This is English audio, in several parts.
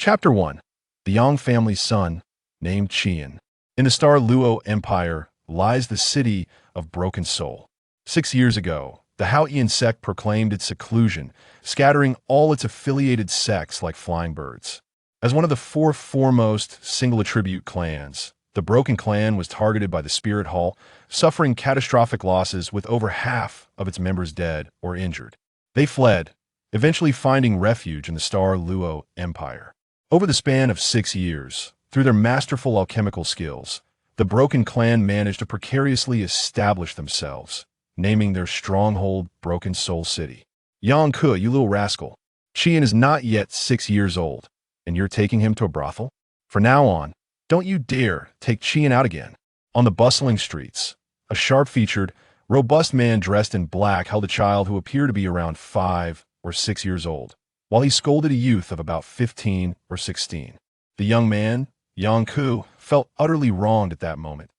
Chapter 1. The Yang family's son, named Qian. In the star Luo Empire lies the city of Broken Soul. 6 years ago, the Haotian sect proclaimed its seclusion, scattering all its affiliated sects like flying birds. As one of the four foremost single-attribute clans, the Broken Clan was targeted by the Spirit Hall, suffering catastrophic losses with over half of its members dead or injured. They fled, eventually finding refuge in the star Luo Empire. Over the span of 6 years, through their masterful alchemical skills, the Broken Clan managed to precariously establish themselves, naming their stronghold Broken Soul City. Yang Ke, you little rascal. Qian is not yet 6 years old, and you're taking him to a brothel? From now on, don't you dare take Qian out again. On the bustling streets, a sharp-featured, robust man dressed in black held a child who appeared to be around 5 or 6 years old, while he scolded a youth of about 15 or 16. The young man, Yang Ke, felt utterly wronged at that moment.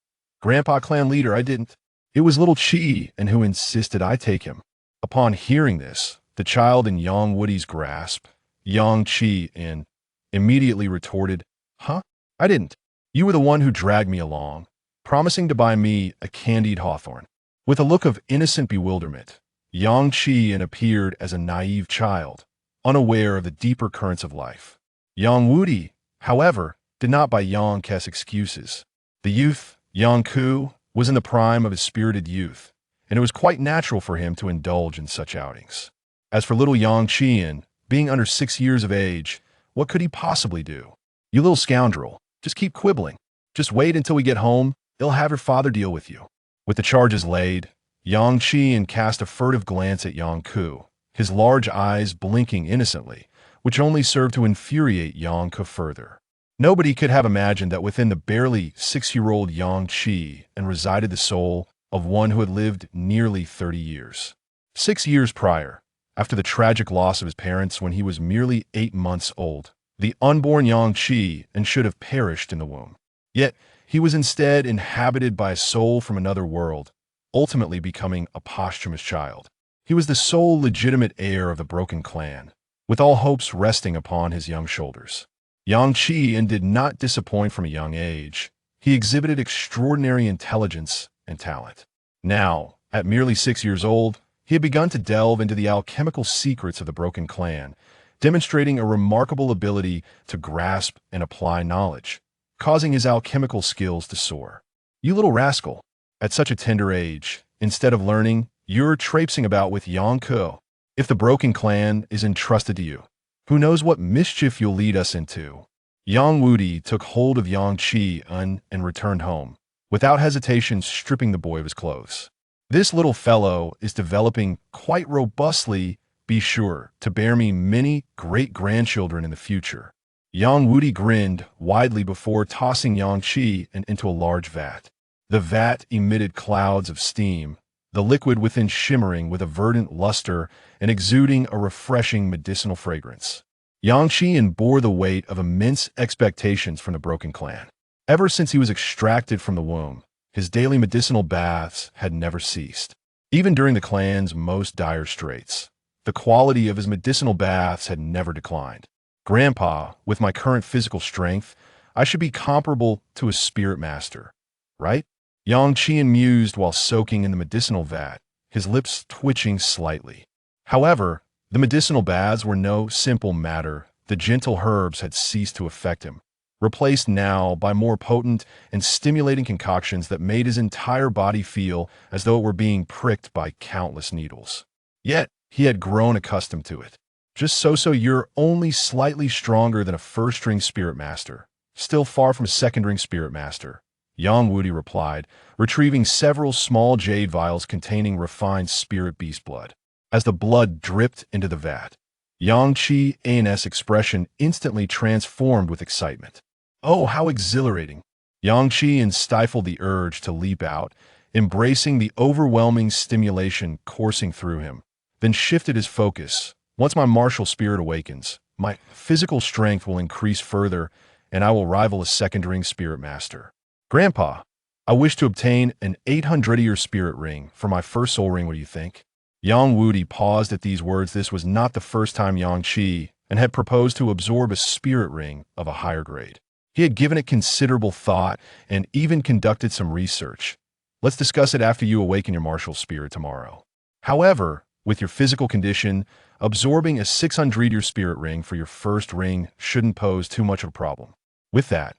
Grandpa clan leader, I didn't. It was little Qi and who insisted I take him. Upon hearing this, the child in Yang Woody's grasp, Yang Qi in, immediately retorted, Huh? I didn't. You were the one who dragged me along, promising to buy me a candied hawthorn. With a look of innocent bewilderment, Yang Qi appeared as a naive child, unaware of the deeper currents of life. Yang Woody, however, did not buy Yang Ke's excuses. The youth, Yang Ke, was in the prime of his spirited youth, and it was quite natural for him to indulge in such outings. As for little Yang Qian, being under 6 years of age, what could he possibly do? You little scoundrel, just keep quibbling. Just wait until we get home, he'll have your father deal with you. With the charges laid, Yang Qian cast a furtive glance at Yang Ke, his large eyes blinking innocently, which only served to infuriate Yang Ke further. Nobody could have imagined that within the barely 6-year-old Yang Qi resided the soul of one who had lived nearly 30 years. 6 years prior, after the tragic loss of his parents when he was merely 8 months old, the unborn Yang Qi should have perished in the womb. Yet, he was instead inhabited by a soul from another world, ultimately becoming a posthumous child. He was the sole legitimate heir of the Broken Clan, with all hopes resting upon his young shoulders. Yang Qi did not disappoint from a young age. He exhibited extraordinary intelligence and talent. Now, at merely 6 years old, he had begun to delve into the alchemical secrets of the Broken Clan, demonstrating a remarkable ability to grasp and apply knowledge, causing his alchemical skills to soar. You little rascal, at such a tender age, instead of learning, you're traipsing about with Yang Ke. If the Broken Clan is entrusted to you, who knows what mischief you'll lead us into? Yang Woody took hold of Yang Qi and returned home, without hesitation stripping the boy of his clothes. This little fellow is developing quite robustly, be sure, to bear me many great-grandchildren in the future. Yang Woody grinned widely before tossing Yang Qi into a large vat. The vat emitted clouds of steam, the liquid within shimmering with a verdant luster and exuding a refreshing medicinal fragrance. Yang Qi bore the weight of immense expectations from the Broken Clan. Ever since he was extracted from the womb, his daily medicinal baths had never ceased. Even during the clan's most dire straits, the quality of his medicinal baths had never declined. Grandpa, with my current physical strength, I should be comparable to a spirit master, right? Yang Qi mused while soaking in the medicinal vat, his lips twitching slightly. However, the medicinal baths were no simple matter. The gentle herbs had ceased to affect him, replaced now by more potent and stimulating concoctions that made his entire body feel as though it were being pricked by countless needles. Yet, he had grown accustomed to it. Just so you're only slightly stronger than a first-ring spirit master, still far from a second-ring spirit master, Yang Woody replied, retrieving several small jade vials containing refined spirit beast blood. As the blood dripped into the vat, Yang Qi's expression instantly transformed with excitement. Oh, how exhilarating! Yang Qi stifled the urge to leap out, embracing the overwhelming stimulation coursing through him, then shifted his focus. Once my martial spirit awakens, my physical strength will increase further, and I will rival a second-ring spirit master. Grandpa, I wish to obtain an 800-year spirit ring for my first soul ring, what do you think? Yang Woody paused at these words. This was not the first time Yang Qi and had proposed to absorb a spirit ring of a higher grade. He had given it considerable thought and even conducted some research. Let's discuss it after you awaken your martial spirit tomorrow. However, with your physical condition, absorbing a 600-year spirit ring for your first ring shouldn't pose too much of a problem. With that,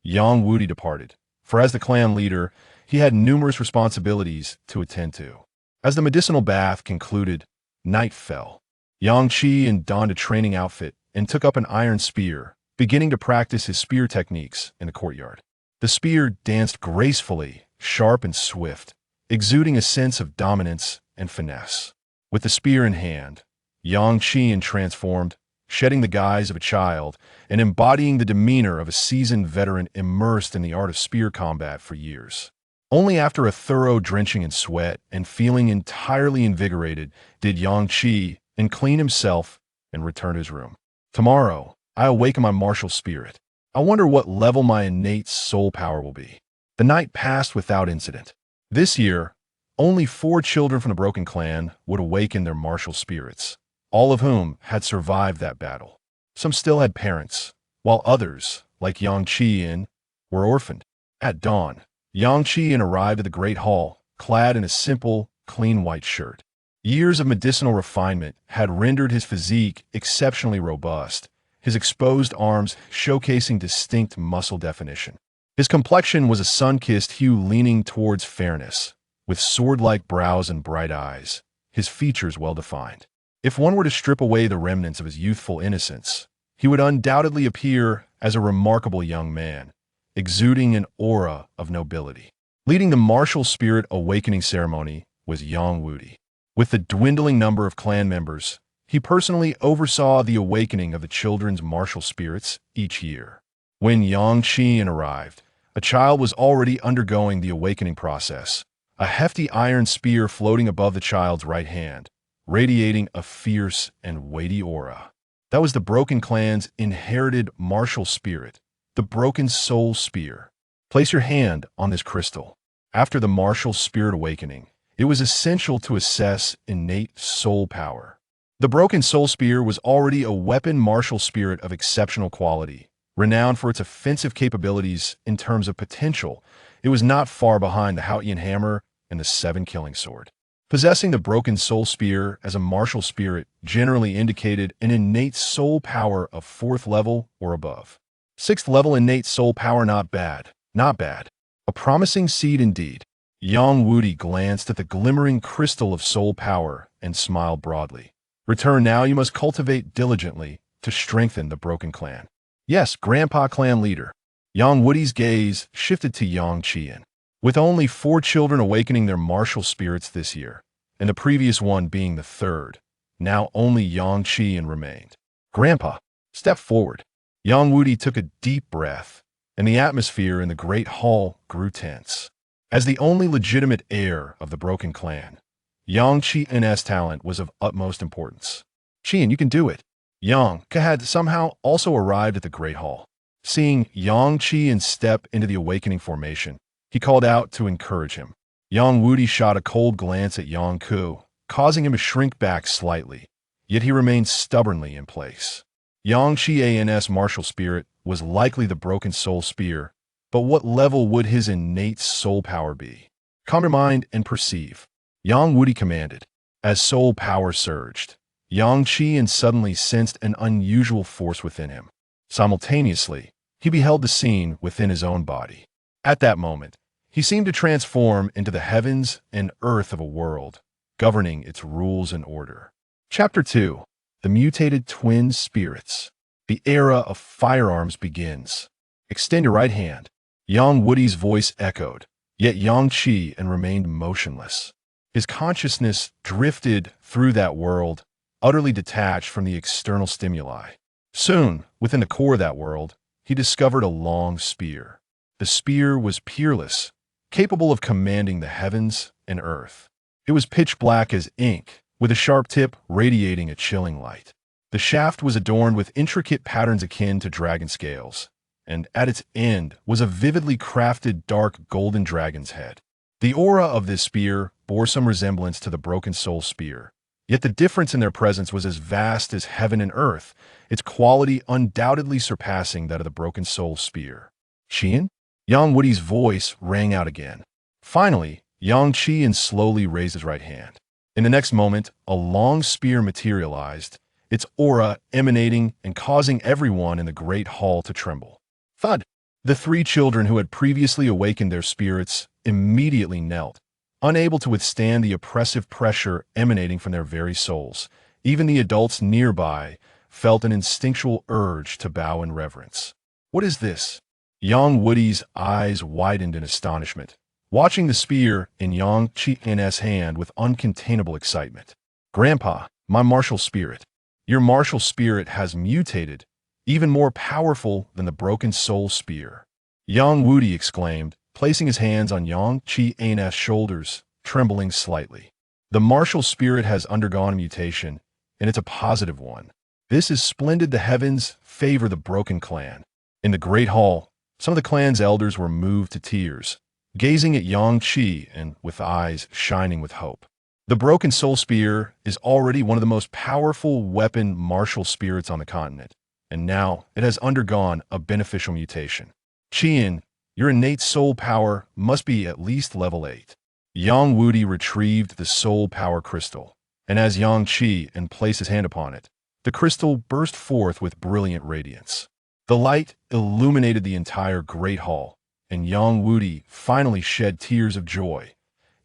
Yang Wudi departed, for as the clan leader, he had numerous responsibilities to attend to. As the medicinal bath concluded, night fell. Yang Qi donned a training outfit and took up an iron spear, beginning to practice his spear techniques in the courtyard. The spear danced gracefully, sharp and swift, exuding a sense of dominance and finesse. With the spear in hand, Yang Qi transformed, shedding the guise of a child and embodying the demeanor of a seasoned veteran immersed in the art of spear combat for years. Only after a thorough drenching in sweat and feeling entirely invigorated did Yang Qi clean himself and return to his room. Tomorrow, I awaken my martial spirit. I wonder what level my innate soul power will be. The night passed without incident. This year, only 4 children from the Broken Clan would awaken their martial spirits, all of whom had survived that battle. Some still had parents, while others, like Yang Qi, were orphaned. At dawn, Yang Qi arrived at the Great Hall, clad in a simple, clean white shirt. Years of medicinal refinement had rendered his physique exceptionally robust, his exposed arms showcasing distinct muscle definition. His complexion was a sun-kissed hue leaning towards fairness, with sword-like brows and bright eyes, his features well-defined. If one were to strip away the remnants of his youthful innocence, he would undoubtedly appear as a remarkable young man, exuding an aura of nobility. Leading the martial spirit awakening ceremony was Yang Wudi. With the dwindling number of clan members, he personally oversaw the awakening of the children's martial spirits each year. When Yang Qi arrived, a child was already undergoing the awakening process, a hefty iron spear floating above the child's right hand, radiating a fierce and weighty aura. That was the Broken Clan's inherited martial spirit, the Broken Soul Spear. Place your hand on this crystal. After the martial spirit awakening, it was essential to assess innate soul power. The Broken Soul Spear was already a weapon martial spirit of exceptional quality, renowned for its offensive capabilities in terms of potential. It was not far behind the Haotian Hammer and the 7 Killing Sword. Possessing the Broken Soul Spear as a martial spirit generally indicated an innate soul power of 4th level or above. 6th level innate soul power, not bad, not bad. A promising seed indeed. Yang Wudi glanced at the glimmering crystal of soul power and smiled broadly. Return now, you must cultivate diligently to strengthen the Broken Clan. Yes, Grandpa Clan leader. Yang Wudi's gaze shifted to Yang Qi. With only 4 children awakening their martial spirits this year, and the previous one being the 3rd, now only Yang Qi remained. Grandpa, step forward. Yang Wudi took a deep breath, and the atmosphere in the great hall grew tense. As the only legitimate heir of the Broken Clan, Yang Qian's talent was of utmost importance. Qian, you can do it. Yang had somehow also arrived at the Great Hall. Seeing Yang Qi step into the awakening formation, he called out to encourage him. Yang Wudi shot a cold glance at Yang Ku, causing him to shrink back slightly, yet he remained stubbornly in place. Yang Qian's martial spirit was likely the Broken Soul Spear, but what level would his innate soul power be? Calm your mind and perceive. Yang Wudi commanded. As soul power surged, Yang Qi suddenly sensed an unusual force within him. Simultaneously, he beheld the scene within his own body. At that moment, he seemed to transform into the heavens and earth of a world, governing its rules and order. Chapter 2. The Mutated Twin Spirits. The era of firearms begins. Extend your right hand. Yang Wudi's voice echoed, yet Yang Qi remained motionless. His consciousness drifted through that world, utterly detached from the external stimuli. Soon, within the core of that world, he discovered a long spear. The spear was peerless, capable of commanding the heavens and earth. It was pitch black as ink, with a sharp tip radiating a chilling light. The shaft was adorned with intricate patterns akin to dragon scales, and at its end was a vividly crafted dark golden dragon's head. The aura of this spear bore some resemblance to the Broken Soul Spear, Yet the difference in their presence was as vast as heaven and earth, its quality undoubtedly surpassing that of the broken soul spear. Qian? Yang Wudi's voice rang out again. Finally, Yang Qian slowly raised his right hand. In the next moment, a long spear materialized, its aura emanating and causing everyone in the great hall to tremble. Thud! The three children who had previously awakened their spirits immediately knelt, unable to withstand the oppressive pressure emanating from their very souls. Even the adults nearby felt an instinctual urge to bow in reverence. What is this? Yang Wudi's eyes widened in astonishment, watching the spear in Yang Qian's hand with uncontainable excitement. Grandpa, my martial spirit. Your martial spirit has mutated, even more powerful than the broken soul spear. Yang Wudi exclaimed, placing his hands on Yang Qian's shoulders, trembling slightly. The martial spirit has undergone a mutation, and it's a positive one. This is splendid. The heavens favor the broken clan. In the great hall, some of the clan's elders were moved to tears, gazing at Yang Qi and with eyes shining with hope. The broken soul spear is already one of the most powerful weapon martial spirits on the continent, and now it has undergone a beneficial mutation. Qian, your innate soul power must be at least level 8. Yang Wudi retrieved the soul power crystal, and as Yang Qi and placed his hand upon it, the crystal burst forth with brilliant radiance. The light illuminated the entire great hall, and Yang Wudi finally shed tears of joy.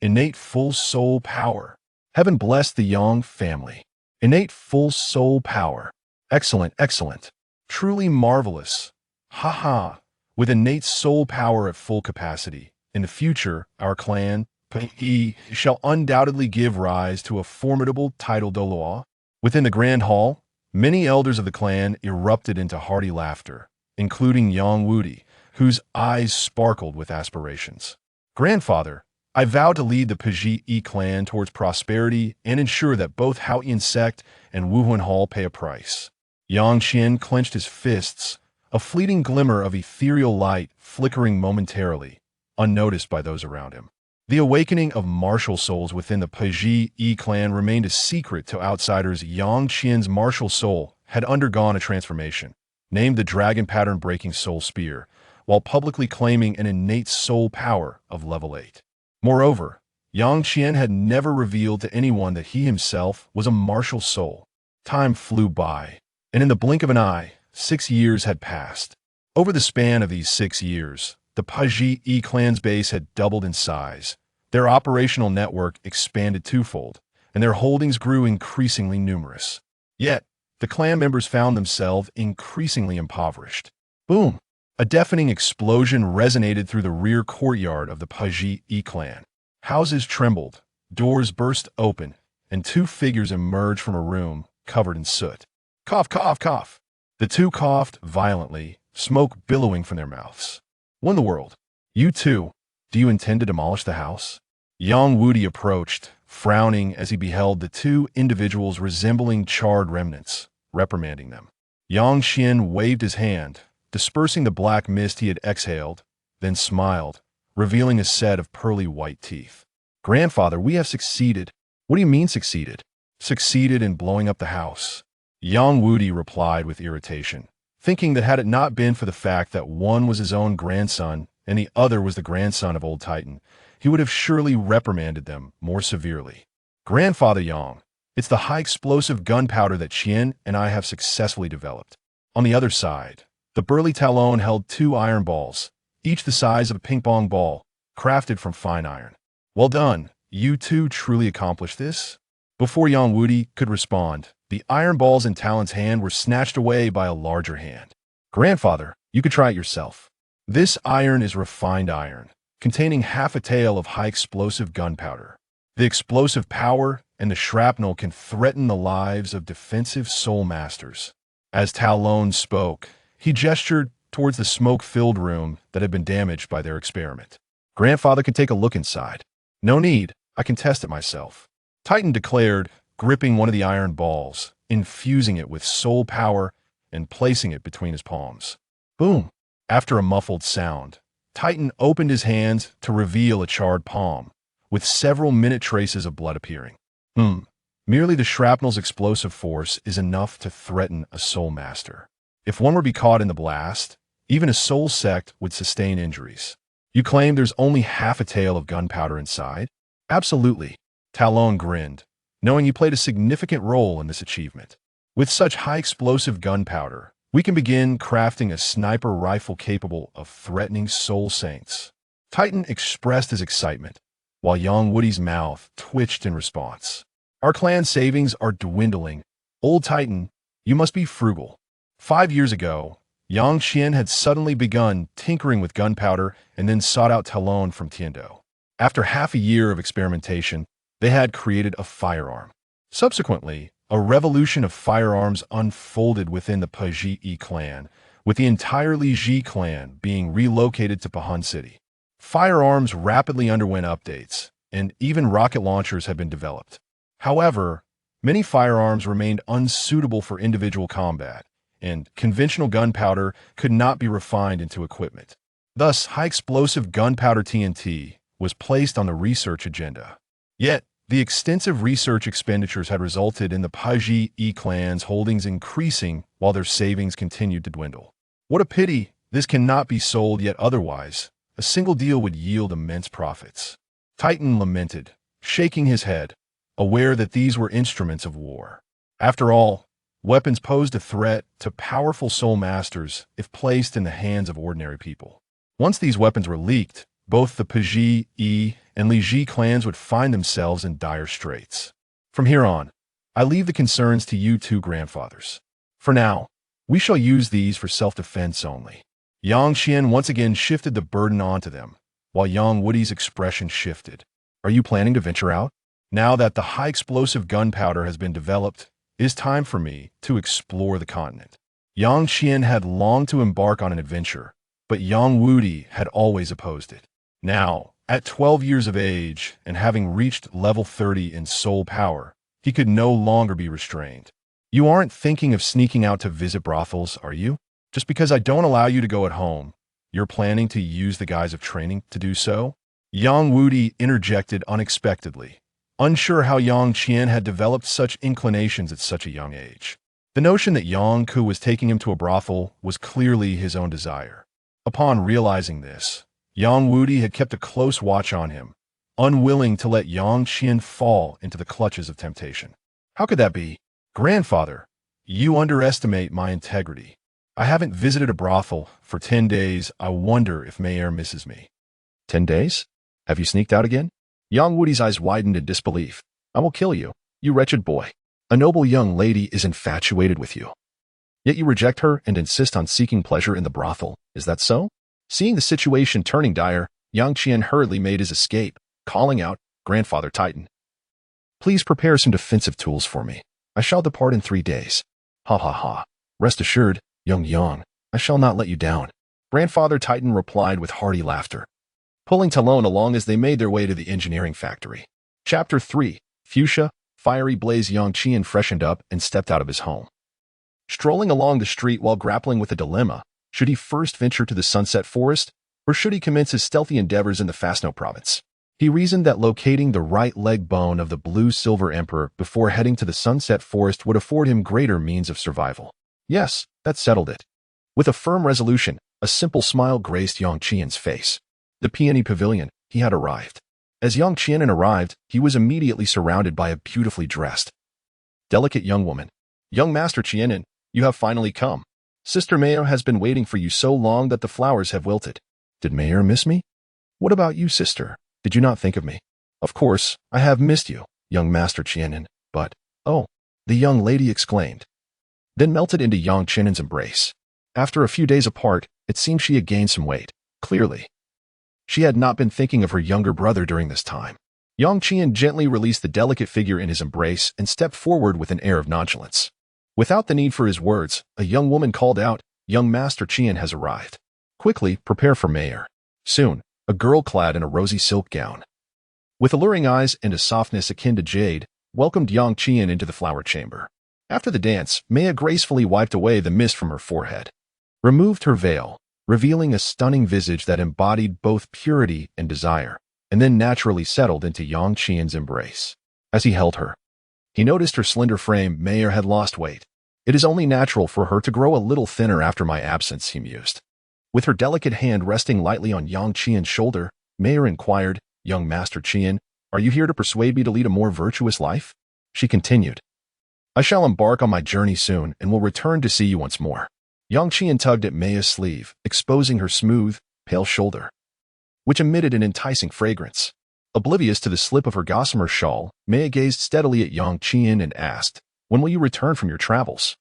Innate full soul power. Heaven bless the Yang family. Innate full soul power. Excellent, excellent. Truly marvelous. Ha ha. With innate soul power at full capacity, in the future, our clan, Pi, shall undoubtedly give rise to a formidable Title Douluo. Within the grand hall, many elders of the clan erupted into hearty laughter, including Yang Wudi, whose eyes sparkled with aspirations. Grandfather, I vow to lead the Piji clan towards prosperity and ensure that both Haotian sect and Wuhuan Hall pay a price. Yang Qian clenched his fists, a fleeting glimmer of ethereal light flickering momentarily, unnoticed by those around him. The awakening of martial souls within the Piji clan remained a secret to outsiders. Yang Qian's martial soul had undergone a transformation, named the Dragon Pattern Breaking Soul Spear, while publicly claiming an innate soul power of level 8. Moreover, Yang Qian had never revealed to anyone that he himself was a martial soul. Time flew by, and in the blink of an eye, 6 years had passed. Over the span of these 6 years, the Piji clan's base had doubled in size. Their operational network expanded twofold, and their holdings grew increasingly numerous. Yet, the clan members found themselves increasingly impoverished. Boom! A deafening explosion resonated through the rear courtyard of the Piji clan. Houses trembled, doors burst open, and 2 figures emerged from a room covered in soot. Cough, cough, cough. The 2 coughed violently, smoke billowing from their mouths. What in the world? You too, do you intend to demolish the house? Yang Wudi approached, frowning as he beheld the 2 individuals resembling charred remnants, reprimanding them. Yang Qian waved his hand, dispersing the black mist he had exhaled, then smiled, revealing a set of pearly white teeth. Grandfather, we have succeeded. What do you mean succeeded? Succeeded in blowing up the house. Yang Wudi replied with irritation, thinking that had it not been for the fact that one was his own grandson and the other was the grandson of old Titan, he would have surely reprimanded them more severely. Grandfather Yang, it's the high explosive gunpowder that Qian and I have successfully developed. On the other side, the burly Talon held 2 iron balls, each the size of a ping-pong ball, crafted from fine iron. Well done, you 2 truly accomplished this? Before Yang Wudi could respond, the iron balls in Talon's hand were snatched away by a larger hand. Grandfather, you could try it yourself. This iron is refined iron, containing half a tael of high explosive gunpowder. The explosive power and the shrapnel can threaten the lives of defensive soul masters. As Talon spoke, he gestured towards the smoke-filled room that had been damaged by their experiment. Grandfather can take a look inside. No need, I can test it myself. Titan declared, gripping one of the iron balls, infusing it with soul power, and placing it between his palms. Boom! After a muffled sound, Titan opened his hands to reveal a charred palm, with several minute traces of blood appearing. Merely the shrapnel's explosive force is enough to threaten a soul master. If one were to be caught in the blast, even a soul sect would sustain injuries. You claim there's only half a tail of gunpowder inside? Absolutely. Talon grinned, knowing he played a significant role in this achievement. With such high explosive gunpowder, we can begin crafting a sniper rifle capable of threatening soul saints. Titan expressed his excitement, while young Woody's mouth twitched in response. Our clan savings are dwindling. Old Titan, you must be frugal. 5 years ago, Yang Qian had suddenly begun tinkering with gunpowder and then sought out Talon from Tiandou. After half a year of experimentation, they had created a firearm. Subsequently, a revolution of firearms unfolded within the Paji clan, with the entire Li Ji clan being relocated to Pahan City. Firearms rapidly underwent updates, and even rocket launchers had been developed. However, many firearms remained unsuitable for individual combat, and conventional gunpowder could not be refined into equipment. Thus, high-explosive gunpowder TNT was placed on the research agenda. Yet, the extensive research expenditures had resulted in the Paji clan's holdings increasing while their savings continued to dwindle. What a pity this cannot be sold, yet otherwise, a single deal would yield immense profits. Titan lamented, shaking his head, aware that these were instruments of war. After all, weapons posed a threat to powerful soul masters if placed in the hands of ordinary people. Once these weapons were leaked, both the Paji and Li Ji clans would find themselves in dire straits. From here on, I leave the concerns to you two grandfathers. For now, we shall use these for self-defense only. Yang Qian once again shifted the burden onto them, while young Woody's expression shifted. Are you planning to venture out? Now that the high-explosive gunpowder has been developed, it is time for me to explore the continent. Yang Qian had longed to embark on an adventure, but young Woody had always opposed it. Now, at 12 years of age and having reached level 30 in soul power, he could no longer be restrained. You aren't thinking of sneaking out to visit brothels, are you? Just because I don't allow you to go at home, you're planning to use the guise of training to do so? Young Woody interjected unexpectedly, unsure how Yang Qian had developed such inclinations at such a young age. The notion that Yang Ku was taking him to a brothel was clearly his own desire. Upon realizing this, Yang Woody had kept a close watch on him, unwilling to let Yang Qian fall into the clutches of temptation. How could that be? Grandfather, you underestimate my integrity. I haven't visited a brothel for 10 days. I wonder if Mayer misses me. 10 days? Have you sneaked out again? Young Woody's eyes widened in disbelief. I will kill you, you wretched boy. A noble young lady is infatuated with you. Yet you reject her and insist on seeking pleasure in the brothel. Is that so? Seeing the situation turning dire, Yang Qian hurriedly made his escape, calling out, Grandfather Titan. Please prepare some defensive tools for me. I shall depart in 3 days. Ha ha ha. Rest assured, young Yang, I shall not let you down. Grandfather Titan replied with hearty laughter, pulling Talon along as they made their way to the engineering factory. Chapter 3. Fuchsia, Fiery Blaze. Yang Qian freshened up and stepped out of his home. Strolling along the street while grappling with a dilemma, should he first venture to the Sunset Forest, or should he commence his stealthy endeavors in the Fastno province? He reasoned that locating the right leg bone of the Blue-Silver Emperor before heading to the Sunset Forest would afford him greater means of survival. Yes, that settled it. With a firm resolution, a simple smile graced Yang Qian's face. The Peony Pavilion, he had arrived. As Yang Qian arrived, he was immediately surrounded by a beautifully dressed, delicate young woman. Young Master Qianin, you have finally come. Sister Mayer has been waiting for you so long that the flowers have wilted. Did Mayer miss me? What about you, sister? Did you not think of me? Of course, I have missed you, young Master Qianin, but, oh, the young lady exclaimed, then melted into Yang Qianin's embrace. After a few days apart, it seemed she had gained some weight. Clearly, she had not been thinking of her younger brother during this time. Yang Qian gently released the delicate figure in his embrace and stepped forward with an air of nonchalance. Without the need for his words, a young woman called out, Young Master Qian has arrived. Quickly, prepare for Mayer. Soon, a girl clad in a rosy silk gown, with alluring eyes and a softness akin to jade, welcomed Yang Qian into the flower chamber. After the dance, Maya gracefully wiped away the mist from her forehead, removed her veil, revealing a stunning visage that embodied both purity and desire, and then naturally settled into Yang Qian's embrace. As he held her, He noticed her slender frame. Mayer had lost weight. It is only natural for her to grow a little thinner after my absence, he mused. With her delicate hand resting lightly on Yang Qian's shoulder, Mayer inquired, Young Master Qian, are you here to persuade me to lead a more virtuous life? She continued. I shall embark on my journey soon and will return to see you once more. Yang Qian tugged at Mayer's sleeve, exposing her smooth, pale shoulder, which emitted an enticing fragrance. Oblivious to the slip of her gossamer shawl, Maya gazed steadily at Yang Qian and asked, when will you return from your travels?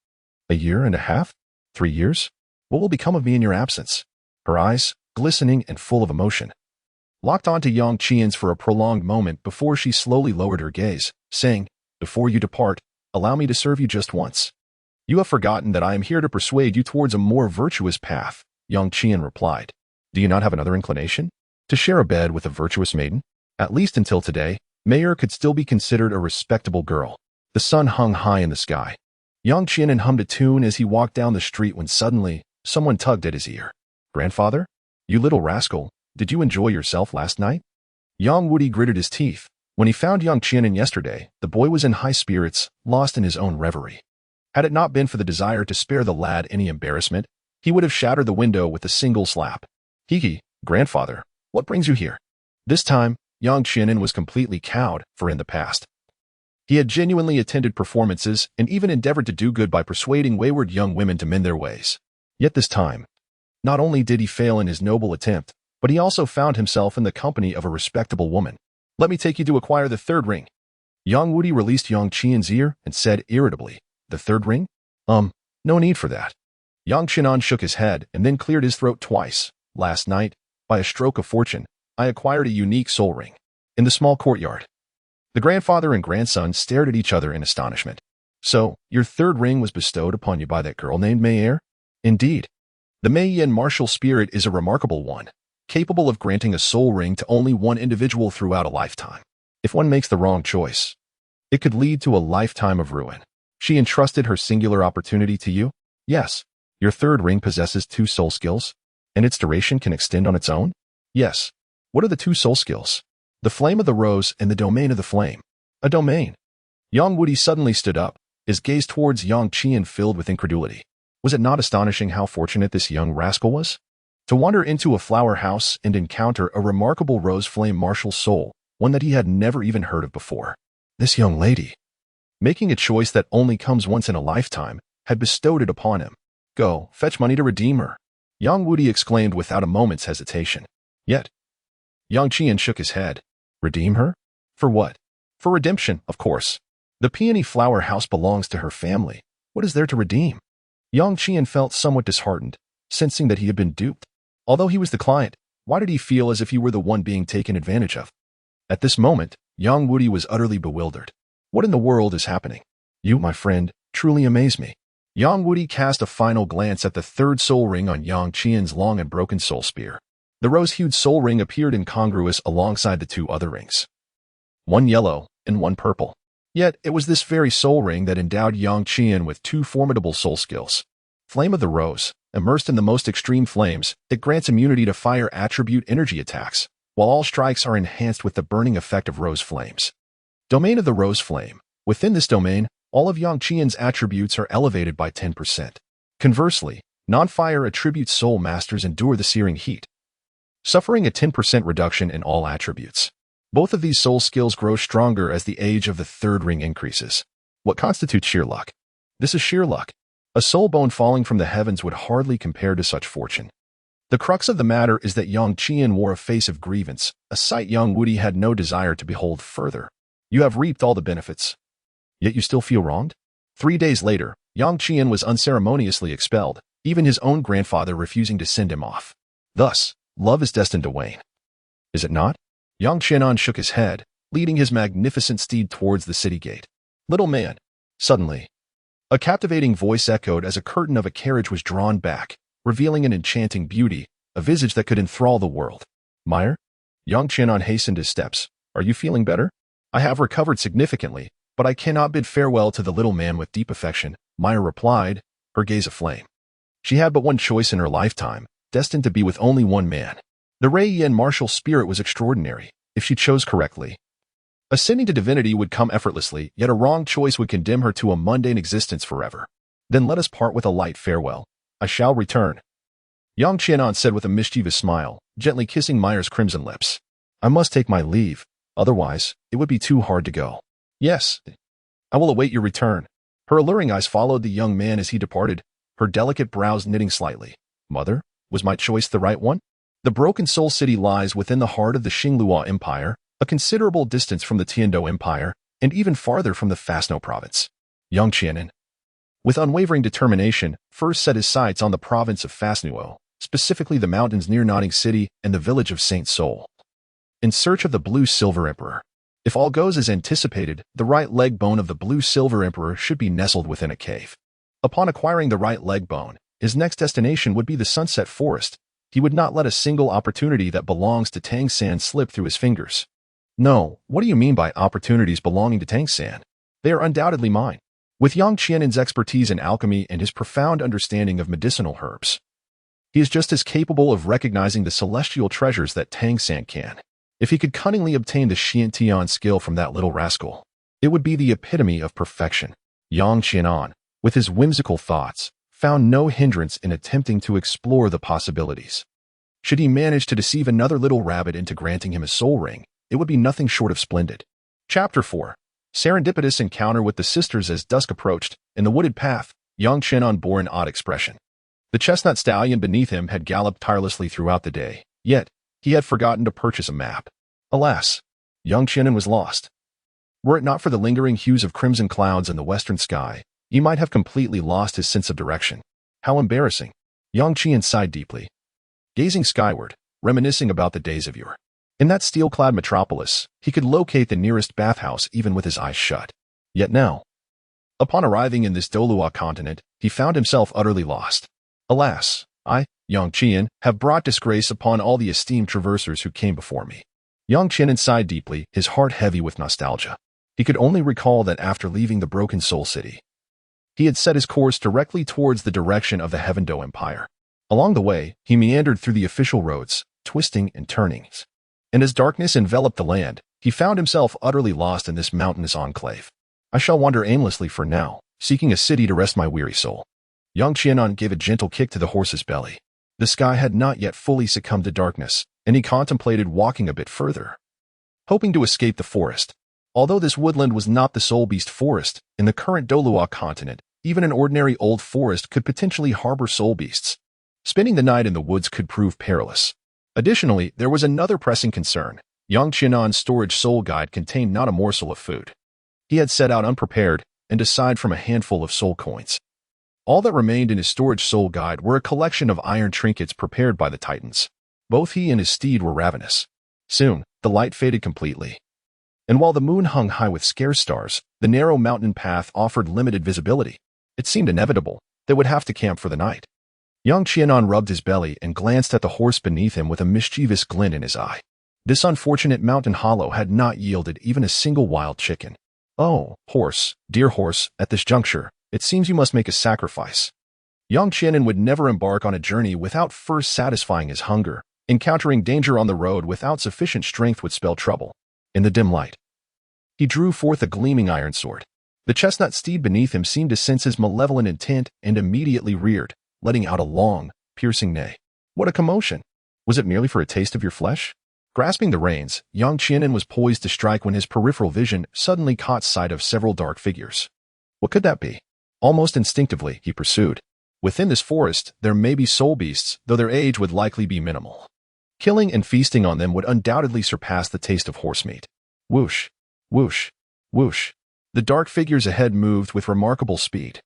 1.5 years? 3 years? What will become of me in your absence? Her eyes, glistening and full of emotion, locked onto Yang Qian's for a prolonged moment before she slowly lowered her gaze, saying, before you depart, allow me to serve you just once. You have forgotten that I am here to persuade you towards a more virtuous path, Yang Qian replied. Do you not have another inclination? To share a bed with a virtuous maiden? At least until today, Mayer could still be considered a respectable girl. The sun hung high in the sky. Yang Qian hummed a tune as he walked down the street when suddenly, someone tugged at his ear. Grandfather? You little rascal, did you enjoy yourself last night? Yang Wuti gritted his teeth. When he found Yang Qian yesterday, the boy was in high spirits, lost in his own reverie. Had it not been for the desire to spare the lad any embarrassment, he would have shattered the window with a single slap. Hiki, grandfather, what brings you here? This time, Yang Qian was completely cowed, for in the past, he had genuinely attended performances and even endeavored to do good by persuading wayward young women to mend their ways. Yet this time, not only did he fail in his noble attempt, but he also found himself in the company of a respectable woman. Let me take you to acquire the third ring. Yang Wuti released Yang Qian's ear and said irritably, the third ring? No need for that. Yang Qian shook his head and then cleared his throat twice. Last night, by a stroke of fortune, I acquired a unique soul ring. In the small courtyard. The grandfather and grandson stared at each other in astonishment. So, your third ring was bestowed upon you by that girl named Mayer? Indeed. The Meiyan martial spirit is a remarkable one, capable of granting a soul ring to only one individual throughout a lifetime. If one makes the wrong choice, it could lead to a lifetime of ruin. She entrusted her singular opportunity to you? Yes. Your third ring possesses 2 soul skills, and its duration can extend on its own? Yes. What are the 2 soul skills? The flame of the rose and the domain of the flame. A domain. Yang Wuti suddenly stood up, his gaze towards Yang Qian filled with incredulity. Was it not astonishing how fortunate this young rascal was? To wander into a flower house and encounter a remarkable rose flame martial soul, one that he had never even heard of before. This young lady, making a choice that only comes once in a lifetime, had bestowed it upon him. Go, fetch money to redeem her. Yang Wuti exclaimed without a moment's hesitation. Yet, Yang Qian shook his head. Redeem her? For what? For redemption, of course. The peony flower house belongs to her family. What is there to redeem? Yang Qian felt somewhat disheartened, sensing that he had been duped. Although he was the client, why did he feel as if he were the one being taken advantage of? At this moment, Yang Wuti was utterly bewildered. What in the world is happening? You, my friend, truly amaze me. Yang Wuti cast a final glance at the third soul ring on Yang Qian's long and broken soul spear. The rose-hued soul ring appeared incongruous alongside the 2 other rings. One yellow and one purple. Yet, it was this very soul ring that endowed Yang Qian with 2 formidable soul skills. Flame of the Rose, immersed in the most extreme flames, it grants immunity to fire attribute energy attacks, while all strikes are enhanced with the burning effect of rose flames. Domain of the Rose Flame. Within this domain, all of Yang Qian's attributes are elevated by 10%. Conversely, non-fire attribute soul masters endure the searing heat, suffering a 10% reduction in all attributes. Both of these soul skills grow stronger as the age of the third ring increases. What constitutes sheer luck? This is sheer luck. A soul bone falling from the heavens would hardly compare to such fortune. The crux of the matter is that Yang Qian wore a face of grievance, a sight Yang Wuti had no desire to behold further. You have reaped all the benefits, yet you still feel wronged? 3 days later, Yang Qian was unceremoniously expelled, even his own grandfather refusing to send him off. Thus, love is destined to wane. Is it not? Yang Qian shook his head, leading his magnificent steed towards the city gate. Little man. Suddenly, a captivating voice echoed as a curtain of a carriage was drawn back, revealing an enchanting beauty, a visage that could enthrall the world. Meyer? Yang Qian hastened his steps. Are you feeling better? I have recovered significantly, but I cannot bid farewell to the little man with deep affection, Meyer replied, her gaze aflame. She had but one choice in her lifetime, destined to be with only one man. The Rei Yen martial spirit was extraordinary. If she chose correctly, Ascending to divinity would come effortlessly, yet a wrong choice would condemn her to a mundane existence forever. Then let us part with a light farewell. I shall return. Yang Qianan said with a mischievous smile, gently kissing Meyer's crimson lips. I must take my leave, otherwise it would be too hard to go. Yes, I will await your return. Her alluring eyes followed the young man as he departed, her delicate brows knitting slightly. Mother, was my choice the right one? The Broken Soul City lies within the heart of the Xinglua Empire, a considerable distance from the Tiandou Empire, and even farther from the Fasno province. Yang Qianan, with unwavering determination, first set his sights on the province of Fasnuo, specifically the mountains near Nodding City and the village of Saint Sol. In search of the Blue-Silver Emperor. If all goes as anticipated, the right leg bone of the Blue-Silver Emperor should be nestled within a cave. Upon acquiring the right leg bone, his next destination would be the Sunset Forest. He would not let a single opportunity that belongs to Tang San slip through his fingers. No, what do you mean by opportunities belonging to Tang San? They are undoubtedly mine. With Yang Qianan's expertise in alchemy and his profound understanding of medicinal herbs, he is just as capable of recognizing the celestial treasures that Tang San can. If he could cunningly obtain the Xiantian skill from that little rascal, it would be the epitome of perfection. Yang Qianan, with his whimsical thoughts, found no hindrance in attempting to explore the possibilities. Should he manage to deceive another little rabbit into granting him a soul ring, it would be nothing short of splendid. Chapter 4. Serendipitous encounter with the sisters. As dusk approached, in the wooded path, Yang Qianan bore an odd expression. The chestnut stallion beneath him had galloped tirelessly throughout the day, yet he had forgotten to purchase a map. Alas, Yang Qianan was lost. Were it not for the lingering hues of crimson clouds in the western sky, he might have completely lost his sense of direction. How embarrassing. Yang Qian sighed deeply, gazing skyward, reminiscing about the days of yore. In that steel-clad metropolis, he could locate the nearest bathhouse even with his eyes shut. Yet now, upon arriving in this Douluo Continent, he found himself utterly lost. Alas, I, Yang Qian, have brought disgrace upon all the esteemed traversers who came before me. Yang Qian sighed deeply, his heart heavy with nostalgia. He could only recall that after leaving the Broken Soul City, he had set his course directly towards the direction of the Heavendou Empire. Along the way, he meandered through the official roads, twisting and turning. And as darkness enveloped the land, he found himself utterly lost in this mountainous enclave. I shall wander aimlessly for now, seeking a city to rest my weary soul. Yang Qianan gave a gentle kick to the horse's belly. The sky had not yet fully succumbed to darkness, and he contemplated walking a bit further, hoping to escape the forest. Although this woodland was not the Soul Beast Forest, in the current Douluo Continent, even an ordinary old forest could potentially harbor soul beasts. Spending the night in the woods could prove perilous. Additionally, there was another pressing concern. Yang Qianan's storage soul guide contained not a morsel of food. He had set out unprepared, and aside from a handful of soul coins, all that remained in his storage soul guide were a collection of iron trinkets prepared by the Titans. Both he and his steed were ravenous. Soon, the light faded completely. And while the moon hung high with scarce stars, the narrow mountain path offered limited visibility. It seemed inevitable they would have to camp for the night. Yang Qianan rubbed his belly and glanced at the horse beneath him with a mischievous glint in his eye. This unfortunate mountain hollow had not yielded even a single wild chicken. Oh, horse, dear horse, at this juncture, it seems you must make a sacrifice. Yang Qianan would never embark on a journey without first satisfying his hunger. Encountering danger on the road without sufficient strength would spell trouble. In the dim light, he drew forth a gleaming iron sword. The chestnut steed beneath him seemed to sense his malevolent intent and immediately reared, letting out a long, piercing neigh. What a commotion! Was it merely for a taste of your flesh? Grasping the reins, Yang Qianan was poised to strike when his peripheral vision suddenly caught sight of several dark figures. What could that be? Almost instinctively, he pursued. Within this forest, there may be soul beasts, though their age would likely be minimal. Killing and feasting on them would undoubtedly surpass the taste of horse meat. Whoosh, whoosh, whoosh. The dark figures ahead moved with remarkable speed.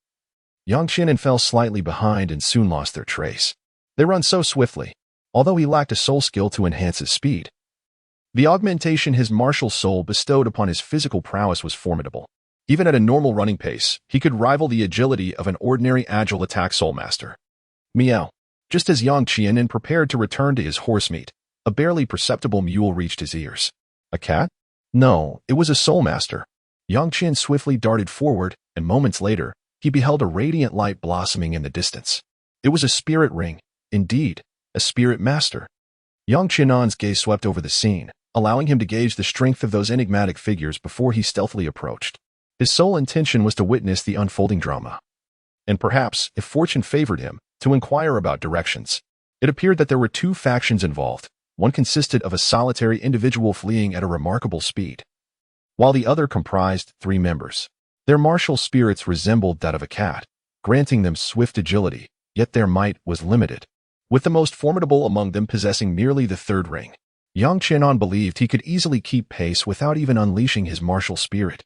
Yang Qianan fell slightly behind and soon lost their trace. They run so swiftly, although he lacked a soul skill to enhance his speed. The augmentation his martial soul bestowed upon his physical prowess was formidable. Even at a normal running pace, he could rival the agility of an ordinary agile attack soul master. Meow. Just as Yang Qianan prepared to return to his horse meat, a barely perceptible mule reached his ears. A cat? No, it was a soul master. Yang Qian swiftly darted forward, and moments later, he beheld a radiant light blossoming in the distance. It was a spirit ring, indeed, a spirit master. Yang Qianan's gaze swept over the scene, allowing him to gauge the strength of those enigmatic figures before he stealthily approached. His sole intention was to witness the unfolding drama, and perhaps, if fortune favored him, to inquire about directions. It appeared that there were two factions involved. One consisted of a solitary individual fleeing at a remarkable speed, while the other comprised 3 members. Their martial spirits resembled that of a cat, granting them swift agility, yet their might was limited, with the most formidable among them possessing merely the 3rd ring. Yang Qianan believed he could easily keep pace without even unleashing his martial spirit.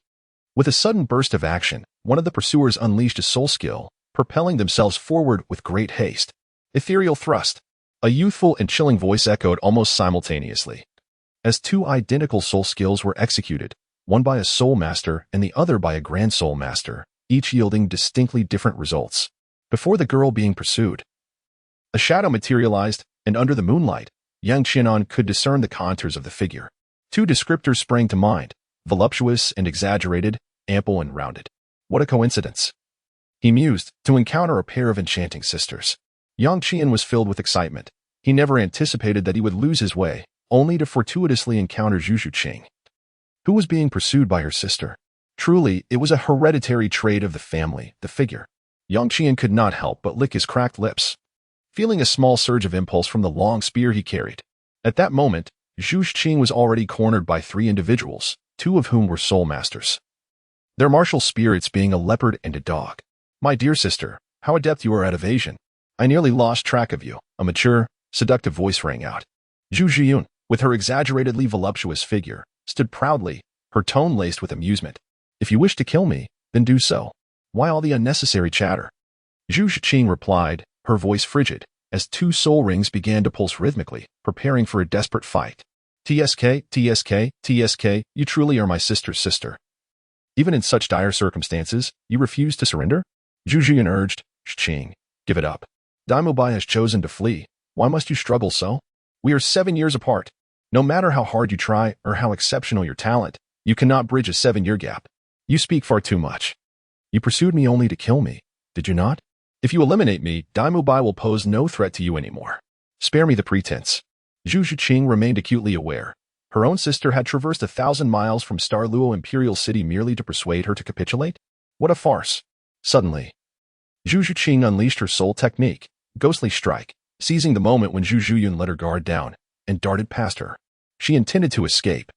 With a sudden burst of action, one of the pursuers unleashed a soul skill, propelling themselves forward with great haste. Ethereal thrust. A youthful and chilling voice echoed almost simultaneously, as 2 identical soul skills were executed, one by a soul master and the other by a grand soul master, each yielding distinctly different results. Before the girl being pursued, a shadow materialized, and under the moonlight, Yang Qianan could discern the contours of the figure. 2 descriptors sprang to mind: voluptuous and exaggerated, ample and rounded. What a coincidence, he mused, to encounter a pair of enchanting sisters. Yang Qian was filled with excitement. He never anticipated that he would lose his way, only to fortuitously encounter Zhu Zhuqing, who was being pursued by her sister. Truly, it was a hereditary trait of the family, the figure. Yang Qian could not help but lick his cracked lips, feeling a small surge of impulse from the long spear he carried. At that moment, Zhu Zhuqing was already cornered by 3 individuals, 2 of whom were soul masters, their martial spirits being a leopard and a dog. My dear sister, how adept you are at evasion. I nearly lost track of you. A mature, seductive voice rang out. Zhu Zhuqing, with her exaggeratedly voluptuous figure, stood proudly, her tone laced with amusement. If you wish to kill me, then do so. Why all the unnecessary chatter? Zhu Zhuqing replied, her voice frigid, as 2 soul rings began to pulse rhythmically, preparing for a desperate fight. TSK, TSK, TSK, you truly are my sister's sister. Even in such dire circumstances, you refuse to surrender? Zhu Zhuqing urged. Zhuqing, give it up. Dai Mubai has chosen to flee. Why must you struggle so? We are 7 years apart. No matter how hard you try or how exceptional your talent, you cannot bridge a 7-year gap. You speak far too much. You pursued me only to kill me, did you not? If you eliminate me, Dai Mubai will pose no threat to you anymore. Spare me the pretense. Zhu Zhuqing remained acutely aware. Her own sister had traversed 1,000 miles from Star Luo Imperial City merely to persuade her to capitulate? What a farce. Suddenly, Zhu Zhuqing unleashed her soul technique, Ghostly Strike, seizing the moment when Zhu Zhuqing let her guard down, and darted past her. She intended to escape,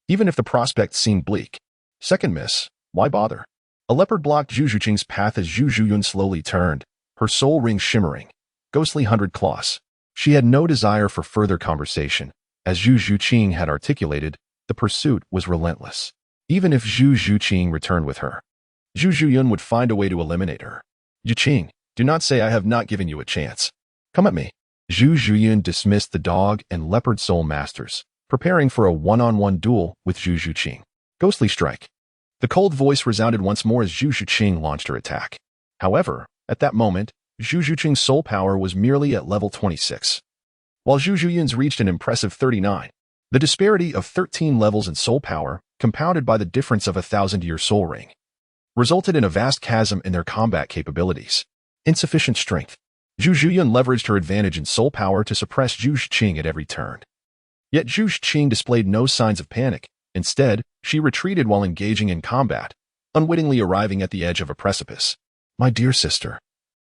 even if the prospect seemed bleak. Second miss, why bother? A leopard blocked Zhu Zhuqing's path as Zhu Zhuqing slowly turned, her soul ring shimmering, ghostly 100 claws. She had no desire for further conversation. As Zhu Zhuqing had articulated, the pursuit was relentless. Even if Zhu Zhuqing returned with her, Zhu Zhuqing would find a way to eliminate her. Zhuqing, do not say I have not given you a chance. Come at me. Zhu Zhuqing dismissed the dog and leopard soul masters, preparing for a one-on-one duel with Zhu Zhuqing. Ghostly Strike. The cold voice resounded once more as Zhu Zhuqing launched her attack. However, at that moment, Zhu Zhuqing's soul power was merely at level 26, while Zhu Zhuqing's reached an impressive 39. The disparity of 13 levels in soul power, compounded by the difference of a 1,000-year soul ring, resulted in a vast chasm in their combat capabilities. Insufficient strength. Zhu Zhuqing leveraged her advantage in soul power to suppress Zhu Zhuqing at every turn. Yet Zhu Zhuqing displayed no signs of panic. Instead, she retreated while engaging in combat, unwittingly arriving at the edge of a precipice. My dear sister,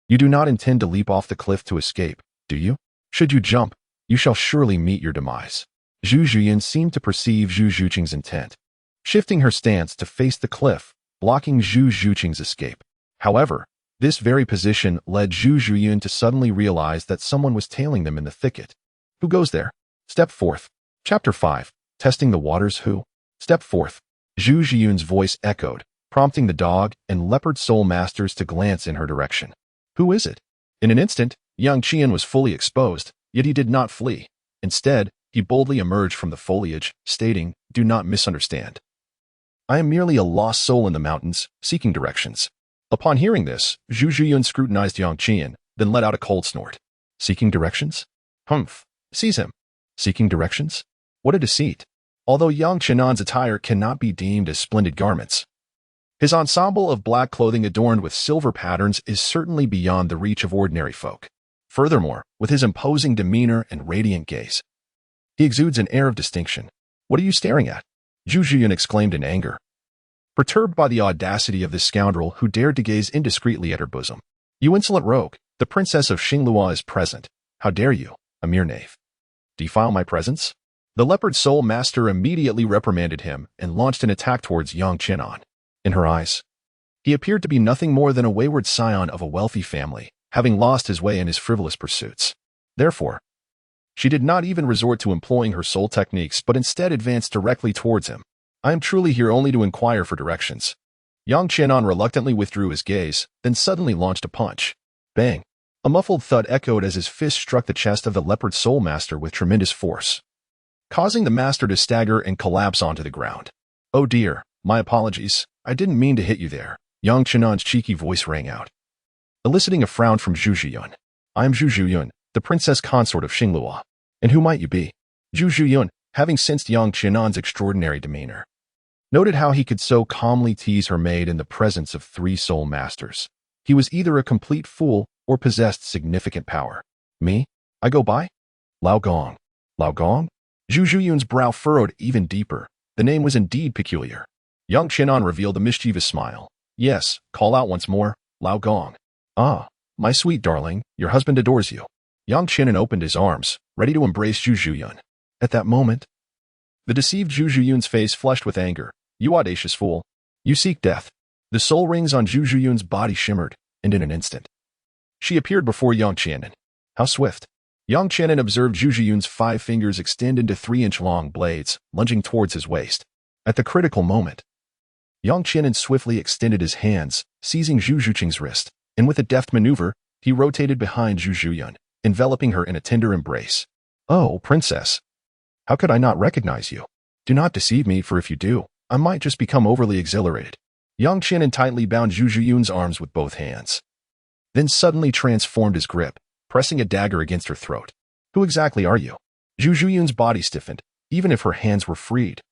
you do not intend to leap off the cliff to escape, do you? Should you jump, you shall surely meet your demise. Zhu Zhuqing seemed to perceive Zhu Zhuqing's intent, shifting her stance to face the cliff, blocking Zhu Zhuqing's escape. However, this very position led Zhu Zhuqing to suddenly realize that someone was tailing them in the thicket. Who goes there? Step forth. Chapter 5. Testing the waters. Who? Step forth. Zhu Zhuqing's voice echoed, prompting the dog and leopard soul masters to glance in her direction. Who is it? In an instant, Yang Qian was fully exposed, yet he did not flee. Instead, he boldly emerged from the foliage, stating, do not misunderstand. I am merely a lost soul in the mountains, seeking directions. Upon hearing this, Zhu Zhuqing scrutinized Yang Qian, then let out a cold snort. Seeking directions? Humph. Seize him. Seeking directions? What a deceit. Although Yang Qianan's attire cannot be deemed as splendid garments, his ensemble of black clothing adorned with silver patterns is certainly beyond the reach of ordinary folk. Furthermore, with his imposing demeanor and radiant gaze, he exudes an air of distinction. What are you staring at? Zhu Zhuqing exclaimed in anger, perturbed by the audacity of this scoundrel who dared to gaze indiscreetly at her bosom. You insolent rogue, the princess of Xinglua is present. How dare you, a mere knave, defile my presence? The leopard soul master immediately reprimanded him and launched an attack towards Yang Qianan. In her eyes, he appeared to be nothing more than a wayward scion of a wealthy family, having lost his way in his frivolous pursuits. Therefore, she did not even resort to employing her soul techniques, but instead advanced directly towards him. I am truly here only to inquire for directions. Yang Qianan reluctantly withdrew his gaze, then suddenly launched a punch. Bang! A muffled thud echoed as his fist struck the chest of the leopard soul master with tremendous force, causing the master to stagger and collapse onto the ground. Oh dear, my apologies, I didn't mean to hit you there. Yang Qianan's cheeky voice rang out, eliciting a frown from Zhu Zhuqing. I am Zhu Zhuqing, the princess consort of Xinglua. And who might you be? Zhu Zhuqing, having sensed Yang Qianan's extraordinary demeanor, noted how he could so calmly tease her maid in the presence of three soul masters. He was either a complete fool or possessed significant power. Me? I go by? Lao Gong. Lao Gong? Zhu Zhuqing's brow furrowed even deeper. The name was indeed peculiar. Yang Qianan revealed a mischievous smile. Yes, call out once more, Lao Gong. Ah, my sweet darling, your husband adores you. Yang Qianan opened his arms, ready to embrace Zhu Zhuqing. At that moment, the deceived Zhu Zhuqing's face flushed with anger. You audacious fool. You seek death. The soul rings on Zhu Zhuqing's body shimmered, and in an instant, she appeared before Yang Qianan. How swift. Yang Qianan observed Zhu Zhuqing's 5 fingers extend into 3-inch-long blades, lunging towards his waist. At the critical moment, Yang Qianan swiftly extended his hands, seizing Zhu Zhuqing's wrist, and with a deft maneuver, he rotated behind Zhu Zhuqing, enveloping her in a tender embrace. Oh, princess. How could I not recognize you? Do not deceive me, for if you do, I might just become overly exhilarated. Yang Qianan tightly bound Zhu Zhuqing's arms with both hands, then suddenly transformed his grip, pressing a dagger against her throat. Who exactly are you? Zhu Zhuqing's body stiffened, even if her hands were freed.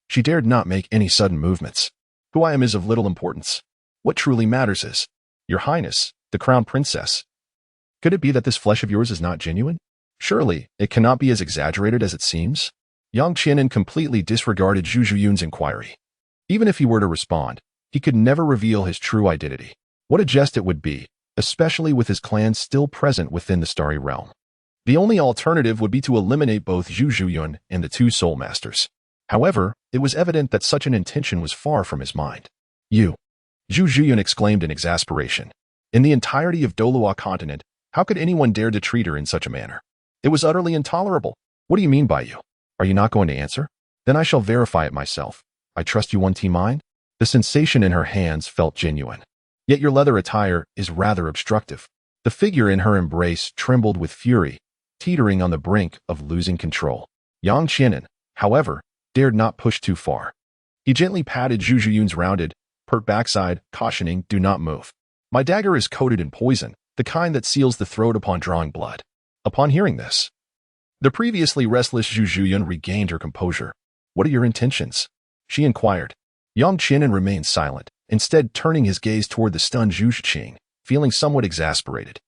She dared not make any sudden movements. Who I am is of little importance. What truly matters is, Your Highness, the crown princess. Could it be that this flesh of yours is not genuine? Surely, it cannot be as exaggerated as it seems? Yang Qianan completely disregarded Zhu Zhuqing's inquiry. Even if he were to respond, he could never reveal his true identity. What a jest it would be, especially with his clan still present within the Starry Realm. The only alternative would be to eliminate both Zhu Zhuqing and the 2 soul masters. However, it was evident that such an intention was far from his mind. You! Zhu Zhuqing exclaimed in exasperation. In the entirety of Douluo Continent, how could anyone dare to treat her in such a manner? It was utterly intolerable. What do you mean by you? Are you not going to answer? Then I shall verify it myself. I trust you 1T mind? The sensation in her hands felt genuine. Yet your leather attire is rather obstructive. The figure in her embrace trembled with fury, teetering on the brink of losing control. Yang Qianan, however, dared not push too far. He gently patted Zhu Zhuqing's rounded, pert backside, cautioning, do not move. My dagger is coated in poison, the kind that seals the throat upon drawing blood. Upon hearing this, the previously restless Zhu Zhuqing regained her composure. What are your intentions? She inquired. Yang Qianan remained silent, instead turning his gaze toward the stunned Zhu Zhuqing, feeling somewhat exasperated.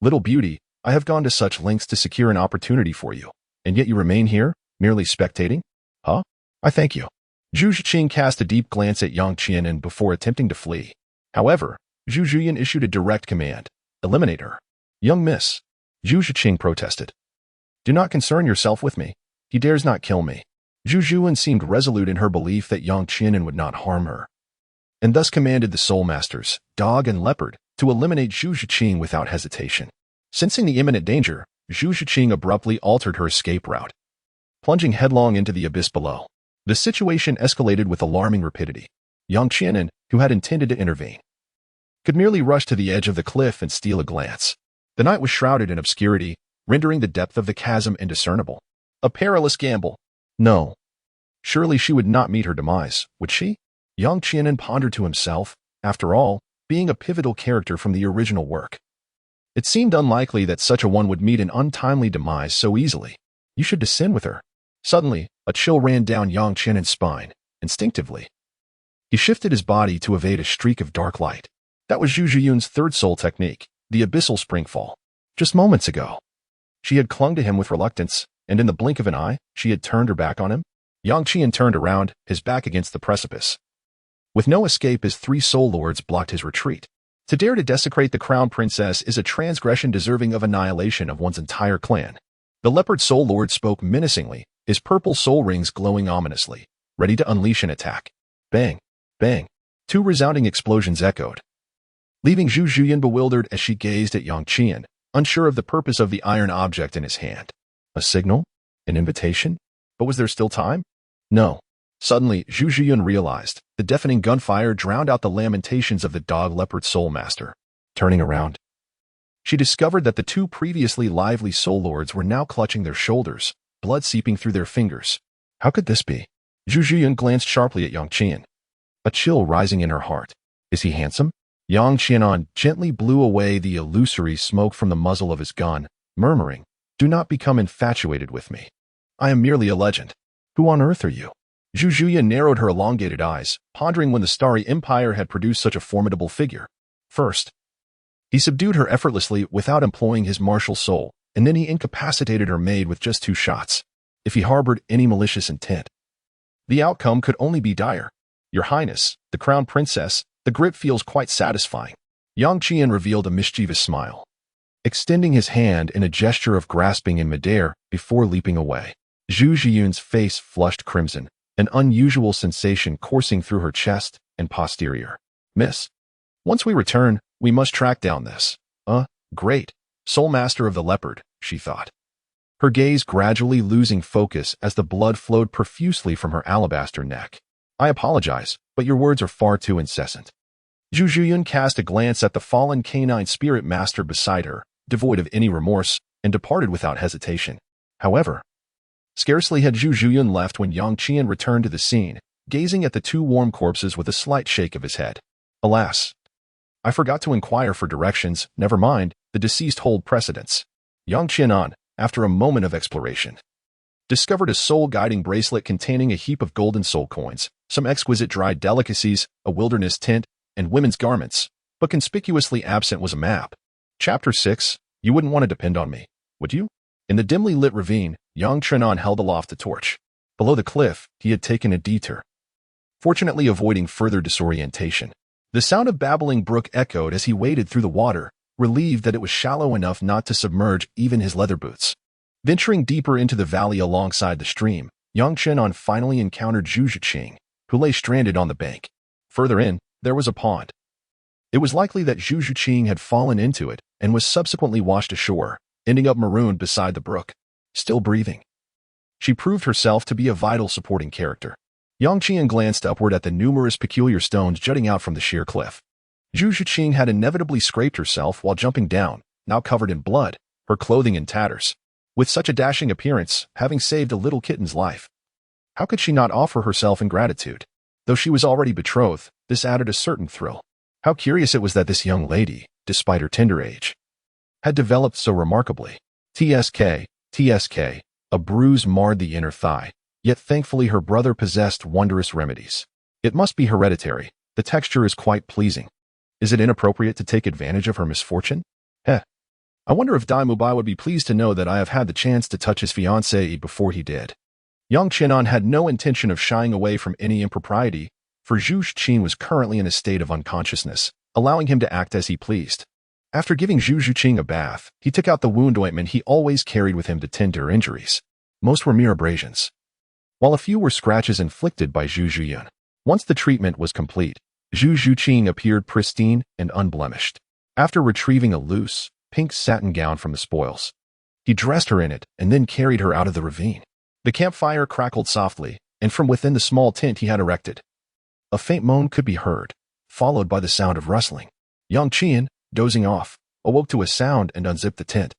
Little beauty, I have gone to such lengths to secure an opportunity for you, and yet you remain here, merely spectating? Huh? I thank you. Zhu Zhuqing cast a deep glance at Yang Qianan before attempting to flee. However, Zhu Zhuqing issued a direct command. Eliminate her. Young miss. Zhu Zhuqing protested. Do not concern yourself with me. He dares not kill me. Zhu Zhuqing seemed resolute in her belief that Yang Qianan would not harm her, and thus commanded the soul masters, Dog and Leopard, to eliminate Zhu Zhuqing without hesitation. Sensing the imminent danger, Zhu Zhuqing abruptly altered her escape route, plunging headlong into the abyss below. The situation escalated with alarming rapidity. Yang Qianan, who had intended to intervene, could merely rush to the edge of the cliff and steal a glance. The night was shrouded in obscurity, rendering the depth of the chasm indiscernible. A perilous gamble. No. Surely she would not meet her demise, would she? Yang Qianan pondered to himself, after all, being a pivotal character from the original work. It seemed unlikely that such a one would meet an untimely demise so easily. You should descend with her. Suddenly, a chill ran down Yang Qianan's spine. Instinctively, he shifted his body to evade a streak of dark light. That was Zhu Zhuqing's 3rd soul technique, the abyssal springfall. Just moments ago, she had clung to him with reluctance, and in the blink of an eye, she had turned her back on him. Yang Qian turned around, his back against the precipice. With no escape, his 3 soul lords blocked his retreat. To dare to desecrate the crown princess is a transgression deserving of annihilation of one's entire clan. The leopard soul lord spoke menacingly, his purple soul rings glowing ominously, ready to unleash an attack. Bang! Bang! 2 resounding explosions echoed, leaving Zhu Zhuqing bewildered as she gazed at Yang Qian, unsure of the purpose of the iron object in his hand. A signal? An invitation? But was there still time? No. Suddenly, Zhu Zhuqing realized the deafening gunfire drowned out the lamentations of the dog leopard soul master. Turning around, she discovered that the 2 previously lively soul lords were now clutching their shoulders, blood seeping through their fingers. How could this be? Zhu Zhuqing glanced sharply at Yang Qian, a chill rising in her heart. Is he handsome? Yang Qianan gently blew away the illusory smoke from the muzzle of his gun, murmuring, "Do not become infatuated with me. I am merely a legend. Who on earth are you?" Zhu Zhuqing narrowed her elongated eyes, pondering when the Starry Empire had produced such a formidable figure. First, he subdued her effortlessly without employing his martial soul, and then he incapacitated her maid with just 2 shots. If he harbored any malicious intent, the outcome could only be dire. Your Highness, the Crown Princess, the grip feels quite satisfying. Yang Qian revealed a mischievous smile, extending his hand in a gesture of grasping in midair before leaping away. Zhu Zhuqing's face flushed crimson, an unusual sensation coursing through her chest and posterior. Miss, once we return, we must track down this. Great. Soul Master of the Leopard, she thought, her gaze gradually losing focus as the blood flowed profusely from her alabaster neck. I apologize, but your words are far too incessant. Zhu Zhuqing cast a glance at the fallen canine spirit master beside her, devoid of any remorse, and departed without hesitation. However, scarcely had Zhu Zhuqing left when Yang Qian returned to the scene, gazing at the 2 warm corpses with a slight shake of his head. Alas, I forgot to inquire for directions. Never mind, the deceased hold precedence. Yang Qianan, after a moment of exploration, discovered a soul-guiding bracelet containing a heap of golden soul coins, some exquisite dried delicacies, a wilderness tent, and women's garments, but conspicuously absent was a map. Chapter 6, You wouldn't want to depend on me, would you? In the dimly lit ravine, Yang Qianan held aloft the torch. Below the cliff, he had taken a detour, fortunately avoiding further disorientation. The sound of babbling brook echoed as he waded through the water, relieved that it was shallow enough not to submerge even his leather boots. Venturing deeper into the valley alongside the stream, Yang Qianan finally encountered Zhu Zhuqing, who lay stranded on the bank. Further in, there was a pond. It was likely that Zhu Zhuqing had fallen into it and was subsequently washed ashore, ending up marooned beside the brook. Still breathing, she proved herself to be a vital supporting character. Yang Qian glanced upward at the numerous peculiar stones jutting out from the sheer cliff. Zhu Zhuqing had inevitably scraped herself while jumping down, now covered in blood, her clothing in tatters. With such a dashing appearance, having saved a little kitten's life, how could she not offer herself in gratitude? Though she was already betrothed, this added a certain thrill. How curious it was that this young lady, despite her tender age, had developed so remarkably. TSK, a bruise marred the inner thigh, yet thankfully her brother possessed wondrous remedies. It must be hereditary. The texture is quite pleasing. Is it inappropriate to take advantage of her misfortune? I wonder if Dai Mubai would be pleased to know that I have had the chance to touch his fiancée before he did. Yang Qianan had no intention of shying away from any impropriety, for Zhu Zhuqing was currently in a state of unconsciousness, allowing him to act as he pleased. After giving Zhu Zhuqing a bath, he took out the wound ointment he always carried with him to tend to her injuries. Most were mere abrasions, while a few were scratches inflicted by Zhu Zhuqing. Once the treatment was complete, Zhu Zhuqing appeared pristine and unblemished. After retrieving a loose, pink satin gown from the spoils, he dressed her in it and then carried her out of the ravine. The campfire crackled softly, and from within the small tent he had erected, a faint moan could be heard, followed by the sound of rustling. Yang Qian, dozing off, awoke to a sound and unzipped the tent,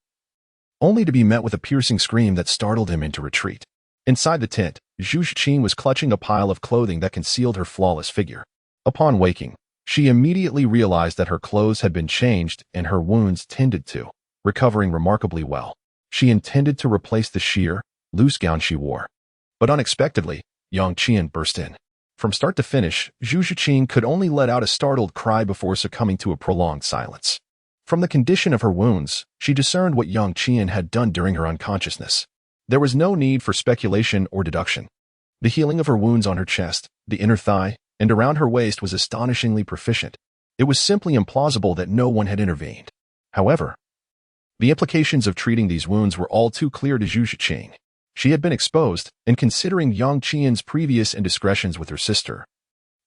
only to be met with a piercing scream that startled him into retreat. Inside the tent, Zhu Zhuqing was clutching a pile of clothing that concealed her flawless figure. Upon waking, she immediately realized that her clothes had been changed and her wounds tended to, recovering remarkably well. She intended to replace the sheer, loose gown she wore. But unexpectedly, Yang Qian burst in. From start to finish, Zhu Zhuqing could only let out a startled cry before succumbing to a prolonged silence. From the condition of her wounds, she discerned what Yang Qian had done during her unconsciousness. There was no need for speculation or deduction. The healing of her wounds on her chest, the inner thigh, and around her waist was astonishingly proficient. It was simply implausible that no one had intervened. However, the implications of treating these wounds were all too clear to Zhu Zhuqing. She had been exposed, and considering Yang Qian's previous indiscretions with her sister,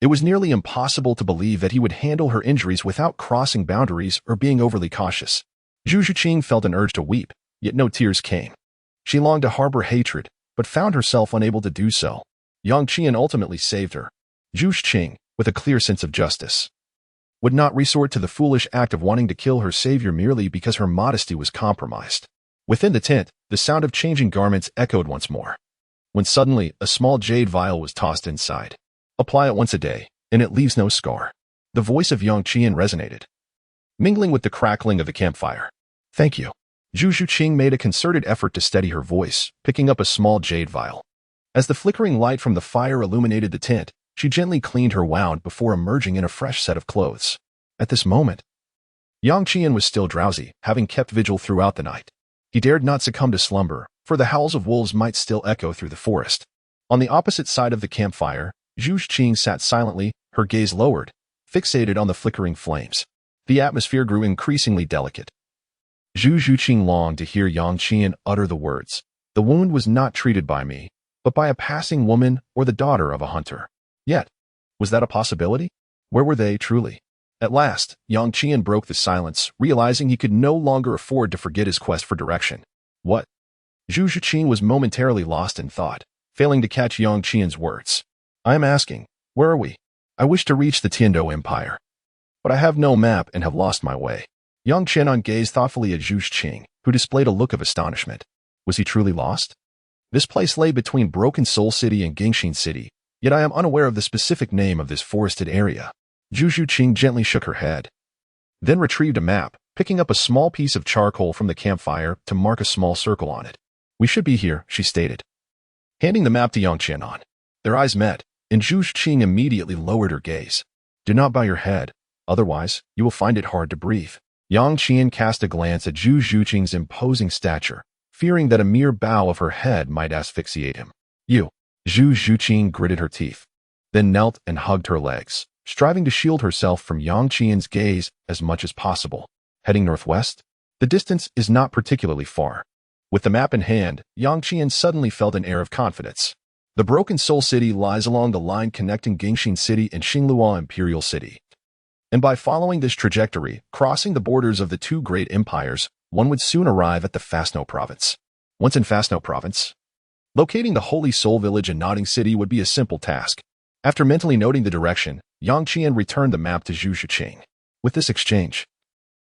it was nearly impossible to believe that he would handle her injuries without crossing boundaries or being overly cautious. Zhu Zhuqing felt an urge to weep, yet no tears came. She longed to harbor hatred, but found herself unable to do so. Yang Qian ultimately saved her. Zhu Zhuqing, with a clear sense of justice, would not resort to the foolish act of wanting to kill her savior merely because her modesty was compromised. Within the tent, the sound of changing garments echoed once more, when suddenly a small jade vial was tossed inside. Apply it once a day, and it leaves no scar. The voice of Yang Qian resonated, mingling with the crackling of the campfire. Thank you. Zhu Zhuqing made a concerted effort to steady her voice, picking up a small jade vial. As the flickering light from the fire illuminated the tent, she gently cleaned her wound before emerging in a fresh set of clothes. At this moment, Yang Qian was still drowsy, having kept vigil throughout the night. He dared not succumb to slumber, for the howls of wolves might still echo through the forest. On the opposite side of the campfire, Zhu Zhuqing sat silently, her gaze lowered, fixated on the flickering flames. The atmosphere grew increasingly delicate. Zhu Zhuqing longed to hear Yang Qian utter the words, "The wound was not treated by me, but by a passing woman or the daughter of a hunter." Yet, was that a possibility? Where were they, truly? At last, Yang Qian broke the silence, realizing he could no longer afford to forget his quest for direction. What? Zhu Zhuqing was momentarily lost in thought, failing to catch Yang Qian's words. "I am asking, where are we? I wish to reach the Tiandou Empire, but I have no map and have lost my way." Yang Qian gazed thoughtfully at Zhu Zhuqing, who displayed a look of astonishment. Was he truly lost? This place lay between Broken Soul City and Gingshin City, yet I am unaware of the specific name of this forested area. Zhu Zhuqing gently shook her head, then retrieved a map, picking up a small piece of charcoal from the campfire to mark a small circle on it. "We should be here," she stated, handing the map to Yang Qian. Their eyes met, and Zhu Zhuqing immediately lowered her gaze. "Do not bow your head, otherwise you will find it hard to breathe." Yang Qian cast a glance at Zhu Zhuqing's imposing stature, fearing that a mere bow of her head might asphyxiate him. "You." Zhu Zhuqing gritted her teeth, then knelt and hugged her legs, striving to shield herself from Yang Qian's gaze as much as possible. "Heading northwest? The distance is not particularly far." With the map in hand, Yang Qian suddenly felt an air of confidence. The Broken Soul City lies along the line connecting Gingshin City and Xingluo Imperial City. And by following this trajectory, crossing the borders of the two great empires, one would soon arrive at the Fastno province. Once in Fastno province, locating the Holy Soul Village in Nodding City would be a simple task. After mentally noting the direction, Yang Qian returned the map to Zhu Zhuqing. With this exchange,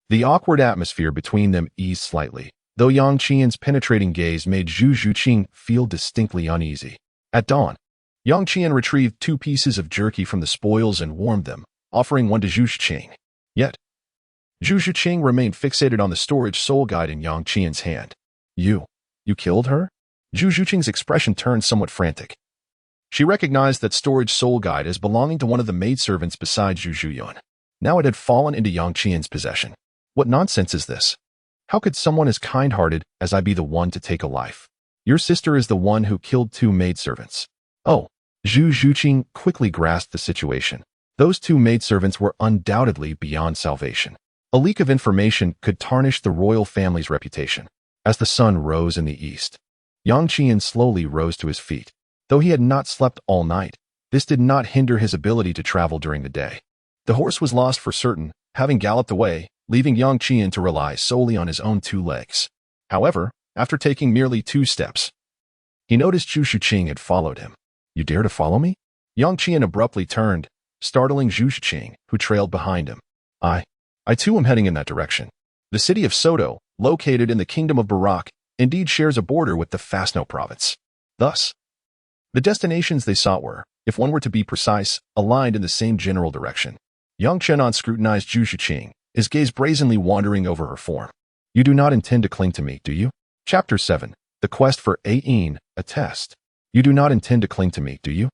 the awkward atmosphere between them eased slightly, though Yang Qian's penetrating gaze made Zhu Zhuqing feel distinctly uneasy. At dawn, Yang Qian retrieved 2 pieces of jerky from the spoils and warmed them, offering one to Zhu Zhuqing. Yet, Zhu Zhuqing remained fixated on the storage soul guide in Yang Qian's hand. You killed her?" Zhu Zhuqing's expression turned somewhat frantic. She recognized that storage soul guide as belonging to one of the maidservants beside Zhu Zhuyuan. Now it had fallen into Yang Qian's possession. What nonsense is this? How could someone as kind-hearted as I be the one to take a life? Your sister is the one who killed 2 maidservants. Oh, Zhu Zhuqing quickly grasped the situation. Those 2 maidservants were undoubtedly beyond salvation. A leak of information could tarnish the royal family's reputation. As the sun rose in the east, Yang Qian slowly rose to his feet. Though he had not slept all night, this did not hinder his ability to travel during the day. The horse was lost for certain, having galloped away, leaving Yang Qian to rely solely on his own 2 legs. However, after taking merely 2 steps, he noticed Zhu Zhuqing had followed him. "You dare to follow me?" Yang Qian abruptly turned, startling Zhu Zhuqing, who trailed behind him. I too am heading in that direction. The city of Soto, located in the Kingdom of Barak, indeed shares a border with the Fastno province. Thus, the destinations they sought were, if one were to be precise, aligned in the same general direction. Yang Qian scrutinized Zhu Zhuqing, his gaze brazenly wandering over her form. "You do not intend to cling to me, do you?" Chapter 7. The Quest for Ain, a Test. "You do not intend to cling to me, do you?"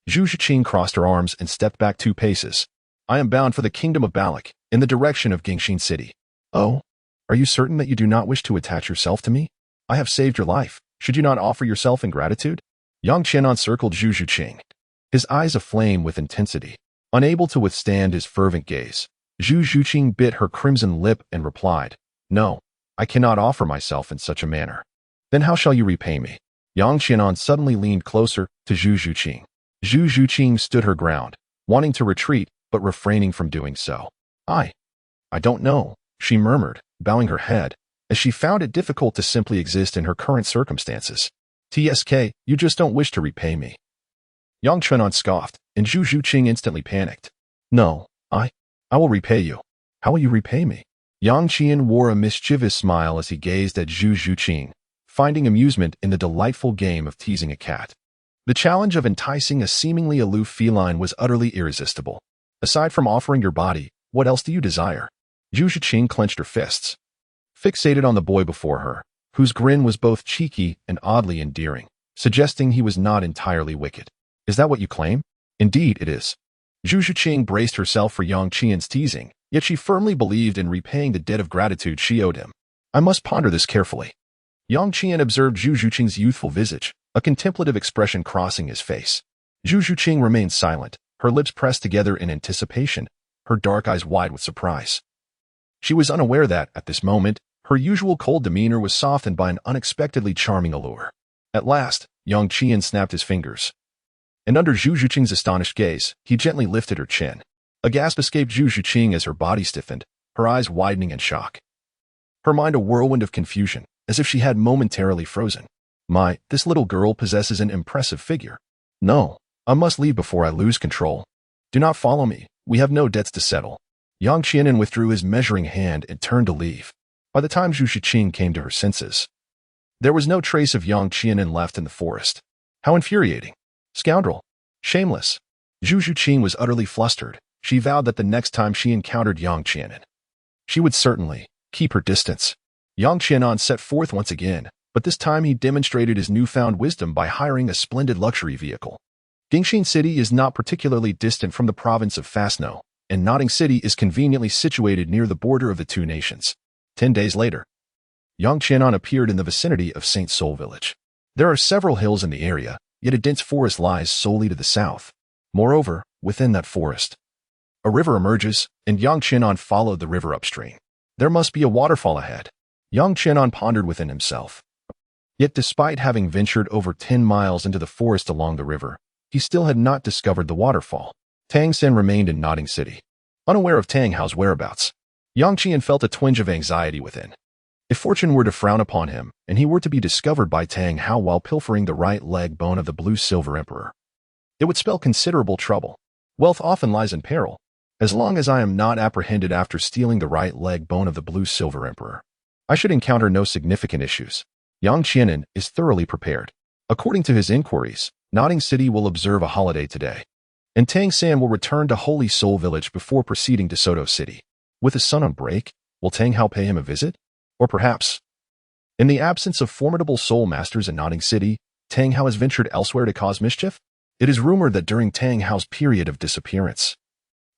Zhu Zhuqing crossed her arms and stepped back 2 paces. "I am bound for the Kingdom of Balak, in the direction of Gingshin City." "Oh? Are you certain that you do not wish to attach yourself to me? I have saved your life. Should you not offer yourself in gratitude?" Yang Qianan circled Zhu Zhuqing, his eyes aflame with intensity. Unable to withstand his fervent gaze, Zhu Zhuqing bit her crimson lip and replied, "No, I cannot offer myself in such a manner." "Then how shall you repay me?" Yang Qianan suddenly leaned closer to Zhu Zhuqing. Zhu Zhuqing stood her ground, wanting to retreat but refraining from doing so. I don't know," she murmured, bowing her head, as she found it difficult to simply exist in her current circumstances. "TSK, you just don't wish to repay me." Yang Qianan scoffed, and Zhu Zhuqing instantly panicked. "No, I will repay you." "How will you repay me?" Yang Qian wore a mischievous smile as he gazed at Zhu Zhuqing, finding amusement in the delightful game of teasing a cat. The challenge of enticing a seemingly aloof feline was utterly irresistible. "Aside from offering your body, what else do you desire?" Zhu Zhuqing clenched her fists, fixated on the boy before her, whose grin was both cheeky and oddly endearing, suggesting he was not entirely wicked. "Is that what you claim?" "Indeed, it is." Zhu Zhuqing braced herself for Yang Qian's teasing, yet she firmly believed in repaying the debt of gratitude she owed him. "I must ponder this carefully." Yang Qian observed Zhu Zhuqing's youthful visage, a contemplative expression crossing his face. Zhu Zhuqing remained silent, her lips pressed together in anticipation, her dark eyes wide with surprise. She was unaware that, at this moment, her usual cold demeanor was softened by an unexpectedly charming allure. At last, Yang Qian snapped his fingers, and under Zhu Zhuqing's astonished gaze, he gently lifted her chin. A gasp escaped Zhu Zhuqing as her body stiffened, her eyes widening in shock. Her mind a whirlwind of confusion, as if she had momentarily frozen. This little girl possesses an impressive figure. No, I must leave before I lose control. Do not follow me, we have no debts to settle. Yang Qianan withdrew his measuring hand and turned to leave. By the time Zhu Zhuqing came to her senses, there was no trace of Yang Qianan left in the forest. How infuriating. Scoundrel. Shameless. Zhu Zhuqing was utterly flustered. She vowed that the next time she encountered Yang Qianan, she would certainly keep her distance. Yang Qianan set forth once again, but this time he demonstrated his newfound wisdom by hiring a splendid luxury vehicle. Gingxin City is not particularly distant from the province of Fasno, and Notting City is conveniently situated near the border of the two nations. 10 days later, Yang Qianan appeared in the vicinity of St. Sol village. There are several hills in the area, yet a dense forest lies solely to the south. Moreover, within that forest, a river emerges, and Yang Qianan followed the river upstream. There must be a waterfall ahead. Yang Qianan pondered within himself. Yet despite having ventured over 10 miles into the forest along the river, he still had not discovered the waterfall. Tang Sen remained in Notting City, unaware of Tang Hao's whereabouts. Yang Qian felt a twinge of anxiety within. If fortune were to frown upon him, and he were to be discovered by Tang Hao while pilfering the right leg bone of the blue-silver emperor, it would spell considerable trouble. Wealth often lies in peril. As long as I am not apprehended after stealing the right leg bone of the blue-silver emperor, I should encounter no significant issues. Yang Qianan is thoroughly prepared. According to his inquiries, Notting City will observe a holiday today, and Tang San will return to Holy Soul Village before proceeding to Soto City. With his son on break, will Tang Hao pay him a visit? Or perhaps, in the absence of formidable soul masters in Notting City, Tang Hao has ventured elsewhere to cause mischief? It is rumored that during Tang Hao's period of disappearance,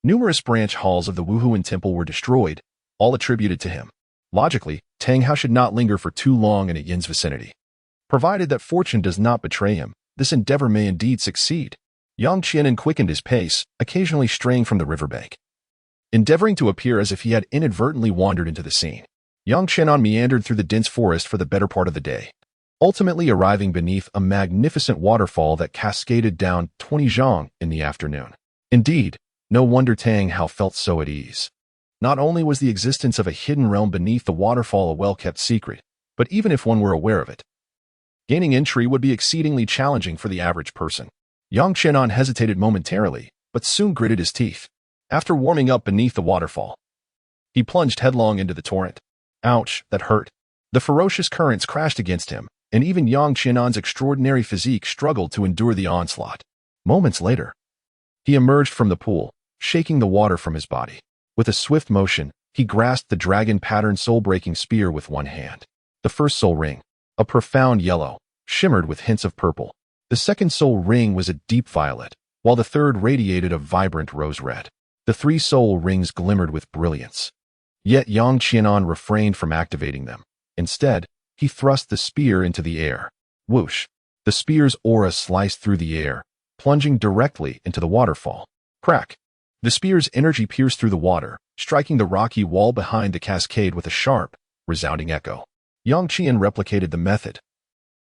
numerous branch halls of the Wuhuan Temple were destroyed, all attributed to him. Logically, Tang Hao should not linger for too long in a Yin's vicinity. Provided that fortune does not betray him, this endeavor may indeed succeed. Yang Qianan quickened his pace, occasionally straying from the riverbank, endeavoring to appear as if he had inadvertently wandered into the scene. Yang Qianan meandered through the dense forest for the better part of the day, ultimately arriving beneath a magnificent waterfall that cascaded down 20 zhang in the afternoon. Indeed, no wonder Tang Hao felt so at ease. Not only was the existence of a hidden realm beneath the waterfall a well-kept secret, but even if one were aware of it, gaining entry would be exceedingly challenging for the average person. Yang Qianan hesitated momentarily, but soon gritted his teeth. After warming up beneath the waterfall, he plunged headlong into the torrent. Ouch, that hurt. The ferocious currents crashed against him, and even Yang Qianan's extraordinary physique struggled to endure the onslaught. Moments later, he emerged from the pool, shaking the water from his body. With a swift motion, he grasped the dragon-patterned soul-breaking spear with one hand. The first soul ring, a profound yellow, shimmered with hints of purple. The second soul ring was a deep violet, while the third radiated a vibrant rose red. The 3 soul rings glimmered with brilliance. Yet Yang Qianan refrained from activating them. Instead, he thrust the spear into the air. Whoosh! The spear's aura sliced through the air, plunging directly into the waterfall. Crack! The spear's energy pierced through the water, striking the rocky wall behind the cascade with a sharp, resounding echo. Yang Qian replicated the method,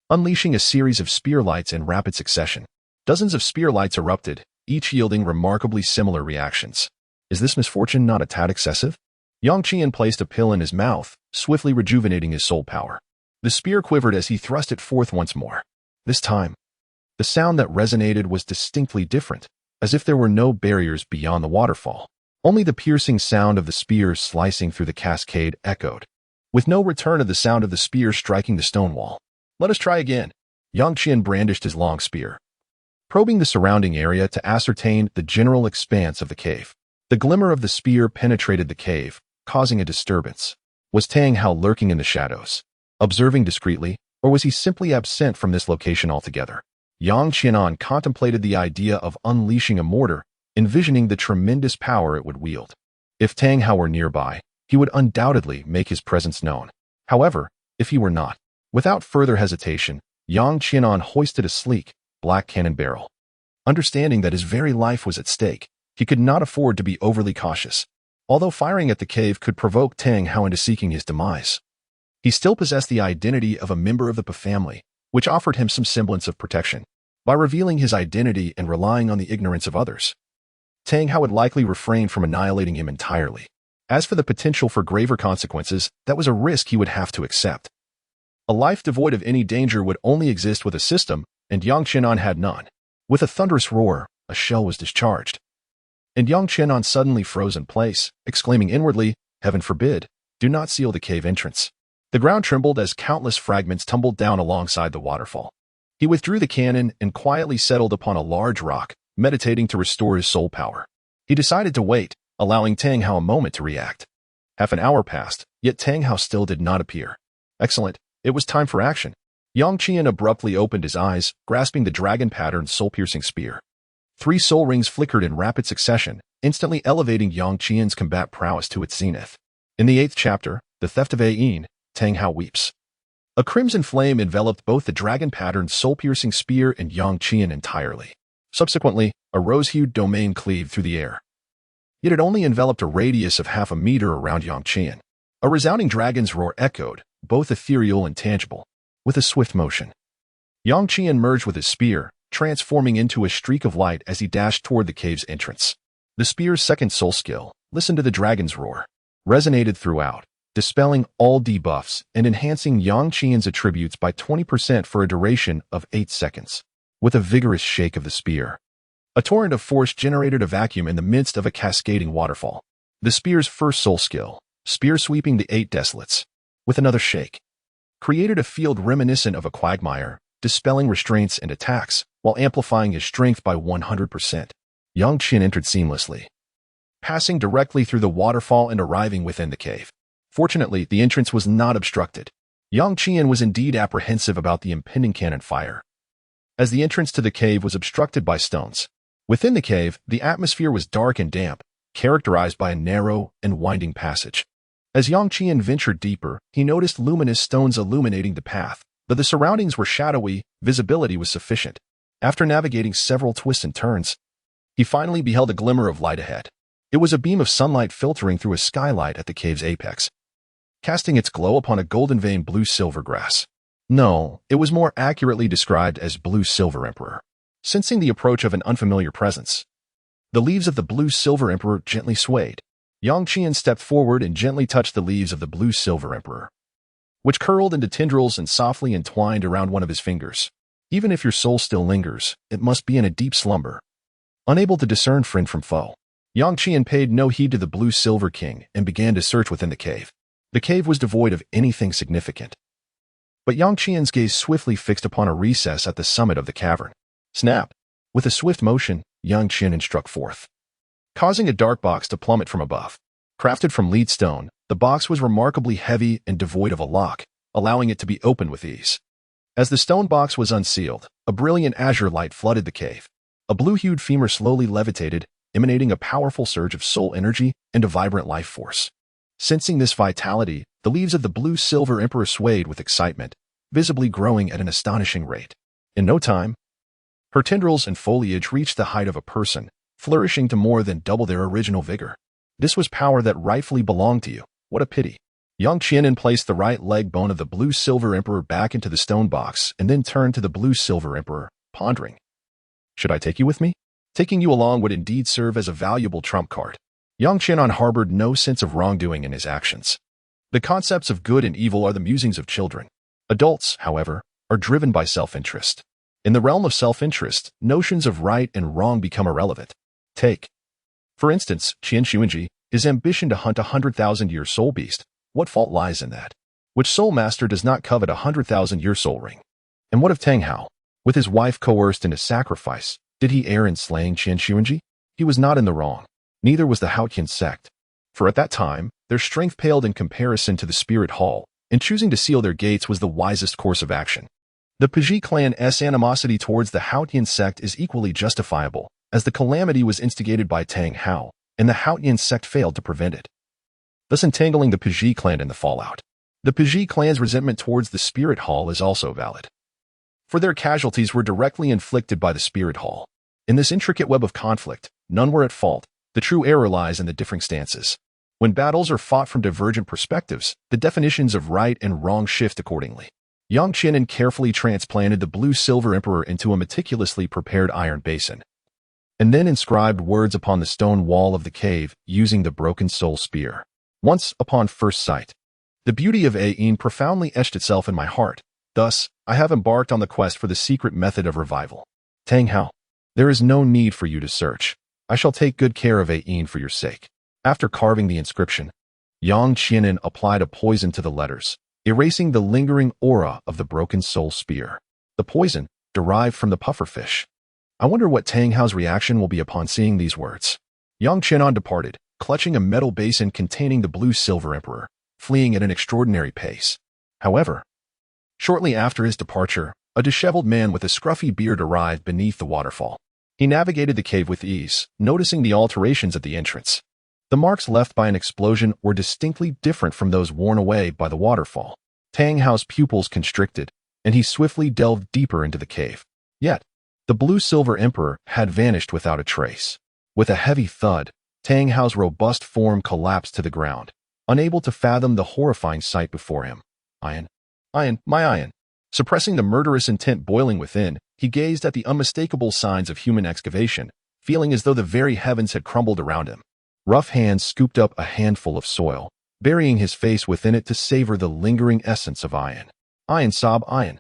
unleashing a series of spear lights in rapid succession. Dozens of spear lights erupted, each yielding remarkably similar reactions. Is this misfortune not a tad excessive? Yang Qian placed a pill in his mouth, swiftly rejuvenating his soul power. The spear quivered as he thrust it forth once more. This time, the sound that resonated was distinctly different, as if there were no barriers beyond the waterfall. Only the piercing sound of the spear slicing through the cascade echoed, with no return of the sound of the spear striking the stone wall. Let us try again. Yang Qian brandished his long spear, probing the surrounding area to ascertain the general expanse of the cave. The glimmer of the spear penetrated the cave, causing a disturbance. Was Tang Hao lurking in the shadows, observing discreetly, or was he simply absent from this location altogether? Yang Qianan contemplated the idea of unleashing a mortar, envisioning the tremendous power it would wield. If Tang Hao were nearby, he would undoubtedly make his presence known. However, if he were not, without further hesitation, Yang Qianan hoisted a sleek, black cannon barrel. Understanding that his very life was at stake, he could not afford to be overly cautious. Although firing at the cave could provoke Tang Hao into seeking his demise, he still possessed the identity of a member of the Pa family, which offered him some semblance of protection. By revealing his identity and relying on the ignorance of others, Tang Hao would likely refrain from annihilating him entirely. As for the potential for graver consequences, that was a risk he would have to accept. A life devoid of any danger would only exist with a system, and Yang Qianan had none. With a thunderous roar, a shell was discharged, and Yang Qianan suddenly froze in place, exclaiming inwardly, "Heaven forbid, do not seal the cave entrance." The ground trembled as countless fragments tumbled down alongside the waterfall. He withdrew the cannon and quietly settled upon a large rock, meditating to restore his soul power. He decided to wait, allowing Tang Hao a moment to react. Half an hour passed, yet Tang Hao still did not appear. Excellent, it was time for action. Yang Qian abruptly opened his eyes, grasping the dragon-patterned soul-piercing spear. 3 soul rings flickered in rapid succession, instantly elevating Yang Qian's combat prowess to its zenith. In the 8th chapter, The Theft of Ayin, Tang Hao weeps. A crimson flame enveloped both the dragon-patterned soul-piercing spear and Yang Qian entirely. Subsequently, a rose-hued domain cleaved through the air. Yet it only enveloped a radius of half a meter around Yang Qian. A resounding dragon's roar echoed, both ethereal and tangible. With a swift motion, Yang Qian merged with his spear, transforming into a streak of light as he dashed toward the cave's entrance. The spear's second soul skill, listen to the dragon's roar, resonated throughout, dispelling all debuffs and enhancing Yang Qian's attributes by 20% for a duration of 8 seconds. With a vigorous shake of the spear, a torrent of force generated a vacuum in the midst of a cascading waterfall. The spear's first soul skill, spear sweeping the 8 desolates, with another shake, created a field reminiscent of a quagmire, dispelling restraints and attacks, while amplifying his strength by 100%. Yang Qian entered seamlessly, passing directly through the waterfall and arriving within the cave. Fortunately, the entrance was not obstructed. Yang Qian was indeed apprehensive about the impending cannon fire, as the entrance to the cave was obstructed by stones. Within the cave, the atmosphere was dark and damp, characterized by a narrow and winding passage. As Yang Qian ventured deeper, he noticed luminous stones illuminating the path. Though the surroundings were shadowy, visibility was sufficient. After navigating several twists and turns, he finally beheld a glimmer of light ahead. It was a beam of sunlight filtering through a skylight at the cave's apex, casting its glow upon a golden-veined blue-silver grass. No, it was more accurately described as blue-silver emperor. Sensing the approach of an unfamiliar presence, the leaves of the blue-silver emperor gently swayed. Yang Qian stepped forward and gently touched the leaves of the blue-silver emperor, which curled into tendrils and softly entwined around one of his fingers. Even if your soul still lingers, it must be in a deep slumber, unable to discern friend from foe. Yang Qian paid no heed to the blue-silver king and began to search within the cave. The cave was devoid of anything significant, but Yang Qian's gaze swiftly fixed upon a recess at the summit of the cavern. Snap! With a swift motion, Yang Qian struck forth, causing a dark box to plummet from above. Crafted from lead stone, the box was remarkably heavy and devoid of a lock, allowing it to be opened with ease. As the stone box was unsealed, a brilliant azure light flooded the cave. A blue-hued femur slowly levitated, emanating a powerful surge of soul energy and a vibrant life force. Sensing this vitality, the leaves of the blue-silver emperor swayed with excitement, visibly growing at an astonishing rate. In no time, her tendrils and foliage reached the height of a person, flourishing to more than double their original vigor. This was power that rightfully belonged to you. What a pity. Yang Qian'an placed the right leg bone of the blue-silver emperor back into the stone box and then turned to the blue-silver emperor, pondering. Should I take you with me? Taking you along would indeed serve as a valuable trump card. Yang Qian'an harbored no sense of wrongdoing in his actions. The concepts of good and evil are the musings of children. Adults, however, are driven by self-interest. In the realm of self-interest, notions of right and wrong become irrelevant. Take, for instance, Qian Xuanji, his ambition to hunt 100,000-year soul beast. What fault lies in that? Which soul master does not covet 100,000-year soul ring? And what of Tang Hao? With his wife coerced into sacrifice, did he err in slaying Qian Xuanji? He was not in the wrong. Neither was the Haotian sect. For at that time, their strength paled in comparison to the Spirit Hall, and choosing to seal their gates was the wisest course of action. The Piji clan's animosity towards the Haotian sect is equally justifiable, as the calamity was instigated by Tang Hao, and the Haotian sect failed to prevent it, thus entangling the Piji clan in the fallout. The Piji clan's resentment towards the Spirit Hall is also valid, for their casualties were directly inflicted by the Spirit Hall. In this intricate web of conflict, none were at fault. The true error lies in the differing stances. When battles are fought from divergent perspectives, the definitions of right and wrong shift accordingly. Yang Qian'an carefully transplanted the blue-silver emperor into a meticulously prepared iron basin, and then inscribed words upon the stone wall of the cave using the broken soul spear. Once, upon first sight, the beauty of Ayin profoundly etched itself in my heart. Thus, I have embarked on the quest for the secret method of revival. Tang Hao, there is no need for you to search. I shall take good care of Ayin for your sake. After carving the inscription, Yang Qian'an applied a poison to the letters, erasing the lingering aura of the broken soul spear. The poison, derived from the pufferfish. I wonder what Tang Hao's reaction will be upon seeing these words. Yang Qian'an departed, clutching a metal basin containing the blue-silver emperor, fleeing at an extraordinary pace. However, shortly after his departure, a disheveled man with a scruffy beard arrived beneath the waterfall. He navigated the cave with ease, noticing the alterations at the entrance. The marks left by an explosion were distinctly different from those worn away by the waterfall. Tang Hao's pupils constricted, and he swiftly delved deeper into the cave. Yet, the blue-silver emperor had vanished without a trace. With a heavy thud, Tang Hao's robust form collapsed to the ground, unable to fathom the horrifying sight before him. Iron, my iron. Suppressing the murderous intent boiling within, he gazed at the unmistakable signs of human excavation, feeling as though the very heavens had crumbled around him. Rough hands scooped up a handful of soil, burying his face within it to savor the lingering essence of Iron. Iron sob, Iron.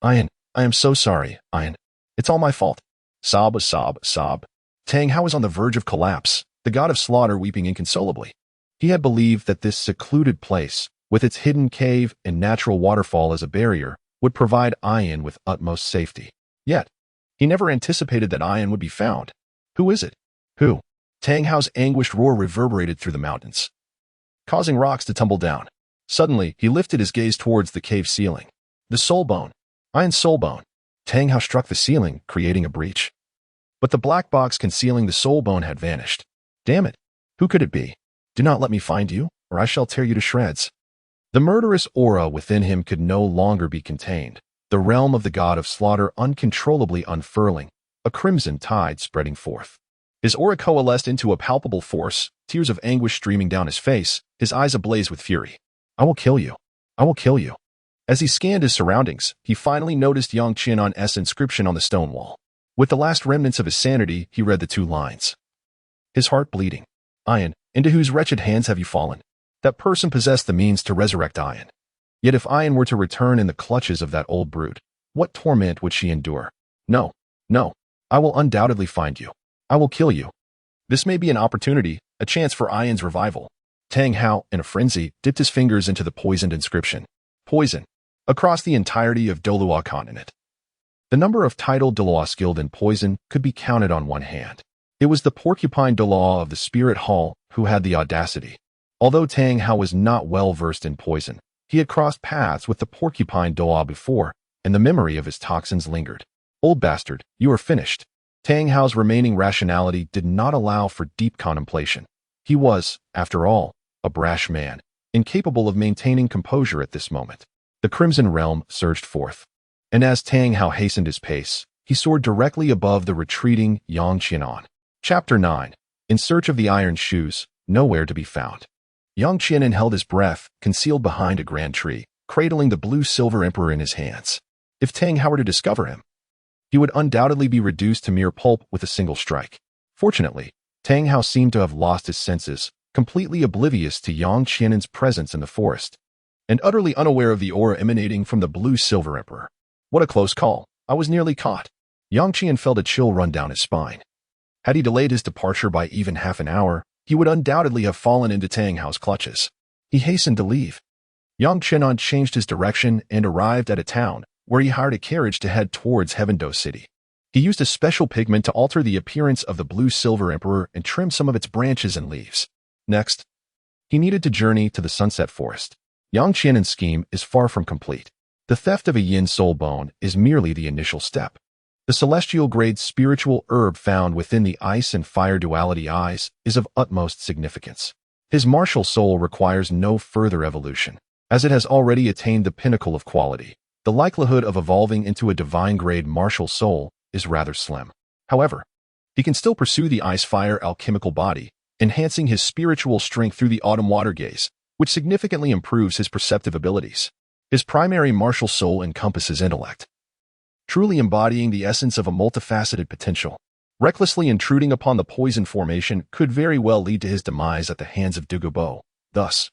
Iron, I am so sorry, Iron. It's all my fault. Sob, sob, sob. Tang Hao was on the verge of collapse, the god of slaughter weeping inconsolably. He had believed that this secluded place, with its hidden cave and natural waterfall as a barrier, would provide Iron with utmost safety. Yet, he never anticipated that Iron would be found. Who is it? Who? Tang Hao's anguished roar reverberated through the mountains, causing rocks to tumble down. Suddenly, he lifted his gaze towards the cave ceiling. The soul bone. Iron's soul bone. Tang Hao struck the ceiling, creating a breach. But the black box concealing the soul bone had vanished. Damn it! Who could it be? Do not let me find you, or I shall tear you to shreds. The murderous aura within him could no longer be contained, the realm of the god of slaughter uncontrollably unfurling, a crimson tide spreading forth. His aura coalesced into a palpable force, tears of anguish streaming down his face, his eyes ablaze with fury. I will kill you. I will kill you. As he scanned his surroundings, he finally noticed Yang Qian'an's inscription on the stone wall. With the last remnants of his sanity, he read the 2 lines. His heart bleeding. Iron, into whose wretched hands have you fallen? That person possessed the means to resurrect Iron. Yet if Iron were to return in the clutches of that old brute, what torment would she endure? No, no, I will undoubtedly find you. I will kill you. This may be an opportunity, a chance for Iron's revival. Tang Hao, in a frenzy, dipped his fingers into the poisoned inscription. Poison. Across the entirety of Douluo Continent. The number of Title Douluo skilled in poison could be counted on one hand. It was the porcupine Douluo of the Spirit Hall who had the audacity. Although Tang Hao was not well versed in poison, he had crossed paths with the porcupine Douluo before, and the memory of his toxins lingered. Old bastard, you are finished. Tang Hao's remaining rationality did not allow for deep contemplation. He was, after all, a brash man, incapable of maintaining composure at this moment. The Crimson Realm surged forth. And as Tang Hao hastened his pace, he soared directly above the retreating Yang Qianan. Chapter 9. In search of the iron shoes, nowhere to be found. Yang Qianan held his breath, concealed behind a grand tree, cradling the blue-silver emperor in his hands. If Tang Hao were to discover him, he would undoubtedly be reduced to mere pulp with a single strike. Fortunately, Tang Hao seemed to have lost his senses, completely oblivious to Yang Qianan's presence in the forest, and utterly unaware of the aura emanating from the blue-silver emperor. What a close call. I was nearly caught. Yang Qian felt a chill run down his spine. Had he delayed his departure by even half an hour, he would undoubtedly have fallen into Tang Hao's clutches. He hastened to leave. Yang Qianan changed his direction and arrived at a town, where he hired a carriage to head towards Heavendou City. He used a special pigment to alter the appearance of the blue-silver emperor and trim some of its branches and leaves. Next, he needed to journey to the Sunset Forest. Yang Qianan's scheme is far from complete. The theft of a yin soul bone is merely the initial step. The celestial-grade spiritual herb found within the ice and fire duality eyes is of utmost significance. His martial soul requires no further evolution, as it has already attained the pinnacle of quality. The likelihood of evolving into a divine-grade martial soul is rather slim. However, he can still pursue the ice-fire alchemical body, enhancing his spiritual strength through the autumn water gaze, which significantly improves his perceptive abilities. His primary martial soul encompasses intellect, truly embodying the essence of a multifaceted potential. Recklessly intruding upon the poison formation could very well lead to his demise at the hands of Doupo. Thus,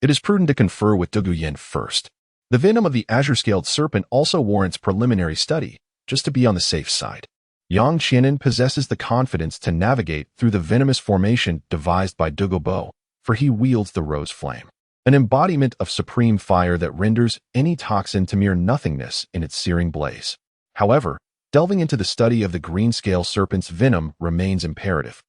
it is prudent to confer with Doupo first. The venom of the azure-scaled serpent also warrants preliminary study, just to be on the safe side. Yang Qianan possesses the confidence to navigate through the venomous formation devised by Doupo, for he wields the rose flame, an embodiment of supreme fire that renders any toxin to mere nothingness in its searing blaze. However, delving into the study of the green-scale serpent's venom remains imperative.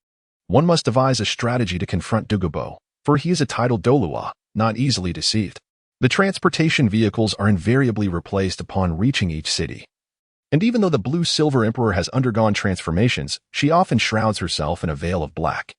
One must devise a strategy to confront Doupo, for he is a Title Douluo, not easily deceived. The transportation vehicles are invariably replaced upon reaching each city. And even though the blue-silver emperor has undergone transformations, she often shrouds herself in a veil of black.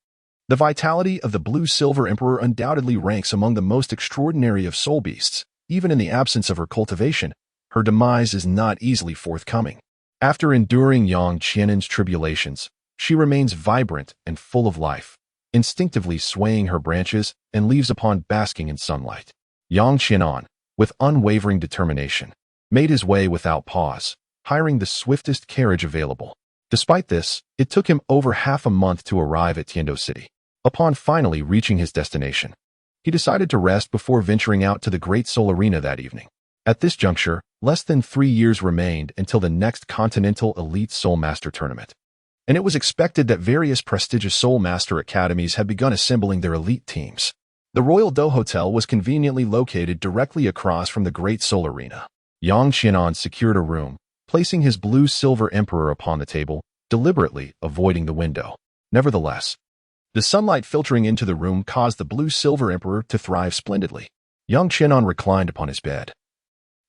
The vitality of the blue-silver emperor undoubtedly ranks among the most extraordinary of soul beasts. Even in the absence of her cultivation, her demise is not easily forthcoming. After enduring Yang Qianan's tribulations, she remains vibrant and full of life, instinctively swaying her branches and leaves upon basking in sunlight. Yang Qianan, with unwavering determination, made his way without pause, hiring the swiftest carriage available. Despite this, it took him over half a month to arrive at Tiandou City. Upon finally reaching his destination, he decided to rest before venturing out to the Great Soul Arena that evening. At this juncture, less than 3 years remained until the next Continental Elite Soul Master Tournament, and it was expected that various prestigious Soul Master Academies had begun assembling their elite teams. The Royal Do Hotel was conveniently located directly across from the Great Soul Arena. Yang Qianan secured a room, placing his blue-silver emperor upon the table, deliberately avoiding the window. Nevertheless, the sunlight filtering into the room caused the blue-silver emperor to thrive splendidly. Yang Qianan reclined upon his bed,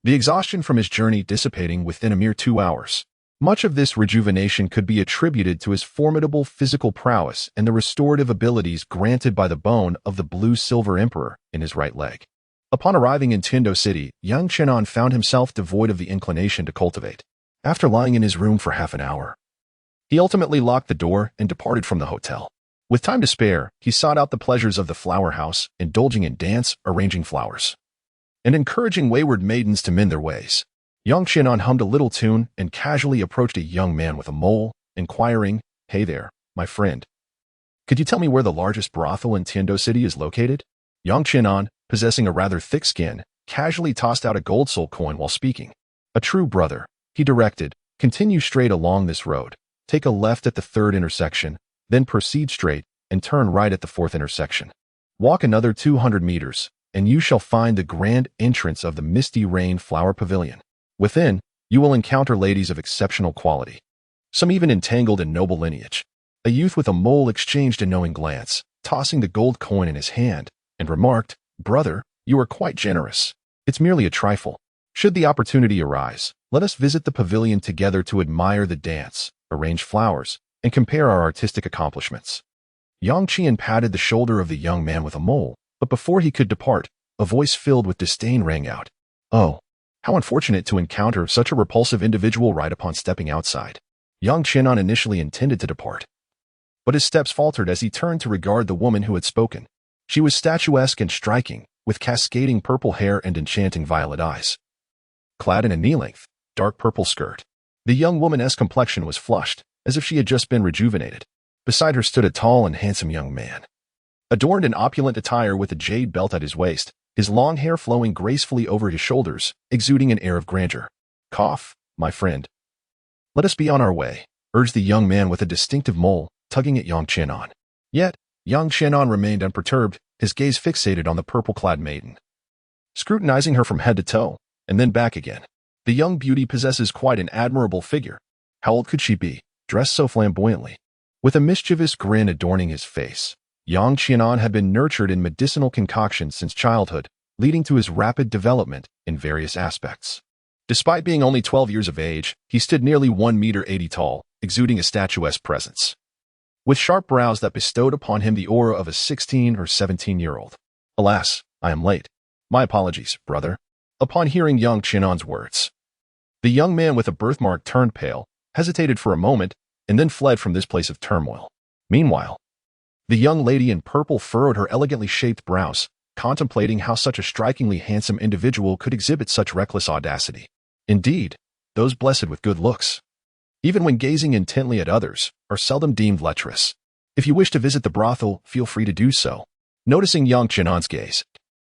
the exhaustion from his journey dissipating within a mere 2 hours. Much of this rejuvenation could be attributed to his formidable physical prowess and the restorative abilities granted by the bone of the blue-silver emperor in his right leg. Upon arriving in Tiandou City, Yang Qianan found himself devoid of the inclination to cultivate. After lying in his room for half an hour, he ultimately locked the door and departed from the hotel. With time to spare, he sought out the pleasures of the flower house, indulging in dance, arranging flowers, and encouraging wayward maidens to mend their ways. Yang Qianan hummed a little tune and casually approached a young man with a mole, inquiring, "Hey there, my friend. Could you tell me where the largest brothel in Tiandou City is located?" Yang Qianan, possessing a rather thick skin, casually tossed out a gold soul coin while speaking. "A true brother," he directed. "Continue straight along this road. Take a left at the 3rd intersection, then proceed straight and turn right at the 4th intersection. Walk another 200 meters, and you shall find the grand entrance of the Misty Rain Flower Pavilion. Within, you will encounter ladies of exceptional quality, some even entangled in noble lineage." A youth with a mole exchanged a knowing glance, tossing the gold coin in his hand, and remarked, "Brother, you are quite generous. It's merely a trifle. Should the opportunity arise, let us visit the pavilion together to admire the dance, arrange flowers, and compare our artistic accomplishments." Yang Qian patted the shoulder of the young man with a mole, but before he could depart, a voice filled with disdain rang out. "Oh, How unfortunate to encounter such a repulsive individual right upon stepping outside. Young Qianan initially intended to depart, but his steps faltered as he turned to regard the woman who had spoken. She was statuesque and striking, with cascading purple hair and enchanting violet eyes. Clad in a knee-length, dark purple skirt, the young woman's complexion was flushed, as if she had just been rejuvenated. Beside her stood a tall and handsome young man, adorned in opulent attire with a jade belt at his waist, his long hair flowing gracefully over his shoulders, exuding an air of grandeur. "Cough, my friend. Let us be on our way," urged the young man with a distinctive mole, tugging at Yang Qianan. Yet, Yang Qianan remained unperturbed, his gaze fixated on the purple-clad maiden, scrutinizing her from head to toe, and then back again. The young beauty possesses quite an admirable figure. How old could she be, dressed so flamboyantly? With a mischievous grin adorning his face, Yang Qianan had been nurtured in medicinal concoctions since childhood, leading to his rapid development in various aspects. Despite being only 12 years of age, he stood nearly 1 meter 80 tall, exuding a statuesque presence, with sharp brows that bestowed upon him the aura of a 16 or 17-year-old. "Alas, I am late. My apologies, brother." Upon hearing Yang Qianan's words, the young man with a birthmark turned pale, hesitated for a moment, and then fled from this place of turmoil. Meanwhile, the young lady in purple furrowed her elegantly shaped brows, contemplating how such a strikingly handsome individual could exhibit such reckless audacity. Indeed, those blessed with good looks, even when gazing intently at others, are seldom deemed lecherous. If you wish to visit the brothel, feel free to do so. Noticing Yang Qianan's gaze,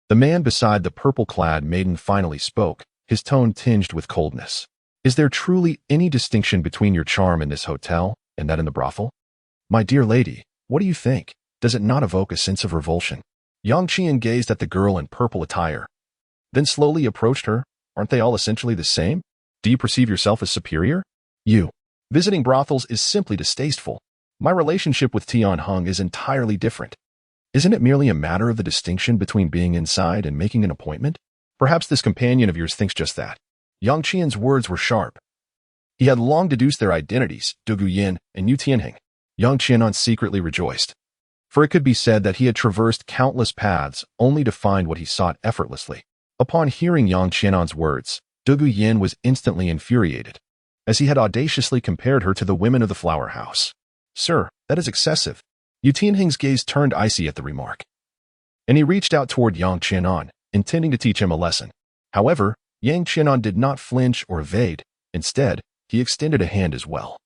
the man beside the purple-clad maiden finally spoke, his tone tinged with coldness. "Is there truly any distinction between your charm in this hotel and that in the brothel? My dear lady, what do you think? Does it not evoke a sense of revulsion?" Yang Qian gazed at the girl in purple attire, then slowly approached her. "Aren't they all essentially the same? Do you perceive yourself as superior? You. Visiting brothels is simply distasteful. My relationship with Tianheng is entirely different. Isn't it merely a matter of the distinction between being inside and making an appointment? Perhaps this companion of yours thinks just that." Yang Qian's words were sharp. He had long deduced their identities, Doupo and Yu Tianheng. Yang Qianan secretly rejoiced, for it could be said that he had traversed countless paths only to find what he sought effortlessly. Upon hearing Yang Qianan's words, Doupo was instantly infuriated, as he had audaciously compared her to the women of the flower house. "Sir, that is excessive." Yu Tianheng's gaze turned icy at the remark, and he reached out toward Yang Qianan, intending to teach him a lesson. However, Yang Qianan did not flinch or evade. Instead, he extended a hand as well,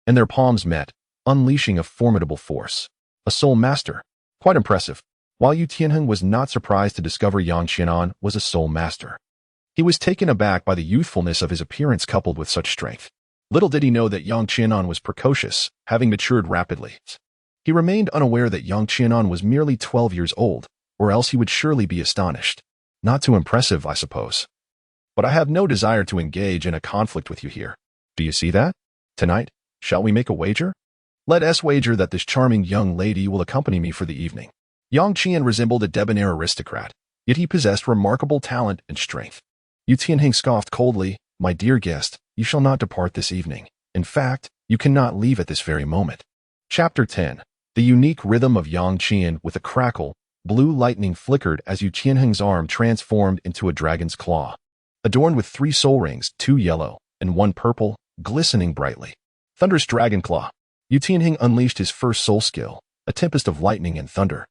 and their palms met, unleashing a formidable force. A soul master. Quite impressive. While Yu Tianheng was not surprised to discover Yang Qianan was a soul master, he was taken aback by the youthfulness of his appearance coupled with such strength. Little did he know that Yang Qianan was precocious, having matured rapidly. He remained unaware that Yang Qianan was merely 12 years old, or else he would surely be astonished. Not too impressive, I suppose. But I have no desire to engage in a conflict with you here. Do you see that? Tonight, shall we make a wager? Let us wager that this charming young lady will accompany me for the evening. Yang Qian resembled a debonair aristocrat, yet he possessed remarkable talent and strength. Yu Tianheng scoffed coldly, "My dear guest, you shall not depart this evening. In fact, you cannot leave at this very moment." Chapter 10. The unique rhythm of Yang Qian. With a crackle, blue lightning flickered as Yu Tianheng's arm transformed into a dragon's claw, adorned with 3 soul rings, 2 yellow, and 1 purple, glistening brightly. Thunderous Dragon Claw. Yu Tianheng unleashed his first soul skill, a tempest of lightning and thunder.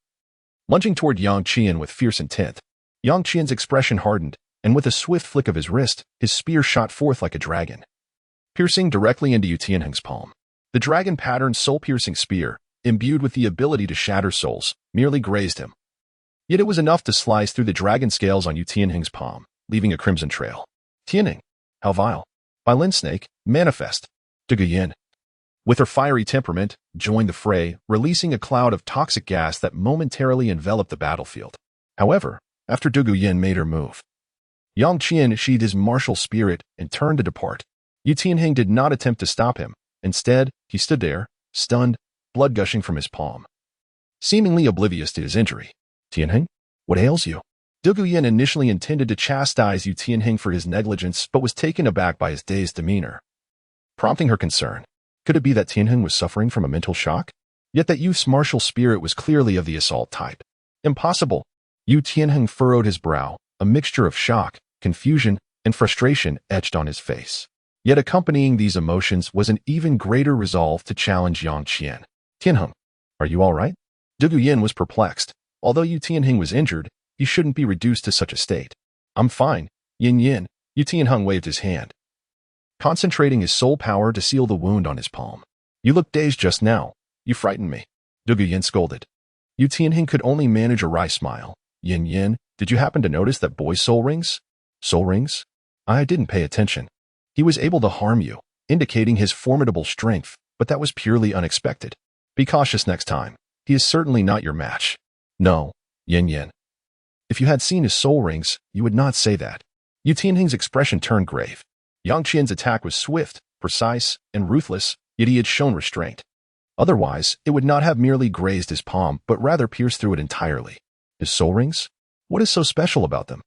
Lunging toward Yang Qian with fierce intent, Yang Qian's expression hardened, and with a swift flick of his wrist, his spear shot forth like a dragon, piercing directly into Yu Tianheng's palm. The dragon-patterned soul-piercing spear, imbued with the ability to shatter souls, merely grazed him. Yet it was enough to slice through the dragon scales on Yu Tianheng's palm, leaving a crimson trail. "Tianheng, how vile. Violin Snake, manifest." Doupo, with her fiery temperament, joined the fray, releasing a cloud of toxic gas that momentarily enveloped the battlefield. However, after Doupo made her move, Yang Qian sheathed his martial spirit and turned to depart. Yu Tianheng did not attempt to stop him. Instead, he stood there, stunned, blood gushing from his palm, seemingly oblivious to his injury. "Tianheng, what ails you?" Doupo initially intended to chastise Yu Tianheng for his negligence, but was taken aback by his dazed demeanor, prompting her concern. Could it be that Tianheng was suffering from a mental shock? Yet that youth's martial spirit was clearly of the assault type. Impossible. Yu Tianheng furrowed his brow, a mixture of shock, confusion, and frustration etched on his face. Yet accompanying these emotions was an even greater resolve to challenge Yang Qian. Tianheng, are you all right? Doupo Yin was perplexed. Although Yu Tianheng was injured, he shouldn't be reduced to such a state. I'm fine, Yin Yin. Yu Tianheng waved his hand, concentrating his soul power to seal the wound on his palm. You looked dazed just now. You frightened me. Doupo Yin scolded. Yu Tianheng could only manage a wry smile. Yin Yin, did you happen to notice that boy's soul rings? Soul rings? I didn't pay attention. He was able to harm you, indicating his formidable strength, but that was purely unexpected. Be cautious next time. He is certainly not your match. No, Yin Yin. If you had seen his soul rings, you would not say that. Yu Tianheng's expression turned grave. Yang Qian's attack was swift, precise, and ruthless, yet he had shown restraint. Otherwise, it would not have merely grazed his palm, but rather pierced through it entirely. His soul rings? What is so special about them?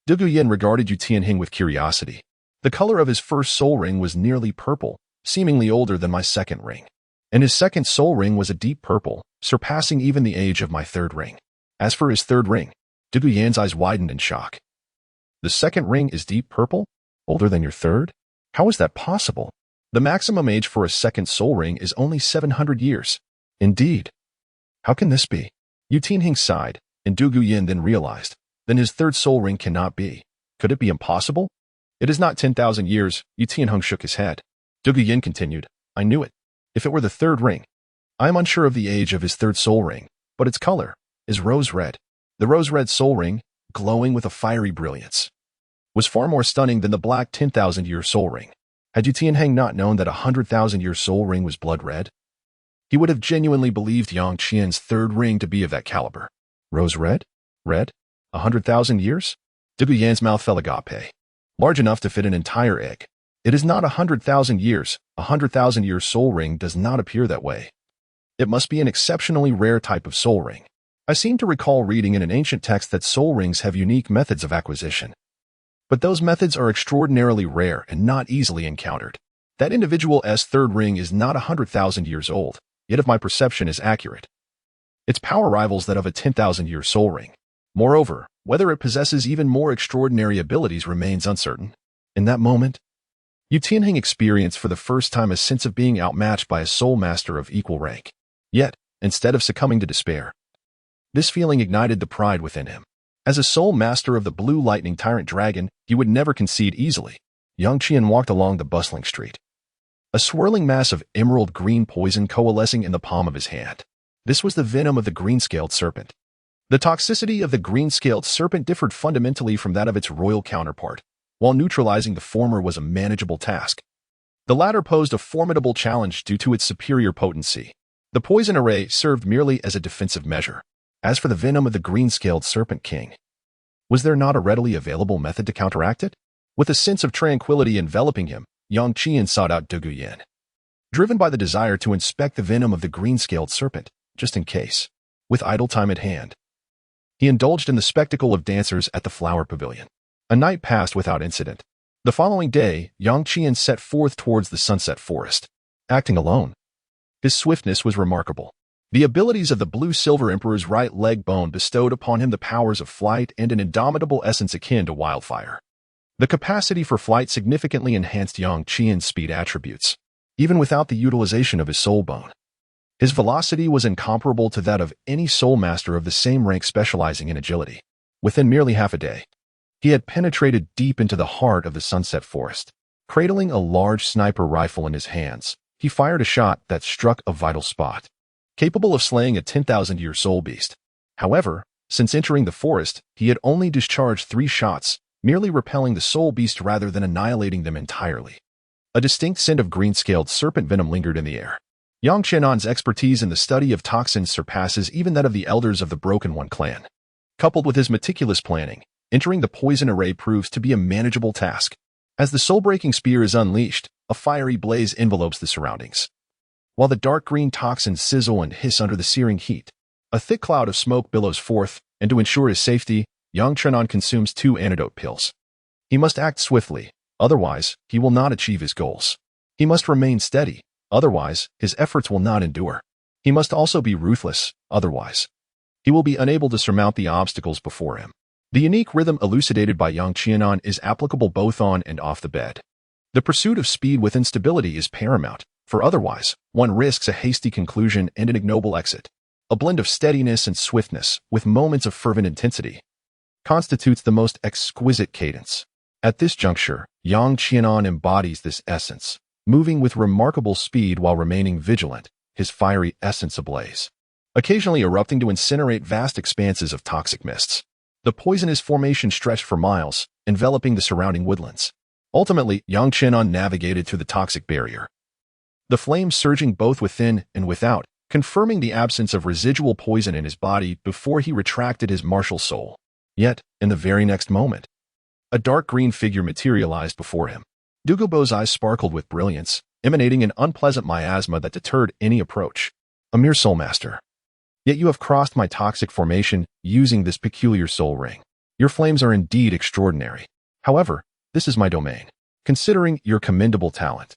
Doupo Yin regarded Yu Tianheng with curiosity. The color of his first soul ring was nearly purple, seemingly older than my second ring. And his second soul ring was a deep purple, surpassing even the age of my third ring. As for his third ring, Doupo Yin's eyes widened in shock. The second ring is deep purple? Older than your third? How is that possible? The maximum age for a second soul ring is only 700 years. Indeed. How can this be? Yu Tianheng sighed, and Doupo Yin then realized. Then his third soul ring cannot be. Could it be impossible? It is not 10,000 years, Yu Tianheng shook his head. Doupo Yin continued. I knew it. If it were the third ring. I am unsure of the age of his third soul ring, but its color is rose red. The rose red soul ring, glowing with a fiery brilliance, was far more stunning than the black 10,000-year soul ring. Had Yu Tianheng not known that a 100,000-year soul ring was blood red, he would have genuinely believed Yang Qian's third ring to be of that caliber. Rose red? Red? 100,000 years? Doupo Yin's mouth fell agape, large enough to fit an entire egg. It is not 100,000 years. A 100,000-year soul ring does not appear that way. It must be an exceptionally rare type of soul ring. I seem to recall reading in an ancient text that soul rings have unique methods of acquisition. But those methods are extraordinarily rare and not easily encountered. That individual's third ring is not 100,000 years old, yet if my perception is accurate, its power rivals that of a 10,000-year soul ring. Moreover, whether it possesses even more extraordinary abilities remains uncertain. In that moment, Yu Tianheng experienced for the first time a sense of being outmatched by a soul master of equal rank. Yet, instead of succumbing to despair, this feeling ignited the pride within him. As a soul master of the Blue Lightning Tyrant Dragon, he would never concede easily. Yang Qian walked along the bustling street, a swirling mass of emerald green poison coalescing in the palm of his hand. This was the venom of the green-scaled serpent. The toxicity of the green-scaled serpent differed fundamentally from that of its royal counterpart. While neutralizing the former was a manageable task, the latter posed a formidable challenge due to its superior potency. The poison array served merely as a defensive measure. As for the venom of the green-scaled serpent king, was there not a readily available method to counteract it? With a sense of tranquility enveloping him, Yang Qian sought out Doupo Yin, driven by the desire to inspect the venom of the green-scaled serpent, just in case. With idle time at hand, he indulged in the spectacle of dancers at the flower pavilion. A night passed without incident. The following day, Yang Qian set forth towards the sunset forest, acting alone. His swiftness was remarkable. The abilities of the Blue-Silver Emperor's right leg bone bestowed upon him the powers of flight and an indomitable essence akin to wildfire. The capacity for flight significantly enhanced Yang Qian's speed attributes, even without the utilization of his soul bone. His velocity was incomparable to that of any soul master of the same rank specializing in agility. Within merely half a day, he had penetrated deep into the heart of the sunset forest. Cradling a large sniper rifle in his hands, he fired a shot that struck a vital spot, capable of slaying a 10,000-year soul beast. However, since entering the forest, he had only discharged 3 shots, merely repelling the soul beast rather than annihilating them entirely. A distinct scent of green-scaled serpent venom lingered in the air. Yang Qian's expertise in the study of toxins surpasses even that of the elders of the Broken One clan. Coupled with his meticulous planning, entering the poison array proves to be a manageable task. As the soul-breaking spear is unleashed, a fiery blaze envelopes the surroundings. While the dark green toxins sizzle and hiss under the searing heat, a thick cloud of smoke billows forth, and to ensure his safety, Yang Qian consumes 2 antidote pills. He must act swiftly, otherwise, he will not achieve his goals. He must remain steady, otherwise, his efforts will not endure. He must also be ruthless, otherwise, he will be unable to surmount the obstacles before him. The unique rhythm elucidated by Yang Qianan is applicable both on and off the bed. The pursuit of speed with instability is paramount, for otherwise, one risks a hasty conclusion and an ignoble exit. A blend of steadiness and swiftness, with moments of fervent intensity, constitutes the most exquisite cadence. At this juncture, Yang Qianan embodies this essence, moving with remarkable speed while remaining vigilant, his fiery essence ablaze, occasionally erupting to incinerate vast expanses of toxic mists. The poisonous formation stretched for miles, enveloping the surrounding woodlands. Ultimately, Yang Qianan navigated through the toxic barrier, the flames surging both within and without, confirming the absence of residual poison in his body before he retracted his martial soul. Yet, in the very next moment, a dark green figure materialized before him. Doupo's eyes sparkled with brilliance, emanating an unpleasant miasma that deterred any approach. A mere soul master. Yet you have crossed my toxic formation using this peculiar soul ring. Your flames are indeed extraordinary. However, this is my domain. Considering your commendable talent,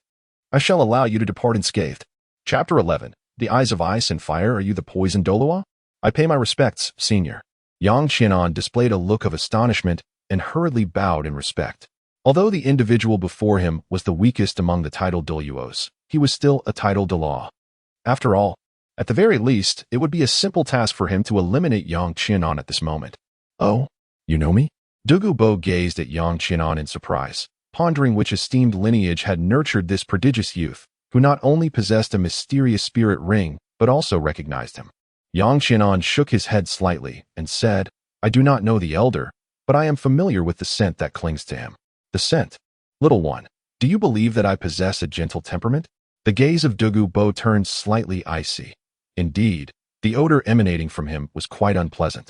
I shall allow you to depart unscathed. Chapter 11. The Eyes of Ice and Fire. Are you the poisoned Douluo? I pay my respects, senior. Yang Qianan displayed a look of astonishment and hurriedly bowed in respect. Although the individual before him was the weakest among the Title Douluos, he was still a Title Douluo. After all, at the very least, it would be a simple task for him to eliminate Yang Qianan at this moment. Oh, you know me? Doupo gazed at Yang Qianan in surprise, pondering which esteemed lineage had nurtured this prodigious youth, who not only possessed a mysterious spirit ring, but also recognized him. Yang Qianan shook his head slightly and said, I do not know the elder, but I am familiar with the scent that clings to him. The scent. Little one, do you believe that I possess a gentle temperament? The gaze of Doupo turned slightly icy. Indeed, the odor emanating from him was quite unpleasant,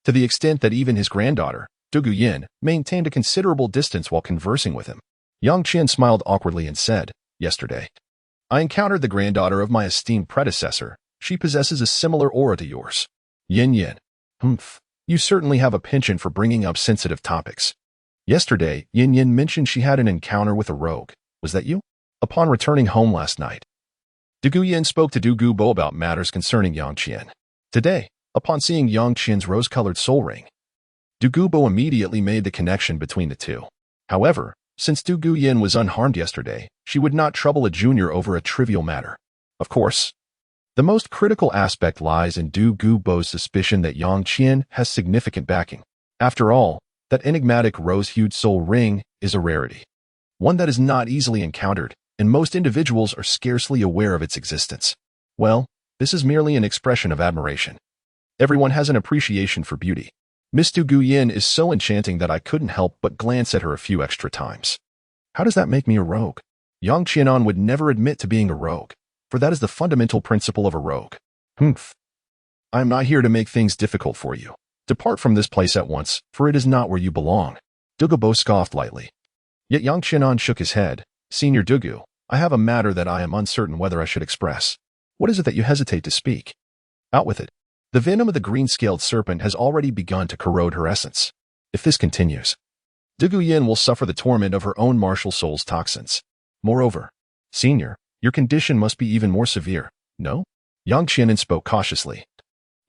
to the extent that even his granddaughter, Zhu Zhuqing, maintained a considerable distance while conversing with him. Yang Qian smiled awkwardly and said, Yesterday, I encountered the granddaughter of my esteemed predecessor. She possesses a similar aura to yours. Yin. Humph. You certainly have a penchant for bringing up sensitive topics. Yesterday, Yin mentioned she had an encounter with a rogue. Was that you? Upon returning home last night, Zhu Yin spoke to Doupo about matters concerning Yang Qian. Today, upon seeing Yang Qian's rose-colored soul ring, Doupo immediately made the connection between the two. However, since Zhu Yin was unharmed yesterday, she would not trouble a junior over a trivial matter. Of course, the most critical aspect lies in Doupo's suspicion that Yang Qian has significant backing. After all, that enigmatic rose-hued soul ring is a rarity, one that is not easily encountered, and most individuals are scarcely aware of its existence. Well, this is merely an expression of admiration. Everyone has an appreciation for beauty. Miss Zhu Yin is so enchanting that I couldn't help but glance at her a few extra times. How does that make me a rogue? Yang Qianan would never admit to being a rogue, for that is the fundamental principle of a rogue. Humph. I am not here to make things difficult for you. Depart from this place at once, for it is not where you belong. Doupo scoffed lightly. Yet Yang Qianan shook his head. Senior Doupo, I have a matter that I am uncertain whether I should express. What is it that you hesitate to speak? Out with it. The venom of the green-scaled serpent has already begun to corrode her essence. If this continues, Zhu Yin will suffer the torment of her own martial soul's toxins. Moreover, senior, your condition must be even more severe, no? Yang Qianan spoke cautiously.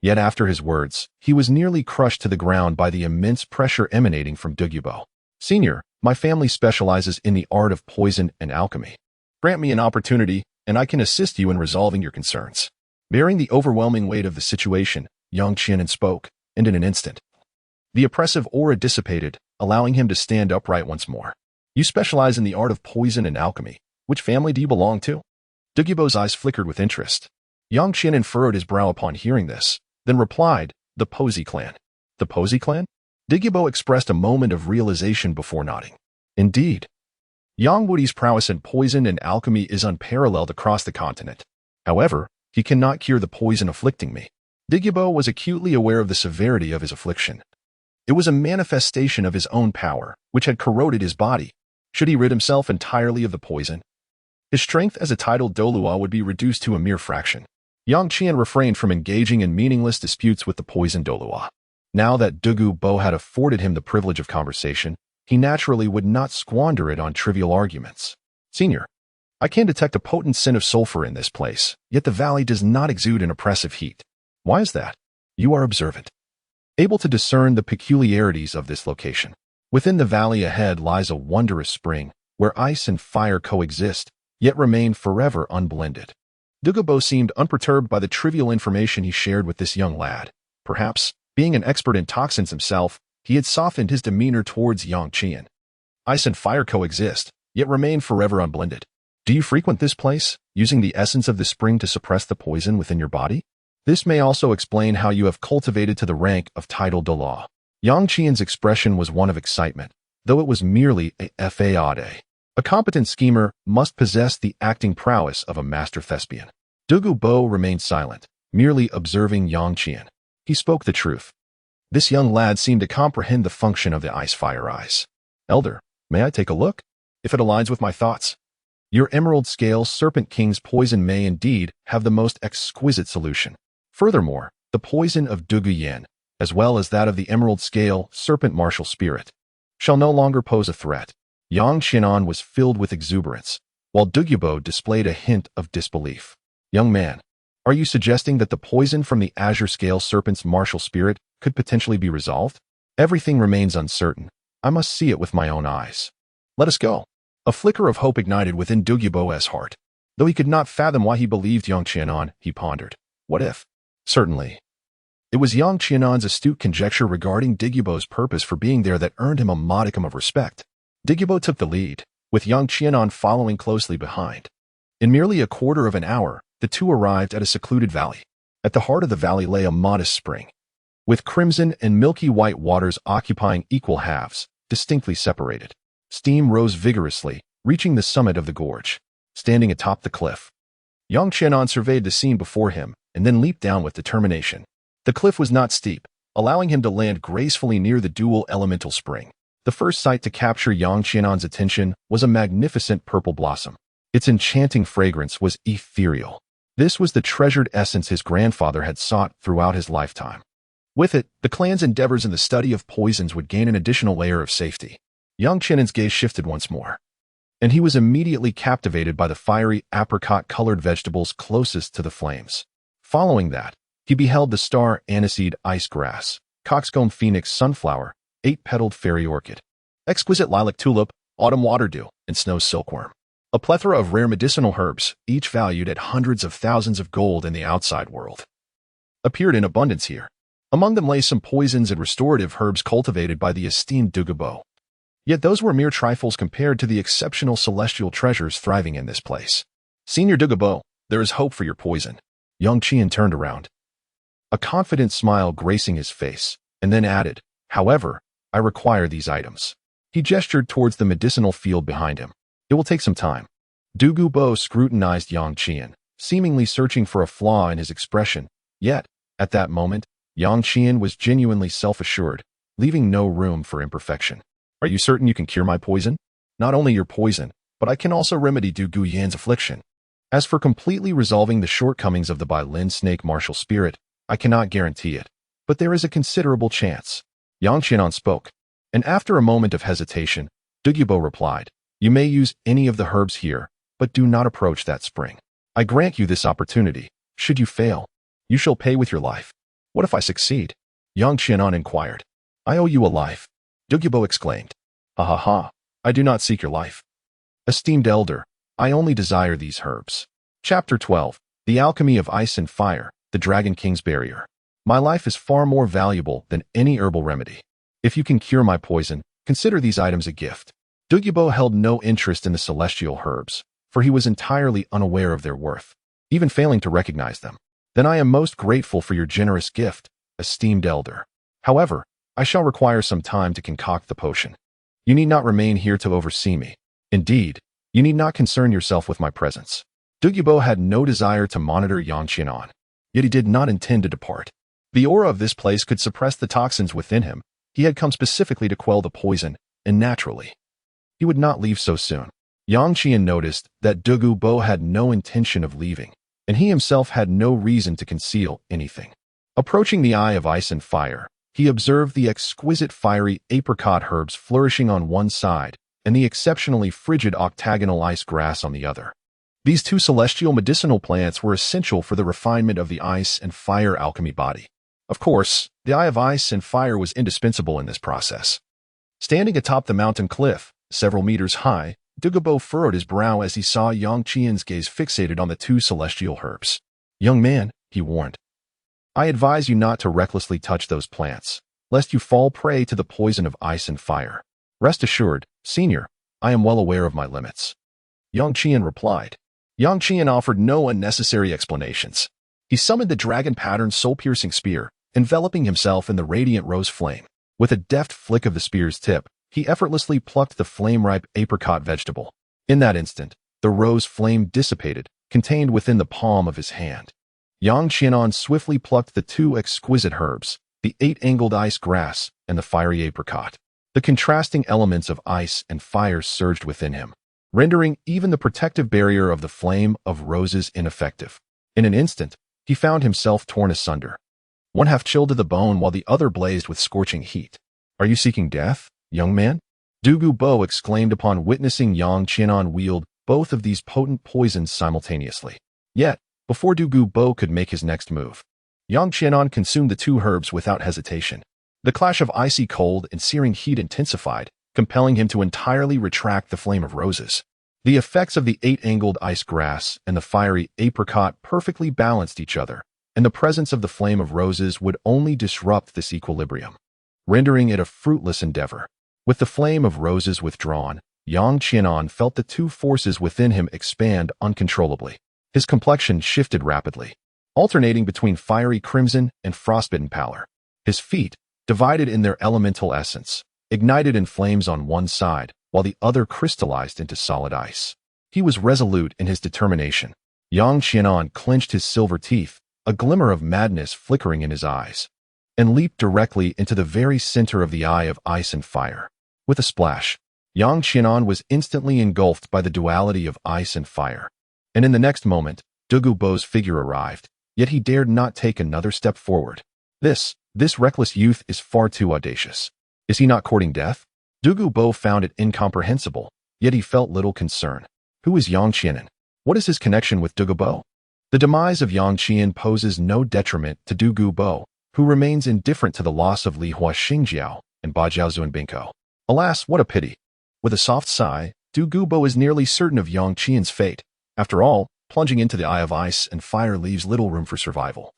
Yet after his words, he was nearly crushed to the ground by the immense pressure emanating from Doupo. Senior, my family specializes in the art of poison and alchemy. Grant me an opportunity, and I can assist you in resolving your concerns. Bearing the overwhelming weight of the situation, Yang Qianan spoke, and in an instant, the oppressive aura dissipated, allowing him to stand upright once more. You specialize in the art of poison and alchemy. Which family do you belong to? Doupo's eyes flickered with interest. Yang Qianan furrowed his brow upon hearing this, then replied, the Posey clan. The Posey clan? Doupo expressed a moment of realization before nodding. Indeed. Yang Wudi's prowess in poison and alchemy is unparalleled across the continent. However, he cannot cure the poison afflicting me. Doupo was acutely aware of the severity of his affliction. It was a manifestation of his own power, which had corroded his body. Should he rid himself entirely of the poison, his strength as a Title Douluo would be reduced to a mere fraction. Yang Qian refrained from engaging in meaningless disputes with the poisoned Douluo. Now that Doupo had afforded him the privilege of conversation, he naturally would not squander it on trivial arguments. Senior, I can detect a potent scent of sulfur in this place, yet the valley does not exude an oppressive heat. Why is that? You are observant. able to discern the peculiarities of this location. Within the valley ahead lies a wondrous spring, where ice and fire coexist, yet remain forever unblended. Doupo seemed unperturbed by the trivial information he shared with this young lad. Perhaps, being an expert in toxins himself, he had softened his demeanor towards Yang Qian. Ice and fire coexist, yet remain forever unblended. Do you frequent this place, using the essence of the spring to suppress the poison within your body? This may also explain how you have cultivated to the rank of Title Douluo. Yang Qian's expression was one of excitement, though it was merely a fade. A competent schemer must possess the acting prowess of a master thespian. Doupo remained silent, merely observing Yang Qian. He spoke the truth. This young lad seemed to comprehend the function of the ice-fire eyes. Elder, may I take a look? If it aligns with my thoughts. Your Emerald Scale Serpent King's poison may indeed have the most exquisite solution. Furthermore, the poison of Doupo Yan, as well as that of the Emerald Scale Serpent Martial Spirit, shall no longer pose a threat. Yang Qianan was filled with exuberance, while Doupo displayed a hint of disbelief. Young man, are you suggesting that the poison from the Azure Scale Serpent's martial spirit could potentially be resolved? Everything remains uncertain. I must see it with my own eyes. Let us go. A flicker of hope ignited within Doupo's heart. Though he could not fathom why he believed Yang Qianan, he pondered. What if? Certainly. It was Yang Qianan's astute conjecture regarding Doupo's purpose for being there that earned him a modicum of respect. Doupo took the lead, with Yang Qianan following closely behind. In merely a quarter of an hour, the two arrived at a secluded valley. At the heart of the valley lay a modest spring, with crimson and milky white waters occupying equal halves, distinctly separated. Steam rose vigorously, reaching the summit of the gorge. Standing atop the cliff, Yang Qianan surveyed the scene before him and then leaped down with determination. The cliff was not steep, allowing him to land gracefully near the Duel elemental spring. The first sight to capture Yang Qianan's attention was a magnificent purple blossom. Its enchanting fragrance was ethereal. This was the treasured essence his grandfather had sought throughout his lifetime. With it, the clan's endeavors in the study of poisons would gain an additional layer of safety. Yang Qianan's gaze shifted once more, and he was immediately captivated by the fiery apricot-colored vegetables closest to the flames. Following that, he beheld the star aniseed ice grass, coxcomb phoenix sunflower, eight-petaled fairy orchid, exquisite lilac tulip, autumn water dew, and snow silkworm. A plethora of rare medicinal herbs, each valued at hundreds of thousands of gold in the outside world, appeared in abundance here. Among them lay some poisons and restorative herbs cultivated by the esteemed Doupo. Yet those were mere trifles compared to the exceptional celestial treasures thriving in this place. Senior Doupo, there is hope for your poison. Yang Qian turned around, a confident smile gracing his face, and then added, however, I require these items. He gestured towards the medicinal field behind him. It will take some time. Doupo scrutinized Yang Qian, seemingly searching for a flaw in his expression. Yet, at that moment, Yang Qian was genuinely self-assured, leaving no room for imperfection. Are you certain you can cure my poison? Not only your poison, but I can also remedy Doupo Yan's affliction. As for completely resolving the shortcomings of the Bai Lin snake martial spirit, I cannot guarantee it, but there is a considerable chance. Yang Qianan spoke, and after a moment of hesitation, Doupo replied, you may use any of the herbs here, but do not approach that spring. I grant you this opportunity. Should you fail, you shall pay with your life. What if I succeed? Yang Qianan inquired. I owe you a life. Doupo exclaimed. Ha ha ha, I do not seek your life. Esteemed elder, I only desire these herbs. Chapter 12, The Alchemy of Ice and Fire, the Dragon King's Barrier. My life is far more valuable than any herbal remedy. If you can cure my poison, consider these items a gift. Doupo held no interest in the celestial herbs, for he was entirely unaware of their worth, even failing to recognize them. Then I am most grateful for your generous gift, esteemed elder. However, I shall require some time to concoct the potion. You need not remain here to oversee me. Indeed, you need not concern yourself with my presence. Doupo had no desire to monitor Yang Qianan, yet he did not intend to depart. The aura of this place could suppress the toxins within him. He had come specifically to quell the poison, and naturally, he would not leave so soon. Yang Qian noticed that Doupo had no intention of leaving, and he himself had no reason to conceal anything. Approaching the Eye of Ice and Fire, he observed the exquisite fiery apricot herbs flourishing on one side and the exceptionally frigid octagonal ice grass on the other. These two celestial medicinal plants were essential for the refinement of the ice and fire alchemy body. Of course, the Eye of Ice and Fire was indispensable in this process. Standing atop the mountain cliff, several meters high, Doupo furrowed his brow as he saw Yang Qian's gaze fixated on the two celestial herbs. "Young man," he warned, "I advise you not to recklessly touch those plants, lest you fall prey to the poison of ice and fire. Rest assured, senior, I am well aware of my limits." Yang Qian replied. Yang Qian offered no unnecessary explanations. He summoned the dragon-patterned soul-piercing spear, enveloping himself in the radiant rose flame. With a deft flick of the spear's tip, he effortlessly plucked the flame-ripe apricot vegetable. In that instant, the rose flame dissipated, contained within the palm of his hand. Yang Qianan swiftly plucked the two exquisite herbs, the eight-angled ice grass and the fiery apricot. The contrasting elements of ice and fire surged within him, rendering even the protective barrier of the flame of roses ineffective. In an instant, he found himself torn asunder. One half chilled to the bone while the other blazed with scorching heat. "Are you seeking death, young man?" Doupo exclaimed upon witnessing Yang Qianan wield both of these potent poisons simultaneously. Yet, before Doupo could make his next move, Yang Qianan consumed the two herbs without hesitation. The clash of icy cold and searing heat intensified, compelling him to entirely retract the flame of roses. The effects of the eight-angled ice grass and the fiery apricot perfectly balanced each other, and the presence of the flame of roses would only disrupt this equilibrium, rendering it a fruitless endeavor. With the flame of roses withdrawn, Yang Qianan felt the two forces within him expand uncontrollably. His complexion shifted rapidly, alternating between fiery crimson and frostbitten pallor. His feet, divided in their elemental essence, ignited in flames on one side, while the other crystallized into solid ice. He was resolute in his determination. Yang Qianan clenched his silver teeth, a glimmer of madness flickering in his eyes, and leaped directly into the very center of the Eye of Ice and Fire. With a splash, Yang Qianan was instantly engulfed by the duality of ice and fire. And in the next moment, Doupo's figure arrived, yet he dared not take another step forward. This reckless youth is far too audacious. Is he not courting death? Doupo found it incomprehensible, yet he felt little concern. Who is Yang Qianan? What is his connection with Doupo? The demise of Yang Qian poses no detriment to Doupo, who remains indifferent to the loss of Li Hua Xingjiao and Bajiao Zuanbingko. Alas, what a pity. With a soft sigh, Doupo is nearly certain of Yang Qian's fate. After all, plunging into the Eye of Ice and Fire leaves little room for survival.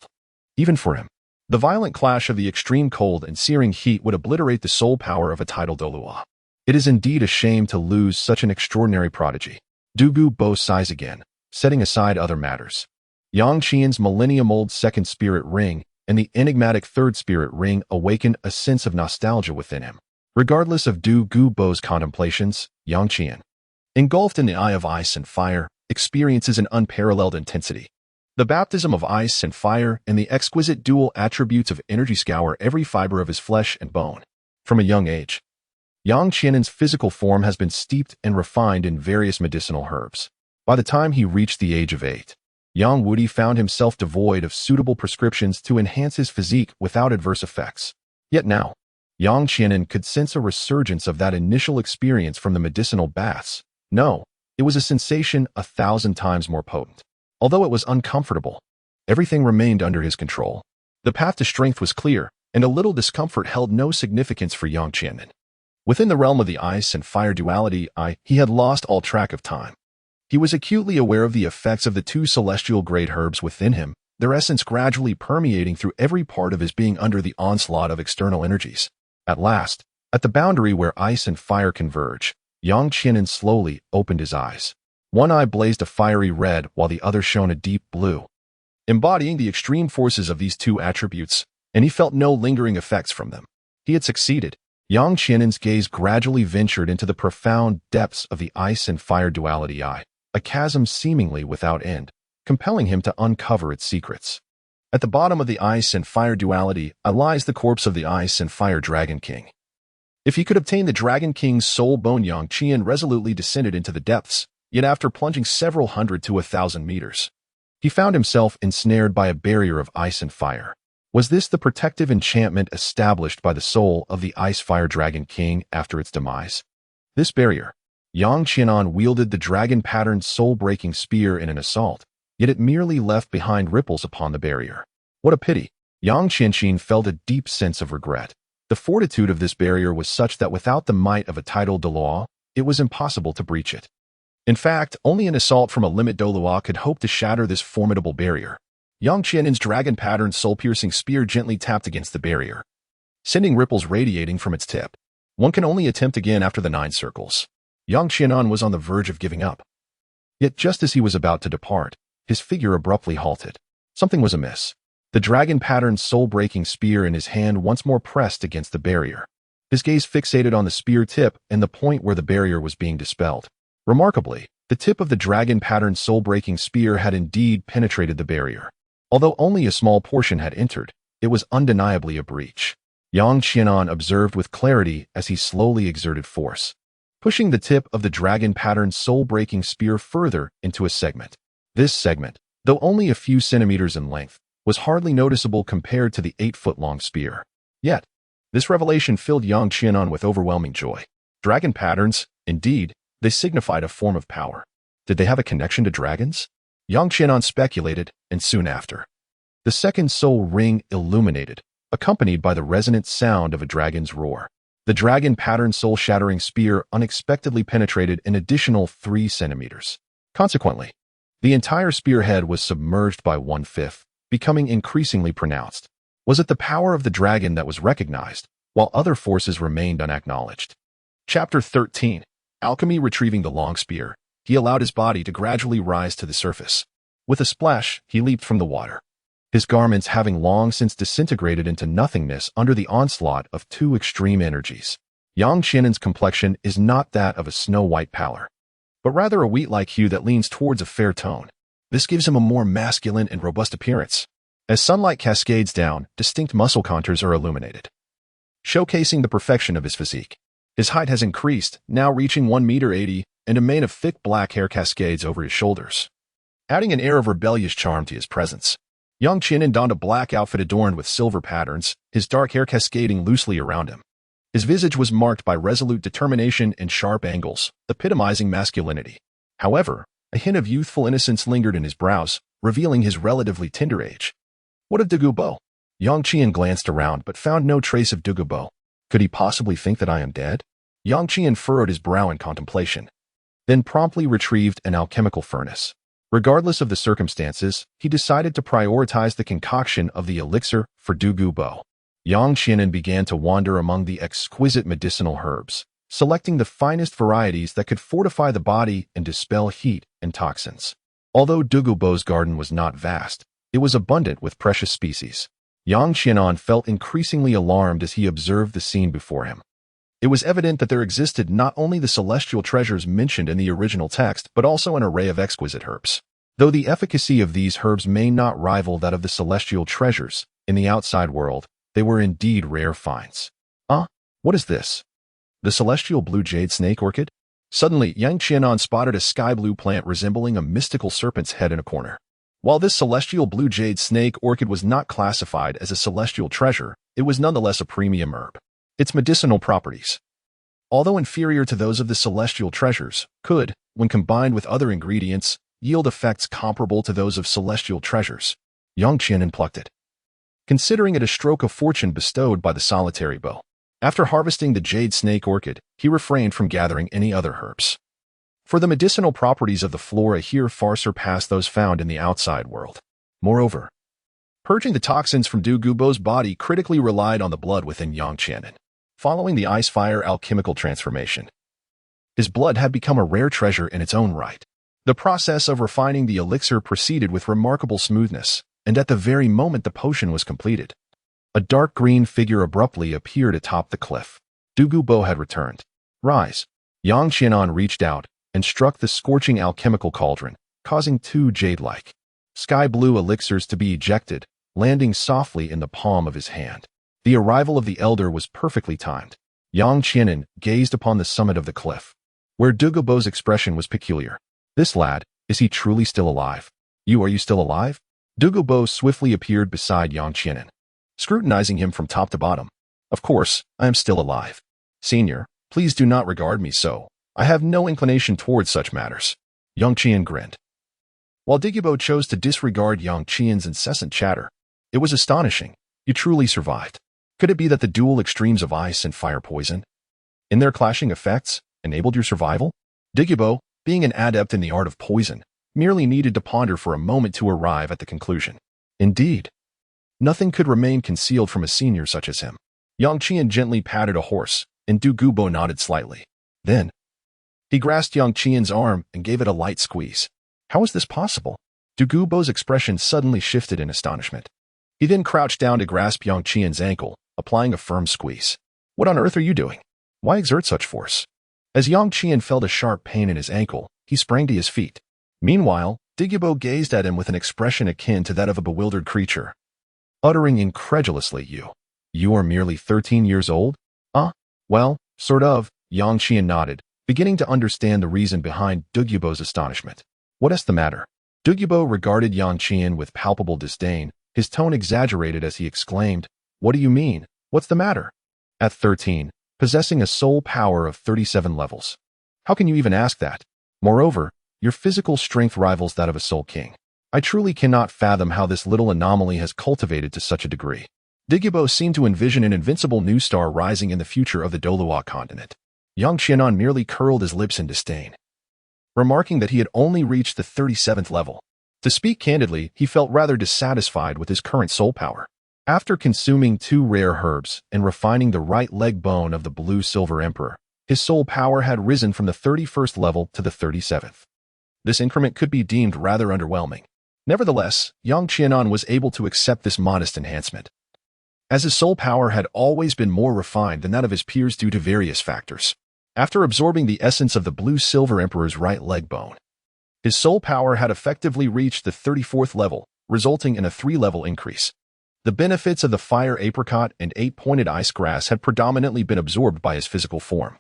Even for him, the violent clash of the extreme cold and searing heat would obliterate the soul power of a Title Douluo. It is indeed a shame to lose such an extraordinary prodigy. Doupo sighs again, setting aside other matters. Yang Qian's millennium-old second spirit ring and the enigmatic third spirit ring awakened a sense of nostalgia within him. Regardless of Doupo's contemplations, Yang Qian, engulfed in the Eye of Ice and Fire, experiences an unparalleled intensity. The baptism of ice and fire and the exquisite dual attributes of energy scour every fiber of his flesh and bone. From a young age, Yang Qianan's physical form has been steeped and refined in various medicinal herbs. By the time he reached the age of 8, Yang Wudi found himself devoid of suitable prescriptions to enhance his physique without adverse effects. Yet now, Yang Qianan could sense a resurgence of that initial experience from the medicinal baths. No, it was a sensation 1,000 times more potent. Although it was uncomfortable, everything remained under his control. The path to strength was clear, and a little discomfort held no significance for Yang Qianan. Within the realm of the ice and fire duality, he had lost all track of time. He was acutely aware of the effects of the two celestial great herbs within him, their essence gradually permeating through every part of his being under the onslaught of external energies. At last, at the boundary where ice and fire converge, Yang Qianan slowly opened his eyes. One eye blazed a fiery red while the other shone a deep blue, embodying the extreme forces of these two attributes, and he felt no lingering effects from them. He had succeeded. Yang Qianan's gaze gradually ventured into the profound depths of the ice and fire duality eye, a chasm seemingly without end, compelling him to uncover its secrets. At the bottom of the ice and fire duality lies the corpse of the ice and fire Dragon King. If he could obtain the Dragon King's soul bone, Yang Qian resolutely descended into the depths, yet after plunging several hundred to 1,000 meters, he found himself ensnared by a barrier of ice and fire. Was this the protective enchantment established by the soul of the Ice-Fire Dragon King after its demise? This barrier, Yang Qianan wielded the dragon-patterned soul-breaking spear in an assault, yet it merely left behind ripples upon the barrier. What a pity! Yang Qianqin felt a deep sense of regret. The fortitude of this barrier was such that without the might of a Title Douluo, it was impossible to breach it. In fact, only an assault from a limit Douluo could hope to shatter this formidable barrier. Yang Qiannin's dragon-patterned soul-piercing spear gently tapped against the barrier, sending ripples radiating from its tip. One can only attempt again after the 9 circles. Yang Qiannan was on the verge of giving up. Yet just as he was about to depart, his figure abruptly halted. Something was amiss. The dragon-patterned soul-breaking spear in his hand once more pressed against the barrier. His gaze fixated on the spear tip and the point where the barrier was being dispelled. Remarkably, the tip of the dragon-patterned soul-breaking spear had indeed penetrated the barrier. Although only a small portion had entered, it was undeniably a breach. Yang Qiannan observed with clarity as he slowly exerted force, pushing the tip of the dragon-patterned soul-breaking spear further into a segment. This segment, though only a few centimeters in length, was hardly noticeable compared to the 8-foot-long spear. Yet, this revelation filled Yang Qiannan with overwhelming joy. Dragon patterns, indeed, they signified a form of power. Did they have a connection to dragons? Yang Qiannan speculated, and soon after, the second soul ring illuminated, accompanied by the resonant sound of a dragon's roar. The dragon-patterned soul-shattering spear unexpectedly penetrated an additional 3 centimeters. Consequently, the entire spearhead was submerged by 1/5, becoming increasingly pronounced. Was it the power of the dragon that was recognized, while other forces remained unacknowledged? Chapter 13. Alchemy. Retrieving the long spear, he allowed his body to gradually rise to the surface. With a splash, he leaped from the water, his garments having long since disintegrated into nothingness under the onslaught of 2 extreme energies. Yang Qiannan's complexion is not that of a snow-white pallor, but rather a wheat-like hue that leans towards a fair tone. This gives him a more masculine and robust appearance. As sunlight cascades down, distinct muscle contours are illuminated, showcasing the perfection of his physique. His height has increased, now reaching 1.80 m, and a mane of thick black hair cascades over his shoulders, adding an air of rebellious charm to his presence. Yang Qiannan donned a black outfit adorned with silver patterns, his dark hair cascading loosely around him. His visage was marked by resolute determination and sharp angles, epitomizing masculinity. However, a hint of youthful innocence lingered in his brows, revealing his relatively tender age. What of Doupo? Yang Qian glanced around but found no trace of Doupo. Could he possibly think that I am dead? Yang Qian furrowed his brow in contemplation, then promptly retrieved an alchemical furnace. Regardless of the circumstances, he decided to prioritize the concoction of the elixir for Doupo. Yang Qiannan began to wander among the exquisite medicinal herbs, selecting the finest varieties that could fortify the body and dispel heat and toxins. Although Doupo's garden was not vast, it was abundant with precious species. Yang Qiannan felt increasingly alarmed as he observed the scene before him. It was evident that there existed not only the celestial treasures mentioned in the original text, but also an array of exquisite herbs. Though the efficacy of these herbs may not rival that of the celestial treasures in the outside world, they were indeed rare finds. What is this? The celestial blue jade snake orchid? Suddenly, Yang Qiannan spotted a sky-blue plant resembling a mystical serpent's head in a corner. While this celestial blue jade snake orchid was not classified as a celestial treasure, it was nonetheless a premium herb. Its medicinal properties, although inferior to those of the celestial treasures, could, when combined with other ingredients, yield effects comparable to those of celestial treasures. Yang Qiannan plucked it, considering it a stroke of fortune bestowed by the solitary bow. After harvesting the jade snake orchid, he refrained from gathering any other herbs, for the medicinal properties of the flora here far surpass those found in the outside world. Moreover, purging the toxins from Doupo's body critically relied on the blood within Yang Qiannan. Following the ice-fire alchemical transformation, his blood had become a rare treasure in its own right. The process of refining the elixir proceeded with remarkable smoothness, and at the very moment the potion was completed, a dark green figure abruptly appeared atop the cliff. Doupo had returned. Rise. Yang Qiannan reached out and struck the scorching alchemical cauldron, causing 2 jade-like, sky-blue elixirs to be ejected, landing softly in the palm of his hand. The arrival of the elder was perfectly timed. Yang Qiannan gazed upon the summit of the cliff, where Doupo's expression was peculiar. This lad, is he truly still alive? Are you still alive? Doupo swiftly appeared beside Yang Qiannan, scrutinizing him from top to bottom. Of course, I am still alive. Senior, please do not regard me so. I have no inclination towards such matters. Yang Qian grinned. While Doupo chose to disregard Yang Qian's incessant chatter, it was astonishing, You truly survived. Could it be that the dual extremes of ice and fire poison, in their clashing effects, enabled your survival? Doupo, being an adept in the art of poison, merely needed to ponder for a moment to arrive at the conclusion. Indeed, nothing could remain concealed from a senior such as him. Yang Qian gently patted a horse, and Doupo nodded slightly. Then, he grasped Yang Qian's arm and gave it a light squeeze. How is this possible? Doupo's expression suddenly shifted in astonishment. He then crouched down to grasp Yang Qian's ankle, applying a firm squeeze. What on earth are you doing? Why exert such force? As Yang Qian felt a sharp pain in his ankle, he sprang to his feet. Meanwhile, Doupo gazed at him with an expression akin to that of a bewildered creature, uttering incredulously, You are merely 13 years old? Well, sort of, Yang Qian nodded, beginning to understand the reason behind Doupo's astonishment. What is the matter? Doupo regarded Yang Qian with palpable disdain, his tone exaggerated as he exclaimed, What do you mean? What's the matter? At 13, possessing a soul power of 37 levels. How can you even ask that? Moreover, your physical strength rivals that of a soul king. I truly cannot fathom how this little anomaly has cultivated to such a degree. Doupo seemed to envision an invincible new star rising in the future of the Douluo Continent. Yang Qianan merely curled his lips in disdain, remarking that he had only reached the 37th level. To speak candidly, he felt rather dissatisfied with his current soul power. After consuming 2 rare herbs and refining the right leg bone of the blue-silver emperor, his soul power had risen from the 31st level to the 37th. This increment could be deemed rather underwhelming. Nevertheless, Yang Qianan was able to accept this modest enhancement, as his soul power had always been more refined than that of his peers due to various factors. After absorbing the essence of the blue-silver emperor's right leg bone, his soul power had effectively reached the 34th level, resulting in a 3-level increase. The benefits of the fire apricot and 8-pointed ice grass had predominantly been absorbed by his physical form,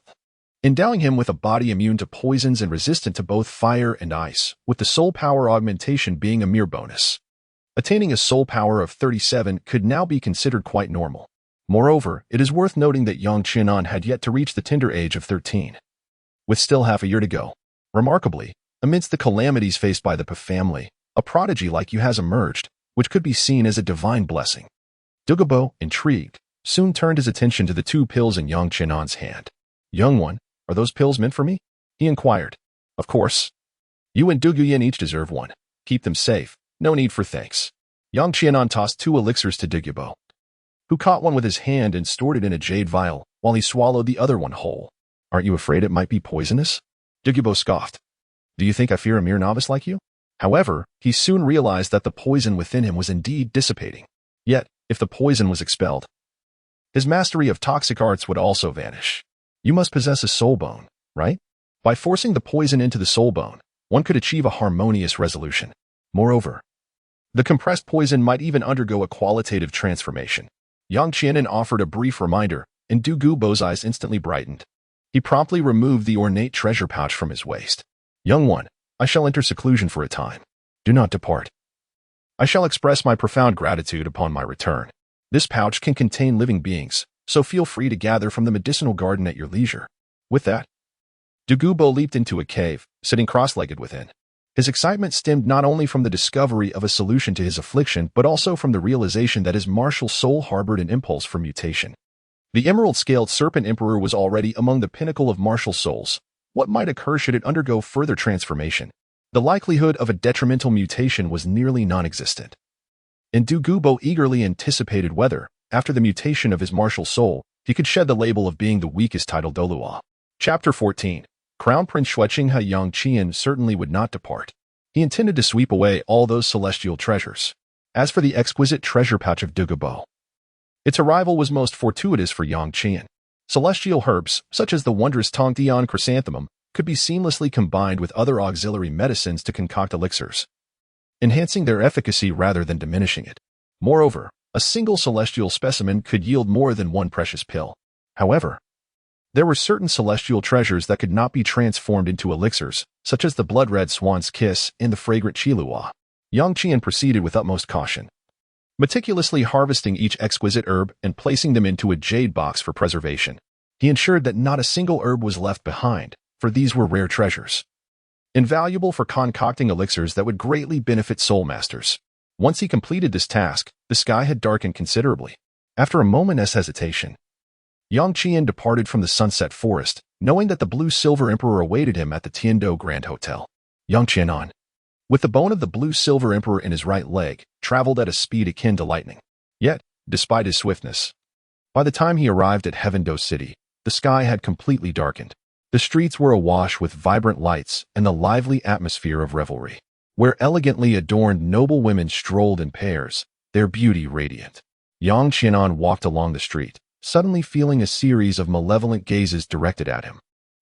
endowing him with a body immune to poisons and resistant to both fire and ice, with the soul power augmentation being a mere bonus. Attaining a soul power of 37 could now be considered quite normal. Moreover, it is worth noting that Yang Qianan had yet to reach the tender age of 13, with still half a year to go. Remarkably, amidst the calamities faced by the family, a prodigy like you has emerged, which could be seen as a divine blessing. Doupo, intrigued, soon turned his attention to the 2 pills in Yang Qianan's hand. Young one, are those pills meant for me? He inquired. Of course. You and Douguyen each deserve one. Keep them safe. No need for thanks. Yang Qianan tossed 2 elixirs to Doupo, who caught one with his hand and stored it in a jade vial, while he swallowed the other one whole. Aren't you afraid it might be poisonous? Doupo scoffed. Do you think I fear a mere novice like you? However, he soon realized that the poison within him was indeed dissipating. Yet, if the poison was expelled, his mastery of toxic arts would also vanish. You must possess a soul bone, right? By forcing the poison into the soul bone, one could achieve a harmonious resolution. Moreover, the compressed poison might even undergo a qualitative transformation. Yang Qianan offered a brief reminder, and Doupo's eyes instantly brightened. He promptly removed the ornate treasure pouch from his waist. Young one, I shall enter seclusion for a time. Do not depart. I shall express my profound gratitude upon my return. This pouch can contain living beings, so feel free to gather from the medicinal garden at your leisure. With that, Doupo leaped into a cave, sitting cross-legged within. His excitement stemmed not only from the discovery of a solution to his affliction, but also from the realization that his martial soul harbored an impulse for mutation. The emerald-scaled serpent emperor was already among the pinnacle of martial souls. What might occur should it undergo further transformation? The likelihood of a detrimental mutation was nearly non-existent. And Doupo eagerly anticipated whether, after the mutation of his martial soul, he could shed the label of being the weakest Title Douluo. Chapter 14. Crown Prince Shuqinghe Yang Qian certainly would not depart. He intended to sweep away all those celestial treasures. As for the exquisite treasure pouch of Doupo, its arrival was most fortuitous for Yang Qian. Celestial herbs, such as the wondrous Tongdian chrysanthemum, could be seamlessly combined with other auxiliary medicines to concoct elixirs, enhancing their efficacy rather than diminishing it. Moreover, a single celestial specimen could yield more than one precious pill. However, there were certain celestial treasures that could not be transformed into elixirs, such as the blood-red swan's kiss and the fragrant Qilua. Yang Qian proceeded with utmost caution, meticulously harvesting each exquisite herb and placing them into a jade box for preservation. He ensured that not a single herb was left behind, for these were rare treasures, invaluable for concocting elixirs that would greatly benefit soul masters. Once he completed this task, the sky had darkened considerably. After a moment's hesitation, Yang Qian departed from the Sunset Forest, knowing that the Blue-Silver Emperor awaited him at the Tiandou Grand Hotel. Yang Qianan, with the bone of the Blue-Silver Emperor in his right leg, traveled at a speed akin to lightning. Yet, despite his swiftness, by the time he arrived at Heavendou City, the sky had completely darkened. The streets were awash with vibrant lights and the lively atmosphere of revelry, where elegantly adorned noble women strolled in pairs, their beauty radiant. Yang Qianan walked along the street, suddenly feeling a series of malevolent gazes directed at him.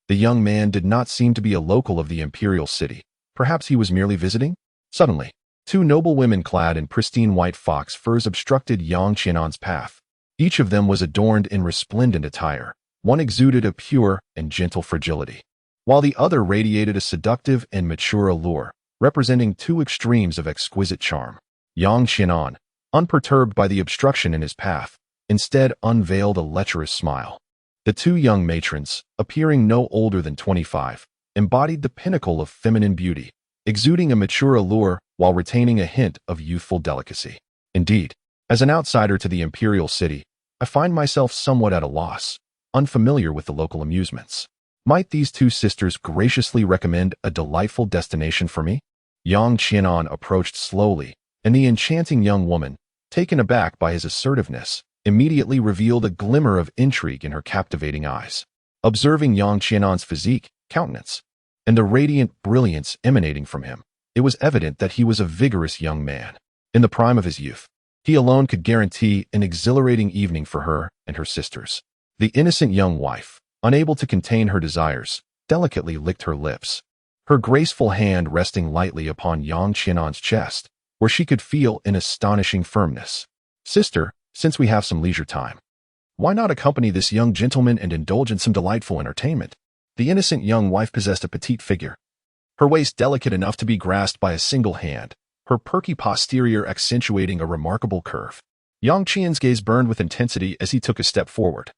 The young man did not seem to be a local of the imperial city. Perhaps he was merely visiting? Suddenly, two noble women clad in pristine white fox furs obstructed Yang Qianan's path. Each of them was adorned in resplendent attire. One exuded a pure and gentle fragility, while the other radiated a seductive and mature allure, representing two extremes of exquisite charm. Yang Qianan, unperturbed by the obstruction in his path, instead unveiled a lecherous smile. The two young matrons, appearing no older than 25, embodied the pinnacle of feminine beauty, exuding a mature allure while retaining a hint of youthful delicacy. Indeed, as an outsider to the imperial city, I find myself somewhat at a loss, unfamiliar with the local amusements. Might these two sisters graciously recommend a delightful destination for me? Yang Qianan approached slowly, and the enchanting young woman, taken aback by his assertiveness, immediately revealed a glimmer of intrigue in her captivating eyes. Observing Yang Qianan's physique, countenance, and the radiant brilliance emanating from him, it was evident that he was a vigorous young man. In the prime of his youth, he alone could guarantee an exhilarating evening for her and her sisters. The innocent young wife, unable to contain her desires, delicately licked her lips, her graceful hand resting lightly upon Yang Qianan's chest, where she could feel an astonishing firmness. Sister, since we have some leisure time, why not accompany this young gentleman and indulge in some delightful entertainment? The innocent young wife possessed a petite figure, her waist delicate enough to be grasped by a single hand, her perky posterior accentuating a remarkable curve. Yang Qian's gaze burned with intensity as he took a step forward,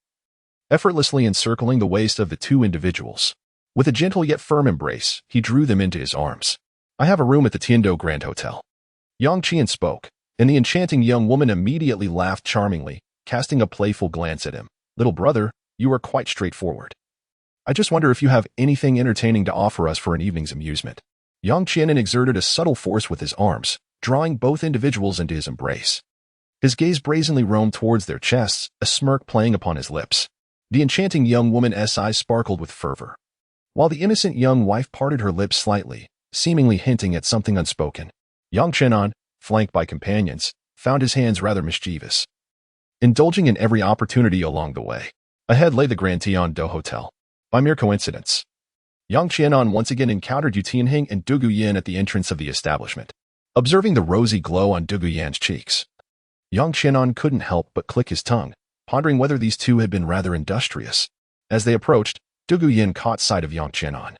effortlessly encircling the waist of the two individuals. With a gentle yet firm embrace, he drew them into his arms. I have a room at the Tiandou Grand Hotel. Yang Qian spoke, and the enchanting young woman immediately laughed charmingly, casting a playful glance at him. Little brother, you are quite straightforward. I just wonder if you have anything entertaining to offer us for an evening's amusement. Yang Qianan exerted a subtle force with his arms, drawing both individuals into his embrace. His gaze brazenly roamed towards their chests, a smirk playing upon his lips. The enchanting young woman's eyes sparkled with fervor, while the innocent young wife parted her lips slightly, seemingly hinting at something unspoken. Yang Qianan, flanked by companions, found his hands rather mischievous, indulging in every opportunity along the way. Ahead lay the Grand Tiandou Hotel. By mere coincidence, Yang Qianan once again encountered Yu Tianheng and Dugu Yan at the entrance of the establishment. Observing the rosy glow on Dugu Yan's cheeks, Yang Qianan couldn't help but click his tongue, pondering whether these two had been rather industrious. As they approached, Dugu Yan caught sight of Yang Qianan,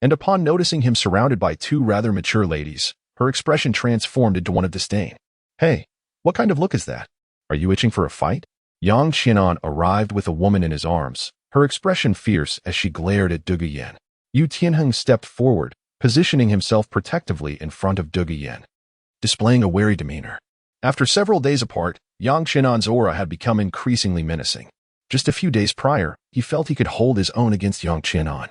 and upon noticing him surrounded by two rather mature ladies, her expression transformed into one of disdain. Hey, what kind of look is that? Are you itching for a fight? Yang Qianan arrived with a woman in his arms, her expression fierce as she glared at Dugu Yan. Yu Tianheng stepped forward, positioning himself protectively in front of Dugu Yan, displaying a wary demeanor. After several days apart, Yang Qianan's aura had become increasingly menacing. Just a few days prior, he felt he could hold his own against Yang Qianan.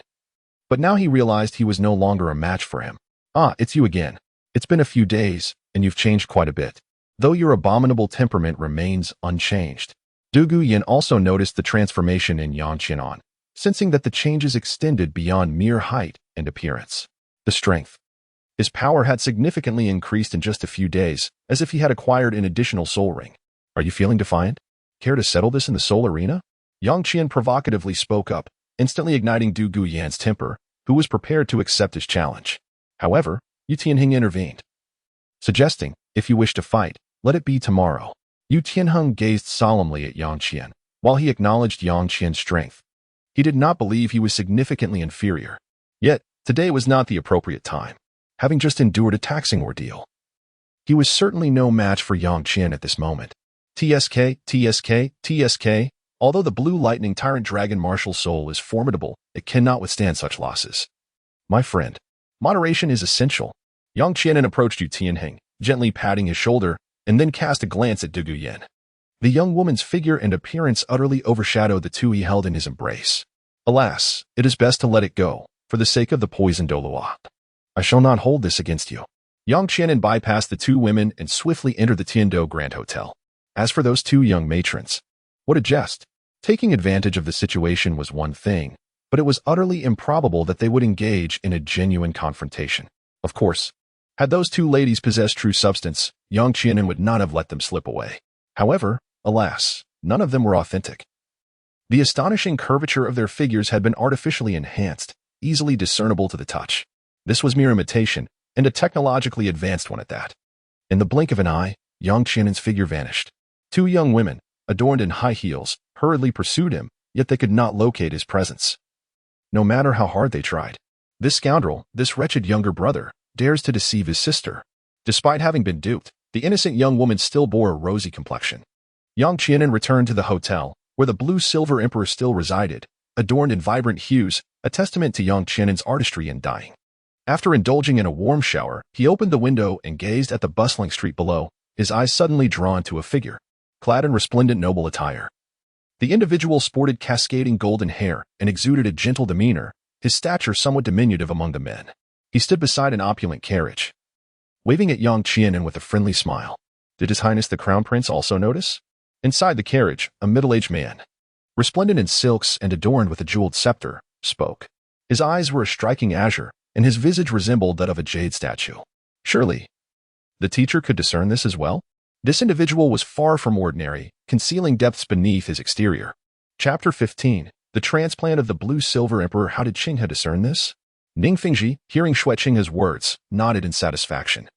But now he realized he was no longer a match for him. Ah, it's you again. It's been a few days, and you've changed quite a bit, though your abominable temperament remains unchanged. Dugu Yan also noticed the transformation in Yang Qianan, sensing that the changes extended beyond mere height and appearance. The strength. His power had significantly increased in just a few days, as if he had acquired an additional soul ring. Are you feeling defiant? Care to settle this in the soul arena? Yang Qian provocatively spoke up, instantly igniting Dugu Yan's temper, who was prepared to accept his challenge. However, Yu Tianheng intervened, suggesting, if you wish to fight, let it be tomorrow. Yu Tianheng gazed solemnly at Yang Qian, while he acknowledged Yang Qian's strength. He did not believe he was significantly inferior. Yet, today was not the appropriate time, having just endured a taxing ordeal. He was certainly no match for Yang Qian at this moment. TSK, TSK, TSK, although the Blue Lightning Tyrant Dragon Martial Soul is formidable, it cannot withstand such losses. My friend, moderation is essential. Yang Qianan approached Yu Tianheng, gently patting his shoulder, and then cast a glance at Dugu Yin. The young woman's figure and appearance utterly overshadowed the two he held in his embrace. Alas, it is best to let it go, for the sake of the poisoned Douluo. I shall not hold this against you. Yang Qianan bypassed the two women and swiftly entered the Tiandou Grand Hotel. As for those two young matrons, what a jest. Taking advantage of the situation was one thing, but it was utterly improbable that they would engage in a genuine confrontation. Of course, had those two ladies possessed true substance, Yang Qianan would not have let them slip away. However, alas, none of them were authentic. The astonishing curvature of their figures had been artificially enhanced, easily discernible to the touch. This was mere imitation, and a technologically advanced one at that. In the blink of an eye, Yang Qianan's figure vanished. Two young women, adorned in high heels, hurriedly pursued him, yet they could not locate his presence. No matter how hard they tried, this scoundrel, this wretched younger brother, dares to deceive his sister. Despite having been duped, the innocent young woman still bore a rosy complexion. Yang Qianan returned to the hotel, where the blue-silver emperor still resided, adorned in vibrant hues, a testament to Yang Qianan's artistry in dyeing. After indulging in a warm shower, he opened the window and gazed at the bustling street below, his eyes suddenly drawn to a figure, clad in resplendent noble attire. The individual sported cascading golden hair and exuded a gentle demeanor, his stature somewhat diminutive among the men. He stood beside an opulent carriage, waving at Yang Qianan with a friendly smile. Did His Highness the Crown Prince also notice? Inside the carriage, a middle-aged man, resplendent in silks and adorned with a jeweled scepter, spoke. His eyes were a striking azure, and his visage resembled that of a jade statue. Surely, the teacher could discern this as well? This individual was far from ordinary, concealing depths beneath his exterior. Chapter 15. The Transplant of the Blue-Silver Emperor. How did Qinghe discern this? Ning Fengzhi, hearing Shrek Qinghe's words, nodded in satisfaction.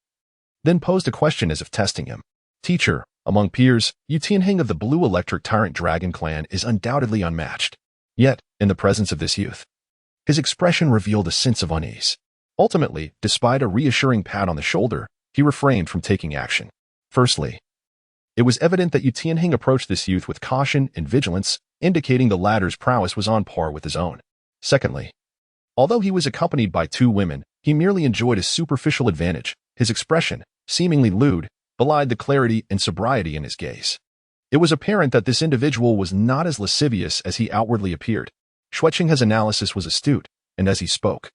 Then posed a question as if testing him. Teacher, among peers, Yu Tianheng of the Blue Electric Tyrant Dragon Clan is undoubtedly unmatched. Yet, in the presence of this youth, his expression revealed a sense of unease. Ultimately, despite a reassuring pat on the shoulder, he refrained from taking action. Firstly, it was evident that Yu Tianheng approached this youth with caution and vigilance, indicating the latter's prowess was on par with his own. Secondly, although he was accompanied by two women, he merely enjoyed a superficial advantage. His expression, seemingly lewd, belied the clarity and sobriety in his gaze. It was apparent that this individual was not as lascivious as he outwardly appeared. Shrek Qinghe's analysis was astute, and as he spoke,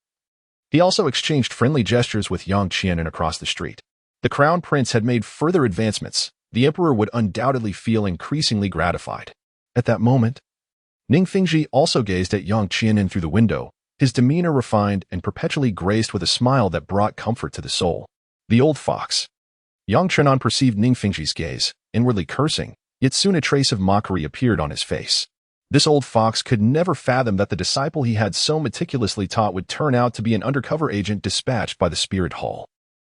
he also exchanged friendly gestures with Yang Qianan across the street. The Crown Prince had made further advancements. The Emperor would undoubtedly feel increasingly gratified. At that moment, Ning Fengzhi also gazed at Yang Qianan through the window, his demeanor refined and perpetually graced with a smile that brought comfort to the soul. The old fox. Yang Qianan perceived Ning Fengzhi's gaze, inwardly cursing, yet soon a trace of mockery appeared on his face. This old fox could never fathom that the disciple he had so meticulously taught would turn out to be an undercover agent dispatched by the Spirit Hall.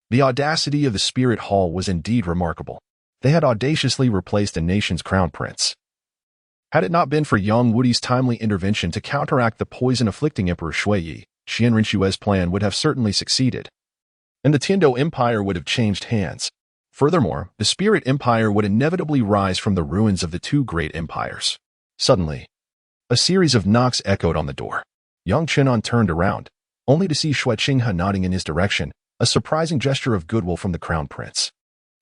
The audacity of the Spirit Hall was indeed remarkable. They had audaciously replaced a nation's crown prince. Had it not been for Yang Wudi's timely intervention to counteract the poison-afflicting Emperor Shuiyi, Qian Rinxue's plan would have certainly succeeded, and the Tiandou Empire would have changed hands. Furthermore, the Spirit Empire would inevitably rise from the ruins of the two great empires. Suddenly, a series of knocks echoed on the door. Yang Qianan turned around, only to see Shrek Qinghe nodding in his direction, a surprising gesture of goodwill from the Crown Prince.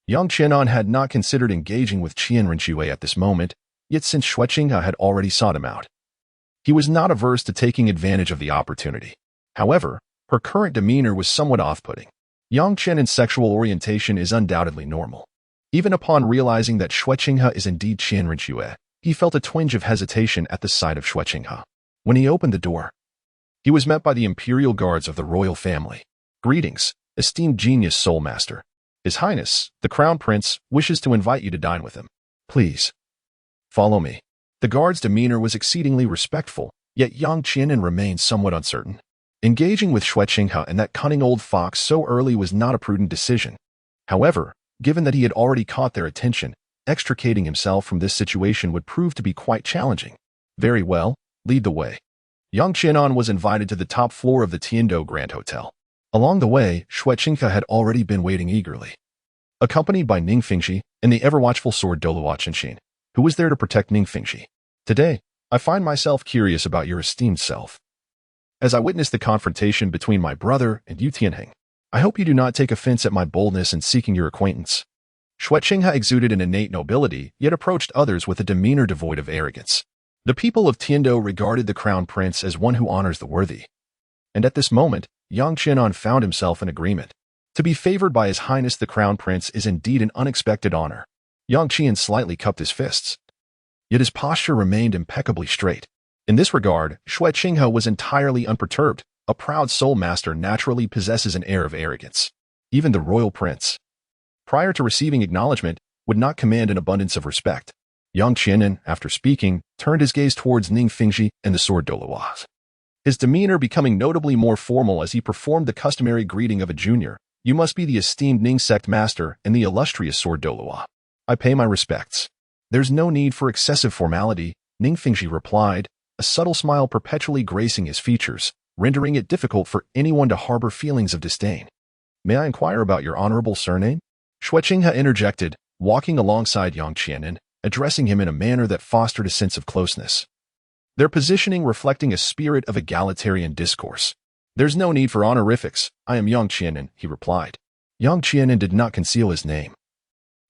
Yang Qianan had not considered engaging with Qian Rinxue at this moment, yet since Shrek Qinghe had already sought him out, he was not averse to taking advantage of the opportunity. However, her current demeanor was somewhat off-putting. Yang Qianan's sexual orientation is undoubtedly normal. Even upon realizing that Shrek Qinghe is indeed Qian Rinxue, he felt a twinge of hesitation at the sight of Shrek Qinghe. When he opened the door, he was met by the imperial guards of the royal family. Greetings, esteemed genius soul master. His Highness, the Crown Prince, wishes to invite you to dine with him. Please, follow me. The guard's demeanor was exceedingly respectful, yet Yang Qianan remained somewhat uncertain. Engaging with Shrek Qinghe and that cunning old fox so early was not a prudent decision. However, given that he had already caught their attention, extricating himself from this situation would prove to be quite challenging. Very well, lead the way. Yang Qianan was invited to the top floor of the Tiandou Grand Hotel. Along the way, Shrek Qinghe had already been waiting eagerly, accompanied by Ning Fengzhi and the ever-watchful sword Douluo Continent, who was there to protect Ning Fengzhi. Today, I find myself curious about your esteemed self. As I witnessed the confrontation between my brother and Yu Tianheng, I hope you do not take offense at my boldness in seeking your acquaintance. Shui Qinghe exuded an innate nobility, yet approached others with a demeanor devoid of arrogance. The people of Tiandou regarded the crown prince as one who honors the worthy. And at this moment, Yang Qianan found himself in agreement. To be favored by His Highness the Crown Prince is indeed an unexpected honor. Yang Qian slightly cupped his fists. Yet his posture remained impeccably straight. In this regard, Shui Qinghe was entirely unperturbed. A proud soul master naturally possesses an air of arrogance. Even the royal prince, prior to receiving acknowledgement, would not command an abundance of respect. Yang Qianan, after speaking, turned his gaze towards Ning Fingji and the sword Douluo. His demeanor becoming notably more formal as he performed the customary greeting of a junior. You must be the esteemed Ning sect master and the illustrious sword Douluo. I pay my respects. There's no need for excessive formality, Ning Fingji replied, a subtle smile perpetually gracing his features, rendering it difficult for anyone to harbor feelings of disdain. May I inquire about your honorable surname? Shui Qinghe interjected, walking alongside Yang Qianan, addressing him in a manner that fostered a sense of closeness. Their positioning reflecting a spirit of egalitarian discourse. There's no need for honorifics. I am Yang Qianan, he replied. Yang Qianan did not conceal his name.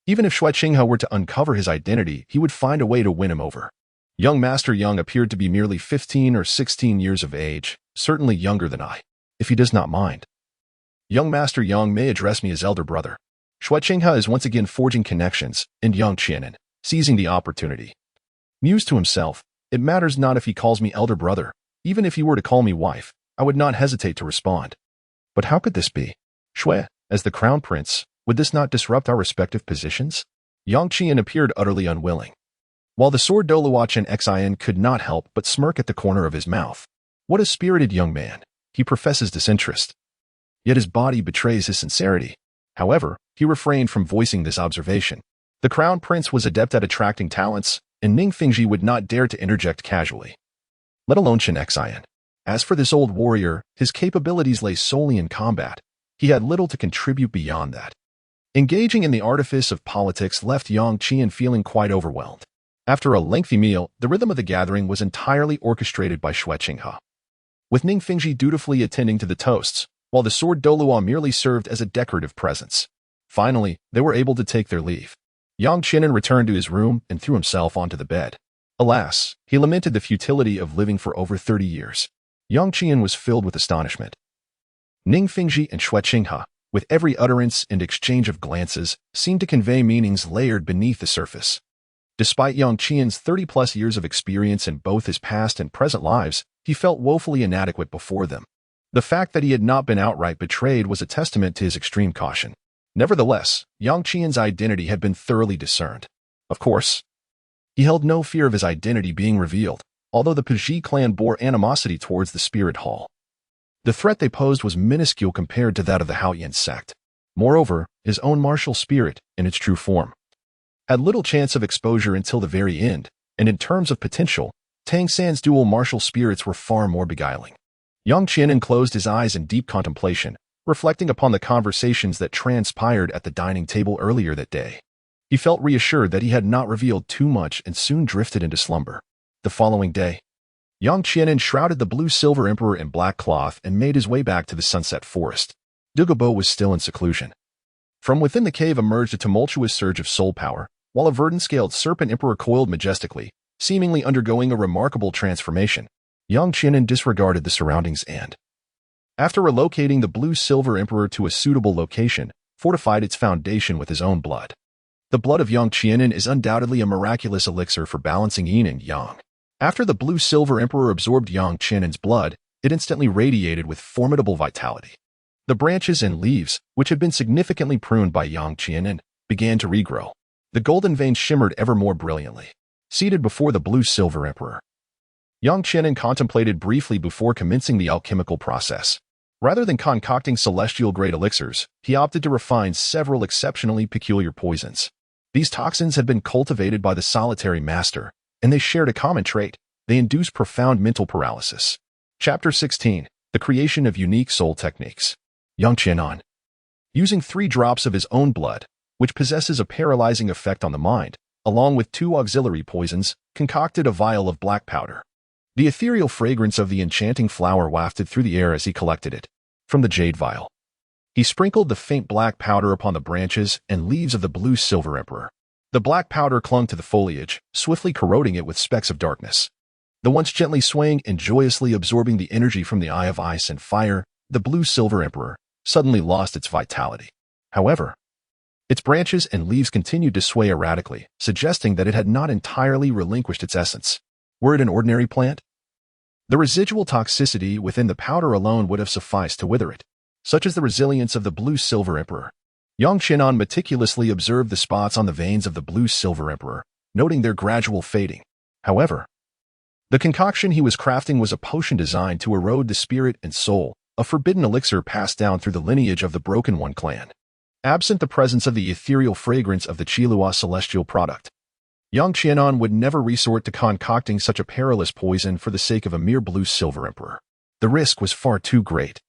Even if Shui Qinghe were to uncover his identity, he would find a way to win him over. Young Master Yang appeared to be merely 15 or 16 years of age, certainly younger than I, if he does not mind. Young Master Yang may address me as elder brother. Shui Qinghe is once again forging connections, and Yang Qianan, seizing the opportunity, mused to himself, it matters not if he calls me elder brother. Even if he were to call me wife, I would not hesitate to respond. But how could this be? Shui, as the crown prince, would this not disrupt our respective positions? Yang Qian appeared utterly unwilling, while the sword Douluo Chen could not help but smirk at the corner of his mouth. What a spirited young man. He professes disinterest. Yet his body betrays his sincerity. However, he refrained from voicing this observation. The crown prince was adept at attracting talents, and Ning Fingji would not dare to interject casually, let alone Chen Xian. As for this old warrior, his capabilities lay solely in combat. He had little to contribute beyond that. Engaging in the artifice of politics left Yang Qian feeling quite overwhelmed. After a lengthy meal, the rhythm of the gathering was entirely orchestrated by Shui Qinghe, with Ning Fingji dutifully attending to the toasts, while the sword Douluo merely served as a decorative presence. Finally, they were able to take their leave. Yang Qianan returned to his room and threw himself onto the bed. Alas, he lamented the futility of living for over 30 years. Yang Qian was filled with astonishment. Ning Fingji and Shui Qinghe, with every utterance and exchange of glances, seemed to convey meanings layered beneath the surface. Despite Yang Qian's 30-plus years of experience in both his past and present lives, he felt woefully inadequate before them. The fact that he had not been outright betrayed was a testament to his extreme caution. Nevertheless, Yang Qian's identity had been thoroughly discerned. Of course, he held no fear of his identity being revealed, although the Piji clan bore animosity towards the Spirit Hall. The threat they posed was minuscule compared to that of the Haoyan sect. Moreover, his own martial spirit, in its true form, had little chance of exposure until the very end, and in terms of potential, Tang San's dual martial spirits were far more beguiling. Yang Qianan closed his eyes in deep contemplation, reflecting upon the conversations that transpired at the dining table earlier that day. He felt reassured that he had not revealed too much and soon drifted into slumber. The following day, Yang Qianan shrouded the blue-silver emperor in black cloth and made his way back to the sunset forest. Doupo was still in seclusion. From within the cave emerged a tumultuous surge of soul power, while a verdant-scaled serpent emperor coiled majestically, seemingly undergoing a remarkable transformation. Yang Qianan disregarded the surroundings and, after relocating the blue-silver emperor to a suitable location, fortified its foundation with his own blood. The blood of Yang Qianan is undoubtedly a miraculous elixir for balancing yin and yang. After the blue-silver emperor absorbed Yang Qianan's blood, it instantly radiated with formidable vitality. The branches and leaves, which had been significantly pruned by Yang Qianan, began to regrow. The golden veins shimmered ever more brilliantly. Seated before the blue-silver emperor, Yang Qianan contemplated briefly before commencing the alchemical process. Rather than concocting celestial-grade elixirs, he opted to refine several exceptionally peculiar poisons. These toxins had been cultivated by the solitary master, and they shared a common trait. They induce profound mental paralysis. Chapter 16. The Creation of Unique Soul Techniques. Yang Qianan, using 3 drops of his own blood, which possesses a paralyzing effect on the mind, along with 2 auxiliary poisons, concocted a vial of black powder. The ethereal fragrance of the enchanting flower wafted through the air as he collected it from the jade vial. He sprinkled the faint black powder upon the branches and leaves of the blue-silver emperor. The black powder clung to the foliage, swiftly corroding it with specks of darkness. The once gently swaying and joyously absorbing the energy from the eye of ice and fire, the blue-silver emperor suddenly lost its vitality. However, its branches and leaves continued to sway erratically, suggesting that it had not entirely relinquished its essence. Were it an ordinary plant? The residual toxicity within the powder alone would have sufficed to wither it. Such is the resilience of the blue-silver emperor. Yang Qianan meticulously observed the spots on the veins of the blue-silver emperor, noting their gradual fading. However, the concoction he was crafting was a potion designed to erode the spirit and soul, a forbidden elixir passed down through the lineage of the Broken One clan. Absent the presence of the ethereal fragrance of the Qilua celestial product, Yang Qianan would never resort to concocting such a perilous poison for the sake of a mere blue-silver emperor. The risk was far too great.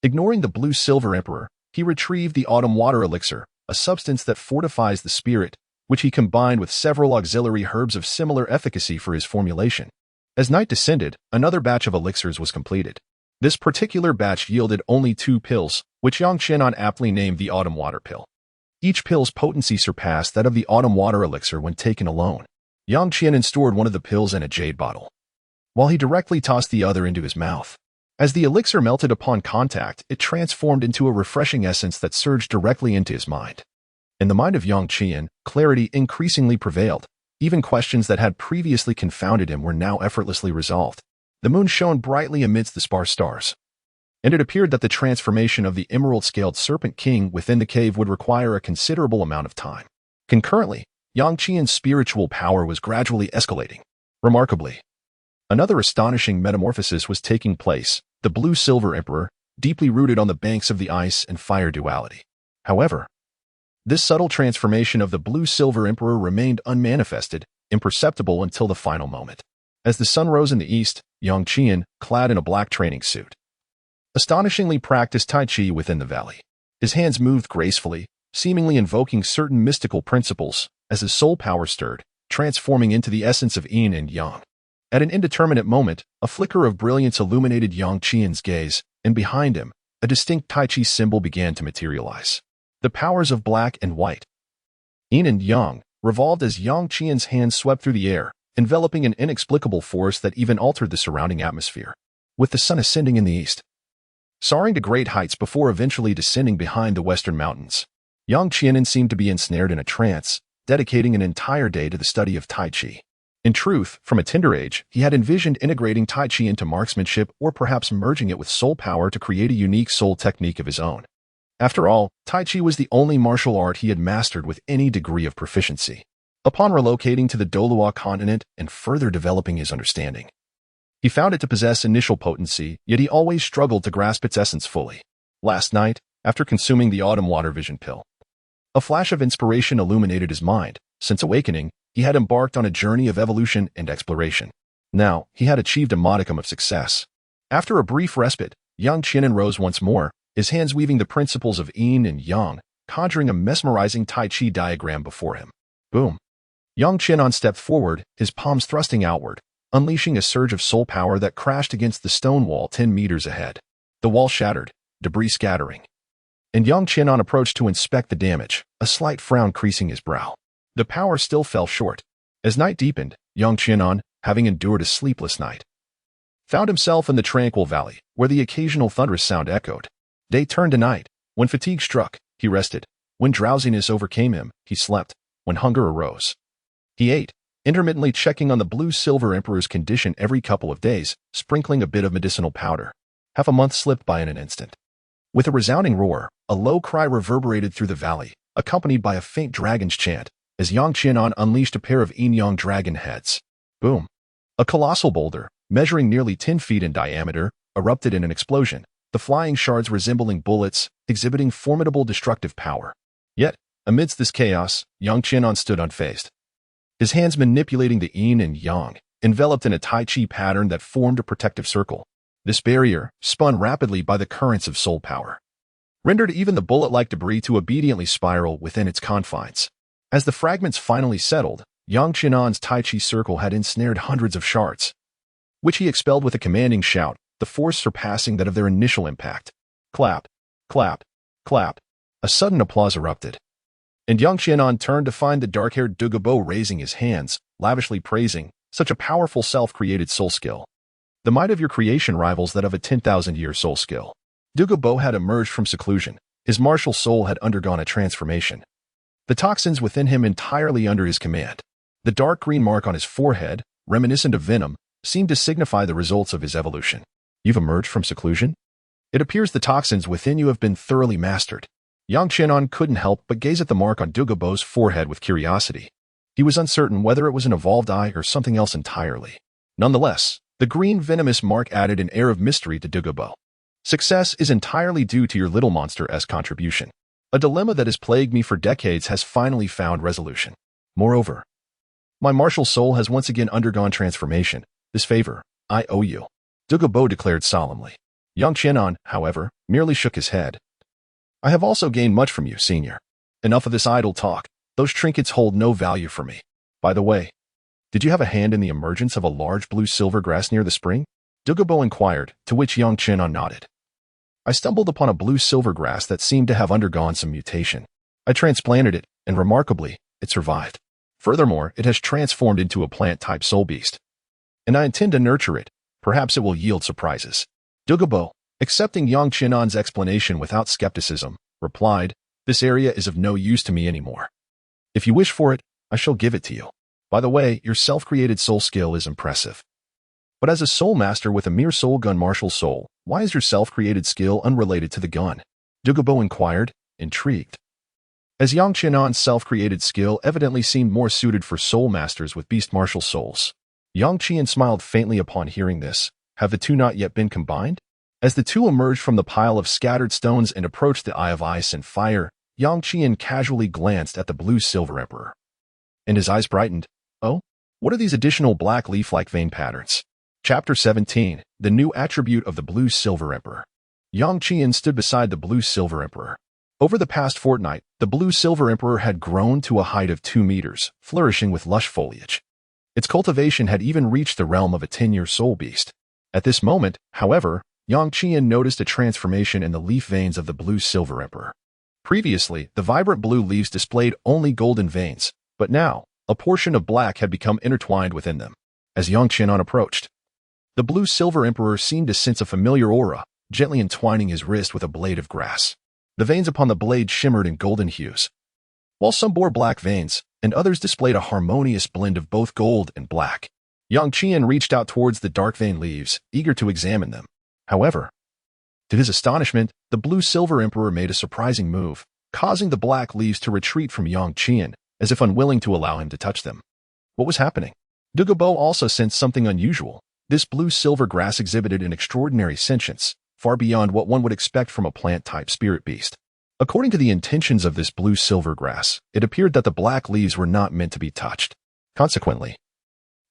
Ignoring the blue-silver emperor, he retrieved the autumn water elixir, a substance that fortifies the spirit, which he combined with several auxiliary herbs of similar efficacy for his formulation. As night descended, another batch of elixirs was completed. This particular batch yielded only 2 pills, which Yang Qianan aptly named the autumn water pill. Each pill's potency surpassed that of the autumn water elixir when taken alone. Yang Qianan stored one of the pills in a jade bottle, while he directly tossed the other into his mouth. As the elixir melted upon contact, it transformed into a refreshing essence that surged directly into his mind. In the mind of Yang Qian, clarity increasingly prevailed. Even questions that had previously confounded him were now effortlessly resolved. The moon shone brightly amidst the sparse stars, and it appeared that the transformation of the emerald-scaled serpent king within the cave would require a considerable amount of time. Concurrently, Yang Qian's spiritual power was gradually escalating. Remarkably, another astonishing metamorphosis was taking place. The blue-silver emperor, deeply rooted on the banks of the ice and fire duality. However, this subtle transformation of the blue-silver emperor remained unmanifested, imperceptible until the final moment. As the sun rose in the east, Yang Qian, clad in a black training suit, astonishingly practiced Tai Chi within the valley. His hands moved gracefully, seemingly invoking certain mystical principles, as his soul power stirred, transforming into the essence of yin and yang. At an indeterminate moment, a flicker of brilliance illuminated Yang Qian's gaze, and behind him, a distinct Tai Chi symbol began to materialize. The powers of black and white, yin and yang, revolved as Yang Qian's hands swept through the air, enveloping an inexplicable force that even altered the surrounding atmosphere. With the sun ascending in the east, soaring to great heights before eventually descending behind the western mountains, Yang Qianan seemed to be ensnared in a trance, dedicating an entire day to the study of Tai Chi. In truth, from a tender age, he had envisioned integrating Tai Chi into marksmanship or perhaps merging it with soul power to create a unique soul technique of his own. After all, Tai Chi was the only martial art he had mastered with any degree of proficiency. Upon relocating to the Douluo Continent and further developing his understanding, he found it to possess initial potency, yet he always struggled to grasp its essence fully. Last night, after consuming the autumn water vision pill, a flash of inspiration illuminated his mind. Since awakening, he had embarked on a journey of evolution and exploration. Now, he had achieved a modicum of success. After a brief respite, Yang Qianan rose once more, his hands weaving the principles of yin and yang, conjuring a mesmerizing Tai Chi diagram before him. Boom! Yang Qianan stepped forward, his palms thrusting outward, unleashing a surge of soul power that crashed against the stone wall 10 meters ahead. The wall shattered, debris scattering, and Yang Qianan approached to inspect the damage, a slight frown creasing his brow. The power still fell short. As night deepened, Yang Qianan, having endured a sleepless night, found himself in the tranquil valley, where the occasional thunderous sound echoed. Day turned to night. When fatigue struck, he rested. When drowsiness overcame him, he slept. When hunger arose, he ate, intermittently checking on the blue-silver emperor's condition every couple of days, sprinkling a bit of medicinal powder. Half a month slipped by in an instant. With a resounding roar, a low cry reverberated through the valley, accompanied by a faint dragon's chant, as Yang Qianan unleashed a pair of yin-yang dragon heads. Boom! A colossal boulder, measuring nearly 10 feet in diameter, erupted in an explosion, the flying shards resembling bullets, exhibiting formidable destructive power. Yet, amidst this chaos, Yang Qianan stood unfazed, his hands manipulating the yin and yang, enveloped in a Tai Chi pattern that formed a protective circle. This barrier, spun rapidly by the currents of soul power, rendered even the bullet-like debris to obediently spiral within its confines. As the fragments finally settled, Yang Qianan's Tai Chi circle had ensnared hundreds of shards, which he expelled with a commanding shout, the force surpassing that of their initial impact. Clap, clap, Clap. A sudden applause erupted. And Yang Qianan turned to find the dark-haired Doupo raising his hands, lavishly praising such a powerful self-created soul skill. The might of your creation rivals that of a 10,000-year soul skill. Doupo had emerged from seclusion. His martial soul had undergone a transformation. The toxins within him entirely under his command. The dark green mark on his forehead, reminiscent of venom, seemed to signify the results of his evolution. You've emerged from seclusion? It appears the toxins within you have been thoroughly mastered. Yang Qianan couldn't help but gaze at the mark on Doupo's forehead with curiosity. He was uncertain whether it was an evolved eye or something else entirely. Nonetheless, the green venomous mark added an air of mystery to Doupo. Success is entirely due to your little monster-esque contribution. A dilemma that has plagued me for decades has finally found resolution. Moreover, my martial soul has once again undergone transformation. This favor, I owe you. Doupo declared solemnly. Yang Qianan, however, merely shook his head. I have also gained much from you, senior. Enough of this idle talk. Those trinkets hold no value for me. By the way, did you have a hand in the emergence of a large blue-silver grass near the spring? Doupo inquired, to which Yang Qianan nodded. I stumbled upon a blue-silver grass that seemed to have undergone some mutation. I transplanted it, and remarkably, it survived. Furthermore, it has transformed into a plant-type soul beast. And I intend to nurture it. Perhaps it will yield surprises. Doupo, accepting Yang Qianan's explanation without skepticism, replied, This area is of no use to me anymore. If you wish for it, I shall give it to you. By the way, your self-created soul skill is impressive. But as a soul master with a mere soul gun martial soul, why is your self-created skill unrelated to the gun? Doupo inquired, intrigued. As Yang Qianan's self-created skill evidently seemed more suited for soul masters with beast martial souls. Yang Qian smiled faintly upon hearing this. Have the two not yet been combined? As the two emerged from the pile of scattered stones and approached the Eye of Ice and Fire, Yang Qian casually glanced at the blue-silver emperor. And his eyes brightened. Oh? What are these additional black leaf-like vein patterns? Chapter 17, The New Attribute of the Blue-Silver Emperor. Yang Qian stood beside the Blue-Silver Emperor. Over the past fortnight, the Blue-Silver Emperor had grown to a height of 2 meters, flourishing with lush foliage. Its cultivation had even reached the realm of a 10-year soul beast. At this moment, however, Yang Qian noticed a transformation in the leaf veins of the Blue-Silver Emperor. Previously, the vibrant blue leaves displayed only golden veins, but now, a portion of black had become intertwined within them. As Yang Qianan approached, the Blue-Silver Emperor seemed to sense a familiar aura, gently entwining his wrist with a blade of grass. The veins upon the blade shimmered in golden hues. While some bore black veins, and others displayed a harmonious blend of both gold and black. Yang Qian reached out towards the dark vein leaves, eager to examine them. However, to his astonishment, the Blue-Silver Emperor made a surprising move, causing the black leaves to retreat from Yang Qian, as if unwilling to allow him to touch them. What was happening? Doupo also sensed something unusual. This blue-silver grass exhibited an extraordinary sentience, far beyond what one would expect from a plant-type spirit beast. According to the intentions of this blue-silver grass, it appeared that the black leaves were not meant to be touched. Consequently,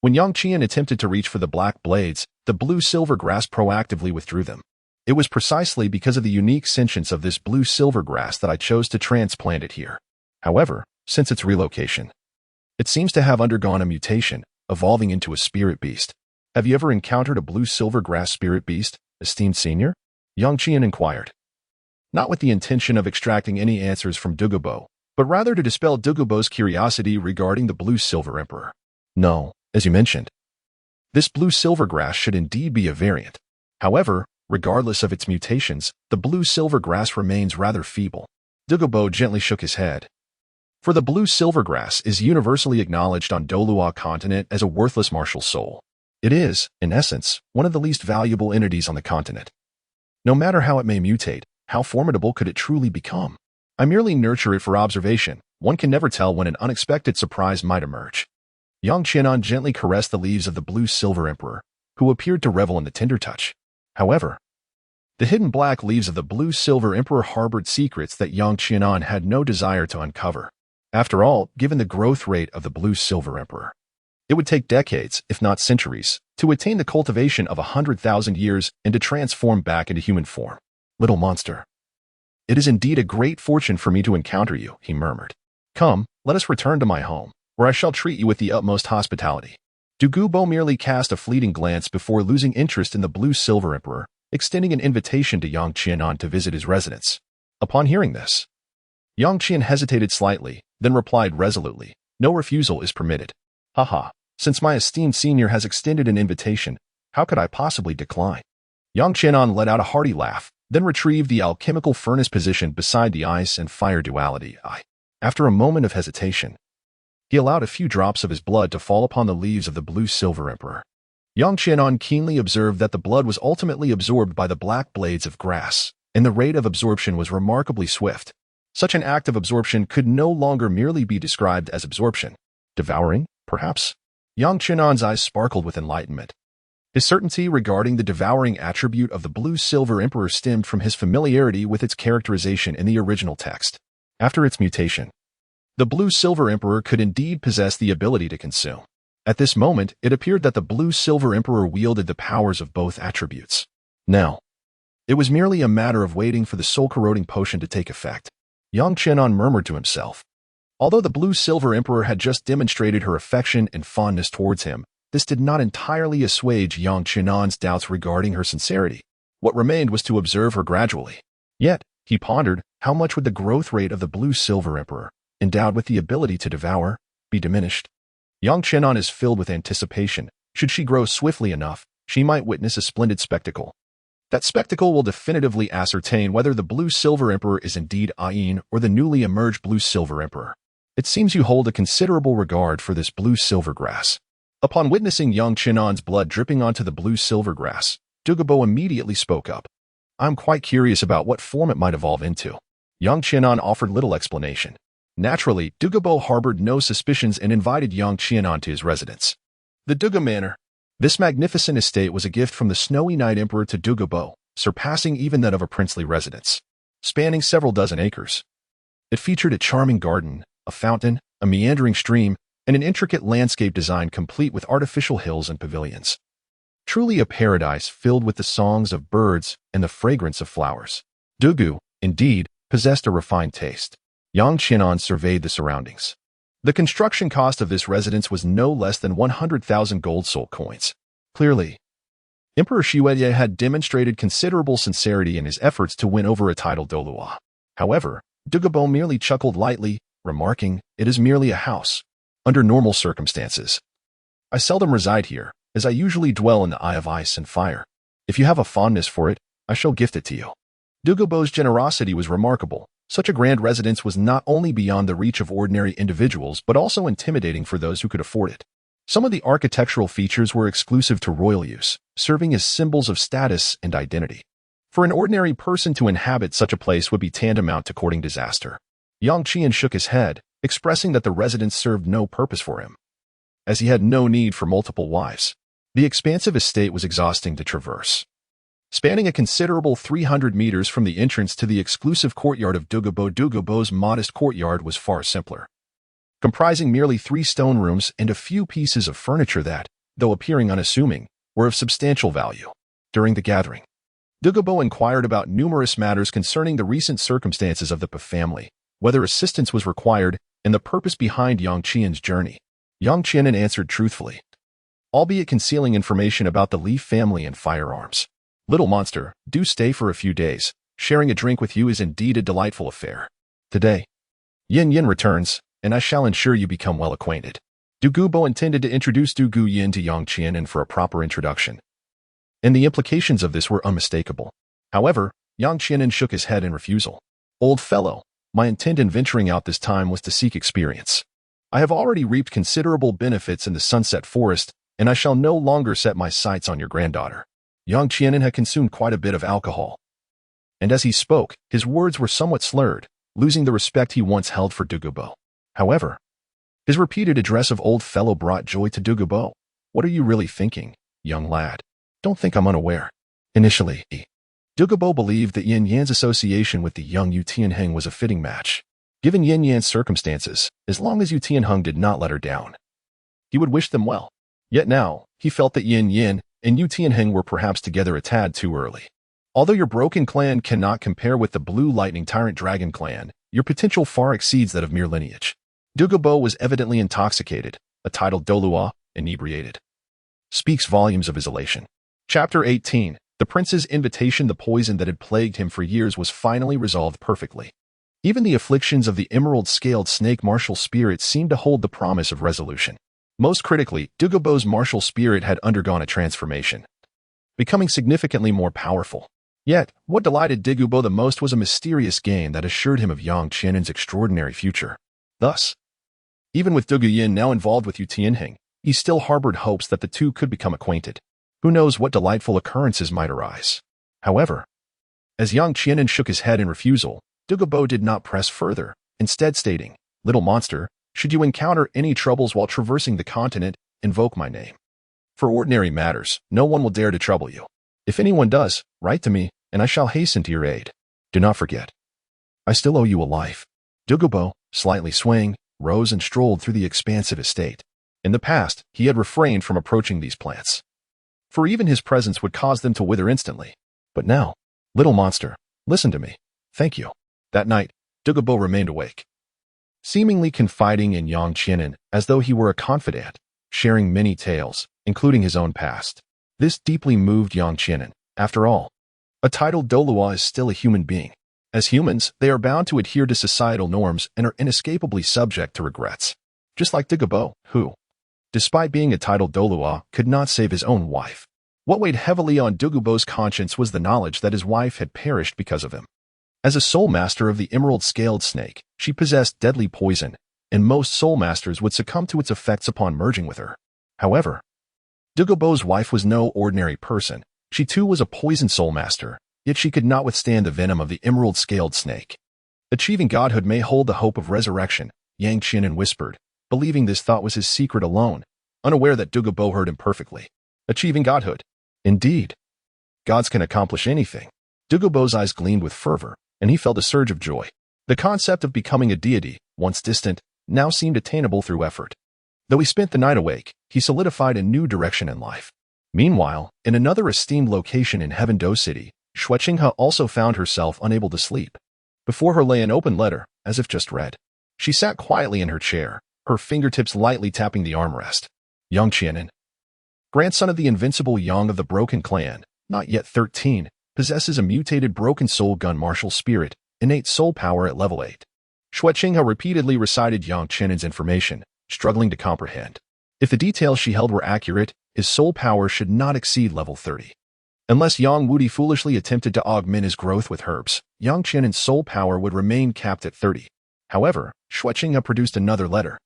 when Yang Qian attempted to reach for the black blades, the blue-silver grass proactively withdrew them. It was precisely because of the unique sentience of this blue-silver grass that I chose to transplant it here. However, since its relocation, it seems to have undergone a mutation, evolving into a spirit beast. Have you ever encountered a blue-silver grass spirit beast, esteemed senior? Yang Qian inquired. Not with the intention of extracting any answers from Doupo, but rather to dispel Doupo's curiosity regarding the blue-silver emperor. No, as you mentioned. This blue-silver grass should indeed be a variant. However, regardless of its mutations, the blue-silver grass remains rather feeble. Doupo gently shook his head. For the blue-silver grass is universally acknowledged on Douluo Continent as a worthless martial soul. It is, in essence, one of the least valuable entities on the continent. No matter how it may mutate, how formidable could it truly become? I merely nurture it for observation. One can never tell when an unexpected surprise might emerge. Yang Qianan gently caressed the leaves of the blue-silver emperor, who appeared to revel in the tender touch. However, the hidden black leaves of the blue-silver emperor harbored secrets that Yang Qianan had no desire to uncover. After all, given the growth rate of the blue-silver emperor, it would take decades, if not centuries, to attain the cultivation of 100,000 years and to transform back into human form. Little monster. It is indeed a great fortune for me to encounter you, he murmured. Come, let us return to my home, where I shall treat you with the utmost hospitality. Doupo merely cast a fleeting glance before losing interest in the blue-silver emperor, extending an invitation to Yang Qianan to visit his residence. Upon hearing this, Yang Qian hesitated slightly, then replied resolutely, "No refusal is permitted." Haha, since my esteemed senior has extended an invitation, how could I possibly decline? Yang Qianan let out a hearty laugh, then retrieved the alchemical furnace positioned beside the ice and fire duality. After a moment of hesitation, he allowed a few drops of his blood to fall upon the leaves of the blue-silver emperor. Yang Qianan keenly observed that the blood was ultimately absorbed by the black blades of grass, and the rate of absorption was remarkably swift. Such an act of absorption could no longer merely be described as absorption. Devouring, perhaps? Yang Qianan's eyes sparkled with enlightenment. His certainty regarding the devouring attribute of the blue-silver emperor stemmed from his familiarity with its characterization in the original text. After its mutation, the blue-silver emperor could indeed possess the ability to consume. At this moment, it appeared that the blue-silver emperor wielded the powers of both attributes. Now, it was merely a matter of waiting for the soul-corroding potion to take effect. Yang Qianan murmured to himself. Although the blue-silver emperor had just demonstrated her affection and fondness towards him, this did not entirely assuage Yang Qianan's doubts regarding her sincerity. What remained was to observe her gradually. Yet, he pondered, how much would the growth rate of the blue-silver emperor, endowed with the ability to devour, be diminished? Yang Qianan is filled with anticipation. Should she grow swiftly enough, she might witness a splendid spectacle. That spectacle will definitively ascertain whether the blue-silver emperor is indeed Ayin or the newly emerged blue-silver emperor. It seems you hold a considerable regard for this blue-silver grass. Upon witnessing Yang Qianan's blood dripping onto the blue-silver grass, Doupo immediately spoke up. I'm quite curious about what form it might evolve into. Yang Qianan offered little explanation. Naturally, Doupo harbored no suspicions and invited Yang Qianan to his residence. The Doupo Manor. This magnificent estate was a gift from the Snowy Night Emperor to Doupo, surpassing even that of a princely residence. Spanning several dozen acres, it featured a charming garden, a fountain, a meandering stream, and an intricate landscape design complete with artificial hills and pavilions. Truly a paradise filled with the songs of birds and the fragrance of flowers. Doupo, indeed, possessed a refined taste. Yang Qianan surveyed the surroundings. The construction cost of this residence was no less than 100,000 gold soul coins. Clearly, Emperor Xueye had demonstrated considerable sincerity in his efforts to win over a Title Douluo. However, Doupo merely chuckled lightly, remarking, "It is merely a house. Under normal circumstances, I seldom reside here, as I usually dwell in the Eye of Ice and Fire. If you have a fondness for it, I shall gift it to you." Doupo's generosity was remarkable. Such a grand residence was not only beyond the reach of ordinary individuals but also intimidating for those who could afford it. Some of the architectural features were exclusive to royal use, serving as symbols of status and identity. For an ordinary person to inhabit such a place would be tantamount to courting disaster. Yang Qian shook his head, expressing that the residence served no purpose for him, as he had no need for multiple wives. The expansive estate was exhausting to traverse. Spanning a considerable 300 meters from the entrance to the exclusive courtyard of Doupo's modest courtyard was far simpler, comprising merely 3 stone rooms and a few pieces of furniture that, though appearing unassuming, were of substantial value. During the gathering, Doupo inquired about numerous matters concerning the recent circumstances of the family, whether assistance was required, and the purpose behind Yang Qian's journey. Yang Qian answered truthfully, albeit concealing information about the Li family and Firearms. "Little monster, do stay for a few days. Sharing a drink with you is indeed a delightful affair. Today, Yin returns, and I shall ensure you become well acquainted." Doupo intended to introduce Dougu Yin to Yang Qian and for a proper introduction, and the implications of this were unmistakable. However, Yang Qian shook his head in refusal. "Old fellow, my intent in venturing out this time was to seek experience. I have already reaped considerable benefits in the Sunset Forest, and I shall no longer set my sights on your granddaughter." Yang Qian had consumed quite a bit of alcohol, and as he spoke, his words were somewhat slurred, losing the respect he once held for Doupo. However, his repeated address of old fellow brought joy to Doupo. "What are you really thinking, young lad? Don't think I'm unaware." Initially, Doupo believed that Yin Yan's association with the young Yu Tianheng was a fitting match. Given Yin Yan's circumstances, as long as Yu Tianheng did not let her down, he would wish them well. Yet now, he felt that Yin Yan and Yu Tianheng were perhaps together a tad too early. Although your broken clan cannot compare with the Blue Lightning Tyrant Dragon clan, your potential far exceeds that of mere lineage. Doupo was evidently intoxicated, a Title Douluo, inebriated. Speaks volumes of his elation. Chapter 18. The prince's invitation, the poison that had plagued him for years, was finally resolved perfectly. Even the afflictions of the emerald-scaled snake martial spirit seemed to hold the promise of resolution. Most critically, Doubo's martial spirit had undergone a transformation, becoming significantly more powerful. Yet, what delighted Doubo the most was a mysterious gain that assured him of Yang Qianen's extraordinary future. Thus, even with Doubo now involved with Yu Tianheng, he still harbored hopes that the two could become acquainted. Who knows what delightful occurrences might arise. However, as Yang Qianen shook his head in refusal, Doubo did not press further, instead stating, "Little monster, should you encounter any troubles while traversing the continent, invoke my name. For ordinary matters, no one will dare to trouble you. If anyone does, write to me, and I shall hasten to your aid. Do not forget, I still owe you a life." Doubo, slightly swaying, rose and strolled through the expansive estate. In the past, he had refrained from approaching these plants, for even his presence would cause them to wither instantly. But now, "Little monster, listen to me. Thank you." That night, Doubo remained awake, seemingly confiding in Yang Qianen as though he were a confidant, sharing many tales, including his own past. This deeply moved Yang Qianen. After all, a Title Douluo is still a human being. As humans, they are bound to adhere to societal norms and are inescapably subject to regrets. Just like Doubo, who, despite being a Title Douluo, could not save his own wife. What weighed heavily on Doubo's conscience was the knowledge that his wife had perished because of him. As a soul master of the emerald-scaled snake, she possessed deadly poison, and most soul masters would succumb to its effects upon merging with her. However, Doubo's wife was no ordinary person. She too was a poison soul master, yet she could not withstand the venom of the emerald-scaled snake. Achieving godhood may hold the hope of resurrection, Yang Qianen whispered, believing this thought was his secret alone, unaware that Doubo heard him perfectly. Achieving godhood. Indeed, gods can accomplish anything. Doubo's eyes gleamed with fervor, and he felt a surge of joy. The concept of becoming a deity, once distant, now seemed attainable through effort. Though he spent the night awake, he solidified a new direction in life. Meanwhile, in another esteemed location in Heavendou City, Shuqinghe also found herself unable to sleep. Before her lay an open letter, as if just read. She sat quietly in her chair, her fingertips lightly tapping the armrest. Yang Qianen, grandson of the invincible Yang of the Broken Clan, not yet 13, possesses a mutated broken soul gun martial spirit, innate soul power at level 8. Shuqinghe repeatedly recited Yang Qianen's information, struggling to comprehend. If the details she held were accurate, his soul power should not exceed level 30. Unless Yang Wudi foolishly attempted to augment his growth with herbs, Yang Qianen's soul power would remain capped at 30. However, Shuqinghe produced another letter,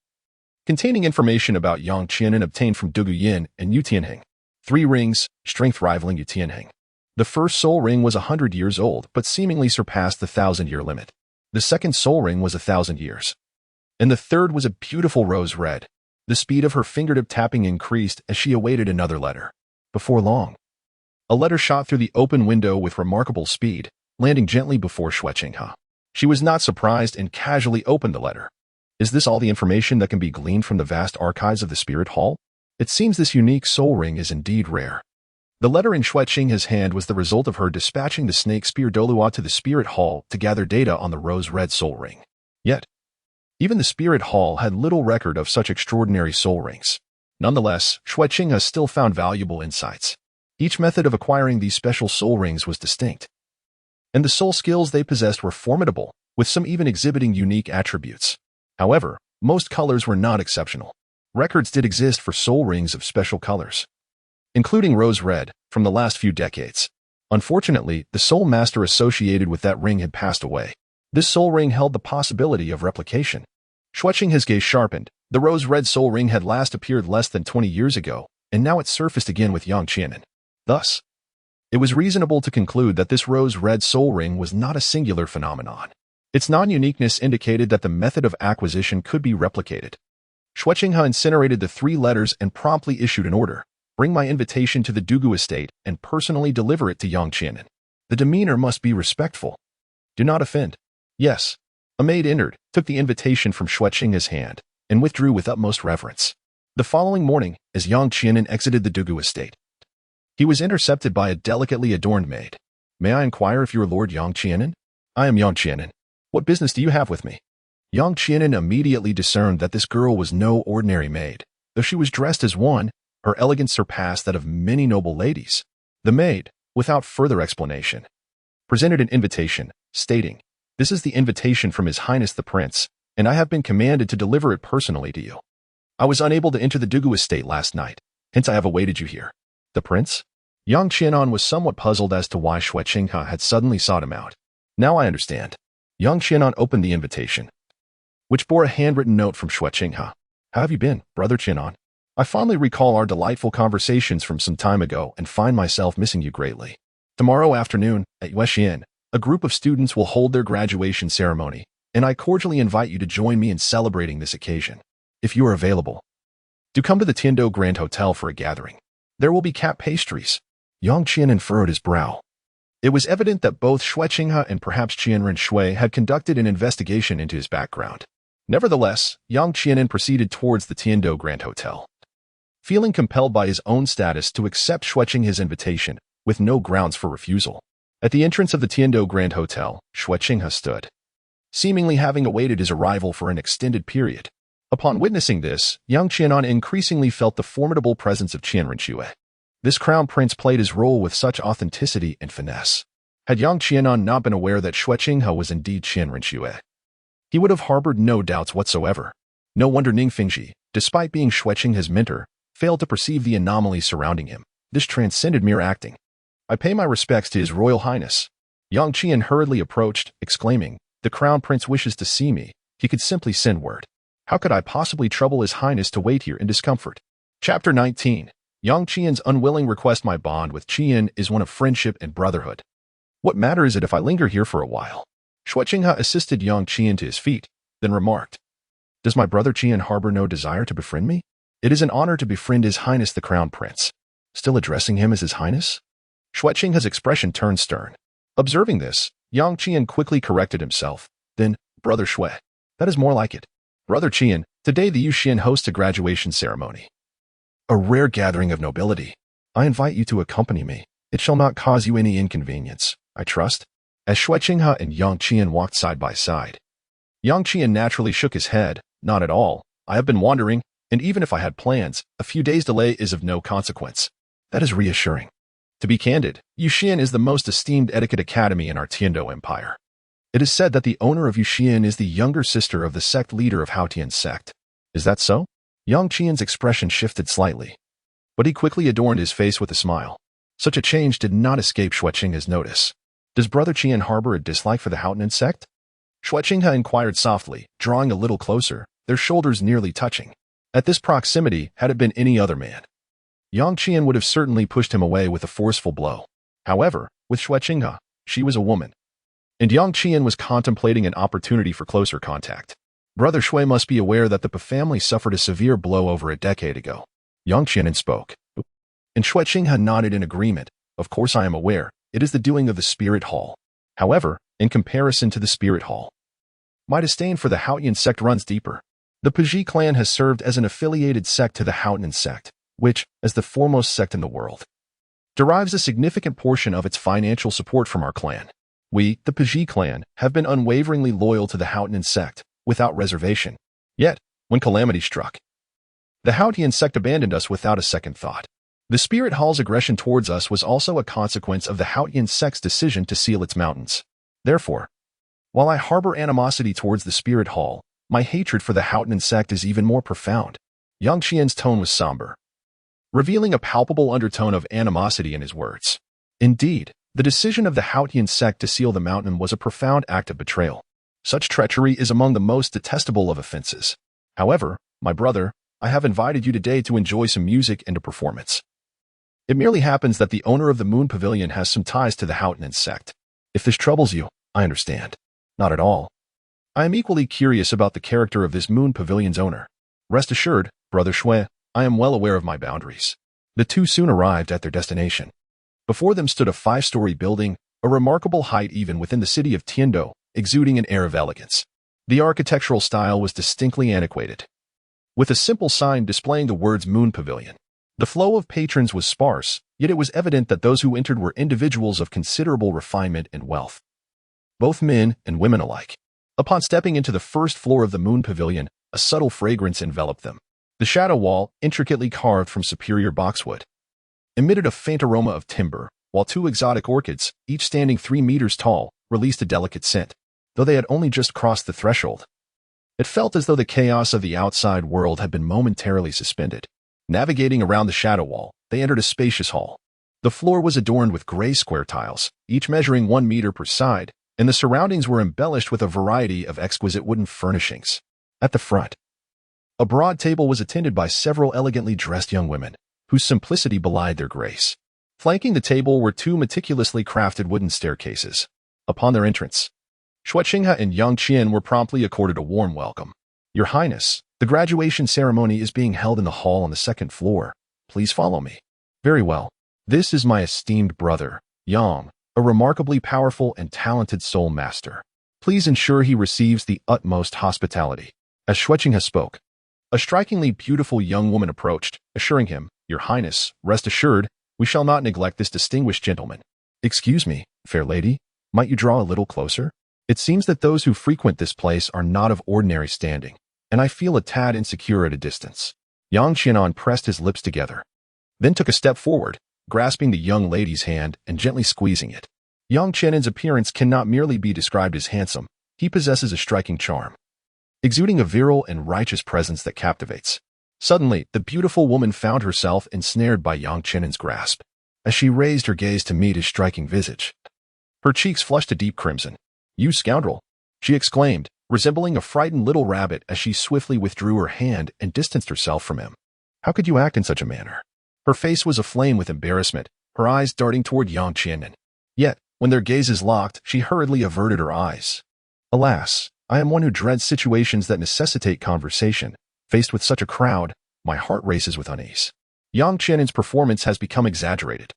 containing information about Yang Qianen obtained from Doubo and Yu Tianheng. 3 rings, strength rivaling Yu Tianheng. The first soul ring was 100 years old, but seemingly surpassed the 1,000-year limit. The second soul ring was 1,000 years. And the third was a beautiful rose red. The speed of her fingertip tapping increased as she awaited another letter. Before long, a letter shot through the open window with remarkable speed, landing gently before Shuqinghe. She was not surprised and casually opened the letter. Is this all the information that can be gleaned from the vast archives of the Spirit Hall? It seems this unique soul ring is indeed rare. The letter in Shuqinghe's hand was the result of her dispatching the snake spear Douluo to the Spirit Hall to gather data on the rose-red soul ring. Yet, even the Spirit Hall had little record of such extraordinary soul rings. Nonetheless, Shuqinghe still found valuable insights. Each method of acquiring these special soul rings was distinct, and the soul skills they possessed were formidable, with some even exhibiting unique attributes. However, most colors were not exceptional. Records did exist for soul rings of special colors, including rose red, from the last few decades. Unfortunately, the soul master associated with that ring had passed away. This soul ring held the possibility of replication. Shuqinghe's gaze sharpened. The rose-red soul ring had last appeared less than 20 years ago, and now it surfaced again with Yang Qianen. Thus, it was reasonable to conclude that this rose-red soul ring was not a singular phenomenon. Its non-uniqueness indicated that the method of acquisition could be replicated. Shuqinghe incinerated the 3 letters and promptly issued an order. Bring my invitation to the Doubo estate and personally deliver it to Yang Qianen. The demeanor must be respectful. Do not offend. Yes. A maid entered, took the invitation from Shuqinghe's hand, and withdrew with utmost reverence. The following morning, as Yang Qianen exited the Doubo estate, he was intercepted by a delicately adorned maid. May I inquire if you are Lord Yang Qianen? I am Yang Qianen. What business do you have with me? Yang Qianen immediately discerned that this girl was no ordinary maid. Though she was dressed as one, her elegance surpassed that of many noble ladies. The maid, without further explanation, presented an invitation, stating, "This is the invitation from His Highness the Prince, and I have been commanded to deliver it personally to you. I was unable to enter the Dugu estate last night, hence I have awaited you here." The prince? Yang Qianan was somewhat puzzled as to why Shui Qinghe had suddenly sought him out. "Now I understand." Yang Qianan opened the invitation, which bore a handwritten note from Shui Qinghe. "How have you been, Brother Qianan? I fondly recall our delightful conversations from some time ago and find myself missing you greatly. Tomorrow afternoon, at Yuexian, a group of students will hold their graduation ceremony, and I cordially invite you to join me in celebrating this occasion. If you are available, do come to the Tiandou Grand Hotel for a gathering. There will be cap pastries." Yang Qianan furrowed his brow. It was evident that both Shui Qinghe and perhaps Qianren Shui had conducted an investigation into his background. Nevertheless, Yang Qianan proceeded towards the Tiandou Grand Hotel, feeling compelled by his own status to accept Shui Qinghe's invitation, with no grounds for refusal. At the entrance of the Tiandou Grand Hotel, Shui Qinghe stood, seemingly having awaited his arrival for an extended period. Upon witnessing this, Yang Qianan increasingly felt the formidable presence of Qianren Shui. This crown prince played his role with such authenticity and finesse. Had Yang Qianan not been aware that Shui Qinghe was indeed Qianren Shui, he would have harbored no doubts whatsoever. No wonder Ning Fingji, despite being Shui Qinghe's mentor, failed to perceive the anomalies surrounding him. This transcended mere acting. "I pay my respects to His Royal Highness." Yang Qian hurriedly approached, exclaiming, "The crown prince wishes to see me. He could simply send word. How could I possibly trouble His Highness to wait here in discomfort?" Chapter 19. Yang Qian's unwilling request. My bond with Qian is one of friendship and brotherhood. What matter is it if I linger here for a while? Shui Qinghe assisted Yang Qian to his feet, then remarked, "Does my brother Qian harbor no desire to befriend me? It is an honor to befriend His Highness the Crown Prince." Still addressing him as His Highness? Shui Qinghe's expression turned stern. Observing this, Yang Qian quickly corrected himself. Then, "Brother Shui. That is more like it. Brother Qian, today the Yuxian hosts a graduation ceremony. A rare gathering of nobility. I invite you to accompany me. It shall not cause you any inconvenience, I trust." As Shui Qinghe and Yang Qian walked side by side, Yang Qian naturally shook his head. "Not at all. I have been wandering, and even if I had plans, a few days' delay is of no consequence." That is reassuring. To be candid, Yuxian is the most esteemed etiquette academy in our Tiandou Empire. It is said that the owner of Yuxian is the younger sister of the sect leader of Haotian's sect. Is that so? Yang Qian's expression shifted slightly, but he quickly adorned his face with a smile. Such a change did not escape Shui Qinghe's notice. "Does Brother Qian harbor a dislike for the Haotian sect?" Shui Qinghe inquired softly, drawing a little closer, their shoulders nearly touching. At this proximity, had it been any other man, Yang Qian would have certainly pushed him away with a forceful blow. However, with Shui Qinghe, she was a woman, and Yang Qian was contemplating an opportunity for closer contact. Brother Shui must be aware that the Pa family suffered a severe blow over a decade ago. Yang Qian spoke, and Shui Qinghe nodded in agreement. "Of course I am aware. It is the doing of the Spirit Hall. However, in comparison to the Spirit Hall, my disdain for the Haotian sect runs deeper. The Paji clan has served as an affiliated sect to the Haotian sect, which, as the foremost sect in the world, derives a significant portion of its financial support from our clan. We, the Paji clan, have been unwaveringly loyal to the Haotian sect, without reservation. Yet, when calamity struck, the Haotian sect abandoned us without a second thought. The Spirit Hall's aggression towards us was also a consequence of the Haotian sect's decision to seal its mountains. Therefore, while I harbor animosity towards the Spirit Hall, my hatred for the Haotian sect is even more profound." Yang Qian's tone was somber, revealing a palpable undertone of animosity in his words. Indeed, the decision of the Haotian sect to seal the mountain was a profound act of betrayal. Such treachery is among the most detestable of offenses. However, my brother, I have invited you today to enjoy some music and a performance. It merely happens that the owner of the Moon Pavilion has some ties to the Haotian sect. If this troubles you, I understand. Not at all. I am equally curious about the character of this Moon Pavilion's owner. Rest assured, Brother Shui, I am well aware of my boundaries. The two soon arrived at their destination. Before them stood a 5-story building, a remarkable height even within the city of Tiandou, exuding an air of elegance. The architectural style was distinctly antiquated, with a simple sign displaying the words Moon Pavilion. The flow of patrons was sparse, yet it was evident that those who entered were individuals of considerable refinement and wealth, both men and women alike. Upon stepping into the first floor of the Moon Pavilion, a subtle fragrance enveloped them. The shadow wall, intricately carved from superior boxwood, emitted a faint aroma of timber, while two exotic orchids, each standing 3 meters tall, released a delicate scent. Though they had only just crossed the threshold, it felt as though the chaos of the outside world had been momentarily suspended. Navigating around the shadow wall, they entered a spacious hall. The floor was adorned with gray square tiles, each measuring 1 meter per side, and the surroundings were embellished with a variety of exquisite wooden furnishings. At the front, a broad table was attended by several elegantly dressed young women, whose simplicity belied their grace. Flanking the table were 2 meticulously crafted wooden staircases. Upon their entrance, Shuqinghe and Yang Qian were promptly accorded a warm welcome. Your Highness, the graduation ceremony is being held in the hall on the 2nd floor. Please follow me. Very well. This is my esteemed brother, Yang, a remarkably powerful and talented soul master. Please ensure he receives the utmost hospitality. As Shuqinghe spoke, a strikingly beautiful young woman approached, assuring him, Your Highness, rest assured, we shall not neglect this distinguished gentleman. Excuse me, fair lady, might you draw a little closer? It seems that those who frequent this place are not of ordinary standing, and I feel a tad insecure at a distance. Yang Qianan pressed his lips together, then took a step forward, grasping the young lady's hand and gently squeezing it. Yang Qianan's appearance cannot merely be described as handsome. He possesses a striking charm, exuding a virile and righteous presence that captivates. Suddenly, the beautiful woman found herself ensnared by Yang Qianan's grasp. As she raised her gaze to meet his striking visage, her cheeks flushed a deep crimson. You scoundrel, she exclaimed, resembling a frightened little rabbit as she swiftly withdrew her hand and distanced herself from him. How could you act in such a manner? Her face was aflame with embarrassment, her eyes darting toward Yang Qianan. Yet, when their gazes locked, she hurriedly averted her eyes. Alas, I am one who dreads situations that necessitate conversation. Faced with such a crowd, my heart races with unease. Yang Qianan's performance has become exaggerated,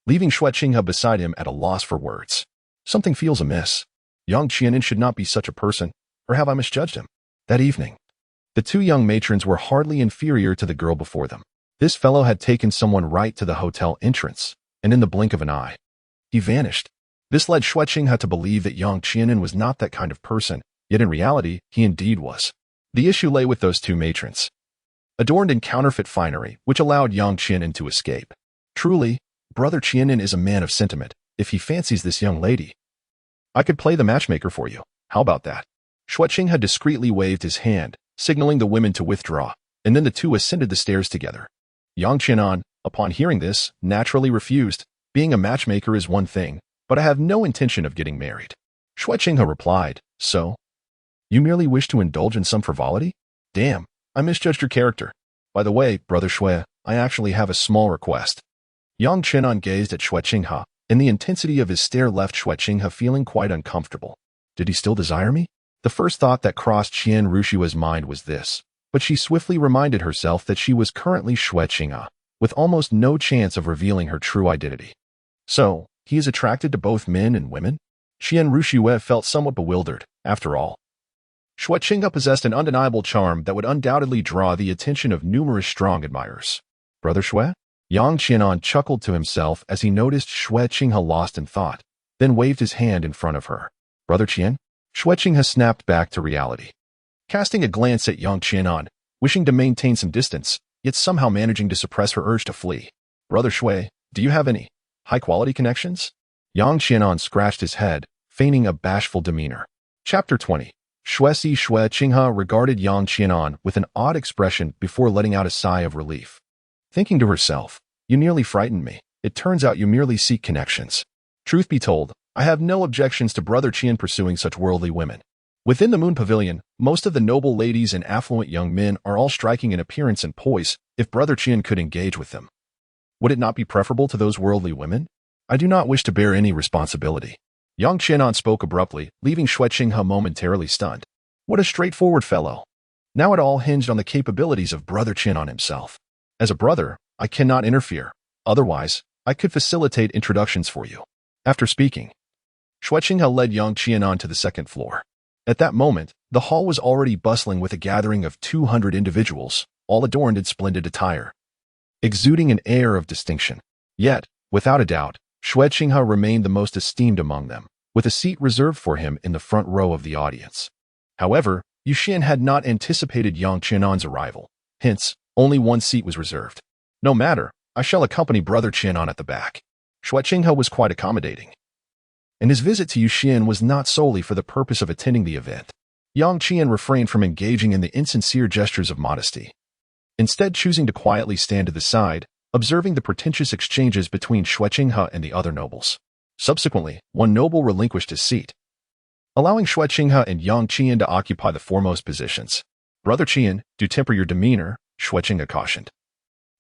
leaving Shuqinghe beside him at a loss for words. Something feels amiss. Yang Qianan should not be such a person, or have I misjudged him? That evening, the 2 young matrons were hardly inferior to the girl before them. This fellow had taken someone right to the hotel entrance, and in the blink of an eye, he vanished. This led Shuqinghe to believe that Yang Qianan was not that kind of person, yet in reality, he indeed was. The issue lay with those 2 matrons, adorned in counterfeit finery, which allowed Yang Qianan to escape. Truly, Brother Qianan is a man of sentiment. If he fancies this young lady, I could play the matchmaker for you. How about that? Shuqinghe discreetly waved his hand, signaling the women to withdraw, and then the 2 ascended the stairs together. Yang Qianan, upon hearing this, naturally refused. Being a matchmaker is one thing, but I have no intention of getting married. Shuqinghe replied, So? You merely wish to indulge in some frivolity? Damn, I misjudged your character. By the way, Brother Shui, I actually have a small request. Yang Qianan gazed at Shuqinghe, and the intensity of his stare left Shuqinghe feeling quite uncomfortable. Did he still desire me? The first thought that crossed Qian Rushua's mind was this, but she swiftly reminded herself that she was currently Shuqinghe, with almost no chance of revealing her true identity. So, he is attracted to both men and women? Qian Rushue felt somewhat bewildered. After all, Shuqinghe possessed an undeniable charm that would undoubtedly draw the attention of numerous strong admirers. Brother Shui? Yang Qianan chuckled to himself as he noticed Shuqinghe lost in thought, then waved his hand in front of her. Brother Qian? Shuqinghe snapped back to reality, casting a glance at Yang Qianan, wishing to maintain some distance, yet somehow managing to suppress her urge to flee. Brother Shui, do you have any high-quality connections? Yang Qianan scratched his head, feigning a bashful demeanor. Chapter 20. Shuqinghe regarded Yang Qianan with an odd expression before letting out a sigh of relief. Thinking to herself, you nearly frightened me. It turns out you merely seek connections. Truth be told, I have no objections to Brother Qian pursuing such worldly women. Within the Moon Pavilion, most of the noble ladies and affluent young men are all striking in appearance and poise. If Brother Qian could engage with them, would it not be preferable to those worldly women? I do not wish to bear any responsibility. Yang Qianan spoke abruptly, leaving Shuqinghe momentarily stunned. What a straightforward fellow. Now it all hinged on the capabilities of Brother Qianan himself. As a brother, I cannot interfere. Otherwise, I could facilitate introductions for you. After speaking, Shuqinghe led Yang Qianan to the 2nd floor. At that moment, the hall was already bustling with a gathering of 200 individuals, all adorned in splendid attire, exuding an air of distinction. Yet, without a doubt, Shuqinghe remained the most esteemed among them, with a seat reserved for him in the front row of the audience. However, Yu Xian had not anticipated Yang Qianan's arrival, hence, only one seat was reserved. No matter, I shall accompany Brother Qianan at the back. Shui Qinghe was quite accommodating, and his visit to Yuxian was not solely for the purpose of attending the event. Yang Qian refrained from engaging in the insincere gestures of modesty, instead choosing to quietly stand to the side, observing the pretentious exchanges between Shui Qinghe and the other nobles. Subsequently, one noble relinquished his seat, allowing Shui Qinghe and Yang Qian to occupy the foremost positions. Brother Qian, do temper your demeanor, Shui Qinghe cautioned,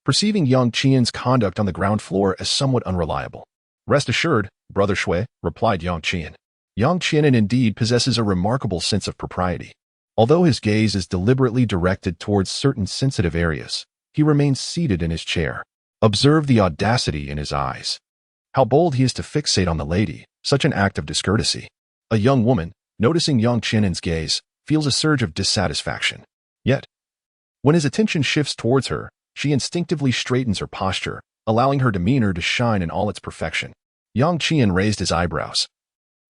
perceiving Yang Qian's conduct on the ground floor as somewhat unreliable. Rest assured, Brother Shui, replied Yang Qian. Yang Qian indeed possesses a remarkable sense of propriety. Although his gaze is deliberately directed towards certain sensitive areas, he remains seated in his chair. Observe the audacity in his eyes. How bold he is to fixate on the lady, such an act of discourtesy. A young woman, noticing Yang Qian's gaze, feels a surge of dissatisfaction. Yet, when his attention shifts towards her, she instinctively straightens her posture, allowing her demeanor to shine in all its perfection. Yang Qian raised his eyebrows,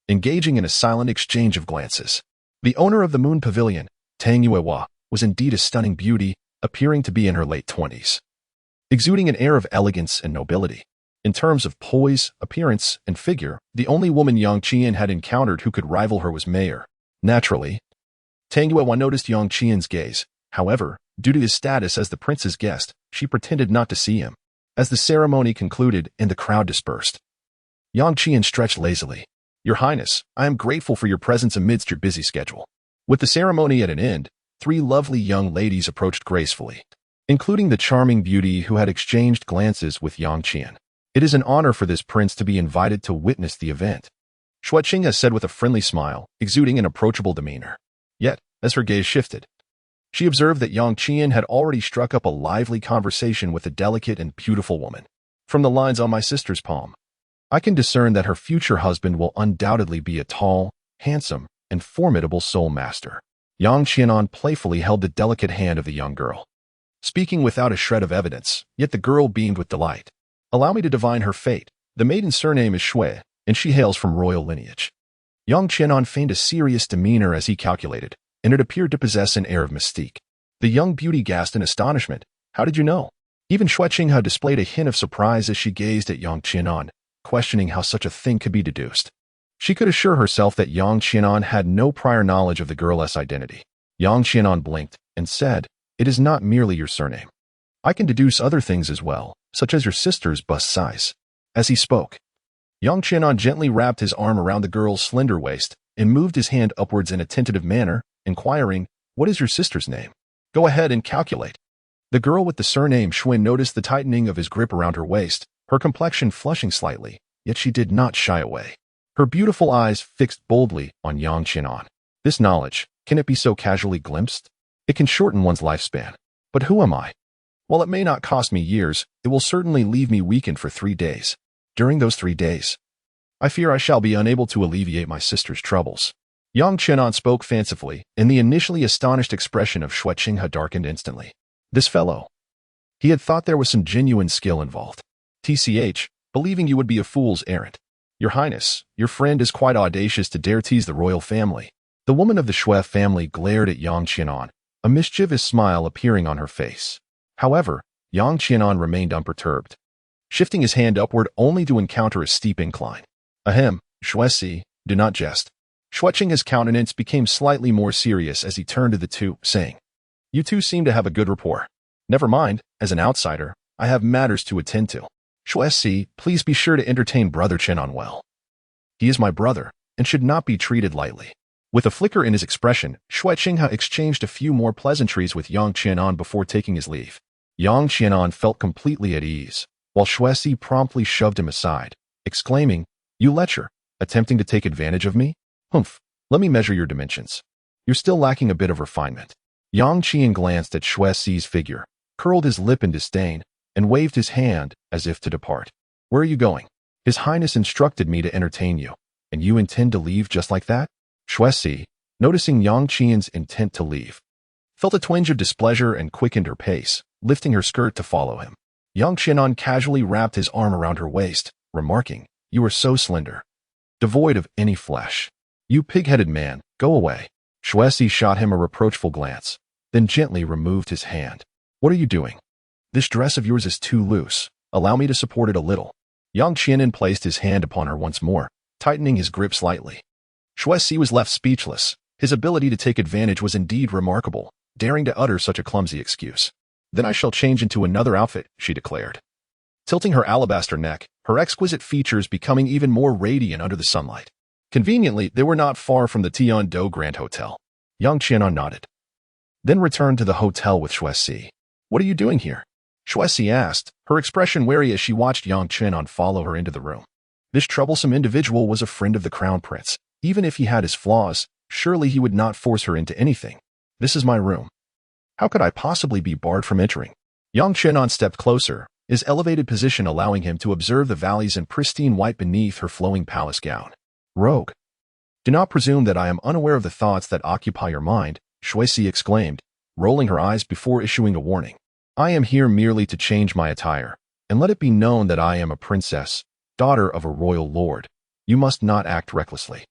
engaging in a silent exchange of glances. The owner of the Moon Pavilion, Tang Yuewa, was indeed a stunning beauty, appearing to be in her late 20s, exuding an air of elegance and nobility. In terms of poise, appearance, and figure, the only woman Yang Qian had encountered who could rival her was Mayor. Naturally, Tang Yuewa noticed Yang Qian's gaze. However, due to his status as the prince's guest, she pretended not to see him. As the ceremony concluded and the crowd dispersed, Yang Qian stretched lazily. Your Highness, I am grateful for your presence amidst your busy schedule. With the ceremony at an end, 3 lovely young ladies approached gracefully, including the charming beauty who had exchanged glances with Yang Qian. It is an honor for this prince to be invited to witness the event, Shui Qinghe said with a friendly smile, exuding an approachable demeanor. Yet, as her gaze shifted, she observed that Yang Qian had already struck up a lively conversation with a delicate and beautiful woman. From the lines on my sister's palm, I can discern that her future husband will undoubtedly be a tall, handsome, and formidable soul master. Yang Qianan playfully held the delicate hand of the young girl, speaking without a shred of evidence, yet the girl beamed with delight. Allow me to divine her fate. The maiden's surname is Shui, and she hails from royal lineage. Yang Qianan feigned a serious demeanor as he calculated, and it appeared to possess an air of mystique. The young beauty gasped in astonishment. How did you know? Even Shui Qinghe displayed a hint of surprise as she gazed at Yang Qianan, questioning how such a thing could be deduced. She could assure herself that Yang Qianan had no prior knowledge of the girl's identity. Yang Qianan blinked and said, It is not merely your surname. I can deduce other things as well, such as your sister's bust size. As he spoke, Yang Qianan gently wrapped his arm around the girl's slender waist and moved his hand upwards in a tentative manner, inquiring, What is your sister's name? Go ahead and calculate. The girl with the surname Shui noticed the tightening of his grip around her waist, her complexion flushing slightly, yet she did not shy away. Her beautiful eyes fixed boldly on Yang Qianan. This knowledge, can it be so casually glimpsed? It can shorten one's lifespan. But who am I? While it may not cost me years, it will certainly leave me weakened for 3 days. During those 3 days, I fear I shall be unable to alleviate my sister's troubles. Yang Qianan spoke fancifully, and the initially astonished expression of Shui Qinghe darkened instantly. This fellow. He had thought there was some genuine skill involved. TCH, believing you would be a fool's errand. Your Highness, your friend is quite audacious to dare tease the royal family. The woman of the Shui family glared at Yang Qianan, a mischievous smile appearing on her face. However, Yang Qianan remained unperturbed, shifting his hand upward only to encounter a steep incline. Ahem, Shui, do not jest. Shui Qinghe's countenance became slightly more serious as he turned to the two, saying, You two seem to have a good rapport. Never mind, as an outsider, I have matters to attend to. Shui, please be sure to entertain Brother Qianan well. He is my brother, and should not be treated lightly. With a flicker in his expression, Shui Qinghe exchanged a few more pleasantries with Yang Qianan before taking his leave. Yang Qianan felt completely at ease, while Shui promptly shoved him aside, exclaiming, You lecher, attempting to take advantage of me? Humph, let me measure your dimensions. You're still lacking a bit of refinement. Yang Qian glanced at Shui's figure, curled his lip in disdain, and waved his hand as if to depart. Where are you going? His Highness instructed me to entertain you, and you intend to leave just like that? Shui, noticing Yang Qian's intent to leave, felt a twinge of displeasure and quickened her pace, lifting her skirt to follow him. Yang Qianan casually wrapped his arm around her waist, remarking, You are so slender, devoid of any flesh. You pig-headed man, go away. Shui shot him a reproachful glance, then gently removed his hand. What are you doing? This dress of yours is too loose. Allow me to support it a little. Yang Qianin placed his hand upon her once more, tightening his grip slightly. Shuesi was left speechless. His ability to take advantage was indeed remarkable, daring to utter such a clumsy excuse. Then I shall change into another outfit, she declared. Tilting her alabaster neck, her exquisite features becoming even more radiant under the sunlight. Conveniently, they were not far from the Tiandou Grand Hotel. Yang Qianan nodded. Then returned to the hotel with Shuesi. What are you doing here? Shuesi asked, her expression wary as she watched Yang Qianan follow her into the room. This troublesome individual was a friend of the crown prince. Even if he had his flaws, surely he would not force her into anything. This is my room. How could I possibly be barred from entering? Yang Qianan stepped closer, his elevated position allowing him to observe the valleys and pristine white beneath her flowing palace gown. Rogue. Do not presume that I am unaware of the thoughts that occupy your mind, Shuesi exclaimed, rolling her eyes before issuing a warning. I am here merely to change my attire, and let it be known that I am a princess, daughter of a royal lord. You must not act recklessly.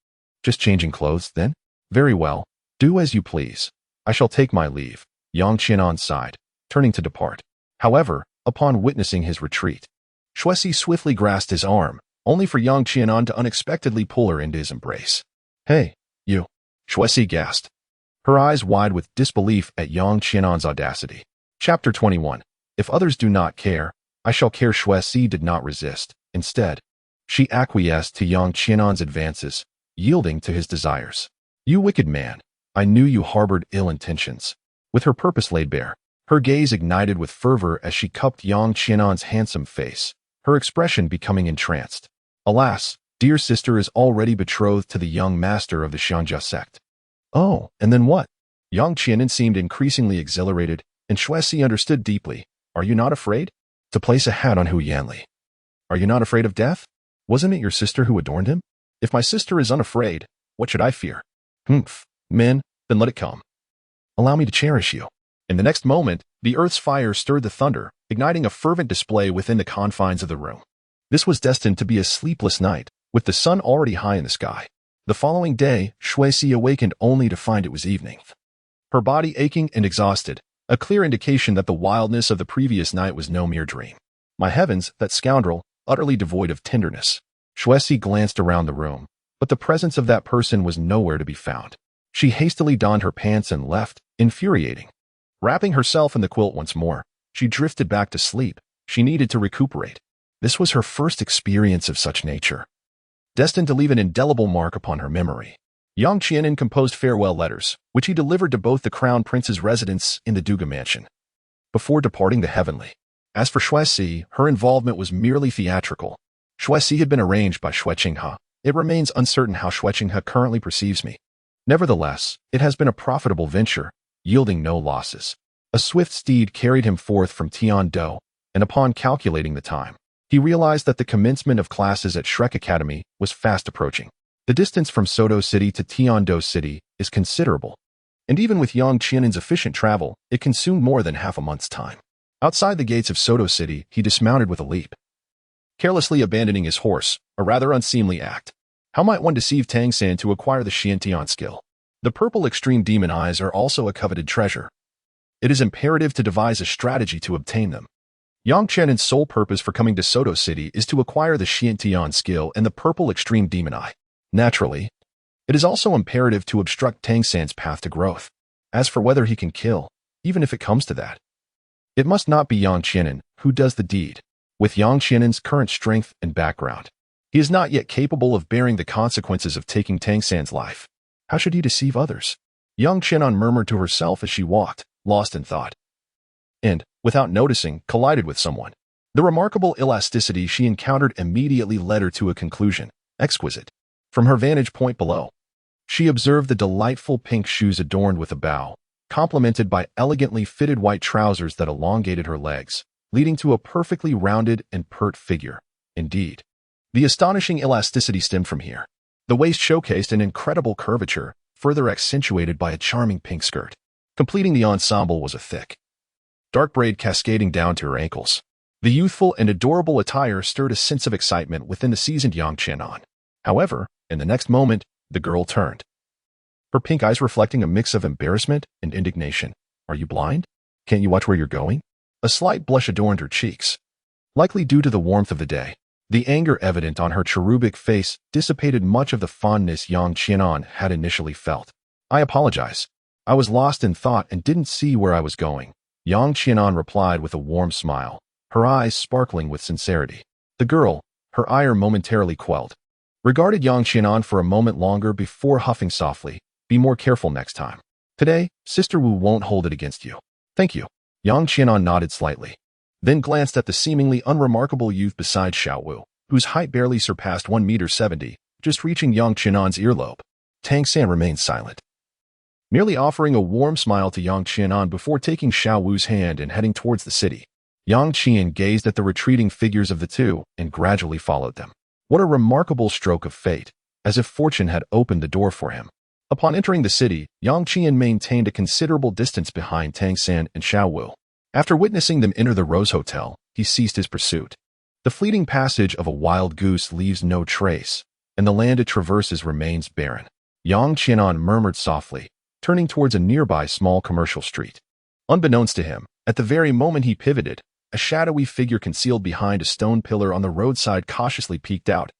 Just changing clothes, then? Very well. Do as you please. I shall take my leave, Yang Qianan sighed, turning to depart. However, upon witnessing his retreat, Shuesi swiftly grasped his arm, only for Yang Qianan to unexpectedly pull her into his embrace. Hey, you! Shuesi gasped, her eyes wide with disbelief at Yang Qianan's audacity. Chapter 21. If others do not care, I shall care. Shuesi did not resist. Instead, she acquiesced to Yang Qianan's advances, yielding to his desires. You wicked man, I knew you harbored ill intentions. With her purpose laid bare, her gaze ignited with fervor as she cupped Yang Qianan's handsome face, her expression becoming entranced. Alas, dear sister is already betrothed to the young master of the Xianjia sect. Oh, and then what? Yang Qianan seemed increasingly exhilarated, and Shuesi understood deeply. Are you not afraid? To place a hat on Hu Yanli. Are you not afraid of death? Wasn't it your sister who adorned him? If my sister is unafraid, what should I fear? Men, then let it come. Allow me to cherish you. In the next moment, the earth's fire stirred the thunder, igniting a fervent display within the confines of the room. This was destined to be a sleepless night, with the sun already high in the sky. The following day, Shuesi awakened only to find it was evening. Her body aching and exhausted, a clear indication that the wildness of the previous night was no mere dream. My heavens, that scoundrel, utterly devoid of tenderness. Shuesi glanced around the room, but the presence of that person was nowhere to be found. She hastily donned her pants and left, infuriating. Wrapping herself in the quilt once more, she drifted back to sleep. She needed to recuperate. This was her first experience of such nature, destined to leave an indelible mark upon her memory. Yang Qianan composed farewell letters, which he delivered to both the crown prince's residence in the Douga mansion, before departing the heavenly. As for Shuesi, her involvement was merely theatrical. Shuesi had been arranged by Shuqinghe. It remains uncertain how Shuqinghe currently perceives me. Nevertheless, it has been a profitable venture, yielding no losses. A swift steed carried him forth from Tiandou, and upon calculating the time, he realized that the commencement of classes at Shrek Academy was fast approaching. The distance from Sodo City to Tiandou City is considerable, and even with Yang Qianan's efficient travel, it consumed more than half a month's time. Outside the gates of Sodo City, he dismounted with a leap, carelessly abandoning his horse, a rather unseemly act. How might one deceive Tang San to acquire the Xiantian skill? The purple extreme demon eyes are also a coveted treasure. It is imperative to devise a strategy to obtain them. Yang Qianan's sole purpose for coming to Sodo City is to acquire the Xiantian skill and the purple extreme demon eye. Naturally, it is also imperative to obstruct Tang San's path to growth. As for whether he can kill, even if it comes to that, it must not be Yang Qianan who does the deed. With Yang Qianan's current strength and background, he is not yet capable of bearing the consequences of taking Tang San's life. How should he deceive others? Yang Qianan murmured to herself as she walked, lost in thought, and, without noticing, collided with someone. The remarkable elasticity she encountered immediately led her to a conclusion. Exquisite. From her vantage point below, she observed the delightful pink shoes adorned with a bow, complemented by elegantly fitted white trousers that elongated her legs, leading to a perfectly rounded and pert figure. Indeed, the astonishing elasticity stemmed from here. The waist showcased an incredible curvature, further accentuated by a charming pink skirt. Completing the ensemble was a thick, dark braid cascading down to her ankles. The youthful and adorable attire stirred a sense of excitement within the seasoned Yang Qianan. However, in the next moment, the girl turned, her pink eyes reflecting a mix of embarrassment and indignation. Are you blind? Can't you watch where you're going? A slight blush adorned her cheeks, likely due to the warmth of the day. The anger evident on her cherubic face dissipated much of the fondness Yang Qianan had initially felt. "I apologize. I was lost in thought and didn't see where I was going," Yang Qianan replied with a warm smile, her eyes sparkling with sincerity. The girl, her ire momentarily quelled, regarded Yang Qianan for a moment longer before huffing softly, "Be more careful next time. Today, Sister Wu won't hold it against you." "Thank you." Yang Qianan nodded slightly, then glanced at the seemingly unremarkable youth beside Xiao Wu, whose height barely surpassed 1.70 meters, just reaching Yang Qianan's earlobe. Tang San remained silent, merely offering a warm smile to Yang Qianan before taking Xiao Wu's hand and heading towards the city. Yang Qian gazed at the retreating figures of the two and gradually followed them. What a remarkable stroke of fate, as if fortune had opened the door for him. Upon entering the city, Yang Qian maintained a considerable distance behind Tang San and Xiao Wu. After witnessing them enter the Rose Hotel, he ceased his pursuit. The fleeting passage of a wild goose leaves no trace, and the land it traverses remains barren. Yang Qianan murmured softly, turning towards a nearby small commercial street. Unbeknownst to him, at the very moment he pivoted, a shadowy figure concealed behind a stone pillar on the roadside cautiously peeked out,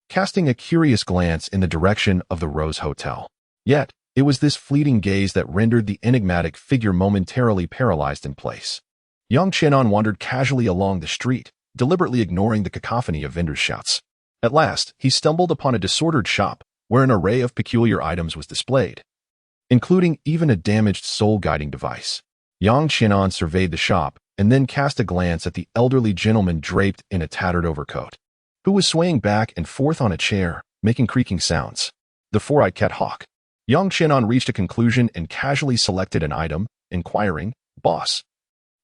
casting a curious glance in the direction of the Rose Hotel. Yet, it was this fleeting gaze that rendered the enigmatic figure momentarily paralyzed in place. Yang Qianan wandered casually along the street, deliberately ignoring the cacophony of vendors' shouts. At last, he stumbled upon a disordered shop where an array of peculiar items was displayed, including even a damaged soul-guiding device. Yang Qianan surveyed the shop and then cast a glance at the elderly gentleman draped in a tattered overcoat, who was swaying back and forth on a chair, making creaking sounds. The four-eyed cat hawk. Yang Qianan reached a conclusion and casually selected an item, inquiring, "Boss,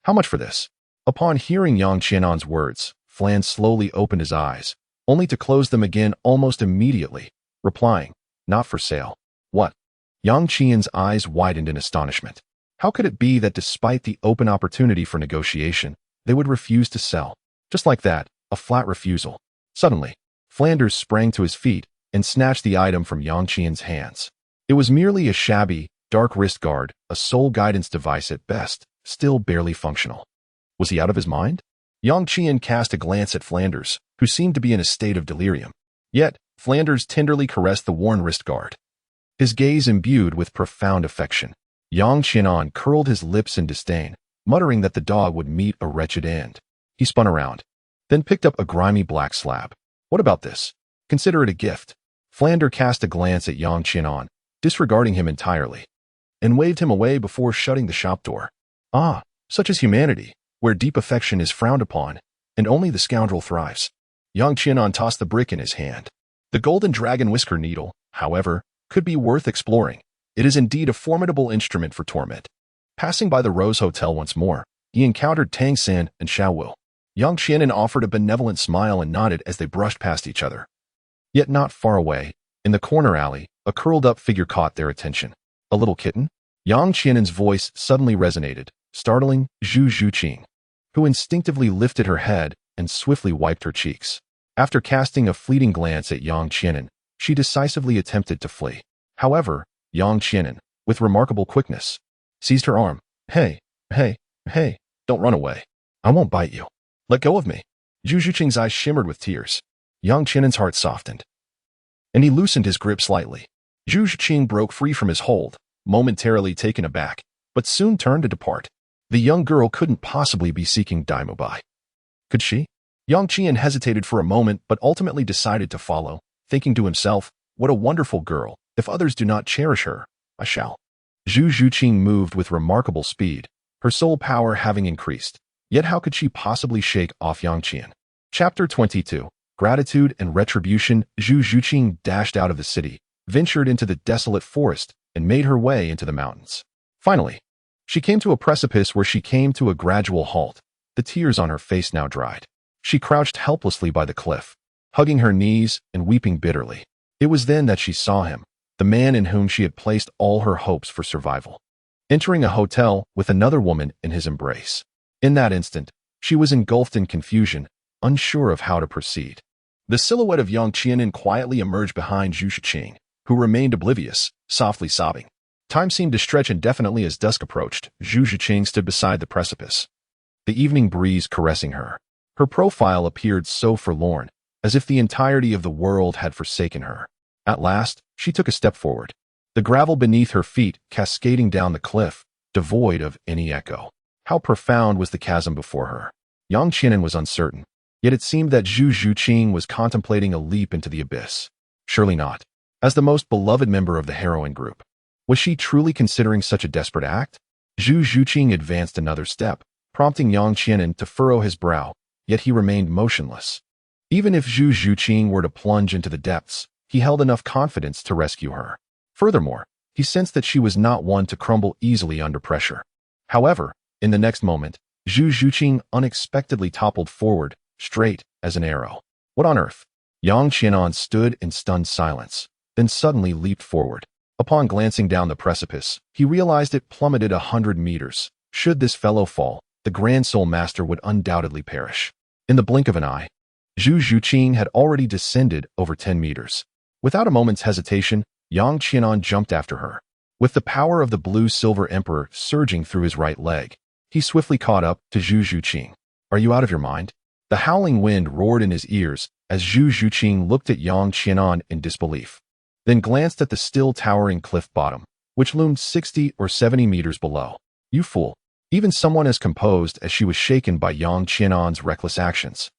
how much for this?" Upon hearing Yang Qianan's words, Flan slowly opened his eyes, only to close them again almost immediately, replying, "Not for sale." "What?" Yang Qian's eyes widened in astonishment. How could it be that despite the open opportunity for negotiation, they would refuse to sell? Just like that, a flat refusal. Suddenly, Flanders sprang to his feet and snatched the item from Yang Qian's hands. It was merely a shabby, dark wrist guard, a soul guidance device at best, still barely functional. Was he out of his mind? Yang Qian cast a glance at Flanders, who seemed to be in a state of delirium. Yet, Flanders tenderly caressed the worn wrist guard, his gaze imbued with profound affection. Yang Qianan curled his lips in disdain, muttering that the dog would meet a wretched end. He spun around, then picked up a grimy black slab. "What about this? Consider it a gift." Flanders cast a glance at Yang Qianan, disregarding him entirely, and waved him away before shutting the shop door. Ah, such is humanity, where deep affection is frowned upon, and only the scoundrel thrives. Yang Qianan tossed the brick in his hand. The golden dragon whisker needle, however, could be worth exploring. It is indeed a formidable instrument for torment. Passing by the Rose Hotel once more, he encountered Tang San and Xiao Wu. Yang Qianan offered a benevolent smile and nodded as they brushed past each other. Yet not far away, in the corner alley, a curled-up figure caught their attention. A little kitten? Yang Qianan's voice suddenly resonated, startling Zhu Zhuqing, who instinctively lifted her head and swiftly wiped her cheeks. After casting a fleeting glance at Yang Qianan, she decisively attempted to flee. However, Yang Qianan, with remarkable quickness, seized her arm. Hey, don't run away. I won't bite you. Let go of me." Zhu Zhuqing's eyes shimmered with tears. Yang Qianan's heart softened, and he loosened his grip slightly. Zhu Zhuqing broke free from his hold, momentarily taken aback, but soon turned to depart. The young girl couldn't possibly be seeking Dai Mubai. Could she? Yang Qian hesitated for a moment but ultimately decided to follow, thinking to himself, "What a wonderful girl. If others do not cherish her, I shall." Zhu Zhuqing moved with remarkable speed, her soul power having increased. Yet how could she possibly shake off Yang Qian? Chapter 22. Gratitude and Retribution. Zhu Zhuqing dashed out of the city, ventured into the desolate forest, and made her way into the mountains. Finally, she came to a precipice where she came to a gradual halt, the tears on her face now dried. She crouched helplessly by the cliff, hugging her knees and weeping bitterly. It was then that she saw him, the man in whom she had placed all her hopes for survival, entering a hotel with another woman in his embrace. In that instant, she was engulfed in confusion, unsure of how to proceed. The silhouette of Yang Qianan quietly emerged behind Zhu Zhuqing, who remained oblivious, softly sobbing. Time seemed to stretch indefinitely as dusk approached. Zhu Zhuqing stood beside the precipice, the evening breeze caressing her. Her profile appeared so forlorn, as if the entirety of the world had forsaken her. At last, she took a step forward, the gravel beneath her feet cascading down the cliff, devoid of any echo. How profound was the chasm before her? Yang Qianan was uncertain, yet it seemed that Zhu Zhuqing was contemplating a leap into the abyss. Surely not. As the most beloved member of the heroine group, was she truly considering such a desperate act? Zhu Zhuqing advanced another step, prompting Yang Qianan to furrow his brow, yet he remained motionless. Even if Zhu Zhuqing were to plunge into the depths, he held enough confidence to rescue her. Furthermore, he sensed that she was not one to crumble easily under pressure. However, in the next moment, Zhu Zhuqing unexpectedly toppled forward, straight as an arrow. What on earth? Yang Qianan stood in stunned silence, then suddenly leaped forward. Upon glancing down the precipice, he realized it plummeted 100 meters. Should this fellow fall, the Grand Soul Master would undoubtedly perish. In the blink of an eye, Zhu Zhuqing had already descended over 10 meters. Without a moment's hesitation, Yang Qianan jumped after her. With the power of the blue-silver emperor surging through his right leg, he swiftly caught up to Zhu Zhuqing. Are you out of your mind? The howling wind roared in his ears as Zhu Zhuqing looked at Yang Qianan in disbelief, then glanced at the still towering cliff bottom, which loomed 60 or 70 meters below. You fool. Even someone as composed as she was shaken by Yang Qianan's reckless actions.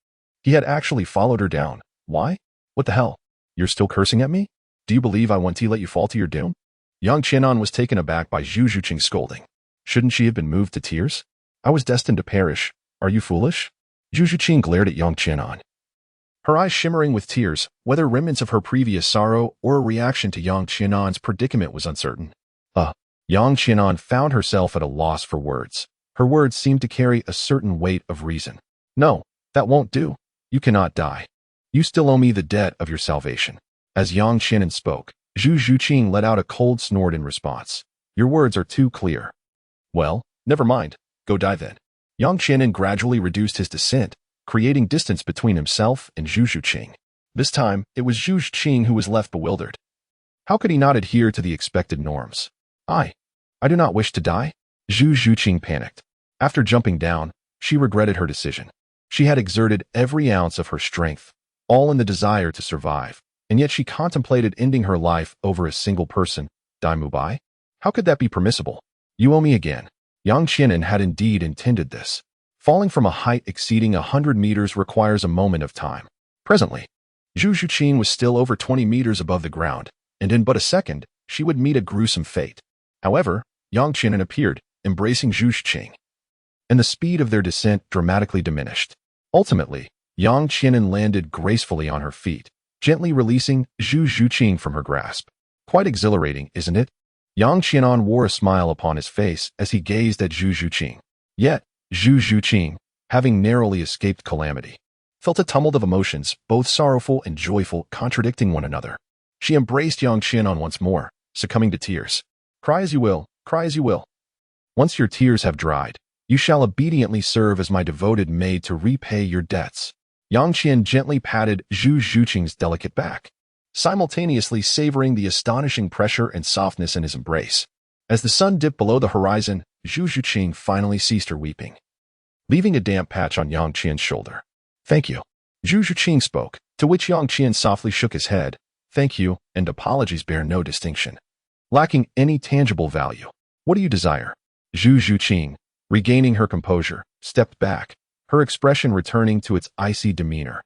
He had actually followed her down. Why? What the hell? You're still cursing at me? Do you believe I want to let you fall to your doom? Yang Qianan was taken aback by Zhu Zhuqing's scolding. Shouldn't she have been moved to tears? I was destined to perish. Are you foolish? Zhu Zhuqing glared at Yang Qianan, her eyes shimmering with tears. Whether remnants of her previous sorrow or a reaction to Yang Qianan's predicament was uncertain. Yang Qianan found herself at a loss for words. Her words seemed to carry a certain weight of reason. No, that won't do. You cannot die. You still owe me the debt of your salvation. As Yang Qianan spoke, Zhu Zhuqing let out a cold snort in response. Your words are too clear. Well, never mind. Go die then. Yang Qianan gradually reduced his descent, creating distance between himself and Zhu Zhuqing. This time, it was Zhu Zhuqing who was left bewildered. How could he not adhere to the expected norms? I do not wish to die. Zhu Zhuqing panicked. After jumping down, she regretted her decision. She had exerted every ounce of her strength, all in the desire to survive, and yet she contemplated ending her life over a single person, Dai Mubai. How could that be permissible? You owe me again. Yang Qianan had indeed intended this. Falling from a height exceeding 100 meters requires a moment of time. Presently, Zhu Zhuqing was still over 20 meters above the ground, and in but a second, she would meet a gruesome fate. However, Yang Qianan appeared, embracing Zhu Zhuqing, and the speed of their descent dramatically diminished. Ultimately, Yang Qianan landed gracefully on her feet, gently releasing Zhu Zhuqing from her grasp. Quite exhilarating, isn't it? Yang Qianan wore a smile upon his face as he gazed at Zhu Zhuqing. Yet, Zhu Zhuqing, having narrowly escaped calamity, felt a tumult of emotions, both sorrowful and joyful, contradicting one another. She embraced Yang Qianan once more, succumbing to tears. Cry as you will, cry as you will. Once your tears have dried, you shall obediently serve as my devoted maid to repay your debts. Yang Qian gently patted Zhu Zhuqing's delicate back, simultaneously savoring the astonishing pressure and softness in his embrace. As the sun dipped below the horizon, Zhu Zhuqing finally ceased her weeping, leaving a damp patch on Yang Qian's shoulder. Thank you. Zhu Zhuqing spoke, to which Yang Qian softly shook his head. Thank you, and apologies bear no distinction, lacking any tangible value. What do you desire? Zhu Zhuqing, regaining her composure, stepped back, her expression returning to its icy demeanor.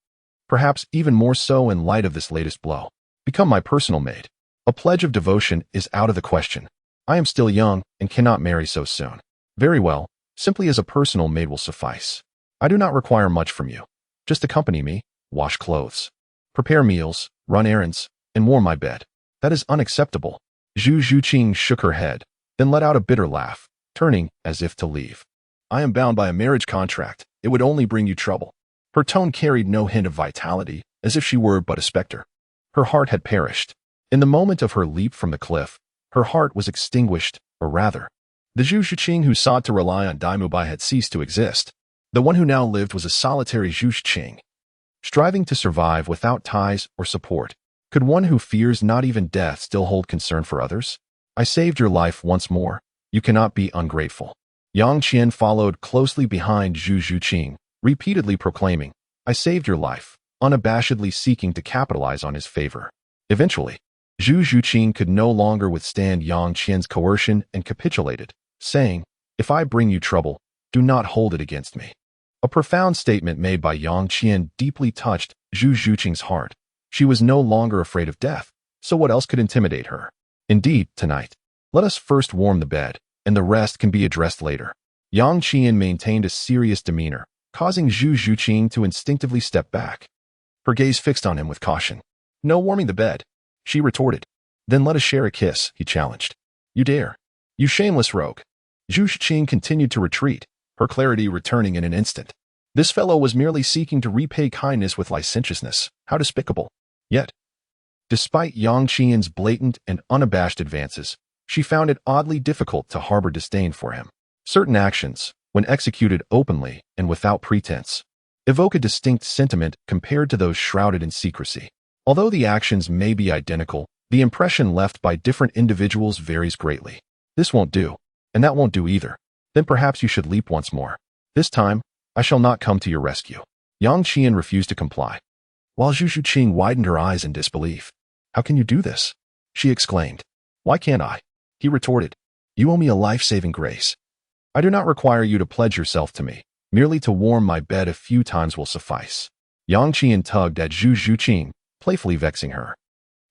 Perhaps even more so in light of this latest blow. Become my personal maid. A pledge of devotion is out of the question. I am still young and cannot marry so soon. Very well, simply as a personal maid will suffice. I do not require much from you. Just accompany me, wash clothes, prepare meals, run errands, and warm my bed. That is unacceptable. Zhu Zhuqing shook her head, then let out a bitter laugh, turning as if to leave. I am bound by a marriage contract. It would only bring you trouble. Her tone carried no hint of vitality, as if she were but a specter. Her heart had perished. In the moment of her leap from the cliff, her heart was extinguished, or rather, the Zhu Zhuqing who sought to rely on Dai Mubai had ceased to exist. The one who now lived was a solitary Zhu Zhuqing, striving to survive without ties or support. Could one who fears not even death still hold concern for others? I saved your life once more. You cannot be ungrateful. Yang Qian followed closely behind Zhu Zhuqing, repeatedly proclaiming, I saved your life. unabashedly seeking to capitalize on his favor. Eventually, Zhu Zhuqing could no longer withstand Yang Qian's coercion and capitulated, saying, "If I bring you trouble, do not hold it against me." A profound statement made by Yang Qian deeply touched Zhu Zhuqing's heart. She was no longer afraid of death, so what else could intimidate her? "Indeed, tonight. Let us first warm the bed, and the rest can be addressed later." Yang Qian maintained a serious demeanor, causing Zhu Zhuqing to instinctively step back. Her gaze fixed on him with caution. "No warming the bed," she retorted. "Then let us share a kiss," he challenged. "You dare? You shameless rogue." Zhu Zhuqing continued to retreat, her clarity returning in an instant. This fellow was merely seeking to repay kindness with licentiousness. How despicable. Yet, despite Yang Qian's blatant and unabashed advances, she found it oddly difficult to harbor disdain for him. Certain actions, when executed openly and without pretense, evoke a distinct sentiment compared to those shrouded in secrecy. Although the actions may be identical, the impression left by different individuals varies greatly. "This won't do, and that won't do either. Then perhaps you should leap once more. This time, I shall not come to your rescue." Yang Qian refused to comply, while Zhu Zhuqing widened her eyes in disbelief. "How can you do this?" she exclaimed. "Why can't I?" he retorted. "You owe me a life-saving grace. I do not require you to pledge yourself to me. Merely to warm my bed a few times will suffice." Yang Qian tugged at Zhu Zhuqing, playfully vexing her.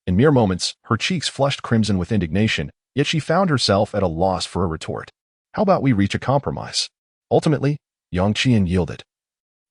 In mere moments, her cheeks flushed crimson with indignation, yet she found herself at a loss for a retort. "How about we reach a compromise?" Ultimately, Yang Qian yielded.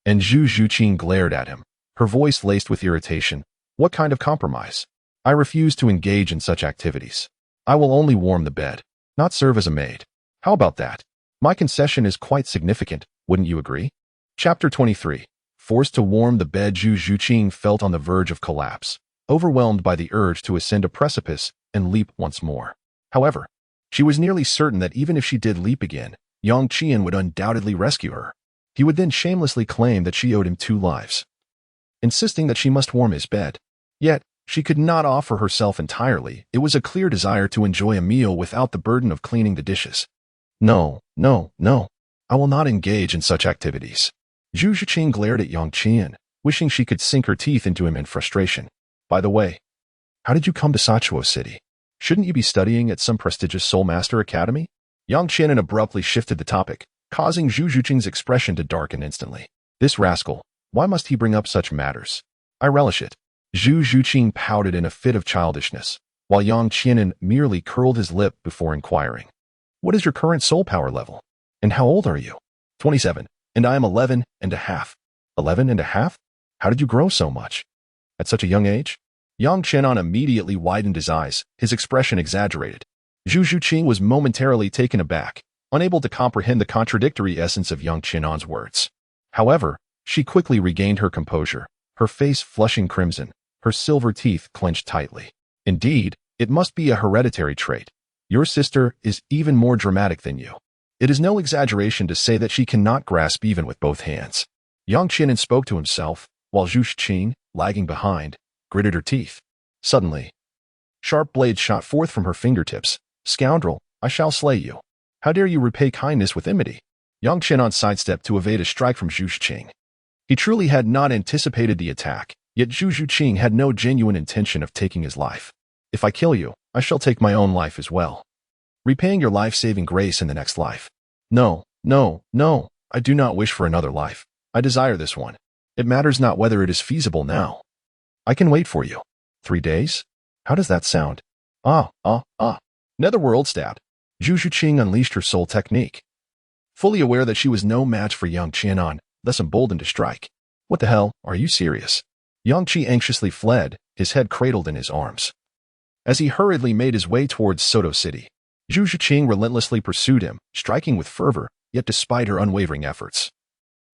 And Zhu Zhuqing glared at him, her voice laced with irritation. "What kind of compromise? I refuse to engage in such activities. I will only warm the bed, not serve as a maid. How about that? My concession is quite significant, wouldn't you agree?" Chapter 23. Forced to warm the bed, Zhu Zhuqing felt on the verge of collapse, overwhelmed by the urge to ascend a precipice and leap once more. However, she was nearly certain that even if she did leap again, Yang Qian would undoubtedly rescue her. He would then shamelessly claim that she owed him 2 lives, insisting that she must warm his bed. Yet, she could not offer herself entirely. It was a clear desire to enjoy a meal without the burden of cleaning the dishes. "No, no, no. I will not engage in such activities." Zhu Zhuqing glared at Yang Qian, wishing she could sink her teeth into him in frustration. "By the way, how did you come to Sachuo City? Shouldn't you be studying at some prestigious Soul Master Academy?" Yang Qian abruptly shifted the topic, causing Zhu Zhuqing's expression to darken instantly. "This rascal, why must he bring up such matters? I relish it." Zhu Zhuqing pouted in a fit of childishness, while Yang Qian merely curled his lip before inquiring. "What is your current soul power level? And how old are you?" 27, and I am 11 and a half. 11 and a half? How did you grow so much? At such a young age? Yang Qian immediately widened his eyes, his expression exaggerated. Zhu Zhuqing was momentarily taken aback, unable to comprehend the contradictory essence of Yang Qian's words. However, she quickly regained her composure, her face flushing crimson, her silver teeth clenched tightly. "Indeed, it must be a hereditary trait. Your sister is even more dramatic than you. It is no exaggeration to say that she cannot grasp even with both hands." Yang Qian spoke to himself, while Zhu Zhuqing, lagging behind, gritted her teeth. Suddenly, sharp blades shot forth from her fingertips. "Scoundrel, I shall slay you. How dare you repay kindness with enmity?" Yang Qian sidestepped to evade a strike from Zhu Zhuqing. He truly had not anticipated the attack, yet Zhu Zhuqing had no genuine intention of taking his life. "If I kill you, I shall take my own life as well, repaying your life-saving grace in the next life." "No, no, no, I do not wish for another life. I desire this one. It matters not whether it is feasible now. I can wait for you. 3 days? How does that sound?" Netherworld stab. Zhu Zhuqing unleashed her soul technique, fully aware that she was no match for Yang Qian, thus emboldened to strike. "What the hell, are you serious?" Yang Qi anxiously fled, his head cradled in his arms. As he hurriedly made his way towards Soto City, Zhu Zhuqing relentlessly pursued him, striking with fervor, yet despite her unwavering efforts,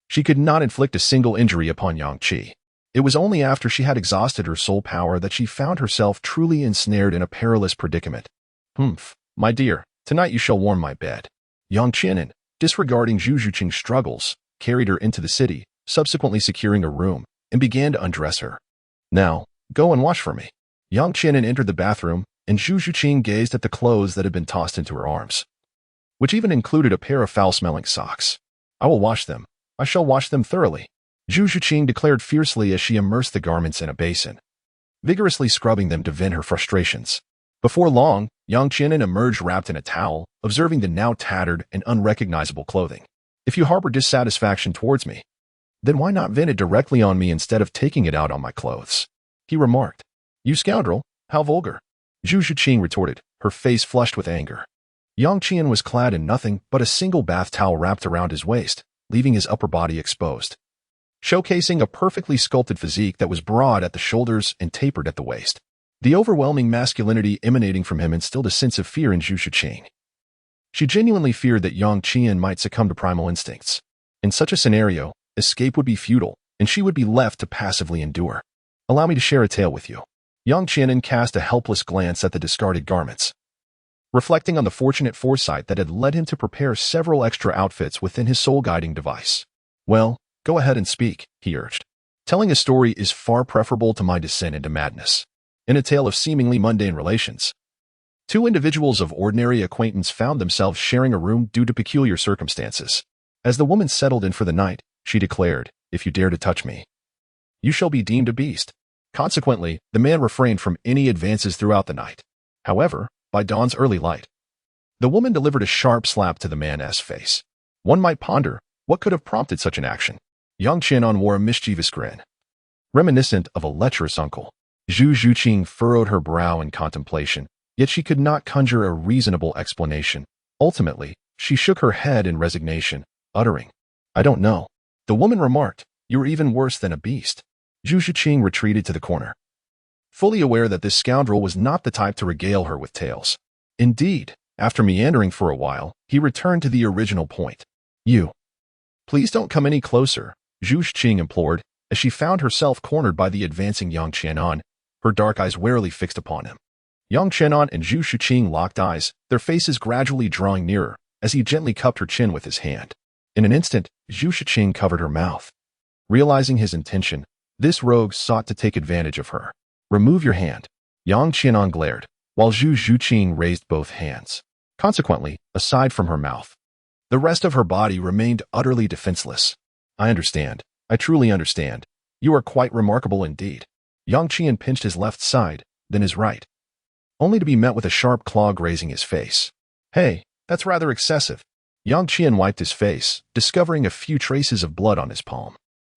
she could not inflict a single injury upon Yang Qi. It was only after she had exhausted her soul power that she found herself truly ensnared in a perilous predicament. My dear, tonight you shall warm my bed." Yang Qian, disregarding Zhu Zhuqing's struggles, carried her into the city, subsequently securing a room, and began to undress her. "Now, go and wash for me." Yang Qian entered the bathroom, and Zhu Zhuqing gazed at the clothes that had been tossed into her arms, which even included a pair of foul-smelling socks. "I will wash them. I shall wash them thoroughly." Zhu Zhuqing declared fiercely as she immersed the garments in a basin, vigorously scrubbing them to vent her frustrations. Before long, Yang Qianan emerged wrapped in a towel, observing the now tattered and unrecognizable clothing. If you harbor dissatisfaction towards me, then why not vent it directly on me instead of taking it out on my clothes? He remarked. You scoundrel, how vulgar. Zhu Zhuqing retorted, her face flushed with anger. Yang Qian was clad in nothing but a single bath towel wrapped around his waist, leaving his upper body exposed, showcasing a perfectly sculpted physique that was broad at the shoulders and tapered at the waist. The overwhelming masculinity emanating from him instilled a sense of fear in Zhu Zhuqing. She genuinely feared that Yang Qian might succumb to primal instincts. In such a scenario, escape would be futile, and she would be left to passively endure. Allow me to share a tale with you. Yang Qianan cast a helpless glance at the discarded garments, reflecting on the fortunate foresight that had led him to prepare several extra outfits within his soul-guiding device. Well, go ahead and speak, he urged. Telling a story is far preferable to my descent into madness. In a tale of seemingly mundane relations, two individuals of ordinary acquaintance found themselves sharing a room due to peculiar circumstances. As the woman settled in for the night, she declared, if you dare to touch me, you shall be deemed a beast. Consequently, the man refrained from any advances throughout the night. However, by dawn's early light, the woman delivered a sharp slap to the man's face. One might ponder, what could have prompted such an action? Yang Qianan wore a mischievous grin, reminiscent of a lecherous uncle. Zhu Zhuqing furrowed her brow in contemplation, yet she could not conjure a reasonable explanation. Ultimately, she shook her head in resignation, uttering, I don't know. The woman remarked, you are even worse than a beast. Zhu Zhuqing retreated to the corner, fully aware that this scoundrel was not the type to regale her with tales. Indeed, after meandering for a while, he returned to the original point. You. Please don't come any closer, Zhu Zhuqing implored, as she found herself cornered by the advancing Yang Qianan, her dark eyes warily fixed upon him. Yang Qianan and Zhu Zhuqing locked eyes, their faces gradually drawing nearer, as he gently cupped her chin with his hand. In an instant, Zhu Zhuqing covered her mouth. Realizing his intention, this rogue sought to take advantage of her. Remove your hand. Yang Qianan glared, while Zhu Zhuqing raised both hands. Consequently, aside from her mouth, the rest of her body remained utterly defenseless. I understand. I truly understand. You are quite remarkable indeed. Yang Qian pinched his left side, then his right, only to be met with a sharp claw grazing his face. Hey, that's rather excessive. Yang Qian wiped his face, discovering a few traces of blood on his palm.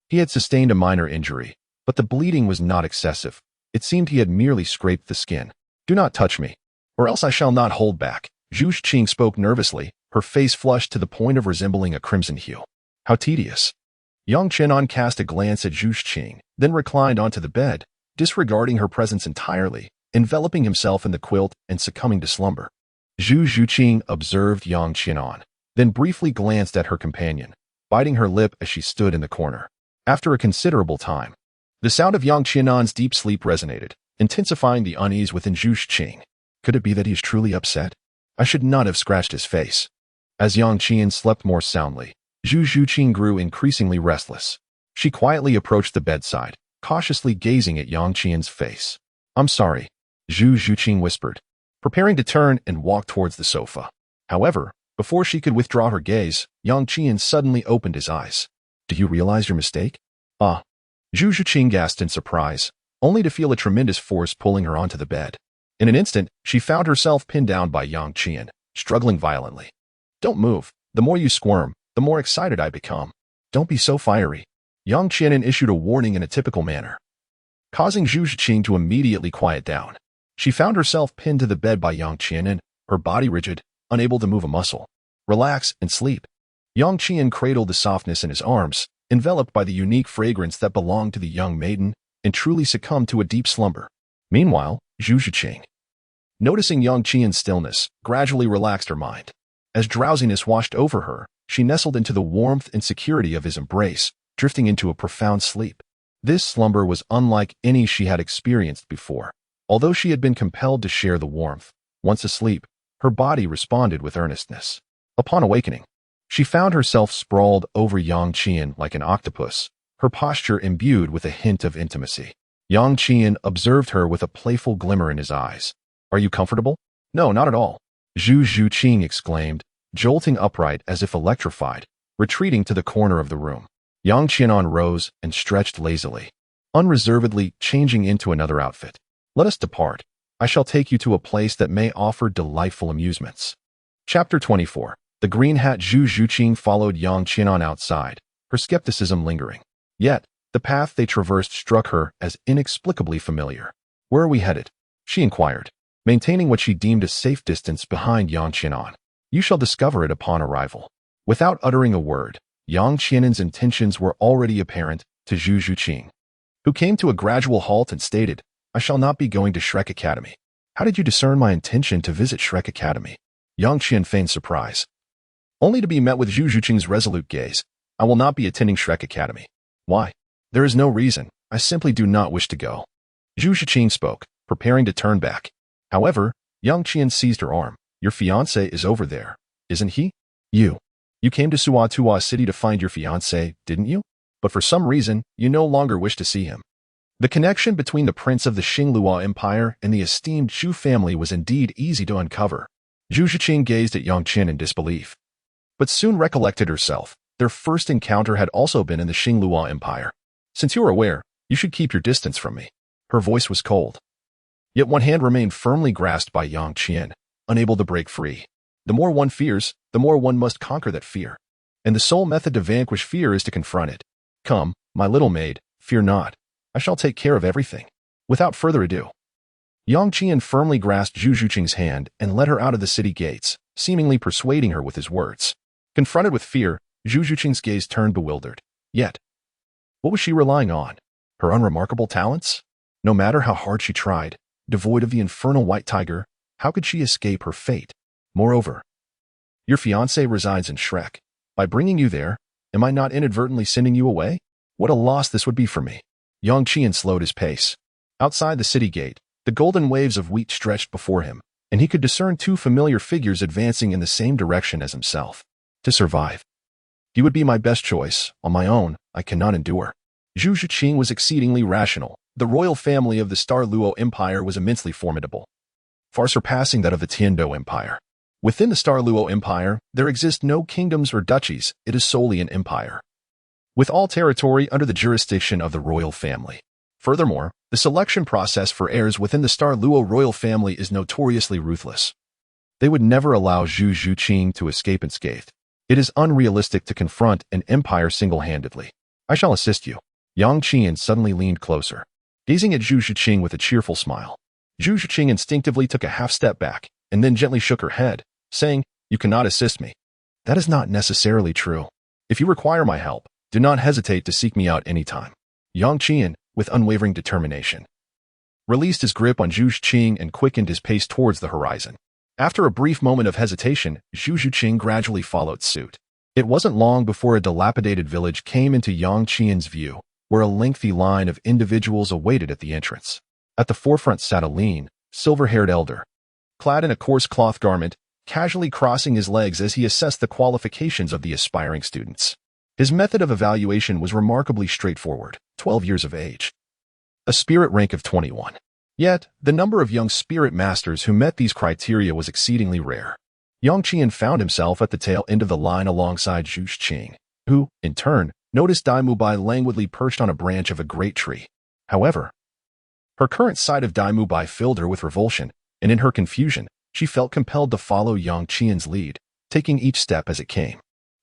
He had sustained a minor injury, but the bleeding was not excessive. It seemed he had merely scraped the skin. Do not touch me, or else I shall not hold back. Zhu Zhuqing spoke nervously, her face flushed to the point of resembling a crimson hue. How tedious. Yang Qianan cast a glance at Zhu Zhuqing, then reclined onto the bed, disregarding her presence entirely, enveloping himself in the quilt and succumbing to slumber. Zhu Zhuqing observed Yang Qianan, then briefly glanced at her companion, biting her lip as she stood in the corner. After a considerable time, the sound of Yang Qianan's deep sleep resonated, intensifying the unease within Zhu Zhuqing. Could it be that he is truly upset? I should not have scratched his face. As Yang Qian slept more soundly, Zhu Zhuqing grew increasingly restless. She quietly approached the bedside, cautiously gazing at Yang Qian's face. I'm sorry, Zhu Zhuqing whispered, preparing to turn and walk towards the sofa. However, before she could withdraw her gaze, Yang Qian suddenly opened his eyes. Do you realize your mistake? Ah. Zhu Zhuqing gasped in surprise, only to feel a tremendous force pulling her onto the bed. In an instant, she found herself pinned down by Yang Qian, struggling violently. Don't move. The more you squirm, the more excited I become. Don't be so fiery. Yang Qianan issued a warning in a typical manner, causing Zhu Zhuqing to immediately quiet down. She found herself pinned to the bed by Yang Qianan, her body rigid, unable to move a muscle. Relax and sleep. Yang Qian cradled the softness in his arms, enveloped by the unique fragrance that belonged to the young maiden, and truly succumbed to a deep slumber. Meanwhile, Zhu Zhuqing, noticing Yang Qian's stillness, gradually relaxed her mind. As drowsiness washed over her, she nestled into the warmth and security of his embrace, drifting into a profound sleep. This slumber was unlike any she had experienced before. Although she had been compelled to share the warmth, once asleep, her body responded with earnestness. Upon awakening, she found herself sprawled over Yang Qian like an octopus, her posture imbued with a hint of intimacy. Yang Qian observed her with a playful glimmer in his eyes. Are you comfortable? No, not at all. Zhu Zhuqing exclaimed, jolting upright as if electrified, retreating to the corner of the room. Yang Qianan rose and stretched lazily, unreservedly changing into another outfit. Let us depart. I shall take you to a place that may offer delightful amusements. Chapter 24. The green hat Zhu Zhuqing followed Yang Qianan outside, her skepticism lingering. Yet, the path they traversed struck her as inexplicably familiar. Where are we headed? She inquired, maintaining what she deemed a safe distance behind Yang Qianan. You shall discover it upon arrival. Without uttering a word, Yang Qianan's intentions were already apparent to Zhu Zhuqing, who came to a gradual halt and stated, I shall not be going to Shrek Academy. How did you discern my intention to visit Shrek Academy? Yang Qian feigned surprise, only to be met with Zhu Zhuqing's resolute gaze. I will not be attending Shrek Academy. Why? There is no reason. I simply do not wish to go. Zhu Zhuqing spoke, preparing to turn back. However, Yang Qian seized her arm. Your fiancé is over there, isn't he? You came to Suatua City to find your fiancé, didn't you? But for some reason, you no longer wish to see him. The connection between the prince of the Xingluo Empire and the esteemed Zhu family was indeed easy to uncover. Zhu Zhuqing gazed at Yang Qian in disbelief, but soon recollected herself. Their first encounter had also been in the Xingluo Empire. Since you are aware, you should keep your distance from me. Her voice was cold. Yet one hand remained firmly grasped by Yang Qian, unable to break free. The more one fears, the more one must conquer that fear. And the sole method to vanquish fear is to confront it. Come, my little maid, fear not. I shall take care of everything. Without further ado. Yang Qian firmly grasped Zhu Zhuqing's hand and led her out of the city gates, seemingly persuading her with his words. Confronted with fear, Zhu Zhuqing's gaze turned bewildered. Yet, what was she relying on? Her unremarkable talents? No matter how hard she tried, devoid of the infernal white tiger, how could she escape her fate? Moreover, your fiancé resides in Shrek. By bringing you there, am I not inadvertently sending you away? What a loss this would be for me. Yang Qian slowed his pace. Outside the city gate, the golden waves of wheat stretched before him, and he could discern two familiar figures advancing in the same direction as himself. To survive, he would be my best choice. On my own, I cannot endure. Zhu Zhuqing was exceedingly rational. The royal family of the Starluo Empire was immensely formidable, far surpassing that of the Tiandou Empire. Within the Starluo Empire, there exist no kingdoms or duchies. It is solely an empire, with all territory under the jurisdiction of the royal family. Furthermore, the selection process for heirs within the Starluo royal family is notoriously ruthless. They would never allow Zhu Zhuqing to escape unscathed. It is unrealistic to confront an empire single-handedly. I shall assist you. Yang Qian suddenly leaned closer, gazing at Zhu Zhuqing with a cheerful smile. Zhu Zhuqing instinctively took a half-step back, and then gently shook her head, saying, You cannot assist me. That is not necessarily true. If you require my help, do not hesitate to seek me out any time. Yang Qian, with unwavering determination, released his grip on Zhu Zhuqing and quickened his pace towards the horizon. After a brief moment of hesitation, Zhu Zhuqing gradually followed suit. It wasn't long before a dilapidated village came into Yang Qian's view, where a lengthy line of individuals awaited at the entrance. At the forefront sat a lean, silver-haired elder, clad in a coarse cloth garment, casually crossing his legs as he assessed the qualifications of the aspiring students. His method of evaluation was remarkably straightforward: 12 years of age, a spirit rank of 21. Yet, the number of young spirit masters who met these criteria was exceedingly rare. Yang Qian found himself at the tail end of the line alongside Zhu Zhuqing, who, in turn, noticed Dai Mubai languidly perched on a branch of a great tree. However, her current sight of Dai Mubai filled her with revulsion, and in her confusion, she felt compelled to follow Yang Qian's lead, taking each step as it came.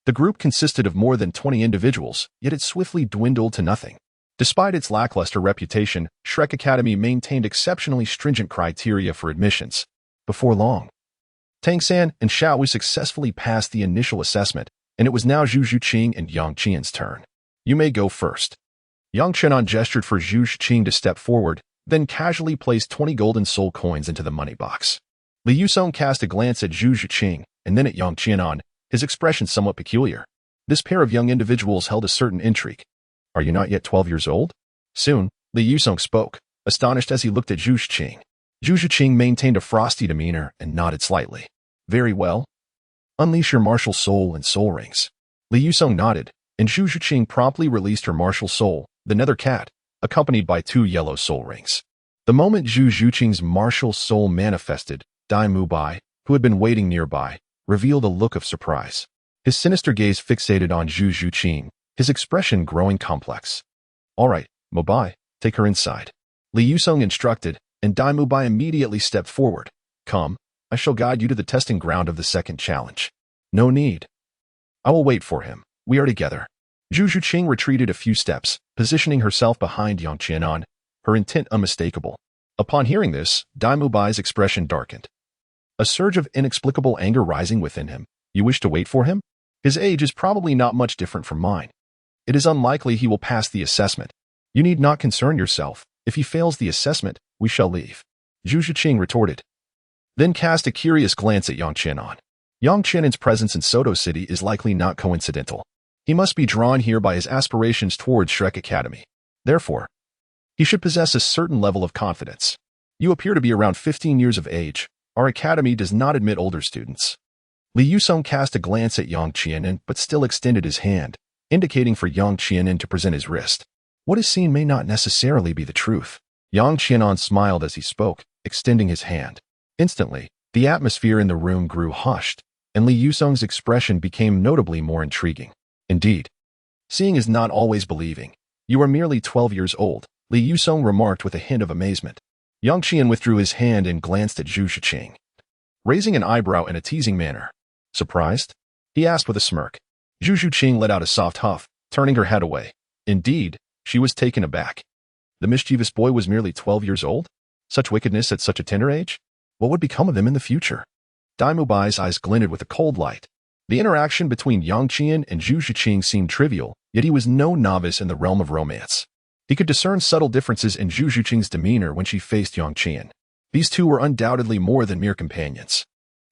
The group consisted of more than 20 individuals, yet it swiftly dwindled to nothing. Despite its lackluster reputation, Shrek Academy maintained exceptionally stringent criteria for admissions. Before long, Tang San and Xiao Wu successfully passed the initial assessment, and it was now Zhu Zhuqing and Yang Qian's turn. You may go first. Yang Qian gestured for Zhu Zhuqing to step forward, then casually placed 20 golden soul coins into the money box. Li Yusong cast a glance at Zhu Zhuqing, and then at Yang Qian, his expression somewhat peculiar. This pair of young individuals held a certain intrigue. Are you not yet 12 years old? Soon, Li Yusong spoke, astonished as he looked at Zhu Zhuqing. Zhu Zhuqing maintained a frosty demeanor and nodded slightly. Very well. Unleash your martial soul and soul rings. Li Yusong nodded, and Zhu Zhuqing promptly released her martial soul, the nether cat, accompanied by 2 yellow soul rings. The moment Zhu Zhuqing's martial soul manifested, Dai Mubai, who had been waiting nearby, revealed a look of surprise. His sinister gaze fixated on Zhu Zhuqing, his expression growing complex. "All right, Mubai, take her inside," Li Yusong instructed, and Dai Mubai immediately stepped forward. "Come, I shall guide you to the testing ground of the second challenge." "No need. I will wait for him. We are together." Zhu Zhuqing retreated a few steps, positioning herself behind Yang Qianan, her intent unmistakable. Upon hearing this, Dai Mubai's expression darkened, a surge of inexplicable anger rising within him. "You wish to wait for him? His age is probably not much different from mine. It is unlikely he will pass the assessment. You need not concern yourself. If he fails the assessment, we shall leave," Zhu Zhuqing retorted. Then cast a curious glance at Yang Qianan. Yang Qianan's presence in Soto City is likely not coincidental. He must be drawn here by his aspirations towards Shrek Academy. Therefore, he should possess a certain level of confidence. "You appear to be around 15 years of age. Our academy does not admit older students." Li Yusong cast a glance at Yang Qianan but still extended his hand, indicating for Yang Qianan to present his wrist. What is seen may not necessarily be the truth. Yang Qianan smiled as he spoke, extending his hand. Instantly, the atmosphere in the room grew hushed, and Li Yusong's expression became notably more intriguing. "Indeed, seeing is not always believing. You are merely 12 years old," Li Yusong remarked with a hint of amazement. Yang Qian withdrew his hand and glanced at Zhu Zhuqing, raising an eyebrow in a teasing manner. "Surprised?" he asked with a smirk. Zhu Zhuqing let out a soft huff, turning her head away. Indeed, she was taken aback. The mischievous boy was merely 12 years old? Such wickedness at such a tender age? What would become of him in the future? Dai Mubai's eyes glinted with a cold light. The interaction between Yang Qian and Zhu Zhuqing seemed trivial, yet he was no novice in the realm of romance. He could discern subtle differences in Zhu Zhuqing's demeanor when she faced Yang Qian. These two were undoubtedly more than mere companions.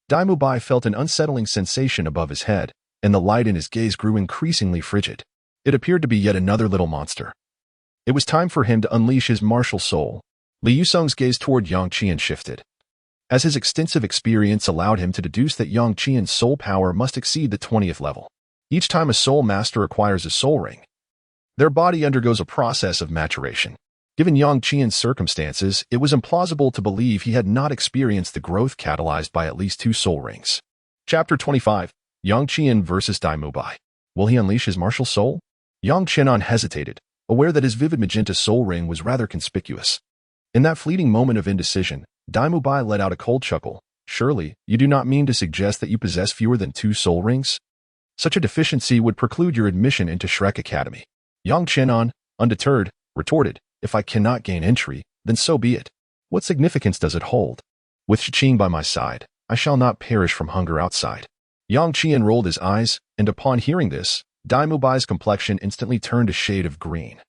Dai Mubai felt an unsettling sensation above his head, and the light in his gaze grew increasingly frigid. It appeared to be yet another little monster. It was time for him to unleash his martial soul. Li Yusong's gaze toward Yang Qian shifted, as his extensive experience allowed him to deduce that Yang Qian's soul power must exceed the 20th level. Each time a soul master acquires a soul ring, their body undergoes a process of maturation. Given Yang Qian's circumstances, it was implausible to believe he had not experienced the growth catalyzed by at least 2 soul rings. Chapter 25. Yang Qian versus Dai Mubai. Will he unleash his martial soul? Yang Qianan hesitated, aware that his vivid magenta soul ring was rather conspicuous. In that fleeting moment of indecision, Dai Mubai let out a cold chuckle. "Surely, you do not mean to suggest that you possess fewer than 2 soul rings? Such a deficiency would preclude your admission into Shrek Academy." Yang Qianan, undeterred, retorted, "If I cannot gain entry, then so be it. What significance does it hold? With Zhuqing by my side, I shall not perish from hunger outside." Yang Qian rolled his eyes, and upon hearing this, Dai Mubai's complexion instantly turned a shade of green,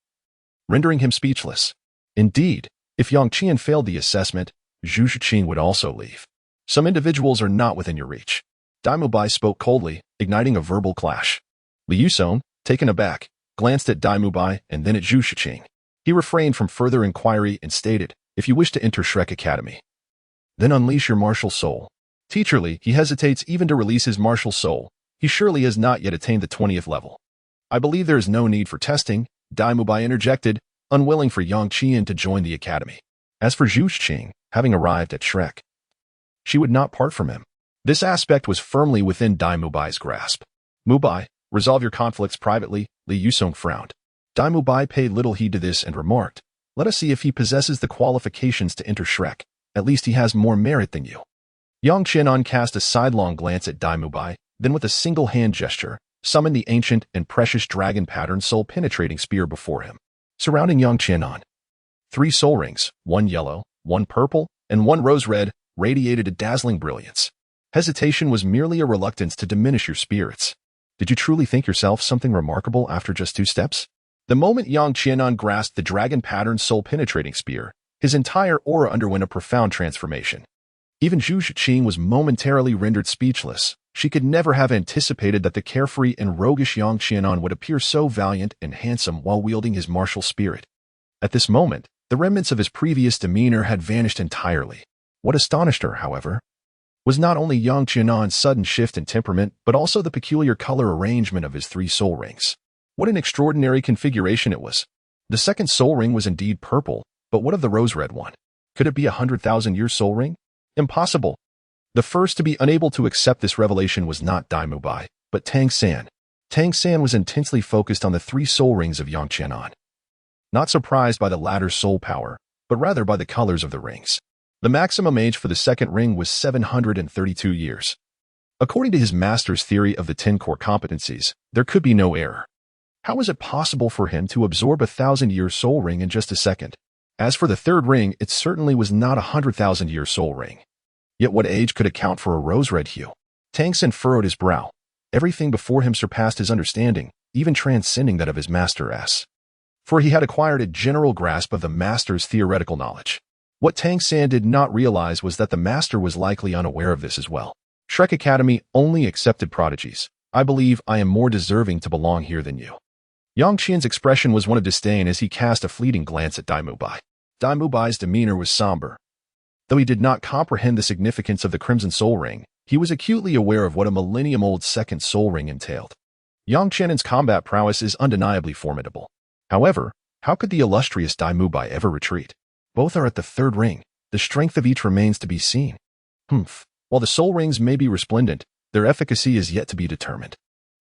rendering him speechless. Indeed, if Yang Qian failed the assessment, Zhu Zhuqing would also leave. Some individuals are not within your reach. Dai Mubai spoke coldly, igniting a verbal clash. Li Yusong, taken aback, glanced at Dai Mubai and then at Zhu Zhuqing. He refrained from further inquiry and stated, "If you wish to enter Shrek Academy, then unleash your martial soul." Teacherly, he hesitates even to release his martial soul. He surely has not yet attained the 20th level. "I believe there is no need for testing," Dai Mubai interjected, unwilling for Yang Qian to join the academy. As for Zhu Zhuqing, having arrived at Shrek, she would not part from him. This aspect was firmly within Dai Mubai's grasp. "Mubai, resolve your conflicts privately," Li Yusong frowned. Dai Mubai paid little heed to this and remarked, "Let us see if he possesses the qualifications to enter Shrek. At least he has more merit than you." Yang Qianan cast a sidelong glance at Dai Mubai, then with a single hand gesture, summoned the ancient and precious dragon pattern soul-penetrating spear before him. Surrounding Yang Qianan, 3 soul rings, 1 yellow, 1 purple, and 1 rose red, radiated a dazzling brilliance. Hesitation was merely a reluctance to diminish your spirits. Did you truly think yourself something remarkable after just 2 steps? The moment Yang Qianan grasped the dragon pattern soul-penetrating spear, his entire aura underwent a profound transformation. Even Zhu Zhuqing was momentarily rendered speechless. She could never have anticipated that the carefree and roguish Yang Qianan would appear so valiant and handsome while wielding his martial spirit. At this moment, the remnants of his previous demeanor had vanished entirely. What astonished her, however, was not only Yang Qianan's sudden shift in temperament, but also the peculiar color arrangement of his 3 soul rings. What an extraordinary configuration it was. The second soul ring was indeed purple, but what of the rose red one? Could it be a 100,000-year soul ring? Impossible. The first to be unable to accept this revelation was not Dai Mubai, but Tang San. Tang San was intensely focused on the 3 soul rings of Yang Qianan. Not surprised by the latter's soul power, but rather by the colors of the rings. The maximum age for the second ring was 732 years. According to his master's theory of the 10 core competencies, there could be no error. How was it possible for him to absorb a 1,000-year soul ring in just a second? As for the third ring, it certainly was not a 100,000-year soul ring. Yet what age could account for a rose-red hue? Tang San furrowed his brow. Everything before him surpassed his understanding, even transcending that of his master S. For he had acquired a general grasp of the master's theoretical knowledge. What Tang San did not realize was that the master was likely unaware of this as well. Shrek Academy only accepted prodigies. I believe I am more deserving to belong here than you. Yang Qian's expression was one of disdain as he cast a fleeting glance at Dai Mubai. Dai Mubai's demeanor was somber. Though he did not comprehend the significance of the Crimson Soul Ring, he was acutely aware of what a millennium-old second soul ring entailed. Yang Qian's combat prowess is undeniably formidable. However, how could the illustrious Dai Mubai ever retreat? Both are at the third ring. The strength of each remains to be seen. While the soul rings may be resplendent, their efficacy is yet to be determined.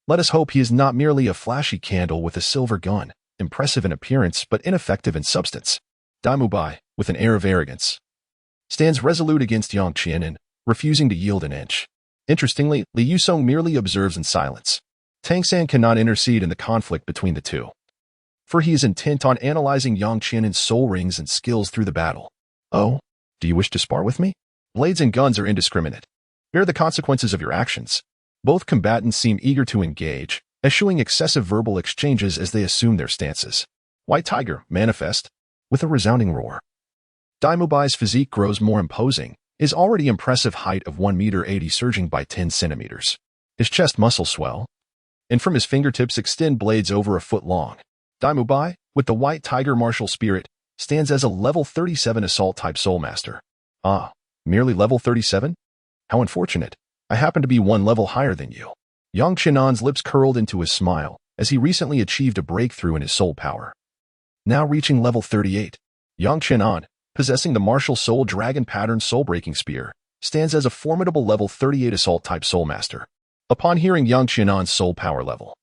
Let us hope he is not merely a flashy candle with a silver gun, impressive in appearance but ineffective in substance. Dai Mubai, with an air of arrogance, stands resolute against Yang Qian, refusing to yield an inch. Interestingly, Li Yusong merely observes in silence. Tang San cannot intercede in the conflict between the two, for he is intent on analyzing Yang Qian's soul rings and skills through the battle. Oh, do you wish to spar with me? Blades and guns are indiscriminate. Bear the consequences of your actions. Both combatants seem eager to engage, eschewing excessive verbal exchanges as they assume their stances. White Tiger, manifest. With a resounding roar. Dai Mubai's physique grows more imposing, his already impressive height of 1 meter 80 surging by 10 centimeters. His chest muscles swell, and from his fingertips extend blades over a foot long. Dai Mubai, with the White Tiger martial spirit, stands as a level 37 assault-type soul master. Ah, merely level 37? How unfortunate. I happen to be 1 level higher than you. Yang Qianan's lips curled into a smile, as he recently achieved a breakthrough in his soul power. Now reaching level 38, Yang Qianan, possessing the martial soul dragon pattern soul-breaking spear, stands as a formidable level 38 assault-type soul master. Upon hearing Yang Qianan's soul power level,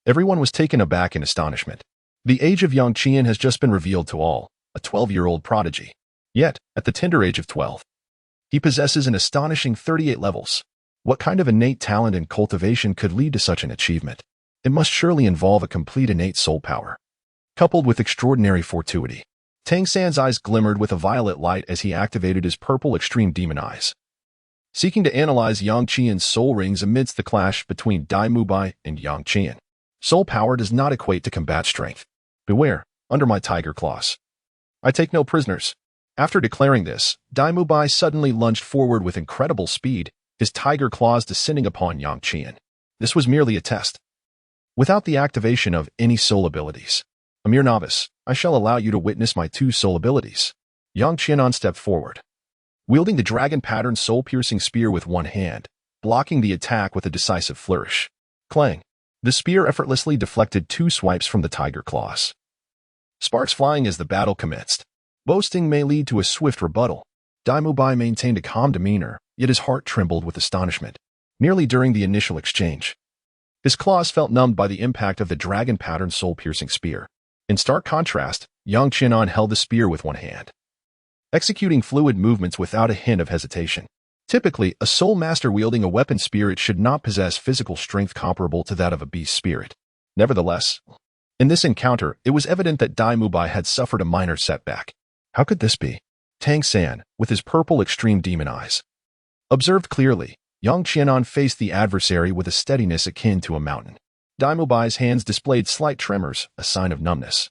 everyone was taken aback in astonishment. The age of Yang Qian has just been revealed to all, a 12-year-old prodigy. Yet, at the tender age of 12, he possesses an astonishing 38 levels. What kind of innate talent and cultivation could lead to such an achievement? It must surely involve a complete innate soul power, coupled with extraordinary fortuity. Tang San's eyes glimmered with a violet light as he activated his purple extreme demon eyes, seeking to analyze Yang Qian's soul rings amidst the clash between Dai Mubai and Yang Qian. Soul power does not equate to combat strength. Beware, under my tiger claws. I take no prisoners. After declaring this, Dai Mubai suddenly lunged forward with incredible speed, his tiger claws descending upon Yang Qian. This was merely a test, without the activation of any soul abilities. A mere novice, I shall allow you to witness my 2 soul abilities. Yang Qianan stepped forward, wielding the dragon pattern soul-piercing spear with one hand, blocking the attack with a decisive flourish. Clang! The spear effortlessly deflected 2 swipes from the tiger claws, sparks flying as the battle commenced. Boasting may lead to a swift rebuttal. Dai Mubai maintained a calm demeanor, yet his heart trembled with astonishment, nearly during the initial exchange. His claws felt numbed by the impact of the dragon pattern soul-piercing spear. In stark contrast, Yang Qianan held the spear with one hand, executing fluid movements without a hint of hesitation. Typically, a soul master wielding a weapon spirit should not possess physical strength comparable to that of a beast spirit. Nevertheless, in this encounter, it was evident that Dai Mubai had suffered a minor setback. How could this be? Tang San, with his purple extreme demon eyes, observed clearly. Yang Qianan faced the adversary with a steadiness akin to a mountain. Dai Mubai's hands displayed slight tremors, a sign of numbness,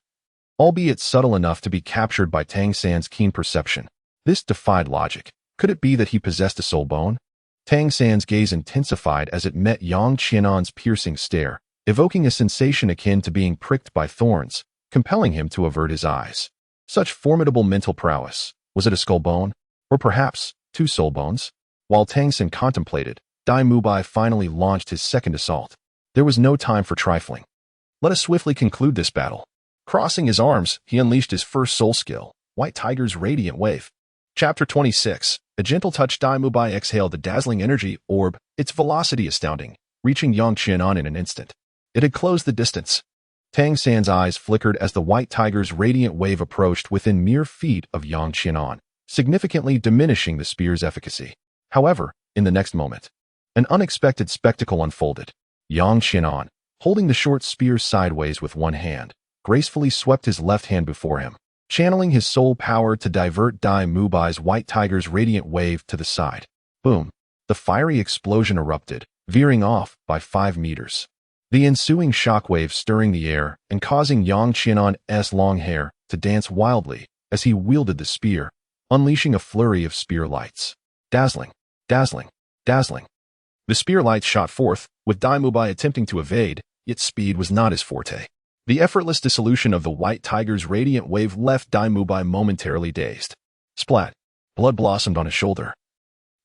albeit subtle enough to be captured by Tang San's keen perception. This defied logic. Could it be that he possessed a soul bone? Tang San's gaze intensified as it met Yang Qianan's piercing stare, evoking a sensation akin to being pricked by thorns, compelling him to avert his eyes. Such formidable mental prowess. Was it a skull bone? Or perhaps 2 soul bones? While Tang San contemplated, Dai Mubai finally launched his second assault. There was no time for trifling. Let us swiftly conclude this battle. Crossing his arms, he unleashed his first soul skill, White Tiger's Radiant Wave. Chapter 26. A gentle touch. Dai Mubai exhaled the dazzling energy orb, its velocity astounding, reaching Yang Qianan in an instant. It had closed the distance. Tang San's eyes flickered as the white tiger's radiant wave approached within mere feet of Yang Qianan, significantly diminishing the spear's efficacy. However, in the next moment, an unexpected spectacle unfolded. Yang Qianan, holding the short spear sideways with one hand, gracefully swept his left hand before him, channeling his soul power to divert Dai Mubai's white tiger's radiant wave to the side. Boom! The fiery explosion erupted, veering off by 5 meters. The ensuing shockwave stirring the air and causing Yang Qianan's long hair to dance wildly as he wielded the spear, unleashing a flurry of spear lights. Dazzling, dazzling, dazzling. The spear lights shot forth, with Dai Mubai attempting to evade, yet speed was not his forte. The effortless dissolution of the white tiger's radiant wave left Dai Mubai momentarily dazed. Splat! Blood blossomed on his shoulder,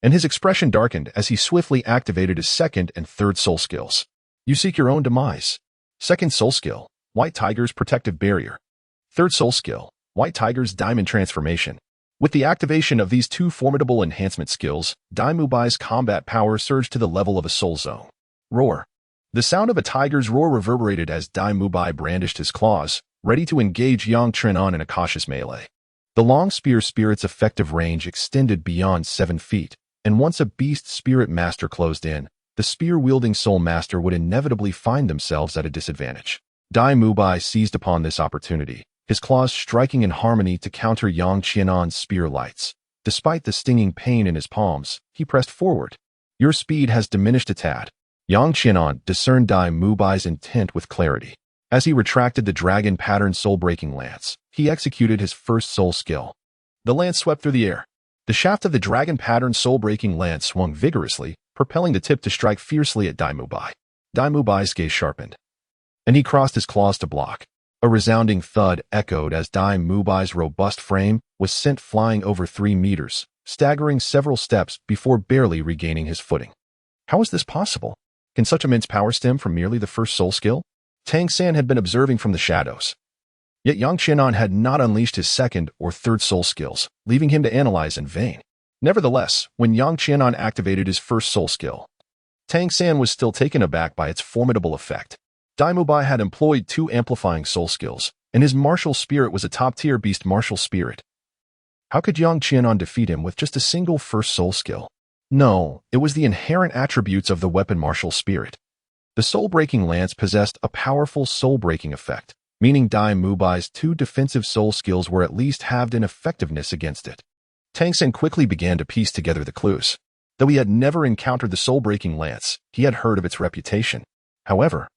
and his expression darkened as he swiftly activated his second and third soul skills. You seek your own demise. Second soul skill, White Tiger's Protective Barrier. Third soul skill, White Tiger's Diamond Transformation. With the activation of these two formidable enhancement skills, Dai Mubai's combat power surged to the level of a soul zone. Roar. The sound of a tiger's roar reverberated as Dai Mubai brandished his claws, ready to engage Yang Qianan in a cautious melee. The long spear spirit's effective range extended beyond 7 feet, and once a beast spirit master closed in, the spear-wielding soul master would inevitably find themselves at a disadvantage. Dai Mubai seized upon this opportunity, his claws striking in harmony to counter Yang Qianan's spear lights. Despite the stinging pain in his palms, he pressed forward. Your speed has diminished a tad. Yang Qianan discerned Dai Mubai's intent with clarity. As he retracted the dragon pattern soul-breaking lance, he executed his first soul skill. The lance swept through the air. The shaft of the dragon pattern soul-breaking lance swung vigorously, propelling the tip to strike fiercely at Dai Mubai. Dai Mubai's gaze sharpened, and he crossed his claws to block. A resounding thud echoed as Dai Mubai's robust frame was sent flying over 3 meters, staggering several steps before barely regaining his footing. How is this possible? Can such immense power stem from merely the first soul skill? Tang San had been observing from the shadows. Yet Yang Qianan had not unleashed his second or third soul skills, leaving him to analyze in vain. Nevertheless, when Yang Qianan activated his first soul skill, Tang San was still taken aback by its formidable effect. Dai Mubai had employed 2 amplifying soul skills, and his martial spirit was a top-tier beast martial spirit. How could Yang Qianan defeat him with just a single first soul skill? No, it was the inherent attributes of the weapon martial spirit. The soul-breaking lance possessed a powerful soul-breaking effect, meaning Dai Mubai's 2 defensive soul skills were at least halved in effectiveness against it. Tang San quickly began to piece together the clues. Though he had never encountered the soul-breaking lance, he had heard of its reputation. However,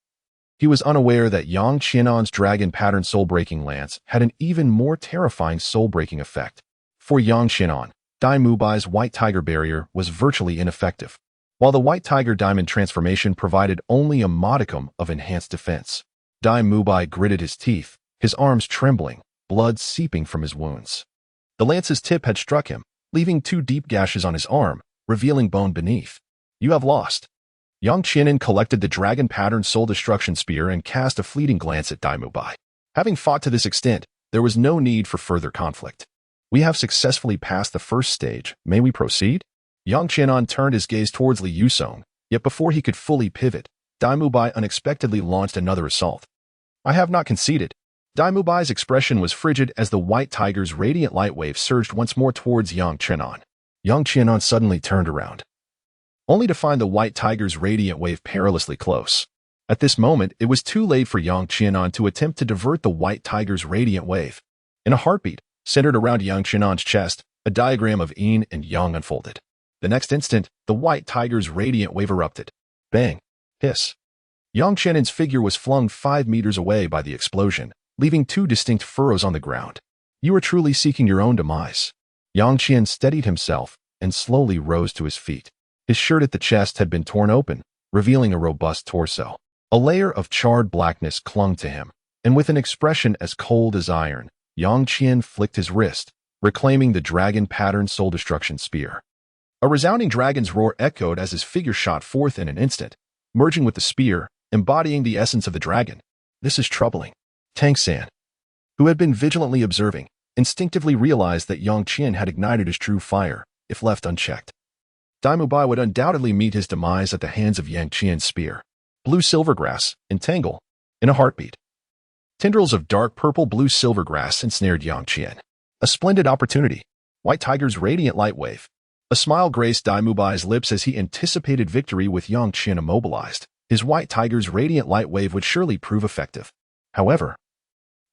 he was unaware that Yang Qianan's dragon pattern soul-breaking lance had an even more terrifying soul-breaking effect. For Yang Qianan, Dai Mubai's white tiger barrier was virtually ineffective, while the white tiger diamond transformation provided only a modicum of enhanced defense. Dai Mubai gritted his teeth, his arms trembling, blood seeping from his wounds. The lance's tip had struck him, leaving 2 deep gashes on his arm, revealing bone beneath. You have lost. Yang Qianan collected the dragon pattern soul destruction spear and cast a fleeting glance at Dai Mubai. Having fought to this extent, there was no need for further conflict. We have successfully passed the first stage. May we proceed? Yang Qianan turned his gaze towards Li Yusong, yet before he could fully pivot, Dai Mubai unexpectedly launched another assault. I have not conceded. Dai Mubai's expression was frigid as the white tiger's radiant light wave surged once more towards Yang Qianan. Yang Qianan suddenly turned around, only to find the white tiger's radiant wave perilously close. At this moment, it was too late for Yang Qianan to attempt to divert the white tiger's radiant wave. In a heartbeat, centered around Yang Qianan's chest, a diagram of yin and yang unfolded. The next instant, the white tiger's radiant wave erupted. Bang! Hiss! Yang Qianan's figure was flung 5 meters away by the explosion, leaving 2 distinct furrows on the ground. You are truly seeking your own demise. Yang Qian steadied himself and slowly rose to his feet. His shirt at the chest had been torn open, revealing a robust torso. A layer of charred blackness clung to him, and with an expression as cold as iron, Yang Qian flicked his wrist, reclaiming the dragon pattern soul destruction spear. A resounding dragon's roar echoed as his figure shot forth in an instant, merging with the spear, embodying the essence of the dragon. This is troubling. Tang San, who had been vigilantly observing, instinctively realized that Yang Qian had ignited his true fire, if left unchecked. Dai Mubai would undoubtedly meet his demise at the hands of Yang Qian's spear. blue silvergrass, entangle, in a heartbeat. Tendrils of dark purple blue silvergrass ensnared Yang Qian. A splendid opportunity. White Tiger's radiant light wave. A smile graced Dai Mubai's lips as he anticipated victory with Yang Qian immobilized. His White Tiger's radiant light wave would surely prove effective. However,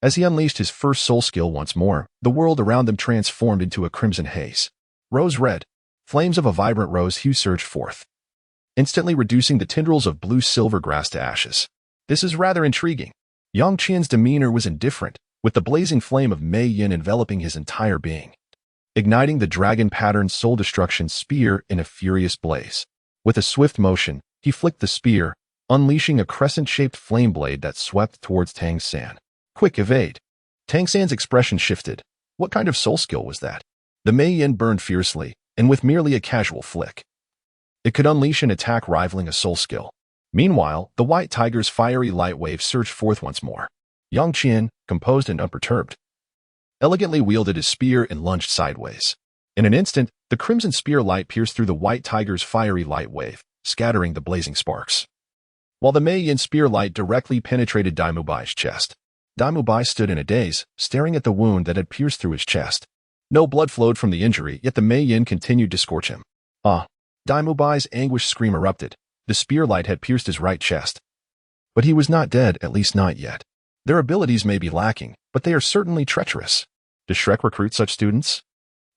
as he unleashed his first soul skill once more, the world around them transformed into a crimson haze. Rose red. Flames of a vibrant rose hue surged forth, instantly reducing the tendrils of blue silvergrass to ashes. This is rather intriguing. Yang Qian's demeanor was indifferent, with the blazing flame of Mei Yin enveloping his entire being, igniting the dragon-patterned soul destruction spear in a furious blaze. With a swift motion, he flicked the spear, unleashing a crescent-shaped flame blade that swept towards Tang San. Quick evade. Tang San's expression shifted. What kind of soul skill was that? The Mei Yin burned fiercely, and with merely a casual flick, it could unleash an attack rivaling a soul skill. Meanwhile, the White Tiger's fiery light wave surged forth once more. Yang Qian, composed and unperturbed, elegantly wielded his spear and lunged sideways. In an instant, the crimson spear light pierced through the White Tiger's fiery light wave, scattering the blazing sparks, while the Mei Yin spear light directly penetrated Dai Mubai's chest. Dai Mubai stood in a daze, staring at the wound that had pierced through his chest. No blood flowed from the injury, yet the Mei Yin continued to scorch him. Ah! Dai Mubai's anguished scream erupted. The spear light had pierced his right chest. But he was not dead, at least not yet. Their abilities may be lacking, but they are certainly treacherous. Does Shrek recruit such students?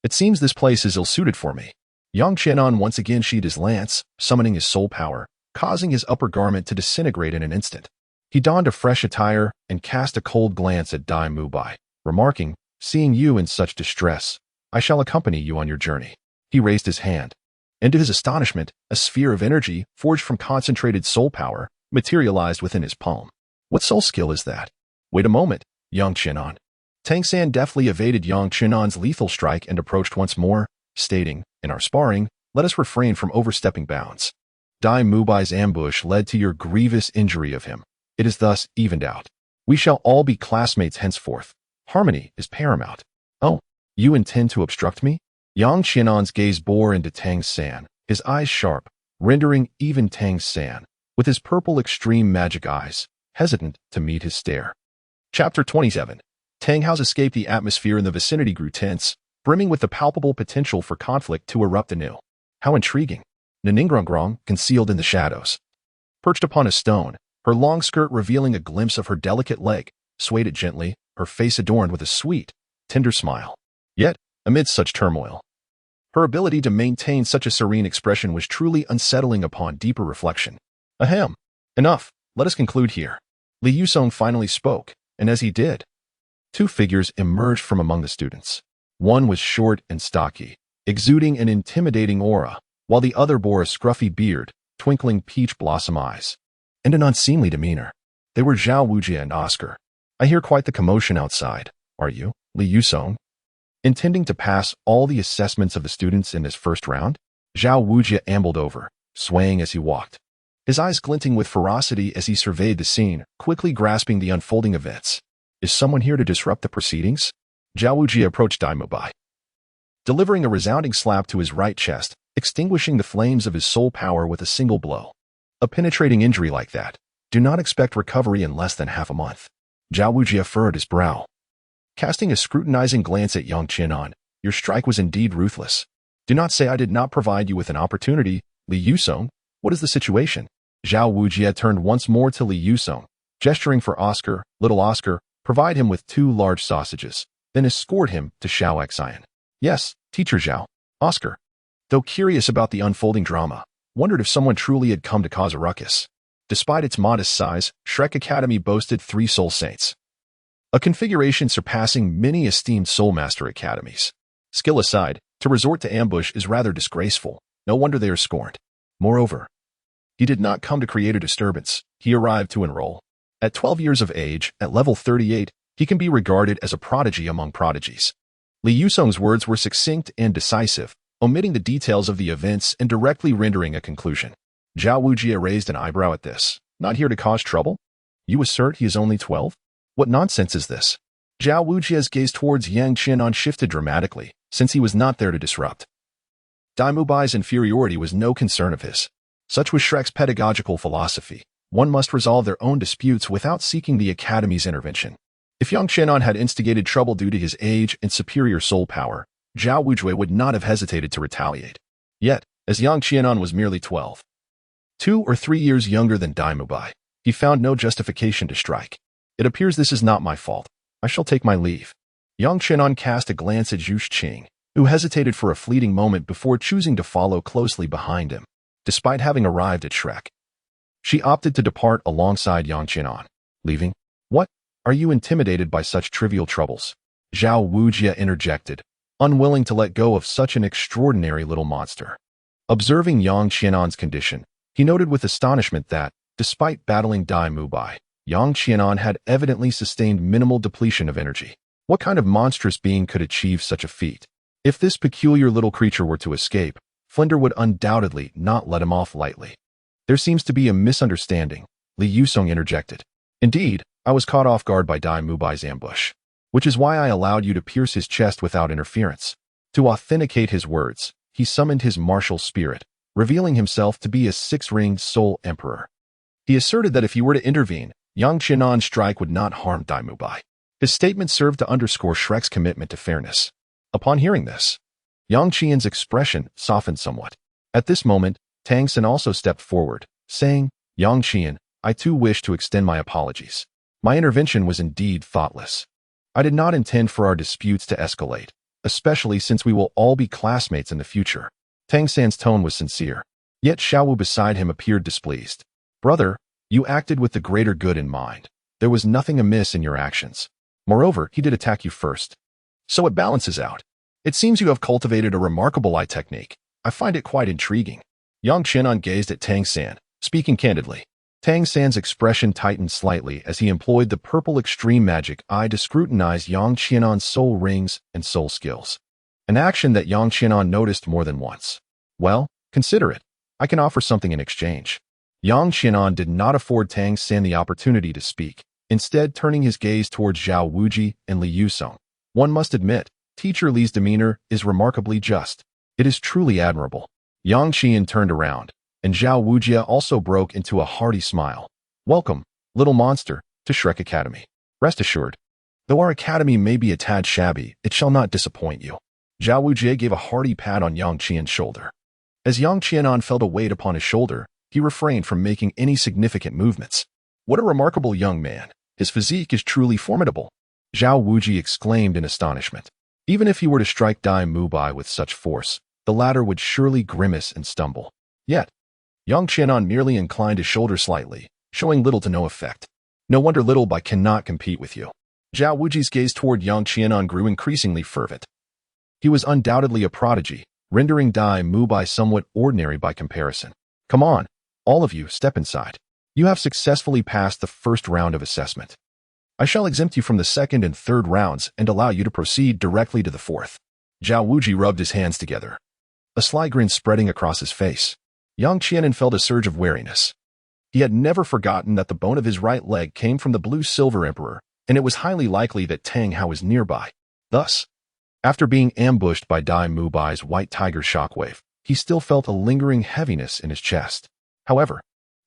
It seems this place is ill-suited for me. Yang Qianan once again sheathed his lance, summoning his soul power, causing his upper garment to disintegrate in an instant. He donned a fresh attire and cast a cold glance at Dai Mubai, remarking, "Seeing you in such distress, I shall accompany you on your journey." He raised his hand, and to his astonishment, a sphere of energy, forged from concentrated soul power, materialized within his palm. What soul skill is that? Wait a moment, Yang Qianan. Tang San deftly evaded Yang Qianan's lethal strike and approached once more, stating, "In our sparring, let us refrain from overstepping bounds. Dai Mubai's ambush led to your grievous injury of him. It is thus evened out. We shall all be classmates henceforth. Harmony is paramount." "Oh, you intend to obstruct me?" Yang Qianan's gaze bore into Tang San, his eyes sharp, rendering even Tang San, with his purple extreme magic eyes, hesitant to meet his stare. Chapter 27. Tang Hao's escape. The atmosphere in the vicinity grew tense, brimming with the palpable potential for conflict to erupt anew. How intriguing. Niningrongrong, concealed in the shadows, perched upon a stone, her long skirt revealing a glimpse of her delicate leg, swayed it gently, her face adorned with a sweet, tender smile. Yet, amidst such turmoil, her ability to maintain such a serene expression was truly unsettling upon deeper reflection. Ahem. Enough. Let us conclude here. Li Yusong finally spoke, and as he did, two figures emerged from among the students. One was short and stocky, exuding an intimidating aura, while the other bore a scruffy beard, twinkling peach blossom eyes, and an unseemly demeanor. They were Zhao Wujie and Oscar. "I hear quite the commotion outside. Are you, Li Yusong, intending to pass all the assessments of the students in this first round?" Zhao Wujie ambled over, swaying as he walked, his eyes glinting with ferocity as he surveyed the scene, quickly grasping the unfolding events. "Is someone here to disrupt the proceedings?" Zhao Wujie approached Dai Mubai, delivering a resounding slap to his right chest, extinguishing the flames of his soul power with a single blow. "A penetrating injury like that. Do not expect recovery in less than half a month." Zhao Wujie furrowed his brow, casting a scrutinizing glance at Yang Qianan. "Your strike was indeed ruthless. Do not say I did not provide you with an opportunity, Li Yusong. What is the situation?" Zhao Wujie turned once more to Li Yusong, gesturing for Oscar. "Little Oscar, provide him with 2 large sausages, then escort him to Xiao Xian." "Yes, Teacher Zhao." Oscar, though curious about the unfolding drama, wondered if someone truly had come to cause a ruckus. Despite its modest size, Shrek Academy boasted 3 Soul Saints, a configuration surpassing many esteemed Soul Master academies. Skill aside, to resort to ambush is rather disgraceful. No wonder they are scorned. Moreover, he did not come to create a disturbance. He arrived to enroll. At 12 years of age, at level 38, he can be regarded as a prodigy among prodigies. Li Yusong's words were succinct and decisive, omitting the details of the events and directly rendering a conclusion. Zhao Wujie raised an eyebrow at this. "Not here to cause trouble? You assert he is only 12? What nonsense is this?" Zhao Wujie's gaze towards Yang Qianan shifted dramatically, since he was not there to disrupt. Dai Mubai's inferiority was no concern of his. Such was Shrek's pedagogical philosophy. one must resolve their own disputes without seeking the Academy's intervention. If Yang Qianan had instigated trouble due to his age and superior soul power, Zhao Wujue would not have hesitated to retaliate. Yet, as Yang Qianan was merely 12, 2 or 3 years younger than Dai Mubai, he found no justification to strike. It appears this is not my fault. I shall take my leave. Yang Qianan cast a glance at Zhu Zhuqing, who hesitated for a fleeting moment before choosing to follow closely behind him. Despite having arrived at Shrek, she opted to depart alongside Yang Qianan. Leaving? What? Are you intimidated by such trivial troubles? Zhao Wujie interjected, unwilling to let go of such an extraordinary little monster. Observing Yang Qianan's condition, he noted with astonishment that, despite battling Dai Mubai, Yang Qianan had evidently sustained minimal depletion of energy. What kind of monstrous being could achieve such a feat? If this peculiar little creature were to escape, Flinder would undoubtedly not let him off lightly. There seems to be a misunderstanding, Li Yusong interjected. Indeed, I was caught off guard by Dai Mubai's ambush, which is why I allowed you to pierce his chest without interference. To authenticate his words, he summoned his martial spirit, revealing himself to be a six-ringed soul emperor. He asserted that if he were to intervene, Yang Qianan's strike would not harm Dai Mubai. His statement served to underscore Shrek's commitment to fairness. Upon hearing this, Yang Qian's expression softened somewhat. At this moment, Tang Xin also stepped forward, saying, Yang Qian, I too wish to extend my apologies. My intervention was indeed thoughtless. I did not intend for our disputes to escalate, especially since we will all be classmates in the future. Tang San's tone was sincere, yet Xiaowu beside him appeared displeased. Brother, you acted with the greater good in mind. There was nothing amiss in your actions. Moreover, he did attack you first. So it balances out. It seems you have cultivated a remarkable eye technique. I find it quite intriguing. Yang Qianan gazed at Tang San, speaking candidly. Tang San's expression tightened slightly as he employed the purple extreme magic eye to scrutinize Yang Qianan's soul rings and soul skills. An action that Yang Qianan noticed more than once. Well, consider it. I can offer something in exchange. Yang Qianan did not afford Tang San the opportunity to speak, instead turning his gaze towards Zhao Wujie and Li Yusong. One must admit, Teacher Li's demeanor is remarkably just. It is truly admirable. Yang Qian turned around, and Zhao Wujie also broke into a hearty smile. Welcome, little monster, to Shrek Academy. Rest assured, though our academy may be a tad shabby, it shall not disappoint you. Zhao Wujie gave a hearty pat on Yang Qian's shoulder. As Yang Qianan felt a weight upon his shoulder, he refrained from making any significant movements. What a remarkable young man. His physique is truly formidable. Zhao Wujie exclaimed in astonishment. Even if he were to strike Dai Mubai with such force, the latter would surely grimace and stumble. Yet, Yang Qianan merely inclined his shoulder slightly, showing little to no effect. No wonder Little Bai cannot compete with you. Zhao Wujie's gaze toward Yang Qianan grew increasingly fervent. He was undoubtedly a prodigy, rendering Dai Mubai somewhat ordinary by comparison. Come on, all of you, step inside. You have successfully passed the first round of assessment. I shall exempt you from the second and third rounds and allow you to proceed directly to the fourth. Zhao Wujie rubbed his hands together, a sly grin spreading across his face. Yang Qianan felt a surge of wariness. He had never forgotten that the bone of his right leg came from the blue-silver emperor, and it was highly likely that Tang Hao was nearby. Thus, after being ambushed by Dai Mubai's white tiger shockwave, he still felt a lingering heaviness in his chest. However,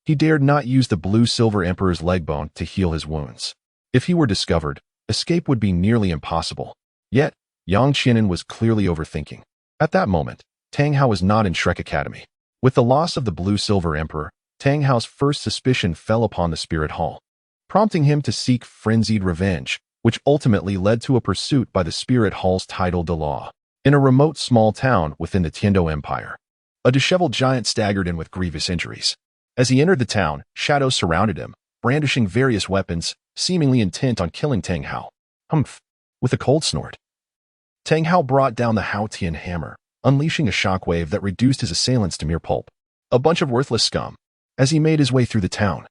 he dared not use the blue-silver emperor's leg bone to heal his wounds. If he were discovered, escape would be nearly impossible. Yet, Yang Qianan was clearly overthinking. At that moment, Tang Hao was not in Shrek Academy. With the loss of the blue-silver emperor, Tang Hao's first suspicion fell upon the Spirit Hall, prompting him to seek frenzied revenge, which ultimately led to a pursuit by the Spirit Hall's Title Douluo. In a remote small town within the Tiandou Empire, a disheveled giant staggered in with grievous injuries. As he entered the town, shadows surrounded him, brandishing various weapons, seemingly intent on killing Tang Hao. Humph! With a cold snort, Tang Hao brought down the Haotian hammer, unleashing a shockwave that reduced his assailants to mere pulp. A bunch of worthless scum. As he made his way through the town,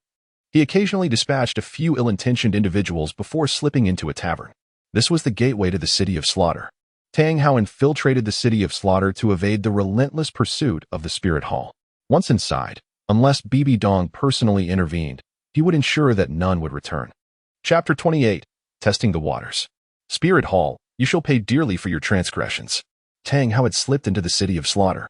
he occasionally dispatched a few ill-intentioned individuals before slipping into a tavern. This was the gateway to the City of Slaughter. Tang Hao infiltrated the City of Slaughter to evade the relentless pursuit of the Spirit Hall. Once inside, unless Bibi Dong personally intervened, he would ensure that none would return. Chapter 28. Testing the Waters. Spirit Hall, you shall pay dearly for your transgressions. Tang Hao had slipped into the City of Slaughter,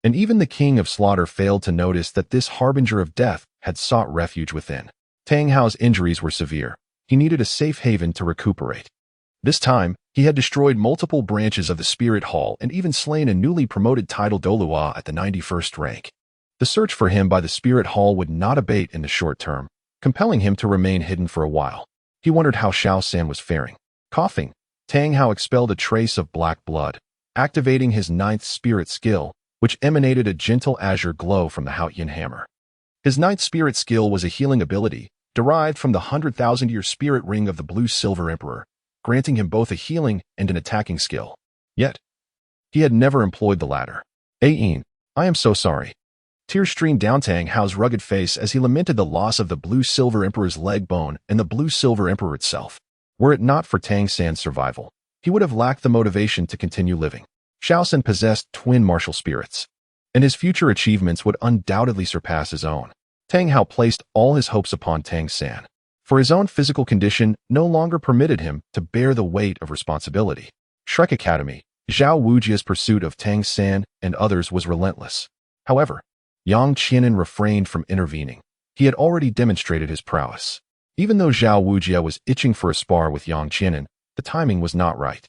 and even the King of Slaughter failed to notice that this harbinger of death had sought refuge within. Tang Hao's injuries were severe. He needed a safe haven to recuperate. This time, he had destroyed multiple branches of the Spirit Hall and even slain a newly promoted Title Douluo at the 91st rank. The search for him by the Spirit Hall would not abate in the short term, compelling him to remain hidden for a while. He wondered how Xiao San was faring. Coughing, Tang Hao expelled a trace of black blood, activating his 9th spirit skill, which emanated a gentle azure glow from the Haotian hammer. His 9th spirit skill was a healing ability, derived from the 100,000-year spirit ring of the Blue-Silver Emperor, granting him both a healing and an attacking skill. Yet, he had never employed the latter. Ain, I am so sorry. Tears streamed down Tang Hao's rugged face as he lamented the loss of the Blue-Silver Emperor's leg bone and the Blue-Silver Emperor itself. Were it not for Tang San's survival, he would have lacked the motivation to continue living. Xiao San possessed twin martial spirits, and his future achievements would undoubtedly surpass his own. Tang Hao placed all his hopes upon Tang San, for his own physical condition no longer permitted him to bear the weight of responsibility. Shrek Academy, Zhao Wujia's pursuit of Tang San and others was relentless. However, Yang Qianen refrained from intervening. He had already demonstrated his prowess. Even though Zhao Wujia was itching for a spar with Yang Qianen, the timing was not right,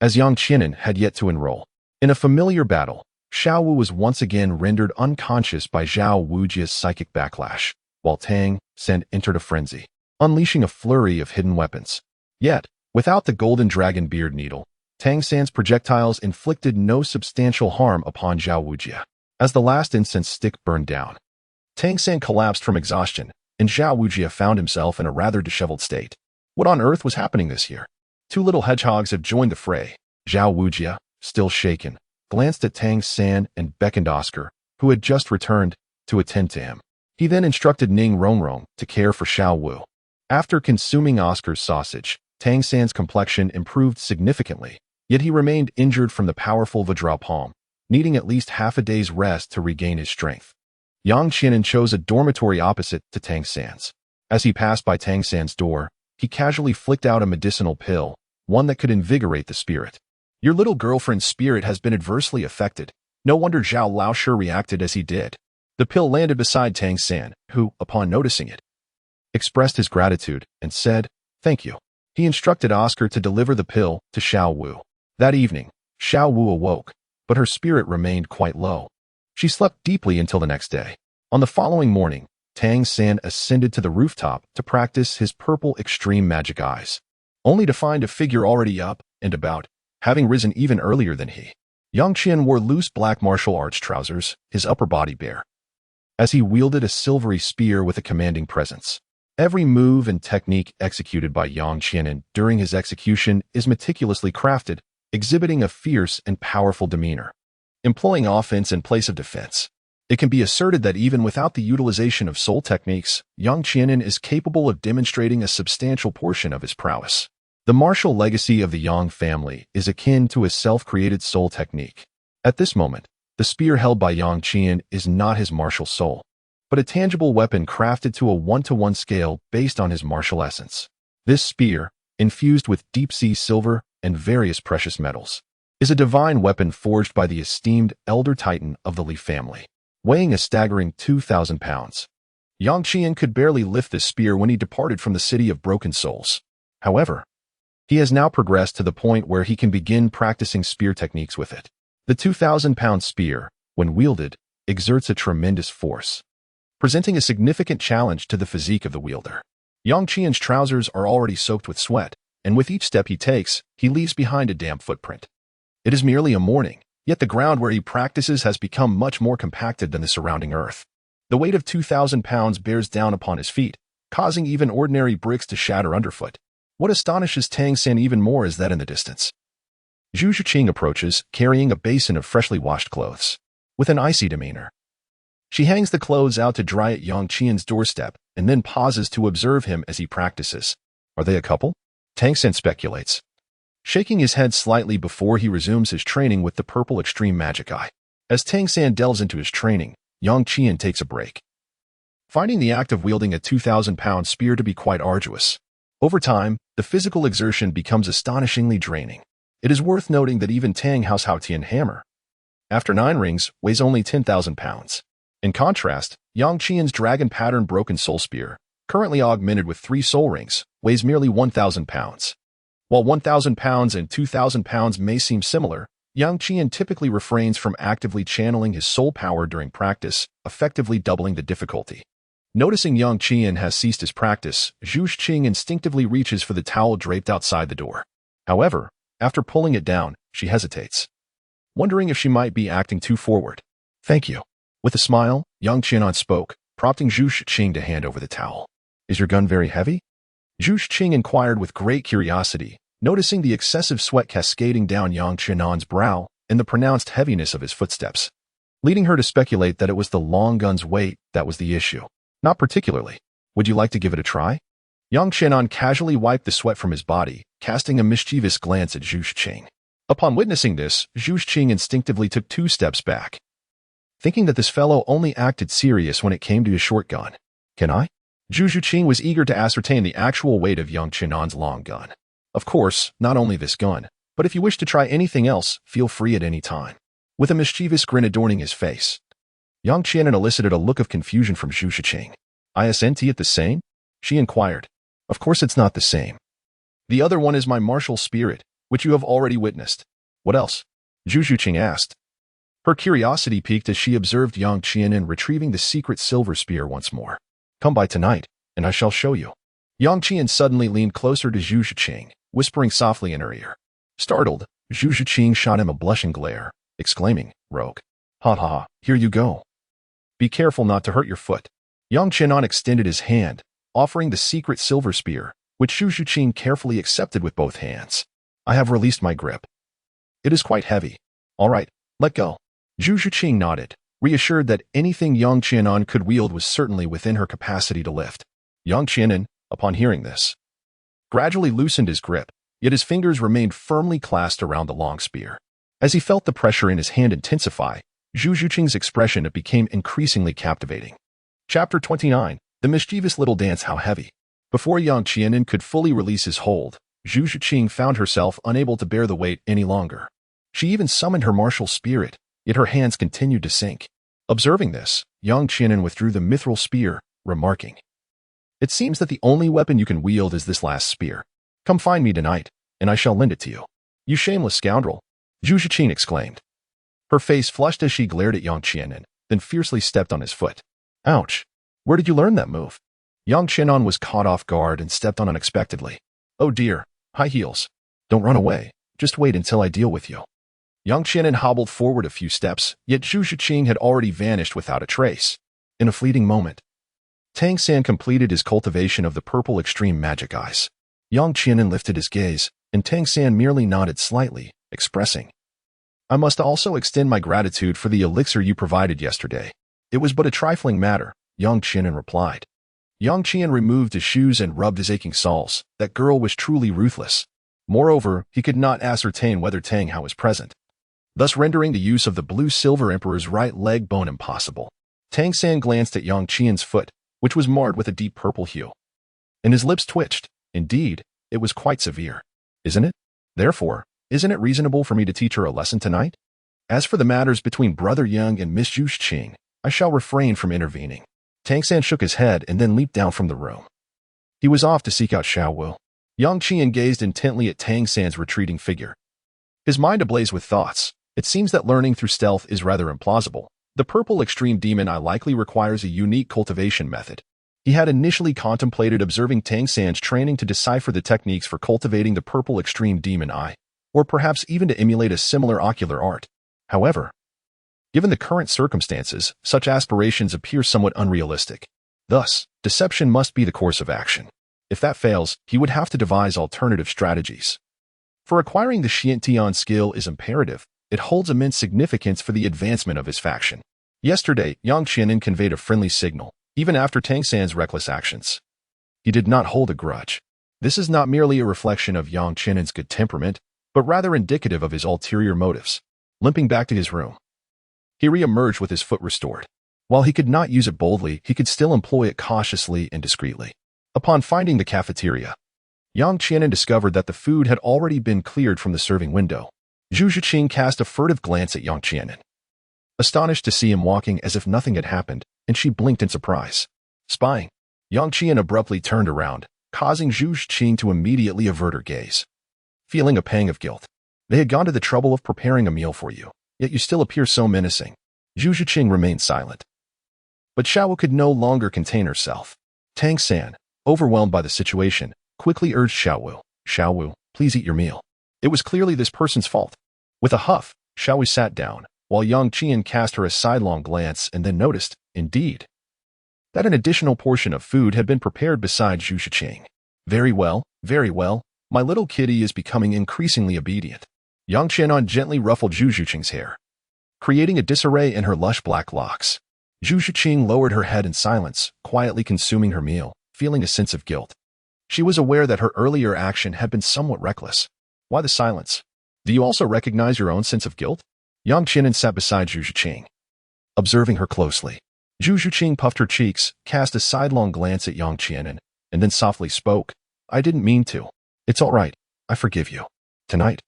as Yang Qianen had yet to enroll. In a familiar battle, Xiao Wu was once again rendered unconscious by Zhao Wujia's psychic backlash, while Tang San entered a frenzy, unleashing a flurry of hidden weapons. Yet, without the golden dragon beard needle, Tang San's projectiles inflicted no substantial harm upon Zhao Wujia. As the last incense stick burned down, Tang San collapsed from exhaustion, and Zhao Wujia found himself in a rather disheveled state. What on earth was happening this year? 2 little hedgehogs had joined the fray. Zhao Wujia, still shaken, glanced at Tang San and beckoned Oscar, who had just returned, to attend to him. He then instructed Ning Rongrong to care for Xiao Wu. After consuming Oscar's sausage, Tang San's complexion improved significantly, yet he remained injured from the powerful Vajra palm, needing at least half a day's rest to regain his strength. Yang Qianen chose a dormitory opposite to Tang San's. As he passed by Tang San's door, he casually flicked out a medicinal pill, one that could invigorate the spirit. Your little girlfriend's spirit has been adversely affected. No wonder Zhao Laoshi reacted as he did. The pill landed beside Tang San, who, upon noticing it, expressed his gratitude and said, "Thank you." He instructed Oscar to deliver the pill to Xiao Wu. That evening, Xiao Wu awoke, but her spirit remained quite low. She slept deeply until the next day. On the following morning, Tang San ascended to the rooftop to practice his purple extreme magic eyes, only to find a figure already up and about, having risen even earlier than he. Yang Qian wore loose black martial arts trousers, his upper body bare, as he wielded a silvery spear with a commanding presence. Every move and technique executed by Yang Qianen during his execution is meticulously crafted, exhibiting a fierce and powerful demeanor, employing offense in place of defense. It can be asserted that even without the utilization of soul techniques, Yang Qianen is capable of demonstrating a substantial portion of his prowess. The martial legacy of the Yang family is akin to a self-created soul technique. At this moment, the spear held by Yang Qian is not his martial soul, but a tangible weapon crafted to a 1-to-1 scale based on his martial essence. This spear, infused with deep-sea silver and various precious metals, is a divine weapon forged by the esteemed elder titan of the Li family, weighing a staggering 2,000 pounds. Yang Qian could barely lift this spear when he departed from the city of broken souls. However, he has now progressed to the point where he can begin practicing spear techniques with it. The 2,000-pound spear, when wielded, exerts a tremendous force, presenting a significant challenge to the physique of the wielder. Yang Qian's trousers are already soaked with sweat, and with each step he takes, he leaves behind a damp footprint. It is merely a morning, yet the ground where he practices has become much more compacted than the surrounding earth. The weight of 2,000 pounds bears down upon his feet, causing even ordinary bricks to shatter underfoot. What astonishes Tang San even more is that in the distance, Zhu Zhuqing approaches, carrying a basin of freshly washed clothes. With an icy demeanor, she hangs the clothes out to dry at Yang Qian's doorstep and then pauses to observe him as he practices. Are they a couple? Tang San speculates, shaking his head slightly before he resumes his training with the purple extreme magic eye. As Tang San delves into his training, Yang Qian takes a break, finding the act of wielding a 2,000-pound spear to be quite arduous. Over time, the physical exertion becomes astonishingly draining. It is worth noting that even Tang Hao's Haotian hammer, after 9 rings, weighs only 10,000 pounds. In contrast, Yang Qian's dragon-pattern broken soul spear, currently augmented with 3 soul rings, weighs merely 1,000 pounds. While 1,000 pounds and 2,000 pounds may seem similar, Yang Qian typically refrains from actively channeling his soul power during practice, effectively doubling the difficulty. Noticing Yang Qian has ceased his practice, Zhu Zhuqing instinctively reaches for the towel draped outside the door. However, after pulling it down, she hesitates, wondering if she might be acting too forward. "Thank you." With a smile, Yang Qian spoke, prompting Zhu Zhuqing to hand over the towel. "Is your gun very heavy?" Zhu Zhuqing inquired with great curiosity, noticing the excessive sweat cascading down Yang Qian's brow and the pronounced heaviness of his footsteps, leading her to speculate that it was the long gun's weight that was the issue. "Not particularly. Would you like to give it a try?" Yang Qian casually wiped the sweat from his body, casting a mischievous glance at Zhu Zhuqing. Upon witnessing this, Zhu Zhuqing instinctively took 2 steps back, thinking that this fellow only acted serious when it came to his short gun. "Can I?" Zhu Zhuqing was eager to ascertain the actual weight of Yang Qian's long gun. "Of course, not only this gun, but if you wish to try anything else, feel free at any time." With a mischievous grin adorning his face, Yang Qian elicited a look of confusion from Zhu Zhuqing. "Isn't it the same?" she inquired. "Of course it's not the same. The other one is my martial spirit, which you have already witnessed." "What else?" Zhu Zhuqing asked. Her curiosity piqued as she observed Yang Qian retrieving the secret silver spear once more. "Come by tonight, and I shall show you." Yang Qian suddenly leaned closer to Zhu Zhuqing, whispering softly in her ear. Startled, Zhu Zhuqing shot him a blushing glare, exclaiming, "Rogue. Ha ha ha, here you go. Be careful not to hurt your foot." Yang Qian extended his hand, offering the secret silver spear, which Zhu Zhuqing carefully accepted with both hands. "I have released my grip. It is quite heavy. All right, let go." Zhu Zhuqing nodded, reassured that anything Yang Qian could wield was certainly within her capacity to lift. Yang Qian, upon hearing this, gradually loosened his grip, yet his fingers remained firmly clasped around the long spear. As he felt the pressure in his hand intensify, Zhu Zhuqing's expression became increasingly captivating. Chapter 29, The Mischievous Little Dance. How heavy? Before Yang Qian could fully release his hold, Zhu Zhuqing found herself unable to bear the weight any longer. She even summoned her martial spirit, yet her hands continued to sink. Observing this, Yang Qian withdrew the mithril spear, remarking, "It seems that the only weapon you can wield is this last spear. Come find me tonight, and I shall lend it to you." "You shameless scoundrel!" Zhu Zhuqing exclaimed. Her face flushed as she glared at Yang Qian, then fiercely stepped on his foot. "Ouch! Where did you learn that move?" Yang Qian was caught off guard and stepped on unexpectedly. "Oh dear, high heels. Don't run away. Just wait until I deal with you." Yang Qian hobbled forward a few steps, yet Zhu Zhuqing had already vanished without a trace. In a fleeting moment, Tang San completed his cultivation of the purple extreme magic eyes. Yang Qian lifted his gaze, and Tang San merely nodded slightly, expressing, "I must also extend my gratitude for the elixir you provided yesterday. It was but a trifling matter," Yang Qian replied. Yang Qian removed his shoes and rubbed his aching soles. That girl was truly ruthless. Moreover, he could not ascertain whether Tang Hao was present, thus rendering the use of the blue-silver emperor's right leg bone impossible. Tang San glanced at Yang Qian's foot, which was marred with a deep purple hue, and his lips twitched. Indeed, it was quite severe. "Isn't it? Therefore, isn't it reasonable for me to teach her a lesson tonight? As for the matters between Brother Yang and Miss Zhu Zhuqing, I shall refrain from intervening." Tang San shook his head and then leaped down from the room. He was off to seek out Xiao Wu. Yang Qian gazed intently at Tang San's retreating figure, his mind ablaze with thoughts. It seems that learning through stealth is rather implausible. The purple extreme demon eye likely requires a unique cultivation method. He had initially contemplated observing Tang San's training to decipher the techniques for cultivating the purple extreme demon eye, or perhaps even to emulate a similar ocular art. However, given the current circumstances, such aspirations appear somewhat unrealistic. Thus, deception must be the course of action. If that fails, he would have to devise alternative strategies. For acquiring the Xiantian skill is imperative. It holds immense significance for the advancement of his faction. Yesterday, Yang Qian conveyed a friendly signal, even after Tang San's reckless actions. He did not hold a grudge. This is not merely a reflection of Yang Qian's good temperament, but rather indicative of his ulterior motives. Limping back to his room, he re-emerged with his foot restored. While he could not use it boldly, he could still employ it cautiously and discreetly. Upon finding the cafeteria, Yang Qian discovered that the food had already been cleared from the serving window. Zhu Zhuqing cast a furtive glance at Yang Qian. astonished to see him walking as if nothing had happened, and she blinked in surprise. Spying. Yang Qian abruptly turned around, causing Zhu Zhuqing to immediately avert her gaze. Feeling a pang of guilt. They had gone to the trouble of preparing a meal for you, yet you still appear so menacing. Zhu Zhuqing remained silent. But Xiaowu could no longer contain herself. Tang San, overwhelmed by the situation, quickly urged Xiaowu, "Xiaowu, please eat your meal." It was clearly this person's fault. With a huff, Xiaowu sat down, while Yang Qian cast her a sidelong glance and then noticed, indeed, that an additional portion of food had been prepared beside Zhu Zhuqing. Very well, my little kitty is becoming increasingly obedient. Yang Qianan gently ruffled Zhu Zhuqing's hair, creating a disarray in her lush black locks. Zhu Zhuqing lowered her head in silence, quietly consuming her meal, feeling a sense of guilt. She was aware that her earlier action had been somewhat reckless. Why the silence? Do you also recognize your own sense of guilt? Yang Qianan sat beside Zhu Zhuqing, observing her closely. Zhu Zhuqing puffed her cheeks, cast a sidelong glance at Yang Qianan, and then softly spoke, "I didn't mean to. It's all right. I forgive you. Tonight,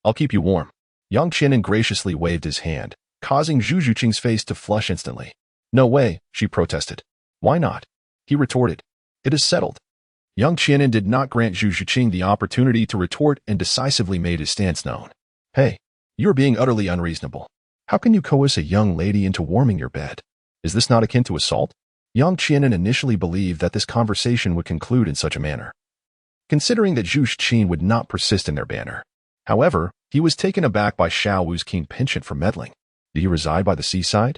I'll keep you warm." Yang Qianan graciously waved his hand, causing Zhu Zhuqing's face to flush instantly. "No way," she protested. "Why not?" He retorted. "It is settled." Yang Qianan did not grant Zhu Zhuqing the opportunity to retort and decisively made his stance known. "Hey, you're being utterly unreasonable. How can you coerce a young lady into warming your bed? Is this not akin to assault?" Yang Qianan initially believed that this conversation would conclude in such a manner, considering that Zhu Zhuqing would not persist in their banter. However, he was taken aback by Xiaowu's keen penchant for meddling. "Do you reside by the seaside?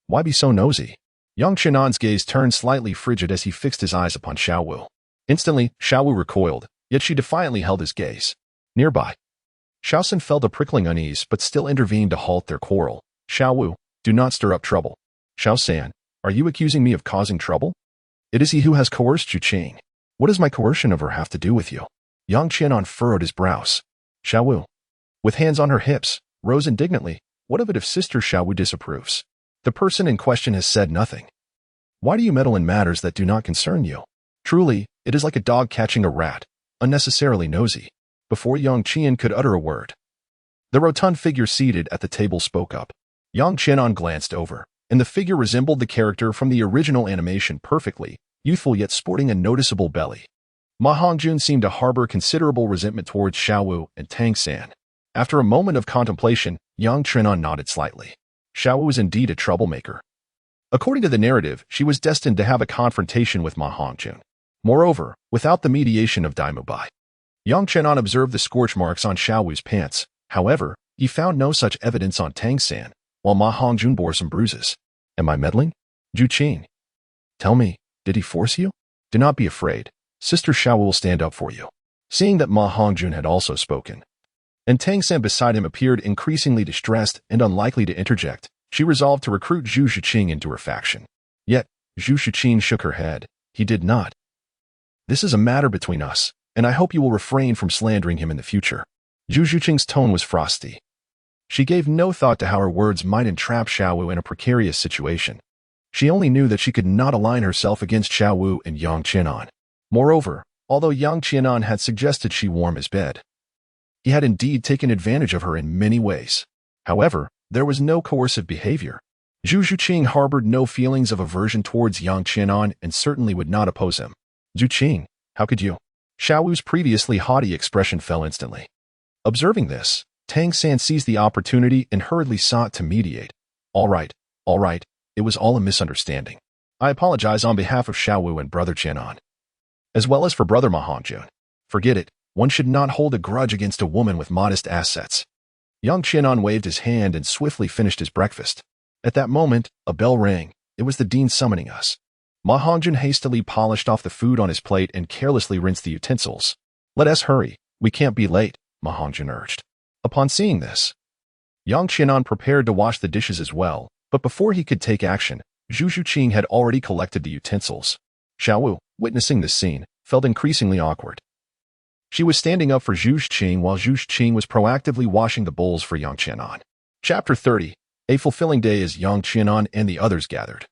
Why be so nosy?" Yang Qianan's gaze turned slightly frigid as he fixed his eyes upon Xiaowu. Instantly, Xiaowu recoiled, yet she defiantly held his gaze. Nearby, Xiaosun felt a prickling unease but still intervened to halt their quarrel. "Xiaowu, do not stir up trouble." "Xiaosan, are you accusing me of causing trouble? It is he who has coerced Zhuqing. What does my coercion of her have to do with you?" Yang Qianan furrowed his brows. Xiaowu, with hands on her hips, rose indignantly. "What of it if Sister Xiaowu disapproves? The person in question has said nothing. Why do you meddle in matters that do not concern you? Truly, it is like a dog catching a rat, unnecessarily nosy." Before Yang Qian could utter a word, the rotund figure seated at the table spoke up. Yang Qianan glanced over, and the figure resembled the character from the original animation perfectly, youthful yet sporting a noticeable belly. Ma Hongjun seemed to harbor considerable resentment towards Xiaowu and Tang San. After a moment of contemplation, Yang Qianan nodded slightly. Xiaowu was indeed a troublemaker. According to the narrative, she was destined to have a confrontation with Ma Hongjun. Moreover, without the mediation of Dai Mubai. Yang Qianan observed the scorch marks on Xiaowu's pants. However, he found no such evidence on Tang San, while Ma Hongjun bore some bruises. "Am I meddling? Zhuqing, tell me, did he force you? Do not be afraid. Sister Xiaowu will stand up for you." Seeing that Ma Hongjun had also spoken, and Tang San beside him appeared increasingly distressed and unlikely to interject, she resolved to recruit Zhu Zhuqing into her faction. Yet, Zhu Zhuqing shook her head. "He did not. This is a matter between us, and I hope you will refrain from slandering him in the future." Zhu Zhuqing's tone was frosty. She gave no thought to how her words might entrap Xiaowu in a precarious situation. She only knew that she could not align herself against Xiaowu and Yang Qianan. Moreover, although Yang Qianan had suggested she warm his bed, he had indeed taken advantage of her in many ways. However, there was no coercive behavior. Zhu Zhuqing harbored no feelings of aversion towards Yang Qianan and certainly would not oppose him. "Zhuqing, how could you?" Xiaowu's previously haughty expression fell instantly. Observing this, Tang San seized the opportunity and hurriedly sought to mediate. All right. It was all a misunderstanding. I apologize on behalf of Xiaowu and Brother Qianan, as well as for Brother Ma Hongjun. Forget it. One should not hold a grudge against a woman with modest assets." Yang Qianan waved his hand and swiftly finished his breakfast. At that moment, a bell rang. It was the dean summoning us. Ma Hongjun hastily polished off the food on his plate and carelessly rinsed the utensils. "Let us hurry. We can't be late," Ma Hongjun urged. Upon seeing this, Yang Qianan prepared to wash the dishes as well, but before he could take action, Zhu Zhuqing had already collected the utensils. Xiaowu, witnessing this scene, felt increasingly awkward. She was standing up for Zhu Zhuqing while Zhu Zhuqing was proactively washing the bowls for Yang Qianan. Chapter 30. A fulfilling day as Yang Qianan and the others gathered.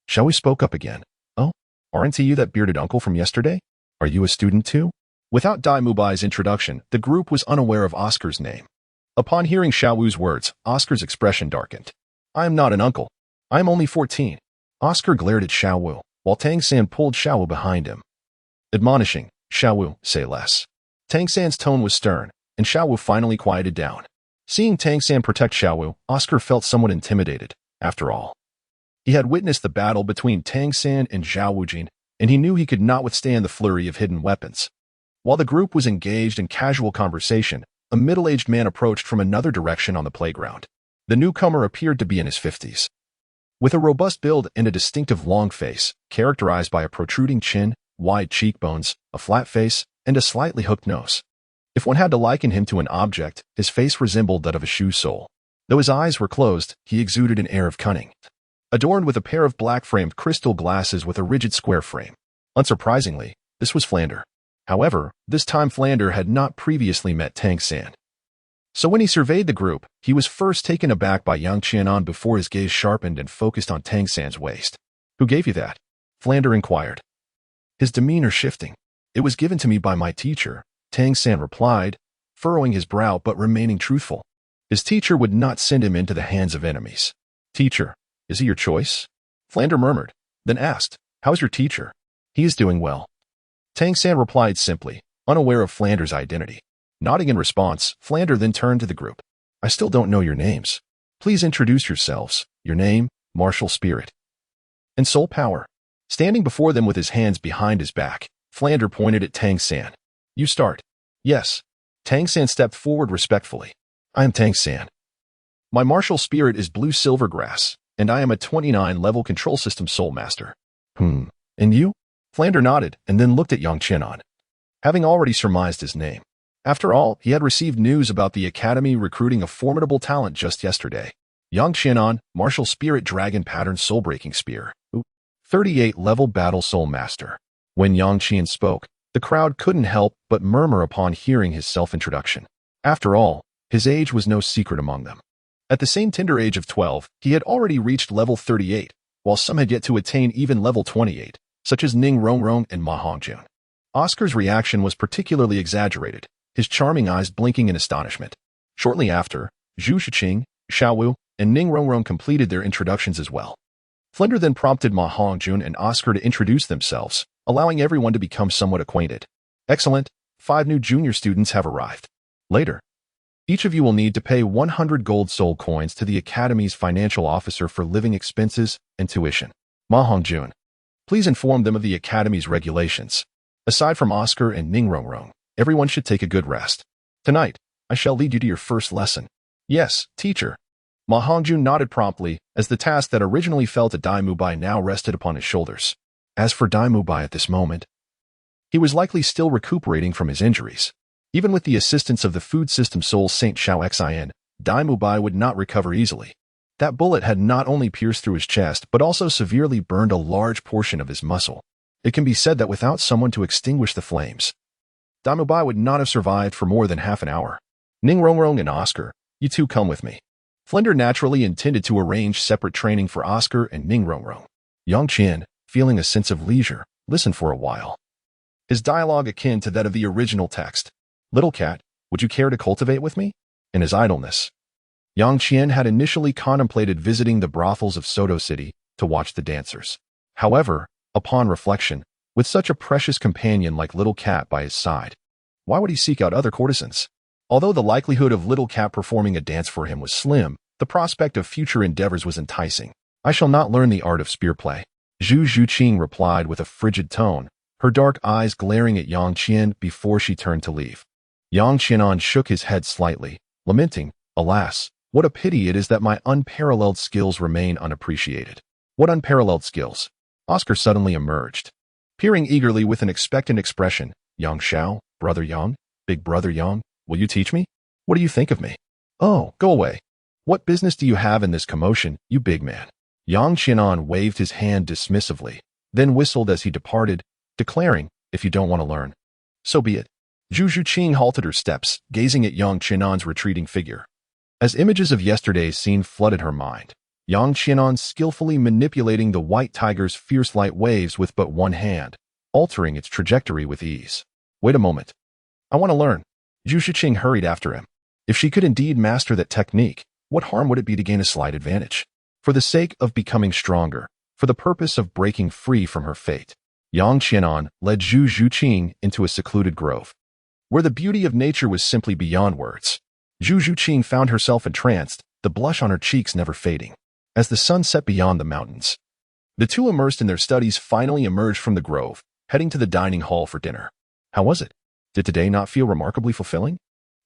Xiaowu spoke up again. "Oh, aren't you that bearded uncle from yesterday? Are you a student too?" Without Dai Mubai's introduction, the group was unaware of Oscar's name. Upon hearing Xiaowu's words, Oscar's expression darkened. I am not an uncle. I am only 14. Oscar glared at Xiaowu, while Tang San pulled Xiaowu behind him. Admonishing, Xiaowu, say less. Tang San's tone was stern, and Xiaowu finally quieted down. Seeing Tang San protect Xiaowu, Oscar felt somewhat intimidated. After all, he had witnessed the battle between Tang San and Zhao Wujin, and he knew he could not withstand the flurry of hidden weapons. While the group was engaged in casual conversation, a middle-aged man approached from another direction on the playground. The newcomer appeared to be in his 50s. With a robust build and a distinctive long face, characterized by a protruding chin, wide cheekbones, a flat face, and a slightly hooked nose. If one had to liken him to an object, his face resembled that of a shoe sole. Though his eyes were closed, he exuded an air of cunning. Adorned with a pair of black-framed crystal glasses with a rigid square frame. Unsurprisingly, this was Flander. However, this time Flander had not previously met Tang San. So when he surveyed the group, he was first taken aback by Yang Qianan before his gaze sharpened and focused on Tang San's waist. Who gave you that? Flander inquired. His demeanor shifting. It was given to me by my teacher, Tang San replied, furrowing his brow but remaining truthful. His teacher would not send him into the hands of enemies. Teacher, is he your choice? Flander murmured, then asked, how's your teacher? He is doing well. Tang San replied simply, unaware of Flander's identity. Nodding in response, Flander then turned to the group. I still don't know your names. Please introduce yourselves, your name, martial spirit, and soul power. Standing before them with his hands behind his back, Flander pointed at Tang San. You start. Yes. Tang San stepped forward respectfully. I am Tang San. My martial spirit is Blue Silvergrass, and I am a 29-level control system soul master. And you? Flander nodded and then looked at Yang Qianan. Having already surmised his name. After all, he had received news about the academy recruiting a formidable talent just yesterday. Yang Qianan, martial spirit dragon pattern soul-breaking spear. 38-level battle soul master. When Yang Qian spoke, the crowd couldn't help but murmur upon hearing his self-introduction. After all, his age was no secret among them. At the same tender age of 12, he had already reached level 38, while some had yet to attain even level 28, such as Ning Rongrong and Ma Hongjun. Oscar's reaction was particularly exaggerated, his charming eyes blinking in astonishment. Shortly after, Zhu Zhuqing, Xiaowu, and Ning Rongrong completed their introductions as well. Flander then prompted Ma Hongjun and Oscar to introduce themselves, allowing everyone to become somewhat acquainted. Excellent, 5 new junior students have arrived. Later, each of you will need to pay 100 gold soul coins to the Academy's financial officer for living expenses and tuition. Ma Hongjun, please inform them of the Academy's regulations. Aside from Oscar and Ning Rongrong, everyone should take a good rest. Tonight, I shall lead you to your first lesson. Yes, teacher. Ma Hongjun nodded promptly, as the task that originally fell to Dai Mubai now rested upon his shoulders. As for Dai Mubai at this moment, he was likely still recuperating from his injuries. Even with the assistance of the food system soul Saint Xiao Xin, Dai Mubai would not recover easily. That bullet had not only pierced through his chest but also severely burned a large portion of his muscle. It can be said that without someone to extinguish the flames, Dai Mubai would not have survived for more than half an hour. Ning Rongrong and Oscar, you two come with me. Flander naturally intended to arrange separate training for Oscar and Ning Rongrong. Yang Qian, feeling a sense of leisure, listened for a while. His dialogue akin to that of the original text. Little cat, would you care to cultivate with me? In his idleness, Yang Qian had initially contemplated visiting the brothels of Soto City to watch the dancers. However, upon reflection, with such a precious companion like Little Cat by his side, why would he seek out other courtesans? Although the likelihood of Little Cat performing a dance for him was slim, the prospect of future endeavors was enticing. I shall not learn the art of spear play. Zhu Zhuqing replied with a frigid tone, her dark eyes glaring at Yang Qian before she turned to leave. Yang Qianan shook his head slightly, lamenting, alas, what a pity it is that my unparalleled skills remain unappreciated. What unparalleled skills? Oscar suddenly emerged. Peering eagerly with an expectant expression, Yang Xiao, Brother Yang, Big Brother Yang, will you teach me? What do you think of me? Oh, go away. What business do you have in this commotion, you big man? Yang Qianan waved his hand dismissively, then whistled as he departed, declaring, if you don't want to learn, so be it. Zhu Zhuqing halted her steps, gazing at Yang Qianan's retreating figure. As images of yesterday's scene flooded her mind, Yang Qianan skillfully manipulating the white tiger's fierce light waves with but one hand, altering its trajectory with ease. Wait a moment. I want to learn. Zhu Zhuqing hurried after him. If she could indeed master that technique, what harm would it be to gain a slight advantage? For the sake of becoming stronger, for the purpose of breaking free from her fate, Yang Qianan led Zhu Zhuqing into a secluded grove, where the beauty of nature was simply beyond words. Zhu Zhuqing found herself entranced, the blush on her cheeks never fading. As the sun set beyond the mountains, the two immersed in their studies finally emerged from the grove, heading to the dining hall for dinner. How was it? Did today not feel remarkably fulfilling?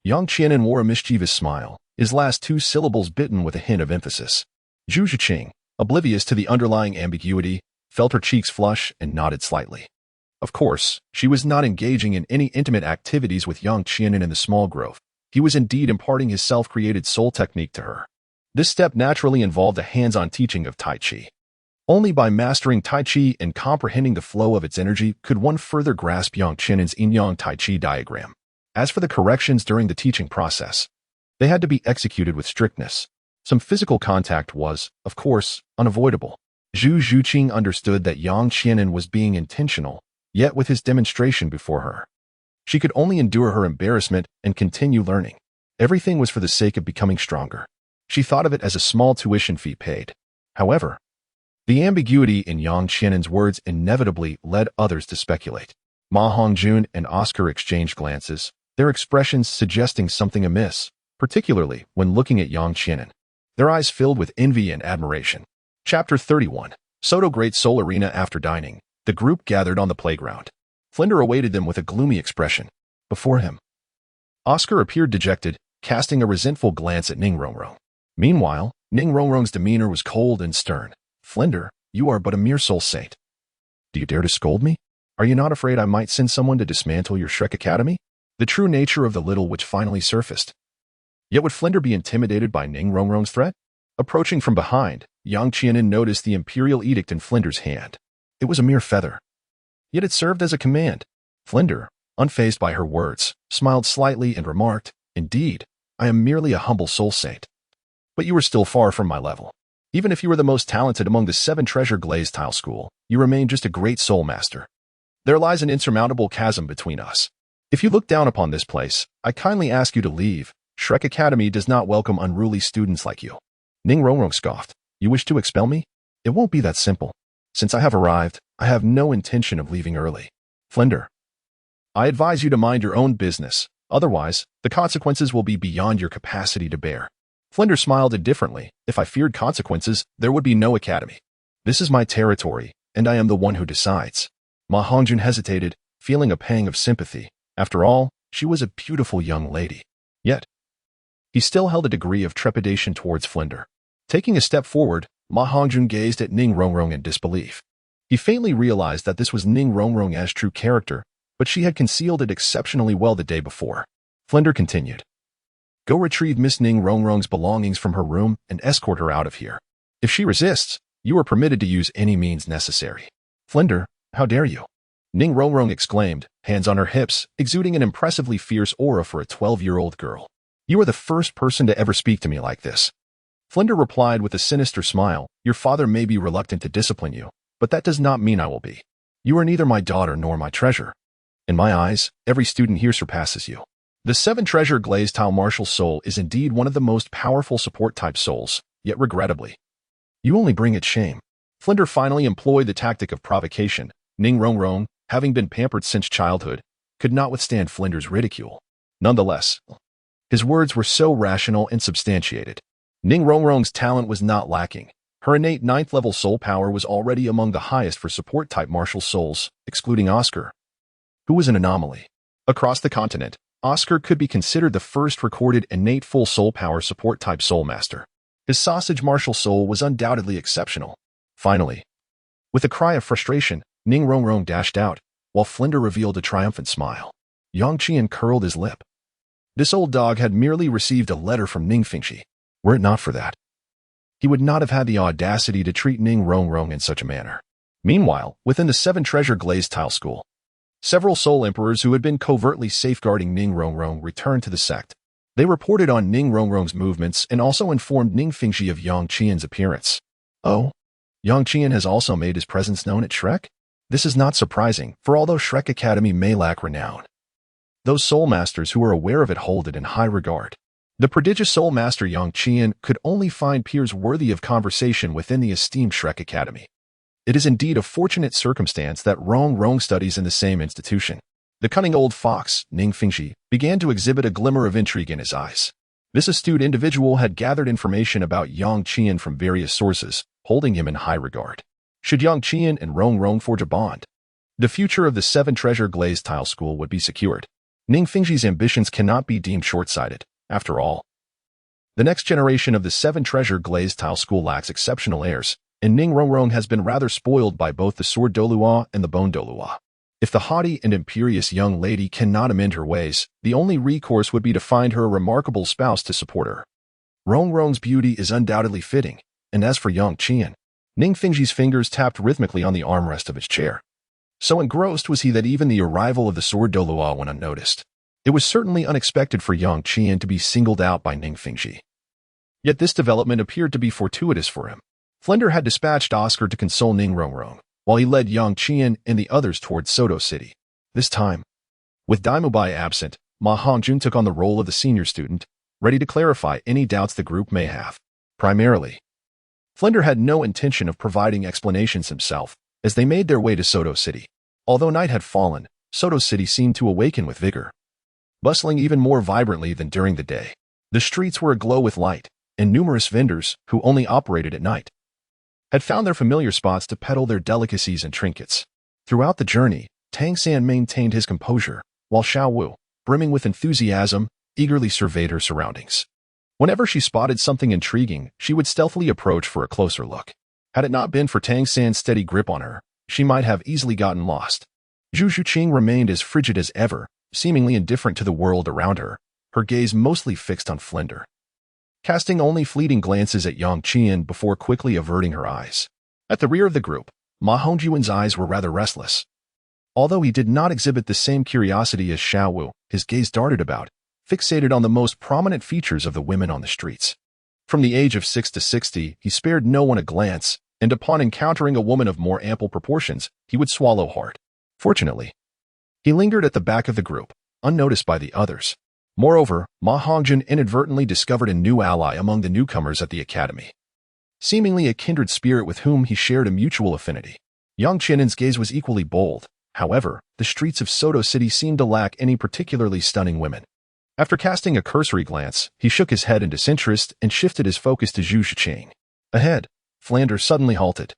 Yang Qianan wore a mischievous smile, his last two syllables bitten with a hint of emphasis. Zhu Zhuqing, oblivious to the underlying ambiguity, felt her cheeks flush and nodded slightly. Of course, she was not engaging in any intimate activities with Yang Qianan in the small grove. He was indeed imparting his self-created soul technique to her. This step naturally involved a hands-on teaching of Tai Chi. Only by mastering Tai Chi and comprehending the flow of its energy could one further grasp Yang Qianan's yin-yang Tai Chi diagram. As for the corrections during the teaching process, they had to be executed with strictness. Some physical contact was, of course, unavoidable. Zhu Zhuqing understood that Yang Qianan was being intentional, yet with his demonstration before her, she could only endure her embarrassment and continue learning. Everything was for the sake of becoming stronger. She thought of it as a small tuition fee paid. However, the ambiguity in Yang Qianan's words inevitably led others to speculate. Ma Hongjun and Oscar exchanged glances, their expressions suggesting something amiss, particularly when looking at Yang Qianan. Their eyes filled with envy and admiration. Chapter 31. Soto Great Soul Arena. After dining, the group gathered on the playground. Flinder awaited them with a gloomy expression. Before him, Oscar appeared dejected, casting a resentful glance at Ning Rongrong. Meanwhile, Ning Rongrong's demeanor was cold and stern. Flinder, you are but a mere soul saint. Do you dare to scold me? Are you not afraid I might send someone to dismantle your Shrek Academy? The true nature of the little witch finally surfaced. Yet would Flinder be intimidated by Ning Rongrong's threat? Approaching from behind, Yang Qianan noticed the imperial edict in Flinder's hand. It was a mere feather, yet it served as a command. Flinder, unfazed by her words, smiled slightly and remarked, "Indeed, I am merely a humble soul saint. But you are still far from my level. Even if you were the most talented among the 7 treasure glazed tile school, you remain just a great soul master. There lies an insurmountable chasm between us. If you look down upon this place, I kindly ask you to leave. Shrek Academy does not welcome unruly students like you." Ning Rongrong scoffed. "You wish to expel me? It won't be that simple. Since I have arrived, I have no intention of leaving early. Flinder, I advise you to mind your own business. Otherwise, the consequences will be beyond your capacity to bear." Flinder smiled indifferently. "If I feared consequences, there would be no academy. This is my territory, and I am the one who decides." Ma Hongjun hesitated, feeling a pang of sympathy. After all, she was a beautiful young lady. Yet, he still held a degree of trepidation towards Flinder. Taking a step forward, Ma Hongjun gazed at Ning Rongrong in disbelief. He faintly realized that this was Ning Rongrong's true character, but she had concealed it exceptionally well the day before. Flinder continued, "Go retrieve Miss Ning Rongrong's belongings from her room and escort her out of here. If she resists, you are permitted to use any means necessary." "Flinder, how dare you?" Ning Rongrong exclaimed, hands on her hips, exuding an impressively fierce aura for a 12-year-old girl. "You are the first person to ever speak to me like this." Flinder replied with a sinister smile, "Your father may be reluctant to discipline you, but that does not mean I will be. You are neither my daughter nor my treasure. In my eyes, every student here surpasses you." The 7 treasure glazed tile martial soul is indeed one of the most powerful support-type souls, yet regrettably, you only bring it shame. Flinder finally employed the tactic of provocation. Ning Rongrong, having been pampered since childhood, could not withstand Flinder's ridicule. Nonetheless, his words were so rational and substantiated. Ning Rongrong's talent was not lacking. Her innate 9th-level soul power was already among the highest for support-type martial souls, excluding Oscar, who was an anomaly. Across the continent, Oscar could be considered the first recorded innate full soul power support-type soul master. His sausage martial soul was undoubtedly exceptional. Finally, with a cry of frustration, Ning Rongrong dashed out, while Flinder revealed a triumphant smile. Yang Qian curled his lip. This old dog had merely received a letter from Ning Fingxi. Were it not for that, he would not have had the audacity to treat Ning Rongrong in such a manner. Meanwhile, within the 7 treasure glazed tile school, several soul emperors who had been covertly safeguarding Ning Rongrong returned to the sect. They reported on Ning Rongrong's movements and also informed Ning Fingxi of Yang Qian's appearance. "Oh, Yang Qian has also made his presence known at Shrek? This is not surprising, for although Shrek Academy may lack renown, those soul masters who are aware of it hold it in high regard. The prodigious soul master Yang Qian could only find peers worthy of conversation within the esteemed Shrek Academy. It is indeed a fortunate circumstance that Rong studies in the same institution. The cunning old fox, Ning Fingxi, began to exhibit a glimmer of intrigue in his eyes. This astute individual had gathered information about Yang Qian from various sources, holding him in high regard. Should Yang Qian and Rong forge a bond, the future of the Seven Treasure Glazed Tile School would be secured. Ning Fingxi's ambitions cannot be deemed short-sighted. After all, the next generation of the Seven Treasure Glazed Tile School lacks exceptional heirs, and Ning Rong has been rather spoiled by both the Sword Douluo and the Bone Douluo. If the haughty and imperious young lady cannot amend her ways, the only recourse would be to find her a remarkable spouse to support her. Rong's beauty is undoubtedly fitting, and as for Yang Qian, Ning Fingxi's fingers tapped rhythmically on the armrest of his chair. So engrossed was he that even the arrival of the Sword Douluo went unnoticed. It was certainly unexpected for Yang Qian to be singled out by Ning Fingxi. Yet this development appeared to be fortuitous for him. Flender had dispatched Oscar to console Ning Rong, while he led Yang Qian and the others towards Soto City. This time, with Dai Mubai absent, Ma Hongjun took on the role of the senior student, ready to clarify any doubts the group may have. Primarily, Flender had no intention of providing explanations himself as they made their way to Soto City. Although night had fallen, Soto City seemed to awaken with vigor, bustling even more vibrantly than during the day. The streets were aglow with light, and numerous vendors, who only operated at night, had found their familiar spots to peddle their delicacies and trinkets. Throughout the journey, Tang San maintained his composure, while Xiao Wu, brimming with enthusiasm, eagerly surveyed her surroundings. Whenever she spotted something intriguing, she would stealthily approach for a closer look. Had it not been for Tang San's steady grip on her, she might have easily gotten lost. Zhu Zhuqing remained as frigid as ever, seemingly indifferent to the world around her, her gaze mostly fixed on Flender, casting only fleeting glances at Yang Qian before quickly averting her eyes. At the rear of the group, Ma Hongjuan's eyes were rather restless. Although he did not exhibit the same curiosity as Xiao Wu, his gaze darted about, fixated on the most prominent features of the women on the streets. From the age of 6 to 60, he spared no one a glance, and upon encountering a woman of more ample proportions, he would swallow hard. Fortunately, he lingered at the back of the group, unnoticed by the others. Moreover, Ma Hongjuan inadvertently discovered a new ally among the newcomers at the academy, seemingly a kindred spirit with whom he shared a mutual affinity. Yang Qian's gaze was equally bold. However, the streets of Soto City seemed to lack any particularly stunning women. After casting a cursory glance, he shook his head in disinterest and shifted his focus to Zhu Zhuqing. Ahead, Flander suddenly halted,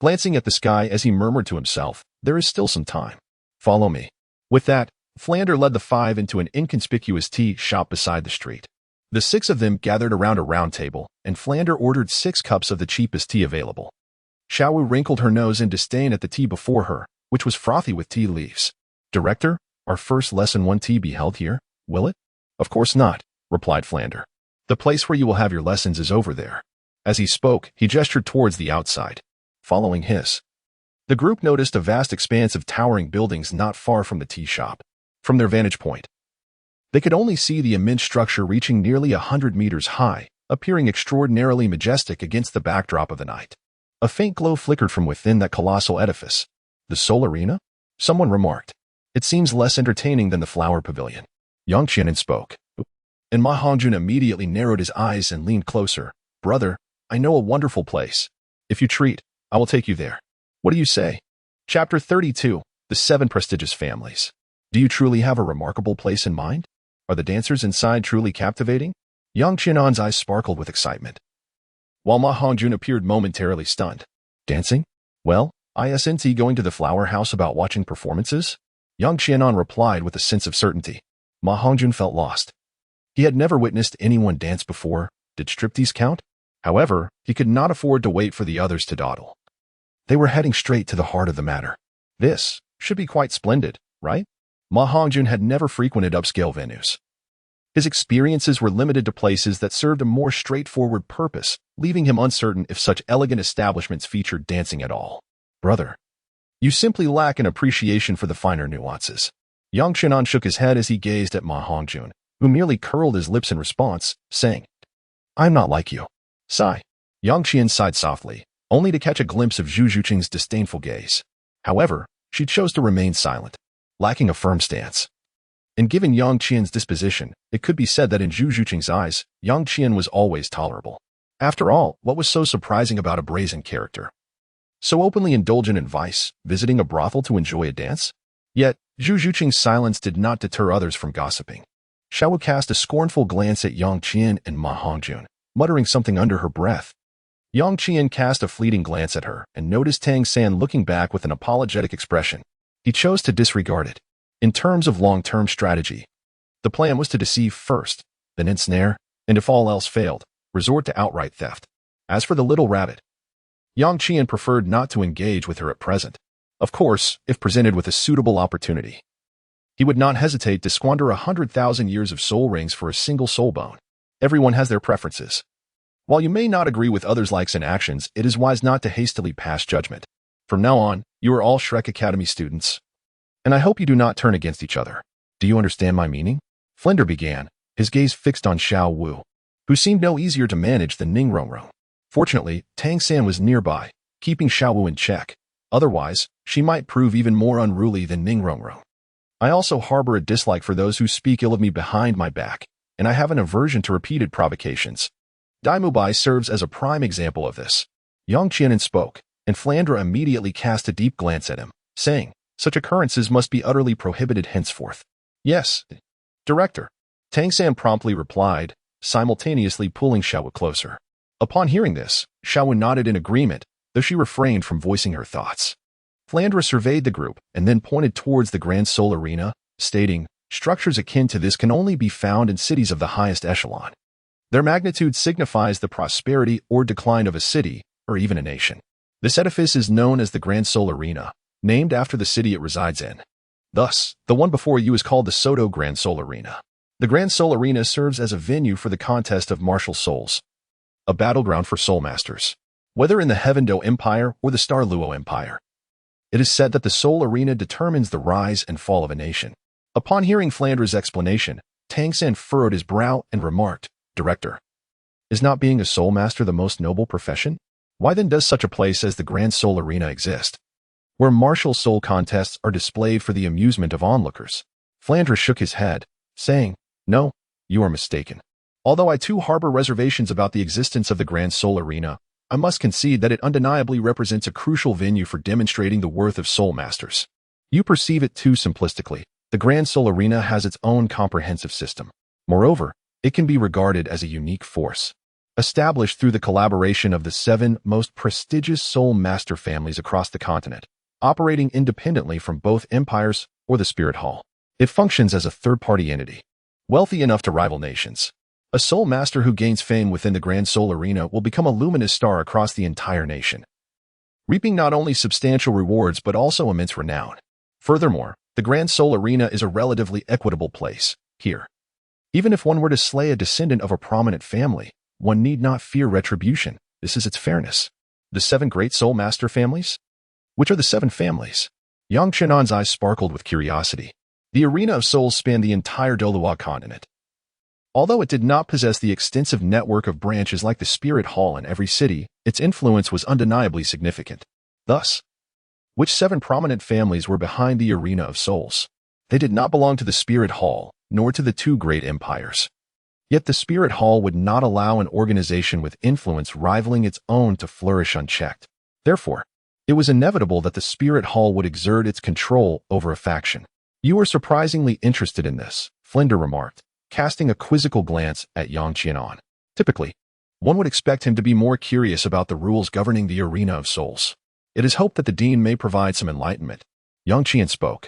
glancing at the sky as he murmured to himself, "There is still some time. Follow me." With that, Flander led the five into an inconspicuous tea shop beside the street. The six of them gathered around a round table, and Flander ordered 6 cups of the cheapest tea available. Xiao Wu wrinkled her nose in disdain at the tea before her, which was frothy with tea leaves. "Director, our first lesson 1 tea be held here, will it?" "Of course not," replied Flander. "The place where you will have your lessons is over there." As he spoke, he gestured towards the outside. Following his, the group noticed a vast expanse of towering buildings not far from the tea shop. From their vantage point, they could only see the immense structure reaching nearly 100 meters high, appearing extraordinarily majestic against the backdrop of the night. A faint glow flickered from within that colossal edifice. "The Soul Arena?" someone remarked. "It seems less entertaining than the Flower Pavilion." Yang Qian spoke, and Ma Hongjun immediately narrowed his eyes and leaned closer. "Brother, I know a wonderful place. If you treat, I will take you there. What do you say?" Chapter 32, The 7 Prestigious Families. Do you truly have a remarkable place in mind? Are the dancers inside truly captivating? Yang Qian's eyes sparkled with excitement, while Ma Hongjun appeared momentarily stunned. "Dancing? Well, isn't he going to the flower house about watching performances?" Yang Qian replied with a sense of certainty. Ma Hongjun felt lost. He had never witnessed anyone dance before. Did striptease count? However, he could not afford to wait for the others to dawdle. They were heading straight to the heart of the matter. This should be quite splendid, right? Ma Hongjun had never frequented upscale venues. His experiences were limited to places that served a more straightforward purpose, leaving him uncertain if such elegant establishments featured dancing at all. "Brother, you simply lack an appreciation for the finer nuances." Yang Qian shook his head as he gazed at Ma Hongjun, who merely curled his lips in response, saying, "I'm not like you." Sigh. Yang Qian sighed softly, only to catch a glimpse of Zhu Zhuqing's disdainful gaze. However, she chose to remain silent, lacking a firm stance. And given Yang Qian's disposition, it could be said that in Zhu Zhuqing's eyes, Yang Qian was always tolerable. After all, what was so surprising about a brazen character? So openly indulgent in vice, visiting a brothel to enjoy a dance? Yet, Zhu Zhuqing's silence did not deter others from gossiping. Xiao cast a scornful glance at Yang Qian and Ma Hongjun, muttering something under her breath. Yang Qian cast a fleeting glance at her and noticed Tang San looking back with an apologetic expression. He chose to disregard it. In terms of long-term strategy, the plan was to deceive first, then ensnare, and if all else failed, resort to outright theft. As for the little rabbit, Yang Qian preferred not to engage with her at present. Of course, if presented with a suitable opportunity, he would not hesitate to squander 100,000 years of soul rings for a single soul bone. Everyone has their preferences. While you may not agree with others' likes and actions, it is wise not to hastily pass judgment. From now on, you are all Shrek Academy students, and I hope you do not turn against each other. Do you understand my meaning? Flender began, his gaze fixed on Xiao Wu, who seemed no easier to manage than Ning Rongrong. Fortunately, Tang San was nearby, keeping Xiao Wu in check. Otherwise, she might prove even more unruly than Ning Rongrong. I also harbor a dislike for those who speak ill of me behind my back, and I have an aversion to repeated provocations. Dai Mubai serves as a prime example of this. Yang Qian spoke, and Flandre immediately cast a deep glance at him, saying, such occurrences must be utterly prohibited henceforth. Yes, Director. Tang San promptly replied, simultaneously pulling Xiao closer. Upon hearing this, Xiao nodded in agreement, though she refrained from voicing her thoughts. Flandre surveyed the group and then pointed towards the Grand Soul Arena, stating, structures akin to this can only be found in cities of the highest echelon. Their magnitude signifies the prosperity or decline of a city, or even a nation. This edifice is known as the Grand Soul Arena, named after the city it resides in. Thus, the one before you is called the Soto Grand Soul Arena. The Grand Soul Arena serves as a venue for the contest of martial souls, a battleground for soul masters, whether in the Heavendo Empire or the Star Luo Empire. It is said that the Soul Arena determines the rise and fall of a nation. Upon hearing Flandre's explanation, Tang San furrowed his brow and remarked, Director, is not being a soul master the most noble profession? Why then does such a place as the Grand Soul Arena exist, where martial soul contests are displayed for the amusement of onlookers? Flandre shook his head, saying, no, you are mistaken. Although I too harbor reservations about the existence of the Grand Soul Arena, I must concede that it undeniably represents a crucial venue for demonstrating the worth of soul masters. You perceive it too simplistically. The Grand Soul Arena has its own comprehensive system. Moreover, it can be regarded as a unique force, established through the collaboration of the 7 most prestigious soul master families across the continent, operating independently from both empires or the Spirit Hall. It functions as a third-party entity, wealthy enough to rival nations. A soul master who gains fame within the Grand Soul Arena will become a luminous star across the entire nation, reaping not only substantial rewards but also immense renown. Furthermore, the Grand Soul Arena is a relatively equitable place. Here, even if one were to slay a descendant of a prominent family, one need not fear retribution. This is its fairness. The 7 great soul master families? Which are the 7 families? Yang Chenan's eyes sparkled with curiosity. The Arena of Souls spanned the entire Douluo Continent. Although it did not possess the extensive network of branches like the Spirit Hall in every city, its influence was undeniably significant. Thus, which 7 prominent families were behind the Arena of Souls? They did not belong to the Spirit Hall, nor to the 2 great empires. Yet the Spirit Hall would not allow an organization with influence rivaling its own to flourish unchecked. Therefore, it was inevitable that the Spirit Hall would exert its control over a faction. You are surprisingly interested in this, Flinder remarked, casting a quizzical glance at Yang Qianan. Typically, one would expect him to be more curious about the rules governing the Arena of Souls. It is hoped that the Dean may provide some enlightenment. Yang Qian spoke,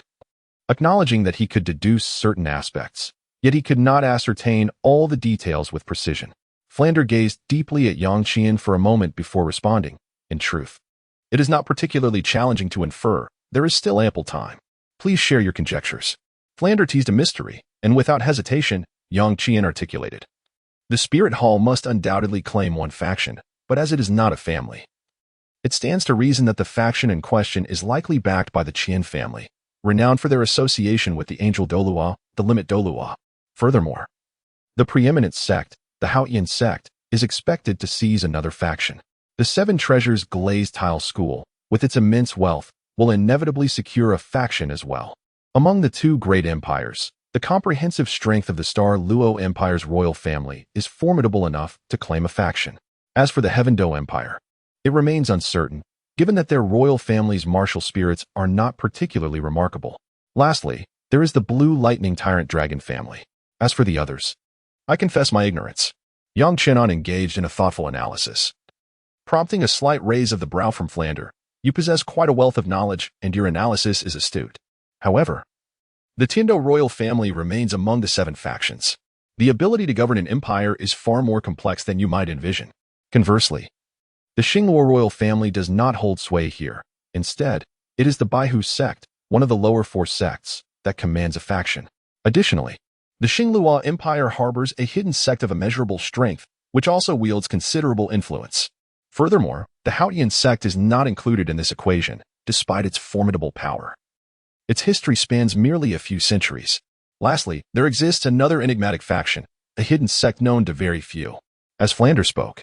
acknowledging that he could deduce certain aspects, yet he could not ascertain all the details with precision. Flander gazed deeply at Yang Qian for a moment before responding, in truth, it is not particularly challenging to infer. There is still ample time. Please share your conjectures. Flander teased a mystery, and without hesitation, Yang Qian articulated. The Spirit Hall must undoubtedly claim one faction, but as it is not a family, it stands to reason that the faction in question is likely backed by the Qian family, renowned for their association with the Angel Douluo, the Limit Douluo. Furthermore, the preeminent sect, the Haoyan sect, is expected to seize another faction. The 7 Treasures Glazed Tile School, with its immense wealth, will inevitably secure a faction as well. Among the 2 great empires, The comprehensive strength of the Star Luo Empire's royal family is formidable enough to claim a faction. As for the Heavendou Empire, it remains uncertain, given that their royal family's martial spirits are not particularly remarkable. Lastly, there is the Blue Lightning Tyrant Dragon family. As for the others, I confess my ignorance. Yang Qianan engaged in a thoughtful analysis. Prompting a slight raise of the brow from Flander, you possess quite a wealth of knowledge, and your analysis is astute. However, the Tiandou royal family remains among the 7 factions. The ability to govern an empire is far more complex than you might envision. Conversely, the Xingluo royal family does not hold sway here. Instead, it is the Baihu sect, one of the lower 4 sects, that commands a faction. Additionally, the Xingluo Empire harbors a hidden sect of immeasurable strength, which also wields considerable influence. Furthermore, the Haotian sect is not included in this equation, despite its formidable power. Its history spans merely a few centuries. Lastly, there exists another enigmatic faction, a hidden sect known to very few. As Flander spoke,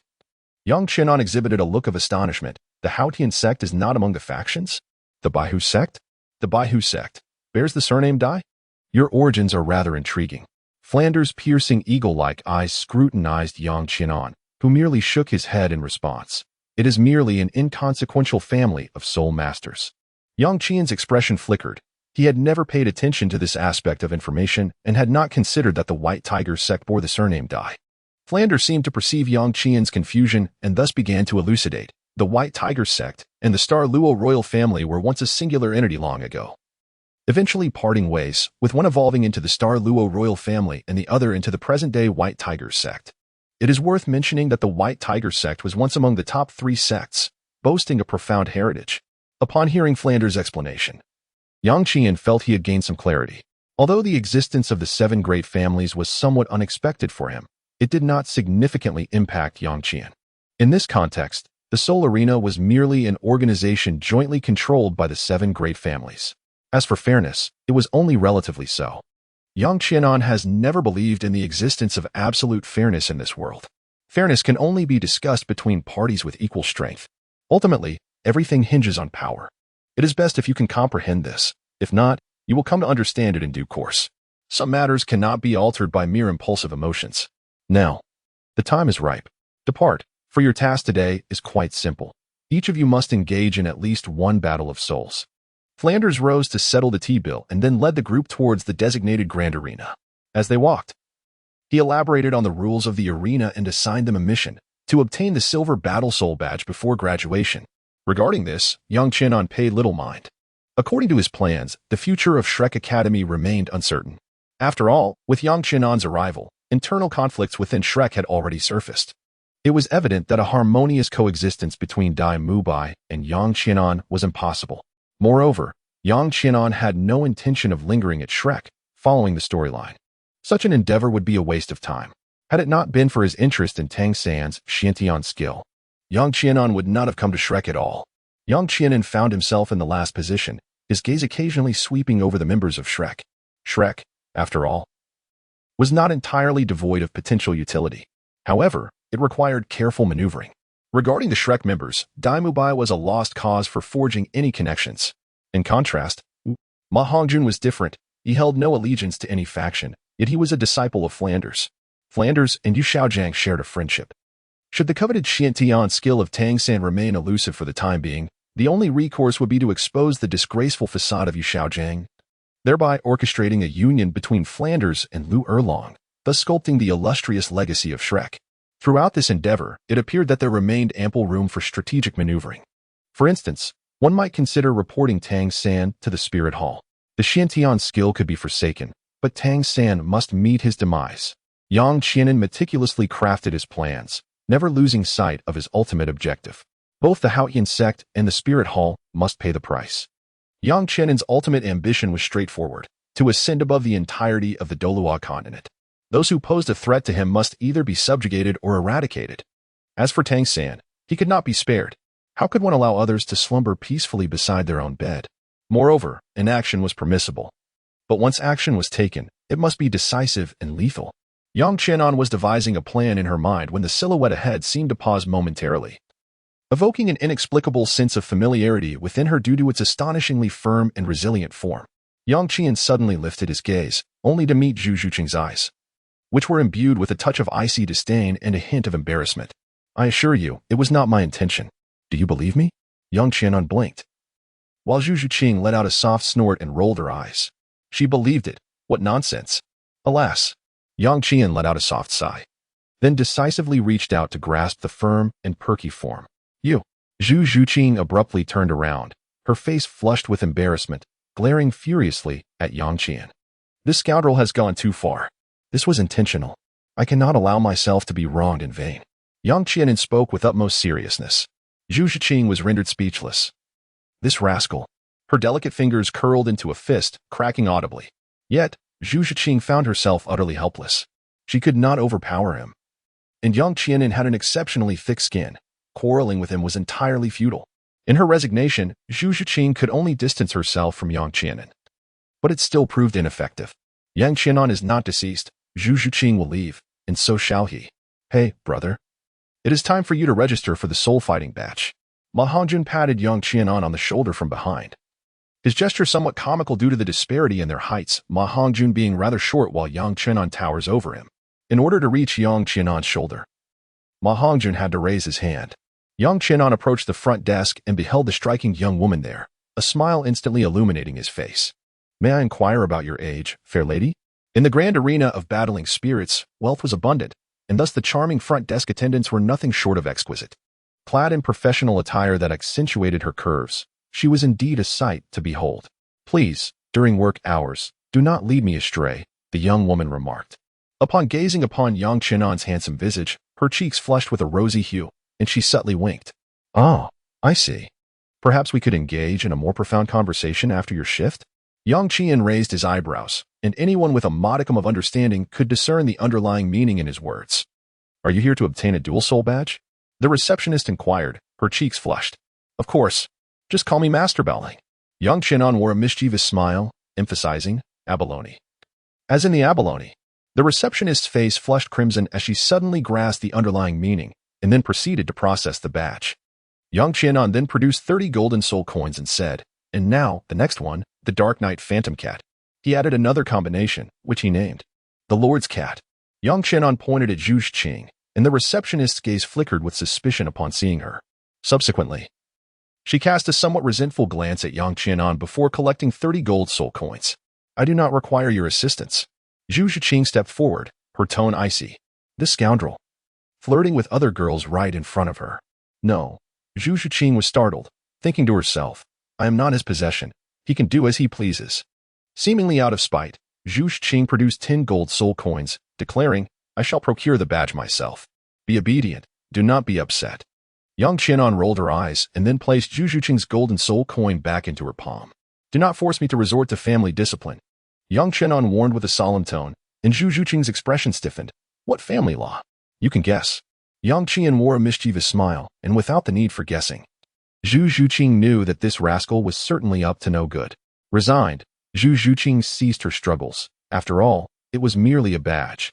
Yang Qianan exhibited a look of astonishment. The Haotian sect is not among the factions? The Baihu sect? The Baihu sect bears the surname Dai? Your origins are rather intriguing. Flander's piercing eagle-like eyes scrutinized Yang Qianan, who merely shook his head in response. It is merely an inconsequential family of soul masters. Yang Qian's expression flickered. He had never paid attention to this aspect of information and had not considered that the White Tiger sect bore the surname Dai. Flander seemed to perceive Yang Qian's confusion and thus began to elucidate. The White Tiger sect and the Star Luo royal family were once a singular entity long ago, eventually parting ways, with one evolving into the Star Luo royal family and the other into the present-day White Tiger sect. It is worth mentioning that the White Tiger sect was once among the top 3 sects, boasting a profound heritage. Upon hearing Flander's explanation, Yang Qian felt he had gained some clarity. Although the existence of the 7 great families was somewhat unexpected for him, it did not significantly impact Yang Qian. In this context, the Soul Arena was merely an organization jointly controlled by the 7 great families. As for fairness, it was only relatively so. Yang Qianan has never believed in the existence of absolute fairness in this world. Fairness can only be discussed between parties with equal strength. Ultimately, everything hinges on power. It is best if you can comprehend this. If not, you will come to understand it in due course. Some matters cannot be altered by mere impulsive emotions. Now, the time is ripe. Depart, for your task today is quite simple. Each of you must engage in at least one battle of souls. Flanders rose to settle the tea bill and then led the group towards the designated grand arena. As they walked, he elaborated on the rules of the arena and assigned them a mission to obtain the silver battle soul badge before graduation. Regarding this, Yang Qianan paid little mind. According to his plans, the future of Shrek Academy remained uncertain. After all, with Yang Qianan's arrival, internal conflicts within Shrek had already surfaced. It was evident that a harmonious coexistence between Dai Mubai and Yang Qianan was impossible. Moreover, Yang Qianan had no intention of lingering at Shrek, following the storyline. Such an endeavor would be a waste of time. Had it not been for his interest in Tang San's Xiantian skill, Yang Qianan would not have come to Shrek at all. Yang Qianan found himself in the last position, his gaze occasionally sweeping over the members of Shrek. Shrek, after all, was not entirely devoid of potential utility. However, it required careful maneuvering. Regarding the Shrek members, Dai Mubai was a lost cause for forging any connections. In contrast, Ma Hongjun was different. He held no allegiance to any faction, yet he was a disciple of Flanders. Flanders and Yu Xiaojiang shared a friendship. Should the coveted Xiantian skill of Tang San remain elusive for the time being, the only recourse would be to expose the disgraceful facade of Yu Xiaojiang, thereby orchestrating a union between Flanders and Lu Erlong, thus sculpting the illustrious legacy of Shrek. Throughout this endeavor, it appeared that there remained ample room for strategic maneuvering. For instance, one might consider reporting Tang San to the Spirit Hall. The Xiantian skill could be forsaken, but Tang San must meet his demise. Yang Qianan meticulously crafted his plans, never losing sight of his ultimate objective. Both the Haotian sect and the Spirit Hall must pay the price. Yang Qianan's ultimate ambition was straightforward, to ascend above the entirety of the Douluo Continent. Those who posed a threat to him must either be subjugated or eradicated. As for Tang San, he could not be spared. How could one allow others to slumber peacefully beside their own bed? Moreover, inaction was permissible. But once action was taken, it must be decisive and lethal. Yang Qianan was devising a plan in her mind when the silhouette ahead seemed to pause momentarily, evoking an inexplicable sense of familiarity within her due to its astonishingly firm and resilient form. Yang Qian suddenly lifted his gaze, only to meet Zhu Zhuqing's eyes, which were imbued with a touch of icy disdain and a hint of embarrassment. I assure you, it was not my intention. Do you believe me? Yang Qian blinked, while Zhu Zhuqing let out a soft snort and rolled her eyes. She believed it. What nonsense. Alas. Yang Qian let out a soft sigh, then decisively reached out to grasp the firm and perky form. You. Zhu Zhuqing abruptly turned around, her face flushed with embarrassment, glaring furiously at Yang Qian. This scoundrel has gone too far. This was intentional. I cannot allow myself to be wronged in vain. Yang Qian spoke with utmost seriousness. Zhu Zhuqing was rendered speechless. This rascal. Her delicate fingers curled into a fist, cracking audibly. Yet, Zhu Zhuqing found herself utterly helpless. She could not overpower him. And Yang Qian had an exceptionally thick skin. Quarreling with him was entirely futile. In her resignation, Zhu Zhuqing could only distance herself from Yang Qian. But it still proved ineffective. Yang Qian is not deceased. Zhu Zhuqing will leave, and so shall he. Hey, brother. It is time for you to register for the soul fighting batch. Ma Hongjun patted Yang Qian on the shoulder from behind. His gesture somewhat comical due to the disparity in their heights, Ma Hongjun being rather short while Yang Qian towers over him. In order to reach Yang Qian's shoulder, Ma Hongjun had to raise his hand. Yang Qian approached the front desk and beheld the striking young woman there, a smile instantly illuminating his face. May I inquire about your age, fair lady? In the grand arena of battling spirits, wealth was abundant, and thus the charming front desk attendants were nothing short of exquisite. Clad in professional attire that accentuated her curves, she was indeed a sight to behold. Please, during work hours, do not lead me astray, the young woman remarked. Upon gazing upon Yang Qian's handsome visage, her cheeks flushed with a rosy hue, and she subtly winked. Oh, I see. Perhaps we could engage in a more profound conversation after your shift? Yang Qian raised his eyebrows, and anyone with a modicum of understanding could discern the underlying meaning in his words. Are you here to obtain a dual soul badge? The receptionist inquired, her cheeks flushed. Of course. Just call me Master Baoling. Yang Qian wore a mischievous smile, emphasizing abalone. As in the abalone, the receptionist's face flushed crimson as she suddenly grasped the underlying meaning, and then proceeded to process the badge. Yang Qian then produced 30 golden soul coins and said, and now, the next one, the Dark Knight Phantom Cat. He added another combination, which he named the Lord's Cat. Yang Qian pointed at Zhu Zhuqing, and the receptionist's gaze flickered with suspicion upon seeing her. Subsequently, she cast a somewhat resentful glance at Yang Qian before collecting 30 gold soul coins. I do not require your assistance. Zhu Zhuqing stepped forward, her tone icy. This scoundrel. Flirting with other girls right in front of her. No. Zhu Zhuqing was startled, thinking to herself, I am not his possession. He can do as he pleases. Seemingly out of spite, Zhu Zhuqing produced 10 gold soul coins, declaring, I shall procure the badge myself. Be obedient. Do not be upset. Yang Qian rolled her eyes and then placed Zhu Zhuqing's golden soul coin back into her palm. Do not force me to resort to family discipline. Yang Qian warned with a solemn tone, and Zhu Zhuqing's expression stiffened. What family law? You can guess. Yang Qian wore a mischievous smile, and without the need for guessing, Zhu Zhuqing knew that this rascal was certainly up to no good. Resigned, Zhu Zhuqing ceased her struggles. After all, it was merely a badge.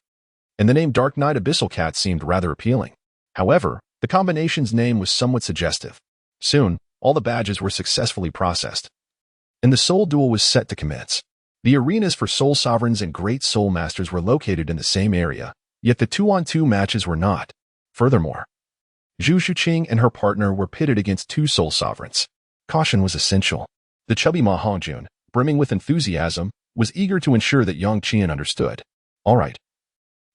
And the name Dark Knight Abyssal Cat seemed rather appealing. However, the combination's name was somewhat suggestive. Soon, all the badges were successfully processed, and the soul duel was set to commence. The arenas for soul sovereigns and great soul masters were located in the same area, yet the 2-on-2 matches were not. Furthermore, Zhu Zhuqing and her partner were pitted against 2 soul sovereigns. Caution was essential. The chubby Ma Hongjun, brimming with enthusiasm, was eager to ensure that Yang Qian understood. All right.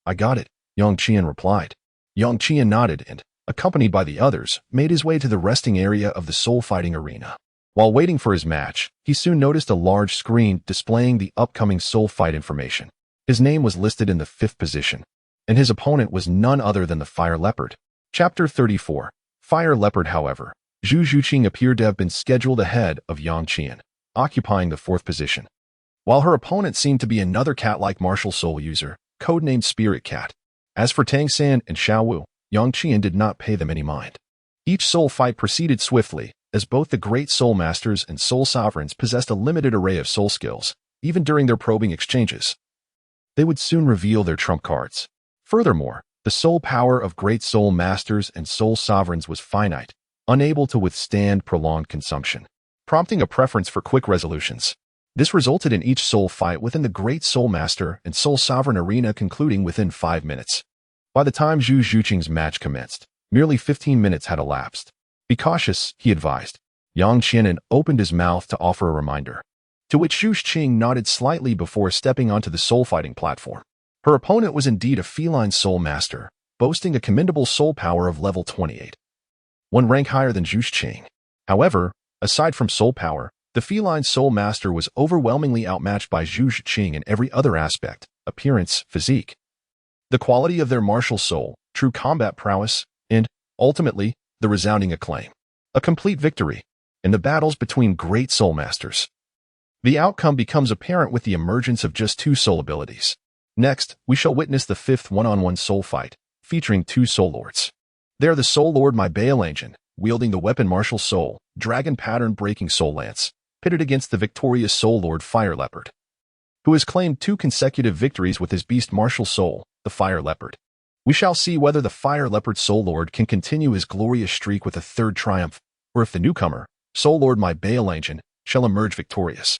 I got it, Yang Qian replied. Yang Qian nodded and, accompanied by the others, made his way to the resting area of the soul fighting arena. While waiting for his match, he soon noticed a large screen displaying the upcoming soul fight information. His name was listed in the 5th position, and his opponent was none other than the Fire Leopard. Chapter 34. Fire Leopard. However, Zhu Zhuqing appeared to have been scheduled ahead of Yang Qian, occupying the 4th position, while her opponent seemed to be another cat-like martial soul user, codenamed Spirit Cat. As for Tang San and Xiao Wu, Yang Qian did not pay them any mind. Each soul fight proceeded swiftly, as both the great soul masters and soul sovereigns possessed a limited array of soul skills, even during their probing exchanges. They would soon reveal their trump cards. Furthermore, the soul power of great soul masters and soul sovereigns was finite, unable to withstand prolonged consumption, prompting a preference for quick resolutions. This resulted in each soul fight within the Great Soul Master and Soul Sovereign arena concluding within 5 minutes. By the time Zhu Zhuqing's match commenced, merely 15 minutes had elapsed. Be cautious, he advised. Yang Tianheng opened his mouth to offer a reminder, to which Zhu Zhuqing nodded slightly before stepping onto the soul fighting platform. Her opponent was indeed a feline soul master, boasting a commendable soul power of level 28. One rank higher than Zhu Zhuqing. However, aside from soul power, the feline soul master was overwhelmingly outmatched by Zhu Zhuqing in every other aspect: appearance, physique, the quality of their martial soul, true combat prowess, and, ultimately, the resounding acclaim. A complete victory in the battles between great soul masters. The outcome becomes apparent with the emergence of just 2 soul abilities. Next, we shall witness the 5th one-on-one soul fight, featuring 2 soul lords. They are the Soul Lord Mubai, wielding the weapon martial soul, dragon pattern breaking soul lance, pitted against the victorious Soul Lord Fire Leopard, who has claimed 2 consecutive victories with his beast martial soul, the Fire Leopard. We shall see whether the Fire Leopard Soul Lord can continue his glorious streak with a 3rd triumph, or if the newcomer, Soul Lord Mubai, shall emerge victorious.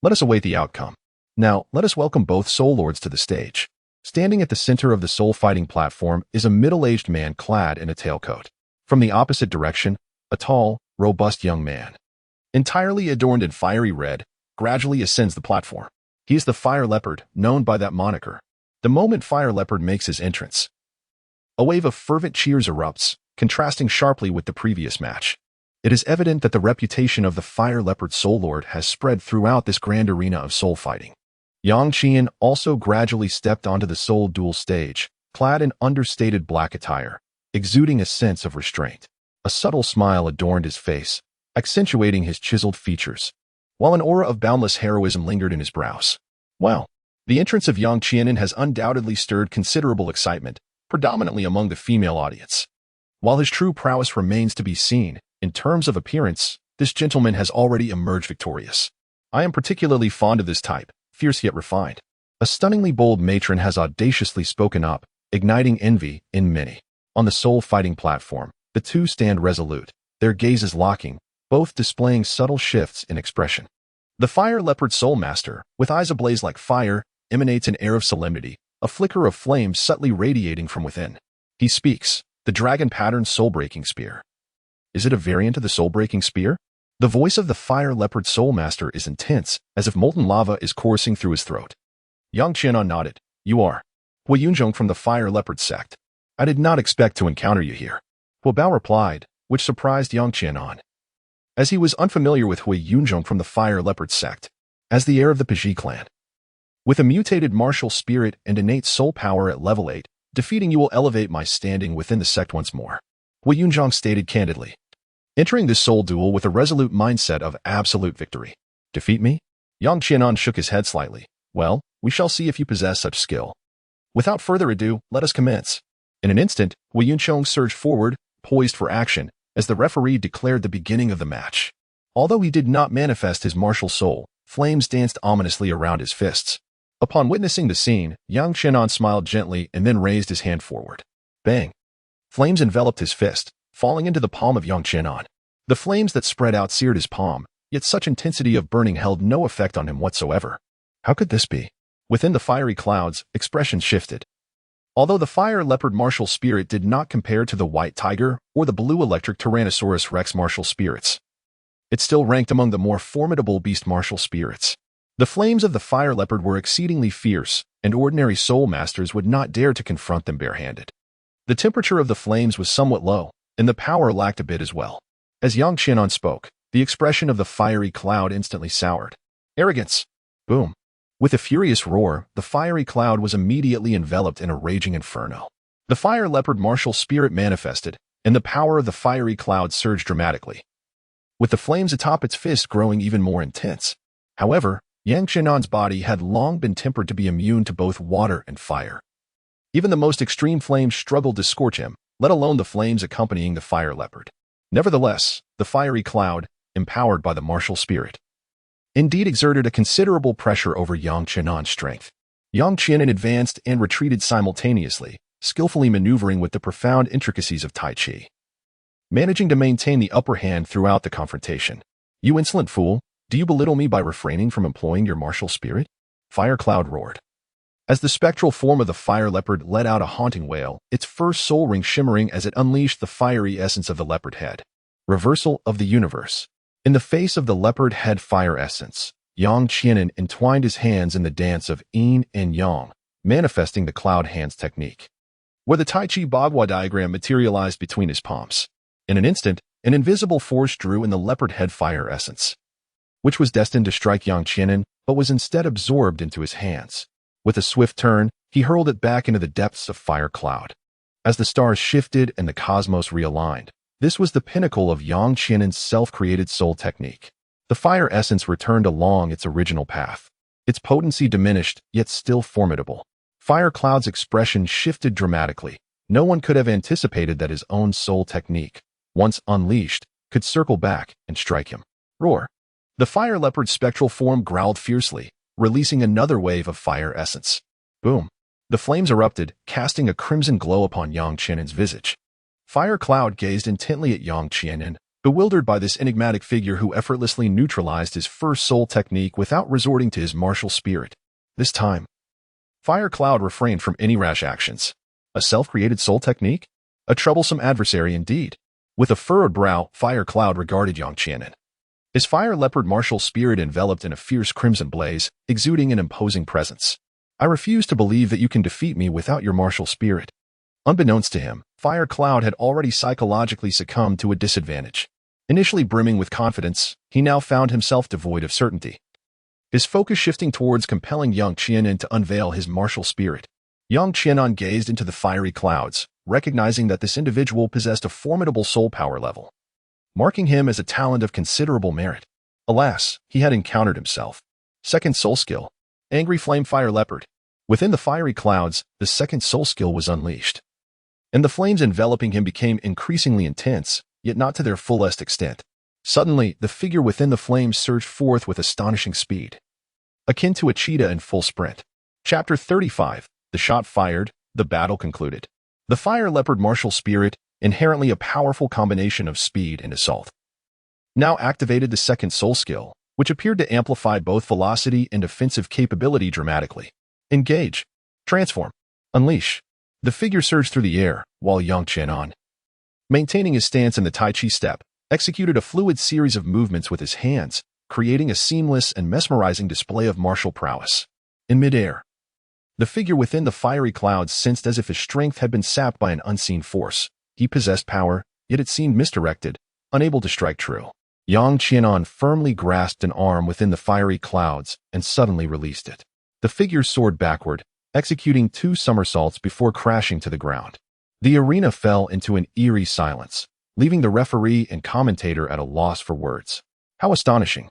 Let us await the outcome. Now, let us welcome both Soul Lords to the stage. Standing at the center of the soul fighting platform is a middle-aged man clad in a tailcoat. From the opposite direction, a tall, robust young man, entirely adorned in fiery red, gradually ascends the platform. He is the Fire Leopard, known by that moniker. The moment Fire Leopard makes his entrance, a wave of fervent cheers erupts, contrasting sharply with the previous match. It is evident that the reputation of the Fire Leopard Soul Lord has spread throughout this grand arena of soul fighting. Yang Qian also gradually stepped onto the Soul Duel stage, clad in understated black attire, exuding a sense of restraint. A subtle smile adorned his face, accentuating his chiseled features, while an aura of boundless heroism lingered in his brows. Well, the entrance of Yang Qianen has undoubtedly stirred considerable excitement, predominantly among the female audience. While his true prowess remains to be seen, in terms of appearance, this gentleman has already emerged victorious. I am particularly fond of this type, fierce yet refined. A stunningly bold matron has audaciously spoken up, igniting envy in many. On the soul fighting platform, the 2 stand resolute, their gazes locking, both displaying subtle shifts in expression. The Fire Leopard Soul Master, with eyes ablaze like fire, emanates an air of solemnity, a flicker of flame subtly radiating from within. He speaks, the dragon-patterned soul-breaking spear. Is it a variant of the soul-breaking spear? The voice of the Fire Leopard Soul Master is intense, as if molten lava is coursing through his throat. Yang Qianan nodded. You are Hui Yunzhong from the Fire Leopard sect. I did not expect to encounter you here. Hu Bao replied, which surprised Yang Qianan, as he was unfamiliar with Hui Yunzhong from the Fire Leopard sect, as the heir of the Piji clan. With a mutated martial spirit and innate soul power at level 8, defeating you will elevate my standing within the sect once more, Hui Yunzhong stated candidly, entering this soul duel with a resolute mindset of absolute victory. Defeat me? Yang Qianan shook his head slightly. Well, we shall see if you possess such skill. Without further ado, let us commence. In an instant, Hui Yunzhong surged forward, poised for action, as the referee declared the beginning of the match. Although he did not manifest his martial soul, flames danced ominously around his fists. Upon witnessing the scene, Yang Qianan smiled gently and then raised his hand forward. Bang! Flames enveloped his fist, falling into the palm of Yang Qianan. The flames that spread out seared his palm, yet such intensity of burning held no effect on him whatsoever. How could this be? Within the fiery clouds, expression shifted. Although the Fire Leopard martial spirit did not compare to the White Tiger or the Blue Electric Tyrannosaurus Rex martial spirits, it still ranked among the more formidable beast martial spirits. The flames of the Fire Leopard were exceedingly fierce, and ordinary soul masters would not dare to confront them barehanded. The temperature of the flames was somewhat low, and the power lacked a bit as well. As Yang Qianan spoke, the expression of the fiery cloud instantly soured. Arrogance! Boom! With a furious roar, the fiery cloud was immediately enveloped in a raging inferno. The Fire Leopard martial spirit manifested, and the power of the fiery cloud surged dramatically, with the flames atop its fist growing even more intense. However, Yang Qianan's body had long been tempered to be immune to both water and fire. Even the most extreme flames struggled to scorch him, let alone the flames accompanying the Fire Leopard. Nevertheless, the fiery cloud, empowered by the martial spirit, indeed exerted a considerable pressure over Yang Qianan's strength. Yang Qianan advanced and retreated simultaneously, skillfully maneuvering with the profound intricacies of Tai Chi, managing to maintain the upper hand throughout the confrontation. You insolent fool, Do you belittle me by refraining from employing your martial spirit? Fire Cloud roared. As the spectral form of the fire leopard let out a haunting wail, its first soul ring shimmering as it unleashed the fiery essence of the leopard head. Reversal of the universe. In the face of the leopard head fire essence, Yang Qianen entwined his hands in the dance of yin and yang, manifesting the cloud hands technique, where the Tai Chi Bagua diagram materialized between his palms. In an instant, an invisible force drew in the leopard head fire essence, which was destined to strike Yang Qianen, but was instead absorbed into his hands. With a swift turn, he hurled it back into the depths of Fire Cloud. As the stars shifted and the cosmos realigned, this was the pinnacle of Yang Qianen's self-created soul technique. The fire essence returned along its original path. Its potency diminished, yet still formidable. Fire Cloud's expression shifted dramatically. No one could have anticipated that his own soul technique, once unleashed, could circle back and strike him. Roar. The fire leopard's spectral form growled fiercely, releasing another wave of fire essence. Boom. The flames erupted, casting a crimson glow upon Yang Qianen's visage. Fire Cloud gazed intently at Yang Qianen, bewildered by this enigmatic figure who effortlessly neutralized his first soul technique without resorting to his martial spirit. This time, Fire Cloud refrained from any rash actions. A self-created soul technique? A troublesome adversary indeed. With a furrowed brow, Fire Cloud regarded Yang Qianen. His fire leopard martial spirit enveloped in a fierce crimson blaze, exuding an imposing presence. I refuse to believe that you can defeat me without your martial spirit. Unbeknownst to him, Fire Cloud had already psychologically succumbed to a disadvantage. Initially brimming with confidence, he now found himself devoid of certainty. His focus shifting towards compelling Yang Qianen to unveil his martial spirit. Yang Qianen gazed into the fiery clouds, recognizing that this individual possessed a formidable soul power level, marking him as a talent of considerable merit. Alas, he had encountered himself. Second soul skill. Angry Flame Fire Leopard. Within the fiery clouds, the second soul skill was unleashed, and the flames enveloping him became increasingly intense, yet not to their fullest extent. Suddenly, the figure within the flames surged forth with astonishing speed, akin to a cheetah in full sprint. Chapter 35. The shot fired, the battle concluded. The fire leopard martial spirit, inherently a powerful combination of speed and assault, now activated the second soul skill, which appeared to amplify both velocity and offensive capability dramatically. Engage. Transform. Unleash. The figure surged through the air, while Yang Qianen, maintaining his stance in the Tai Chi step, executed a fluid series of movements with his hands, creating a seamless and mesmerizing display of martial prowess. In midair, the figure within the fiery clouds sensed as if his strength had been sapped by an unseen force. He possessed power, yet it seemed misdirected, unable to strike true. Yang Qianen firmly grasped an arm within the fiery clouds and suddenly released it. The figure soared backward, executing 2 somersaults before crashing to the ground. The arena fell into an eerie silence, leaving the referee and commentator at a loss for words. How astonishing!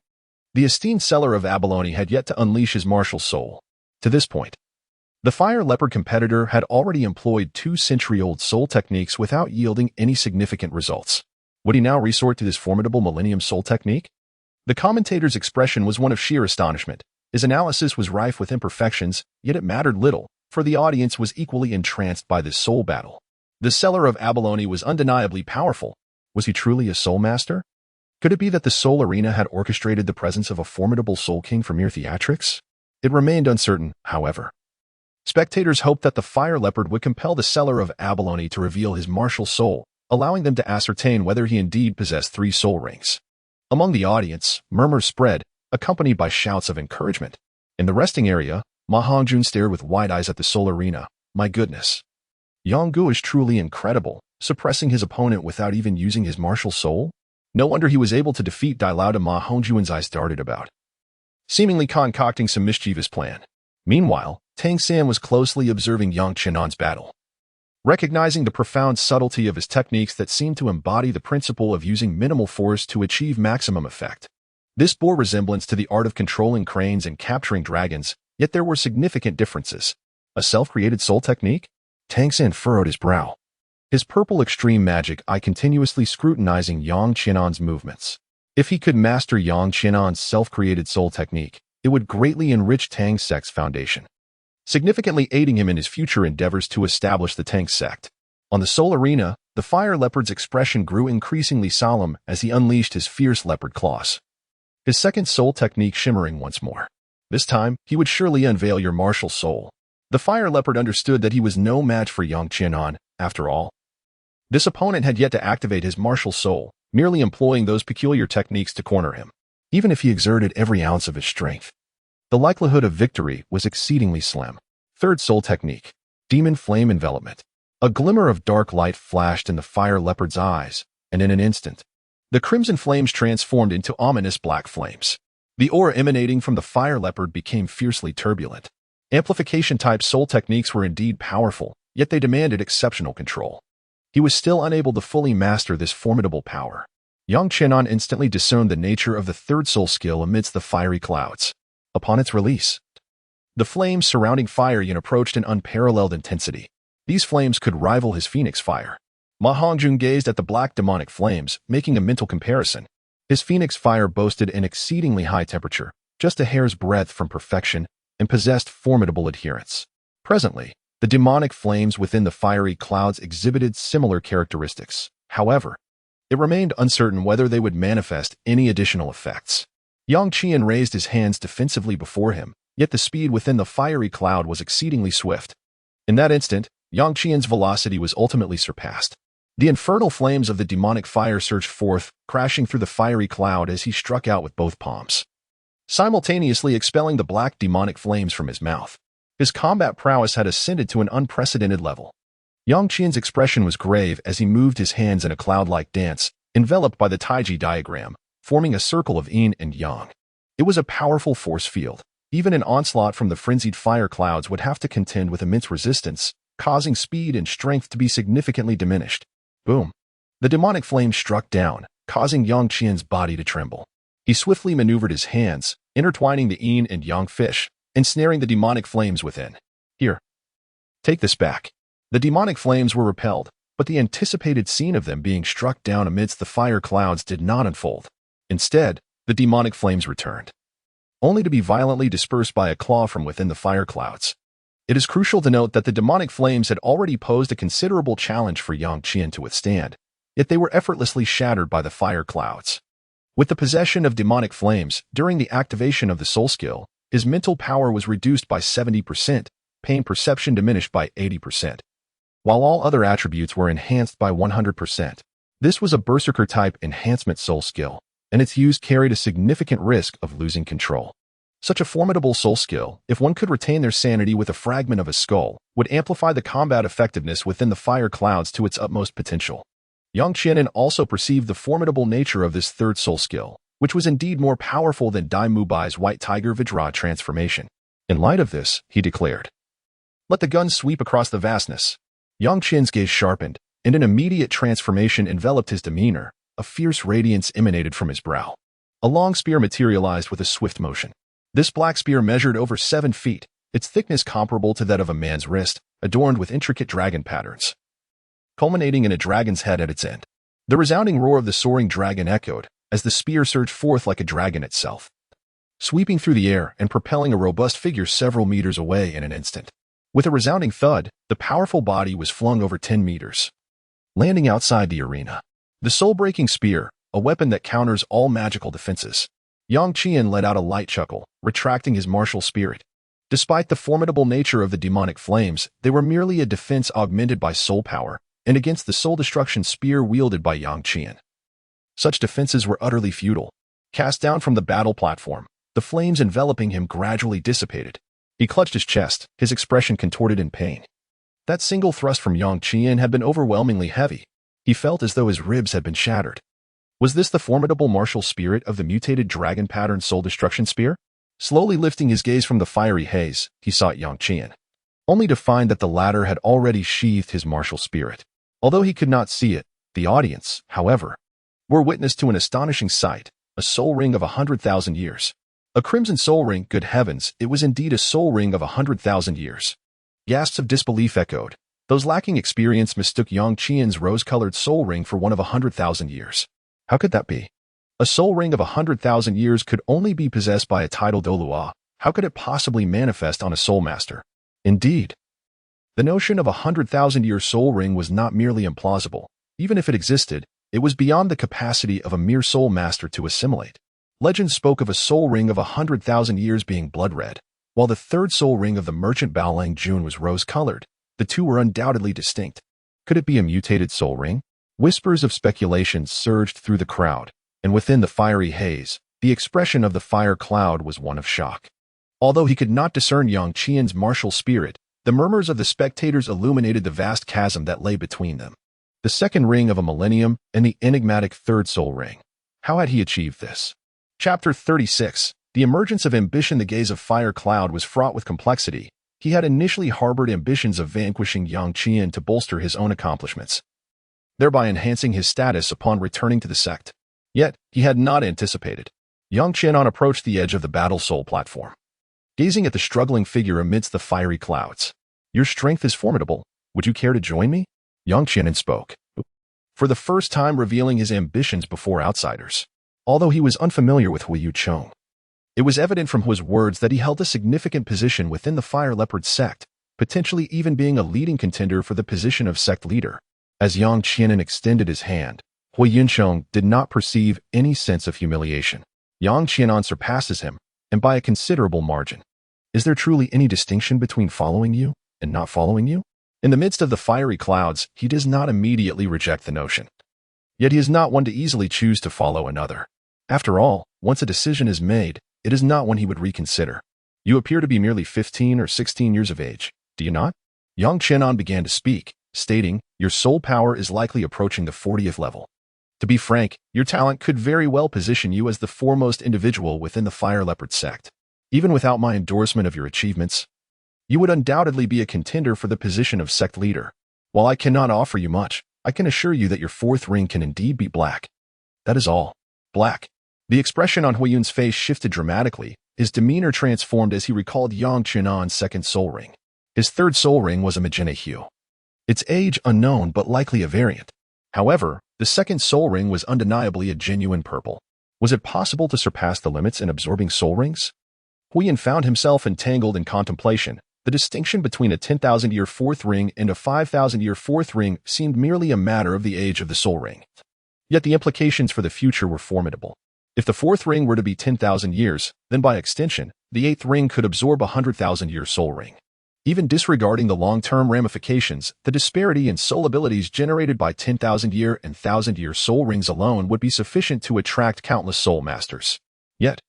The esteemed seller of abalone had yet to unleash his martial soul. To this point, the fire leopard competitor had already employed 2-century-old soul techniques without yielding any significant results. Would he now resort to this formidable millennium soul technique? The commentator's expression was one of sheer astonishment. His analysis was rife with imperfections, yet it mattered little, for the audience was equally entranced by this soul battle. The seller of abalone was undeniably powerful. Was he truly a soul master? Could it be that the soul arena had orchestrated the presence of a formidable soul king for mere theatrics? It remained uncertain, however. Spectators hoped that the fire leopard would compel the seller of abalone to reveal his martial soul, allowing them to ascertain whether he indeed possessed 3 soul rings. Among the audience, murmurs spread, accompanied by shouts of encouragement. In the resting area, Ma Hongjun stared with wide eyes at the soul arena. My goodness. Yang Gu is truly incredible, suppressing his opponent without even using his martial soul? No wonder he was able to defeat Dai Lao. Ma Hongjun's eyes darted about, seemingly concocting some mischievous plan. Meanwhile, Tang San was closely observing Yang Qianen's battle, recognizing the profound subtlety of his techniques that seemed to embody the principle of using minimal force to achieve maximum effect. This bore resemblance to the art of controlling cranes and capturing dragons, yet there were significant differences. A self-created soul technique? Tang San furrowed his brow, his purple extreme magic eye continuously scrutinizing Yang Qianen's movements. If he could master Yang Qianen's self-created soul technique, it would greatly enrich Tang Sect's foundation, significantly aiding him in his future endeavors to establish the Tang Sect. On the soul arena, the fire leopard's expression grew increasingly solemn as he unleashed his fierce leopard claws. his second soul technique shimmering once more. This time, he would surely unveil your martial soul. The fire leopard understood that he was no match for Yang Tianheng, after all. This opponent had yet to activate his martial soul, merely employing those peculiar techniques to corner him. Even if he exerted every ounce of his strength, the likelihood of victory was exceedingly slim. Third soul technique, demon flame envelopment. A glimmer of dark light flashed in the fire leopard's eyes, and in an instant, the crimson flames transformed into ominous black flames. The aura emanating from the fire leopard became fiercely turbulent. Amplification-type soul techniques were indeed powerful, yet they demanded exceptional control. He was still unable to fully master this formidable power. Yang Tianheng instantly discerned the nature of the third soul skill amidst the fiery clouds. Upon its release, the flames surrounding Fire Yin approached an unparalleled intensity. These flames could rival his phoenix fire. Ma Hongjun gazed at the black demonic flames, making a mental comparison. His phoenix fire boasted an exceedingly high temperature, just a hair's breadth from perfection, and possessed formidable adherence. Presently, the demonic flames within the fiery clouds exhibited similar characteristics. However, it remained uncertain whether they would manifest any additional effects. Yang Qian raised his hands defensively before him, yet the speed within the fiery cloud was exceedingly swift. In that instant, Yang Qian's velocity was ultimately surpassed. The infernal flames of the demonic fire surged forth, crashing through the fiery cloud as he struck out with both palms, simultaneously expelling the black demonic flames from his mouth. His combat prowess had ascended to an unprecedented level. Yang Qian's expression was grave as he moved his hands in a cloud-like dance, enveloped by the Tai Chi diagram, forming a circle of yin and yang. It was a powerful force field. Even an onslaught from the frenzied fire clouds would have to contend with immense resistance, causing speed and strength to be significantly diminished. Boom! The demonic flame struck down, causing Yang Qian's body to tremble. He swiftly maneuvered his hands, intertwining the yin and yang fish, ensnaring the demonic flames within. Here, take this back. The demonic flames were repelled, but the anticipated scene of them being struck down amidst the fire clouds did not unfold. Instead, the demonic flames returned, only to be violently dispersed by a claw from within the fire clouds. It is crucial to note that the demonic flames had already posed a considerable challenge for Yang Qian to withstand, yet they were effortlessly shattered by the fire clouds. With the possession of demonic flames, during the activation of the soul skill, his mental power was reduced by 70%, pain perception diminished by 80%, while all other attributes were enhanced by 100%. This was a berserker-type enhancement soul skill, and its use carried a significant risk of losing control. Such a formidable soul skill, if one could retain their sanity with a fragment of a skull, would amplify the combat effectiveness within the fire clouds to its utmost potential. Yang Qian also perceived the formidable nature of this third soul skill, which was indeed more powerful than Dai Mubai's White Tiger Vajra transformation. In light of this, he declared, "Let the guns sweep across the vastness." Yang Qian's gaze sharpened, and an immediate transformation enveloped his demeanor. A fierce radiance emanated from his brow. A long spear materialized with a swift motion. This black spear measured over 7 feet, its thickness comparable to that of a man's wrist, adorned with intricate dragon patterns, culminating in a dragon's head at its end. The resounding roar of the soaring dragon echoed, as the spear surged forth like a dragon itself, sweeping through the air and propelling a robust figure several meters away in an instant. With a resounding thud, the powerful body was flung over 10 meters, landing outside the arena. The soul-breaking spear, a weapon that counters all magical defenses. Yang Qian let out a light chuckle, retracting his martial spirit. Despite the formidable nature of the demonic flames, they were merely a defense augmented by soul power, and against the soul-destruction spear wielded by Yang Qian. Such defenses were utterly futile. Cast down from the battle platform, the flames enveloping him gradually dissipated. He clutched his chest, his expression contorted in pain. That single thrust from Yang Qian had been overwhelmingly heavy. He felt as though his ribs had been shattered. Was this the formidable martial spirit of the mutated dragon-patterned soul-destruction spear? Slowly lifting his gaze from the fiery haze, he sought Yang Qian, only to find that the latter had already sheathed his martial spirit. Although he could not see it, the audience, however, were witness to an astonishing sight, a soul ring of 100,000 years. A crimson soul ring, good heavens, it was indeed a soul ring of 100,000 years. Gasps of disbelief echoed. Those lacking experience mistook Yang Qian's rose-colored soul ring for one of 100,000 years. How could that be? A soul ring of 100,000 years could only be possessed by a Title Douluo. How could it possibly manifest on a soul master? Indeed, the notion of a 100,000-year soul ring was not merely implausible. Even if it existed, it was beyond the capacity of a mere soul master to assimilate. Legend spoke of a soul ring of 100,000 years being blood red, while the third soul ring of the merchant Baolang Jun was rose-colored. The two were undoubtedly distinct. Could it be a mutated soul ring? Whispers of speculation surged through the crowd, and within the fiery haze, the expression of the fire cloud was one of shock. Although he could not discern Yang Qian's martial spirit, the murmurs of the spectators illuminated the vast chasm that lay between them. The second ring of a millennium and the enigmatic third soul ring. How had he achieved this? Chapter 36. The emergence of ambition. The gaze of Fire Cloud was fraught with complexity. He had initially harbored ambitions of vanquishing Yang Qian to bolster his own accomplishments, thereby enhancing his status upon returning to the sect. Yet, he had not anticipated. Yang Qian approached the edge of the Battle Soul platform, gazing at the struggling figure amidst the fiery clouds. Your strength is formidable. Would you care to join me? Yang Qian spoke, for the first time revealing his ambitions before outsiders. Although he was unfamiliar with Yu Tianheng, it was evident from his words that he held a significant position within the Fire Leopard sect, potentially even being a leading contender for the position of sect leader. As Yang Qian extended his hand, Hu Yuncheng did not perceive any sense of humiliation. Yang Qian surpasses him, and by a considerable margin. Is there truly any distinction between following you and not following you? In the midst of the fiery clouds, he does not immediately reject the notion. Yet he is not one to easily choose to follow another. After all, once a decision is made, it is not one he would reconsider. You appear to be merely 15 or 16 years of age, do you not? Yang Qian began to speak, stating, your soul power is likely approaching the 40th level. To be frank, your talent could very well position you as the foremost individual within the Fire Leopard sect. Even without my endorsement of your achievements, you would undoubtedly be a contender for the position of sect leader. While I cannot offer you much, I can assure you that your fourth ring can indeed be black. That is all. Black. The expression on Huiyun's face shifted dramatically, his demeanor transformed as he recalled Yang Qian's second soul ring. His third soul ring was a magenta hue. Its age unknown but likely a variant. However, the second soul ring was undeniably a genuine purple. Was it possible to surpass the limits in absorbing soul rings? Huiyun found himself entangled in contemplation. The distinction between a 10,000-year fourth ring and a 5,000-year fourth ring seemed merely a matter of the age of the soul ring. Yet the implications for the future were formidable. If the fourth ring were to be 10,000 years, then by extension, the eighth ring could absorb a 100,000-year soul ring. Even disregarding the long-term ramifications, the disparity in soul abilities generated by 10,000-year and 1,000-year soul rings alone would be sufficient to attract countless soul masters. Yet,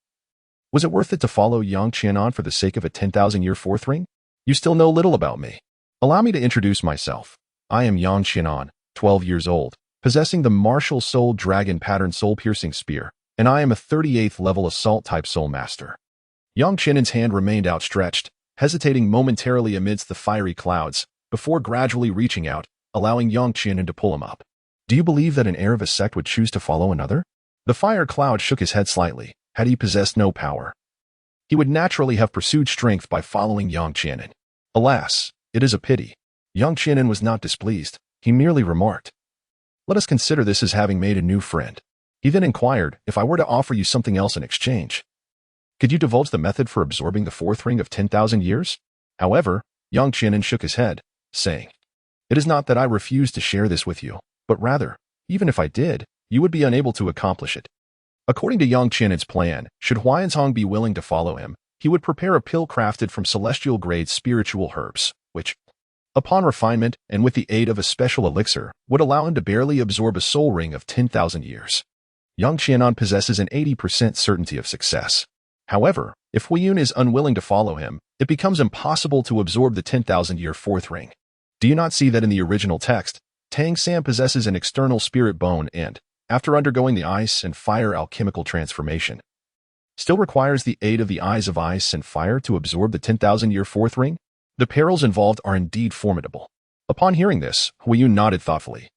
was it worth it to follow Yang Qian for the sake of a 10,000-year fourth ring? You still know little about me. Allow me to introduce myself. I am Yang Qian, 12 years old, possessing the martial soul dragon pattern soul-piercing spear, and I am a 38th level assault-type soul master. Yang Qian's hand remained outstretched, hesitating momentarily amidst the fiery clouds, before gradually reaching out, allowing Yang Qian to pull him up. Do you believe that an heir of a sect would choose to follow another? The fire cloud shook his head slightly. Had he possessed no power, he would naturally have pursued strength by following Yang Qian. Alas, it is a pity. Yang Qian was not displeased. He merely remarked, let us consider this as having made a new friend. He then inquired, if I were to offer you something else in exchange, could you divulge the method for absorbing the fourth ring of 10,000 years? However, Yang Qian shook his head, saying, it is not that I refuse to share this with you, but rather, even if I did, you would be unable to accomplish it. According to Yang Qian's plan, should Huayanzhong be willing to follow him, he would prepare a pill crafted from celestial-grade spiritual herbs, which, upon refinement and with the aid of a special elixir, would allow him to barely absorb a soul ring of 10,000 years. Yang Qian possesses an 80% certainty of success. However, if Huiyun is unwilling to follow him, it becomes impossible to absorb the 10,000-year fourth ring. Do you not see that in the original text, Tang San possesses an external spirit bone and, after undergoing the ice and fire alchemical transformation, still requires the aid of the eyes of ice and fire to absorb the 10,000-year fourth ring? The perils involved are indeed formidable. Upon hearing this, Huiyun nodded thoughtfully,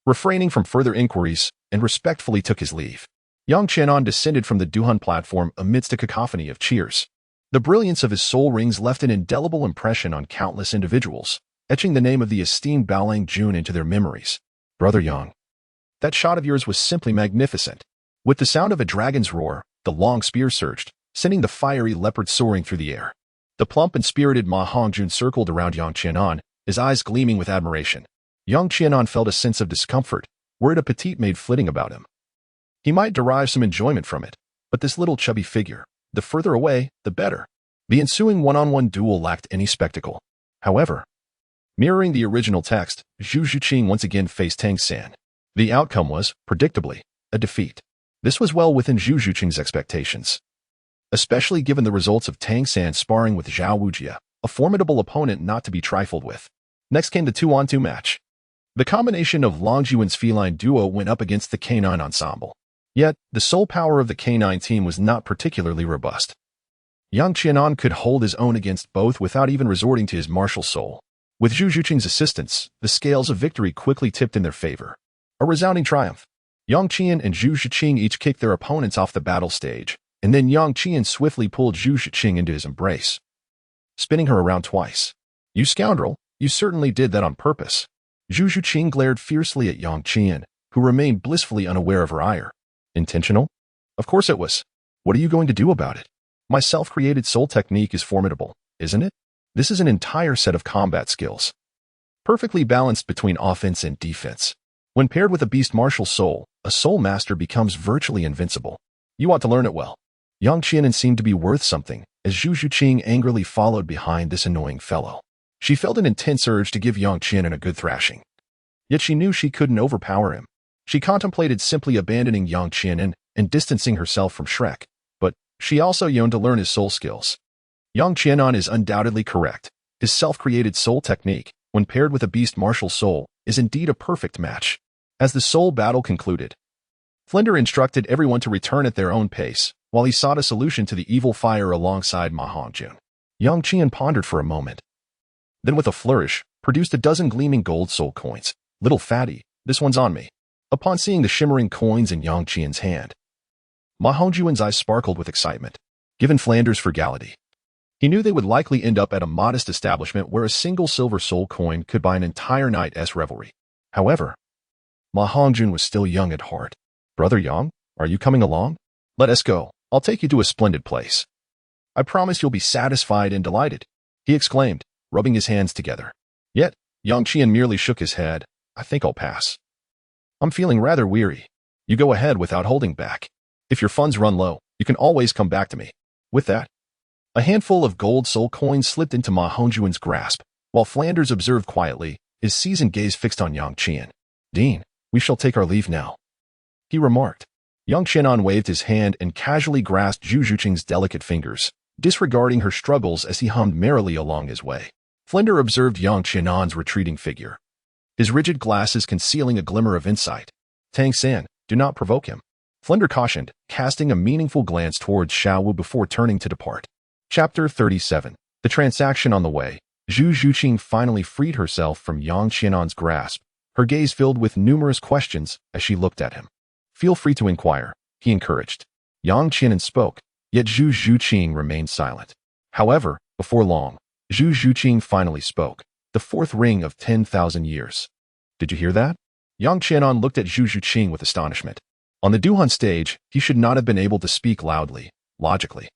refraining from further inquiries, and respectfully took his leave. Yang Qian descended from the Duhan platform amidst a cacophony of cheers. The brilliance of his soul rings left an indelible impression on countless individuals, etching the name of the esteemed Baolang Jun into their memories. Brother Yang, that shot of yours was simply magnificent. With the sound of a dragon's roar, the long spear surged, sending the fiery leopard soaring through the air. The plump and spirited Ma Hongjun circled around Yang Qian, his eyes gleaming with admiration. Yang Qian felt a sense of discomfort, were it a petite maid flitting about him. He might derive some enjoyment from it, But this little chubby figure, the further away, the better. The ensuing one-on-one duel lacked any spectacle. However, mirroring the original text, Zhu Zhuqing once again faced Tang San. The outcome was, predictably, a defeat. This was well within Zhu Zhuqing's expectations, especially given the results of Tang San sparring with Zhao Wujia, a formidable opponent not to be trifled with. Next came the 2-on-2 match. The combination of Longyuan's feline duo went up against the canine ensemble. Yet, the soul power of the canine team was not particularly robust. Yang Qianan could hold his own against both without even resorting to his martial soul. With Zhu Zhuqing's assistance, the scales of victory quickly tipped in their favor. A resounding triumph. Yang Qian and Zhu Zhuqing each kicked their opponents off the battle stage, and then Yang Qian swiftly pulled Zhu Zhuqing into his embrace, spinning her around twice. "You scoundrel, you certainly did that on purpose." Zhu Zhuqing glared fiercely at Yang Qian, who remained blissfully unaware of her ire. "Intentional? Of course it was. What are you going to do about it? My self-created soul technique is formidable, isn't it? This is an entire set of combat skills, perfectly balanced between offense and defense. When paired with a beast martial soul, a soul master becomes virtually invincible. You ought to learn it well." Yang Qianan seemed to be worth something, as Zhu Zhuqing angrily followed behind this annoying fellow. She felt an intense urge to give Yang Qianan a good thrashing. Yet she knew she couldn't overpower him. She contemplated simply abandoning Yang Qianan and distancing herself from Shrek, but she also yearned to learn his soul skills. Yang Qianan is undoubtedly correct. His self-created soul technique, when paired with a beast martial soul, is indeed a perfect match. As the soul battle concluded, Flinder instructed everyone to return at their own pace, while he sought a solution to the evil fire alongside Ma Hongjun. Yang Qian pondered for a moment, then with a flourish, produced a dozen gleaming gold soul coins. "Little fatty, this one's on me." Upon seeing the shimmering coins in Yang Qian's hand, Ma Hongjuan's eyes sparkled with excitement. Given Flander's frugality, he knew they would likely end up at a modest establishment where a single silver soul coin could buy an entire night's revelry. However, Ma Hongjun was still young at heart. "Brother Yang, are you coming along? Let us go. I'll take you to a splendid place. I promise you'll be satisfied and delighted," he exclaimed, rubbing his hands together. Yet, Yang Qian merely shook his head. "I think I'll pass. I'm feeling rather weary. You go ahead without holding back. If your funds run low, you can always come back to me." With that, a handful of gold soul coins slipped into Ma Hongjuan's grasp, while Flanders observed quietly, his seasoned gaze fixed on Yang Qian. "Dean, we shall take our leave now," he remarked. Yang Qianan waved his hand and casually grasped Zhu Zhuqing's delicate fingers, disregarding her struggles as he hummed merrily along his way. Flinder observed Yang Qianan's retreating figure, his rigid glasses concealing a glimmer of insight. "Tang San, do not provoke him," Flinder cautioned, casting a meaningful glance towards Xiaowu before turning to depart. Chapter 37. The transaction on the way. Zhu Zhuqing finally freed herself from Yang Qianan's grasp, her gaze filled with numerous questions as she looked at him. "Feel free to inquire," he encouraged. Yang Qianan spoke, yet Zhu Zhuqing remained silent. However, before long, Zhu Zhuqing finally spoke. "The fourth ring of 10,000 years. Did you hear that?" Yang Qianan looked at Zhu Zhuqing with astonishment. On the Duhan stage, he should not have been able to speak loudly, logically.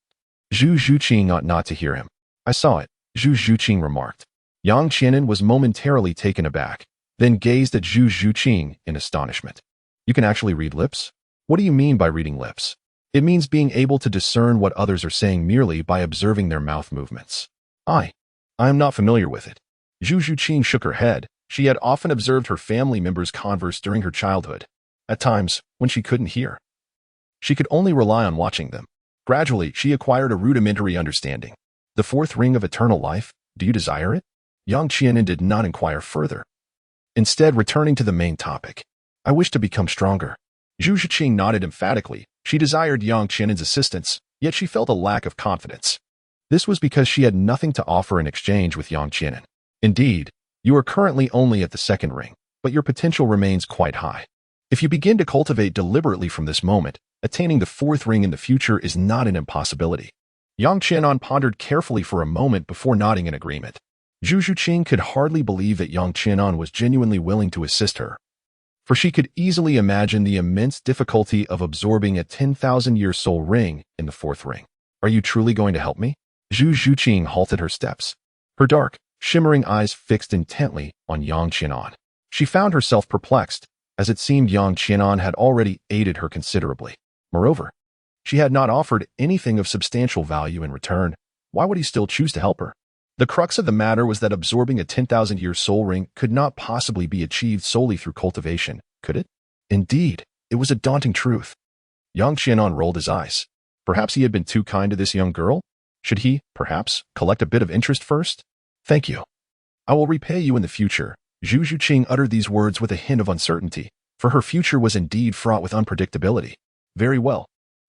Zhu Zhuqing ought not to hear him. "I saw it," Zhu Zhuqing remarked. Yang Qianan was momentarily taken aback, then gazed at Zhu Zhuqing in astonishment. "You can actually read lips? What do you mean by reading lips?" "It means being able to discern what others are saying merely by observing their mouth movements." I am not familiar with it." Zhu Zhuqing shook her head. She had often observed her family members converse during her childhood. At times, when she couldn't hear, she could only rely on watching them. Gradually, she acquired a rudimentary understanding. "The fourth ring of eternal life, do you desire it?" Yang Qianan did not inquire further, instead returning to the main topic. "I wish to become stronger." Zhu Zhuqing nodded emphatically. She desired Yang Qianan's assistance, yet she felt a lack of confidence. This was because she had nothing to offer in exchange with Yang Qianan. "Indeed, you are currently only at the second ring, but your potential remains quite high. If you begin to cultivate deliberately from this moment, attaining the fourth ring in the future is not an impossibility." Yang Qianan pondered carefully for a moment before nodding in agreement. Zhu Zhuqing could hardly believe that Yang Qianan was genuinely willing to assist her, for she could easily imagine the immense difficulty of absorbing a 10,000-year soul ring in the fourth ring. "Are you truly going to help me?" Zhu Zhuqing halted her steps, her dark, shimmering eyes fixed intently on Yang Qianan. She found herself perplexed, as it seemed Yang Qianan had already aided her considerably. Moreover, She had not offered anything of substantial value in return. Why would he still choose to help her? The crux of the matter was that absorbing a 10,000-year soul ring could not possibly be achieved solely through cultivation, could it? Indeed, it was a daunting truth. Yang Qianan rolled his eyes. Perhaps he had been too kind to this young girl? Should he, perhaps, collect a bit of interest first? Thank you. I will repay you in the future. Zhu Zhuqing uttered these words with a hint of uncertainty, for her future was indeed fraught with unpredictability. Very well.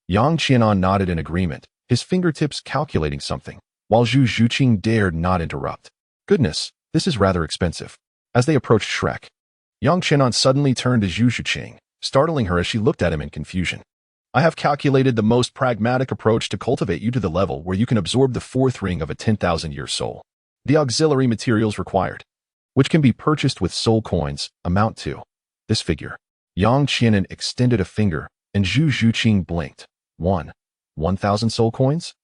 Yang Qianan nodded in agreement, his fingertips calculating something, while Zhu Zhuqing dared not interrupt. Goodness, this is rather expensive. As they approached Shrek, Yang Qianan suddenly turned to Zhu Zhuqing, startling her as she looked at him in confusion. I have calculated the most pragmatic approach to cultivate you to the level where you can absorb the fourth ring of a 10,000-year soul. The auxiliary materials required, which can be purchased with soul coins, amount to this figure. Yang Qianan extended a finger, and Zhu Zhuqing blinked. 1,000 soul coins?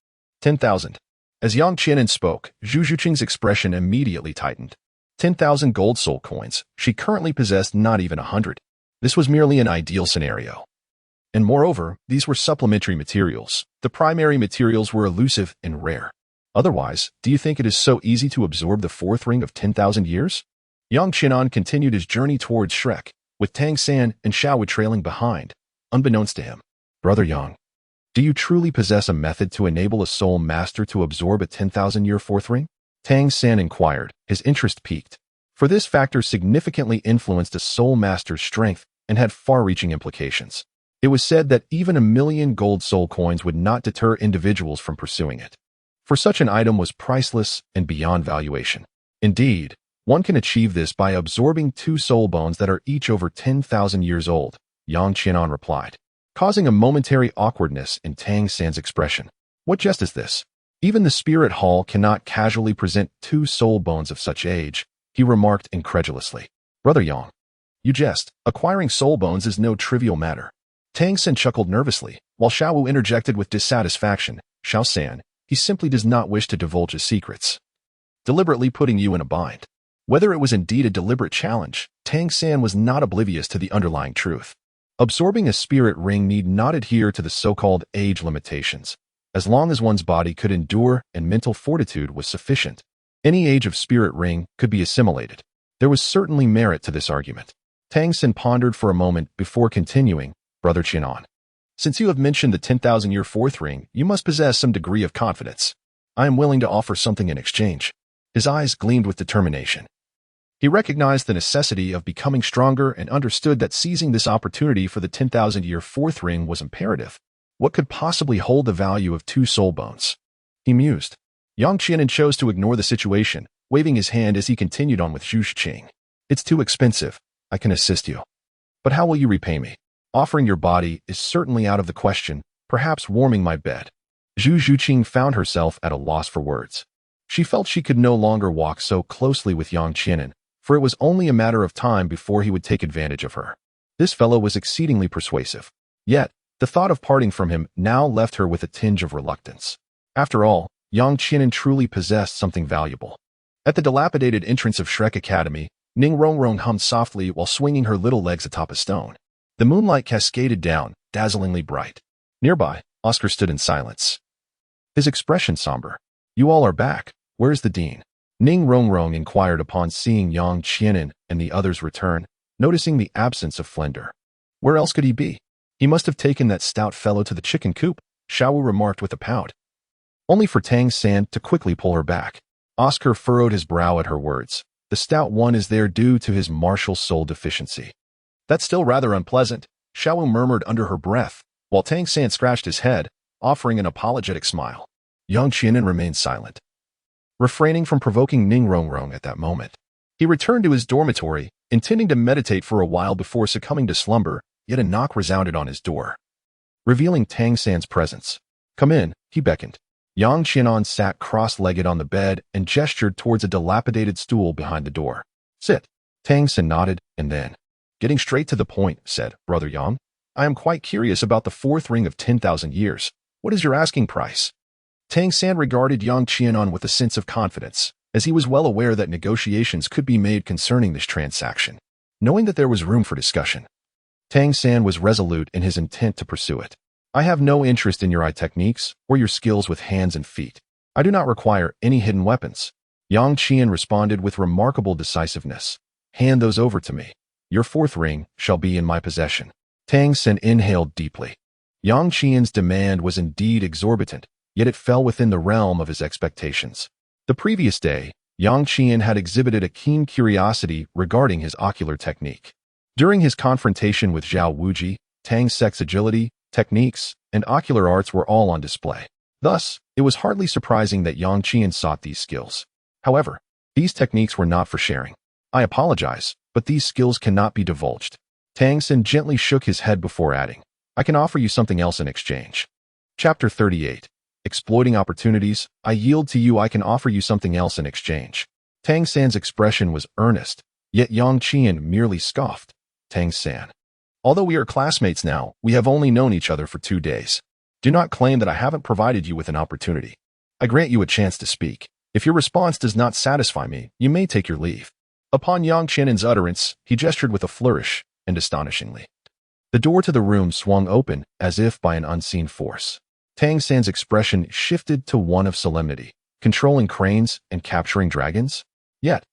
10,000. As Yang Qianan spoke, Zhu Zhuqing's expression immediately tightened. 10,000 gold soul coins. She currently possessed not even 100. This was merely an ideal scenario. And moreover, these were supplementary materials. The primary materials were elusive and rare. Otherwise, do you think it is so easy to absorb the fourth ring of 10,000 years? Yang Qianan continued his journey towards Shrek, with Tang San and Xiaowu trailing behind, unbeknownst to him. Brother Yang, do you truly possess a method to enable a soul master to absorb a 10,000-year fourth ring? Tang San inquired, his interest piqued. For this factor significantly influenced a soul master's strength and had far-reaching implications. It was said that even 1,000,000 gold soul coins would not deter individuals from pursuing it. For such an item was priceless and beyond valuation. Indeed, one can achieve this by absorbing 2 soul bones that are each over 10,000 years old, Yang Qianan replied, causing a momentary awkwardness in Tang San's expression. What jest is this? Even the spirit hall cannot casually present 2 soul bones of such age, he remarked incredulously. Brother Yang, you jest. Acquiring soul bones is no trivial matter. Tang San chuckled nervously, while Xiaowu interjected with dissatisfaction. Xiao San, he simply does not wish to divulge his secrets, deliberately putting you in a bind. Whether it was indeed a deliberate challenge, Tang San was not oblivious to the underlying truth. Absorbing a spirit ring need not adhere to the so-called age limitations. As long as one's body could endure and mental fortitude was sufficient, any age of spirit ring could be assimilated. There was certainly merit to this argument. Tang San pondered for a moment before continuing, Brother Qianan, since you have mentioned the 10,000-year fourth ring, you must possess some degree of confidence. I am willing to offer something in exchange. His eyes gleamed with determination. He recognized the necessity of becoming stronger and understood that seizing this opportunity for the 10,000-year fourth ring was imperative. What could possibly hold the value of 2 soul bones? He mused. Yang Qianan chose to ignore the situation, waving his hand as he continued on with Zhu Zhuqing. It's too expensive. I can assist you. But how will you repay me? Offering your body is certainly out of the question, perhaps warming my bed. Zhu Zhuqing found herself at a loss for words. She felt she could no longer walk so closely with Yang Qianan, for it was only a matter of time before he would take advantage of her. This fellow was exceedingly persuasive. Yet, the thought of parting from him now left her with a tinge of reluctance. After all, Yang Qianan truly possessed something valuable. At the dilapidated entrance of Shrek Academy, Ning Rongrong hummed softly while swinging her little legs atop a stone. The moonlight cascaded down, dazzlingly bright. Nearby, Oscar stood in silence, his expression somber. You all are back. Where's the dean? Ning Rongrong inquired upon seeing Yang Qianan and the others return, noticing the absence of Flender. Where else could he be? He must have taken that stout fellow to the chicken coop, Xiaowu remarked with a pout. Only for Tang San to quickly pull her back. Oscar furrowed his brow at her words. The stout one is there due to his martial soul deficiency. That's still rather unpleasant, Xiaowu murmured under her breath, while Tang San scratched his head, offering an apologetic smile. Yang Qianan remained silent, refraining from provoking Ning Rongrong at that moment. He returned to his dormitory, intending to meditate for a while before succumbing to slumber, yet a knock resounded on his door, revealing Tang San's presence. Come in, he beckoned. Yang Qianan sat cross-legged on the bed and gestured towards a dilapidated stool behind the door. Sit. Tang San nodded, and then, getting straight to the point, said, Brother Yang, I am quite curious about the fourth ring of 10,000 years. What is your asking price? Tang San regarded Yang Qianan with a sense of confidence, as he was well aware that negotiations could be made concerning this transaction. Knowing that there was room for discussion, Tang San was resolute in his intent to pursue it. I have no interest in your eye techniques or your skills with hands and feet. I do not require any hidden weapons. Yang Qian responded with remarkable decisiveness. Hand those over to me. Your fourth ring shall be in my possession. Tang Sen inhaled deeply. Yang Qian's demand was indeed exorbitant, yet it fell within the realm of his expectations. The previous day, Yang Qian had exhibited a keen curiosity regarding his ocular technique. During his confrontation with Zhao Wuji, Tang Sek's agility, techniques, and ocular arts were all on display. Thus, it was hardly surprising that Yang Qian sought these skills. However, these techniques were not for sharing. I apologize, but these skills cannot be divulged. Tang Sen gently shook his head before adding, I can offer you something else in exchange. Chapter 38. Exploiting opportunities, I yield to you. I can offer you something else in exchange. Tang San's expression was earnest, yet Yang Qian merely scoffed. Tang San. Although we are classmates now, we have only known each other for 2 days. Do not claim that I haven't provided you with an opportunity. I grant you a chance to speak. If your response does not satisfy me, you may take your leave. Upon Yang Qian's utterance, he gestured with a flourish, and astonishingly, the door to the room swung open as if by an unseen force. Tang San's expression shifted to one of solemnity, controlling cranes and capturing dragons. Yet,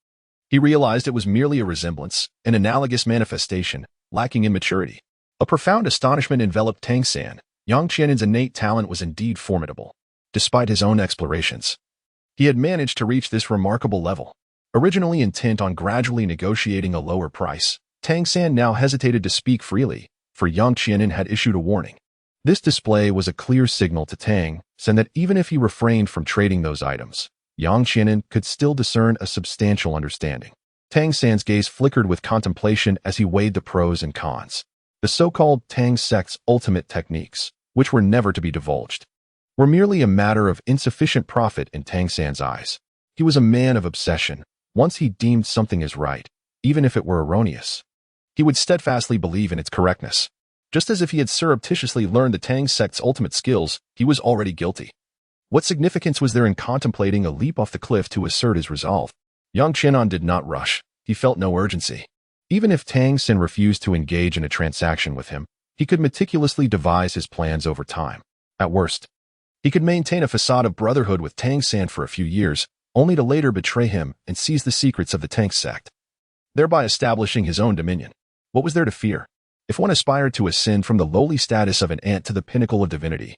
he realized it was merely a resemblance, an analogous manifestation, lacking in maturity. A profound astonishment enveloped Tang San. Yang Qian's innate talent was indeed formidable. Despite his own explorations, he had managed to reach this remarkable level. Originally intent on gradually negotiating a lower price, Tang San now hesitated to speak freely, for Yang Qian had issued a warning. This display was a clear signal to Tang San that even if he refrained from trading those items, Yang Qian could still discern a substantial understanding. Tang San's gaze flickered with contemplation as he weighed the pros and cons. The so-called Tang sect's ultimate techniques, which were never to be divulged, were merely a matter of insufficient profit in Tang San's eyes. He was a man of obsession. Once he deemed something as right, even if it were erroneous, he would steadfastly believe in its correctness. Just as if he had surreptitiously learned the Tang sect's ultimate skills, he was already guilty. What significance was there in contemplating a leap off the cliff to assert his resolve? Yang Qian did not rush. He felt no urgency. Even if Tang Sen refused to engage in a transaction with him, he could meticulously devise his plans over time. At worst, he could maintain a facade of brotherhood with Tang San for a few years, only to later betray him and seize the secrets of the Tang sect, thereby establishing his own dominion. What was there to fear? If one aspired to ascend from the lowly status of an ant to the pinnacle of divinity,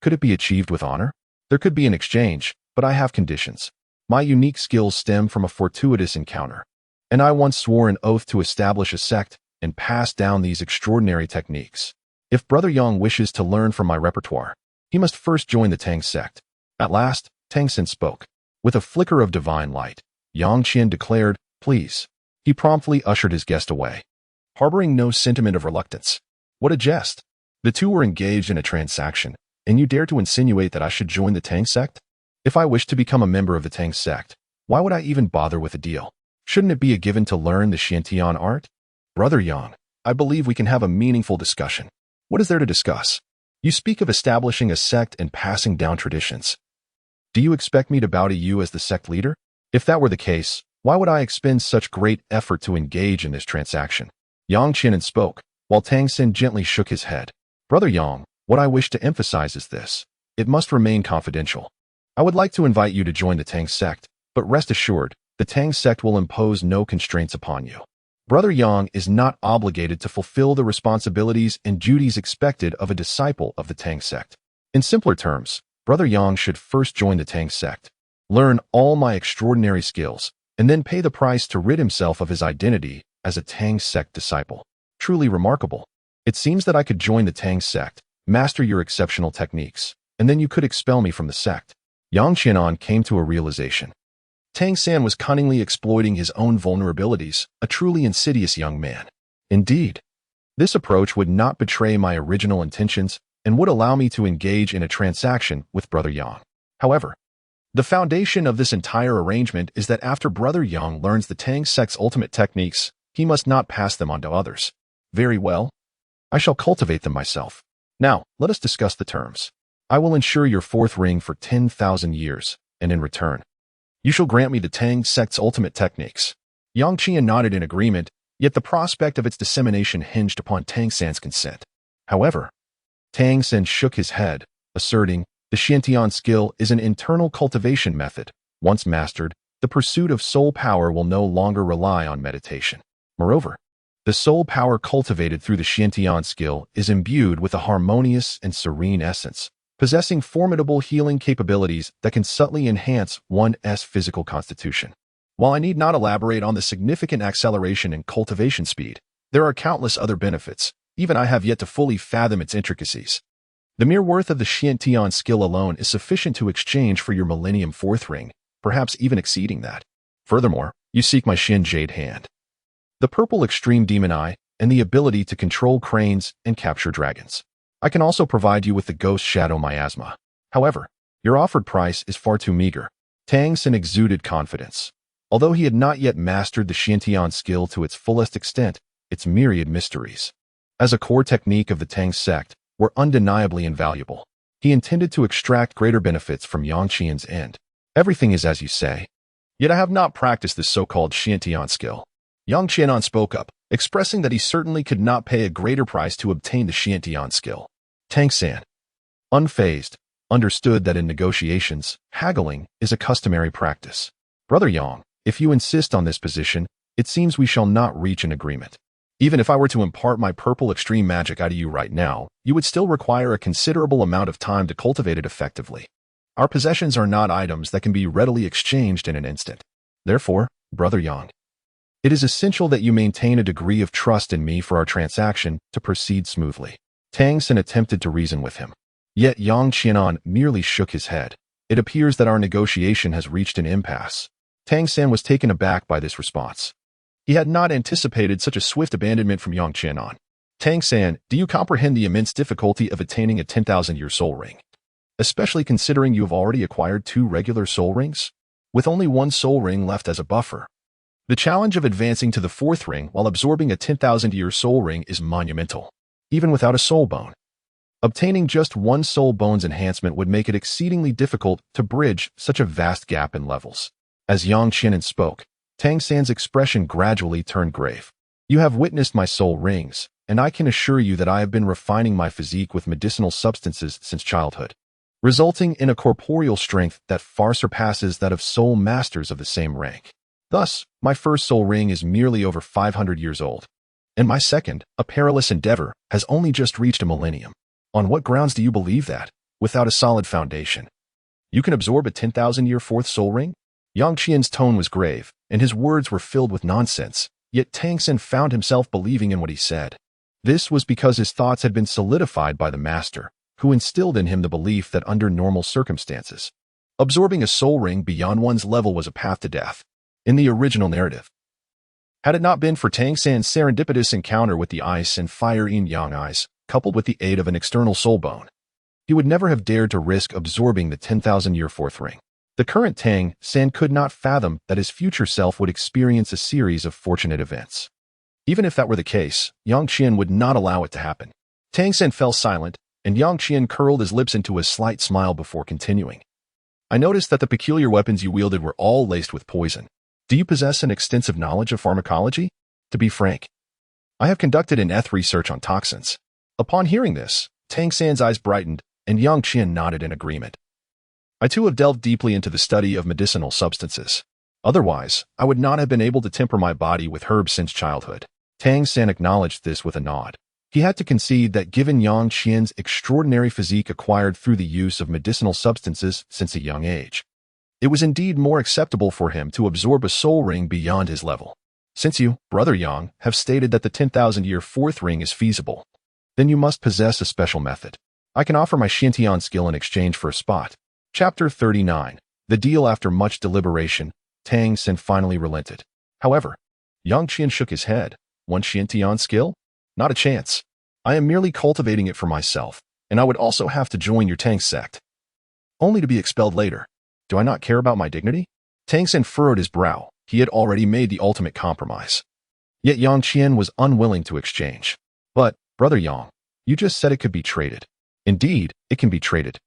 could it be achieved with honor? There could be an exchange, but I have conditions. My unique skills stem from a fortuitous encounter, and I once swore an oath to establish a sect and pass down these extraordinary techniques. If Brother Yang wishes to learn from my repertoire, he must first join the Tang sect. At last, Tang Sen spoke. With a flicker of divine light, Yang Qian declared, please. He promptly ushered his guest away, harboring no sentiment of reluctance. What a jest! The two were engaged in a transaction, and you dare to insinuate that I should join the Tang sect? If I wish to become a member of the Tang sect, why would I even bother with a deal? Shouldn't it be a given to learn the Xiantian art? Brother Yang, I believe we can have a meaningful discussion. What is there to discuss? You speak of establishing a sect and passing down traditions. Do you expect me to bow to you as the sect leader? If that were the case, why would I expend such great effort to engage in this transaction? Yang Qian spoke, while Tang Sen gently shook his head. Brother Yang, what I wish to emphasize is this. It must remain confidential. I would like to invite you to join the Tang sect, but rest assured, the Tang sect will impose no constraints upon you. Brother Yang is not obligated to fulfill the responsibilities and duties expected of a disciple of the Tang sect. In simpler terms, Brother Yang should first join the Tang sect, learn all my extraordinary skills, and then pay the price to rid himself of his identity as a Tang sect disciple. Truly remarkable. It seems that I could join the Tang sect, master your exceptional techniques, and then you could expel me from the sect. Yang Qian came to a realization. Tang San was cunningly exploiting his own vulnerabilities, a truly insidious young man. Indeed, this approach would not betray my original intentions and would allow me to engage in a transaction with Brother Yang. However, the foundation of this entire arrangement is that after Brother Yang learns the Tang sect's ultimate techniques, he must not pass them on to others. Very well. I shall cultivate them myself. Now, let us discuss the terms. I will ensure your fourth ring for 10,000 years, and in return, you shall grant me the Tang sect's ultimate techniques. Yang Qian nodded in agreement, yet the prospect of its dissemination hinged upon Tang San's consent. However, Tang Sen shook his head, asserting, the Xiantian skill is an internal cultivation method. Once mastered, the pursuit of soul power will no longer rely on meditation. Moreover, the soul power cultivated through the Xiantian skill is imbued with a harmonious and serene essence, possessing formidable healing capabilities that can subtly enhance one's physical constitution. While I need not elaborate on the significant acceleration in cultivation speed, there are countless other benefits. Even I have yet to fully fathom its intricacies. The mere worth of the Xiantian skill alone is sufficient to exchange for your Millennium Fourth Ring, perhaps even exceeding that. Furthermore, you seek my Xin Jade Hand, the purple extreme demon eye, and the ability to control cranes and capture dragons. I can also provide you with the Ghost Shadow Miasma. However, your offered price is far too meager. Tang Sen exuded confidence. Although he had not yet mastered the Xiantian skill to its fullest extent, its myriad mysteries, as a core technique of the Tang sect, were undeniably invaluable. He intended to extract greater benefits from Yang Qian's end. Everything is as you say. Yet I have not practiced this so-called Xiantian skill. Yang Qianan spoke up, expressing that he certainly could not pay a greater price to obtain the Xiantian skill. Tang San, unfazed, understood that in negotiations, haggling is a customary practice. Brother Yang, if you insist on this position, it seems we shall not reach an agreement. Even if I were to impart my purple extreme magic out to you right now, you would still require a considerable amount of time to cultivate it effectively. Our possessions are not items that can be readily exchanged in an instant. Therefore, Brother Yang, it is essential that you maintain a degree of trust in me for our transaction to proceed smoothly. Tang Sen attempted to reason with him. Yet Yang Qianan merely shook his head. It appears that our negotiation has reached an impasse. Tang Sen was taken aback by this response. He had not anticipated such a swift abandonment from Yang Qianan. Tang San, do you comprehend the immense difficulty of attaining a 10,000-year soul ring? Especially considering you have already acquired 2 regular soul rings? With only 1 soul ring left as a buffer. The challenge of advancing to the 4th ring while absorbing a 10,000-year soul ring is monumental, even without a soul bone. Obtaining just 1 soul bone's enhancement would make it exceedingly difficult to bridge such a vast gap in levels. As Yang Qianan spoke, Tang San's expression gradually turned grave. You have witnessed my soul rings, and I can assure you that I have been refining my physique with medicinal substances since childhood, resulting in a corporeal strength that far surpasses that of soul masters of the same rank. Thus, my first soul ring is merely over 500 years old, and my second, a perilous endeavor, has only just reached a millennium. On what grounds do you believe that, without a solid foundation, you can absorb a 10,000-year 4th soul ring? Yang Qian's tone was grave, and his words were filled with nonsense, yet Tang Sen found himself believing in what he said. This was because his thoughts had been solidified by the master, who instilled in him the belief that under normal circumstances, absorbing a soul ring beyond one's level was a path to death. In the original narrative, had it not been for Tang San's serendipitous encounter with the ice and fire yin-yang eyes, coupled with the aid of an external soul bone, he would never have dared to risk absorbing the 10,000-year 4th ring. The current Tang San could not fathom that his future self would experience a series of fortunate events. Even if that were the case, Yang Qian would not allow it to happen. Tang San fell silent, and Yang Qian curled his lips into a slight smile before continuing. I noticed that the peculiar weapons you wielded were all laced with poison. Do you possess an extensive knowledge of pharmacology? To be frank, I have conducted in-depth research on toxins. Upon hearing this, Tang San's eyes brightened, and Yang Qian nodded in agreement. I too have delved deeply into the study of medicinal substances. Otherwise, I would not have been able to temper my body with herbs since childhood. Tang San acknowledged this with a nod. He had to concede that given Yang Qian's extraordinary physique acquired through the use of medicinal substances since a young age, it was indeed more acceptable for him to absorb a soul ring beyond his level. Since you, Brother Yang, have stated that the 10,000-year 4th ring is feasible, then you must possess a special method. I can offer my Xiantian skill in exchange for a spot. Chapter 39. The deal. After much deliberation, Tang Sen finally relented. However, Yang Qian shook his head. 1 Xiantian skill? Not a chance. I am merely cultivating it for myself, and I would also have to join your Tang sect, only to be expelled later. Do I not care about my dignity? Tang Sen furrowed his brow. He had already made the ultimate compromise. Yet Yang Qian was unwilling to exchange. But, Brother Yang, you just said it could be traded. Indeed, it can be traded.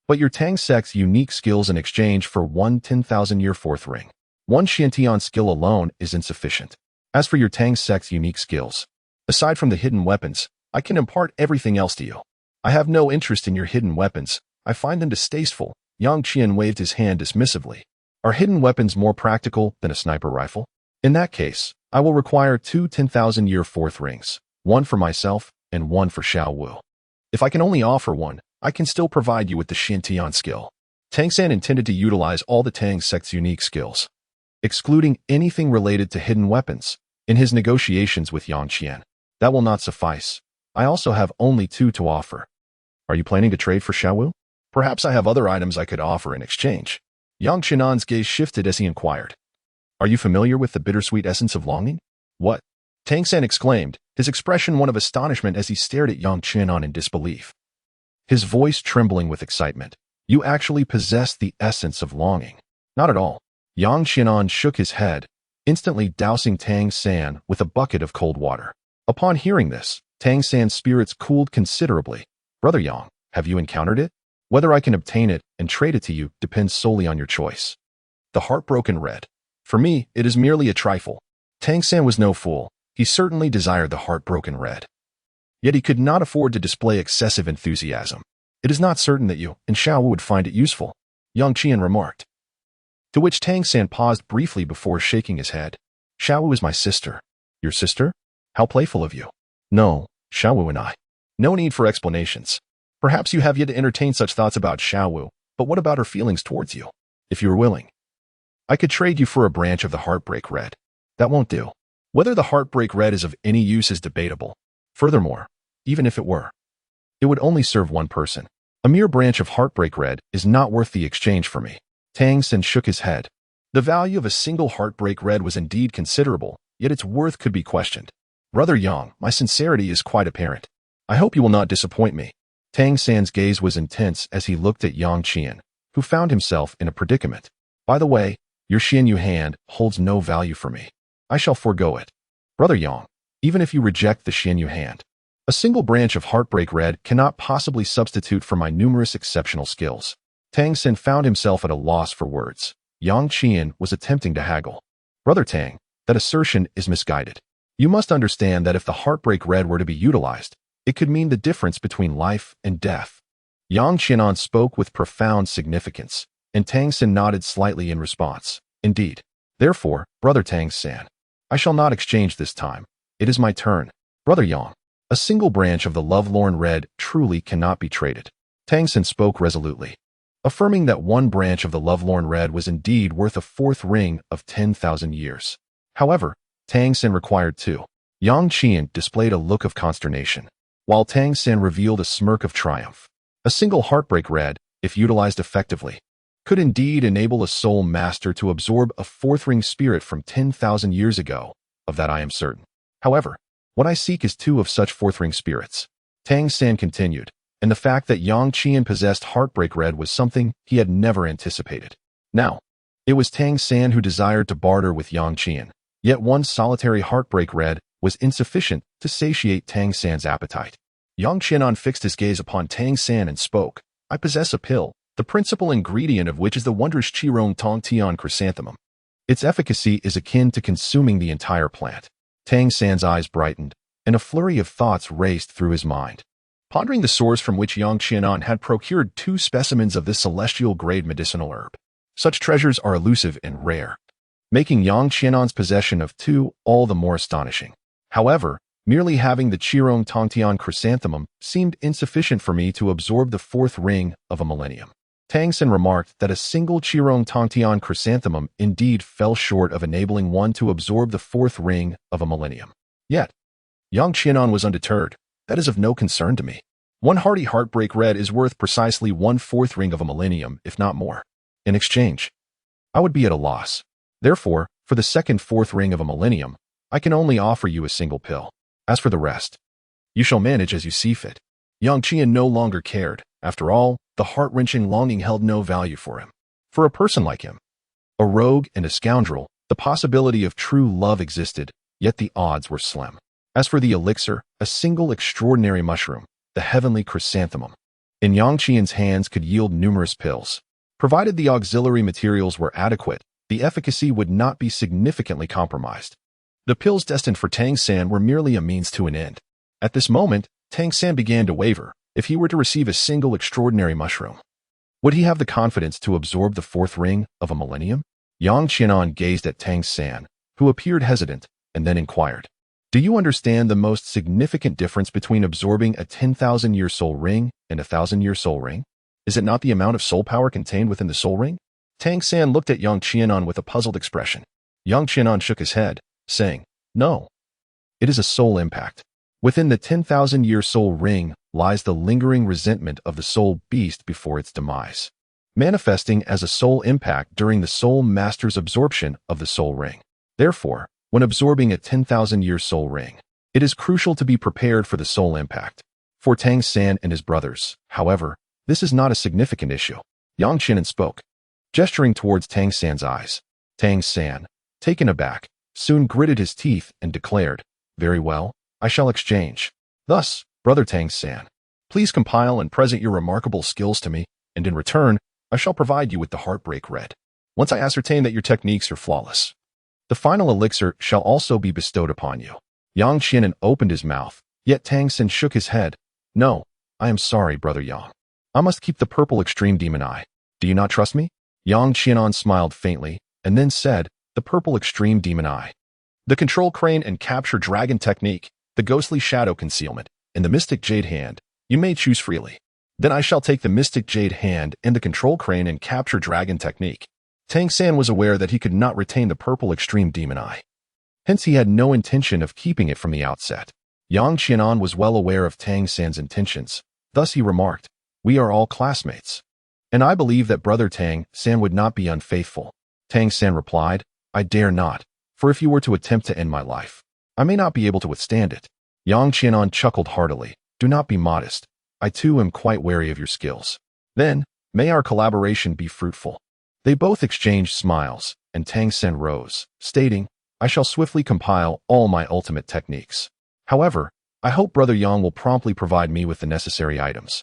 But your Tang sect's unique skills in exchange for 1 10,000-year 4th ring. 1 Xiantian skill alone is insufficient. As for your Tang sect's unique skills, aside from the hidden weapons, I can impart everything else to you. I have no interest in your hidden weapons. I find them distasteful. Yang Qian waved his hand dismissively. Are hidden weapons more practical than a sniper rifle? In that case, I will require 2 10,000-year fourth rings, one for myself and one for Xiao Wu. If I can only offer one, I can still provide you with the Xintian skill. Tang San intended to utilize all the Tang sect's unique skills, excluding anything related to hidden weapons, in his negotiations with Yang Qian. That will not suffice. I also have only 2 to offer. Are you planning to trade for Xiao Wu? Perhaps I have other items I could offer in exchange. Yang Qianan's gaze shifted as he inquired. Are you familiar with the bittersweet essence of longing? What? Tang San exclaimed, his expression one of astonishment as he stared at Yang Qianan in disbelief. His voice trembling with excitement. You actually possess the essence of longing. Not at all. Yang Qianan shook his head, instantly dousing Tang San with a bucket of cold water. Upon hearing this, Tang San's spirits cooled considerably. Brother Yang, have you encountered it? Whether I can obtain it and trade it to you depends solely on your choice. The heartbroken red. For me, it is merely a trifle. Tang San was no fool. He certainly desired the heartbroken red. Yet he could not afford to display excessive enthusiasm. It is not certain that you and Xiao Wu would find it useful, Yang Qian remarked. To which Tang San paused briefly before shaking his head. Xiao Wu is my sister. Your sister? How playful of you. No, Xiao Wu and I. No need for explanations. Perhaps you have yet to entertain such thoughts about Xiao Wu, but what about her feelings towards you? If you are willing, I could trade you for a branch of the Heartbreak Red. That won't do. Whether the Heartbreak Red is of any use is debatable. Furthermore, even if it were, it would only serve one person. A mere branch of Heartbreak Red is not worth the exchange for me. Tang San shook his head. The value of a single Heartbreak Red was indeed considerable, yet its worth could be questioned. Brother Yang, my sincerity is quite apparent. I hope you will not disappoint me. Tang San's gaze was intense as he looked at Yang Qian, who found himself in a predicament. By the way, your Xianyu hand holds no value for me. I shall forego it. Brother Yang, even if you reject the Xianyu hand, a single branch of Heartbreak Red cannot possibly substitute for my numerous exceptional skills. Tang San found himself at a loss for words. Yang Qian was attempting to haggle. Brother Tang, that assertion is misguided. You must understand that if the Heartbreak Red were to be utilized, it could mean the difference between life and death. Yang Qianan spoke with profound significance, and Tang San nodded slightly in response. Indeed. Therefore, Brother Tang San, I shall not exchange this time. It is my turn. Brother Yang, a single branch of the Lovelorn Red truly cannot be traded. Tang San spoke resolutely, affirming that one branch of the Lovelorn Red was indeed worth a fourth ring of 10,000 years. However, Tang San required 2. Yang Qian displayed a look of consternation, while Tang San revealed a smirk of triumph. A single Heartbreak Red, if utilized effectively, could indeed enable a soul master to absorb a fourth ring spirit from 10,000 years ago. Of that I am certain. However, what I seek is 2 of such fourth ring spirits. Tang San continued, and the fact that Yang Qian possessed Heartbreak Red was something he had never anticipated. Now, it was Tang San who desired to barter with Yang Qian, yet one solitary Heartbreak Red was insufficient to satiate Tang San's appetite. Yang Qianan fixed his gaze upon Tang San and spoke. I possess a pill, the principal ingredient of which is the wondrous Qirong Tong Tian chrysanthemum. Its efficacy is akin to consuming the entire plant. Tang San's eyes brightened, and a flurry of thoughts raced through his mind. Pondering the source from which Yang Qianan had procured 2 specimens of this celestial-grade medicinal herb. Such treasures are elusive and rare, making Yang Qianan's possession of 2 all the more astonishing. However, merely having the Qirong Tongtian chrysanthemum seemed insufficient for me to absorb the fourth ring of a millennium. Tang San remarked that a single Qirong Tongtian chrysanthemum indeed fell short of enabling one to absorb the fourth ring of a millennium. Yet, Yang Qianan was undeterred. That is of no concern to me. One hearty Heartbreak Red is worth precisely 1/4 ring of a millennium, if not more. In exchange, I would be at a loss. Therefore, for the second fourth ring of a millennium, I can only offer you a single pill. As for the rest, you shall manage as you see fit. Yang Qian no longer cared. After all, the heart-wrenching longing held no value for him. For a person like him, a rogue and a scoundrel, the possibility of true love existed, yet the odds were slim. As for the elixir, a single extraordinary mushroom, the heavenly chrysanthemum, in Yang Qian's hands could yield numerous pills. Provided the auxiliary materials were adequate, the efficacy would not be significantly compromised. The pills destined for Tang San were merely a means to an end. At this moment, Tang San began to waver, If he were to receive a single extraordinary mushroom, would he have the confidence to absorb the fourth ring of a millennium? Yang Qianan gazed at Tang San, who appeared hesitant, and then inquired, "Do you understand the most significant difference between absorbing a 10,000-year soul ring and a 1,000-year soul ring? Is it not the amount of soul power contained within the soul ring?" Tang San looked at Yang Qianan with a puzzled expression. Yang Qianan shook his head, saying, "No. It is a soul impact. Within the 10,000-year soul ring lies the lingering resentment of the soul beast before its demise, manifesting as a soul impact during the soul master's absorption of the soul ring. Therefore, when absorbing a 10,000-year soul ring, it is crucial to be prepared for the soul impact." For Tang San and his brothers, however, this is not a significant issue. Yang Qianan spoke, gesturing towards Tang San's eyes. Tang San, taken aback, soon gritted his teeth and declared, "Very well, I shall exchange. Thus, Brother Tang San, please compile and present your remarkable skills to me, and in return, I shall provide you with the Heartbreak Red. Once I ascertain that your techniques are flawless, the final elixir shall also be bestowed upon you." Yang Qianan opened his mouth, yet Tang San shook his head. "No, I am sorry, Brother Yang. I must keep the purple extreme demon eye. Do you not trust me?" Yang Qianan smiled faintly, and then said, "The purple extreme demon eye, the control crane and capture dragon technique, the ghostly shadow concealment, and the mystic jade hand, you may choose freely. Then I shall take the mystic jade hand and the control crane and capture dragon technique." Tang San was aware that he could not retain the purple extreme demon eye. Hence he had no intention of keeping it from the outset. Yang Qianan was well aware of Tang San's intentions. Thus he remarked, "We are all classmates, and I believe that Brother Tang San would not be unfaithful." Tang San replied, "I dare not, for if you were to attempt to end my life, I may not be able to withstand it." Yang Qianan chuckled heartily. "Do not be modest. I too am quite wary of your skills. Then, may our collaboration be fruitful." They both exchanged smiles, and Tang San rose, stating, "I shall swiftly compile all my ultimate techniques. However, I hope Brother Yang will promptly provide me with the necessary items,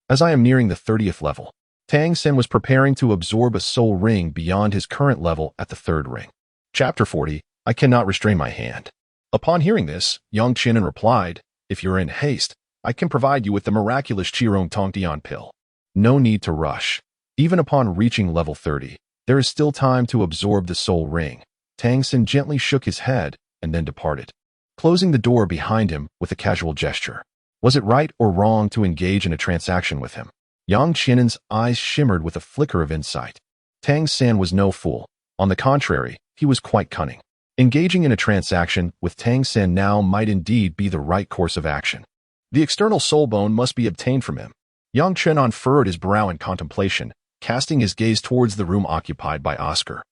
as I am nearing the 30th level." Tang San was preparing to absorb a soul ring beyond his current level at the 3rd ring. Chapter 40, I Cannot Restrain My Hand. Upon hearing this, Yang Qianan replied, "If you're in haste, I can provide you with the miraculous Qirong Tongdian pill. No need to rush. Even upon reaching level 30, there is still time to absorb the soul ring." Tang San gently shook his head and then departed, closing the door behind him with a casual gesture. Was it right or wrong to engage in a transaction with him? Yang Qianan's eyes shimmered with a flicker of insight. Tang San was no fool. On the contrary, he was quite cunning. Engaging in a transaction with Tang San now might indeed be the right course of action. The external soul bone must be obtained from him. Yang Qianan furrowed his brow in contemplation, casting his gaze towards the room occupied by Oscar.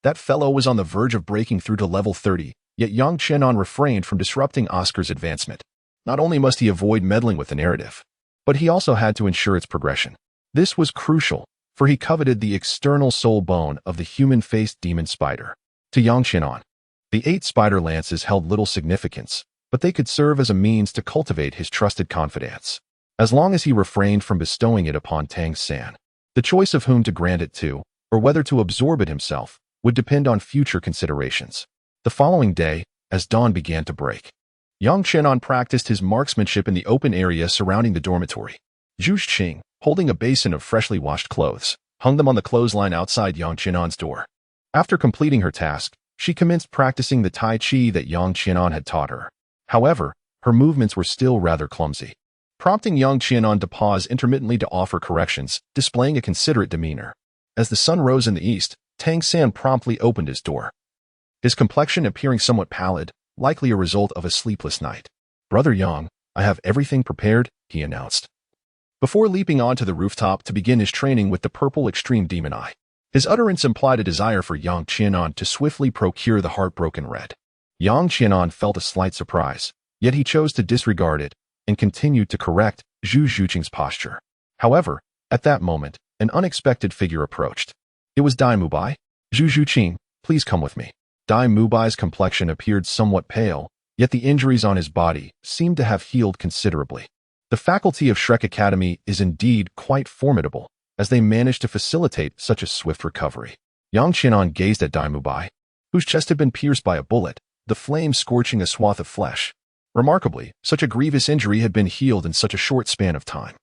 That fellow was on the verge of breaking through to level 30, yet Yang Qianan refrained from disrupting Oscar's advancement. Not only must he avoid meddling with the narrative, but he also had to ensure its progression. This was crucial, for he coveted the external soul bone of the human-faced demon spider. To Yang Qianan, the 8 spider lances held little significance, but they could serve as a means to cultivate his trusted confidence. As long as he refrained from bestowing it upon Tang San, the choice of whom to grant it to, or whether to absorb it himself, would depend on future considerations. The following day, as dawn began to break, Yang Qianan practiced his marksmanship in the open area surrounding the dormitory. Zhu Zhuqing, holding a basin of freshly washed clothes, hung them on the clothesline outside Yang Qianan's door. After completing her task, she commenced practicing the Tai Chi that Yang Qianan had taught her. However, her movements were still rather clumsy, prompting Yang Qianan to pause intermittently to offer corrections, displaying a considerate demeanor. As the sun rose in the east, Tang San promptly opened his door, his complexion appearing somewhat pallid, likely a result of a sleepless night. "Brother Yang, I have everything prepared," he announced, before leaping onto the rooftop to begin his training with the purple extreme demon eye. His utterance implied a desire for Yang Qianan to swiftly procure the heartbroken red. Yang Qianan felt a slight surprise, yet he chose to disregard it and continued to correct Zhu Zhuqing's posture. However, at that moment, an unexpected figure approached. It was Dai Mubai. "Zhu Zhuqing, please come with me." Dai Mubai's complexion appeared somewhat pale, yet the injuries on his body seemed to have healed considerably. The faculty of Shrek Academy is indeed quite formidable, as they managed to facilitate such a swift recovery. Yang Qianan gazed at Dai Mubai, whose chest had been pierced by a bullet, the flame scorching a swath of flesh. Remarkably, such a grievous injury had been healed in such a short span of time.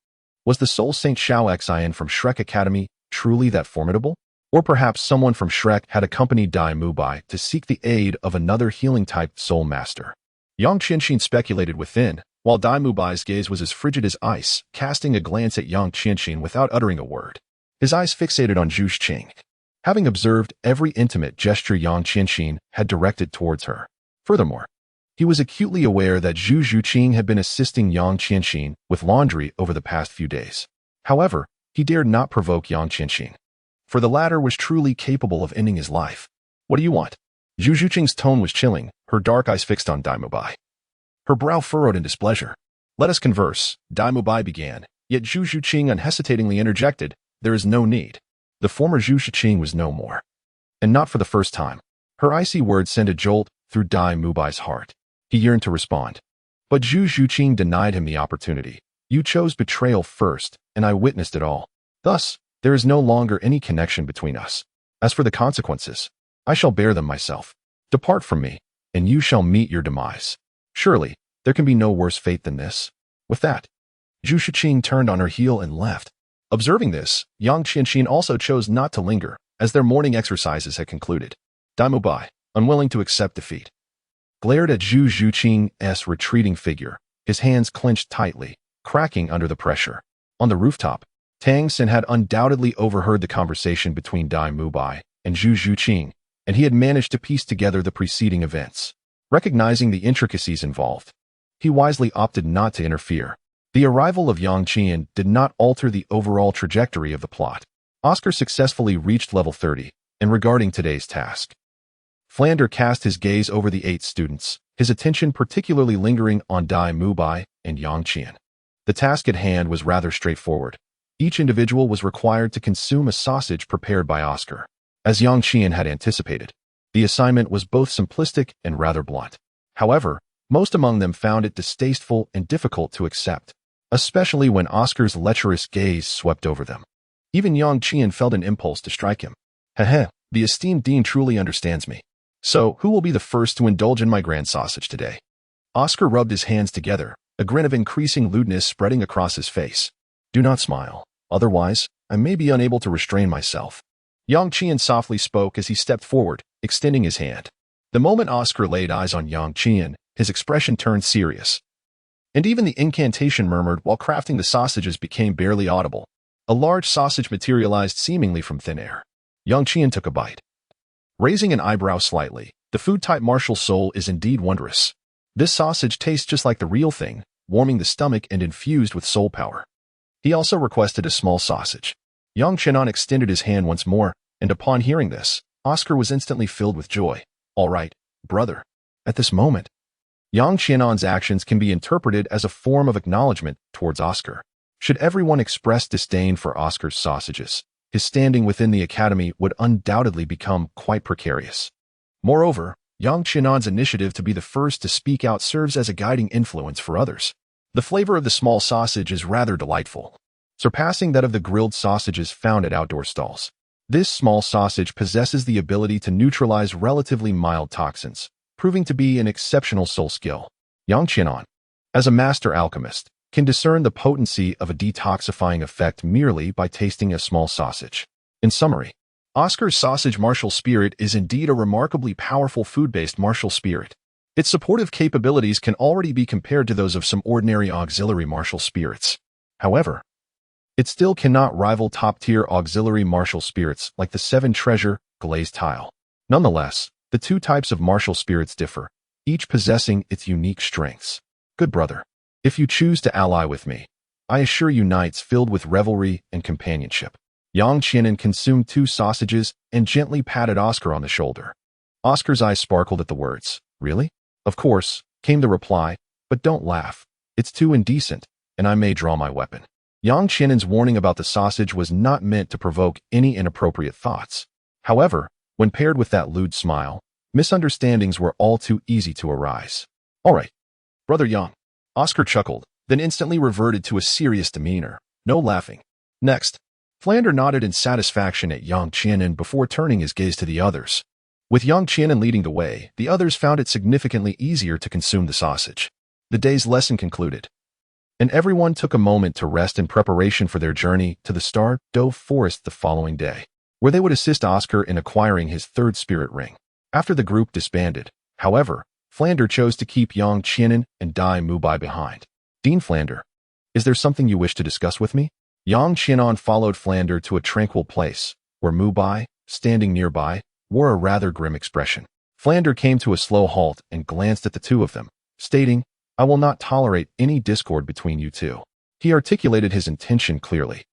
Was the Soul Saint Xiao Xian from Shrek Academy truly that formidable? Or perhaps someone from Shrek had accompanied Dai Mubai to seek the aid of another healing-type soul master. Yang Qianxin speculated within, while Dai Mubai's gaze was as frigid as ice, casting a glance at Yang Qianxin without uttering a word. His eyes fixated on Zhu Zhuqing. Having observed every intimate gesture Yang Qianxin had directed towards her. Furthermore, he was acutely aware that Zhu Zhuqing had been assisting Yang Qianxin with laundry over the past few days. However, he dared not provoke Yang Qianxin, for the latter was truly capable of ending his life. What do you want? Zhu Zhuqing's tone was chilling, her dark eyes fixed on Dai Mubai. Her brow furrowed in displeasure. Let us converse, Dai Mubai began, yet Zhu Zhuqing unhesitatingly interjected, there is no need. The former Zhu Zhuqing was no more. And not for the first time. Her icy words sent a jolt through Dai Mubai's heart. He yearned to respond. But Zhu Zhuqing denied him the opportunity. You chose betrayal first, and I witnessed it all. Thus, there is no longer any connection between us. As for the consequences, I shall bear them myself. Depart from me, and you shall meet your demise. Surely, there can be no worse fate than this. With that, Zhu Zhuqing turned on her heel and left. Observing this, Yang Qianxin also chose not to linger, as their morning exercises had concluded. Dai Mubai, unwilling to accept defeat, glared at Zhu Zhuqing's retreating figure, his hands clenched tightly, cracking under the pressure. On the rooftop, Tang Xin had undoubtedly overheard the conversation between Dai Mubai and Zhu Zhuqing, and he had managed to piece together the preceding events. Recognizing the intricacies involved, he wisely opted not to interfere. The arrival of Yang Qian did not alter the overall trajectory of the plot. Oscar successfully reached level 30, and regarding today's task, Flander cast his gaze over the 8 students, his attention particularly lingering on Dai Mubai and Yang Qian. The task at hand was rather straightforward. Each individual was required to consume a sausage prepared by Oscar. As Yang Qian had anticipated, the assignment was both simplistic and rather blunt. However, most among them found it distasteful and difficult to accept, especially when Oscar's lecherous gaze swept over them. Even Yang Qian felt an impulse to strike him. Heh, the esteemed dean truly understands me. So, who will be the first to indulge in my grand sausage today? Oscar rubbed his hands together, a grin of increasing lewdness spreading across his face. Do not smile, otherwise, I may be unable to restrain myself. Yang Qian softly spoke as he stepped forward, extending his hand. The moment Oscar laid eyes on Yang Qian, his expression turned serious. And even the incantation murmured while crafting the sausages became barely audible. A large sausage materialized seemingly from thin air. Yang Qian took a bite. Raising an eyebrow slightly, the food-type martial soul is indeed wondrous. This sausage tastes just like the real thing, warming the stomach and infused with soul power. He also requested a small sausage. Yang Qianan extended his hand once more, and upon hearing this, Oscar was instantly filled with joy. All right, brother. At this moment, Yang Qianan's actions can be interpreted as a form of acknowledgement towards Oscar. Should everyone express disdain for Oscar's sausages, his standing within the academy would undoubtedly become quite precarious. Moreover, Yang Qianan's initiative to be the first to speak out serves as a guiding influence for others. The flavor of the small sausage is rather delightful, surpassing that of the grilled sausages found at outdoor stalls. This small sausage possesses the ability to neutralize relatively mild toxins, proving to be an exceptional soul skill. Yang Qianan, as a master alchemist, can discern the potency of a detoxifying effect merely by tasting a small sausage. In summary, Oscar's sausage martial spirit is indeed a remarkably powerful food-based martial spirit. Its supportive capabilities can already be compared to those of some ordinary auxiliary martial spirits. However, it still cannot rival top-tier auxiliary martial spirits like the 7 treasure glazed tile. Nonetheless, the 2 types of martial spirits differ, each possessing its unique strengths. Good brother, if you choose to ally with me, I assure you nights filled with revelry and companionship. Yang Qianan consumed 2 sausages and gently patted Oscar on the shoulder. Oscar's eyes sparkled at the words. Really? Of course, came the reply, but don't laugh. It's too indecent, and I may draw my weapon. Yang Qianan's warning about the sausage was not meant to provoke any inappropriate thoughts. However, when paired with that lewd smile, misunderstandings were all too easy to arise. All right, Brother Yang. Oscar chuckled, then instantly reverted to a serious demeanor. No laughing. Next, Flander nodded in satisfaction at Yang Qianan before turning his gaze to the others. With Yang Qianan leading the way, the others found it significantly easier to consume the sausage. The day's lesson concluded, and everyone took a moment to rest in preparation for their journey to the Tiandou forest the following day, where they would assist Oscar in acquiring his third spirit ring. After the group disbanded, however, Flander chose to keep Yu Tianheng and Dai Mubai behind. Dean Flander, is there something you wish to discuss with me? Yu Tianheng followed Flander to a tranquil place, where Mubai, standing nearby, wore a rather grim expression. Flander came to a slow halt and glanced at the two of them, stating, I will not tolerate any discord between you two. He articulated his intention clearly,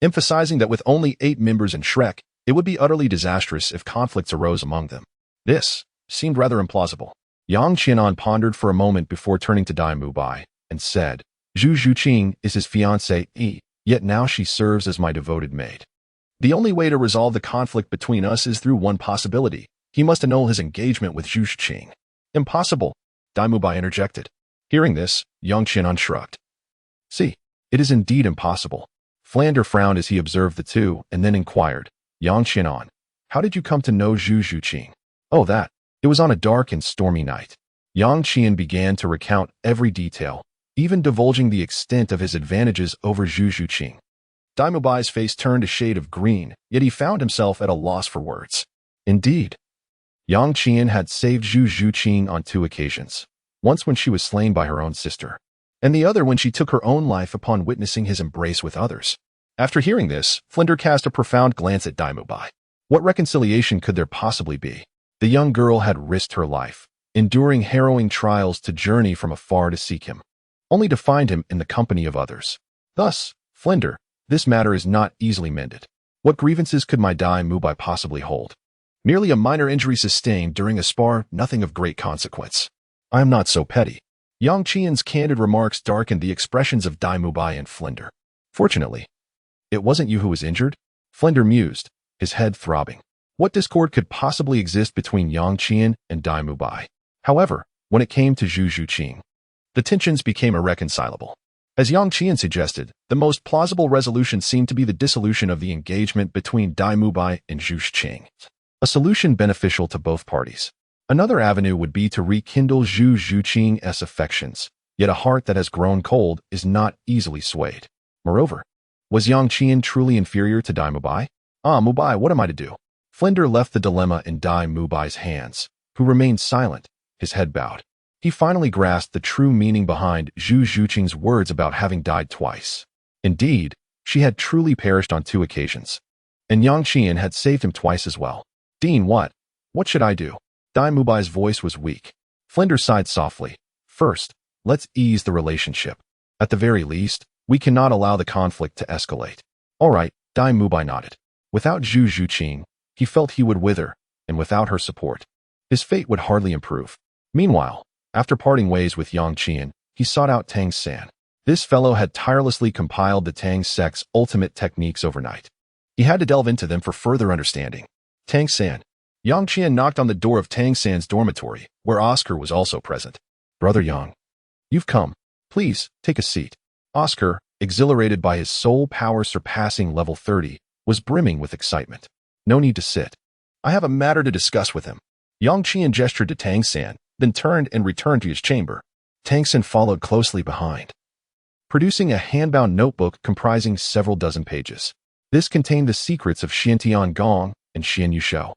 emphasizing that with only 8 members in Shrek, it would be utterly disastrous if conflicts arose among them. This seemed rather implausible. Yu Tianheng pondered for a moment before turning to Dai Mubai and said, Zhu Zhuqing is his fiancée, yet now she serves as my devoted maid. The only way to resolve the conflict between us is through one possibility. He must annul his engagement with Zhu Zhuqing. Impossible, Dai Mubai interjected. Hearing this, Yu Tianheng shrugged. See, it is indeed impossible. Flander frowned as he observed the two and then inquired, Yu Tianheng, how did you come to know Zhu Zhuqing? Oh, that. It was on a dark and stormy night. Yu Tianheng began to recount every detail, even divulging the extent of his advantages over Zhu Zhuqing. Dai Mubai's face turned a shade of green, yet he found himself at a loss for words. Indeed, Yu Tianheng had saved Zhu Zhuqing on 2 occasions, once when she was slain by her own sister, and the other when she took her own life upon witnessing his embrace with others. After hearing this, Flander cast a profound glance at Dai Mubai. What reconciliation could there possibly be? The young girl had risked her life, enduring harrowing trials to journey from afar to seek him, only to find him in the company of others. Thus, Flander, this matter is not easily mended. What grievances could my Dai Mubai possibly hold? Merely a minor injury sustained during a spar, nothing of great consequence. I am not so petty. Yu Tianheng's candid remarks darkened the expressions of Dai Mubai and Flander. Fortunately, it wasn't you who was injured, Flander mused, his head throbbing. What discord could possibly exist between Yu Tianheng and Dai Mubai? However, when it came to Zhu Zhuqing, the tensions became irreconcilable. As Yu Tianheng suggested, the most plausible resolution seemed to be the dissolution of the engagement between Dai Mubai and Zhu Zhuqing, a solution beneficial to both parties. Another avenue would be to rekindle Zhu Zhuqing's affections, yet a heart that has grown cold is not easily swayed. Moreover, was Yu Tianheng truly inferior to Dai Mubai? Mubai, what am I to do? Flander left the dilemma in Dai Mubai's hands, who remained silent, his head bowed. He finally grasped the true meaning behind Zhu Zhuqing's words about having died twice. Indeed, she had truly perished on 2 occasions, and Yu Tianheng had saved him twice as well. Dean, what? What should I do? Dai Mubai's voice was weak. Flander sighed softly. First, let's ease the relationship. At the very least, we cannot allow the conflict to escalate. All right, Dai Mubai nodded. Without Zhu Zhuqing, he felt he would wither, and without her support, his fate would hardly improve. Meanwhile, after parting ways with Yu Tianheng, he sought out Tang San. This fellow had tirelessly compiled the Tang sect's ultimate techniques overnight. He had to delve into them for further understanding. Tang San. Yu Tianheng knocked on the door of Tang San's dormitory, where Oscar was also present. Brother Yang, you've come. Please, take a seat. Oscar, exhilarated by his soul power surpassing level 30, was brimming with excitement. No need to sit. I have a matter to discuss with him. Yu Tianheng gestured to Tang San, then turned and returned to his chamber. Tang San followed closely behind, producing a hand-bound notebook comprising several dozen pages. This contained the secrets of Xiantian Gong and Xian Yushou.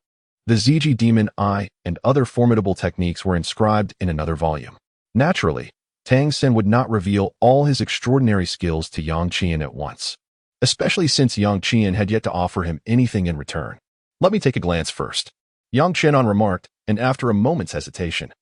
The Ziji Demon Eye and other formidable techniques were inscribed in another volume. Naturally, Tang San would not reveal all his extraordinary skills to Yu Tianheng at once, especially since Yu Tianheng had yet to offer him anything in return. Let me take a glance first, Yu Tianheng remarked, and after a moment's hesitation,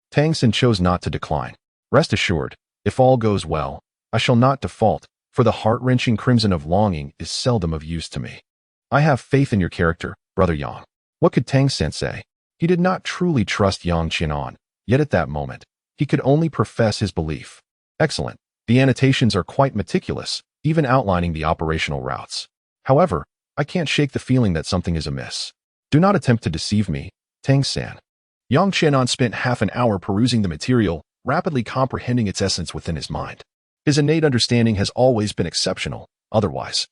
Tang San chose not to decline. Rest assured, if all goes well, I shall not default, for the heart-wrenching crimson of longing is seldom of use to me. I have faith in your character, Brother Yang. What could Tang San say? He did not truly trust Yu Tianheng, yet at that moment, he could only profess his belief. Excellent. The annotations are quite meticulous, even outlining the operational routes. However, I can't shake the feeling that something is amiss. Do not attempt to deceive me, Tang San. Yu Tianheng spent half an hour perusing the material, rapidly comprehending its essence within his mind. His innate understanding has always been exceptional, otherwise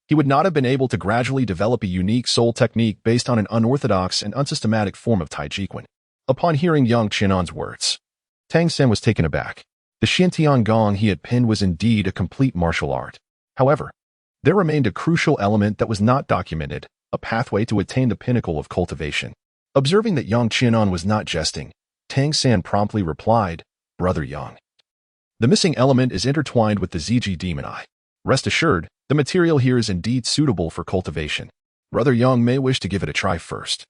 he would not have been able to gradually develop a unique soul technique based on an unorthodox and unsystematic form of Tai Chi. Upon hearing Yu Tianheng's words, Tang San was taken aback. The Xiantian Gong he had pinned was indeed a complete martial art. However, there remained a crucial element that was not documented, a pathway to attain the pinnacle of cultivation. Observing that Yang Qianan was not jesting, Tang San promptly replied, "Brother Yang, the missing element is intertwined with the Ziji demon eye. Rest assured, the material here is indeed suitable for cultivation. Brother Yang may wish to give it a try first."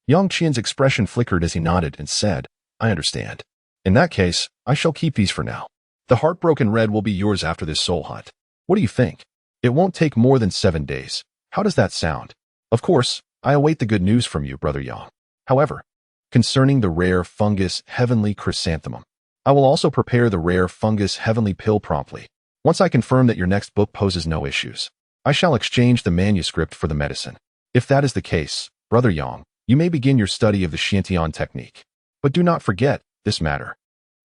Yang Qian's expression flickered as he nodded and said, "I understand. In that case, I shall keep these for now. The heartbroken red will be yours after this soul hunt. What do you think? It won't take more than 7 days. How does that sound? Of course, I await the good news from you, Brother Yang. However, concerning the rare fungus heavenly chrysanthemum, I will also prepare the rare fungus heavenly pill promptly. Once I confirm that your next book poses no issues, I shall exchange the manuscript for the medicine. If that is the case, Brother Yang, you may begin your study of the Xiantian technique. But do not forget this matter.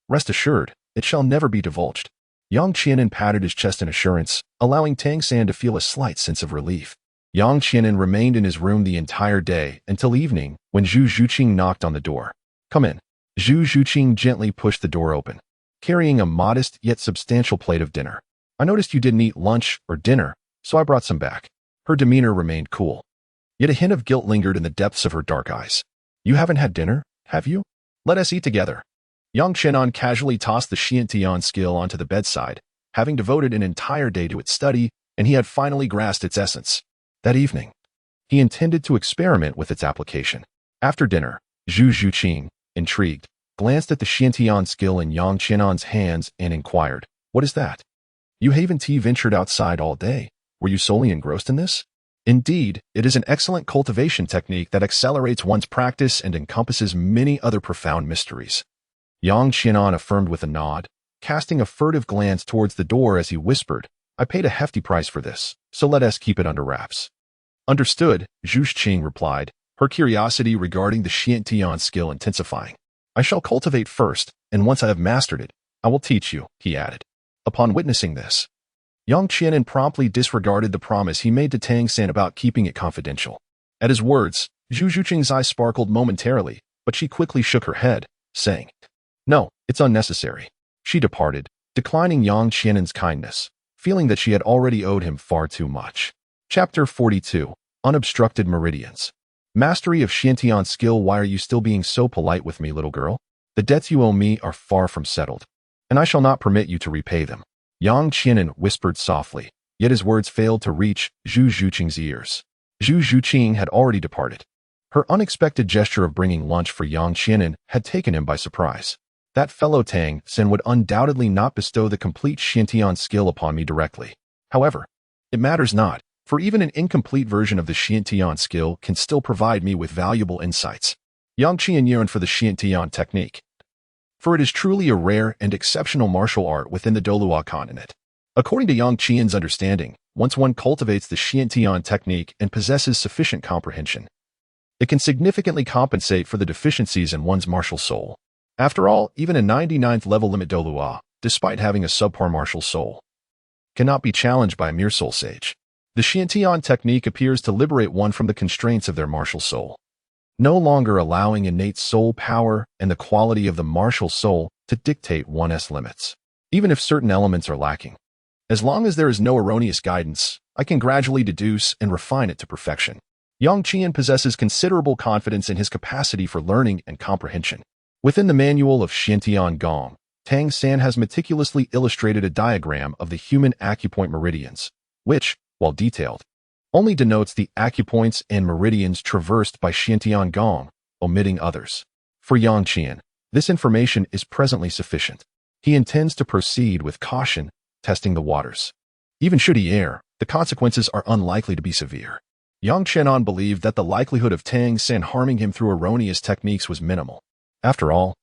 Rest assured, it shall never be divulged." Yang Qianan patted his chest in assurance, allowing Tang San to feel a slight sense of relief. Yang Qianan remained in his room the entire day until evening when Zhu Zhuqing knocked on the door. "Come in." Zhu Zhuqing gently pushed the door open, carrying a modest yet substantial plate of dinner. "I noticed you didn't eat lunch or dinner, so I brought some back." Her demeanor remained cool, yet a hint of guilt lingered in the depths of her dark eyes. "You haven't had dinner, have you? Let us eat together." Yang Qianan casually tossed the Xiantian skill onto the bedside, having devoted an entire day to its study, and he had finally grasped its essence. That evening, he intended to experiment with its application. After dinner, Zhu Zhuqing, intrigued, glanced at the Xiantian skill in Yang Qianan's hands and inquired, "What is that? You haven't ventured outside all day. Were you solely engrossed in this?" "Indeed, it is an excellent cultivation technique that accelerates one's practice and encompasses many other profound mysteries." Yang Qianan affirmed with a nod, casting a furtive glance towards the door as he whispered, "I paid a hefty price for this, so let us keep it under wraps." "Understood," Zhu Zhuqing replied, her curiosity regarding the Xiantian skill intensifying. "I shall cultivate first, and once I have mastered it, I will teach you," he added. Upon witnessing this, Yang Qianan promptly disregarded the promise he made to Tang San about keeping it confidential. At his words, Zhu Zhuqing's eyes sparkled momentarily, but she quickly shook her head, saying, "No, it's unnecessary." She departed, declining Yang Qianan's kindness, feeling that she had already owed him far too much. Chapter 42. Unobstructed Meridians. Mastery of Xiantian skill. "Why are you still being so polite with me, little girl? The debts you owe me are far from settled, and I shall not permit you to repay them." Yang Qianan whispered softly, yet his words failed to reach Zhu Zhuqing's ears. Zhu Zhuqing had already departed. Her unexpected gesture of bringing lunch for Yang Qianan had taken him by surprise. That fellow Tang San would undoubtedly not bestow the complete Xiantian skill upon me directly. However, it matters not, for even an incomplete version of the Xiantian skill can still provide me with valuable insights. Yang Qian yearned for the Xiantian technique, for it is truly a rare and exceptional martial art within the Douluo Continent. According to Yang Qian's understanding, once one cultivates the Xiantian technique and possesses sufficient comprehension, it can significantly compensate for the deficiencies in one's martial soul. After all, even a 99th level limit Douluo, despite having a subpar martial soul, cannot be challenged by a mere soul sage. The Xiantian technique appears to liberate one from the constraints of their martial soul, no longer allowing innate soul power and the quality of the martial soul to dictate one's limits, even if certain elements are lacking. As long as there is no erroneous guidance, I can gradually deduce and refine it to perfection. Yang Qian possesses considerable confidence in his capacity for learning and comprehension. Within the manual of Xiantian Gong, Tang San has meticulously illustrated a diagram of the human acupoint meridians, which, while detailed, only denotes the acupoints and meridians traversed by Xiantian Gong, omitting others. For Yang Qian, this information is presently sufficient. He intends to proceed with caution, testing the waters. Even should he err, the consequences are unlikely to be severe. Yang Qianan believed that the likelihood of Tang San harming him through erroneous techniques was minimal. After all,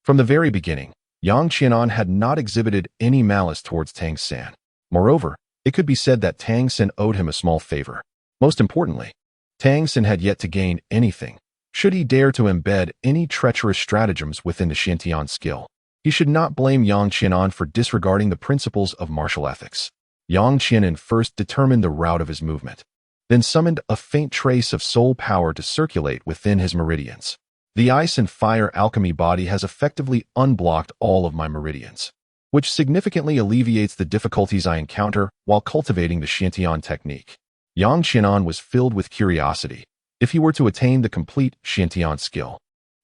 from the very beginning, Yang Qianan had not exhibited any malice towards Tang San. Moreover, it could be said that Tang San owed him a small favor. Most importantly, Tang San had yet to gain anything. Should he dare to embed any treacherous stratagems within the Xiantian skill, he should not blame Yang Qianan for disregarding the principles of martial ethics. Yang Qianan first determined the route of his movement, then summoned a faint trace of soul power to circulate within his meridians. The ice and fire alchemy body has effectively unblocked all of my meridians. which significantly alleviates the difficulties I encounter while cultivating the Xiantian technique. Yang Qianan was filled with curiosity. If he were to attain the complete Xiantian skill,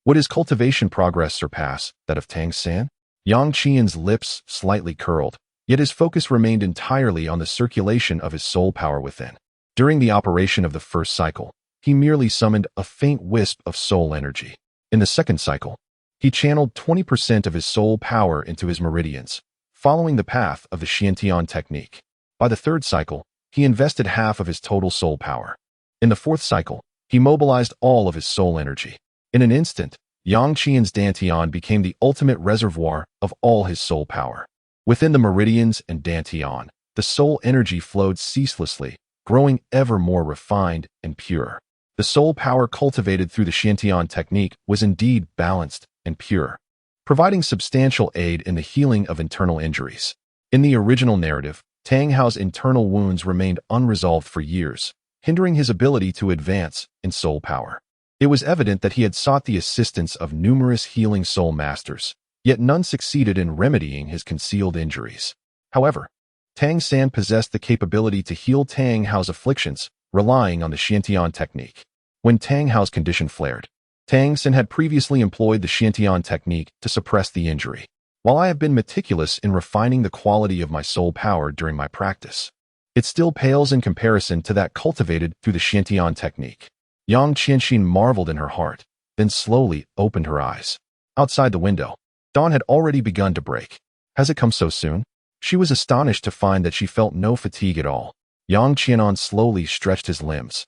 would his cultivation progress surpass that of Tang San? Yang Qian's lips slightly curled, yet his focus remained entirely on the circulation of his soul power within. During the operation of the first cycle, he merely summoned a faint wisp of soul energy. In the second cycle, he channeled 20% of his soul power into his meridians, following the path of the Xiantian technique. By the third cycle, he invested half of his total soul power. In the fourth cycle, he mobilized all of his soul energy. In an instant, Yang Qian's Dantian became the ultimate reservoir of all his soul power. Within the meridians and Dantian, the soul energy flowed ceaselessly, growing ever more refined and pure. The soul power cultivated through the Xiantian technique was indeed balanced and pure, providing substantial aid in the healing of internal injuries. In the original narrative, Tang Hao's internal wounds remained unresolved for years, hindering his ability to advance in soul power. It was evident that he had sought the assistance of numerous healing soul masters, yet none succeeded in remedying his concealed injuries. However, Tang San possessed the capability to heal Tang Hao's afflictions, relying on the Xiantian technique. When Tang Hao's condition flared, Tang San had previously employed the Xiantian technique to suppress the injury. While I have been meticulous in refining the quality of my soul power during my practice, it still pales in comparison to that cultivated through the Xiantian technique. Yang Qianxin marveled in her heart, then slowly opened her eyes. Outside the window, dawn had already begun to break. Has it come so soon? She was astonished to find that she felt no fatigue at all. Yang Qianan slowly stretched his limbs,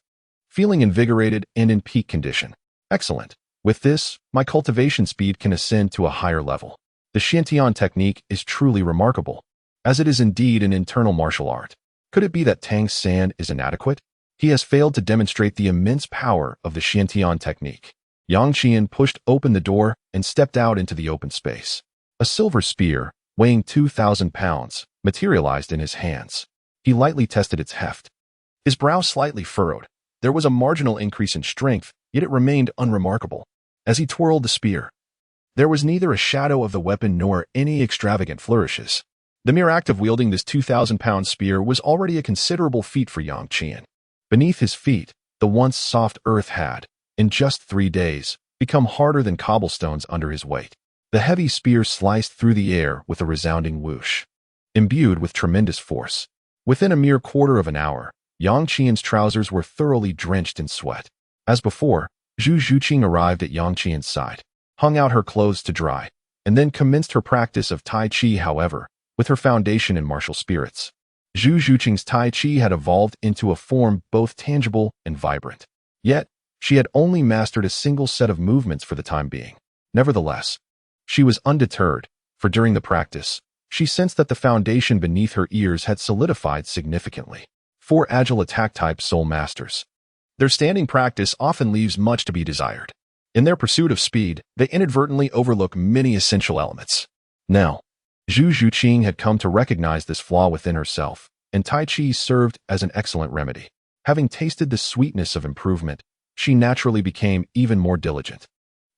feeling invigorated and in peak condition. Excellent. With this, my cultivation speed can ascend to a higher level. The Xiantian technique is truly remarkable, as it is indeed an internal martial art. Could it be that Tang San is inadequate? He has failed to demonstrate the immense power of the Xiantian technique. Yang Qian pushed open the door and stepped out into the open space. A silver spear, weighing 2,000 pounds, materialized in his hands. He lightly tested its heft. His brow slightly furrowed. There was a marginal increase in strength, yet it remained unremarkable. As he twirled the spear, there was neither a shadow of the weapon nor any extravagant flourishes. The mere act of wielding this 2,000-pound spear was already a considerable feat for Yang Qian. Beneath his feet, the once soft earth had, in just 3 days, become harder than cobblestones under his weight. The heavy spear sliced through the air with a resounding whoosh, imbued with tremendous force. Within a mere quarter of an hour, Yang Qian's trousers were thoroughly drenched in sweat. As before, Zhu Zhuqing arrived at Yang Qian's side, hung out her clothes to dry, and then commenced her practice of Tai Chi. However, with her foundation in martial spirits, Zhu Zhuqing's Tai Chi had evolved into a form both tangible and vibrant. Yet, she had only mastered a single set of movements for the time being. Nevertheless, she was undeterred, for during the practice, she sensed that the foundation beneath her ears had solidified significantly. 4 agile attack-type soul masters. Their standing practice often leaves much to be desired. In their pursuit of speed, they inadvertently overlook many essential elements. Now, Zhu Zhuqing had come to recognize this flaw within herself, and Tai Chi served as an excellent remedy. Having tasted the sweetness of improvement, she naturally became even more diligent.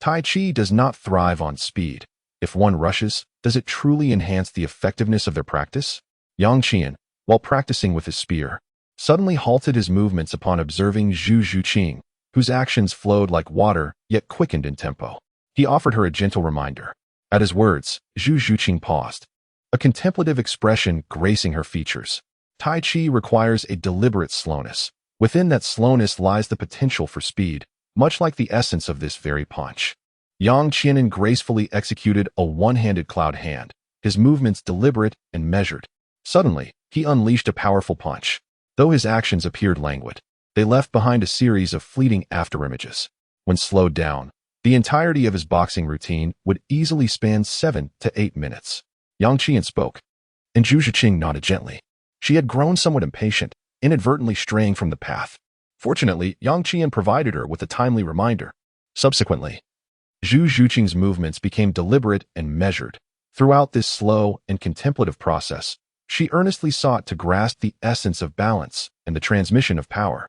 Tai Chi does not thrive on speed. If one rushes, does it truly enhance the effectiveness of their practice? Yang Qian, while practicing with his spear, suddenly halted his movements upon observing Zhu Zhuqing, whose actions flowed like water, yet quickened in tempo. He offered her a gentle reminder. At his words, Zhu Zhuqing paused, a contemplative expression gracing her features. Tai Chi requires a deliberate slowness. Within that slowness lies the potential for speed, much like the essence of this very punch. Yang Qianan gracefully executed a one-handed cloud hand, his movements deliberate and measured. Suddenly, he unleashed a powerful punch. Though his actions appeared languid, they left behind a series of fleeting afterimages. When slowed down, the entirety of his boxing routine would easily span 7 to 8 minutes. Yang Qian spoke, and Zhu Zhuqing nodded gently. She had grown somewhat impatient, inadvertently straying from the path. Fortunately, Yang Qian provided her with a timely reminder. Subsequently, Zhu Zhuqing's movements became deliberate and measured. Throughout this slow and contemplative process, she earnestly sought to grasp the essence of balance and the transmission of power.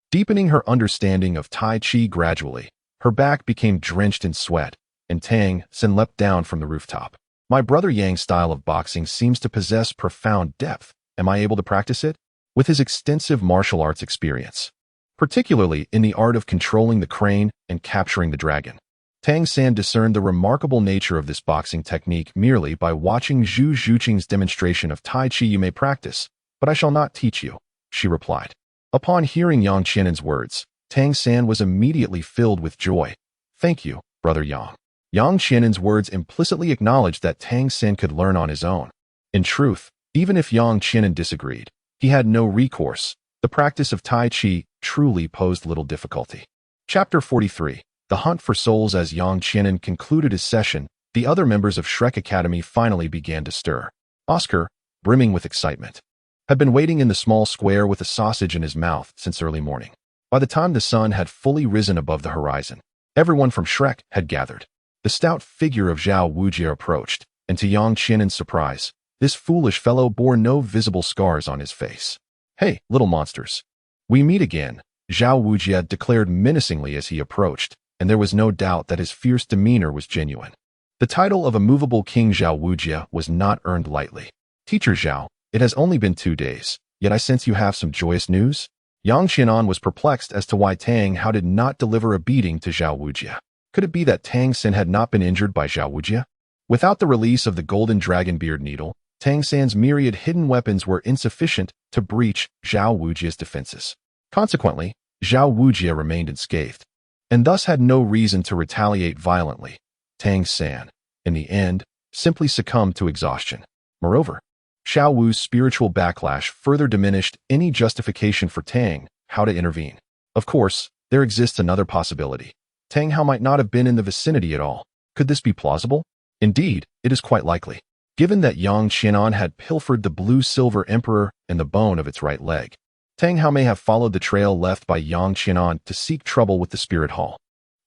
Deepening her understanding of Tai Chi gradually, her back became drenched in sweat, and Tang San leapt down from the rooftop. My brother Yang's style of boxing seems to possess profound depth. Am I able to practice it? With his extensive martial arts experience, particularly in the art of controlling the crane and capturing the dragon. Tang San discerned the remarkable nature of this boxing technique merely by watching Zhu Zhuqing's demonstration of Tai Chi. You may practice, but I shall not teach you, she replied. Upon hearing Yang Qianan's words, Tang San was immediately filled with joy. Thank you, brother Yang. Yang Qianan's words implicitly acknowledged that Tang San could learn on his own. In truth, even if Yang Qianan disagreed, he had no recourse. The practice of Tai Chi truly posed little difficulty. Chapter 43. The Hunt for Souls. As Yang Qianan concluded his session, the other members of Shrek Academy finally began to stir. Oscar, brimming with excitement, had been waiting in the small square with a sausage in his mouth since early morning. By the time the sun had fully risen above the horizon, everyone from Shrek had gathered. The stout figure of Zhao Wujie approached, and to Yang Qianan's surprise, this foolish fellow bore no visible scars on his face. Hey, little monsters. We meet again, Zhao Wujie declared menacingly as he approached, and there was no doubt that his fierce demeanor was genuine. The title of immovable King Zhao Wujie was not earned lightly. Teacher Zhao, it has only been 2 days, yet I sense you have some joyous news? Yang Qianan was perplexed as to why Tang Hao did not deliver a beating to Zhao Wujie. Could it be that Tang San had not been injured by Zhao Wujie? Without the release of the golden dragon beard needle, Tang San's myriad hidden weapons were insufficient to breach Zhao Wujie's defenses. Consequently, Zhao Wujie remained unscathed, and thus had no reason to retaliate violently. Tang San, in the end, simply succumbed to exhaustion. Moreover, Xiao Wu's spiritual backlash further diminished any justification for Tang Hao to intervene. Of course, there exists another possibility. Tang Hao might not have been in the vicinity at all. Could this be plausible? Indeed, it is quite likely, given that Yang Qianan had pilfered the blue-silver emperor and the bone of its right leg. Tang Hao may have followed the trail left by Yang Qianan to seek trouble with the spirit hall.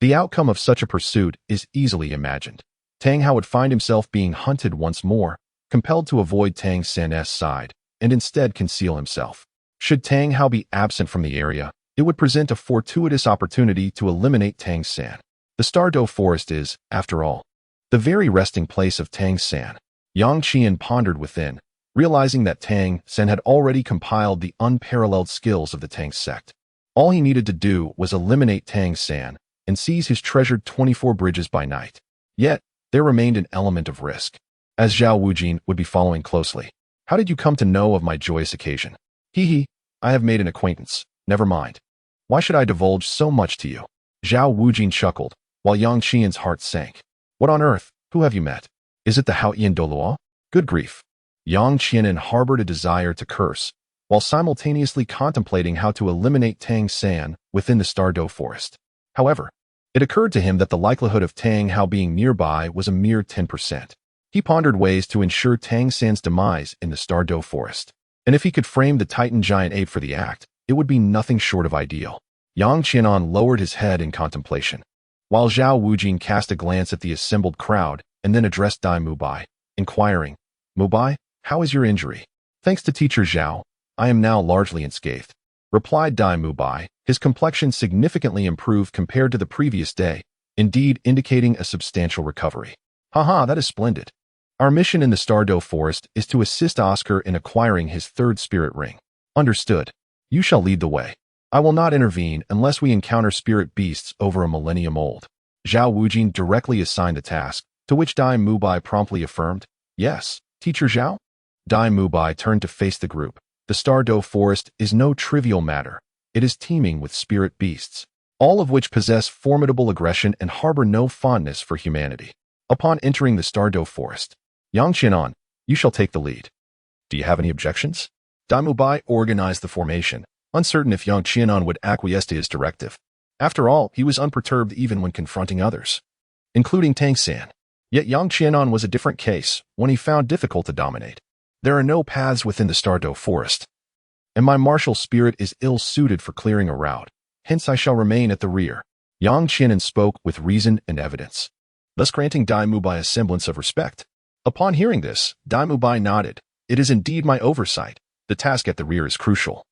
The outcome of such a pursuit is easily imagined. Tang Hao would find himself being hunted once more, compelled to avoid Tang San's side, and instead conceal himself. Should Tang Hao be absent from the area, it would present a fortuitous opportunity to eliminate Tang San. The Tiandou forest is, after all, the very resting place of Tang San. Yang Qian pondered within, realizing that Tang San had already compiled the unparalleled skills of the Tang sect. All he needed to do was eliminate Tang San and seize his treasured 24 bridges by night. Yet, there remained an element of risk, as Zhao Wujie would be following closely. How did you come to know of my joyous occasion? Hee, I have made an acquaintance. Never mind. Why should I divulge so much to you? Zhao Wujie chuckled, while Yang Qian's heart sank. What on earth? Who have you met? Is it the Title Douluo? Good grief. Yang Qianan harbored a desire to curse, while simultaneously contemplating how to eliminate Tang San within the Tiandou forest. However, it occurred to him that the likelihood of Tang Hao being nearby was a mere 10%. He pondered ways to ensure Tang San's demise in the Tiandou forest, and if he could frame the Titan giant ape for the act, it would be nothing short of ideal. Yang Qianan lowered his head in contemplation, while Zhao Wujie cast a glance at the assembled crowd and then addressed Dai Mubai, inquiring, Mubai, how is your injury? Thanks to teacher Zhao, I am now largely unscathed, replied Dai Mubai, his complexion significantly improved compared to the previous day, indeed indicating a substantial recovery. Haha, that is splendid. Our mission in the Tiandou forest is to assist Oscar in acquiring his 3rd spirit ring. Understood. You shall lead the way. I will not intervene unless we encounter spirit beasts over a millennium old. Zhao Wujie directly assigned the task, to which Dai Mubai promptly affirmed, Yes, teacher Zhao? Dai Mubai turned to face the group. The Tiandou forest is no trivial matter. It is teeming with spirit beasts, all of which possess formidable aggression and harbor no fondness for humanity. Upon entering the Tiandou forest, Yang Qianan, you shall take the lead. Do you have any objections? Dai Mubai organized the formation, uncertain if Yang Qianan would acquiesce to his directive. After all, he was unperturbed even when confronting others, including Tang San. Yet Yang Qianan was a different case, one he found difficult to dominate. There are no paths within the Tiandou forest, and my martial spirit is ill-suited for clearing a route. Hence I shall remain at the rear. Yang Qianan spoke with reason and evidence, thus granting Dai Mubai a semblance of respect. Upon hearing this, Dai Mubai nodded. It is indeed my oversight. The task at the rear is crucial,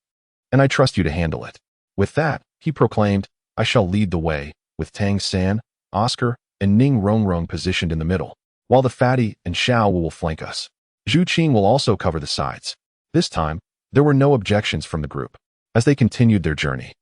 and I trust you to handle it. With that, he proclaimed, I shall lead the way, with Tang San, Oscar, and Ning Rongrong positioned in the middle. while the fatty and Xiao Wu will flank us. Zhu Qing will also cover the sides. This time, there were no objections from the group. As they continued their journey,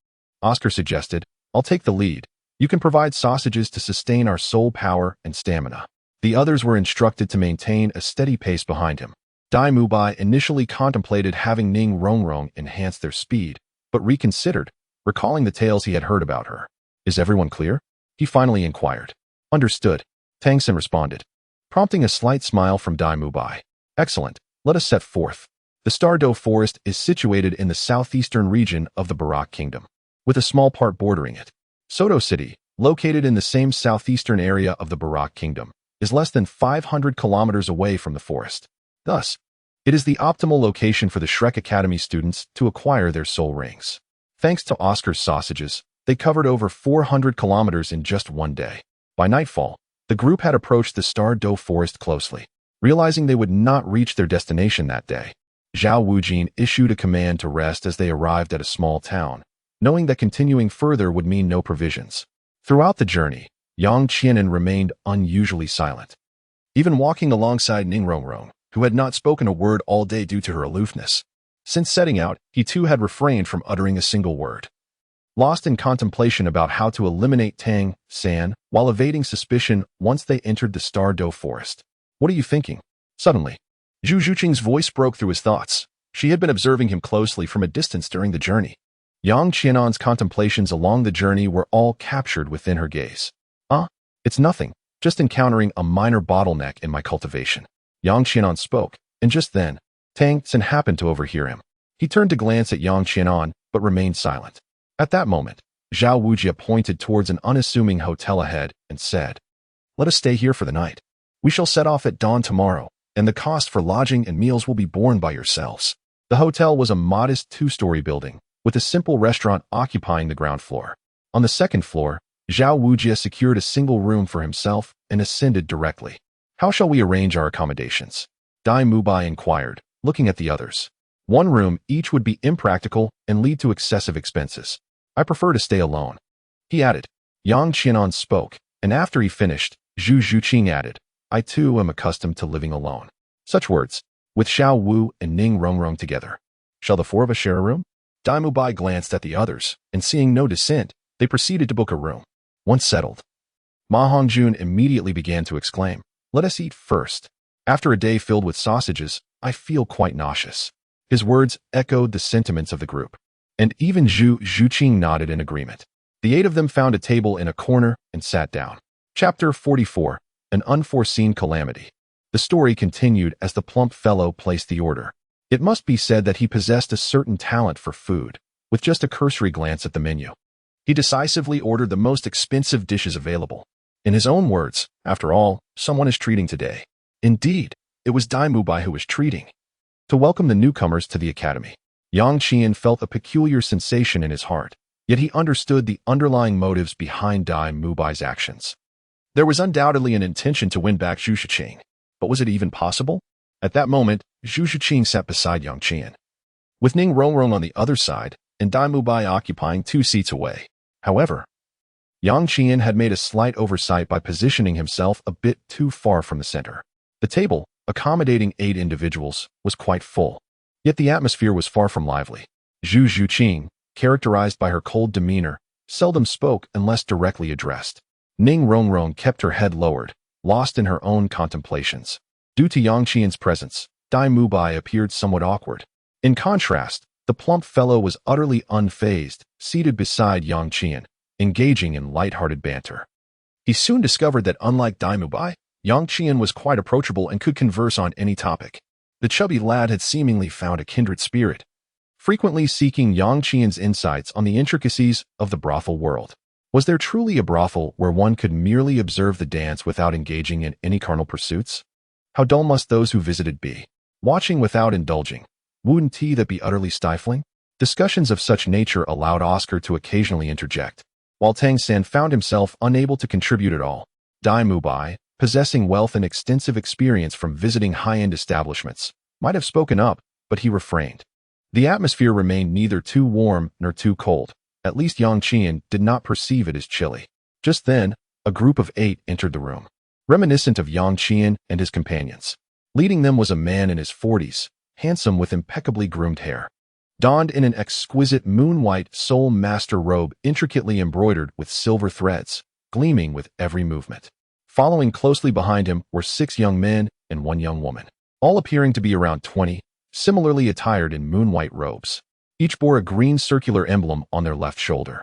Oscar suggested, I'll take the lead. You can provide sausages to sustain our soul power and stamina. The others were instructed to maintain a steady pace behind him. Dai Mubai initially contemplated having Ning Rongrong enhance their speed, but reconsidered, recalling the tales he had heard about her. Is everyone clear? He finally inquired. Understood, Tang Xin responded, prompting a slight smile from Dai Mubai. Excellent, let us set forth. The Tiandou forest is situated in the southeastern region of the Barak Kingdom, with a small part bordering it. Soto City, located in the same southeastern area of the Barak Kingdom, is less than 500 kilometers away from the forest. Thus, it is the optimal location for the Shrek Academy students to acquire their soul rings. Thanks to Oscar's sausages, they covered over 400 kilometers in just one day. By nightfall, the group had approached the Tiandou forest closely. Realizing they would not reach their destination that day, Zhao Wujin issued a command to rest as they arrived at a small town, knowing that continuing further would mean no provisions. Throughout the journey, Yang Qianan remained unusually silent. Even walking alongside Ning Rongrong, who had not spoken a word all day due to her aloofness. Since setting out, he too had refrained from uttering a single word. Lost in contemplation about how to eliminate Tang San while evading suspicion once they entered the Tiandou forest. What are you thinking? Suddenly, Zhu Zhuqing's voice broke through his thoughts. She had been observing him closely from a distance during the journey. Yang Qianan's contemplations along the journey were all captured within her gaze. It's nothing, just encountering a minor bottleneck in my cultivation. Yang Qianan spoke, and just then, Tang Xin happened to overhear him. He turned to glance at Yang Qianan, but remained silent. At that moment, Zhao Wujia pointed towards an unassuming hotel ahead and said, Let us stay here for the night. We shall set off at dawn tomorrow, and the cost for lodging and meals will be borne by yourselves. The hotel was a modest two-story building, with a simple restaurant occupying the ground floor. On the second floor, Zhao Wujia secured a single room for himself and ascended directly. How shall we arrange our accommodations? Dai Mubai inquired, looking at the others. One room each would be impractical and lead to excessive expenses. I prefer to stay alone. He added. Yang Qianan spoke, and after he finished, Zhu Zhuqing added, I too am accustomed to living alone. Such words, with Xiao Wu and Ning Rongrong together. Shall the four of us share a room? Dai Mubai glanced at the others, and seeing no dissent, they proceeded to book a room. Once settled, Ma Hongjun immediately began to exclaim, Let us eat first. After a day filled with sausages, I feel quite nauseous. His words echoed the sentiments of the group, and even Zhu Zhuqing nodded in agreement. The 8 of them found a table in a corner and sat down. Chapter 44, An Unforeseen Calamity. The story continued as the plump fellow placed the order. It must be said that he possessed a certain talent for food. With just a cursory glance at the menu, he decisively ordered the most expensive dishes available. In his own words, after all, someone is treating today. Indeed, it was Dai Mubai who was treating. To welcome the newcomers to the academy, Yang Qian felt a peculiar sensation in his heart, yet he understood the underlying motives behind Dai Mubai's actions. There was undoubtedly an intention to win back Zhu Zhuqing, but was it even possible? At that moment, Zhu Zhuqing sat beside Yang Qian, with Ning Rongrong on the other side and Dai Mubai occupying 2 seats away. However, Yang Qian had made a slight oversight by positioning himself a bit too far from the center. The table, accommodating 8 individuals, was quite full, yet the atmosphere was far from lively. Zhu Zhuqing, characterized by her cold demeanor, seldom spoke unless directly addressed. Ning Rongrong kept her head lowered, lost in her own contemplations. Due to Yang Qian's presence, Dai Mubai appeared somewhat awkward. In contrast, the plump fellow was utterly unfazed, seated beside Yang Qian, engaging in light-hearted banter. He soon discovered that unlike Dai Mubai, Yang Qian was quite approachable and could converse on any topic. The chubby lad had seemingly found a kindred spirit, frequently seeking Yang Qian's insights on the intricacies of the brothel world. Was there truly a brothel where one could merely observe the dance without engaging in any carnal pursuits? How dull must those who visited be, watching without indulging? Wouldn't that be utterly stifling? Discussions of such nature allowed Oscar to occasionally interject, while Tang San found himself unable to contribute at all. Dai Mubai, possessing wealth and extensive experience from visiting high-end establishments, might have spoken up, but he refrained. The atmosphere remained neither too warm nor too cold. At least Yang Qian did not perceive it as chilly. Just then, a group of 8 entered the room. reminiscent of Yang Qian and his companions. Leading them was a man in his 40s, handsome with impeccably groomed hair. Donned in an exquisite moon-white soul master robe intricately embroidered with silver threads, gleaming with every movement. Following closely behind him were 6 young men and 1 young woman, all appearing to be around 20, similarly attired in moon-white robes. Each bore a green circular emblem on their left shoulder,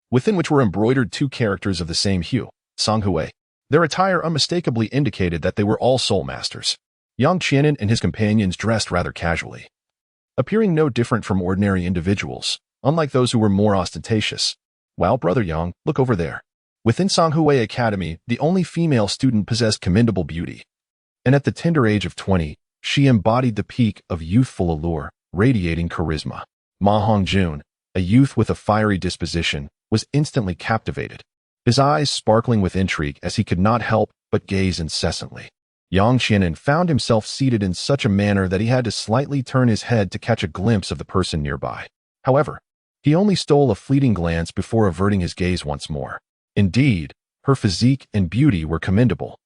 within which were embroidered 2 characters of the same hue, Sanghui. Their attire unmistakably indicated that they were all soul masters. Yang Qianan and his companions dressed rather casually, appearing no different from ordinary individuals, unlike those who were more ostentatious. Wow, Brother Yang, look over there. Within Sanghui Academy, the only female student possessed commendable beauty, and at the tender age of 20, she embodied the peak of youthful allure, radiating charisma. Ma Hongjun, a youth with a fiery disposition, was instantly captivated, his eyes sparkling with intrigue as he could not help but gaze incessantly. Yang Qianan found himself seated in such a manner that he had to slightly turn his head to catch a glimpse of the person nearby. However, he only stole a fleeting glance before averting his gaze once more. Indeed, her physique and beauty were commendable.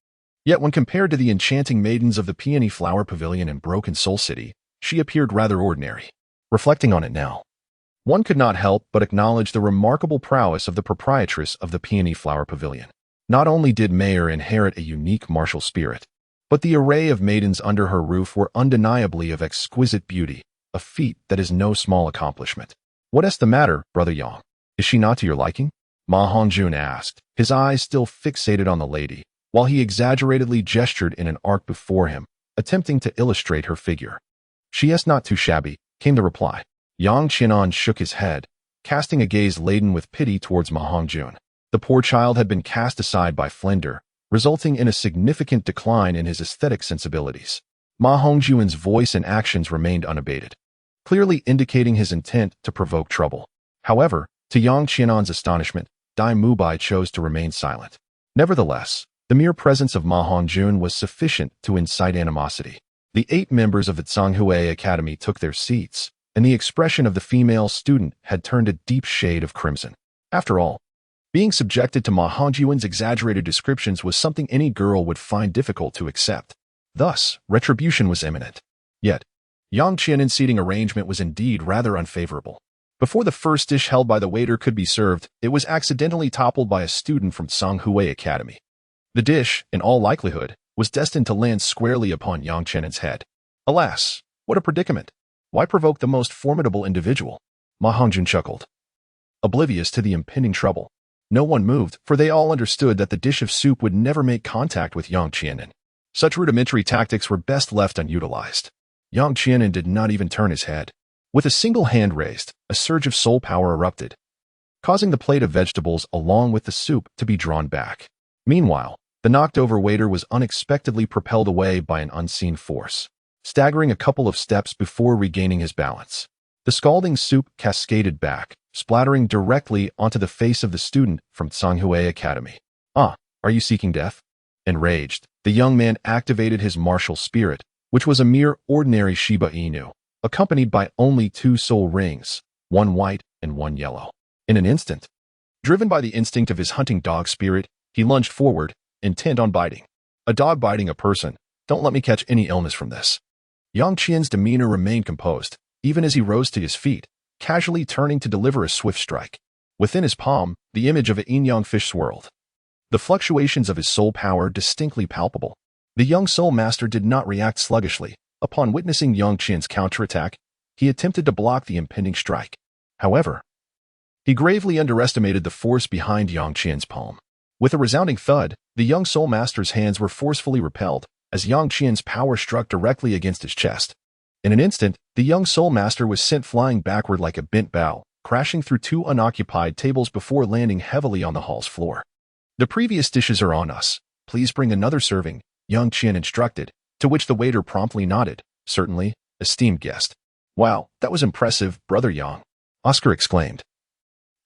Yet when compared to the enchanting maidens of the Peony Flower Pavilion in Broken Soul City, she appeared rather ordinary. Reflecting on it now, one could not help but acknowledge the remarkable prowess of the proprietress of the Peony Flower Pavilion. Not only did Mayer inherit a unique martial spirit, but the array of maidens under her roof were undeniably of exquisite beauty, a feat that is no small accomplishment. What is the matter, Brother Yang? Is she not to your liking? Ma Hongjun asked, his eyes still fixated on the lady, while he exaggeratedly gestured in an arc before him, attempting to illustrate her figure. She is not too shabby, came the reply. Yang Qianan shook his head, casting a gaze laden with pity towards Ma Hongjun. The poor child had been cast aside by Flender, resulting in a significant decline in his aesthetic sensibilities. Ma Hongjun's voice and actions remained unabated, clearly indicating his intent to provoke trouble. However, to Yang Qianan's astonishment, Dai Mubai chose to remain silent. Nevertheless, the mere presence of Ma Hongjun was sufficient to incite animosity. The 8 members of the Sanghui Academy took their seats, and the expression of the female student had turned a deep shade of crimson. After all, being subjected to Ma Hongjun's exaggerated descriptions was something any girl would find difficult to accept. Thus, retribution was imminent. Yet, Yang Qianan's seating arrangement was indeed rather unfavorable. Before the first dish held by the waiter could be served, it was accidentally toppled by a student from Sanghui Academy. The dish, in all likelihood, was destined to land squarely upon Yang Qianan's head. Alas, what a predicament! Why provoke the most formidable individual? Ma Hongjun chuckled, oblivious to the impending trouble. No one moved, for they all understood that the dish of soup would never make contact with Yang Qianan. Such rudimentary tactics were best left unutilized. Yang Qianan did not even turn his head. With a single hand raised, a surge of soul power erupted, causing the plate of vegetables along with the soup to be drawn back. Meanwhile, the knocked-over waiter was unexpectedly propelled away by an unseen force, staggering a couple of steps before regaining his balance. The scalding soup cascaded back, splattering directly onto the face of the student from Sanghui Academy. Ah, are you seeking death? Enraged, the young man activated his martial spirit, which was a mere ordinary Shiba Inu, accompanied by only 2 soul rings, 1 white and 1 yellow. In an instant, driven by the instinct of his hunting dog spirit, he lunged forward, intent on biting. A dog biting a person. Don't let me catch any illness from this. Yang Qian's demeanor remained composed, even as he rose to his feet, casually turning to deliver a swift strike. Within his palm, the image of a yin-yang fish swirled, the fluctuations of his soul power distinctly palpable. The young soul master did not react sluggishly. Upon witnessing Yang Qian's counterattack, he attempted to block the impending strike. However, he gravely underestimated the force behind Yang Qian's palm. With a resounding thud, the young soul master's hands were forcefully repelled, as Yang Qian's power struck directly against his chest. In an instant, the young soul master was sent flying backward like a bent bow, crashing through 2 unoccupied tables before landing heavily on the hall's floor. The previous dishes are on us. Please bring another serving, Yang Qian instructed, to which the waiter promptly nodded. Certainly, esteemed guest. Wow, that was impressive, Brother Yang, Oscar exclaimed,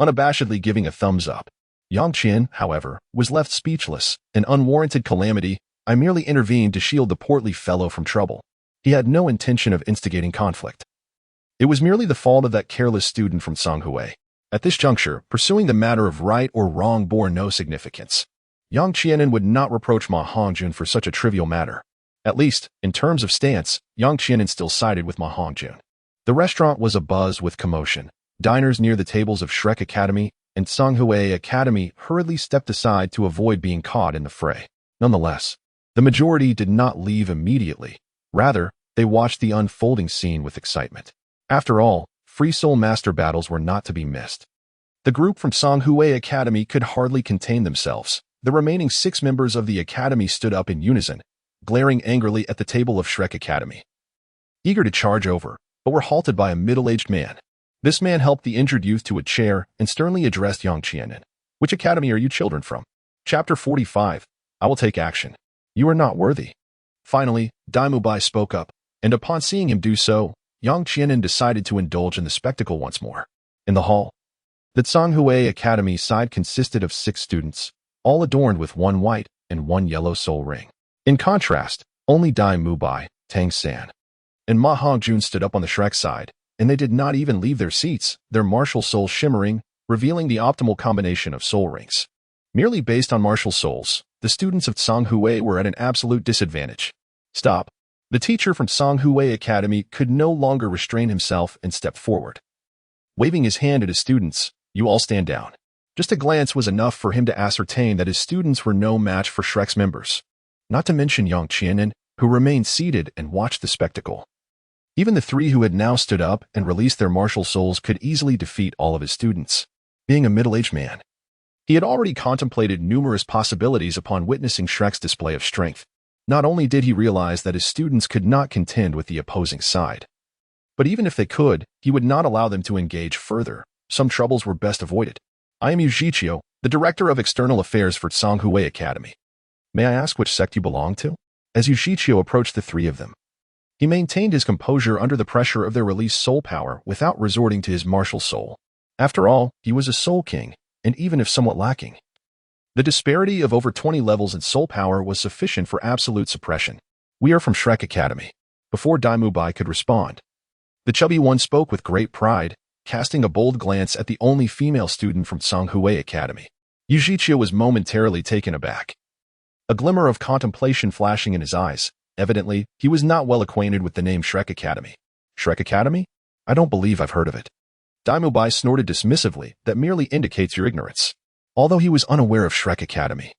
unabashedly giving a thumbs up. Yang Qian, however, was left speechless. An unwarranted calamity. I merely intervened to shield the portly fellow from trouble. He had no intention of instigating conflict. It was merely the fault of that careless student from Sanghui. At this juncture, pursuing the matter of right or wrong bore no significance. Yang Qianen would not reproach Ma Hongjun for such a trivial matter. At least, in terms of stance, Yang Qianen still sided with Ma Hongjun. The restaurant was abuzz with commotion. Diners near the tables of Shrek Academy and Songhui Academy hurriedly stepped aside to avoid being caught in the fray. Nonetheless, the majority did not leave immediately. Rather, they watched the unfolding scene with excitement. After all, free soul master battles were not to be missed. The group from Songhui Academy could hardly contain themselves. The remaining 6 members of the academy stood up in unison, glaring angrily at the table of Shrek Academy. Eager to charge over, but were halted by a middle-aged man. This man helped the injured youth to a chair and sternly addressed Yang Qianen. Which academy are you children from? Chapter 45. I will take action. You are not worthy. Finally, Dai Mubai spoke up, and upon seeing him do so, Yang Qianen decided to indulge in the spectacle once more. In the hall, the Songhui Academy side consisted of 6 students, all adorned with 1 white and 1 yellow soul ring. In contrast, only Dai Mubai, Tang San, and Ma Hongjun stood up on the Shrek side, and they did not even leave their seats, their martial souls shimmering, revealing the optimal combination of soul rings. Merely based on martial souls, the students of Songhui were at an absolute disadvantage. Stop. The teacher from Songhui Academy could no longer restrain himself and stepped forward. Waving his hand at his students, you all stand down. Just a glance was enough for him to ascertain that his students were no match for Shrek's members. Not to mention Yang Qianen, who remained seated and watched the spectacle. Even the 3 who had now stood up and released their martial souls could easily defeat all of his students. Being a middle-aged man, he had already contemplated numerous possibilities upon witnessing Shrek's display of strength. Not only did he realize that his students could not contend with the opposing side, but even if they could, he would not allow them to engage further. Some troubles were best avoided. I am Yu Tianheng, the Director of External Affairs for Songhui Academy. May I ask which sect you belong to? As Yu Tianheng approached the 3 of them, he maintained his composure under the pressure of their released soul power without resorting to his martial soul. After all, he was a soul king, and even if somewhat lacking, the disparity of over 20 levels in soul power was sufficient for absolute suppression. We are from Shrek Academy. Before Dai Mubai could respond, the chubby one spoke with great pride, casting a bold glance at the only female student from Songhui Academy. Yu Tianheng was momentarily taken aback. A glimmer of contemplation flashing in his eyes. Evidently, he was not well acquainted with the name Shrek Academy. Shrek Academy? I don't believe I've heard of it. Dai Mubai snorted dismissively. That merely indicates your ignorance. Although he was unaware of Shrek Academy,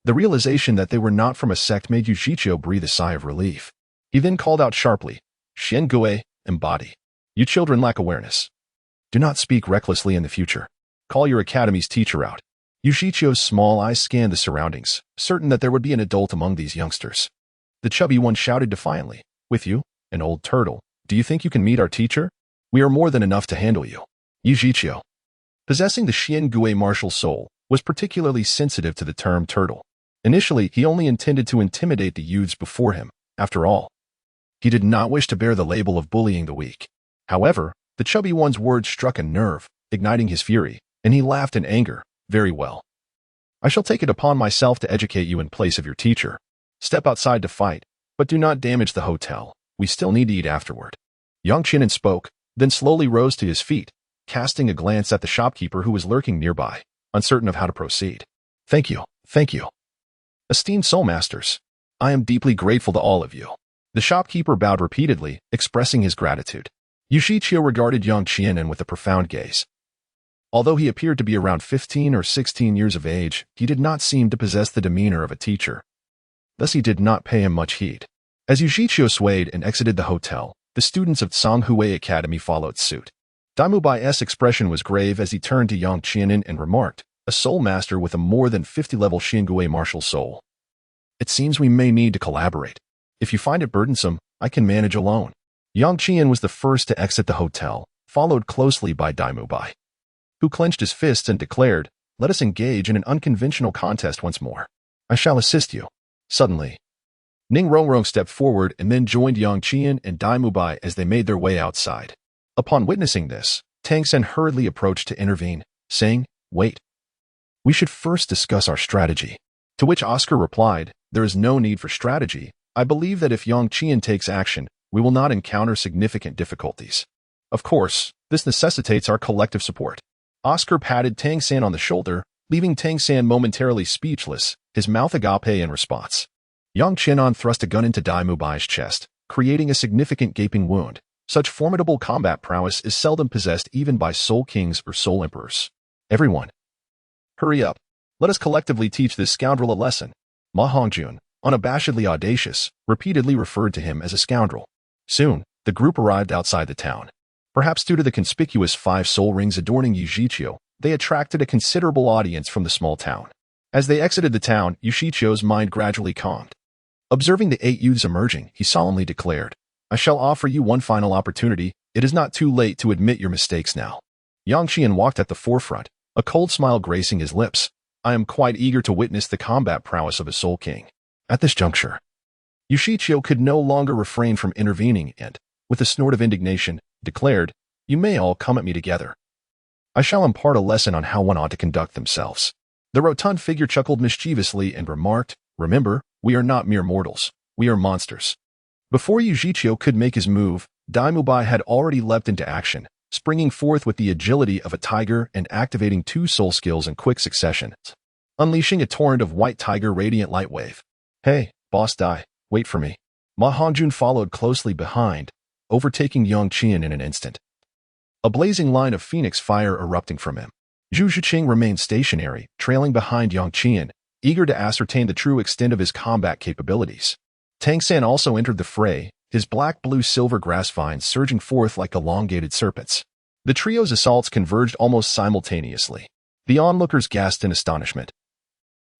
the realization that they were not from a sect made Yu Tianheng breathe a sigh of relief. He then called out sharply, Xian Gui, embody. You children lack awareness. Do not speak recklessly in the future. Call your academy's teacher out. Yu Tianheng's small eyes scanned the surroundings, certain that there would be an adult among these youngsters. The chubby one shouted defiantly, with you, an old turtle, do you think you can meet our teacher? We are more than enough to handle you. Yu Tianheng, possessing the Xian Gui martial soul, was particularly sensitive to the term turtle. Initially, he only intended to intimidate the youths before him. After all, he did not wish to bear the label of bullying the weak. However, the chubby one's words struck a nerve, igniting his fury, and he laughed in anger. Very well. I shall take it upon myself to educate you in place of your teacher. Step outside to fight, but do not damage the hotel. We still need to eat afterward. Yang Qianen spoke, then slowly rose to his feet, casting a glance at the shopkeeper who was lurking nearby, uncertain of how to proceed. Thank you, thank you. Esteemed soul masters, I am deeply grateful to all of you. The shopkeeper bowed repeatedly, expressing his gratitude. Yu Tianheng regarded Yang Qianen with a profound gaze. Although he appeared to be around 15 or 16 years of age, he did not seem to possess the demeanor of a teacher. Thus he did not pay him much heed. As Yu Tianheng swayed and exited the hotel, the students of Songhui Academy followed suit. Dai Mubai's expression was grave as he turned to Yang Qianen and remarked, a soul master with a more than 50-level Xiangui martial soul. It seems we may need to collaborate. If you find it burdensome, I can manage alone. Yang Qian was the first to exit the hotel, followed closely by Dai Mubai, who clenched his fists and declared, let us engage in an unconventional contest once more. I shall assist you. Suddenly, Ning Rongrong stepped forward and then joined Yang Qian and Dai Mubai as they made their way outside. Upon witnessing this, Tang Sen hurriedly approached to intervene, saying, wait. We should first discuss our strategy. To which Oscar replied, there is no need for strategy. I believe that if Yang Qian takes action, we will not encounter significant difficulties. Of course, this necessitates our collective support. Oscar patted Tang San on the shoulder, leaving Tang San momentarily speechless, his mouth agape in response. Yang Qianan thrust a gun into Dai Mubai's chest, creating a significant gaping wound. Such formidable combat prowess is seldom possessed even by soul kings or soul emperors. Everyone, hurry up. Let us collectively teach this scoundrel a lesson. Ma Hongjun, unabashedly audacious, repeatedly referred to him as a scoundrel. Soon, the group arrived outside the town. Perhaps due to the conspicuous 5 soul rings adorning Yu Shiqiu, they attracted a considerable audience from the small town. As they exited the town, Yu Shiqiu's mind gradually calmed. Observing the 8 youths emerging, he solemnly declared, I shall offer you one final opportunity. It is not too late to admit your mistakes now. Yang Qian walked at the forefront, a cold smile gracing his lips. I am quite eager to witness the combat prowess of a soul king. At this juncture, Yu Shiqiu could no longer refrain from intervening and, with a snort of indignation, declared, You may all come at me together. I shall impart a lesson on how one ought to conduct themselves. The rotund figure chuckled mischievously and remarked, Remember, we are not mere mortals. We are monsters. Before Yu Shiqiu could make his move, Dai Mubai had already leapt into action, springing forth with the agility of a tiger and activating 2 soul skills in quick succession, unleashing a torrent of white tiger radiant light wave. Hey, boss Dai, wait for me. Ma Hongjun followed closely behind, overtaking Yang Qian in an instant. A blazing line of phoenix fire erupting from him. Zhu Zhuqing remained stationary, trailing behind Yang Qian, eager to ascertain the true extent of his combat capabilities. Tang San also entered the fray, his black-blue-silver grass vines surging forth like elongated serpents. The trio's assaults converged almost simultaneously. The onlookers gasped in astonishment.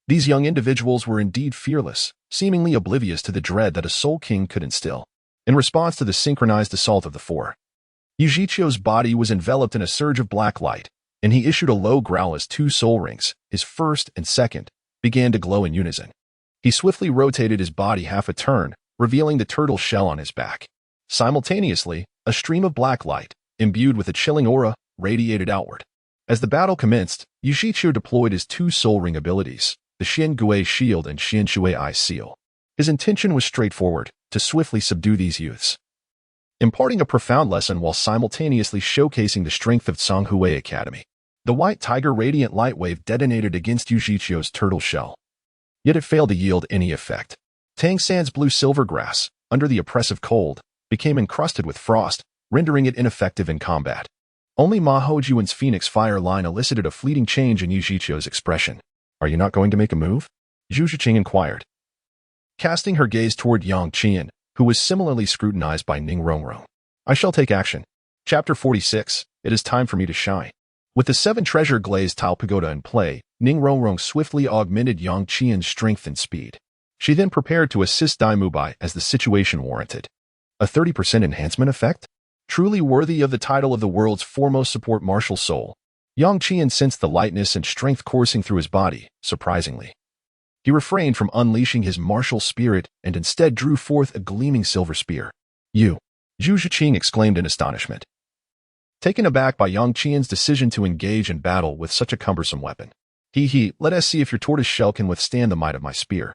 These young individuals were indeed fearless, seemingly oblivious to the dread that a soul king could instill. In response to the synchronized assault of the 4, Yu Shiqiu's body was enveloped in a surge of black light, and he issued a low growl as 2 soul rings, his first and second, began to glow in unison. He swiftly rotated his body half a turn, revealing the turtle shell on his back. Simultaneously, a stream of black light, imbued with a chilling aura, radiated outward. As the battle commenced, Yu Shiqiu deployed his 2 soul ring abilities, the Xian Gui Shield and Xian Shui Eye Seal. His intention was straightforward, to swiftly subdue these youths, imparting a profound lesson while simultaneously showcasing the strength of Songhui Academy. The white tiger radiant light wave detonated against Yu Shiqiu's turtle shell. Yet it failed to yield any effect. Tang San's blue-silver grass, under the oppressive cold, became encrusted with frost, rendering it ineffective in combat. Only Ma Hongjun's phoenix fire line elicited a fleeting change in Yu Shiqiu's expression. Are you not going to make a move? Zhu Zhuqing inquired, casting her gaze toward Yang Qian, who was similarly scrutinized by Ning Rongrong. I shall take action. Chapter 46, It is time for me to shine. With the 7 treasure glazed tile pagoda in play, Ning Rongrong swiftly augmented Yang Qian's strength and speed. She then prepared to assist Dai Mubai as the situation warranted. A 30% enhancement effect? Truly worthy of the title of the world's foremost support martial soul. Yang Qian sensed the lightness and strength coursing through his body, surprisingly. He refrained from unleashing his martial spirit and instead drew forth a gleaming silver spear. You! Zhu Zhuqing exclaimed in astonishment, taken aback by Yang Qian's decision to engage in battle with such a cumbersome weapon. Let us see if your tortoise shell can withstand the might of my spear.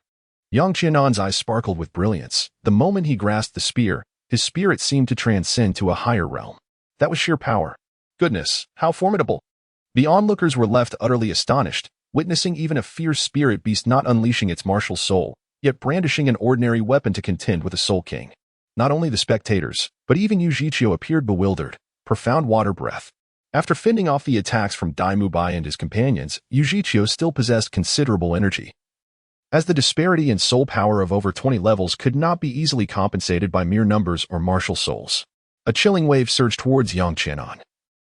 Yang Qianan's eyes sparkled with brilliance. The moment he grasped the spear, his spirit seemed to transcend to a higher realm. That was sheer power. Goodness, how formidable! The onlookers were left utterly astonished, witnessing even a fierce spirit beast not unleashing its martial soul, yet brandishing an ordinary weapon to contend with a soul king. Not only the spectators, but even Yu Shiqiu appeared bewildered. Profound water breath. After fending off the attacks from Dai Mubai and his companions, Yu Shiqiu still possessed considerable energy. As the disparity in soul power of over 20 levels could not be easily compensated by mere numbers or martial souls, a chilling wave surged towards Yang Qianan,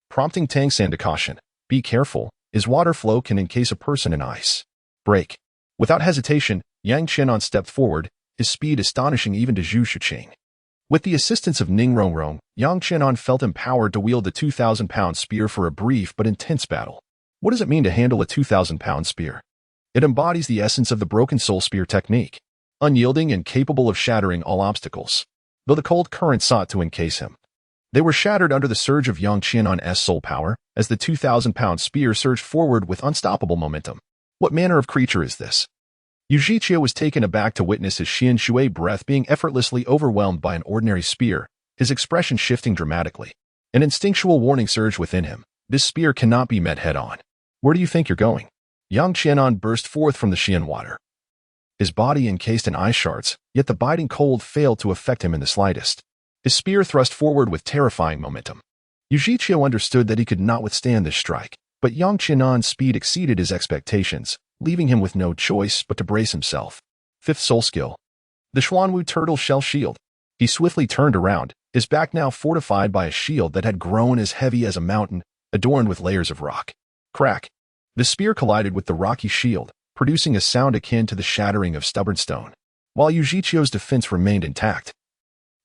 prompting Tang San to caution, be careful, as water flow can encase a person in ice. Break. Without hesitation, Yang Qianan stepped forward, his speed astonishing even to Zhu Zhuqing. With the assistance of Ning Rongrong, Yang Qianan felt empowered to wield the 2,000-pound spear for a brief but intense battle. What does it mean to handle a 2,000-pound spear? It embodies the essence of the broken soul spear technique, unyielding and capable of shattering all obstacles. Though the cold current sought to encase him, they were shattered under the surge of Yang Qianan's soul power as the 2,000-pound spear surged forward with unstoppable momentum. What manner of creature is this? Yu Shiqiu was taken aback to witness his Xian Shui breath being effortlessly overwhelmed by an ordinary spear, his expression shifting dramatically. An instinctual warning surged within him. This spear cannot be met head-on. Where do you think you're going? Yang Qianan burst forth from the Xian water, his body encased in ice shards, yet the biting cold failed to affect him in the slightest. His spear thrust forward with terrifying momentum. Yu Zhiqiu understood that he could not withstand this strike, but Yang Qianan's speed exceeded his expectations, leaving him with no choice but to brace himself. Fifth soul skill. The Xuanwu turtle shell shield. He swiftly turned around, his back now fortified by a shield that had grown as heavy as a mountain, adorned with layers of rock. Crack. The spear collided with the rocky shield, producing a sound akin to the shattering of stubborn stone. While Yu Zhiqiu's defense remained intact,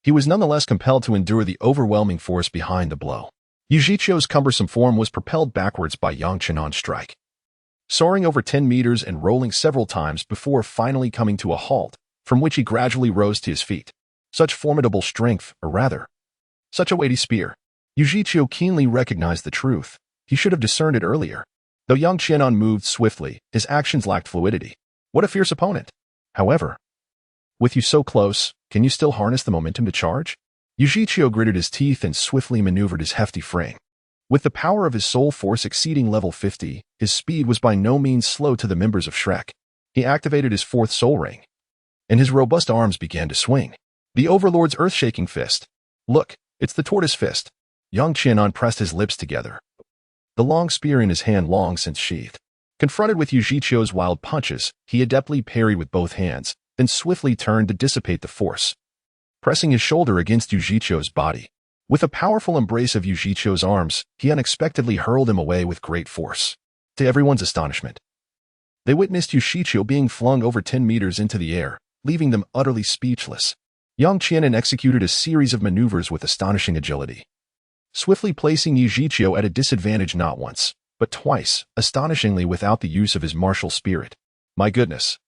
he was nonetheless compelled to endure the overwhelming force behind the blow. Yu Zhiqiu's cumbersome form was propelled backwards by Yang Qianan's strike, soaring over 10 meters and rolling several times before finally coming to a halt, from which he gradually rose to his feet. Such formidable strength, or rather, such a weighty spear. Yu Zhiqiu keenly recognized the truth. He should have discerned it earlier. Though Yang Qianan moved swiftly, his actions lacked fluidity. What a fierce opponent! However, with you so close, can you still harness the momentum to charge? Yu Zhiqiu gritted his teeth and swiftly maneuvered his hefty frame. With the power of his soul force exceeding level 50, his speed was by no means slow to the members of Shrek. He activated his fourth soul ring, and his robust arms began to swing. The Overlord's earth-shaking fist. Look, it's the tortoise fist. Yang Qianan pressed his lips together, the long spear in his hand long since sheathed. Confronted with Yu Zhiqiu's wild punches, he adeptly parried with both hands, then swiftly turned to dissipate the force, pressing his shoulder against Yu Zhiqiu's body. With a powerful embrace of Yu Zhiqiu's arms, he unexpectedly hurled him away with great force. To everyone's astonishment, they witnessed Yu Zhiqiu being flung over 10 meters into the air, leaving them utterly speechless. Yang Qianan executed a series of maneuvers with astonishing agility, swiftly placing Yu Zhiqiu at a disadvantage not once, but twice, astonishingly without the use of his martial spirit. My goodness!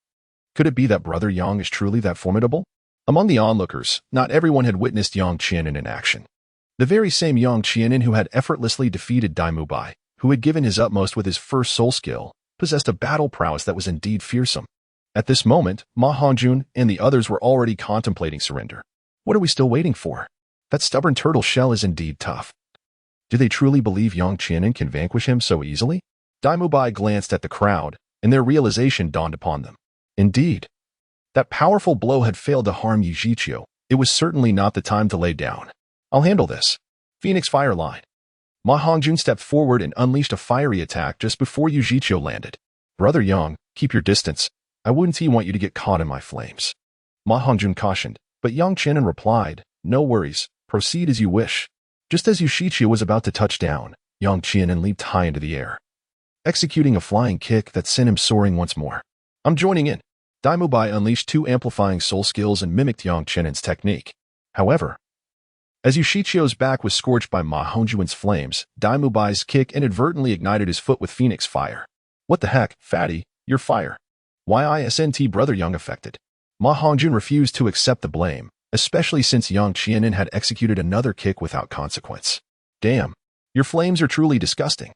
Could it be that Brother Yang is truly that formidable? Among the onlookers, not everyone had witnessed Yang Qianan in action. The very same Yang Qianan who had effortlessly defeated Dai Mubai, who had given his utmost with his first soul skill, possessed a battle prowess that was indeed fearsome. At this moment, Ma Hongjun and the others were already contemplating surrender. What are we still waiting for? That stubborn turtle shell is indeed tough. Do they truly believe Yang Qianan can vanquish him so easily? Dai Mubai glanced at the crowd, and their realization dawned upon them. Indeed, that powerful blow had failed to harm Yu Zhiqiu. It was certainly not the time to lay down. I'll handle this. Phoenix Fire Line. Ma Hongjun stepped forward and unleashed a fiery attack just before Yu Zhiqiu landed. Brother Yang, keep your distance. I wouldn't want you to get caught in my flames. Ma Hongjun cautioned, but Yang Qianan replied, no worries, proceed as you wish. Just as Yu Zhiqiu was about to touch down, Yang Qianan leaped high into the air, executing a flying kick that sent him soaring once more. I'm joining in. Dai Mubai unleashed 2 amplifying soul skills and mimicked Yang Qianan's technique. However, as Yu Zhiqiu's back was scorched by Ma Hongjun's flames, Dai Mubai's kick inadvertently ignited his foot with Phoenix Fire. What the heck, fatty, you're fire. Why isn't Brother Yang affected? Ma Hongjun refused to accept the blame, especially since Yang Qianan had executed another kick without consequence. Damn, your flames are truly disgusting.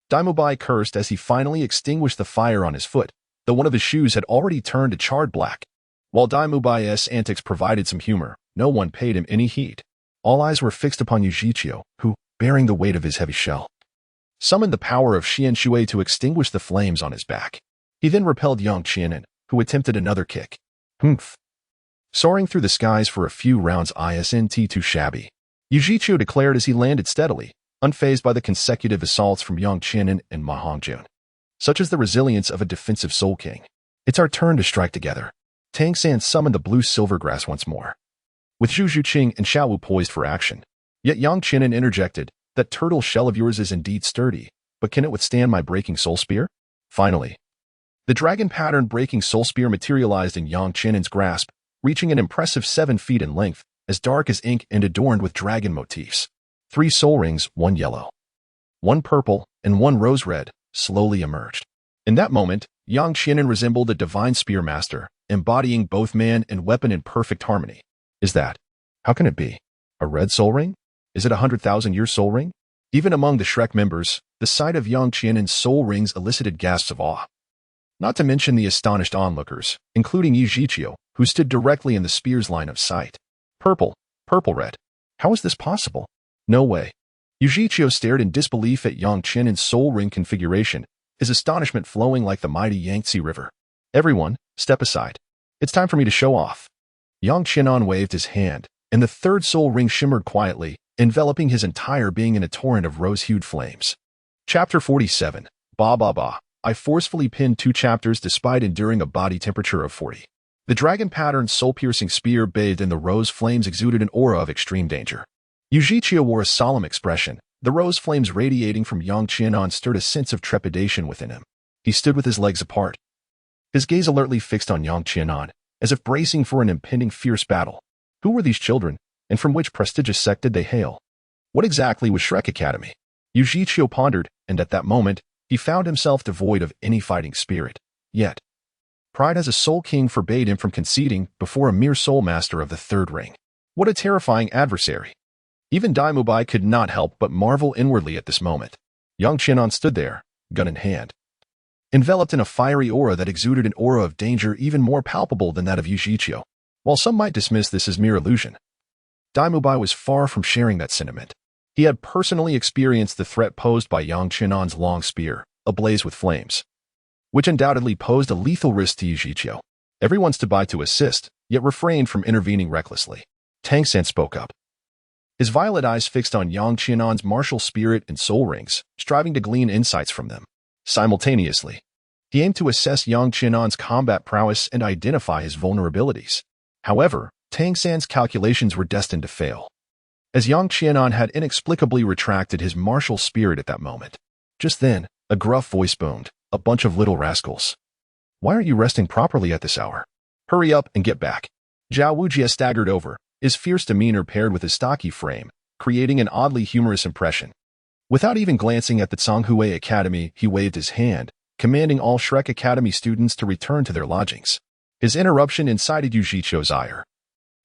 Dai Mubai cursed as he finally extinguished the fire on his foot, though one of his shoes had already turned to charred black. While Dai Mubai's antics provided some humor, no one paid him any heed. All eyes were fixed upon Yu Zhiqiu, who, bearing the weight of his heavy shell, summoned the power of Xian Shui to extinguish the flames on his back. He then repelled Yang Qianan, who attempted another kick. Humph. Soaring through the skies for a few rounds isn't too shabby, Yu Zhiqiu declared as he landed steadily, unfazed by the consecutive assaults from Yang Qianan and Ma Hongjun. Such is the resilience of a defensive Soul King. It's our turn to strike together. Tang San summoned the blue silvergrass once more, with Zhu Zhuqing and Xiaowu poised for action. Yet Yang Qianan interjected, that turtle shell of yours is indeed sturdy, but can it withstand my breaking soul spear? Finally, the dragon pattern breaking soul spear materialized in Yang Qianan's grasp, reaching an impressive 7 feet in length, as dark as ink and adorned with dragon motifs. 3 soul rings, 1 yellow, 1 purple, and 1 rose red, slowly emerged. In that moment, Yang Qianan resembled a divine spear master, embodying both man and weapon in perfect harmony. Is that? How can it be? A red soul ring? Is it a 100,000-year soul ring? Even among the Shrek members, the sight of Yang Qianan's soul rings elicited gasps of awe. Not to mention the astonished onlookers, including Yu Zhiqiu, who stood directly in the spear's line of sight. Purple red. How is this possible? No way. Yu Zhiqiu stared in disbelief at Yang Qianan's soul ring configuration, his astonishment flowing like the mighty Yangtze River. Everyone, step aside. It's time for me to show off. Yang Qianan waved his hand, and the third soul ring shimmered quietly, enveloping his entire being in a torrent of rose-hued flames. Chapter 47. Ba ba ba. I forcefully pinned 2 chapters despite enduring a body temperature of 40. The dragon-patterned soul-piercing spear bathed in the rose flames exuded an aura of extreme danger. Yu Zhiqiu wore a solemn expression. The rose flames radiating from Yang Qianan stirred a sense of trepidation within him. He stood with his legs apart, his gaze alertly fixed on Yang Qianan, as if bracing for an impending fierce battle. Who were these children, and from which prestigious sect did they hail? What exactly was Shrek Academy? Yu Zhiqiu pondered, and at that moment, he found himself devoid of any fighting spirit. Yet, pride as a soul king forbade him from conceding before a mere soul master of the third ring. What a terrifying adversary! Even Dai Mubai could not help but marvel inwardly at this moment. Yang Qianan stood there, gun in hand, enveloped in a fiery aura that exuded an aura of danger even more palpable than that of Yu Zhiqiu. While some might dismiss this as mere illusion, Dai Mubai was far from sharing that sentiment. He had personally experienced the threat posed by Yang Qianan's long spear, ablaze with flames, which undoubtedly posed a lethal risk to Yu Zhiqiu. Everyone stood by to assist, yet refrained from intervening recklessly. Tang San spoke up, his violet eyes fixed on Yang Qianan's martial spirit and soul rings, striving to glean insights from them. Simultaneously, he aimed to assess Yang Qianan's combat prowess and identify his vulnerabilities. However, Tang San's calculations were destined to fail, as Yang Qianan had inexplicably retracted his martial spirit at that moment. Just then, a gruff voice boomed, "A bunch of little rascals. Why aren't you resting properly at this hour? Hurry up and get back." Zhao Wujie staggered over, his fierce demeanor paired with his stocky frame, creating an oddly humorous impression. Without even glancing at the Zhonghui Academy, he waved his hand, commanding all Shrek Academy students to return to their lodgings. His interruption incited Yu Zhiqiu's ire.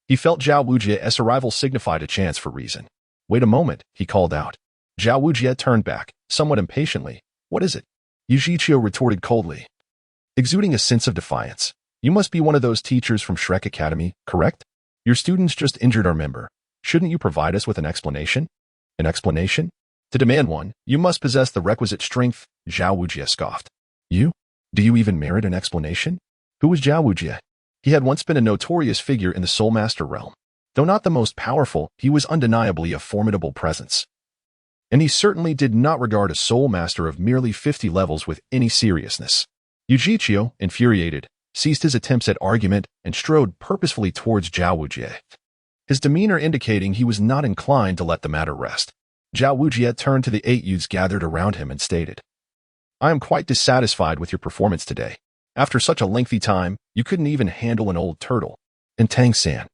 He felt Zhao Wujie's arrival signified a chance for reason. "Wait a moment," he called out. Zhao Wujie turned back, somewhat impatiently. "What is it?" Yu Zhiqiu retorted coldly, exuding a sense of defiance. "You must be one of those teachers from Shrek Academy, correct? Your students just injured our member. Shouldn't you provide us with an explanation?" "An explanation? To demand one, you must possess the requisite strength," Zhao Wujie scoffed. "You? Do you even merit an explanation?" Who was Zhao Wujie? He had once been a notorious figure in the Soul Master realm. Though not the most powerful, he was undeniably a formidable presence. And he certainly did not regard a Soul Master of merely 50 levels with any seriousness. Yu Zhiqiu, infuriated, ceased his attempts at argument and strode purposefully towards Zhao Wujie, his demeanor indicating he was not inclined to let the matter rest. Zhao Wujie turned to the 8 youths gathered around him and stated, "I am quite dissatisfied with your performance today. After such a lengthy time, you couldn't even handle an old turtle. And Tang San,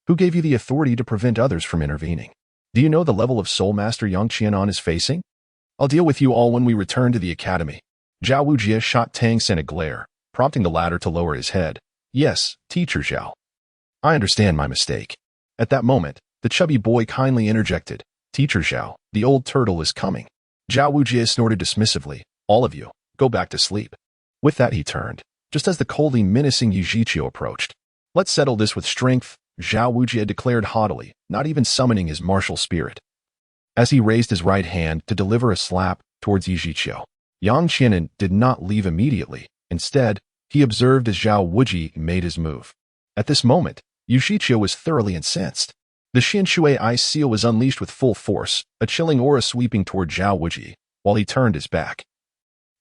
who gave you the authority to prevent others from intervening? Do you know the level of Soul Master Yang Qianan is facing? I'll deal with you all when we return to the academy." Zhao Wujie shot Tang San a glare, prompting the latter to lower his head. "Yes, Teacher Zhao. I understand my mistake." At that moment, the chubby boy kindly interjected, "Teacher Zhao, the old turtle is coming." Zhao Wujie snorted dismissively, "All of you, go back to sleep." With that he turned, just as the coldly menacing Yu Zhiqiu approached. "Let's settle this with strength," Zhao Wujie declared haughtily, not even summoning his martial spirit. As he raised his right hand to deliver a slap towards Yu Zhiqiu, Yang Qianan did not leave immediately. Instead, he observed as Zhao Wujie made his move. At this moment, Yu Zhiqiu was thoroughly incensed. The Xian Shui Ice Seal was unleashed with full force, a chilling aura sweeping toward Zhao Wujie, while he turned his back,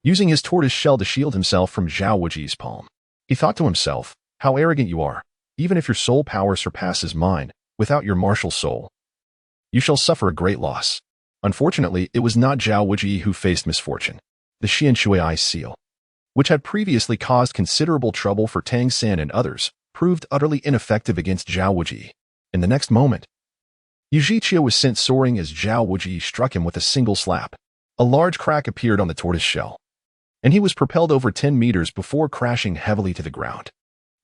using his tortoise shell to shield himself from Zhao Wujie's palm. He thought to himself, "How arrogant you are. Even if your soul power surpasses mine, without your martial soul, you shall suffer a great loss." Unfortunately, it was not Zhao Wujie who faced misfortune. The Xian Shui Ice Seal, which had previously caused considerable trouble for Tang San and others, proved utterly ineffective against Zhao Wujie. In the next moment, Yu Zhiqiu was sent soaring as Zhao Wujie struck him with a single slap. A large crack appeared on the tortoise shell, and he was propelled over 10 meters before crashing heavily to the ground.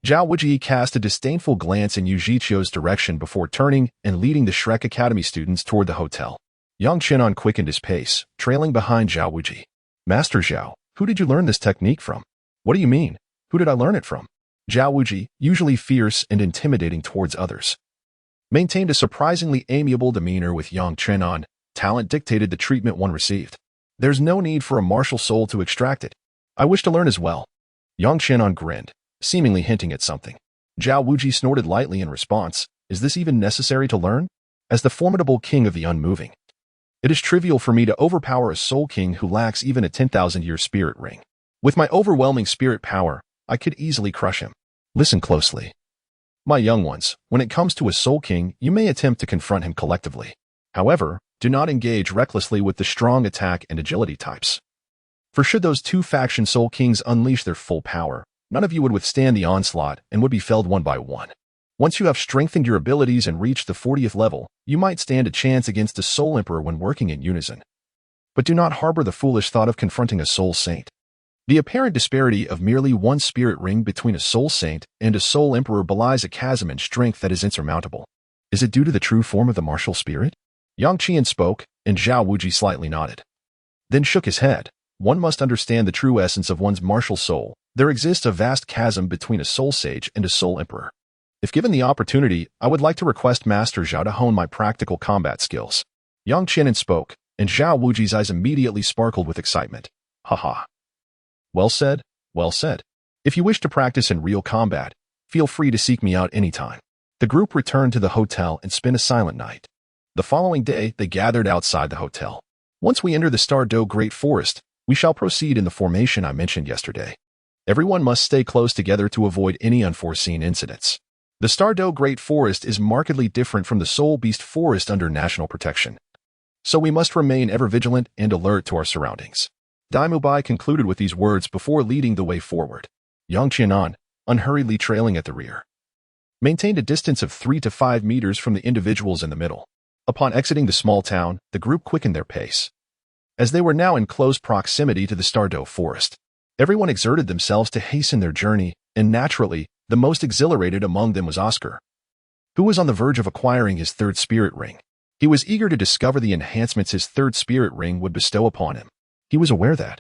Zhao Wujie cast a disdainful glance in Yu Zhiqiu's direction before turning and leading the Shrek Academy students toward the hotel. Yang Qianan quickened his pace, trailing behind Zhao Wujie. "Master Zhao, who did you learn this technique from?" "What do you mean? Who did I learn it from?" Zhao Wujie, usually fierce and intimidating towards others, maintained a surprisingly amiable demeanor with Yang Qianan. Talent dictated the treatment one received. There's no need for a martial soul to extract it. I wish to learn as well. Yang Qianan grinned, seemingly hinting at something. Zhao Wuji snorted lightly in response. Is this even necessary to learn? As the formidable king of the unmoving, it is trivial for me to overpower a soul king who lacks even a 10,000-year spirit ring. With my overwhelming spirit power, I could easily crush him. Listen closely. My young ones, when it comes to a soul king, you may attempt to confront him collectively. However, do not engage recklessly with the strong attack and agility types. For should those two faction soul kings unleash their full power, none of you would withstand the onslaught and would be felled one by one. Once you have strengthened your abilities and reached the 40th level, you might stand a chance against a soul emperor when working in unison. But do not harbor the foolish thought of confronting a soul saint. The apparent disparity of merely one spirit ring between a soul saint and a soul emperor belies a chasm in strength that is insurmountable. Is it due to the true form of the martial spirit? Yang Qian spoke, and Zhao Wuji slightly nodded. Then shook his head. One must understand the true essence of one's martial soul. There exists a vast chasm between a soul sage and a soul emperor. If given the opportunity, I would like to request Master Zhao to hone my practical combat skills. Yang Qian spoke, and Zhao Wuji's eyes immediately sparkled with excitement. Haha. Well said, well said. If you wish to practice in real combat, feel free to seek me out anytime. The group returned to the hotel and spent a silent night. The following day, they gathered outside the hotel. Once we enter the Tiandou Great Forest, we shall proceed in the formation I mentioned yesterday. Everyone must stay close together to avoid any unforeseen incidents. The Tiandou Great Forest is markedly different from the Soul Beast Forest under national protection. So we must remain ever vigilant and alert to our surroundings. Dai Mubai concluded with these words before leading the way forward. Yang Qianan, unhurriedly trailing at the rear, maintained a distance of 3 to 5 meters from the individuals in the middle. Upon exiting the small town, the group quickened their pace. As they were now in close proximity to the Tiandou Forest, everyone exerted themselves to hasten their journey, and naturally, the most exhilarated among them was Oscar, who was on the verge of acquiring his third spirit ring. He was eager to discover the enhancements his third spirit ring would bestow upon him. He was aware that,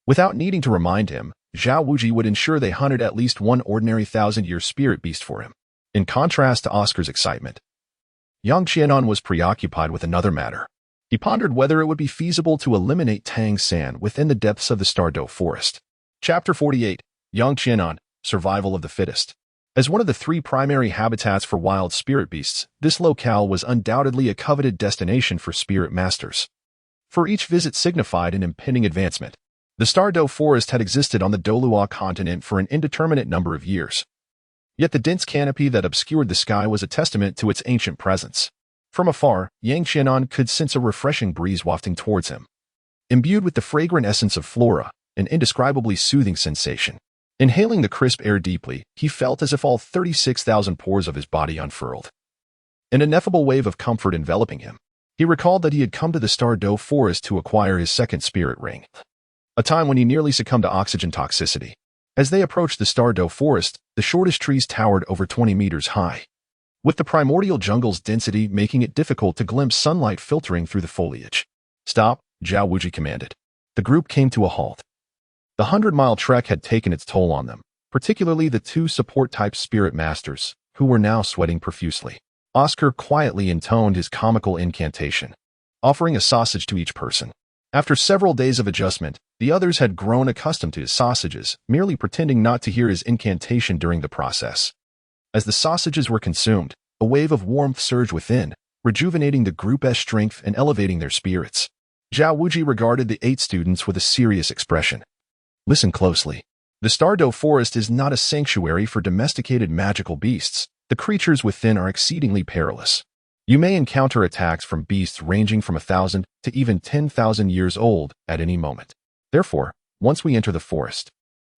without needing to remind him, Zhao Wuji would ensure they hunted at least one ordinary 1,000-year spirit beast for him. In contrast to Oscar's excitement, Yang Qianan was preoccupied with another matter. He pondered whether it would be feasible to eliminate Tang San within the depths of the Tiandou Forest. Chapter 48, Yang Qianan, Survival of the Fittest. As one of the 3 primary habitats for wild spirit beasts, this locale was undoubtedly a coveted destination for spirit masters. For each visit signified an impending advancement. The Tiandou Forest had existed on the Douluo Continent for an indeterminate number of years. Yet the dense canopy that obscured the sky was a testament to its ancient presence. From afar, Yang Qianan could sense a refreshing breeze wafting towards him. Imbued with the fragrant essence of flora, an indescribably soothing sensation. Inhaling the crisp air deeply, he felt as if all 36,000 pores of his body unfurled. An ineffable wave of comfort enveloping him. He recalled that he had come to the Tiandou Forest to acquire his second spirit ring, a time when he nearly succumbed to oxygen toxicity. As they approached the Tiandou Forest, the shortest trees towered over 20 meters high, with the primordial jungle's density making it difficult to glimpse sunlight filtering through the foliage. Stop, Zhao Wuji commanded. The group came to a halt. The 100-mile trek had taken its toll on them, particularly the 2 support-type spirit masters, who were now sweating profusely. Oscar quietly intoned his comical incantation, offering a sausage to each person. After several days of adjustment, the others had grown accustomed to his sausages, merely pretending not to hear his incantation during the process. As the sausages were consumed, a wave of warmth surged within, rejuvenating the group's strength and elevating their spirits. Zhao Wuji regarded the 8 students with a serious expression. Listen closely. The Tiandou Forest is not a sanctuary for domesticated magical beasts. The creatures within are exceedingly perilous. You may encounter attacks from beasts ranging from 1,000 to even 10,000 years old at any moment. Therefore, once we enter the forest,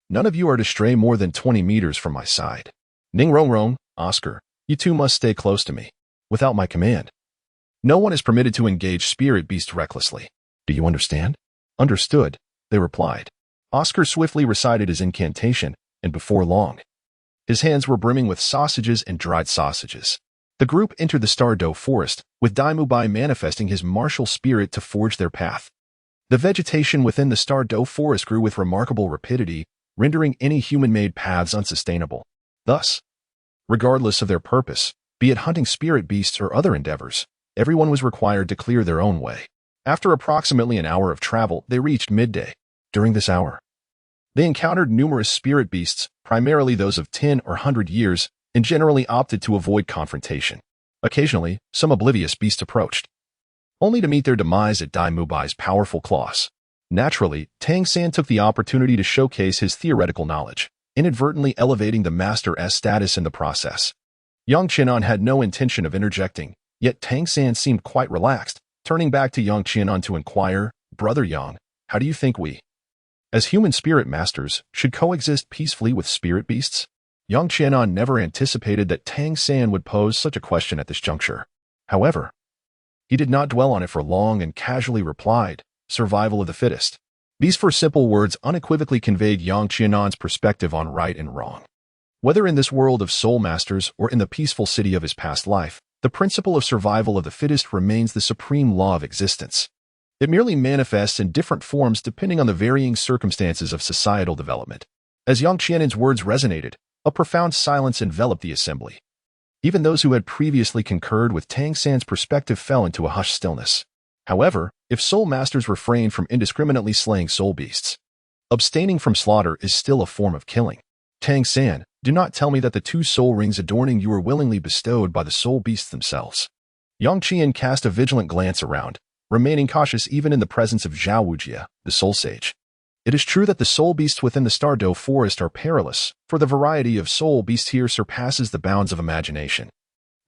none of you are to stray more than 20 meters from my side. Ning Rong Rong, Oscar, you 2 must stay close to me, without my command. No one is permitted to engage spirit beasts recklessly. Do you understand? Understood, they replied. Oscar swiftly recited his incantation, and before long, his hands were brimming with sausages and dried sausages. The group entered the Tiandou Forest, with Dai Mubai manifesting his martial spirit to forge their path. The vegetation within the Tiandou Forest grew with remarkable rapidity, rendering any human-made paths unsustainable. Thus, regardless of their purpose, be it hunting spirit beasts or other endeavors, everyone was required to clear their own way. After approximately an hour of travel, they reached midday. During this hour, they encountered numerous spirit beasts, primarily those of 10 or 100 years, and generally opted to avoid confrontation. Occasionally, some oblivious beasts approached, only to meet their demise at Dai Mubai's powerful claws. Naturally, Tang San took the opportunity to showcase his theoretical knowledge, inadvertently elevating the master's status in the process. Yang Qianan had no intention of interjecting, yet Tang San seemed quite relaxed, turning back to Yang Qianan to inquire, "Brother Yang, how do you think we, as human spirit masters, should coexist peacefully with spirit beasts?" Yang Qianan never anticipated that Tang San would pose such a question at this juncture. However, he did not dwell on it for long and casually replied, "Survival of the fittest." These four simple words unequivocally conveyed Yang Qianan's perspective on right and wrong. Whether in this world of soul masters or in the peaceful city of his past life, the principle of survival of the fittest remains the supreme law of existence. It merely manifests in different forms depending on the varying circumstances of societal development. As Yang Qianan's words resonated, a profound silence enveloped the assembly. Even those who had previously concurred with Tang San's perspective fell into a hushed stillness. However, if soul masters refrain from indiscriminately slaying soul beasts, abstaining from slaughter is still a form of killing. Tang San, do not tell me that the two soul rings adorning you are willingly bestowed by the soul beasts themselves. Yang Qian cast a vigilant glance around, remaining cautious even in the presence of Zhao Wujie, the soul sage. It is true that the soul beasts within the Tiandou forest are perilous, for the variety of soul beasts here surpasses the bounds of imagination.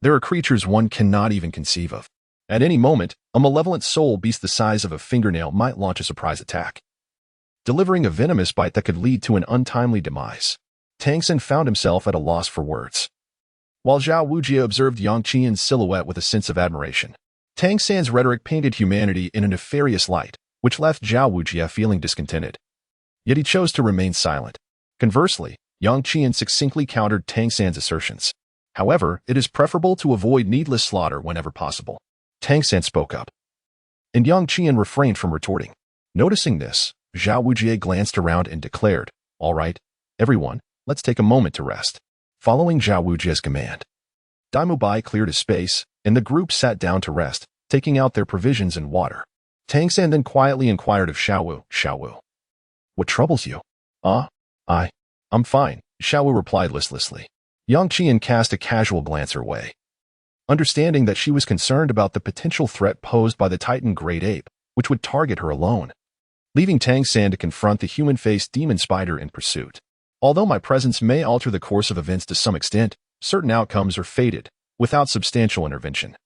There are creatures one cannot even conceive of. At any moment, a malevolent soul beast the size of a fingernail might launch a surprise attack, delivering a venomous bite that could lead to an untimely demise. Tang San found himself at a loss for words. While Zhao Wujie observed Yang Qian's silhouette with a sense of admiration, Tang San's rhetoric painted humanity in a nefarious light, which left Zhao Wujie feeling discontented. Yet he chose to remain silent. Conversely, Yang Qian succinctly countered Tang San's assertions. However, it is preferable to avoid needless slaughter whenever possible. Tang San spoke up, and Yang Qian refrained from retorting. Noticing this, Zhao Wujie glanced around and declared, "All right, everyone, let's take a moment to rest." Following Zhao Wujie's command, Dai Mubai cleared a space, and the group sat down to rest, taking out their provisions and water. Tang San then quietly inquired of Xiaowu, "What troubles you?" I'm fine," Xiaowu replied listlessly. Yang Qian cast a casual glance her way, understanding that she was concerned about the potential threat posed by the Titan Great Ape, which would target her alone, leaving Tang San to confront the human-faced demon spider in pursuit. Although my presence may alter the course of events to some extent, certain outcomes are fated, without substantial intervention.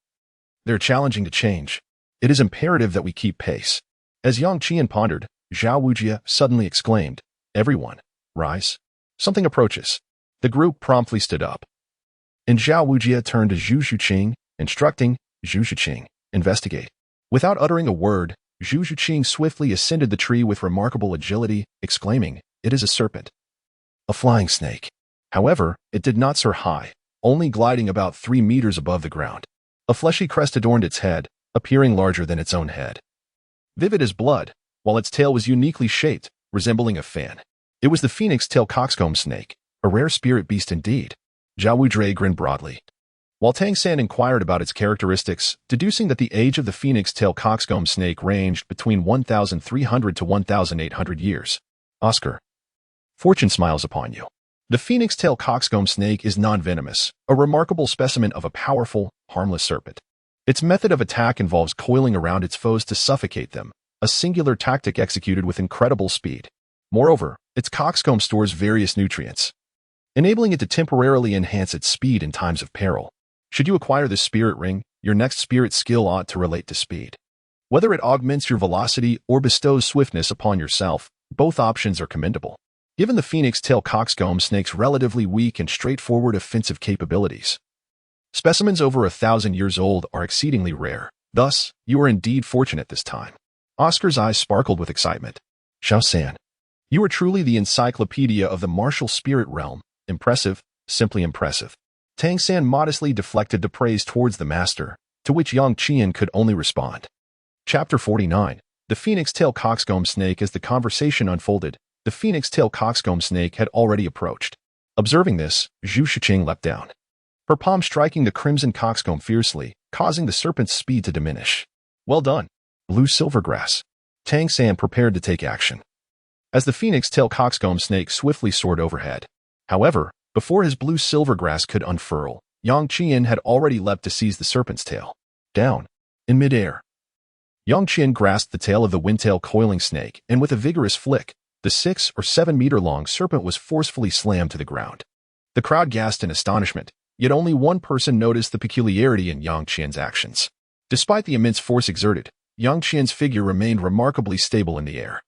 They're challenging to change. It is imperative that we keep pace. As Yang Qian pondered, Zhao Wujie suddenly exclaimed, "Everyone, rise. Something approaches." The group promptly stood up, and Zhao Wujie turned to Zhu Zhuqing, instructing, "Zhu Zhuqing, investigate." Without uttering a word, Zhu Zhuqing swiftly ascended the tree with remarkable agility, exclaiming, "It is a serpent. A flying snake." However, it did not soar high, only gliding about 3 meters above the ground. A fleshy crest adorned its head, appearing larger than its own head. Vivid as blood, while its tail was uniquely shaped, resembling a fan. It was the phoenix-tail coxcomb snake, a rare spirit beast indeed. Zhao Wujie grinned broadly, while Tang San inquired about its characteristics, deducing that the age of the phoenix-tail coxcomb snake ranged between 1,300 to 1,800 years. "Oscar, fortune smiles upon you. The phoenix-tail coxcomb snake is non-venomous, a remarkable specimen of a powerful, harmless serpent. Its method of attack involves coiling around its foes to suffocate them, a singular tactic executed with incredible speed. Moreover, its coxcomb stores various nutrients, enabling it to temporarily enhance its speed in times of peril. Should you acquire this spirit ring, your next spirit skill ought to relate to speed. Whether it augments your velocity or bestows swiftness upon yourself, both options are commendable. Given the phoenix-tail coxcomb snake's relatively weak and straightforward offensive capabilities, specimens over 1,000 years old are exceedingly rare. Thus, you are indeed fortunate this time." Oscar's eyes sparkled with excitement. "Xiao San, you are truly the encyclopedia of the martial spirit realm. Impressive, simply impressive." Tang San modestly deflected the praise towards the master, to which Yang Qian could only respond. Chapter 49. The Phoenix-tail coxcomb snake. As the conversation unfolded, the phoenix-tail coxcomb snake had already approached. Observing this, Zhu Zhuqing leapt down, her palm striking the crimson coxcomb fiercely, causing the serpent's speed to diminish. "Well done, Blue Silvergrass." Tang San prepared to take action, as the phoenix-tail coxcomb snake swiftly soared overhead. However, Before his blue-silver grass could unfurl, Yang Qian had already leapt to seize the serpent's tail. Down, in midair. Yang Qian grasped the tail of the windtail coiling snake, and with a vigorous flick, the 6 or 7 meter long serpent was forcefully slammed to the ground. The crowd gasped in astonishment, yet only one person noticed the peculiarity in Yang Qian's actions. Despite the immense force exerted, Yang Qian's figure remained remarkably stable in the air,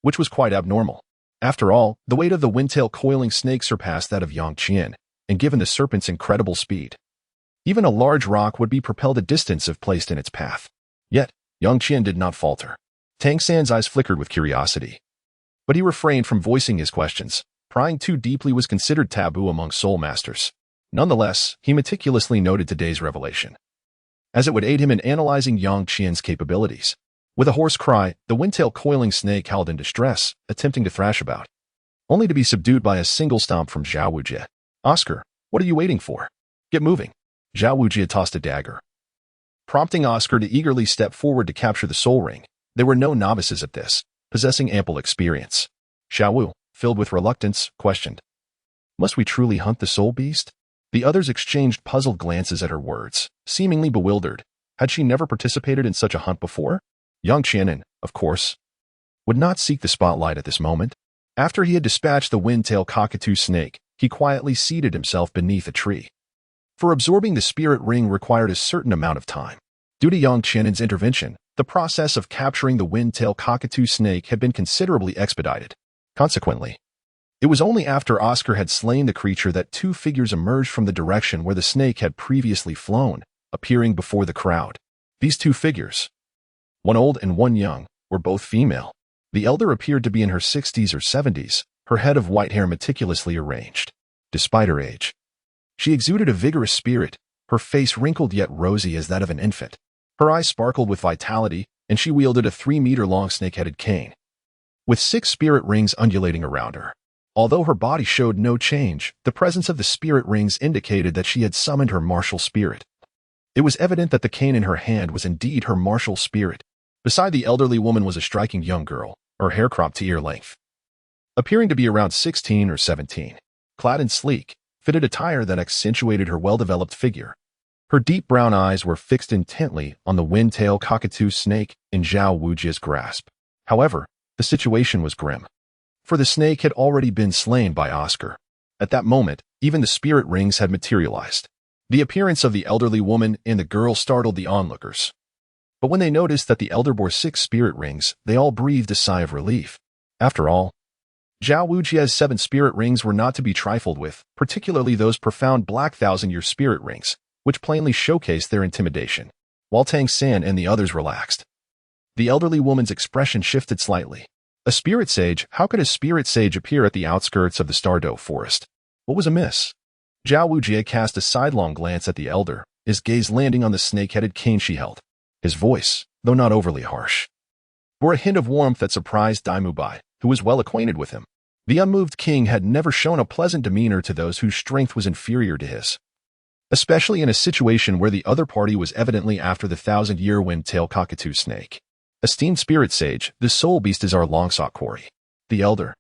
which was quite abnormal. After all, the weight of the windtail coiling snake surpassed that of Yang Qian, and given the serpent's incredible speed, even a large rock would be propelled a distance if placed in its path. Yet, Yang Qian did not falter. Tang San's eyes flickered with curiosity, but he refrained from voicing his questions. Prying too deeply was considered taboo among soul masters. Nonetheless, he meticulously noted today's revelation, as it would aid him in analyzing Yang Qian's capabilities. With a hoarse cry, the windtail coiling snake howled in distress, attempting to thrash about, only to be subdued by a single stomp from Zhao Wujie. "Oscar, what are you waiting for? Get moving." Zhao Wujie tossed a dagger, prompting Oscar to eagerly step forward to capture the soul ring. There were no novices at this, possessing ample experience. Xiao Wu, filled with reluctance, questioned, "Must we truly hunt the soul beast?" The others exchanged puzzled glances at her words, seemingly bewildered. Had she never participated in such a hunt before? Yang Qian, of course, would not seek the spotlight at this moment. After he had dispatched the windtail cockatoo snake, he quietly seated himself beneath a tree. For absorbing the spirit ring required a certain amount of time. Due to Yang Qian's intervention, the process of capturing the windtail cockatoo snake had been considerably expedited. Consequently, it was only after Oscar had slain the creature that 2 figures emerged from the direction where the snake had previously flown, appearing before the crowd. These 2 figures, one old and one young, were both female. The elder appeared to be in her 60s or 70s, her head of white hair meticulously arranged. Despite her age, she exuded a vigorous spirit, her face wrinkled yet rosy as that of an infant. Her eyes sparkled with vitality, and she wielded a 3-meter-long snake-headed cane, with 6 spirit rings undulating around her. Although her body showed no change, the presence of the spirit rings indicated that she had summoned her martial spirit. It was evident that the cane in her hand was indeed her martial spirit. Beside the elderly woman was a striking young girl, her hair cropped to ear length, appearing to be around 16 or 17, clad in sleek, fitted attire that accentuated her well-developed figure. Her deep brown eyes were fixed intently on the windtail cockatoo snake in Zhao Wujie's grasp. However, the situation was grim, for the snake had already been slain by Oscar. At that moment, even the spirit rings had materialized. The appearance of the elderly woman and the girl startled the onlookers. But when they noticed that the elder bore 6 spirit rings, they all breathed a sigh of relief. After all, Zhao Wujie's 7 spirit rings were not to be trifled with, particularly those profound black 1,000-year spirit rings, which plainly showcased their intimidation. While Tang San and the others relaxed, the elderly woman's expression shifted slightly. A spirit sage? How could a spirit sage appear at the outskirts of the Tiandou forest? What was amiss? Zhao Wujie cast a sidelong glance at the elder, his gaze landing on the snake-headed cane she held. His voice, though not overly harsh, bore a hint of warmth that surprised Dai Mubai, who was well acquainted with him. The unmoved king had never shown a pleasant demeanor to those whose strength was inferior to his, especially in a situation where the other party was evidently after the 1,000-year wind-tail cockatoo snake. Esteemed spirit sage, this soul beast is our long-sought quarry. The elder,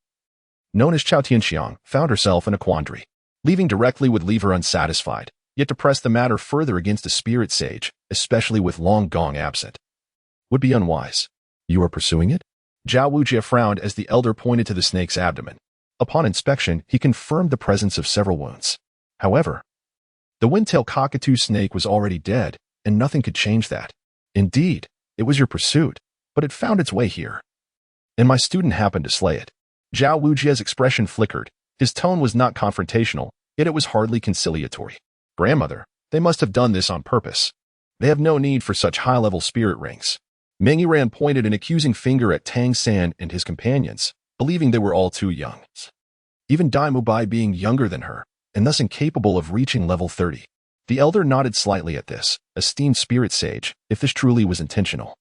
known as Chao Tianxiang, found herself in a quandary. Leaving directly would leave her unsatisfied, yet to press the matter further against a spirit sage, especially with Long Gong absent, would be unwise. You are pursuing it? Zhao Wujie frowned as the elder pointed to the snake's abdomen. Upon inspection, he confirmed the presence of several wounds. However, the windtail cockatoo snake was already dead, and nothing could change that. Indeed, it was your pursuit, but it found its way here, and my student happened to slay it. Zhao Wujie's expression flickered. His tone was not confrontational, yet it was hardly conciliatory. Grandmother, they must have done this on purpose. They have no need for such high-level spirit rings. Meng Yiran pointed an accusing finger at Tang San and his companions, believing they were all too young. Even Dai Mubai being younger than her, and thus incapable of reaching level 30. The elder nodded slightly at this, esteemed spirit sage, if this truly was intentional.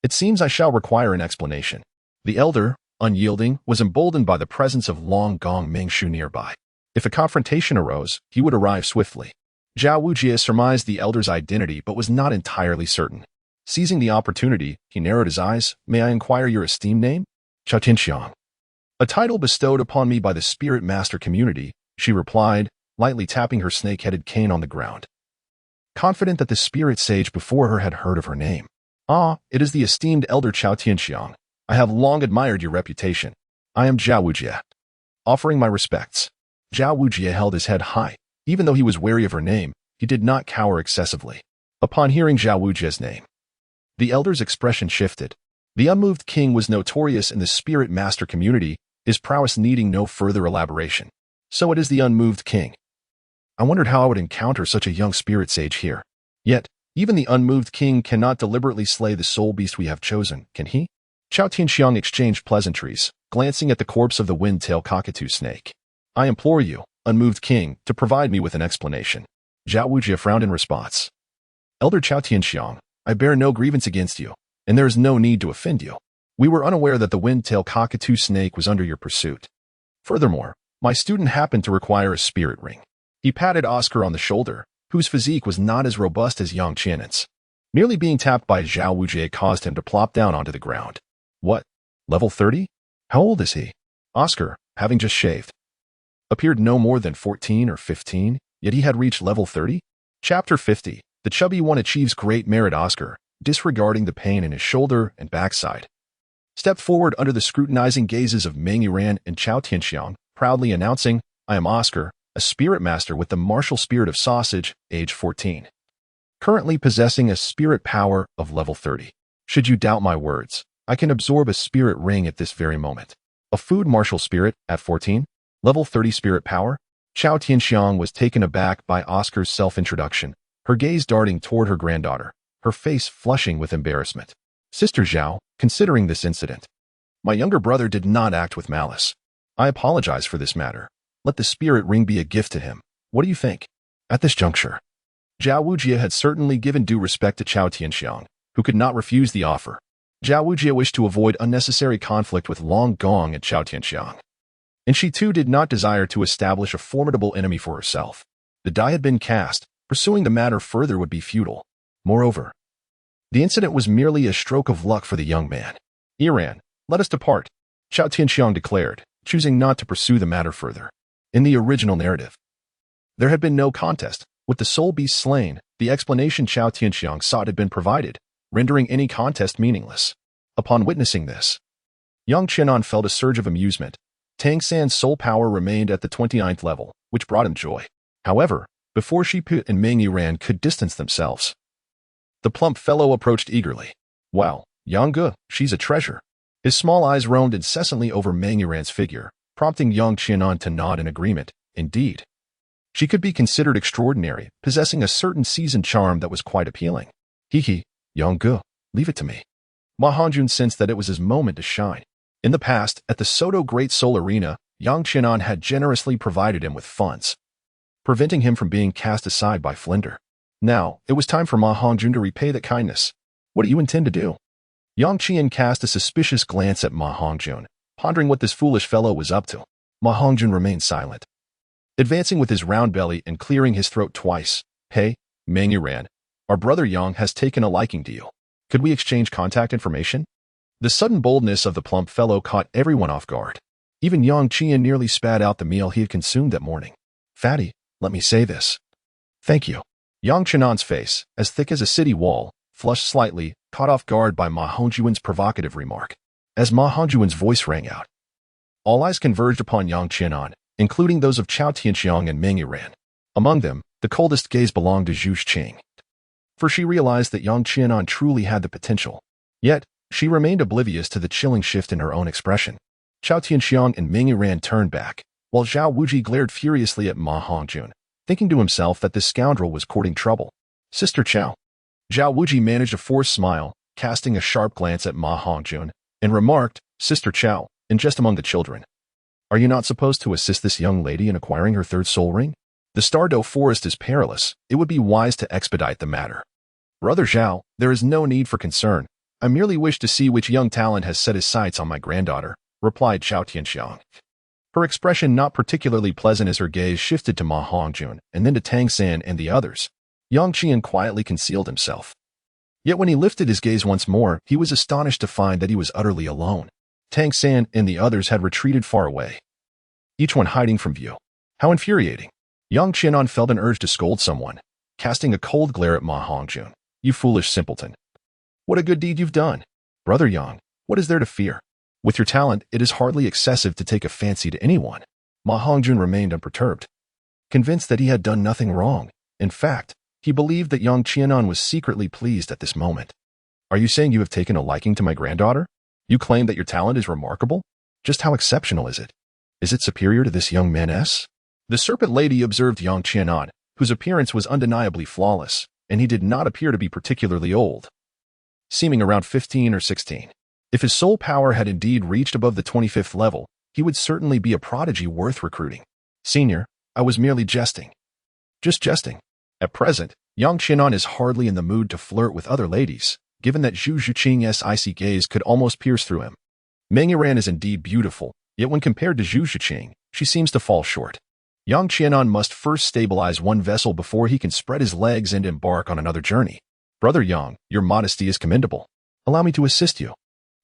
It seems I shall require an explanation. The elder, unyielding, was emboldened by the presence of Long Gong Mengshu nearby. If a confrontation arose, he would arrive swiftly. Zhao Wujie surmised the elder's identity but was not entirely certain. Seizing the opportunity, he narrowed his eyes. May I inquire your esteemed name? Chao Tianxiang. A title bestowed upon me by the spirit master community, she replied, lightly tapping her snake-headed cane on the ground, confident that the spirit sage before her had heard of her name. "Ah, it is the esteemed elder Chao Tianxiang. I have long admired your reputation. I am Zhao Wujie. Offering my respects." Zhao Wujie held his head high. Even though he was wary of her name, he did not cower excessively. Upon hearing Zhao Wujie's name, the elder's expression shifted. The unmoved king was notorious in the spirit master community, his prowess needing no further elaboration. So it is the unmoved king. I wondered how I would encounter such a young spirit sage here. Yet, even the unmoved king cannot deliberately slay the soul beast we have chosen, can he? Chao Tianxiang exchanged pleasantries, glancing at the corpse of the wind-tail cockatoo snake. "I implore you, unmoved king, to provide me with an explanation." Zhao Wujie frowned in response. "Elder Chao Tianxiang, I bear no grievance against you, and there is no need to offend you. We were unaware that the wind-tail cockatoo snake was under your pursuit. Furthermore, my student happened to require a spirit ring." He patted Oscar on the shoulder, whose physique was not as robust as Yang Qianen's. Merely being tapped by Zhao Wujie caused him to plop down onto the ground. "What? Level 30? How old is he?" Oscar, having just shaved, appeared no more than 14 or 15, yet he had reached level 30? Chapter 50. The chubby one achieves great merit. Oscar, disregarding the pain in his shoulder and backside, stepped forward under the scrutinizing gazes of Meng Yiran and Chao Tianxiang, proudly announcing, "I am Oscar, a spirit master with the martial spirit of sausage, age 14. Currently possessing a spirit power of level 30. Should you doubt my words, I can absorb a spirit ring at this very moment. A food martial spirit at 14? Level 30 spirit power?" Chao Tianxiang was taken aback by Oscar's self-introduction, her gaze darting toward her granddaughter, her face flushing with embarrassment. "Sister Zhao, considering this incident, my younger brother did not act with malice. I apologize for this matter. Let the spirit ring be a gift to him. What do you think?" At this juncture, Zhao Wujie had certainly given due respect to Chao Tianxiang, who could not refuse the offer. Zhao Wujie wished to avoid unnecessary conflict with Long Gong and Chao Tianxiang, and she too did not desire to establish a formidable enemy for herself. The die had been cast. Pursuing the matter further would be futile. Moreover, the incident was merely a stroke of luck for the young man. "Iran, let us depart," Chao Tianxiang declared, choosing not to pursue the matter further. In the original narrative, there had been no contest. With the soul beast slain, the explanation Chao Tianxiang sought had been provided, rendering any contest meaningless. Upon witnessing this, Yang Qianan felt a surge of amusement. Tang San's soul power remained at the 29th level, which brought him joy. However, before Shipu and Meng Yiran could distance themselves, the plump fellow approached eagerly. "Wow, Yang Ge, she's a treasure." His small eyes roamed incessantly over Meng Yiran's figure, prompting Yang Qianan to nod in agreement. Indeed, she could be considered extraordinary, possessing a certain seasoned charm that was quite appealing. "He, Yang Ge, leave it to me." Ma Hongjun sensed that it was his moment to shine. In the past, at the Soto Great Soul Arena, Yang Qianan had generously provided him with funds, preventing him from being cast aside by Flinder. Now, it was time for Ma Hongjun to repay that kindness. "What do you intend to do?" Yang Qian cast a suspicious glance at Ma Hongjun, pondering what this foolish fellow was up to. Ma Hongjun remained silent, advancing with his round belly and clearing his throat twice. "Hey, Meng Yiran, our brother Yang has taken a liking to you. Could we exchange contact information?" The sudden boldness of the plump fellow caught everyone off guard. Even Yang Qian nearly spat out the meal he had consumed that morning. "Fatty, let me say this." "Thank you." Yang Qianan's face, as thick as a city wall, flushed slightly, caught off guard by Ma Hongjuan's provocative remark. As Ma Hongjuan's voice rang out, all eyes converged upon Yang Qianan, including those of Chao Tianxiang and Meng Yiran. Among them, the coldest gaze belonged to Zhu Zhuqing, for she realized that Yang Qianan truly had the potential. Yet, she remained oblivious to the chilling shift in her own expression. Chao Tianxiang and Meng Yiran turned back, while Zhao Wujie glared furiously at Ma Hongjun, thinking to himself that this scoundrel was courting trouble. "Sister Chao." Zhao Wujie managed a forced smile, casting a sharp glance at Ma Hongjun, and remarked, "Sister Chao, and just among the children, are you not supposed to assist this young lady in acquiring her third soul ring? The Stardow Forest is perilous. It would be wise to expedite the matter." "Brother Zhao, there is no need for concern. I merely wish to see which young talent has set his sights on my granddaughter," replied Chao Tianxiang, her expression not particularly pleasant as her gaze shifted to Ma Hongjun and then to Tang San and the others. Yang Qian quietly concealed himself. Yet when he lifted his gaze once more, he was astonished to find that he was utterly alone. Tang San and the others had retreated far away, each one hiding from view. How infuriating. Yang Qianan felt an urge to scold someone, casting a cold glare at Ma Hongjun. You foolish simpleton. What a good deed you've done. Brother Yang, what is there to fear? With your talent, it is hardly excessive to take a fancy to anyone. Ma Hongjun remained unperturbed, convinced that he had done nothing wrong. In fact, he believed that Yang Qianan was secretly pleased at this moment. Are you saying you have taken a liking to my granddaughter? You claim that your talent is remarkable? Just how exceptional is it? Is it superior to this young man's? The serpent lady observed Yang Qianan, whose appearance was undeniably flawless, and he did not appear to be particularly old, seeming around 15 or 16. If his soul power had indeed reached above the 25th level, he would certainly be a prodigy worth recruiting. Senior, I was merely jesting. Just jesting. At present, Yang Qianan is hardly in the mood to flirt with other ladies, given that Zhu Zhuqing's icy gaze could almost pierce through him. Meng Yiran is indeed beautiful, yet when compared to Zhu Zhuqing, she seems to fall short. Yang Qianan must first stabilize one vessel before he can spread his legs and embark on another journey. Brother Yang, your modesty is commendable. Allow me to assist you.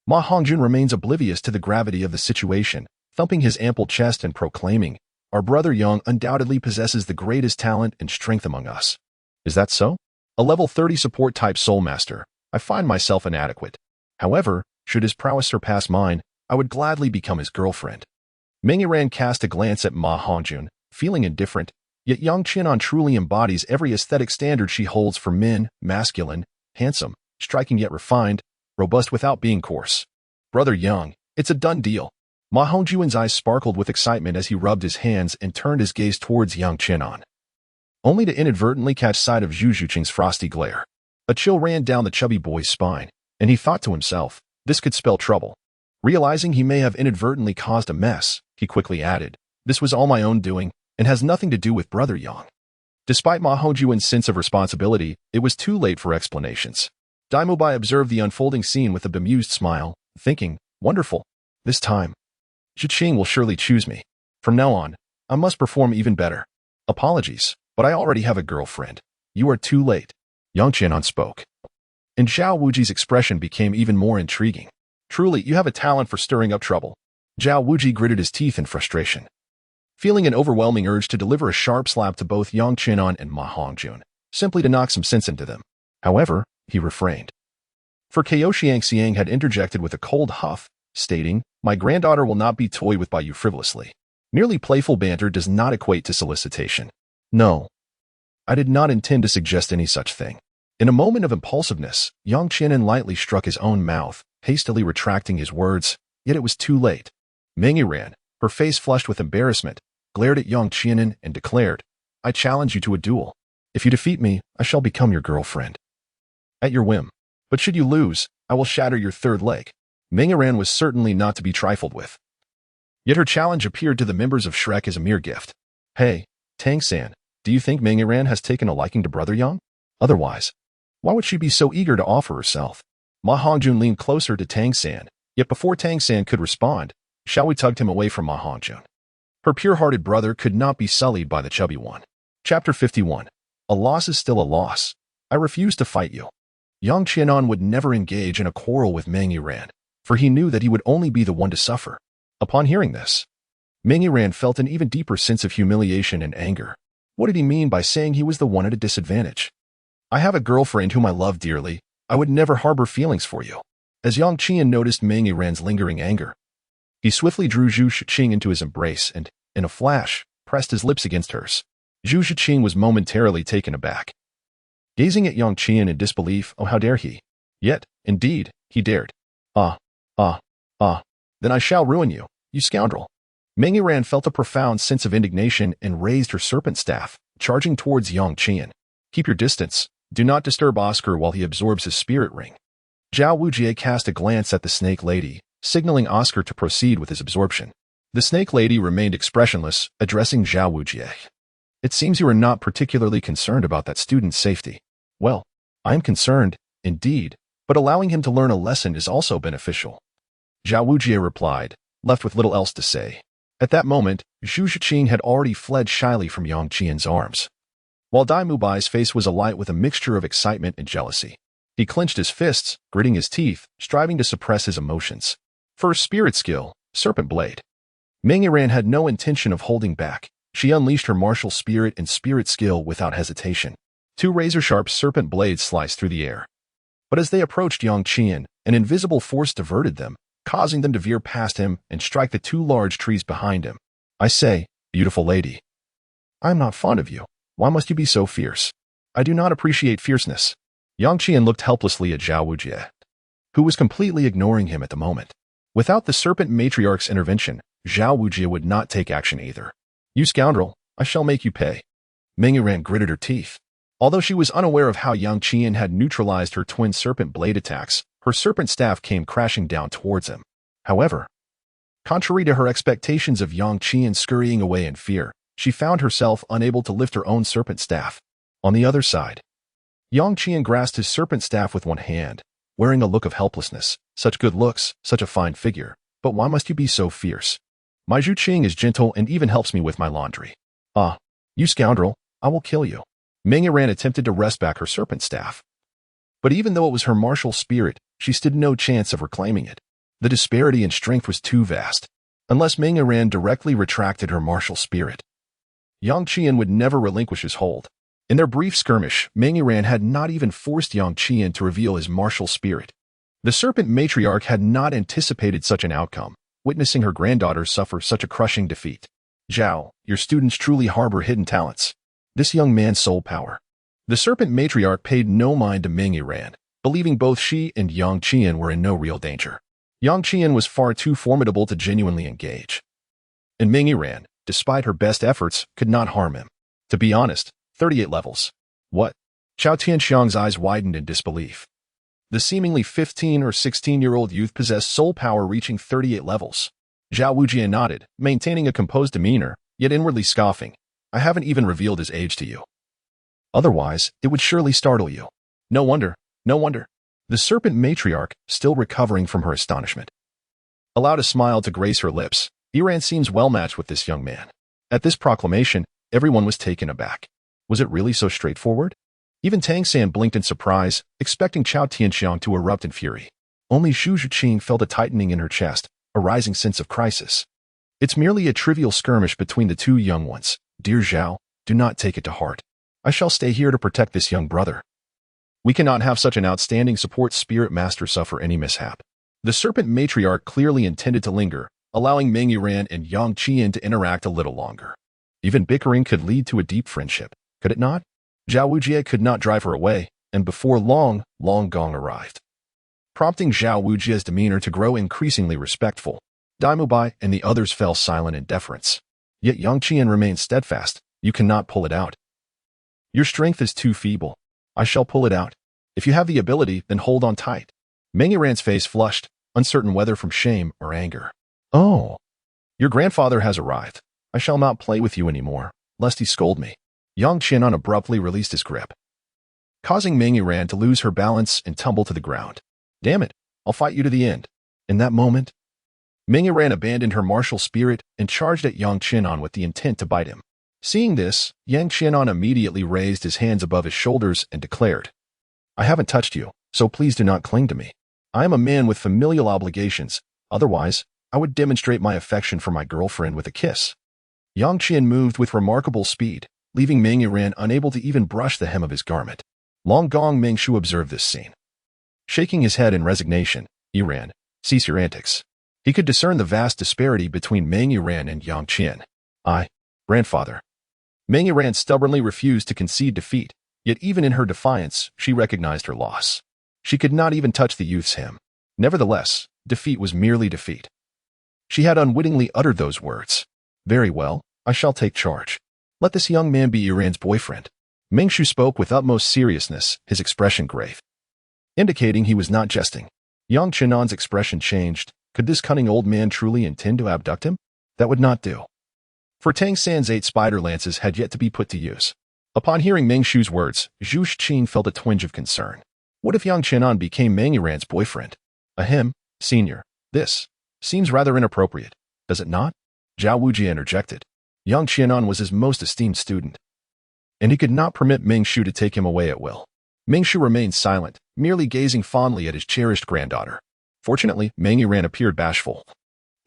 Ma Hongjun remains oblivious to the gravity of the situation, thumping his ample chest and proclaiming, our brother Yang undoubtedly possesses the greatest talent and strength among us. Is that so? A level 30 support-type soul master, I find myself inadequate. However, should his prowess surpass mine, I would gladly become his girlfriend. Meng Yiran cast a glance at Ma Hongjun, feeling indifferent, yet Yang Qianan truly embodies every aesthetic standard she holds for men: masculine, handsome, striking yet refined, robust without being coarse. Brother Yang, it's a done deal. Ma Hongjun's eyes sparkled with excitement as he rubbed his hands and turned his gaze towards Yang Qianan, only to inadvertently catch sight of Zhu Zhuqing's frosty glare. A chill ran down the chubby boy's spine, and he thought to himself, this could spell trouble. Realizing he may have inadvertently caused a mess, he quickly added, this was all my own doing, and has nothing to do with Brother Yang. Despite Ma Hongjun's sense of responsibility, it was too late for explanations. Dai Mubai observed the unfolding scene with a bemused smile, thinking, wonderful. This time, Zhu Qing will surely choose me. From now on, I must perform even better. Apologies, but I already have a girlfriend. You are too late. Yang Qianan spoke, and Zhao Wuji's expression became even more intriguing. Truly, you have a talent for stirring up trouble. Zhao Wuji gritted his teeth in frustration, feeling an overwhelming urge to deliver a sharp slap to both Yang Qianan and Ma Hongjun, simply to knock some sense into them. However, he refrained. For Kaoshi Xiang had interjected with a cold huff, stating, my granddaughter will not be toyed with by you frivolously. Merely playful banter does not equate to solicitation. No, I did not intend to suggest any such thing. In a moment of impulsiveness, Yang Qianan lightly struck his own mouth, hastily retracting his words, yet it was too late. Meng Yiran, her face flushed with embarrassment, glared at Yang Qianan and declared, I challenge you to a duel. If you defeat me, I shall become your girlfriend. At your whim. But should you lose, I will shatter your third leg. Meng Yiran was certainly not to be trifled with. Yet her challenge appeared to the members of Shrek as a mere gift. Hey, Tang-san, do you think Meng Yiran has taken a liking to Brother Yang? Otherwise, why would she be so eager to offer herself? Ma Hongjun leaned closer to Tang-san, yet before Tang-san could respond, Xiaowei tugged him away from Ma Hongjun. Her pure-hearted brother could not be sullied by the chubby one. Chapter 51. A loss is still a loss. I refuse to fight you. Yang Qianan would never engage in a quarrel with Meng Yiran, for he knew that he would only be the one to suffer. Upon hearing this, Meng Yiran felt an even deeper sense of humiliation and anger. What did he mean by saying he was the one at a disadvantage? I have a girlfriend whom I love dearly. I would never harbor feelings for you. As Yang Qian noticed Meng Yiran's lingering anger, he swiftly drew Zhu Zhuqing into his embrace and, in a flash, pressed his lips against hers. Zhu Zhuqing was momentarily taken aback, gazing at Yang Qian in disbelief. Oh, how dare he? Yet, indeed, he dared. Then I shall ruin you, you scoundrel. Meng Yiran felt a profound sense of indignation and raised her serpent staff, charging towards Yang Qian. Keep your distance. Do not disturb Oscar while he absorbs his spirit ring. Zhao Wujie cast a glance at the snake lady, signaling Oscar to proceed with his absorption. The snake lady remained expressionless, addressing Zhao Wujie. It seems you are not particularly concerned about that student's safety. Well, I am concerned, indeed, but allowing him to learn a lesson is also beneficial. Zhao Wujie replied, left with little else to say. At that moment, Zhu Zhuqing had already fled shyly from Yang Qian's arms, while Dai Mubai's face was alight with a mixture of excitement and jealousy. He clenched his fists, gritting his teeth, striving to suppress his emotions. For her spirit skill, Serpent Blade, Meng Yiran had no intention of holding back. She unleashed her martial spirit and spirit skill without hesitation. Two razor-sharp serpent blades sliced through the air. But as they approached Yang Qian, an invisible force diverted them, causing them to veer past him and strike the two large trees behind him. I say, beautiful lady, I am not fond of you. Why must you be so fierce? I do not appreciate fierceness. Yang Qian looked helplessly at Zhao Wujie, who was completely ignoring him at the moment. Without the serpent matriarch's intervention, Zhao Wujie would not take action either. You scoundrel, I shall make you pay. Meng Yiran gritted her teeth. Although she was unaware of how Yang Qian had neutralized her twin serpent blade attacks, her serpent staff came crashing down towards him. However, contrary to her expectations of Yang Qian scurrying away in fear, she found herself unable to lift her own serpent staff. On the other side, Yang Qian grasped his serpent staff with one hand, wearing a look of helplessness. Such good looks, such a fine figure, but why must you be so fierce? My Zhu Zhuqing is gentle and even helps me with my laundry. Ah, you scoundrel, I will kill you. Meng Yiran attempted to wrest back her serpent staff. But even though it was her martial spirit, she stood no chance of reclaiming it. The disparity in strength was too vast. Unless Meng Yiran directly retracted her martial spirit, Yang Qian would never relinquish his hold. In their brief skirmish, Meng Yiran had not even forced Yang Qian to reveal his martial spirit. The serpent matriarch had not anticipated such an outcome, witnessing her granddaughter suffer such a crushing defeat. Zhao, your students truly harbor hidden talents. This young man's soul power. The serpent matriarch paid no mind to Meng Yiran, believing both she and Yang Qian were in no real danger. Yang Qian was far too formidable to genuinely engage. And Meng Yiran, despite her best efforts, could not harm him. To be honest, 38 levels. What? Chao Tianxiang's eyes widened in disbelief. The seemingly 15 or 16-year-old youth possessed soul power reaching 38 levels. Zhao Wujie nodded, maintaining a composed demeanor, yet inwardly scoffing. I haven't even revealed his age to you. Otherwise, it would surely startle you. No wonder, no wonder. The serpent matriarch, still recovering from her astonishment, allowed a smile to grace her lips. Yiran seems well matched with this young man. At this proclamation, everyone was taken aback. Was it really so straightforward? Even Tang San blinked in surprise, expecting Chao Tianxiang to erupt in fury. Only Zhu Zhuqing felt a tightening in her chest, a rising sense of crisis. It's merely a trivial skirmish between the two young ones. Dear Zhao, do not take it to heart. I shall stay here to protect this young brother. We cannot have such an outstanding support spirit master suffer any mishap. The serpent matriarch clearly intended to linger, allowing Meng Yiran and Yang Qian to interact a little longer. Even bickering could lead to a deep friendship, could it not? Zhao Wujie could not drive her away, and before long, Long Gong arrived, prompting Zhao Wujie's demeanor to grow increasingly respectful. Dai Mubai and the others fell silent in deference. Yet Yang Qian remained steadfast. You cannot pull it out. Your strength is too feeble. I shall pull it out. If you have the ability, then hold on tight. Meng Yiran's face flushed, uncertain whether from shame or anger. Oh, your grandfather has arrived. I shall not play with you anymore, lest he scold me. Yang Qian abruptly released his grip, causing Meng Yiran to lose her balance and tumble to the ground. Damn it, I'll fight you to the end. In that moment, Meng Yiran abandoned her martial spirit and charged at Yang Qian with the intent to bite him. Seeing this, Yang Qian immediately raised his hands above his shoulders and declared, I haven't touched you, so please do not cling to me. I am a man with familial obligations, otherwise, I would demonstrate my affection for my girlfriend with a kiss. Yang Qian moved with remarkable speed, leaving Meng Yiran unable to even brush the hem of his garment. Long Gong Mengshu observed this scene. Shaking his head in resignation, Yiran, cease your antics. He could discern the vast disparity between Meng Yiran and Yang Qian. Grandfather. Meng Yiran stubbornly refused to concede defeat, yet even in her defiance, she recognized her loss. She could not even touch the youth's hem. Nevertheless, defeat was merely defeat. She had unwittingly uttered those words. Very well, I shall take charge. Let this young man be Yiran's boyfriend. Mengshu spoke with utmost seriousness, his expression grave, indicating he was not jesting. Yang Qian's expression changed. Could this cunning old man truly intend to abduct him? That would not do. For Tang San's 8 spider lances had yet to be put to use. Upon hearing Mengshu's words, Zhu Zhuqing felt a twinge of concern. What if Yang Qian became Meng Yiran's boyfriend? Senior. This seems rather inappropriate, does it not? Zhao Wujie interjected. Yang Qian was his most esteemed student, and he could not permit Mengshu to take him away at will. Mengshu remained silent, merely gazing fondly at his cherished granddaughter. Fortunately, Meng Yiran appeared bashful,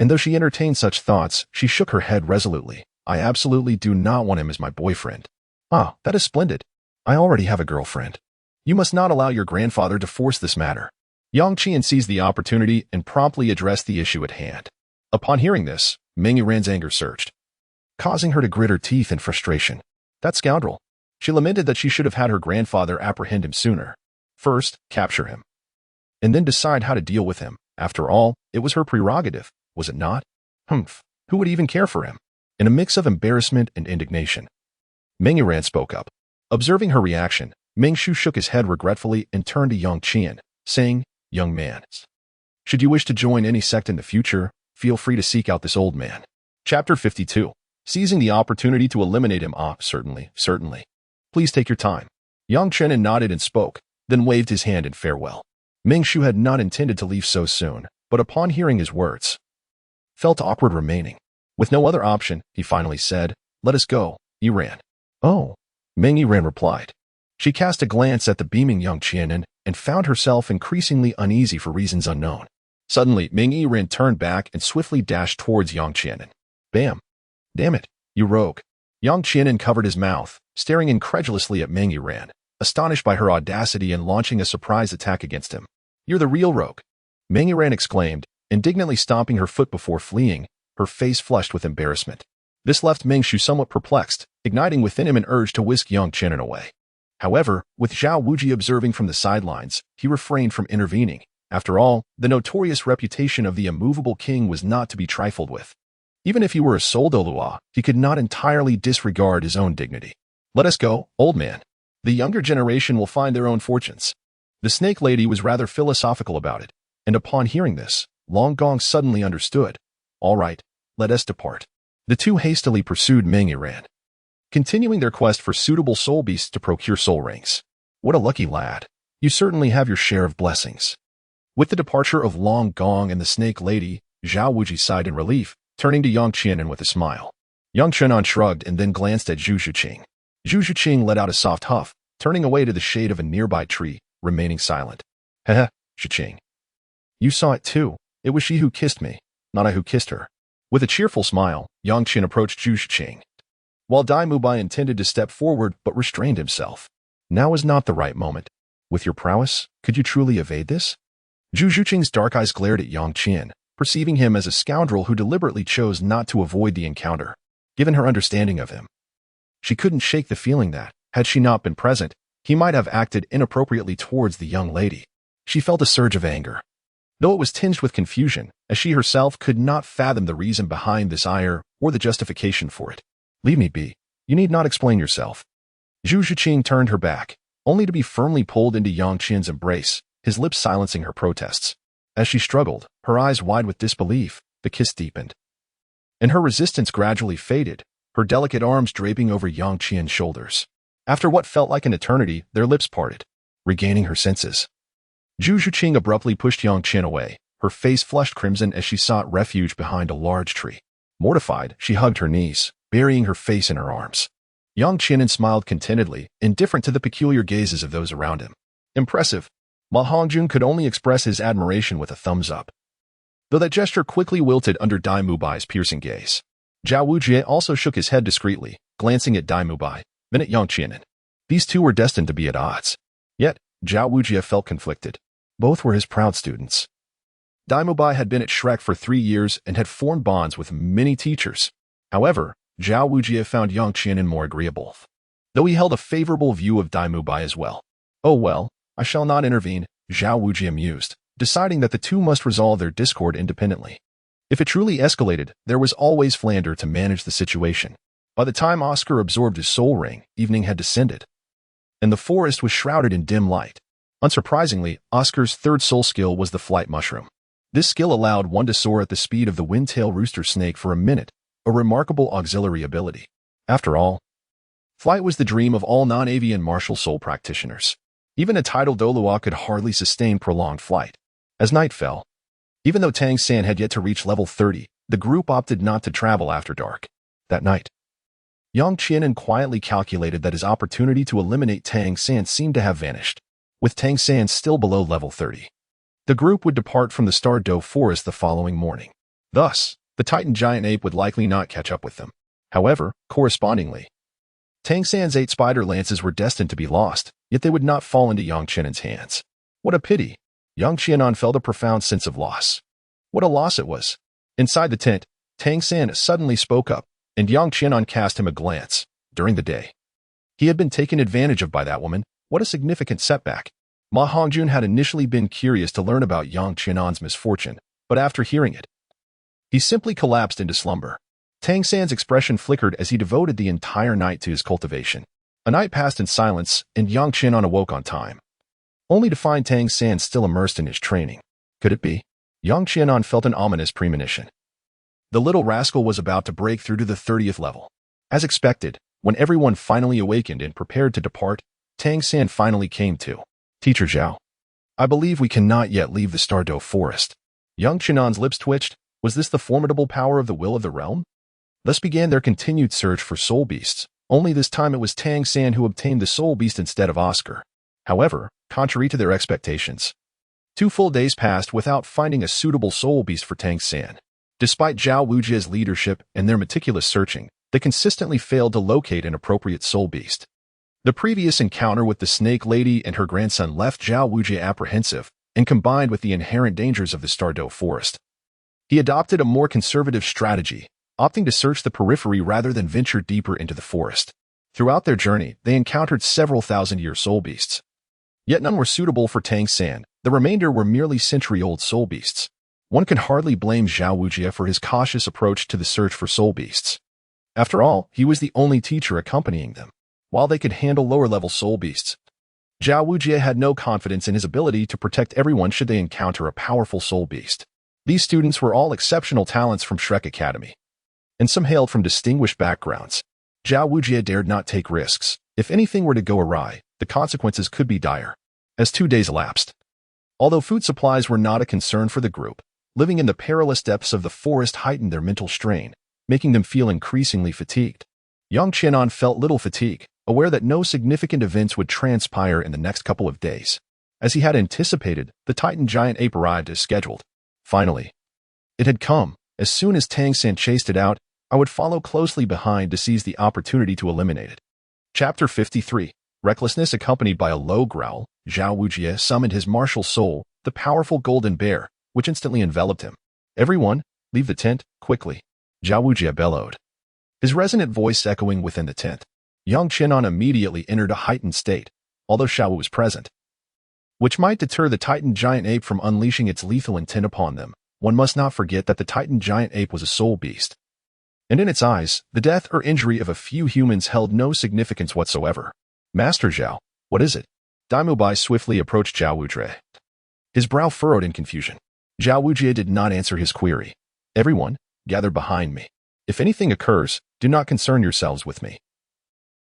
and though she entertained such thoughts, she shook her head resolutely. I absolutely do not want him as my boyfriend. Ah, that is splendid. I already have a girlfriend. You must not allow your grandfather to force this matter. Yang Qian seized the opportunity and promptly addressed the issue at hand. Upon hearing this, Meng Yuran's anger surged, causing her to grit her teeth in frustration. That scoundrel. She lamented that she should have had her grandfather apprehend him sooner. First, capture him, and then decide how to deal with him. After all, it was her prerogative, was it not? Humph, who would even care for him? In a mix of embarrassment and indignation, Meng Yuran spoke up. Observing her reaction, Meng Shu shook his head regretfully and turned to Yang Qian, saying, Young man, should you wish to join any sect in the future, feel free to seek out this old man. Chapter 52. Seizing the opportunity to eliminate him. Certainly. Please take your time. Yang Qian nodded and spoke, then waved his hand in farewell. Meng Shu had not intended to leave so soon, but upon hearing his words, felt awkward remaining. With no other option, he finally said, Let us go, Yuran. Oh, Meng Yuran replied. She cast a glance at the beaming Yang Qian and found herself increasingly uneasy for reasons unknown. Suddenly, Meng Yuran turned back and swiftly dashed towards Yang Qian. Bam! Damn it, you rogue. Yang Qian covered his mouth, staring incredulously at Meng Yuran, astonished by her audacity and launching a surprise attack against him. You're the real rogue, Meng Yuran exclaimed, indignantly stomping her foot before fleeing, her face flushed with embarrassment. This left Meng Shu somewhat perplexed, igniting within him an urge to whisk Yang Qian away. However, with Zhao Wuji observing from the sidelines, he refrained from intervening. After all, the notorious reputation of the immovable king was not to be trifled with. Even if he were a sole Douluo, he could not entirely disregard his own dignity. Let us go, old man. The younger generation will find their own fortunes. The snake lady was rather philosophical about it, and upon hearing this, Long Gong suddenly understood. All right, let us depart. The two hastily pursued Meng Yuran, continuing their quest for suitable soul beasts to procure soul rings. What a lucky lad. You certainly have your share of blessings. With the departure of Long Gong and the snake lady, Zhao Wuji sighed in relief, turning to Yang Qian with a smile. Yang Qian shrugged and then glanced at Zhu Zhuqing. Zhu Zhuqing let out a soft huff, turning away to the shade of a nearby tree, remaining silent. Heh, Zhuqing. You saw it too. It was she who kissed me, not I who kissed her. With a cheerful smile, Yang Qian approached Zhu Zhuqing, while Dai Mubai intended to step forward but restrained himself. Now is not the right moment. With your prowess, could you truly evade this? Zhu Zhuqing's dark eyes glared at Yang Qian, perceiving him as a scoundrel who deliberately chose not to avoid the encounter. Given her understanding of him, she couldn't shake the feeling that, had she not been present, he might have acted inappropriately towards the young lady. She felt a surge of anger, though it was tinged with confusion, as she herself could not fathom the reason behind this ire or the justification for it. Leave me be. You need not explain yourself. Zhu Zhuqing turned her back, only to be firmly pulled into Yang Qian's embrace, his lips silencing her protests. As she struggled, her eyes wide with disbelief, the kiss deepened, and her resistance gradually faded, her delicate arms draping over Yang Qian's shoulders. After what felt like an eternity, their lips parted, regaining her senses. Zhu Zhuqing abruptly pushed Yang Qian away, her face flushed crimson as she sought refuge behind a large tree. Mortified, she hugged her knees, burying her face in her arms. Yang Qian smiled contentedly, indifferent to the peculiar gazes of those around him. Impressive. Ma Hongjun could only express his admiration with a thumbs up, though that gesture quickly wilted under Dai Mubai's piercing gaze. Zhao Wujie also shook his head discreetly, glancing at Dai Mubai, then at Yang Qian. These two were destined to be at odds. Yet, Zhao Wujie felt conflicted. Both were his proud students. Dai Mubai had been at Shrek for 3 years and had formed bonds with many teachers. However, Zhao Wujie found Yang Qian more agreeable, though he held a favorable view of Dai Mubai as well. Oh well, I shall not intervene, Zhao Wujie mused, deciding that the two must resolve their discord independently. If it truly escalated, there was always Flander to manage the situation. By the time Oscar absorbed his soul ring, evening had descended, and the forest was shrouded in dim light. Unsurprisingly, Oscar's third soul skill was the flight mushroom. This skill allowed one to soar at the speed of the windtail rooster snake for a minute, a remarkable auxiliary ability. After all, flight was the dream of all non-avian martial soul practitioners. Even a Title Douluo could hardly sustain prolonged flight. As night fell, even though Tang San had yet to reach level 30, the group opted not to travel after dark. That night, Yang Qian quietly calculated that his opportunity to eliminate Tang San seemed to have vanished. With Tang San still below level 30, the group would depart from the Star Do forest the following morning. Thus, the Titan giant ape would likely not catch up with them. However, correspondingly, Tang San's 8 spider lances were destined to be lost, yet they would not fall into Yang Qianan's hands. What a pity! Yang Qianan felt a profound sense of loss. What a loss it was! Inside the tent, Tang San suddenly spoke up, and Yang Qianan cast him a glance. During the day, he had been taken advantage of by that woman. What a significant setback! Ma Hongjun had initially been curious to learn about Yang Qianan's misfortune, but after hearing it, he simply collapsed into slumber. Tang San's expression flickered as he devoted the entire night to his cultivation. A night passed in silence, and Yang Qianan awoke on time, only to find Tang San still immersed in his training. Could it be? Yang Qianan felt an ominous premonition. The little rascal was about to break through to the 30th level. As expected, when everyone finally awakened and prepared to depart, Tang San finally came to. Teacher Zhao, I believe we cannot yet leave the Tiandou forest. Yang Qianan's lips twitched. Was this the formidable power of the will of the realm? Thus began their continued search for soul beasts. Only this time it was Tang San who obtained the soul beast instead of Oscar. However, contrary to their expectations, 2 full days passed without finding a suitable soul beast for Tang San. Despite Zhao Wujie's leadership and their meticulous searching, they consistently failed to locate an appropriate soul beast. The previous encounter with the Snake Lady and her grandson left Zhao Wujie apprehensive, and combined with the inherent dangers of the Tiandou forest, he adopted a more conservative strategy, opting to search the periphery rather than venture deeper into the forest. Throughout their journey, they encountered several thousand-year soul beasts. Yet none were suitable for Tang San. The remainder were merely century-old soul beasts. One can hardly blame Zhao Wujie for his cautious approach to the search for soul beasts. After all, he was the only teacher accompanying them. While they could handle lower-level soul beasts, Zhao Wujie had no confidence in his ability to protect everyone should they encounter a powerful soul beast. These students were all exceptional talents from Shrek Academy, and some hailed from distinguished backgrounds. Zhao Wujie dared not take risks. If anything were to go awry, the consequences could be dire. As 2 days elapsed, although food supplies were not a concern for the group, living in the perilous depths of the forest heightened their mental strain, making them feel increasingly fatigued. Yang Qianan felt little fatigue, aware that no significant events would transpire in the next couple of days. As he had anticipated, the Titan giant ape arrived as scheduled. Finally, it had come. As soon as Tang San chased it out, I would follow closely behind to seize the opportunity to eliminate it. Chapter 53. Recklessness accompanied by a low growl, Zhao Wujie summoned his martial soul, the powerful golden bear, which instantly enveloped him. Everyone, leave the tent, quickly. Zhao Wujie bellowed, his resonant voice echoing within the tent. Yang Qianan immediately entered a heightened state, although Xiao was present, which might deter the Titan giant ape from unleashing its lethal intent upon them. One must not forget that the Titan giant ape was a soul beast, and in its eyes, the death or injury of a few humans held no significance whatsoever. Master Zhao, what is it? Dai Mubai swiftly approached Zhao Wujie, his brow furrowed in confusion. Zhao Wujie did not answer his query. Everyone, gather behind me. If anything occurs, do not concern yourselves with me.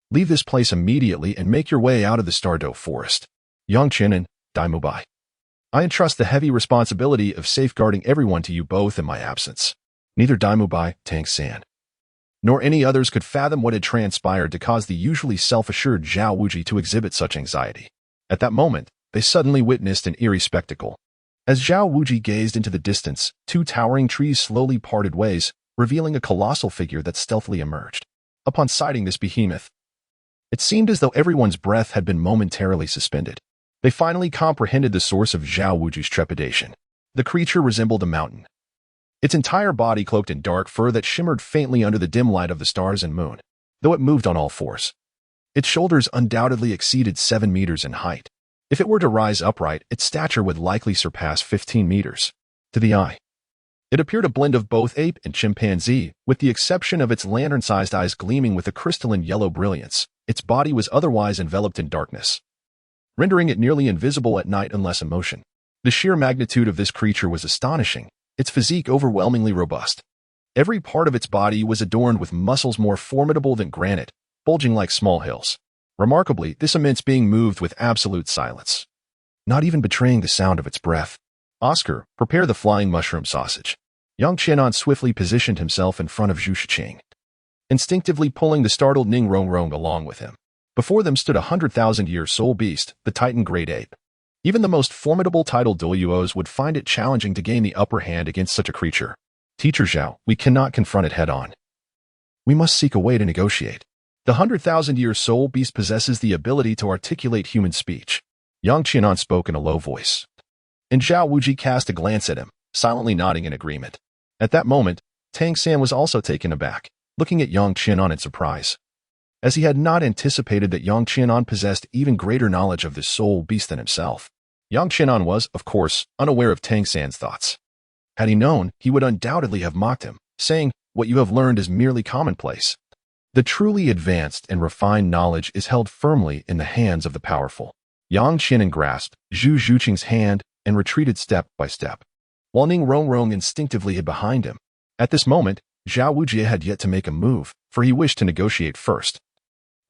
Leave this place immediately and make your way out of the Tiandou forest. Yang Qianan, Dai Mubai, I entrust the heavy responsibility of safeguarding everyone to you both in my absence. Neither Dai Mubai, Tang San, nor any others could fathom what had transpired to cause the usually self-assured Zhao Wujie to exhibit such anxiety. At that moment, they suddenly witnessed an eerie spectacle. As Zhao Wujie gazed into the distance, 2 towering trees slowly parted ways, revealing a colossal figure that stealthily emerged. Upon sighting this behemoth, it seemed as though everyone's breath had been momentarily suspended. They finally comprehended the source of Zhao Wujie's trepidation. The creature resembled a mountain, its entire body cloaked in dark fur that shimmered faintly under the dim light of the stars and moon, though it moved on all fours. Its shoulders undoubtedly exceeded 7 meters in height. If it were to rise upright, its stature would likely surpass 15 meters. To the eye, it appeared a blend of both ape and chimpanzee, with the exception of its lantern-sized eyes gleaming with a crystalline yellow brilliance. Its body was otherwise enveloped in darkness, rendering it nearly invisible at night unless in motion. The sheer magnitude of this creature was astonishing, its physique overwhelmingly robust. Every part of its body was adorned with muscles more formidable than granite, bulging like small hills. Remarkably, this immense being moved with absolute silence, not even betraying the sound of its breath. Oscar, prepare the flying mushroom sausage. Yang Qianan swiftly positioned himself in front of Zhu Zhuqing, instinctively pulling the startled Ning Rongrong along with him. Before them stood a 100,000-year soul beast, the Titan Great Ape. Even the most formidable Title Douluos would find it challenging to gain the upper hand against such a creature. Teacher Zhao, we cannot confront it head-on. We must seek a way to negotiate. The 100,000-year soul beast possesses the ability to articulate human speech. Yang Qianan spoke in a low voice, and Zhao Wuji cast a glance at him, silently nodding in agreement. At that moment, Tang San was also taken aback, looking at Yang Qianan in surprise, as he had not anticipated that Yang Qianan possessed even greater knowledge of this soul beast than himself. Yang Qianan was, of course, unaware of Tang San's thoughts. Had he known, he would undoubtedly have mocked him, saying, "What you have learned is merely commonplace." The truly advanced and refined knowledge is held firmly in the hands of the powerful. Yang Qianan grasped Zhu Zhuqing's hand and retreated step by step, while Ning Rongrong instinctively hid behind him. At this moment, Zhao Wujie had yet to make a move, for he wished to negotiate first.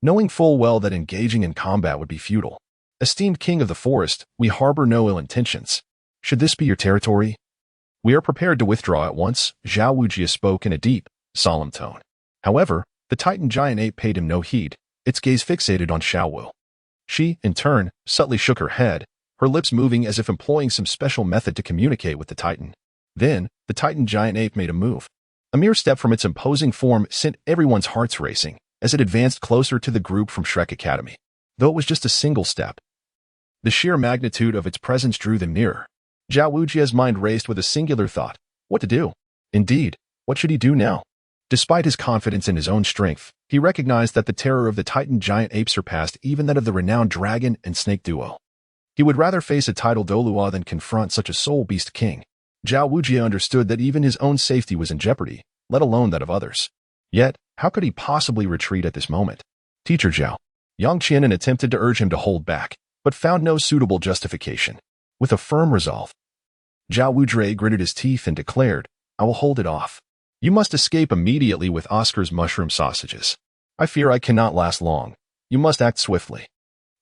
Knowing full well that engaging in combat would be futile. Esteemed king of the forest, we harbor no ill intentions. Should this be your territory? We are prepared to withdraw at once, Zhao Wujie spoke in a deep, solemn tone. However, the Titan giant ape paid him no heed, its gaze fixated on Xiao Wu. She, in turn, subtly shook her head, her lips moving as if employing some special method to communicate with the Titan. Then, the Titan giant ape made a move. A mere step from its imposing form sent everyone's hearts racing as it advanced closer to the group from Shrek Academy. Though it was just a single step, the sheer magnitude of its presence drew them nearer. Zhao Wujie's mind raced with a singular thought: what to do? Indeed, what should he do now? Despite his confidence in his own strength, he recognized that the terror of the Titan giant ape surpassed even that of the renowned dragon and snake duo. He would rather face a Title Douluo than confront such a soul beast king. Zhao Wujie understood that even his own safety was in jeopardy, let alone that of others. Yet, how could he possibly retreat at this moment? Teacher Zhao. Yang Qianan attempted to urge him to hold back, but found no suitable justification. With a firm resolve, Zhao Wujie gritted his teeth and declared, "I will hold it off. You must escape immediately with Oscar's mushroom sausages. I fear I cannot last long. You must act swiftly."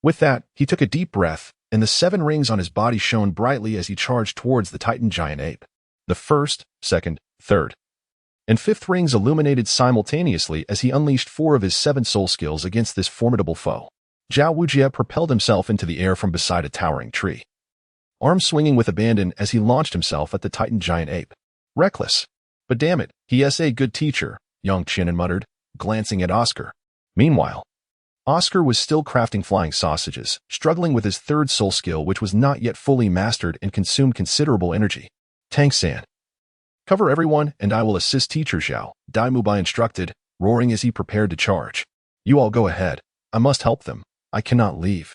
With that, he took a deep breath, and the 7 rings on his body shone brightly as he charged towards the Titan giant ape. The first, second, third, and 5th rings illuminated simultaneously as he unleashed 4 of his 7 soul skills against this formidable foe. Zhao Wujie propelled himself into the air from beside a towering tree, arms swinging with abandon as he launched himself at the Titan giant ape. Reckless. But damn it, he is a good teacher, Yang Qianan muttered, glancing at Oscar. Meanwhile, Oscar was still crafting flying sausages, struggling with his 3rd soul skill which was not yet fully mastered and consumed considerable energy. Tang San. Cover everyone and I will assist Teacher Zhao, Dai Mubai instructed, roaring as he prepared to charge. You all go ahead. I must help them. I cannot leave.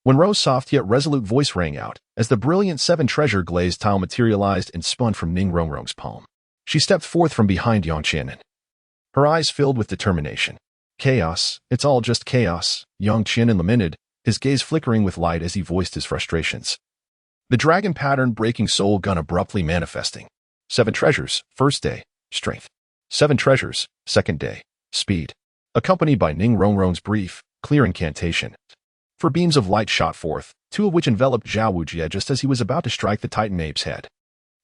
When Ro's soft yet resolute voice rang out, as the brilliant 7 treasure glazed tile materialized and spun from Ning Rongrong's palm, she stepped forth from behind Yang Qianan, her eyes filled with determination. Chaos, it's all just chaos, Yang Qianan lamented, his gaze flickering with light as he voiced his frustrations. The dragon pattern breaking soul gun abruptly manifesting. 7 treasures, first day, strength. 7 treasures, second day, speed. Accompanied by Ning Rongrong's brief, clear incantation. 4 beams of light shot forth, 2 of which enveloped Zhao Wujie just as he was about to strike the Titan ape's head.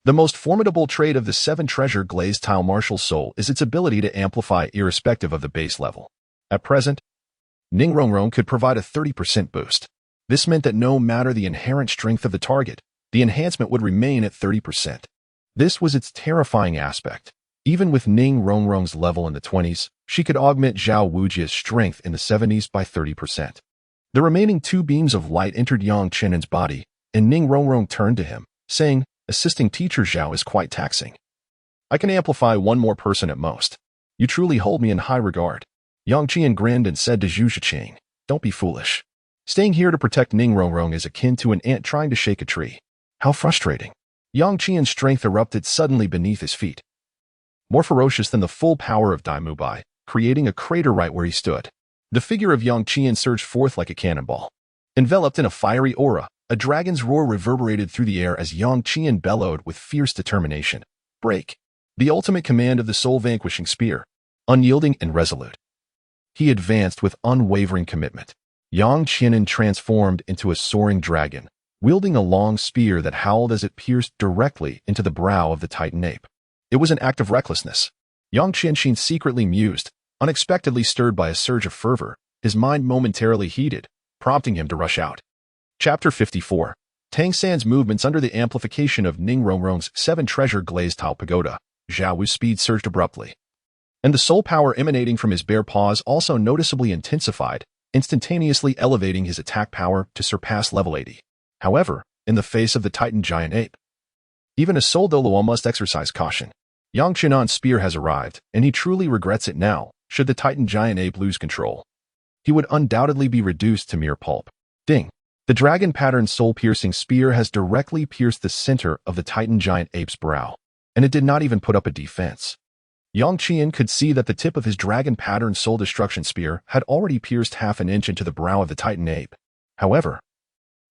The most formidable trait of the 7 treasure glazed tile martial soul is its ability to amplify irrespective of the base level. At present, Ning Rongrong could provide a 30% boost. This meant that no matter the inherent strength of the target, the enhancement would remain at 30%. This was its terrifying aspect. Even with Ning Rongrong's level in the 20s, she could augment Zhao Wujie's strength in the 70s by 30%. The remaining 2 beams of light entered Yang Qianan's body, and Ning Rongrong turned to him, saying, "Assisting Teacher Zhao is quite taxing. I can amplify 1 more person at most. You truly hold me in high regard." Yang Qian grinned and said to Zhu Zhuqing, "Don't be foolish. Staying here to protect Ning Rongrong is akin to an ant trying to shake a tree. How frustrating." Yang Qian's strength erupted suddenly beneath his feet, more ferocious than the full power of Dai Mubai, creating a crater right where he stood. The figure of Yang Qian surged forth like a cannonball. Enveloped in a fiery aura, a dragon's roar reverberated through the air as Yang Qian bellowed with fierce determination. Break. The ultimate command of the soul-vanquishing spear. Unyielding and resolute, he advanced with unwavering commitment. Yang Qianan transformed into a soaring dragon, wielding a long spear that howled as it pierced directly into the brow of the Titan ape. It was an act of recklessness. Yang Qianshin secretly mused, unexpectedly stirred by a surge of fervor, his mind momentarily heated, prompting him to rush out. Chapter 54. Tang San's movements under the amplification of Ning Rongrong's 7 treasure glazed tile pagoda. Zhao Wu's speed surged abruptly. and the soul power emanating from his bare paws also noticeably intensified, instantaneously elevating his attack power to surpass level 80. However, in the face of the Titan giant ape, even a soul Douluo must exercise caution. Yang Qianan's spear has arrived, and he truly regrets it now, should the Titan giant ape lose control. He would undoubtedly be reduced to mere pulp. Ding! The dragon-patterned soul-piercing spear has directly pierced the center of the Titan giant ape's brow, and it did not even put up a defense. Yang Qian could see that the tip of his dragon-patterned soul-destruction spear had already pierced half an inch into the brow of the Titan ape. However,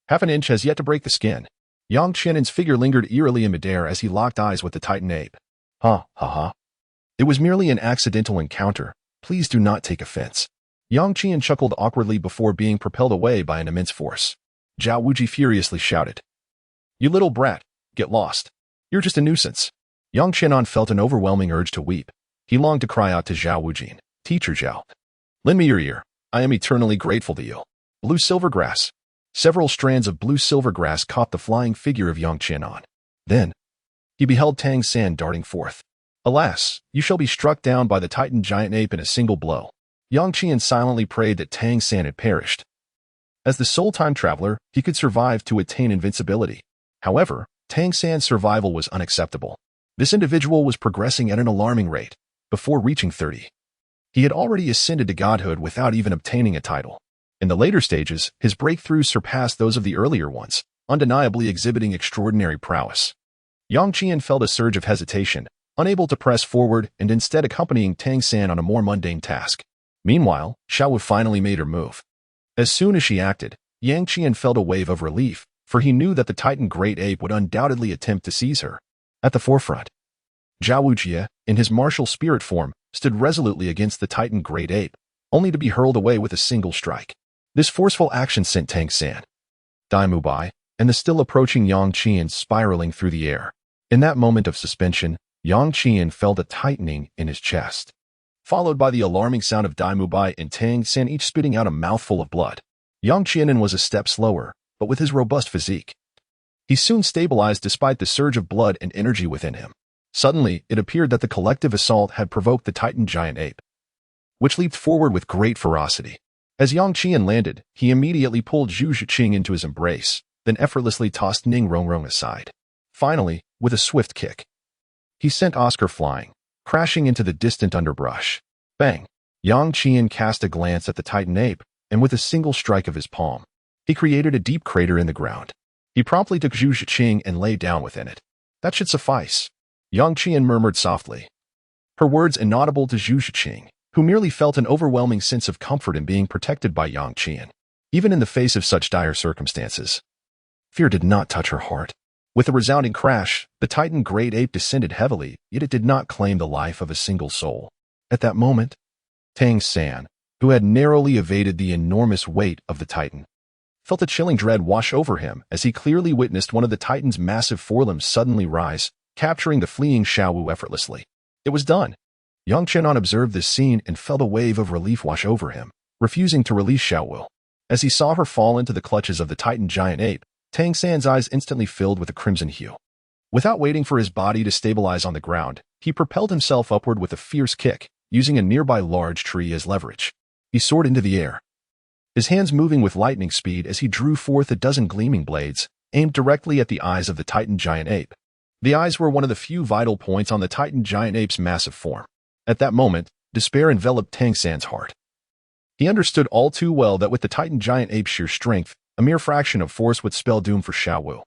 half an inch has yet to break the skin. Yang Qian's figure lingered eerily in midair as he locked eyes with the Titan ape. Ha, ha, ha. It was merely an accidental encounter. Please do not take offense. Yang Qian chuckled awkwardly before being propelled away by an immense force. Zhao Wuji furiously shouted. You little brat, get lost. You're just a nuisance. Yang Qianan felt an overwhelming urge to weep. He longed to cry out to Zhao Wujin, Teacher Zhao, lend me your ear. I am eternally grateful to you. Blue silver grass. Several strands of blue silver grass caught the flying figure of Yang Qianan. Then, he beheld Tang San darting forth. Alas, you shall be struck down by the Titan giant ape in a single blow. Yang Qian silently prayed that Tang San had perished. As the soul time traveler, he could survive to attain invincibility. However, Tang San's survival was unacceptable. This individual was progressing at an alarming rate. Before reaching 30, he had already ascended to godhood without even obtaining a title. In the later stages, his breakthroughs surpassed those of the earlier ones, undeniably exhibiting extraordinary prowess. Yang Qian felt a surge of hesitation, unable to press forward and instead accompanying Tang San on a more mundane task. Meanwhile, Xiao Wu finally made her move. As soon as she acted, Yang Qian felt a wave of relief, for he knew that the Titan Great Ape would undoubtedly attempt to seize her. At the forefront, Zhao Wujie, in his martial spirit form, stood resolutely against the Titan Great Ape, only to be hurled away with a single strike. This forceful action sent Tang San, Dai Mubai, and the still approaching Yang Qian spiraling through the air. In that moment of suspension, Yang Qian felt a tightening in his chest, followed by the alarming sound of Dai Mubai and Tang San each spitting out a mouthful of blood. Yang Qian was a step slower, but with his robust physique, he soon stabilized despite the surge of blood and energy within him. Suddenly, it appeared that the collective assault had provoked the Titan giant ape, which leaped forward with great ferocity. As Yang Qian landed, he immediately pulled Zhu Zhuqing into his embrace, then effortlessly tossed Ning Rongrong aside. Finally, with a swift kick, he sent Oscar flying, crashing into the distant underbrush. Bang! Yang Qian cast a glance at the Titan ape, and with a single strike of his palm, he created a deep crater in the ground. He promptly took Zhu Zhuqing and lay down within it. That should suffice, Yang Qian murmured softly, her words inaudible to Zhu Zhuqing, who merely felt an overwhelming sense of comfort in being protected by Yang Qian. Even in the face of such dire circumstances, fear did not touch her heart. With a resounding crash, the Titan Great Ape descended heavily, yet it did not claim the life of a single soul. At that moment, Tang San, who had narrowly evaded the enormous weight of the Titan, felt a chilling dread wash over him as he clearly witnessed one of the Titan's massive forelimbs suddenly rise, capturing the fleeing Xiao Wu effortlessly. It was done. Yang Qian observed this scene and felt a wave of relief wash over him, refusing to release Xiao Wu. As he saw her fall into the clutches of the Titan giant ape, Tang San's eyes instantly filled with a crimson hue. Without waiting for his body to stabilize on the ground, he propelled himself upward with a fierce kick, using a nearby large tree as leverage. He soared into the air, his hands moving with lightning speed as he drew forth a dozen gleaming blades, aimed directly at the eyes of the Titan giant ape. The eyes were one of the few vital points on the Titan giant ape's massive form. At that moment, despair enveloped Tang San's heart. He understood all too well that with the Titan giant ape's sheer strength, a mere fraction of force would spell doom for Xiao Wu,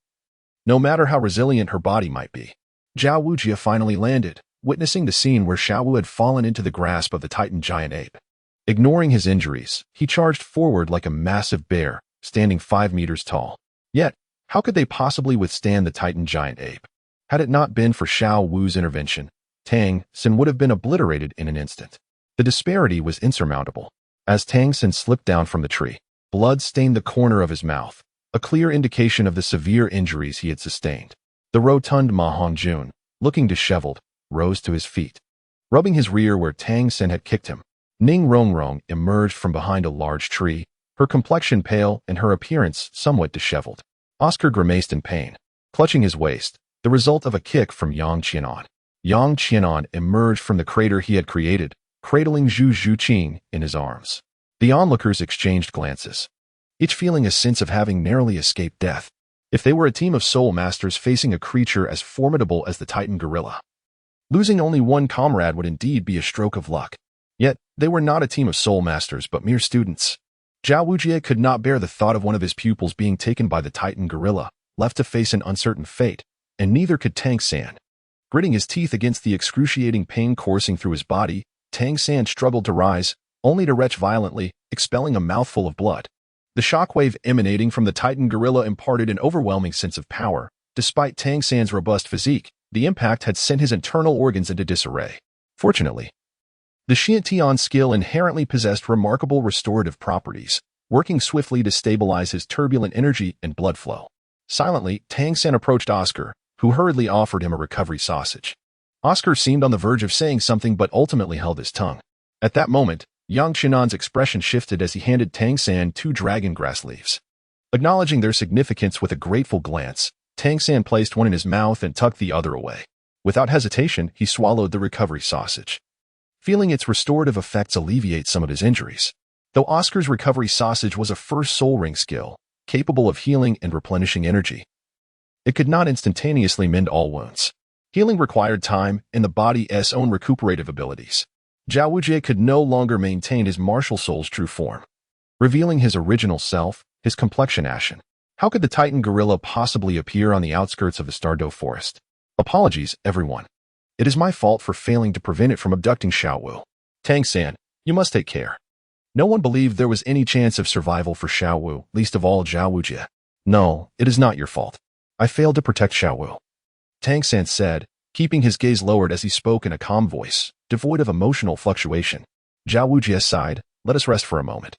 no matter how resilient her body might be. Zhao Wujie finally landed, witnessing the scene where Xiao Wu had fallen into the grasp of the Titan giant ape. Ignoring his injuries, he charged forward like a massive bear, standing 5 meters tall. Yet, how could they possibly withstand the Titan giant ape? Had it not been for Xiao Wu's intervention, Tang San would have been obliterated in an instant. The disparity was insurmountable. As Tang San slipped down from the tree, blood stained the corner of his mouth, a clear indication of the severe injuries he had sustained. The rotund Ma Hongjun, looking disheveled, rose to his feet, rubbing his rear where Tang San had kicked him. Ning Rongrong emerged from behind a large tree, her complexion pale and her appearance somewhat disheveled. Oscar grimaced in pain, clutching his waist, the result of a kick from Yang Qian. Yang Qianan emerged from the crater he had created, cradling Zhu Zhuqing in his arms. The onlookers exchanged glances, each feeling a sense of having narrowly escaped death. If they were a team of soul masters facing a creature as formidable as the Titan gorilla, losing only one comrade would indeed be a stroke of luck. Yet, they were not a team of soul masters but mere students. Zhao Wujie could not bear the thought of one of his pupils being taken by the Titan gorilla, left to face an uncertain fate, and neither could Tang San. Gritting his teeth against the excruciating pain coursing through his body, Tang San struggled to rise, only to retch violently, expelling a mouthful of blood. The shockwave emanating from the Titan gorilla imparted an overwhelming sense of power. Despite Tang San's robust physique, the impact had sent his internal organs into disarray. Fortunately, the Xiantian skill inherently possessed remarkable restorative properties, working swiftly to stabilize his turbulent energy and blood flow. Silently, Tang San approached Oscar, who hurriedly offered him a recovery sausage. Oscar seemed on the verge of saying something but ultimately held his tongue. At that moment, Yang Qianan's expression shifted as he handed Tang San 2 dragon grass leaves. Acknowledging their significance with a grateful glance, Tang San placed one in his mouth and tucked the other away. Without hesitation, he swallowed the recovery sausage, feeling its restorative effects alleviate some of his injuries. Though Oscar's recovery sausage was a first soul ring skill, capable of healing and replenishing energy, it could not instantaneously mend all wounds. Healing required time and the body's own recuperative abilities. Zhao Wujie could no longer maintain his martial soul's true form, revealing his original self, his complexion ashen. How could the Titan gorilla possibly appear on the outskirts of the Tiandou forest? Apologies, everyone. It is my fault for failing to prevent it from abducting Xiaowu. Tang San, you must take care. No one believed there was any chance of survival for Xiaowu, least of all Zhao Wujie. No, it is not your fault. I failed to protect Xiaowu, Tang San said, keeping his gaze lowered as he spoke in a calm voice, devoid of emotional fluctuation. Zhao Wujie sighed, let us rest for a moment.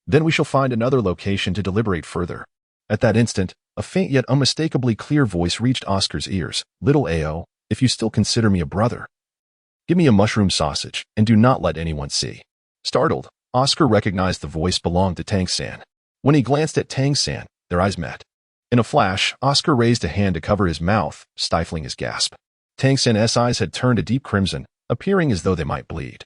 Then we shall find another location to deliberate further. At that instant, a faint yet unmistakably clear voice reached Oscar's ears. Little Ao, if you still consider me a brother, give me a mushroom sausage, and do not let anyone see. Startled, Oscar recognized the voice belonged to Tang San. When he glanced at Tang San, their eyes met. In a flash, Oscar raised a hand to cover his mouth, stifling his gasp. Tang San's eyes had turned a deep crimson, appearing as though they might bleed,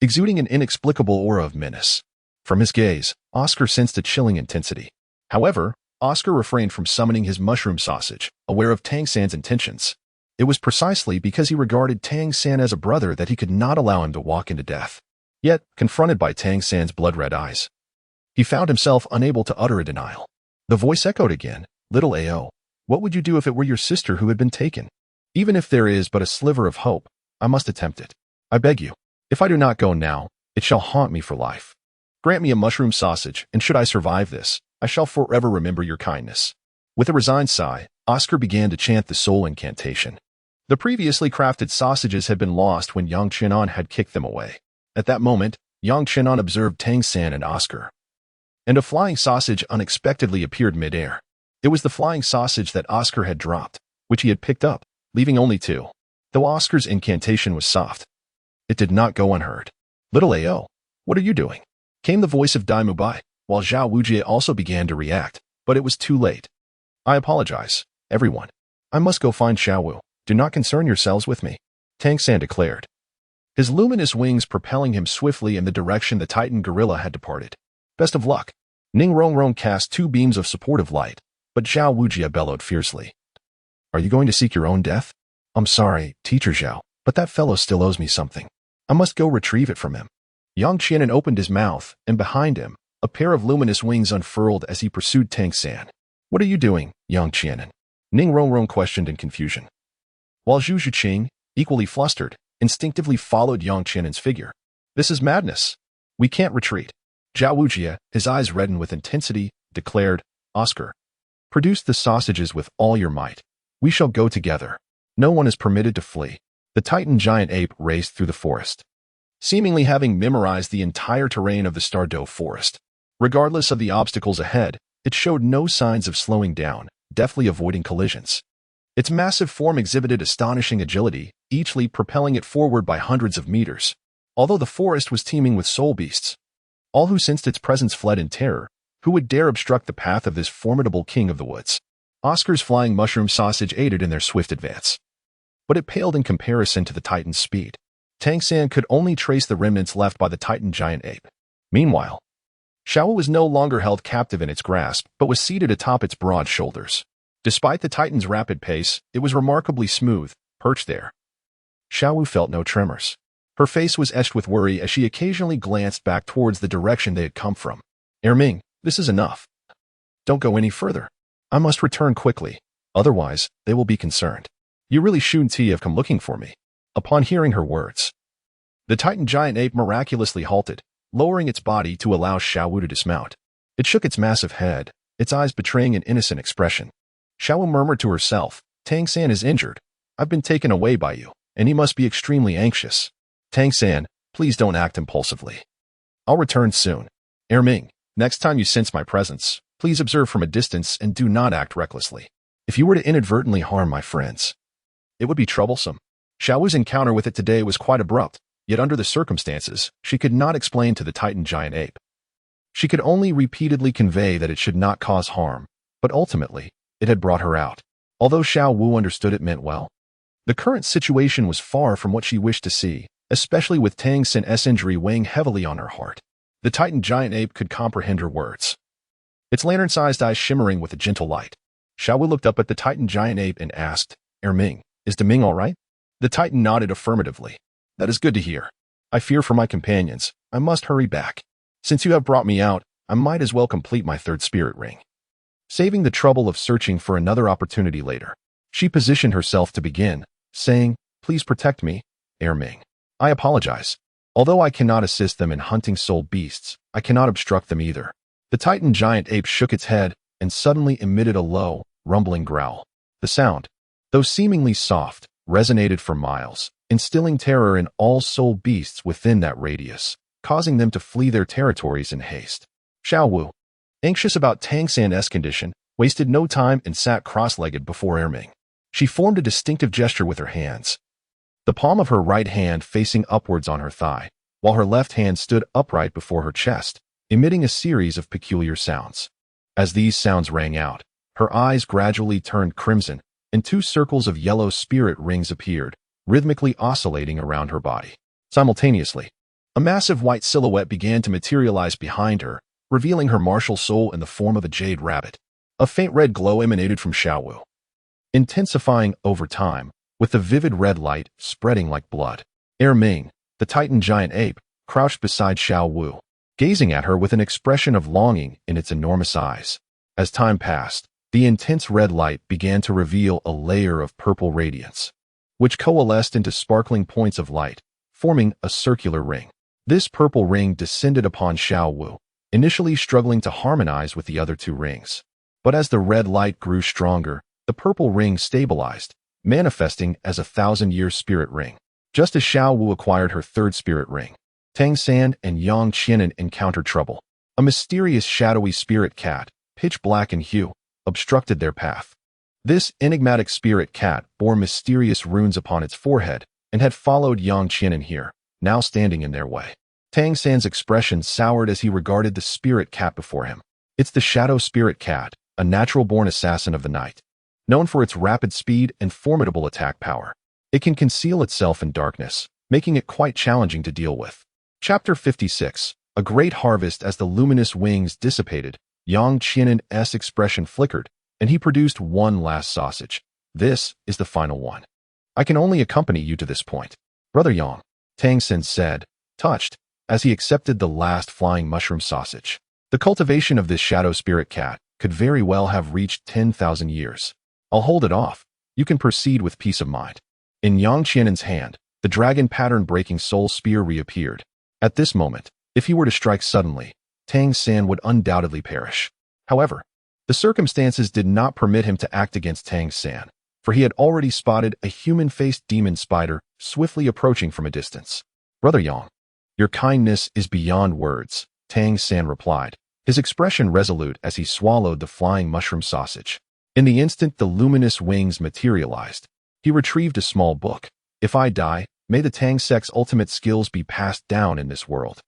exuding an inexplicable aura of menace. From his gaze, Oscar sensed a chilling intensity. However, Oscar refrained from summoning his mushroom sausage, aware of Tang San's intentions. It was precisely because he regarded Tang San as a brother that he could not allow him to walk into death. Yet, confronted by Tang San's blood-red eyes, he found himself unable to utter a denial. The voice echoed again, Little Ao, what would you do if it were your sister who had been taken? Even if there is but a sliver of hope, I must attempt it. I beg you. If I do not go now, it shall haunt me for life. Grant me a mushroom sausage, and should I survive this, I shall forever remember your kindness. With a resigned sigh, Oscar began to chant the soul incantation. The previously crafted sausages had been lost when Yang Qianan had kicked them away. At that moment, Yang Qianan observed Tang San and Oscar, and a flying sausage unexpectedly appeared mid-air. It was the flying sausage that Oscar had dropped, which he had picked up, leaving only 2. Though Oscar's incantation was soft, it did not go unheard. Little Ao, what are you doing? Came the voice of Dai Mubai, while Zhao Wujie also began to react, but it was too late. I apologize, everyone. I must go find Xiaowu. Do not concern yourselves with me, Tang San declared, his luminous wings propelling him swiftly in the direction the Titan gorilla had departed. Best of luck. Ning Rongrong cast 2 beams of supportive light, but Zhao Wujie bellowed fiercely. Are you going to seek your own death? I'm sorry, Teacher Zhao, but that fellow still owes me something. I must go retrieve it from him. Yang Qianan opened his mouth, and behind him, a pair of luminous wings unfurled as he pursued Tang San. What are you doing, Yang Qianan? Ning Rongrong questioned in confusion, while Zhu Zhuqing, equally flustered, instinctively followed Yang Qianan's figure. This is madness. We can't retreat. Zhao Wujie, his eyes reddened with intensity, declared, Oscar, produce the sausages with all your might. We shall go together. No one is permitted to flee. The Titan giant ape raced through the forest, seemingly having memorized the entire terrain of the Tiandou forest. Regardless of the obstacles ahead, it showed no signs of slowing down, deftly avoiding collisions. Its massive form exhibited astonishing agility, each leap propelling it forward by hundreds of meters. Although the forest was teeming with soul beasts, all who sensed its presence fled in terror. Who would dare obstruct the path of this formidable king of the woods? Oscar's flying mushroom sausage aided in their swift advance. but it paled in comparison to the Titan's speed. Tang San could only trace the remnants left by the Titan giant ape. Meanwhile, Xiao was no longer held captive in its grasp, but was seated atop its broad shoulders. Despite the Titan's rapid pace, it was remarkably smooth, perched there. Xiao felt no tremors. Her face was etched with worry as she occasionally glanced back towards the direction they had come from. Erming, this is enough. Don't go any further. I must return quickly, otherwise they will be concerned. You really shouldn't have come looking for me. Upon hearing her words, the Titan giant ape miraculously halted, lowering its body to allow Xiao to dismount. It shook its massive head, its eyes betraying an innocent expression. Xiao murmured to herself, Tang San is injured. I've been taken away by you, and he must be extremely anxious. Tang San, please don't act impulsively. I'll return soon. Erming, next time you sense my presence, please observe from a distance and do not act recklessly. If you were to inadvertently harm my friends, it would be troublesome. Xiao's encounter with it today was quite abrupt, yet under the circumstances, she could not explain to the Titan giant ape. She could only repeatedly convey that it should not cause harm, but ultimately, it had brought her out. Although Xiao Wu understood it meant well, the current situation was far from what she wished to see, especially with Tang San's injury weighing heavily on her heart. The Titan giant ape could comprehend her words, its lantern-sized eyes shimmering with a gentle light. Xiao Wu looked up at the Titan giant ape and asked, Erming, is Deming all right? The Titan nodded affirmatively. That is good to hear. I fear for my companions. I must hurry back. Since you have brought me out, I might as well complete my third spirit ring. Saving the trouble of searching for another opportunity later, she positioned herself to begin, saying, Please protect me, Erming. I apologize. Although I cannot assist them in hunting soul beasts, I cannot obstruct them either. The Titan giant ape shook its head and suddenly emitted a low, rumbling growl. The sound, though seemingly soft, resonated for miles, instilling terror in all soul beasts within that radius, causing them to flee their territories in haste. Xiao Wu, anxious about Tang San's condition, wasted no time and sat cross-legged before Erming. She formed a distinctive gesture with her hands, the palm of her right hand facing upwards on her thigh, while her left hand stood upright before her chest, emitting a series of peculiar sounds. As these sounds rang out, her eyes gradually turned crimson, and two circles of yellow spirit rings appeared, rhythmically oscillating around her body. Simultaneously, a massive white silhouette began to materialize behind her, revealing her martial soul in the form of a jade rabbit. A faint red glow emanated from Xiao Wu, intensifying over time, with the vivid red light spreading like blood. Erming, the Titan giant ape, crouched beside Xiao Wu, gazing at her with an expression of longing in its enormous eyes. As time passed, the intense red light began to reveal a layer of purple radiance, which coalesced into sparkling points of light, forming a circular ring. This purple ring descended upon Xiao Wu, initially struggling to harmonize with the other two rings. But as the red light grew stronger, the purple ring stabilized, manifesting as a 1,000-year spirit ring. Just as Xiao Wu acquired her third spirit ring, Tang San and Yang Qianen encountered trouble. A mysterious shadowy spirit cat, pitch black in hue, obstructed their path. This enigmatic spirit cat bore mysterious runes upon its forehead and had followed Yang Qianen here, now standing in their way. Tang San's expression soured as he regarded the spirit cat before him. It's the shadow spirit cat, a natural-born assassin of the night. Known for its rapid speed and formidable attack power, it can conceal itself in darkness, making it quite challenging to deal with. Chapter 56. A great harvest. As the luminous wings dissipated, Yang Qianen's expression flickered, and he produced one last sausage. This is the final one. I can only accompany you to this point. Brother Yang, Tang San said, touched, as he accepted the last flying mushroom sausage. The cultivation of this shadow spirit cat could very well have reached 10,000 years. I'll hold it off. You can proceed with peace of mind. In Yang Qianen's hand, the dragon pattern-breaking soul spear reappeared. At this moment, if he were to strike suddenly, Tang San would undoubtedly perish. However, the circumstances did not permit him to act against Tang San, for he had already spotted a human-faced demon spider swiftly approaching from a distance. Brother Yang, your kindness is beyond words, Tang San replied, his expression resolute as he swallowed the flying mushroom sausage. In the instant the luminous wings materialized, he retrieved a small book. If I die, may the Tang sect's ultimate skills be passed down in this world.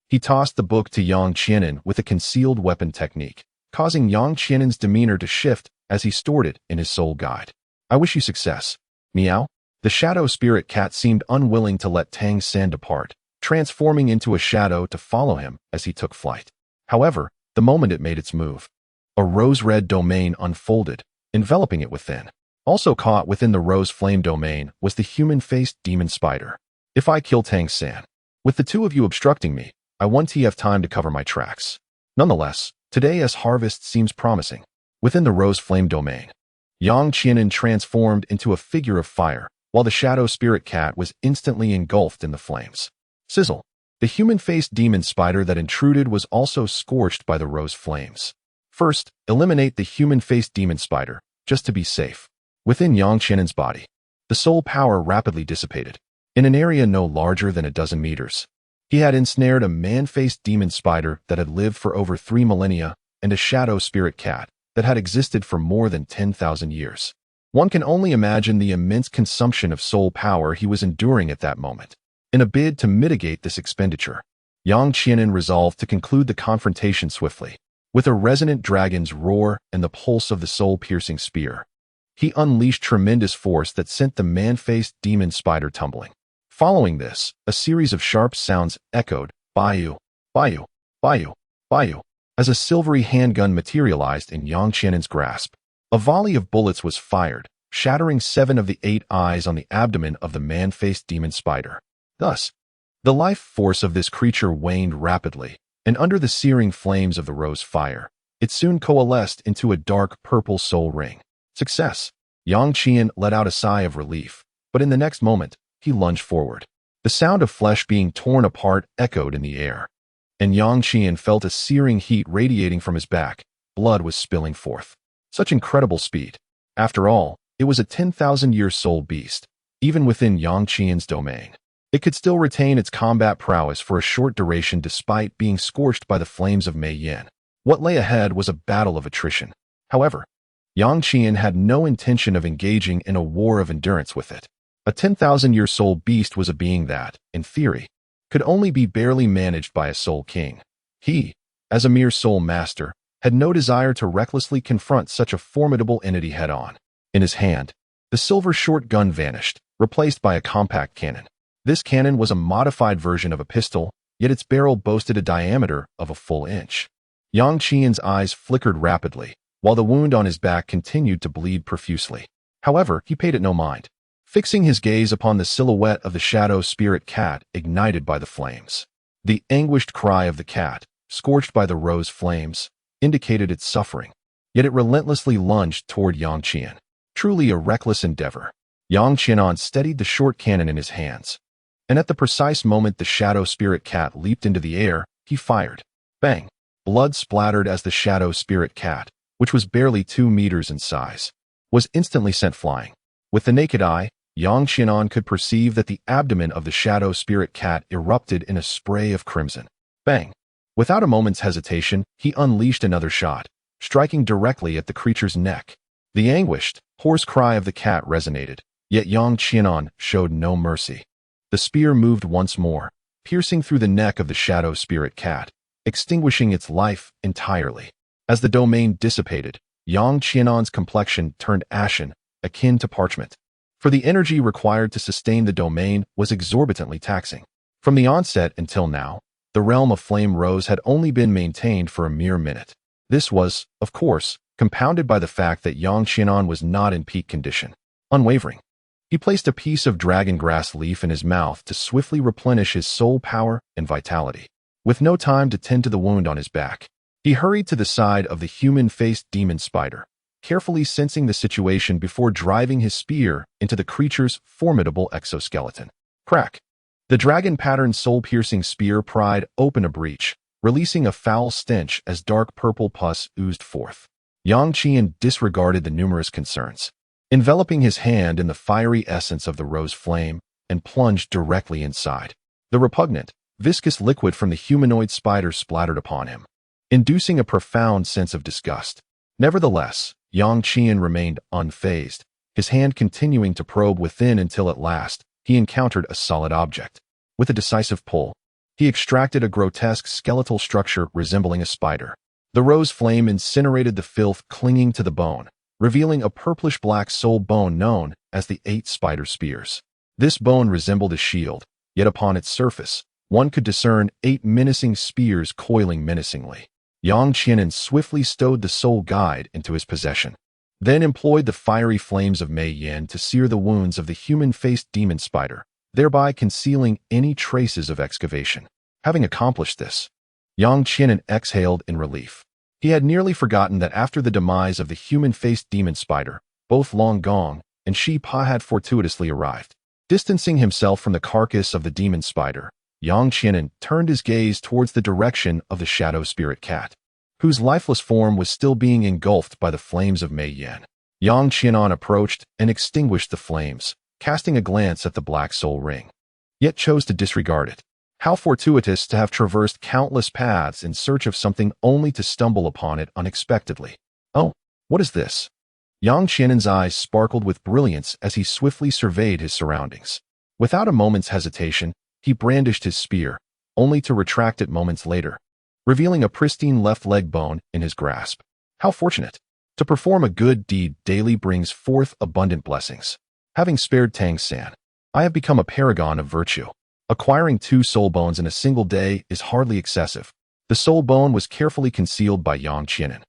He tossed the book to Yang Qianen with a concealed weapon technique, causing Yang Qianen's demeanor to shift as he stored it in his soul guide. I wish you success. Meow. The shadow spirit cat seemed unwilling to let Tang San depart, transforming into a shadow to follow him as he took flight. However, the moment it made its move, a rose-red domain unfolded, enveloping it within. Also caught within the rose flame domain was the human-faced demon spider. If I kill Tang San, with the two of you obstructing me, I won't have time to cover my tracks. Nonetheless, today's harvest seems promising. Within the rose flame domain, Yang Qianan transformed into a figure of fire, while the shadow spirit cat was instantly engulfed in the flames. Sizzle! The human-faced demon spider that intruded was also scorched by the rose flames. First, eliminate the human-faced demon spider, just to be safe. Within Yang Qianan's body, the soul power rapidly dissipated. In an area no larger than a dozen meters, he had ensnared a man-faced demon spider that had lived for over 3 millennia and a shadow spirit cat that had existed for more than 10,000 years. One can only imagine the immense consumption of soul power he was enduring at that moment. In a bid to mitigate this expenditure, Yang Qianan resolved to conclude the confrontation swiftly. With a resonant dragon's roar and the pulse of the soul-piercing spear, he unleashed tremendous force that sent the man-faced demon spider tumbling. Following this, a series of sharp sounds echoed, "Baiyu, Baiyu, Baiyu, Baiyu," as a silvery handgun materialized in Yang Qianan's grasp. A volley of bullets was fired, shattering 7 of the 8 eyes on the abdomen of the man-faced demon spider. Thus, the life force of this creature waned rapidly, and under the searing flames of the rose fire, it soon coalesced into a dark purple soul ring. Success! Yang Qian let out a sigh of relief, but in the next moment, he lunged forward. The sound of flesh being torn apart echoed in the air, and Yang Qian felt a searing heat radiating from his back. Blood was spilling forth. Such incredible speed. After all, it was a 10,000-year soul beast. Even within Yang Qian's domain, it could still retain its combat prowess for a short duration despite being scorched by the flames of Mei Yin. What lay ahead was a battle of attrition. However, Yang Qian had no intention of engaging in a war of endurance with it. A 10,000-year soul beast was a being that, in theory, could only be barely managed by a soul king. He, as a mere soul master, had no desire to recklessly confront such a formidable entity head-on. In his hand, the silver short gun vanished, replaced by a compact cannon. This cannon was a modified version of a pistol, yet its barrel boasted a diameter of a full inch. Yang Qian's eyes flickered rapidly, while the wound on his back continued to bleed profusely. However, he paid it no mind, fixing his gaze upon the silhouette of the shadow spirit cat ignited by the flames. The anguished cry of the cat, scorched by the rose flames, indicated its suffering, yet it relentlessly lunged toward Yang Qian. Truly a reckless endeavor. Yang Qianan steadied the short cannon in his hands, and at the precise moment the shadow spirit cat leaped into the air, he fired. Bang! Blood splattered as the shadow spirit cat, which was barely 2 meters in size, was instantly sent flying. With the naked eye, Yang Qianan could perceive that the abdomen of the shadow spirit cat erupted in a spray of crimson. Bang! Without a moment's hesitation, he unleashed another shot, striking directly at the creature's neck. The anguished, hoarse cry of the cat resonated, yet Yang Qianan showed no mercy. The spear moved once more, piercing through the neck of the shadow spirit cat, extinguishing its life entirely. As the domain dissipated, Yang Qianan's complexion turned ashen, akin to parchment. For the energy required to sustain the domain was exorbitantly taxing. From the onset until now, the realm of Flame Rose had only been maintained for a mere minute. This was, of course, compounded by the fact that Yang Qianan was not in peak condition. Unwavering, he placed a piece of dragon grass leaf in his mouth to swiftly replenish his soul power and vitality. With no time to tend to the wound on his back, he hurried to the side of the human-faced demon spider, carefully sensing the situation before driving his spear into the creature's formidable exoskeleton. Crack! The dragon-patterned soul-piercing spear pried open a breach, releasing a foul stench as dark purple pus oozed forth. Yang Qian disregarded the numerous concerns, enveloping his hand in the fiery essence of the rose flame, and plunged directly inside. The repugnant, viscous liquid from the humanoid spider splattered upon him, inducing a profound sense of disgust. Nevertheless, Yang Qian remained unfazed, his hand continuing to probe within until at last, he encountered a solid object. With a decisive pull, he extracted a grotesque skeletal structure resembling a spider. The rose flame incinerated the filth clinging to the bone, revealing a purplish-black soul bone known as the 8 spider spears. This bone resembled a shield, yet upon its surface, one could discern 8 menacing spears coiling menacingly. Yang Qianan swiftly stowed the soul guide into his possession, then employed the fiery flames of Mei Yin to sear the wounds of the human-faced demon spider, thereby concealing any traces of excavation. Having accomplished this, Yang Qianan exhaled in relief. He had nearly forgotten that after the demise of the human-faced demon spider, both Long Gong and Shi Pa had fortuitously arrived. Distancing himself from the carcass of the demon spider, Yang Qianan turned his gaze towards the direction of the shadow spirit cat, whose lifeless form was still being engulfed by the flames of Mei Yin. Yang Qianan approached and extinguished the flames, casting a glance at the black soul ring, yet chose to disregard it. How fortuitous to have traversed countless paths in search of something only to stumble upon it unexpectedly. Oh, what is this? Yang Qianan's eyes sparkled with brilliance as he swiftly surveyed his surroundings. Without a moment's hesitation, he brandished his spear, only to retract it moments later, revealing a pristine left leg bone in his grasp. How fortunate! To perform a good deed daily brings forth abundant blessings. Having spared Tang San, I have become a paragon of virtue. Acquiring 2 soul bones in a single day is hardly excessive. The soul bone was carefully concealed by Yang Qianan,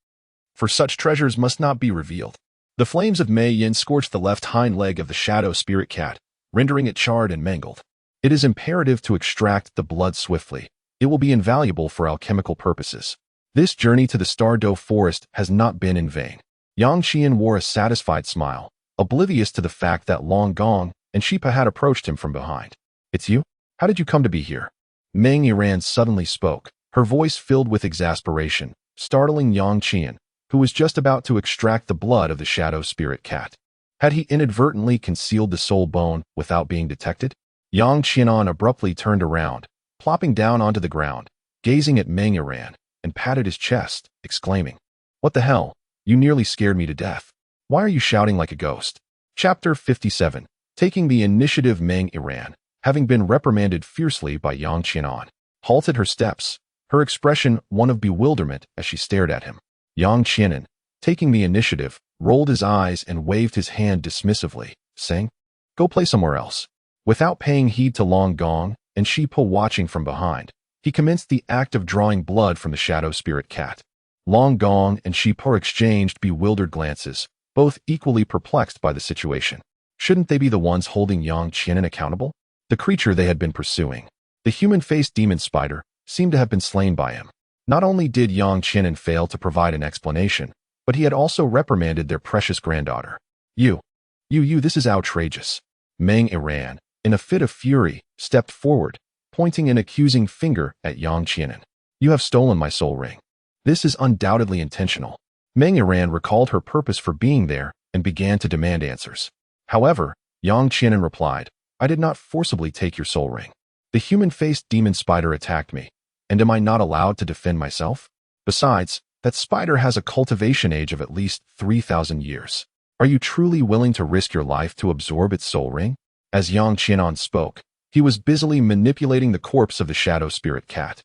for such treasures must not be revealed. The flames of Mei Yin scorched the left hind leg of the shadow spirit cat, rendering it charred and mangled. It is imperative to extract the blood swiftly. It will be invaluable for alchemical purposes. This journey to the Tiandou forest has not been in vain. Yang Qian wore a satisfied smile, oblivious to the fact that Long Gong and Shi Pa had approached him from behind. It's you? How did you come to be here? Meng Yiran suddenly spoke, her voice filled with exasperation, startling Yang Qian, who was just about to extract the blood of the shadow spirit cat. Had he inadvertently concealed the soul bone without being detected? Yang Qianan abruptly turned around, plopping down onto the ground, gazing at Meng Yiran, and patted his chest, exclaiming, "What the hell? You nearly scared me to death. Why are you shouting like a ghost?" Chapter 57. Taking the initiative. Meng Yiran, having been reprimanded fiercely by Yang Qianan, halted her steps, her expression one of bewilderment as she stared at him. Yang Qianan, taking the initiative, rolled his eyes and waved his hand dismissively, saying, "Go play somewhere else." Without paying heed to Long Gong and Shi Pa watching from behind, he commenced the act of drawing blood from the shadow spirit cat. Long Gong and Shi Pa exchanged bewildered glances, both equally perplexed by the situation. Shouldn't they be the ones holding Yang Qianan accountable? The creature they had been pursuing, the human-faced demon spider, seemed to have been slain by him. Not only did Yang Qianan fail to provide an explanation, but he had also reprimanded their precious granddaughter. You, this is outrageous." Meng Yiran, in a fit of fury, stepped forward, pointing an accusing finger at Yang Qianan. "You have stolen my soul ring. This is undoubtedly intentional." Meng Yiran recalled her purpose for being there and began to demand answers. However, Yang Qianan replied, "I did not forcibly take your soul ring. The human-faced demon spider attacked me, and am I not allowed to defend myself? Besides, that spider has a cultivation age of at least 3,000 years. Are you truly willing to risk your life to absorb its soul ring?" As Yang Qianan spoke, he was busily manipulating the corpse of the shadow spirit cat.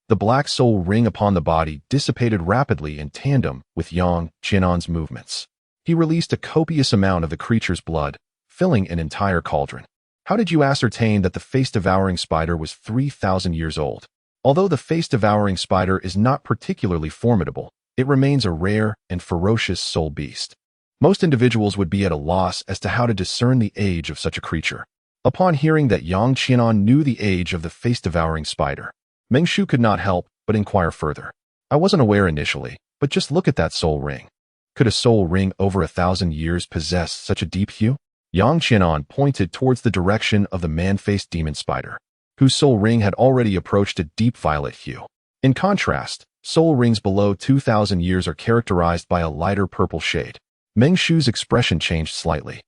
The black soul ring upon the body dissipated rapidly in tandem with Yang Qianan's movements. He released a copious amount of the creature's blood, filling an entire cauldron. "How did you ascertain that the face-devouring spider was 3,000 years old? Although the face-devouring spider is not particularly formidable, it remains a rare and ferocious soul beast. Most individuals would be at a loss as to how to discern the age of such a creature." Upon hearing that Yang Qianan knew the age of the face-devouring spider, Meng Shu could not help but inquire further. "I wasn't aware initially, but just look at that soul ring. Could a soul ring over 1,000 years possess such a deep hue?" Yang Qianan pointed towards the direction of the man-faced demon spider, whose soul ring had already approached a deep violet hue. In contrast, soul rings below 2,000 years are characterized by a lighter purple shade. Meng Shu's expression changed slightly,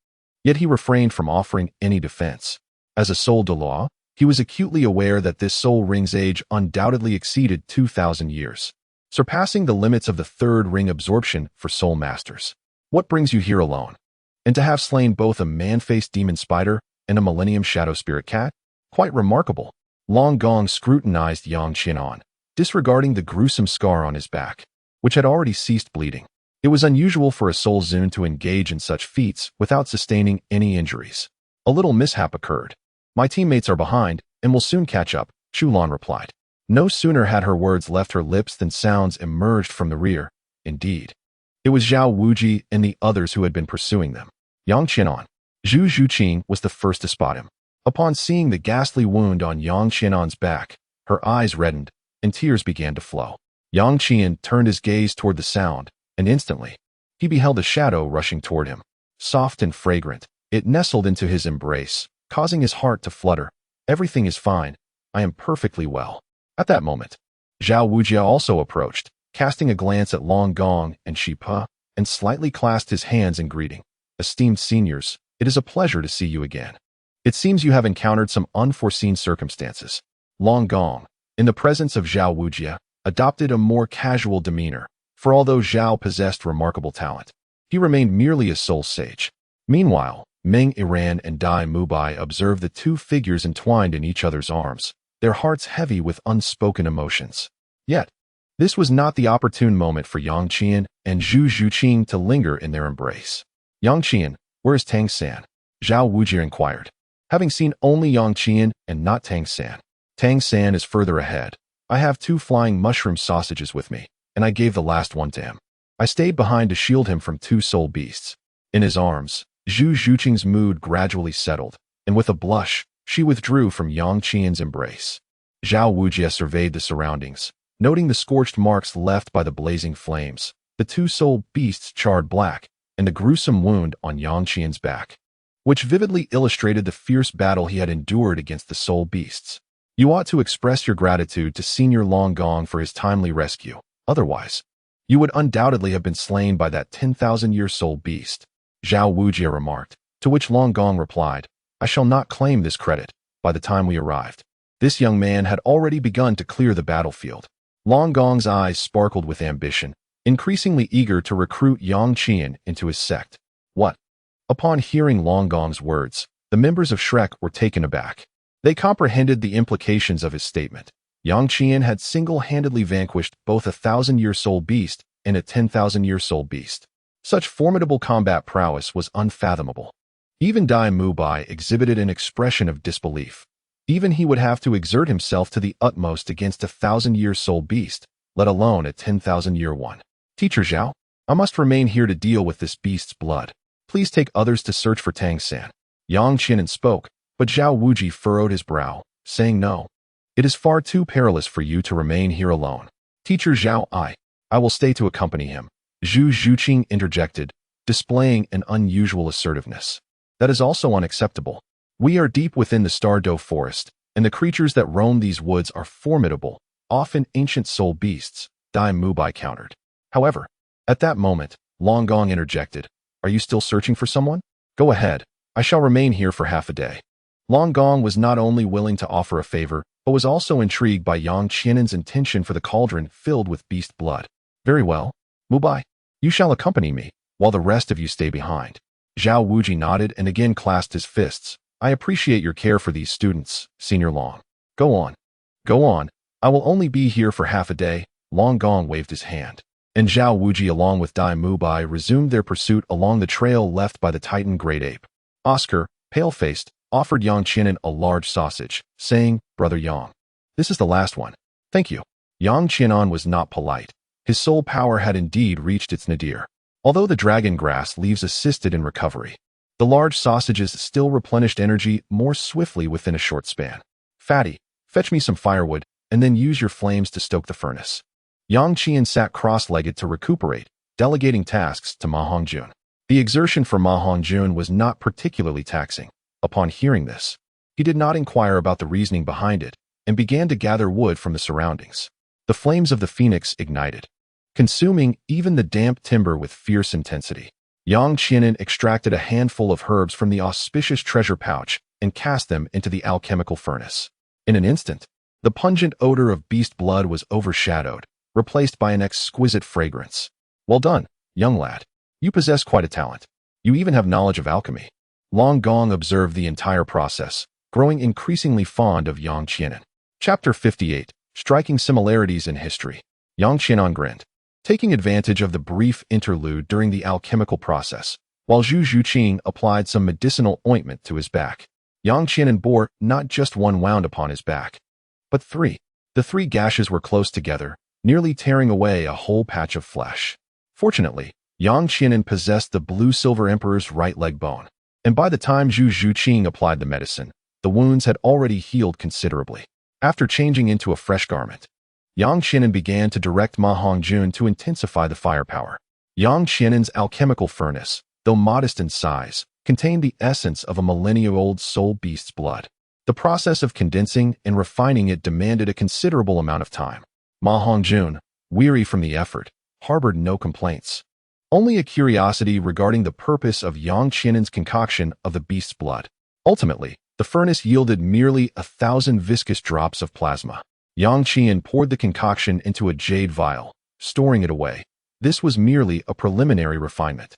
yet he refrained from offering any defense. As a soul Douluo, he was acutely aware that this soul ring's age undoubtedly exceeded 2,000 years, surpassing the limits of the third ring absorption for soul masters. "What brings you here alone? And to have slain both a man-faced demon spider and a millennium shadow spirit cat? Quite remarkable." Long Gong scrutinized Yang Qianan, disregarding the gruesome scar on his back, which had already ceased bleeding. It was unusual for a Soul Zun to engage in such feats without sustaining any injuries. A little mishap occurred. My teammates are behind and will soon catch up, Chulan replied. No sooner had her words left her lips than sounds emerged from the rear. Indeed, it was Zhao Wuji and the others who had been pursuing them. Yang Qianan. Zhu Zhuqing was the first to spot him. Upon seeing the ghastly wound on Yang Qianan's back, her eyes reddened and tears began to flow. Yang Qian turned his gaze toward the sound, and instantly, he beheld a shadow rushing toward him. Soft and fragrant, it nestled into his embrace, causing his heart to flutter. Everything is fine. I am perfectly well. At that moment, Zhao Wujia also approached, casting a glance at Long Gong and Shi Pa, and slightly clasped his hands in greeting. Esteemed seniors, it is a pleasure to see you again. It seems you have encountered some unforeseen circumstances. Long Gong, in the presence of Zhao Wujia, adopted a more casual demeanor, for although Zhao possessed remarkable talent, he remained merely a soul sage. Meanwhile, Meng Iran and Dai Mubai observed the two figures entwined in each other's arms, their hearts heavy with unspoken emotions. Yet, this was not the opportune moment for Yang Qian and Zhu Zhuqing to linger in their embrace. Yang Qian, where is Tang San? Zhao Wujia inquired. Having seen only Yang Qian and not Tang San. Tang San is further ahead. I have 2 flying mushroom sausages with me, and I gave the last one to him. I stayed behind to shield him from 2 soul beasts. In his arms, Zhu Zhuqing's mood gradually settled, and with a blush, she withdrew from Yang Qian's embrace. Zhao Wujia surveyed the surroundings, noting the scorched marks left by the blazing flames, the 2 soul beasts charred black, and the gruesome wound on Yang Qian's back, which vividly illustrated the fierce battle he had endured against the soul beasts. You ought to express your gratitude to Senior Long Gong for his timely rescue. Otherwise, you would undoubtedly have been slain by that 10,000-year soul beast, Zhao Wujia remarked, to which Long Gong replied, I shall not claim this credit. By the time we arrived, this young man had already begun to clear the battlefield. Long Gong's eyes sparkled with ambition, increasingly eager to recruit Yang Qian into his sect. What? Upon hearing Long Gong's words, the members of Shrek were taken aback. They comprehended the implications of his statement. Yang Qian had single-handedly vanquished both a 1,000-year soul beast and a 10,000-year soul beast. Such formidable combat prowess was unfathomable. Even Dai Mubai exhibited an expression of disbelief. Even he would have to exert himself to the utmost against a 1,000-year soul beast, let alone a 10,000-year one. Teacher Zhao, I must remain here to deal with this beast's blood. Please take others to search for Tang San. Yang Qian spoke, but Zhao Wuji furrowed his brow, saying no. It is far too perilous for you to remain here alone. Teacher Zhao, I will stay to accompany him. Zhu Zhuqing interjected, displaying an unusual assertiveness. That is also unacceptable. We are deep within the Tiandou forest, and the creatures that roam these woods are formidable, often ancient soul beasts, Dai Mubai countered. However, at that moment, Long Gong interjected, Are you still searching for someone? Go ahead. I shall remain here for half a day. Long Gong was not only willing to offer a favor, but was also intrigued by Yang Qian's intention for the cauldron filled with beast blood. Very well. Mubai, you shall accompany me, while the rest of you stay behind. Zhao Wuji nodded and again clasped his fists. I appreciate your care for these students, Senior Long. Go on. Go on. I will only be here for half a day. Long Gong waved his hand. And Zhao Wuji along with Dai Mubai resumed their pursuit along the trail left by the Titan Great Ape. Oscar, pale-faced, offered Yang Qian a large sausage, saying, Brother Yang, this is the last one. Thank you. Yang Qianan was not polite. His soul power had indeed reached its nadir. Although the dragon grass leaves assisted in recovery, the large sausages still replenished energy more swiftly within a short span. Fatty, fetch me some firewood, and then use your flames to stoke the furnace. Yang Qian sat cross-legged to recuperate, delegating tasks to Ma Hongjun. The exertion for Ma Hongjun was not particularly taxing. Upon hearing this, he did not inquire about the reasoning behind it, and began to gather wood from the surroundings. The flames of the phoenix ignited, consuming even the damp timber with fierce intensity. Yang Qian extracted a handful of herbs from the auspicious treasure pouch and cast them into the alchemical furnace. In an instant, the pungent odor of beast blood was overshadowed, replaced by an exquisite fragrance. Well done, young lad. You possess quite a talent. You even have knowledge of alchemy. Long Gong observed the entire process, growing increasingly fond of Yang Qian. Chapter 58, Striking Similarities in History. Yang Qian grinned. taking advantage of the brief interlude during the alchemical process, while Zhu Zhuqing applied some medicinal ointment to his back. Yang Qianan bore not just one wound upon his back, but three. The three gashes were close together, nearly tearing away a whole patch of flesh. Fortunately, Yang Qianan possessed the blue-silver emperor's right leg bone, and by the time Zhu Zhuqing applied the medicine, the wounds had already healed considerably. After changing into a fresh garment, Yang Qianan began to direct Ma Hongjun to intensify the firepower. Yang Qianan's alchemical furnace, though modest in size, contained the essence of a millennia-old soul beast's blood. The process of condensing and refining it demanded a considerable amount of time. Ma Hongjun, weary from the effort, harbored no complaints. Only a curiosity regarding the purpose of Yang Qianan's concoction of the beast's blood. Ultimately, the furnace yielded merely 1,000 viscous drops of plasma. Yang Qian poured the concoction into a jade vial, storing it away. This was merely a preliminary refinement,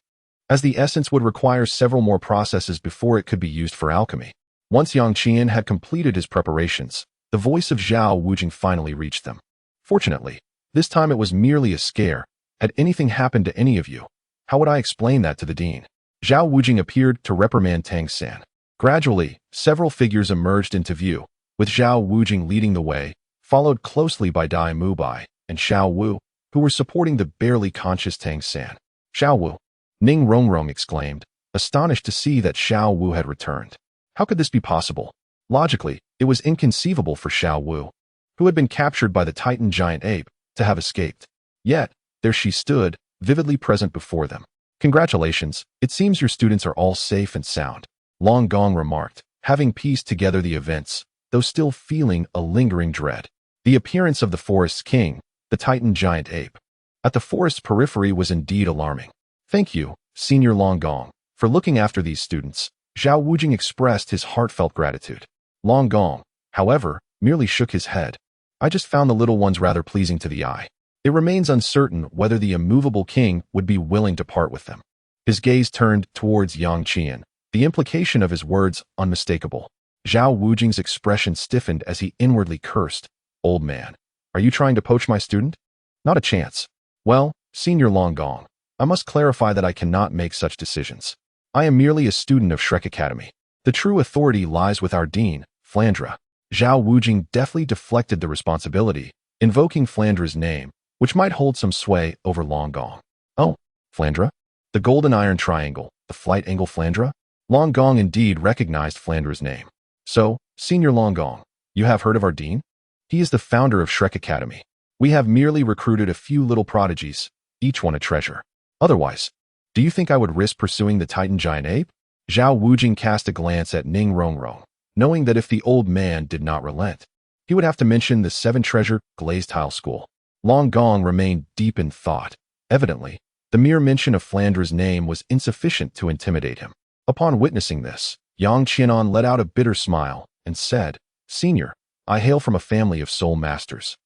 as the essence would require several more processes before it could be used for alchemy. Once Yang Qian had completed his preparations, the voice of Zhao Wujing finally reached them. Fortunately, this time it was merely a scare. Had anything happened to any of you? How would I explain that to the dean? Zhao Wujing appeared to reprimand Tang San. Gradually, several figures emerged into view, with Zhao Wujing leading the way, followed closely by Dai Mubai and Xiao Wu, who were supporting the barely conscious Tang San. Xiao Wu, Ning Rongrong exclaimed, astonished to see that Xiao Wu had returned. How could this be possible? Logically, it was inconceivable for Xiao Wu, who had been captured by the Titan giant ape, to have escaped. Yet, there she stood, vividly present before them. Congratulations, it seems your students are all safe and sound, Long Gong remarked, having pieced together the events, though still feeling a lingering dread. The appearance of the forest's king, the Titan giant ape, at the forest's periphery was indeed alarming. Thank you, Senior Long Gong, for looking after these students. Zhao Wujing expressed his heartfelt gratitude. Long Gong, however, merely shook his head. I just found the little ones rather pleasing to the eye. It remains uncertain whether the immovable king would be willing to part with them. His gaze turned towards Yang Qian, the implication of his words unmistakable. Zhao Wujing's expression stiffened as he inwardly cursed. Old man, are you trying to poach my student? Not a chance. Well, Senior Long Gong, I must clarify that I cannot make such decisions. I am merely a student of Shrek Academy. The true authority lies with our dean, Flandra. Zhao Wujing deftly deflected the responsibility, invoking Flandra's name, which might hold some sway over Long Gong. Oh, Flandra? The golden iron triangle, the flight angle Flandra? Long Gong indeed recognized Flandra's name. So, Senior Long Gong, you have heard of our dean? He is the founder of Shrek Academy. We have merely recruited a few little prodigies, each one a treasure. Otherwise, do you think I would risk pursuing the Titan giant ape? Zhao Wujing cast a glance at Ning Rongrong, knowing that if the old man did not relent, he would have to mention the 7-treasure glazed tile school. Long Gong remained deep in thought. Evidently, the mere mention of Flandra's name was insufficient to intimidate him. Upon witnessing this, Yang Qianan let out a bitter smile and said, Senior, I hail from a family of soul masters.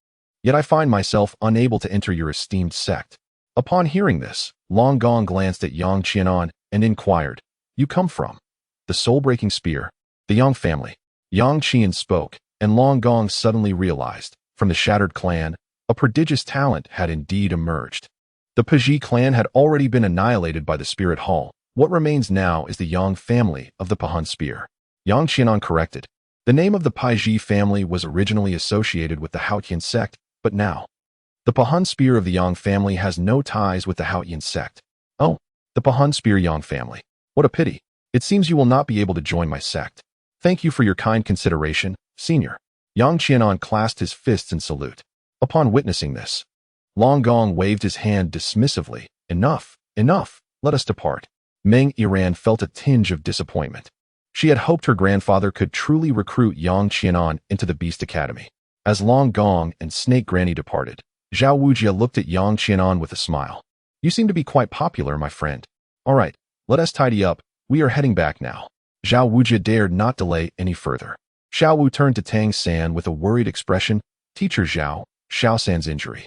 Yet I find myself unable to enter your esteemed sect. Upon hearing this, Long Gong glanced at Yang Qianan and inquired, You come from? The soul-breaking spear. The Yang family. Yang Qian spoke, and Long Gong suddenly realized, from the shattered clan, a prodigious talent had indeed emerged. The Paji clan had already been annihilated by the Spirit Hall. What remains now is the Yang family of the Pahan spear. Yang Qianan corrected. The name of the Paji family was originally associated with the Haotian sect, but now, the Pahan spear of the Yang family has no ties with the Haotian sect. Oh, the Pahan spear Yang family. What a pity. It seems you will not be able to join my sect. Thank you for your kind consideration, Senior. Yang Qianan clasped his fists in salute. Upon witnessing this, Long Gong waved his hand dismissively. Enough, enough, let us depart. Meng Yiran felt a tinge of disappointment. She had hoped her grandfather could truly recruit Yang Qianan into the Beast Academy. As Long Gong and Snake Granny departed, Zhao Wujia looked at Yang Qianan with a smile. You seem to be quite popular, my friend. All right, let us tidy up. We are heading back now. Zhao Wujia dared not delay any further. Xiao Wu turned to Tang San with a worried expression. Teacher Zhao, Xiao San's injury.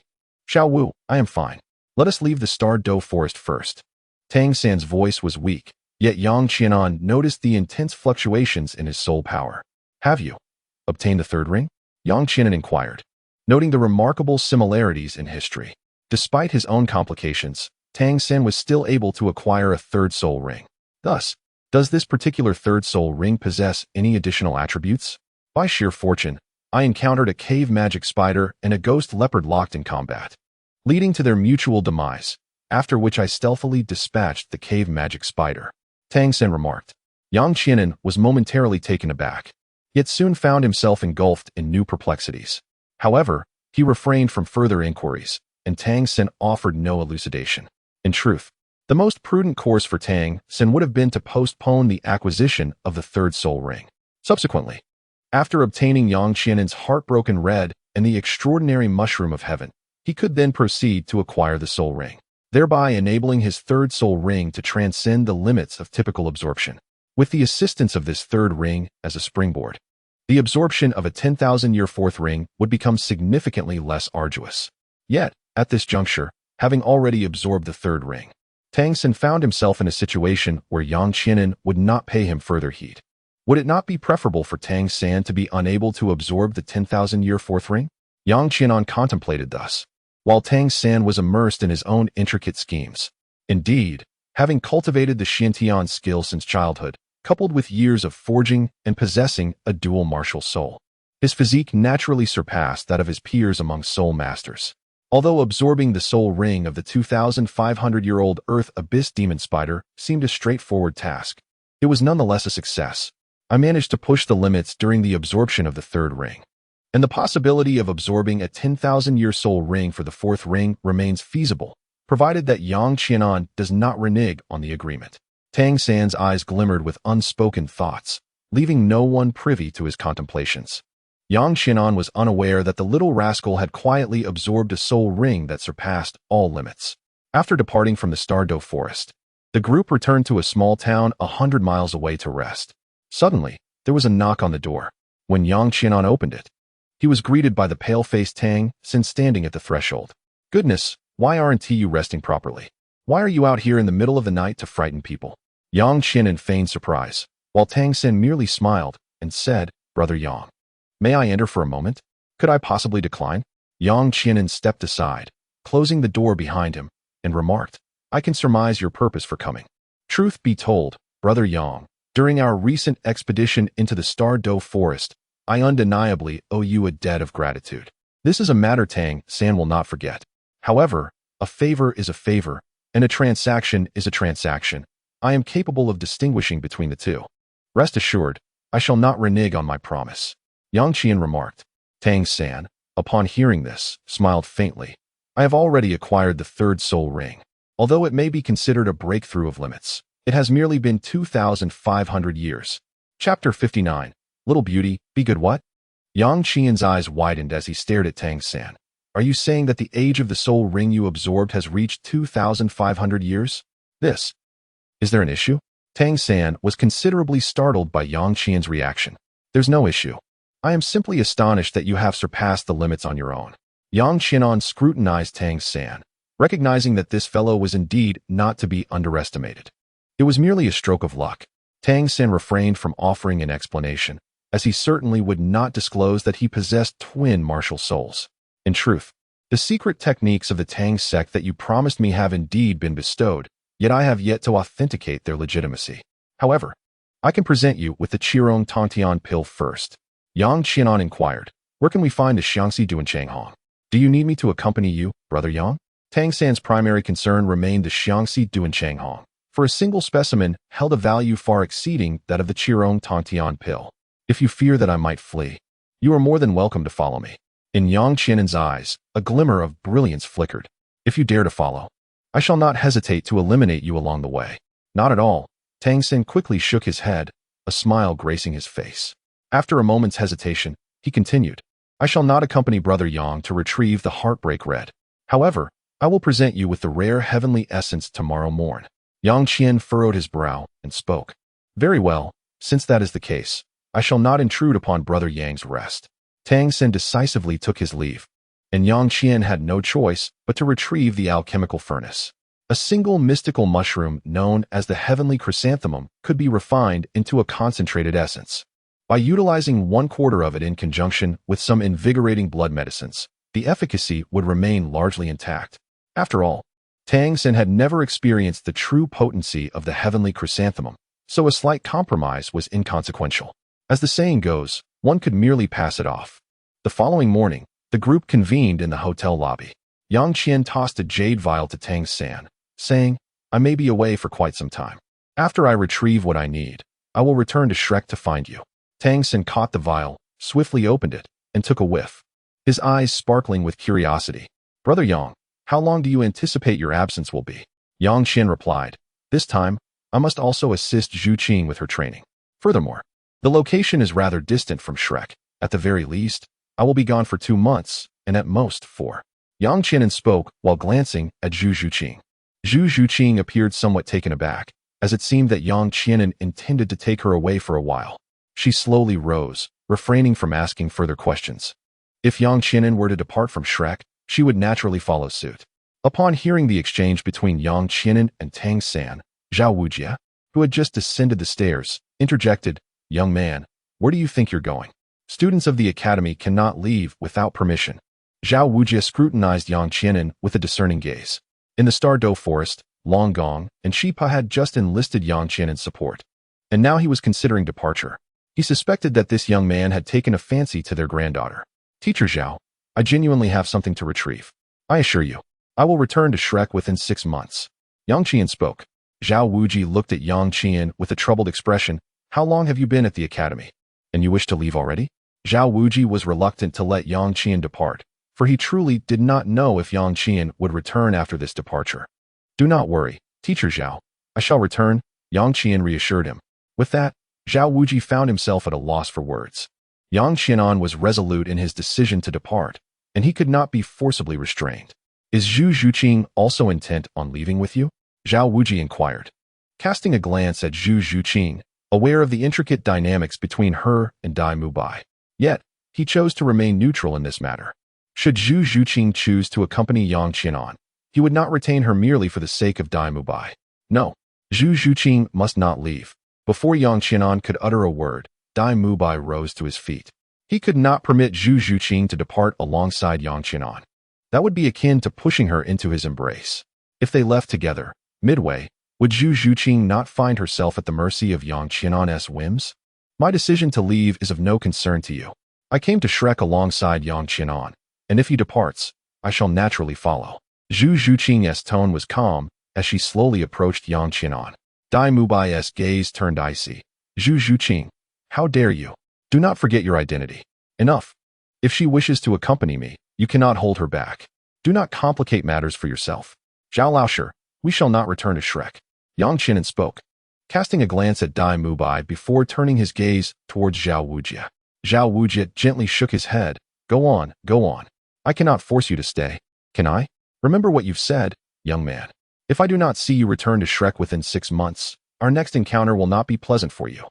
Xiao Wu, I am fine. Let us leave the Star Dough Forest first. Tang San's voice was weak, yet Yang Qianan noticed the intense fluctuations in his soul power. Have you obtained the third ring? Yang Qianan inquired, noting the remarkable similarities in history. Despite his own complications, Tang Sen was still able to acquire a third soul ring. Thus, does this particular third soul ring possess any additional attributes? By sheer fortune, I encountered a cave magic spider and a ghost leopard locked in combat, leading to their mutual demise, after which I stealthily dispatched the cave magic spider. Tang Sen remarked. Yang Qianan was momentarily taken aback, yet soon found himself engulfed in new perplexities. However, he refrained from further inquiries, and Tang Sen offered no elucidation. In truth, the most prudent course for Tang Sen would have been to postpone the acquisition of the third soul ring. Subsequently, after obtaining Yang Qianan's heartbroken red and the extraordinary mushroom of heaven, he could then proceed to acquire the soul ring, thereby enabling his third soul ring to transcend the limits of typical absorption. With the assistance of this third ring as a springboard, the absorption of a 10,000-year fourth ring would become significantly less arduous. Yet, at this juncture, having already absorbed the third ring, Tang Sen found himself in a situation where Yang Qianan would not pay him further heed. Would it not be preferable for Tang Sen to be unable to absorb the 10,000-year fourth ring? Yang Qianan contemplated thus, while Tang Sen was immersed in his own intricate schemes. Indeed, having cultivated the Xiantian skill since childhood, coupled with years of forging and possessing a dual martial soul, his physique naturally surpassed that of his peers among soul masters. Although absorbing the soul ring of the 2,500-year-old Earth Abyss Demon Spider seemed a straightforward task, it was nonetheless a success. I managed to push the limits during the absorption of the third ring, and the possibility of absorbing a 10,000-year soul ring for the fourth ring remains feasible, provided that Yang Qianan does not renege on the agreement. Tang Sen's eyes glimmered with unspoken thoughts, leaving no one privy to his contemplations. Yang Qianan was unaware that the little rascal had quietly absorbed a soul ring that surpassed all limits. After departing from the Tiandou forest, the group returned to a small town 100 miles away to rest. Suddenly, there was a knock on the door. When Yang Qianan opened it, he was greeted by the pale-faced Tang Sen standing at the threshold. Goodness, why aren't you resting properly? Why are you out here in the middle of the night to frighten people? Yang Qianan feigned surprise, while Tang Sen merely smiled and said, Brother Yang, may I enter for a moment? Could I possibly decline? Yang Qianan stepped aside, closing the door behind him, and remarked, I can surmise your purpose for coming. Truth be told, Brother Yang, during our recent expedition into the Tiandou forest, I undeniably owe you a debt of gratitude. This is a matter Tang Sen will not forget. However, a favor is a favor, and a transaction is a transaction. I am capable of distinguishing between the two. Rest assured, I shall not renege on my promise. Yang Qian remarked. Tang Sen, upon hearing this, smiled faintly. I have already acquired the third soul ring. Although it may be considered a breakthrough of limits, it has merely been 2,500 years. Chapter 59. Little beauty, be good what? Yang Qian's eyes widened as he stared at Tang Sen. Are you saying that the age of the soul ring you absorbed has reached 2,500 years? Is there an issue? Tang Sen was considerably startled by Yang Qian's reaction. There's no issue. I am simply astonished that you have surpassed the limits on your own. Yang Qianan scrutinized Tang Sen, recognizing that this fellow was indeed not to be underestimated. It was merely a stroke of luck. Tang Sen refrained from offering an explanation, as he certainly would not disclose that he possessed twin martial souls. In truth, the secret techniques of the Tang sect that you promised me have indeed been bestowed, yet I have yet to authenticate their legitimacy. However, I can present you with the Qirong Tongtian pill first. Yang Qianan inquired, where can we find the Xiangxi Duanchang? Do you need me to accompany you, Brother Yang? Tang Sen's primary concern remained the Xiangxi Duanchang, for a single specimen held a value far exceeding that of the Qirong Tongtian pill. If you fear that I might flee, you are more than welcome to follow me. In Yang Qianan's eyes, a glimmer of brilliance flickered. If you dare to follow, I shall not hesitate to eliminate you along the way. Not at all. Tang Sen quickly shook his head, a smile gracing his face. After a moment's hesitation, he continued, I shall not accompany Brother Yang to retrieve the Heartbreak Red. However, I will present you with the rare heavenly essence tomorrow morn. Yang Qian furrowed his brow and spoke. Very well, since that is the case, I shall not intrude upon Brother Yang's rest. Tang Sen decisively took his leave, and Yang Qian had no choice but to retrieve the alchemical furnace. A single mystical mushroom known as the heavenly chrysanthemum could be refined into a concentrated essence. By utilizing 1/4 of it in conjunction with some invigorating blood medicines, the efficacy would remain largely intact. After all, Tang Sen had never experienced the true potency of the heavenly chrysanthemum, so a slight compromise was inconsequential. As the saying goes, one could merely pass it off. The following morning, the group convened in the hotel lobby. Yang Qian tossed a jade vial to Tang San, saying, "I may be away for quite some time. After I retrieve what I need, I will return to Shrek to find you." Tang San caught the vial, swiftly opened it, and took a whiff, his eyes sparkling with curiosity. "Brother Yang, how long do you anticipate your absence will be?" Yang Qian replied, "This time, I must also assist Zhu Zhuqing with her training. Furthermore, the location is rather distant from Shrek. At the very least, I will be gone for 2 months, and at most 4. Yang Qian spoke while glancing at Zhu Zhuqing. Zhu Zhuqing appeared somewhat taken aback, as it seemed that Yang Qian intended to take her away for a while. She slowly rose, refraining from asking further questions. If Yang Qian were to depart from Shrek, she would naturally follow suit. Upon hearing the exchange between Yang Qian and Tang San, Zhao Wujie, who had just descended the stairs, interjected, "Young man, where do you think you're going? Students of the academy cannot leave without permission." Zhao Wujie scrutinized Yang Qian with a discerning gaze. In the Stardow Forest, Long Gong and Shipa had just enlisted Yang Qian's support, and now he was considering departure. He suspected that this young man had taken a fancy to their granddaughter. "Teacher Zhao, I genuinely have something to retrieve. I assure you, I will return to Shrek within 6 months." Yang Qian spoke. Zhao Wujie looked at Yang Qian with a troubled expression. "How long have you been at the academy? And you wish to leave already?" Zhao Wujie was reluctant to let Yang Qian depart, for he truly did not know if Yang Qian would return after this departure. "Do not worry, Teacher Zhao. I shall return," Yang Qian reassured him. With that, Zhao Wujie found himself at a loss for words. Yang Qian was resolute in his decision to depart, and he could not be forcibly restrained. "Is Zhu Zhuqing also intent on leaving with you?" Zhao Wujie inquired. Casting a glance at Zhu Zhuqing, aware of the intricate dynamics between her and Dai Mubai. Yet, he chose to remain neutral in this matter. Should Zhu Zhuqing choose to accompany Yang Qian, he would not retain her merely for the sake of Dai Mubai. No, Zhu Zhuqing must not leave. Before Yang Qian could utter a word, Dai Mubai rose to his feet. He could not permit Zhu Zhuqing to depart alongside Yang Qian. That would be akin to pushing her into his embrace. If they left together, midway, would Zhu Zhuqing not find herself at the mercy of Yang Qian's whims? "My decision to leave is of no concern to you. I came to Shrek alongside Yang Qian, and if he departs, I shall naturally follow." Zhu Zhuqing's tone was calm as she slowly approached Yang Qian. Dai Mubai's gaze turned icy. "Zhu Zhuqing, how dare you? Do not forget your identity. Enough. If she wishes to accompany me, you cannot hold her back. Do not complicate matters for yourself. Zhao Laosher, we shall not return to Shrek." Yang Qian spoke, casting a glance at Dai Mubai before turning his gaze towards Zhao Wujie. Zhao Wujie gently shook his head. Go on. I cannot force you to stay. Can I? Remember what you've said, young man. If I do not see you return to Shrek within 6 months, our next encounter will not be pleasant for you."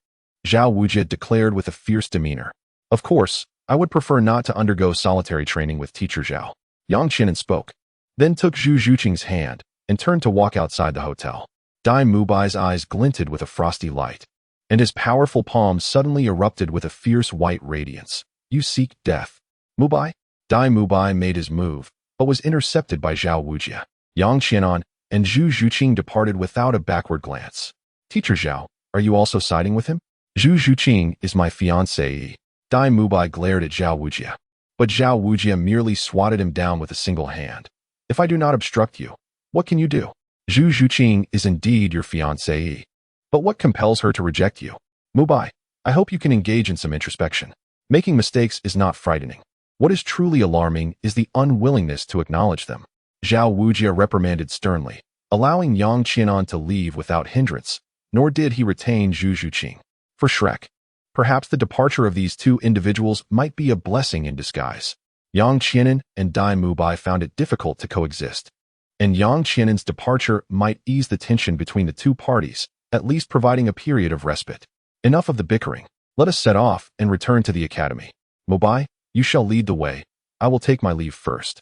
Zhao Wujie declared with a fierce demeanor. "Of course, I would prefer not to undergo solitary training with Teacher Zhao." Yang Qian spoke, then took Zhu Zhuqing's hand and turned to walk outside the hotel. Dai Mubai's eyes glinted with a frosty light, and his powerful palm suddenly erupted with a fierce white radiance. "You seek death, Mubai?" Dai Mubai made his move, but was intercepted by Zhao Wujie. Yang Qian and Zhu Zhuqing departed without a backward glance. "Teacher Zhao, are you also siding with him?" "Zhu Zhuqing is my fiancée." Dai Mubai glared at Zhao Wujie, but Zhao Wujie merely swatted him down with a single hand. "If I do not obstruct you, what can you do? Zhu Zhuqing is indeed your fiancée, but what compels her to reject you? Mubai, I hope you can engage in some introspection. Making mistakes is not frightening. What is truly alarming is the unwillingness to acknowledge them." Zhao Wujie reprimanded sternly, allowing Yang Qian to leave without hindrance, nor did he retain Zhu Zhuqing. For Shrek, perhaps the departure of these two individuals might be a blessing in disguise. Yang Qian and Dai Mubai found it difficult to coexist, and Yang Qian's departure might ease the tension between the two parties, at least providing a period of respite. Enough of the bickering. Let us set off and return to the academy. Mubai, you shall lead the way. I will take my leave first.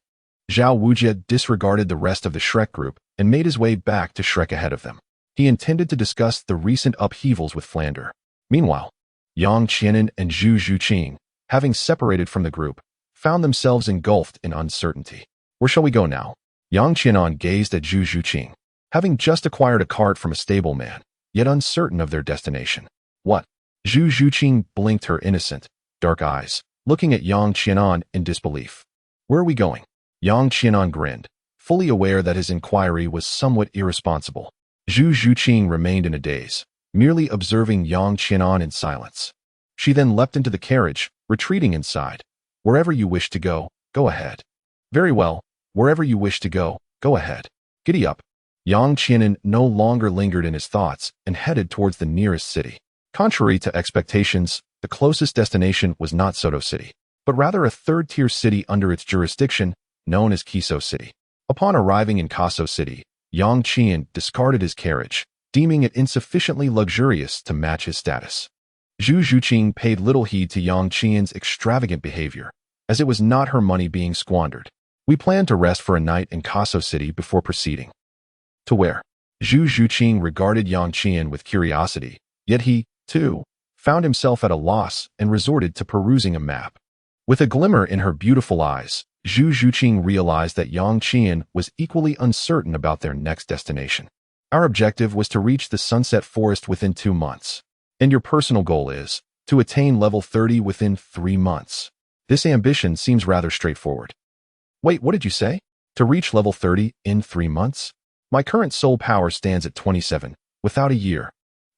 Zhao Wujie disregarded the rest of the Shrek group and made his way back to Shrek ahead of them. He intended to discuss the recent upheavals with Flander. Meanwhile, Yang Qian and Zhu Zhuqing, having separated from the group, found themselves engulfed in uncertainty. "Where shall we go now?" Yang Qianan gazed at Zhu Zhuqing, having just acquired a cart from a stableman, yet uncertain of their destination. What? Zhu Zhuqing blinked her innocent, dark eyes, looking at Yang Qianan in disbelief. Where are we going? Yang Qianan grinned, fully aware that his inquiry was somewhat irresponsible. Zhu Zhuqing remained in a daze, merely observing Yang Qianan in silence. She then leapt into the carriage, retreating inside. Wherever you wish to go, go ahead. Very well, wherever you wish to go, go ahead. Giddy up. Yang Qianan no longer lingered in his thoughts and headed towards the nearest city. Contrary to expectations, the closest destination was not Soto City, but rather a third-tier city under its jurisdiction, known as Kiso City. Upon arriving in Kaso City, Yang Qian discarded his carriage, deeming it insufficiently luxurious to match his status. Zhu Zhuqing paid little heed to Yang Qian's extravagant behavior, as it was not her money being squandered. We planned to rest for a night in Kaso City before proceeding. To where? Zhu Zhuqing regarded Yang Qian with curiosity, yet he, too, found himself at a loss and resorted to perusing a map. With a glimmer in her beautiful eyes, Zhu Zhuqing realized that Yang Qian was equally uncertain about their next destination. Our objective was to reach the Sunset Forest within 2 months. And your personal goal is to attain level 30 within 3 months. This ambition seems rather straightforward. Wait, what did you say? To reach level 30 in 3 months? My current soul power stands at 27, without a year.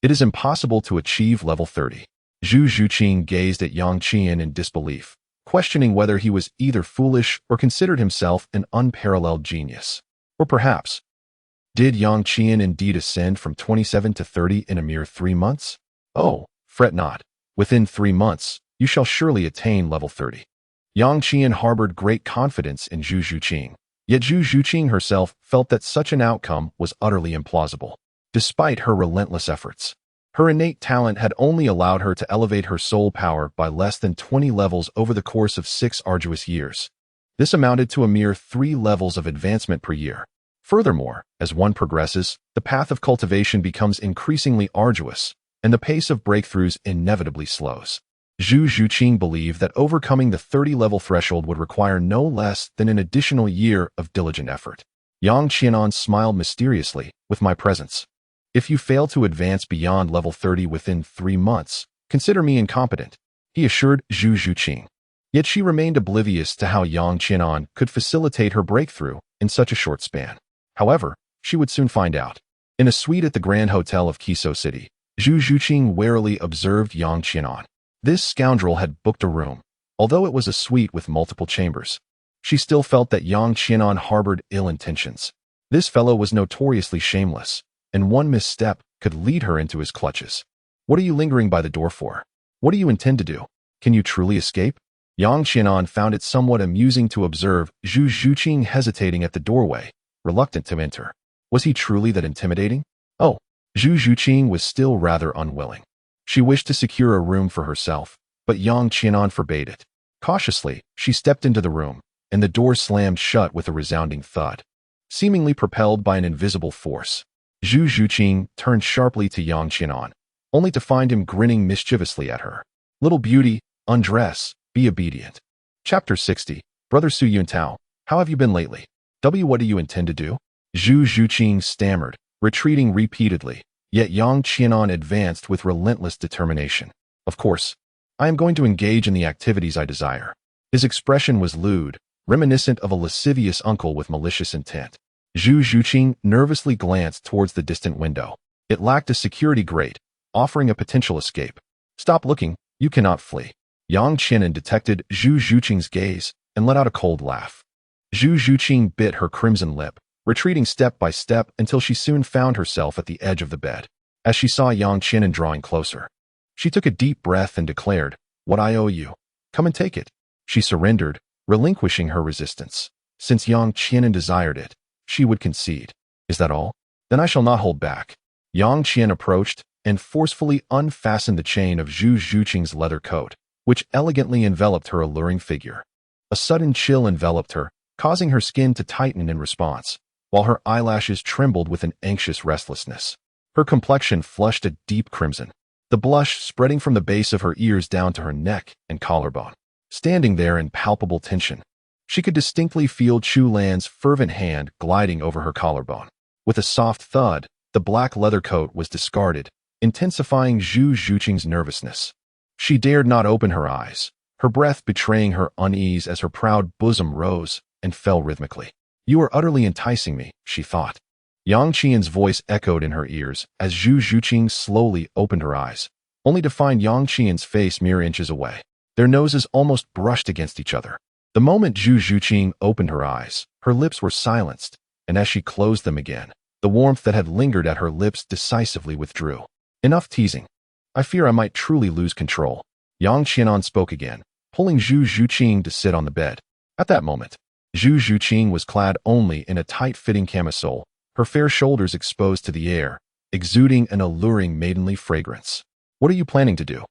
It is impossible to achieve level 30. Zhu Zhuqing gazed at Yang Qian in disbelief, questioning whether he was either foolish or considered himself an unparalleled genius. Or perhaps, did Yang Qian indeed ascend from 27 to 30 in a mere 3 months? Oh, fret not. Within 3 months, you shall surely attain level 30. Yang Qian harbored great confidence in Zhu Zhuqing, yet Zhu Zhuqing herself felt that such an outcome was utterly implausible. Despite her relentless efforts, her innate talent had only allowed her to elevate her soul power by less than 20 levels over the course of 6 arduous years. This amounted to a mere 3 levels of advancement per year. Furthermore, as one progresses, the path of cultivation becomes increasingly arduous, and the pace of breakthroughs inevitably slows. Zhu Zhuqing believed that overcoming the 30-level threshold would require no less than an additional year of diligent effort. Yang Qianan smiled mysteriously, with my presence. If you fail to advance beyond level 30 within 3 months, consider me incompetent, he assured Zhu Zhuqing. Yet she remained oblivious to how Yang Qianan could facilitate her breakthrough in such a short span. However, she would soon find out. In a suite at the Grand Hotel of Kiso City, Zhu Zhuqing warily observed Yang Qianan. This scoundrel had booked a room, although it was a suite with multiple chambers. She still felt that Yang Qianan harbored ill intentions. This fellow was notoriously shameless, and one misstep could lead her into his clutches. What are you lingering by the door for? What do you intend to do? Can you truly escape? Yang Qianan found it somewhat amusing to observe Zhu Zhuqing hesitating at the doorway, reluctant to enter. Was he truly that intimidating? Oh, Zhu Zhuqing was still rather unwilling. She wished to secure a room for herself, but Yang Qianan forbade it. Cautiously, she stepped into the room, and the door slammed shut with a resounding thud. Seemingly propelled by an invisible force, Zhu Zhuqing turned sharply to Yang Qianan, only to find him grinning mischievously at her. Little beauty, undress, be obedient. Chapter 60. Brother Su Yuntao, how have you been lately? What do you intend to do? Zhu Zhuqing stammered, retreating repeatedly, yet Yang Qianan advanced with relentless determination. Of course, I am going to engage in the activities I desire. His expression was lewd, reminiscent of a lascivious uncle with malicious intent. Zhu Zhuqing nervously glanced towards the distant window. It lacked a security grate, offering a potential escape. Stop looking, you cannot flee. Yang Qianan detected Zhu Zhuqing's gaze and let out a cold laugh. Zhu Zhuqing bit her crimson lip, retreating step by step until she soon found herself at the edge of the bed. As she saw Yang Qianan drawing closer, she took a deep breath and declared, "What I owe you. Come and take it." She surrendered, relinquishing her resistance. Since Yang Qianan desired it, she would concede. Is that all? Then I shall not hold back. Yang Qian approached and forcefully unfastened the chain of Zhu Zhuqing's leather coat, which elegantly enveloped her alluring figure. A sudden chill enveloped her, causing her skin to tighten in response, while her eyelashes trembled with an anxious restlessness. Her complexion flushed a deep crimson, the blush spreading from the base of her ears down to her neck and collarbone. Standing there in palpable tension, She could distinctly feel Chu Lan's fervent hand gliding over her collarbone. With a soft thud, the black leather coat was discarded, intensifying Zhu Zhuqing's nervousness. She dared not open her eyes, her breath betraying her unease as her proud bosom rose and fell rhythmically. "You are utterly enticing me," she thought. Yang Qian's voice echoed in her ears as Zhu Zhuqing slowly opened her eyes, only to find Yang Qian's face mere inches away. Their noses almost brushed against each other. The moment Zhu Zhuqing opened her eyes, her lips were silenced, and as she closed them again, the warmth that had lingered at her lips decisively withdrew. "Enough teasing. I fear I might truly lose control." Yang Qianan spoke again, pulling Zhu Zhuqing to sit on the bed. At that moment, Zhu Zhuqing was clad only in a tight-fitting camisole, her fair shoulders exposed to the air, exuding an alluring maidenly fragrance. "What are you planning to do?"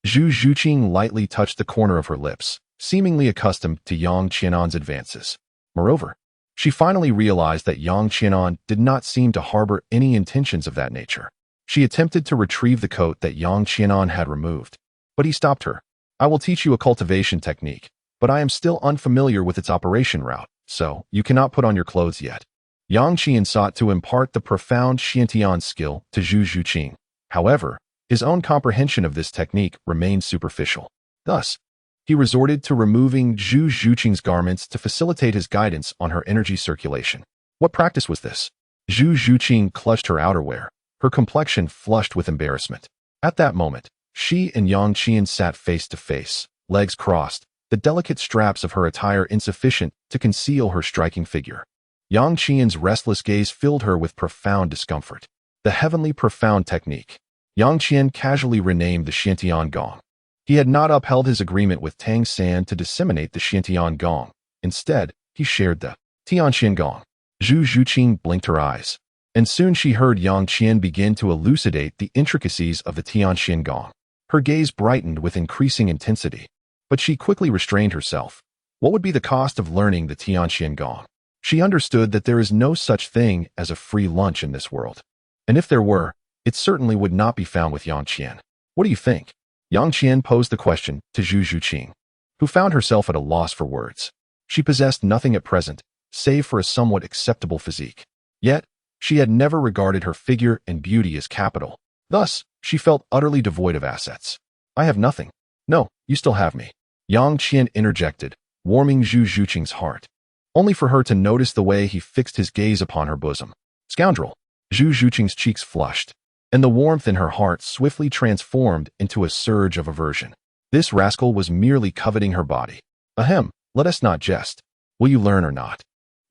Zhu Zhuqing lightly touched the corner of her lips, seemingly accustomed to Yang Qianan's advances. Moreover, she finally realized that Yang Qianan did not seem to harbor any intentions of that nature. She attempted to retrieve the coat that Yang Qianan had removed, but he stopped her. "I will teach you a cultivation technique, but I am still unfamiliar with its operation route, so you cannot put on your clothes yet." Yang Qian sought to impart the profound Xiantian skill to Zhu Zhuqing. However, his own comprehension of this technique remained superficial. Thus, he resorted to removing Zhu Zhuqing's garments to facilitate his guidance on her energy circulation. What practice was this? Zhu Zhuqing clutched her outerwear, her complexion flushed with embarrassment. At that moment, she and Yang Qian sat face to face, legs crossed, the delicate straps of her attire insufficient to conceal her striking figure. Yang Qian's restless gaze filled her with profound discomfort. The heavenly profound technique. Yang Qian casually renamed the Xiantian Gong. He had not upheld his agreement with Tang San to disseminate the Xiantian Gong. Instead, he shared the Tianxian Gong. Zhu Zhuqing blinked her eyes, and soon she heard Yang Qian begin to elucidate the intricacies of the Tianxian Gong. Her gaze brightened with increasing intensity, but she quickly restrained herself. What would be the cost of learning the Tianxian Gong? She understood that there is no such thing as a free lunch in this world. And if there were, it certainly would not be found with Yang Qian. "What do you think?" Yang Qian posed the question to Zhu Zhuqing, who found herself at a loss for words. She possessed nothing at present, save for a somewhat acceptable physique. Yet, she had never regarded her figure and beauty as capital. Thus, she felt utterly devoid of assets. "I have nothing." "No, you still have me," Yang Qian interjected, warming Zhu Zhuqing's heart, only for her to notice the way he fixed his gaze upon her bosom. "Scoundrel!" Zhu Zhuqing's cheeks flushed, and the warmth in her heart swiftly transformed into a surge of aversion. This rascal was merely coveting her body. "Ahem, let us not jest. Will you learn or not?"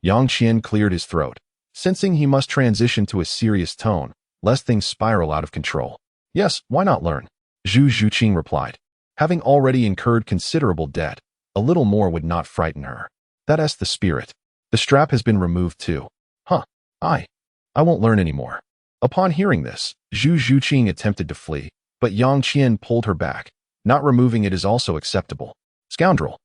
Yang Qian cleared his throat, sensing he must transition to a serious tone, lest things spiral out of control. "Yes, why not learn?" Zhu Zhuqing replied. Having already incurred considerable debt, a little more would not frighten her. "That's the spirit. The strap has been removed too." "Huh, I won't learn anymore." Upon hearing this, Zhu Zhuqing attempted to flee, but Yang Qian pulled her back. "Not removing it is also acceptable." "Scoundrel!"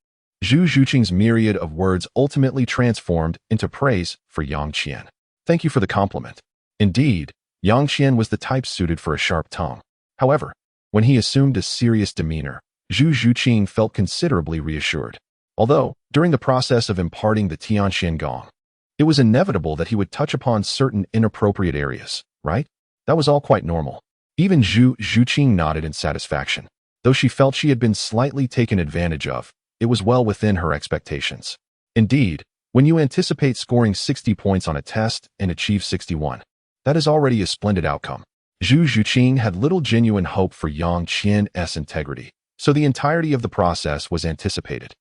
Zhu Zhuqing's myriad of words ultimately transformed into praise for Yang Qian. "Thank you for the compliment." Indeed, Yang Qian was the type suited for a sharp tongue. However, when he assumed a serious demeanor, Zhu Zhuqing felt considerably reassured. Although, during the process of imparting the Tianxian Gong, it was inevitable that he would touch upon certain inappropriate areas, right? That was all quite normal. Even Zhu Zhuqing nodded in satisfaction. Though she felt she had been slightly taken advantage of, it was well within her expectations. Indeed, when you anticipate scoring 60 points on a test and achieve 61, that is already a splendid outcome. Zhu Zhuqing had little genuine hope for Yang Qian's integrity, so the entirety of the process was anticipated.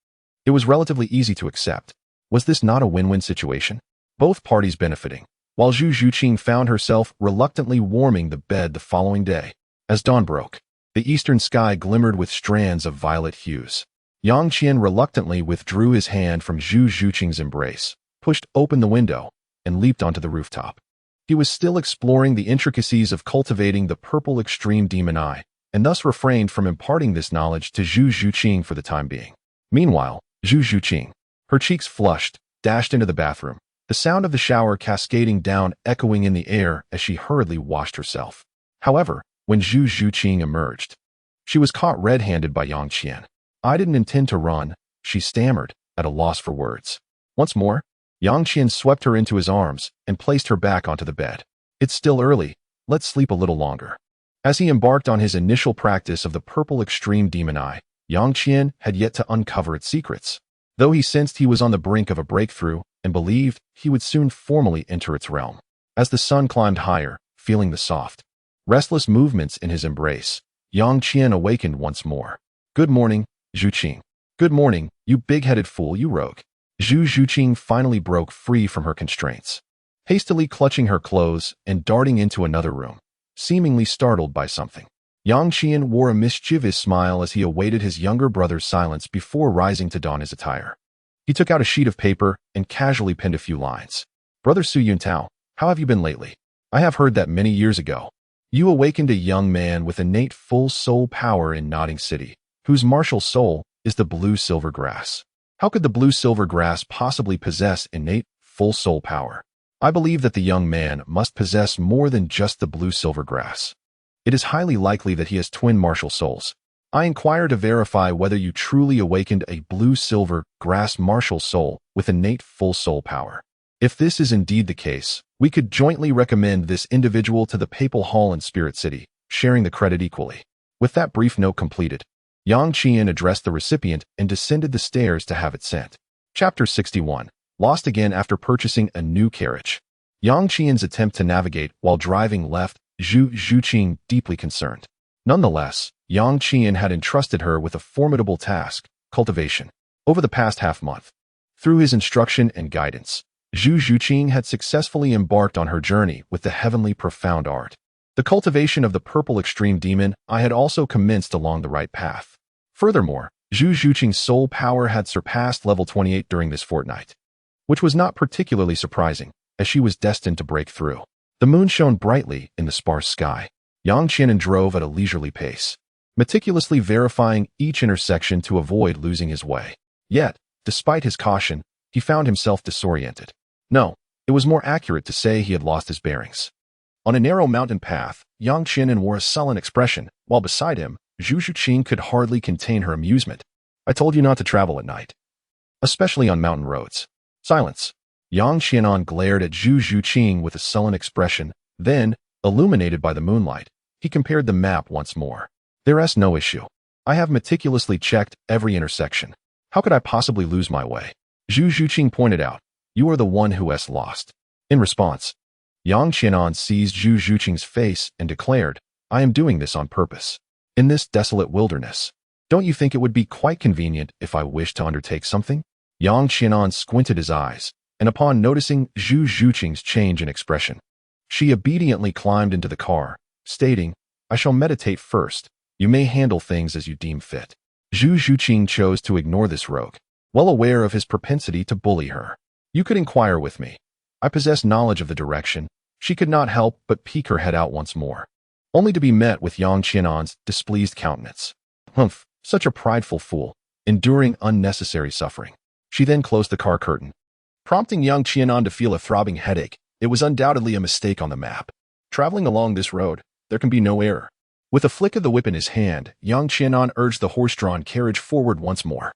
It was relatively easy to accept. Was this not a win-win situation? Both parties benefiting, while Zhu Zhuqing found herself reluctantly warming the bed the following day. As dawn broke, the eastern sky glimmered with strands of violet hues. Yang Qian reluctantly withdrew his hand from Zhu Zhuqing's embrace, pushed open the window, and leaped onto the rooftop. He was still exploring the intricacies of cultivating the purple extreme demon eye, and thus refrained from imparting this knowledge to Zhu Zhuqing for the time being. Meanwhile, Zhu Zhuqing, her cheeks flushed, dashed into the bathroom, the sound of the shower cascading down echoing in the air as she hurriedly washed herself. However, when Zhu Zhuqing emerged, she was caught red-handed by Yang Qian. "I didn't intend to run," she stammered, at a loss for words. Once more, Yang Qian swept her into his arms and placed her back onto the bed. It's still early, let's sleep a little longer. As he embarked on his initial practice of the purple extreme demon eye, Yang Qian had yet to uncover its secrets. Though he sensed he was on the brink of a breakthrough and believed he would soon formally enter its realm. As the sun climbed higher, feeling the soft, restless movements in his embrace, Yang Qian awakened once more. Good morning, Zhu Zhuqing. Good morning, you big-headed fool, you rogue. Zhu Zhuqing finally broke free from her constraints. Hastily clutching her clothes and darting into another room, seemingly startled by something. Yang Qian wore a mischievous smile as he awaited his younger brother's silence before rising to don his attire. He took out a sheet of paper and casually penned a few lines. Brother Su Yuntao, how have you been lately? I have heard that many years ago, you awakened a young man with innate full soul power in Nodding City, whose martial soul is the blue silver grass. How could the blue silver grass possibly possess innate full soul power? I believe that the young man must possess more than just the blue silver grass. It is highly likely that he has twin martial souls. I inquire to verify whether you truly awakened a blue silver grass martial soul with innate full soul power. If this is indeed the case, we could jointly recommend this individual to the Papal Hall in Spirit City, sharing the credit equally. With that brief note completed, Yang Qian addressed the recipient and descended the stairs to have it sent. Chapter 61. Lost again after purchasing a new carriage. Yang Qian's attempt to navigate while driving left Zhu Zhuqing deeply concerned. Nonetheless, Yang Qian had entrusted her with a formidable task, cultivation. Over the past half-month, through his instruction and guidance, Zhu Zhuqing had successfully embarked on her journey with the heavenly profound art. The cultivation of the purple extreme demon eye had also commenced along the right path. Furthermore, Zhu Zhuqing's soul power had surpassed level 28 during this fortnight, which was not particularly surprising, as she was destined to break through. The moon shone brightly in the sparse sky. Yang Qian drove at a leisurely pace, meticulously verifying each intersection to avoid losing his way. Yet, despite his caution, he found himself disoriented. No, it was more accurate to say he had lost his bearings. On a narrow mountain path, Yang Qian wore a sullen expression, while beside him, Zhu Zhuqing could hardly contain her amusement. I told you not to travel at night, especially on mountain roads. Silence. Yang Qianan glared at Zhu Zhuqing with a sullen expression. Then, illuminated by the moonlight, he compared the map once more. There's no issue. I have meticulously checked every intersection. How could I possibly lose my way? Zhu Zhuqing pointed out. You are the one who has lost. In response, Yang Qianan seized Zhu Zhuqing's face and declared, I am doing this on purpose. In this desolate wilderness, don't you think it would be quite convenient if I wished to undertake something? Yang Qianan squinted his eyes, and upon noticing Zhu Zhuqing's change in expression, she obediently climbed into the car, stating, I shall meditate first. You may handle things as you deem fit. Zhu Zhuqing chose to ignore this rogue, well aware of his propensity to bully her. You could inquire with me. I possess knowledge of the direction. She could not help but peek her head out once more, only to be met with Yang Qianan's displeased countenance. Humph, such a prideful fool, enduring unnecessary suffering. She then closed the car curtain, prompting Yang Qianan to feel a throbbing headache. It was undoubtedly a mistake on the map. Traveling along this road, there can be no error. With a flick of the whip in his hand, Yang Qianan urged the horse-drawn carriage forward once more.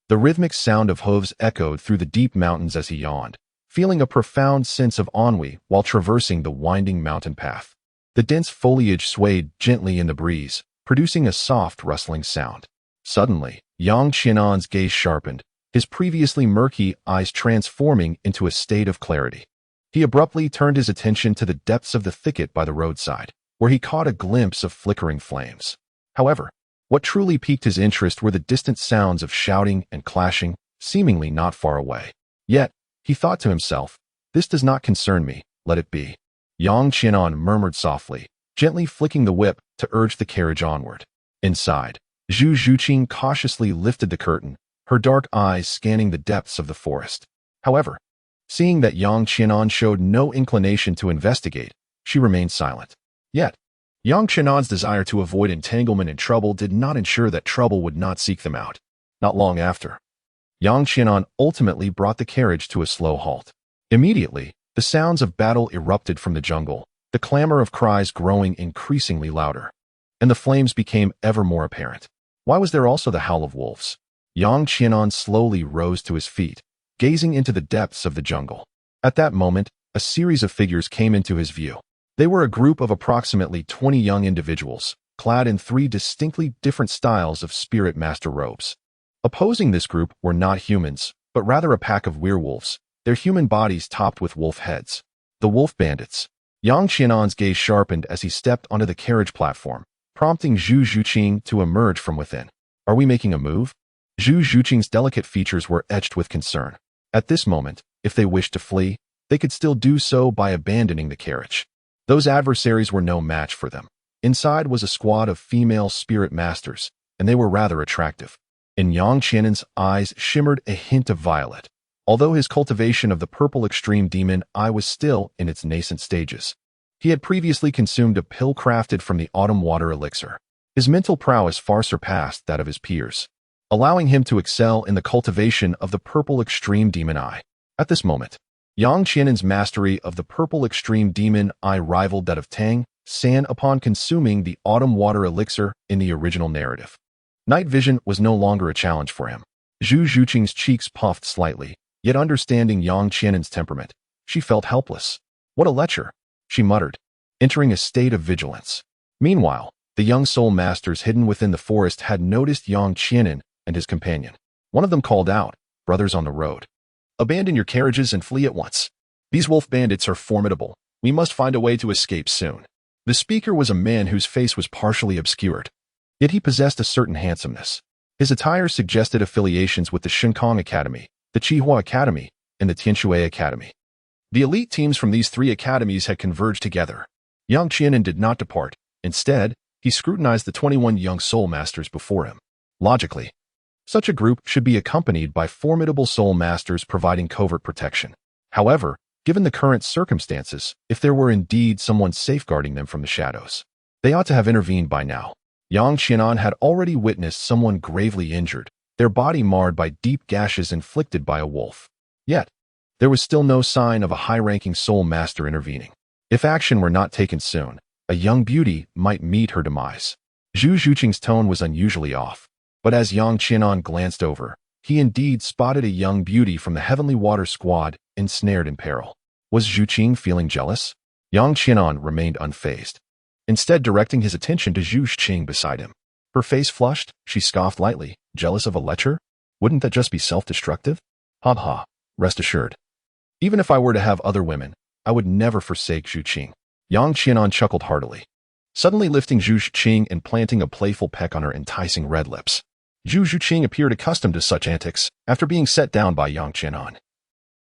The rhythmic sound of hooves echoed through the deep mountains as he yawned, feeling a profound sense of ennui while traversing the winding mountain path. The dense foliage swayed gently in the breeze, producing a soft rustling sound. Suddenly, Yang Qianan's gaze sharpened, his previously murky eyes transforming into a state of clarity. He abruptly turned his attention to the depths of the thicket by the roadside, where he caught a glimpse of flickering flames. However, what truly piqued his interest were the distant sounds of shouting and clashing, seemingly not far away. Yet, he thought to himself, this does not concern me, let it be. Yang Qianan murmured softly, gently flicking the whip to urge the carriage onward. Inside, Zhu Zhuqing cautiously lifted the curtain, her dark eyes scanning the depths of the forest. However, seeing that Yang Qianan showed no inclination to investigate, she remained silent. Yet, Yang Qianan's desire to avoid entanglement and trouble did not ensure that trouble would not seek them out. Not long after, Yang Qianan ultimately brought the carriage to a slow halt. Immediately, the sounds of battle erupted from the jungle, the clamor of cries growing increasingly louder, and the flames became ever more apparent. Why was there also the howl of wolves? Yang Qianan slowly rose to his feet, gazing into the depths of the jungle. At that moment, a series of figures came into his view. They were a group of approximately 20 young individuals, clad in 3 distinctly different styles of spirit master robes. Opposing this group were not humans, but rather a pack of werewolves, their human bodies topped with wolf heads. The wolf bandits. Yang Qianan's gaze sharpened as he stepped onto the carriage platform, prompting Zhu Zhuqing to emerge from within. Are we making a move? Zhu Zhuqing's delicate features were etched with concern. At this moment, if they wished to flee, they could still do so by abandoning the carriage. Those adversaries were no match for them. Inside was a squad of female spirit masters, and they were rather attractive. In Yang Qianan's eyes shimmered a hint of violet, although his cultivation of the purple extreme demon eye was still in its nascent stages. He had previously consumed a pill crafted from the autumn water elixir. His mental prowess far surpassed that of his peers, allowing him to excel in the cultivation of the purple extreme demon eye. At this moment, Yang Qianan's mastery of the purple extreme demon eye rivaled that of Tang San upon consuming the autumn water elixir in the original narrative. Night vision was no longer a challenge for him. Zhu Zhuqing's cheeks puffed slightly, yet understanding Yang Qianan's temperament, she felt helpless. What a lecher, she muttered, entering a state of vigilance. Meanwhile, the young soul masters hidden within the forest had noticed Yang Qianan and his companion. One of them called out, "Brothers on the road, abandon your carriages and flee at once. These wolf bandits are formidable. We must find a way to escape soon." The speaker was a man whose face was partially obscured, yet he possessed a certain handsomeness. His attire suggested affiliations with the Shrek Academy, the Qihua Academy, and the Tianshui Academy. The elite teams from these 3 academies had converged together. Yang Qianan did not depart. Instead, he scrutinized the 21 young soul masters before him. Logically, such a group should be accompanied by formidable soul masters providing covert protection. However, given the current circumstances, if there were indeed someone safeguarding them from the shadows, they ought to have intervened by now. Yang Qianan had already witnessed someone gravely injured, their body marred by deep gashes inflicted by a wolf. Yet, there was still no sign of a high-ranking soul master intervening. If action were not taken soon, a young beauty might meet her demise. Zhu Zhuqing's tone was unusually off, but as Yang Qianan glanced over, he indeed spotted a young beauty from the Heavenly Water Squad ensnared in peril. Was Zhuqing feeling jealous? Yang Qianan remained unfazed, instead directing his attention to Zhu Zhuqing beside him. Her face flushed, she scoffed lightly, "Jealous of a lecher? Wouldn't that just be self-destructive?" Ha ha, rest assured. Even if I were to have other women, I would never forsake Zhu Zhuqing. Yang Qianan chuckled heartily, suddenly lifting Zhu Zhuqing and planting a playful peck on her enticing red lips. Zhu Zhuqing appeared accustomed to such antics after being set down by Yang Qianan.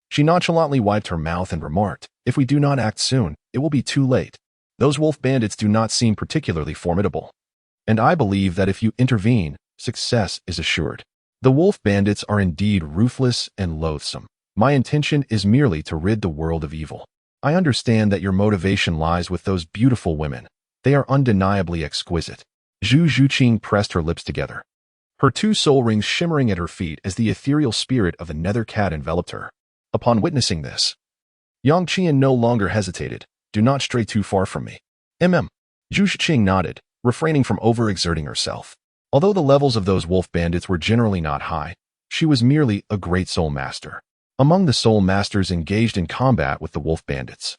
She nonchalantly wiped her mouth and remarked, "If we do not act soon, it will be too late. Those wolf bandits do not seem particularly formidable. And I believe that if you intervene, success is assured. The wolf bandits are indeed ruthless and loathsome. My intention is merely to rid the world of evil. I understand that your motivation lies with those beautiful women. They are undeniably exquisite." Zhu Zhuqing pressed her lips together, her 2 soul rings shimmering at her feet as the ethereal spirit of the nether cat enveloped her. Upon witnessing this, Yang Qian no longer hesitated. "Do not stray too far from me." Zhu Zhuqing nodded, refraining from overexerting herself. Although the levels of those wolf bandits were generally not high, she was merely a great soul master. Among the soul masters engaged in combat with the wolf bandits,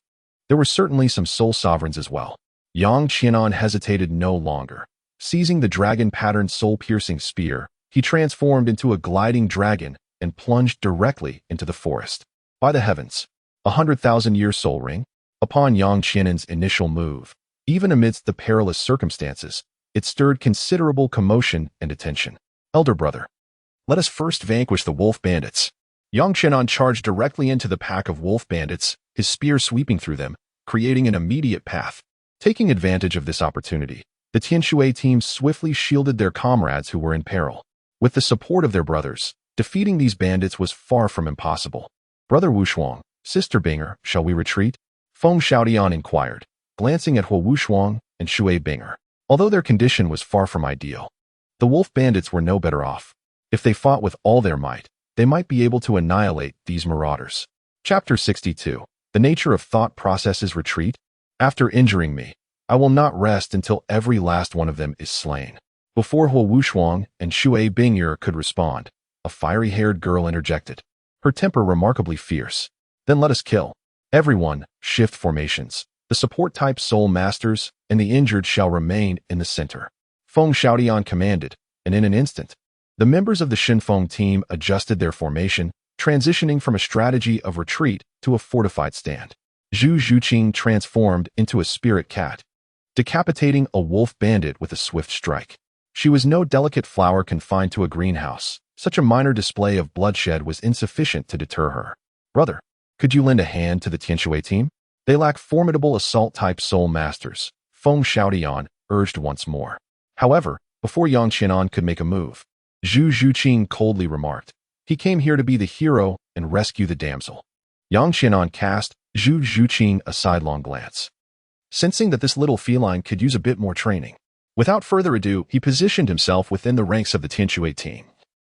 there were certainly some soul sovereigns as well. Yang Qianan hesitated no longer. Seizing the dragon-patterned soul-piercing spear, he transformed into a gliding dragon and plunged directly into the forest. By the heavens, 100,000-year soul ring. Upon Yang Qianan's initial move, even amidst the perilous circumstances, it stirred considerable commotion and attention. "Elder brother, let us first vanquish the wolf bandits." Yang Qianan charged directly into the pack of wolf bandits, his spear sweeping through them, creating an immediate path. Taking advantage of this opportunity, the Tianshui team swiftly shielded their comrades who were in peril. With the support of their brothers, defeating these bandits was far from impossible. "Brother Wushuang, Sister Binger, shall we retreat?" Feng Xiaodian inquired, glancing at Huo Wushuang and Shui Binger. Although their condition was far from ideal, the wolf bandits were no better off. If they fought with all their might, they might be able to annihilate these marauders. Chapter 62. The Nature of Thought Processes Retreat. "After injuring me, I will not rest until every last one of them is slain." Before Huo Wushuang and Shui Binger could respond, a fiery-haired girl interjected, her temper remarkably fierce. Then let us kill. Everyone, shift formations. The support-type soul masters and the injured shall remain in the center. Feng Xiaodian commanded, and in an instant, the members of the Shinfeng team adjusted their formation, transitioning from a strategy of retreat to a fortified stand. Zhu Zhuqing transformed into a spirit cat, decapitating a wolf bandit with a swift strike. She was no delicate flower confined to a greenhouse. Such a minor display of bloodshed was insufficient to deter her. Brother, could you lend a hand to the Tianshui team? They lack formidable assault-type soul masters, Feng Xiaodian urged once more. However, before Yang Qianan could make a move, Zhu Zhuqing coldly remarked, he came here to be the hero and rescue the damsel. Yang Qianan cast Zhu Zhuqing a sidelong glance, sensing that this little feline could use a bit more training. Without further ado, he positioned himself within the ranks of the Tianshui team,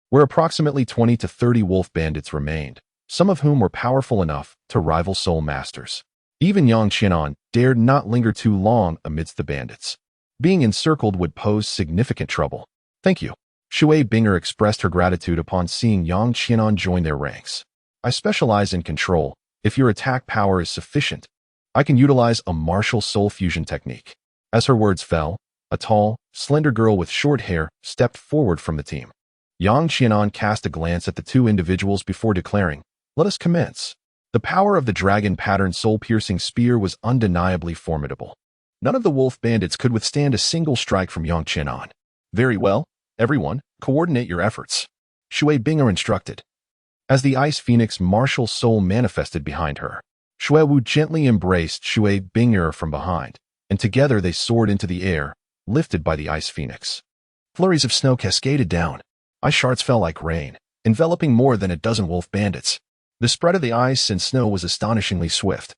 where approximately 20 to 30 wolf bandits remained, some of whom were powerful enough to rival soul masters. Even Yang Qianan dared not linger too long amidst the bandits. Being encircled would pose significant trouble. Thank you. Shui Binger expressed her gratitude upon seeing Yang Qianan join their ranks. I specialize in control. If your attack power is sufficient, I can utilize a martial soul fusion technique. As her words fell, a tall, slender girl with short hair stepped forward from the team. Yang Qianan cast a glance at the two individuals before declaring, let us commence. The power of the dragon-patterned soul-piercing spear was undeniably formidable. None of the wolf bandits could withstand a single strike from Yang Qianan. Very well, everyone, coordinate your efforts, Shui Binger instructed. As the Ice Phoenix martial soul manifested behind her, Shui Wu gently embraced Shui Binger from behind, and together they soared into the air, lifted by the Ice Phoenix. Flurries of snow cascaded down. Ice shards fell like rain, enveloping more than a dozen wolf bandits. The spread of the ice and snow was astonishingly swift,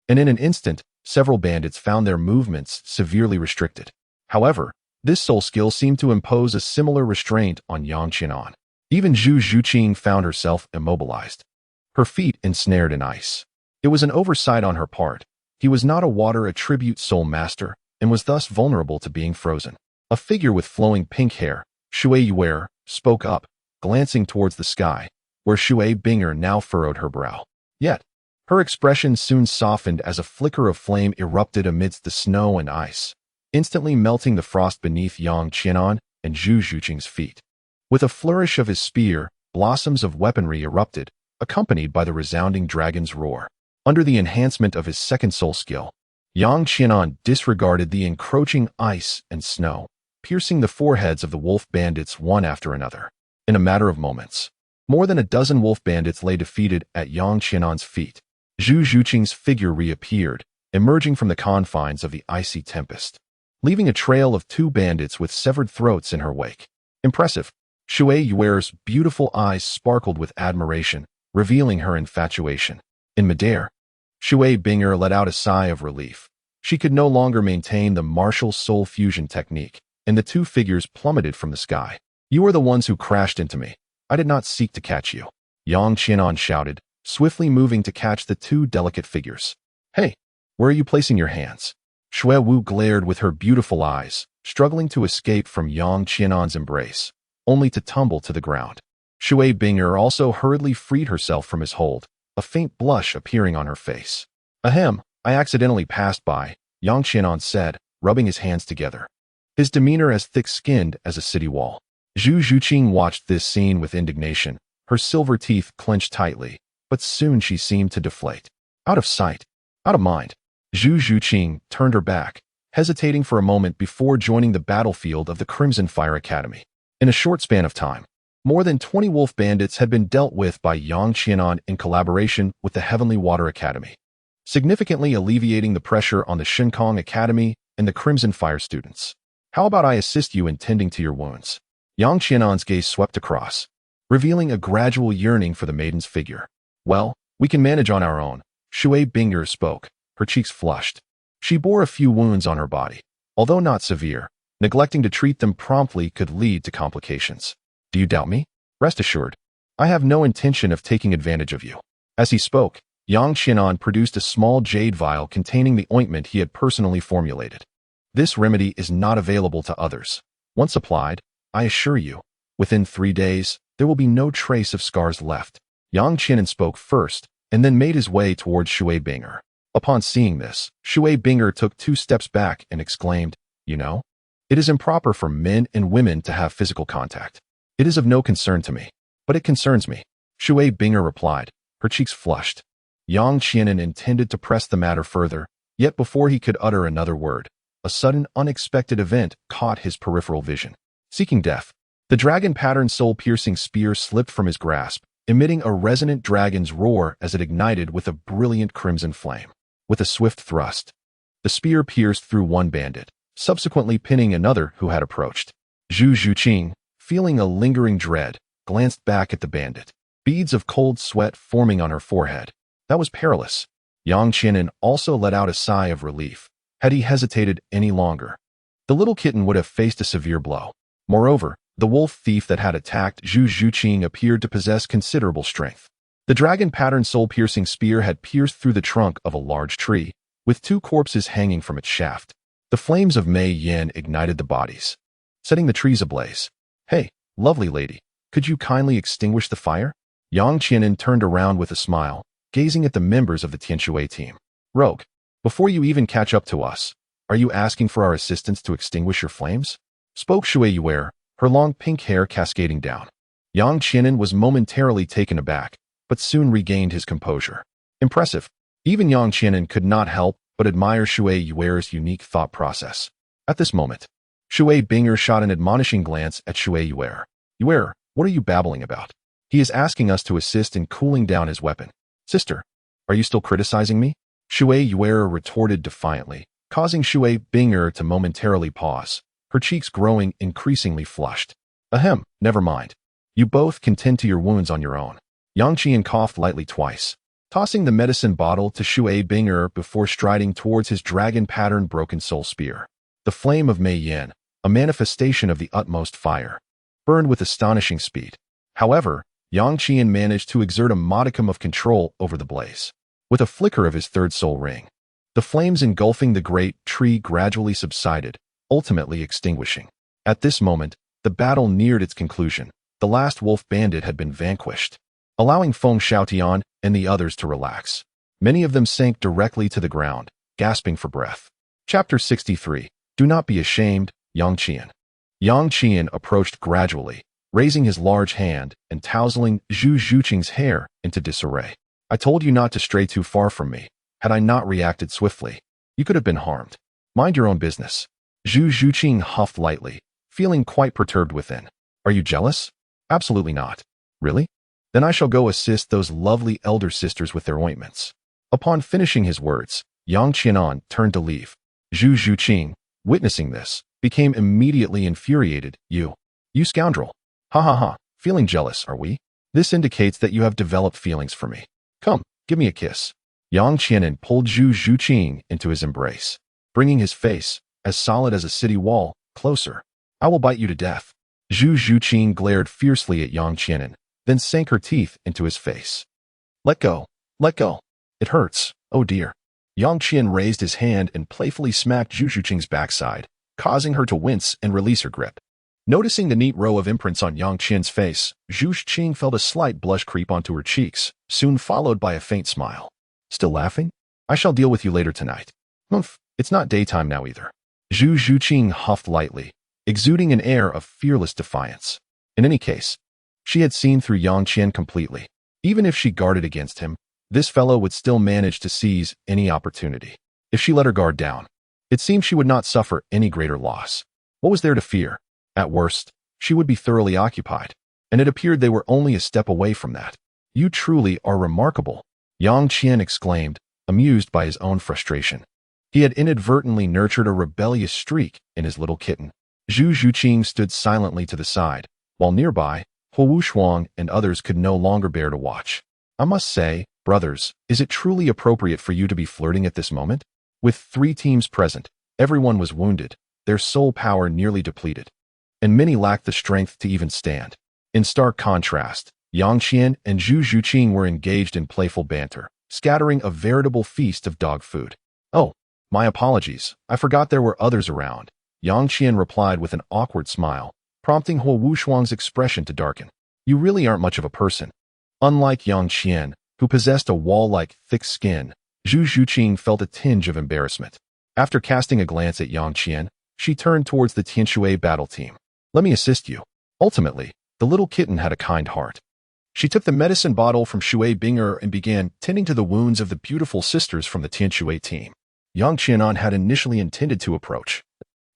and in an instant, several bandits found their movements severely restricted. However, this soul skill seemed to impose a similar restraint on Yang Qianan. Even Zhu Zhuqing found herself immobilized, her feet ensnared in ice. It was an oversight on her part. He was not a water attribute soul master, and was thus vulnerable to being frozen. A figure with flowing pink hair, Shui Yuer, spoke up, glancing towards the sky, where Shui Binger now furrowed her brow. Yet, her expression soon softened as a flicker of flame erupted amidst the snow and ice, instantly melting the frost beneath Yang Qianan and Zhu Zhuqing's feet. With a flourish of his spear, blossoms of weaponry erupted, accompanied by the resounding dragon's roar. Under the enhancement of his second soul skill, Yang Qianan disregarded the encroaching ice and snow, piercing the foreheads of the wolf bandits one after another. In a matter of moments, more than a dozen wolf bandits lay defeated at Yang Qianan's feet. Zhu Zhuqing's figure reappeared, emerging from the confines of the icy tempest, leaving a trail of two bandits with severed throats in her wake. Impressive. Shui Yuer's beautiful eyes sparkled with admiration, revealing her infatuation. In midair, Shui Binger let out a sigh of relief. She could no longer maintain the martial soul fusion technique, and the two figures plummeted from the sky. You are the ones who crashed into me. I did not seek to catch you, Yang Qianan shouted, swiftly moving to catch the two delicate figures. Hey, where are you placing your hands? Shui Wu glared with her beautiful eyes, struggling to escape from Yang Qianan's embrace, only to tumble to the ground. Shui Binger also hurriedly freed herself from his hold, a faint blush appearing on her face. Ahem, I accidentally passed by, Yang Qianan said, rubbing his hands together, his demeanor as thick-skinned as a city wall. Zhu Zhuqing watched this scene with indignation, her silver teeth clenched tightly, but soon she seemed to deflate. Out of sight, out of mind. Zhu Zhuqing turned her back, hesitating for a moment before joining the battlefield of the Crimson Fire Academy. In a short span of time, more than 20 wolf bandits had been dealt with by Yang Qianan in collaboration with the Heavenly Water Academy, significantly alleviating the pressure on the Shinkong Academy and the Crimson Fire students. How about I assist you in tending to your wounds? Yang Qianan's gaze swept across, revealing a gradual yearning for the maiden's figure. Well, we can manage on our own, Shui Binger spoke, her cheeks flushed. She bore a few wounds on her body, although not severe. Neglecting to treat them promptly could lead to complications. Do you doubt me? Rest assured, I have no intention of taking advantage of you. As he spoke, Yang Qianan produced a small jade vial containing the ointment he had personally formulated. This remedy is not available to others. Once applied, I assure you, within 3 days, there will be no trace of scars left. Yang Qianen spoke first, and then made his way towards Shui Binger. Upon seeing this, Shui Binger took 2 steps back and exclaimed, "You know, it is improper for men and women to have physical contact. It is of no concern to me, but it concerns me." Shui Binger replied, her cheeks flushed. Yang Qianen intended to press the matter further, yet before he could utter another word, a sudden, unexpected event caught his peripheral vision. Seeking death, the dragon-patterned soul-piercing spear slipped from his grasp, emitting a resonant dragon's roar as it ignited with a brilliant crimson flame. With a swift thrust, the spear pierced through one bandit, subsequently pinning another who had approached. Zhu Zhuqing, feeling a lingering dread, glanced back at the bandit, beads of cold sweat forming on her forehead. That was perilous. Yang Qianen also let out a sigh of relief. Had he hesitated any longer, the little kitten would have faced a severe blow. Moreover, the wolf thief that had attacked Zhu Zhuqing appeared to possess considerable strength. The dragon-patterned soul-piercing spear had pierced through the trunk of a large tree, with 2 corpses hanging from its shaft. The flames of Mei Yan ignited the bodies, setting the trees ablaze. "Hey, lovely lady, could you kindly extinguish the fire?" Yang Qianen turned around with a smile, gazing at the members of the Tianshui team. "Rogue, before you even catch up to us, are you asking for our assistance to extinguish your flames?" spoke Shui Yuer, her long pink hair cascading down. Yang Qianen was momentarily taken aback, but soon regained his composure. Impressive. Even Yang Qianen could not help but admire Shui Yuer's unique thought process. At this moment, Shui Binger shot an admonishing glance at Shui Yuer. "Yuer, what are you babbling about? He is asking us to assist in cooling down his weapon. Sister, are you still criticizing me?" Shui Yuer retorted defiantly, causing Shui Binger to momentarily pause, her cheeks growing increasingly flushed. "Ahem, never mind. You both can tend to your wounds on your own." Yang Qian coughed lightly twice, tossing the medicine bottle to Shui Binger before striding towards his dragon-patterned broken soul spear. The flame of Mei Yan, a manifestation of the utmost fire, burned with astonishing speed. However, Yang Qian managed to exert a modicum of control over the blaze. With a flicker of his 3rd soul ring, the flames engulfing the great tree gradually subsided, ultimately extinguishing. At this moment, the battle neared its conclusion. The last wolf bandit had been vanquished, allowing Feng Xiaotian and the others to relax. Many of them sank directly to the ground, gasping for breath. Chapter 63. Do not be ashamed, Yang Qian. Yang Qian approached gradually, raising his large hand and tousling Zhu Zhuqing's hair into disarray. "I told you not to stray too far from me. Had I not reacted swiftly, you could have been harmed. Mind your own business." Zhu Zhuqing huffed lightly, feeling quite perturbed within. "Are you jealous?" "Absolutely not." "Really? Then I shall go assist those lovely elder sisters with their ointments." Upon finishing his words, Yang Qianan turned to leave. Zhu Zhuqing, witnessing this, became immediately infuriated. You scoundrel. Ha ha ha, feeling jealous, are we? This indicates that you have developed feelings for me. Come, give me a kiss." Yang Qianan pulled Zhu Zhuqing into his embrace, bringing his face, as solid as a city wall, closer. "I will bite you to death." Zhu Zhuqing glared fiercely at Yang Qianan, then sank her teeth into his face. Let go. Let go. It hurts. Oh dear." Yang Qian raised his hand and playfully smacked Zhu Zhuqing's backside, causing her to wince and release her grip. Noticing the neat row of imprints on Yang Qian's face, Zhu Zhuqing felt a slight blush creep onto her cheeks, soon followed by a faint smile. "Still laughing? I shall deal with you later tonight." "Humph, it's not daytime now either." Zhu Zhuqing huffed lightly, exuding an air of fearless defiance. In any case, she had seen through Yang Qian completely. Even if she guarded against him, this fellow would still manage to seize any opportunity. If she let her guard down, it seemed she would not suffer any greater loss. What was there to fear? At worst, she would be thoroughly occupied, and it appeared they were only a step away from that. "You truly are remarkable," Yang Qian exclaimed, amused by his own frustration. He had inadvertently nurtured a rebellious streak in his little kitten. Zhu Zhuqing stood silently to the side, while nearby, Hu Shuang and others could no longer bear to watch. "I must say, brothers, is it truly appropriate for you to be flirting at this moment?" With 3 teams present, everyone was wounded, their soul power nearly depleted, and many lacked the strength to even stand. In stark contrast, Yang Qian and Zhu Zhuqing were engaged in playful banter, scattering a veritable feast of dog food. "Oh, my apologies, I forgot there were others around," Yang Qian replied with an awkward smile, prompting Hu Shuang's expression to darken. You really aren't much of a person. Unlike Yang Qian, who possessed a wall-like thick skin, Zhu Zhuqing felt a tinge of embarrassment. After casting a glance at Yang Qian, she turned towards the Tianshui battle team. Let me assist you. Ultimately, the little kitten had a kind heart. She took the medicine bottle from Shui Binger and began tending to the wounds of the beautiful sisters from the Tianshui team. Yang Qianan had initially intended to approach,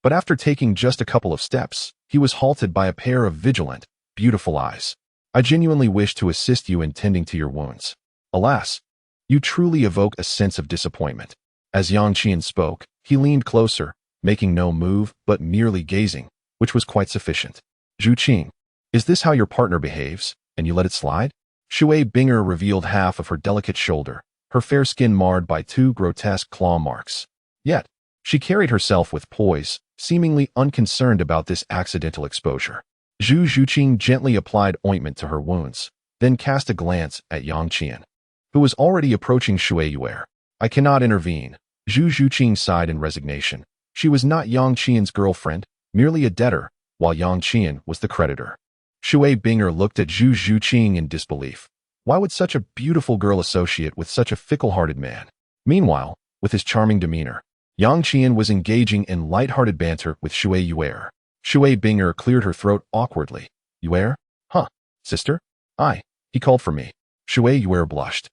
but after taking just a couple of steps, he was halted by a pair of vigilant, beautiful eyes. I genuinely wish to assist you in tending to your wounds. Alas, you truly evoke a sense of disappointment. As Yang Qian spoke, he leaned closer, making no move but merely gazing, which was quite sufficient. Zhu Qing, is this how your partner behaves, and you let it slide? Shui Binger revealed half of her delicate shoulder, her fair skin marred by 2 grotesque claw marks. Yet, she carried herself with poise, seemingly unconcerned about this accidental exposure. Zhu Zhuqing gently applied ointment to her wounds, then cast a glance at Yang Qian, who was already approaching Shui Yuer. I cannot intervene. Zhu Zhuqing sighed in resignation. She was not Yang Qian's girlfriend, merely a debtor, while Yang Qian was the creditor. Shui Binger looked at Zhu Zhuqing in disbelief. Why would such a beautiful girl associate with such a fickle-hearted man? Meanwhile, with his charming demeanor, Yang Qian was engaging in light-hearted banter with Shui Yuer. Shui Binger cleared her throat awkwardly. Yuer? Huh, sister? He called for me. Shui Yuer blushed,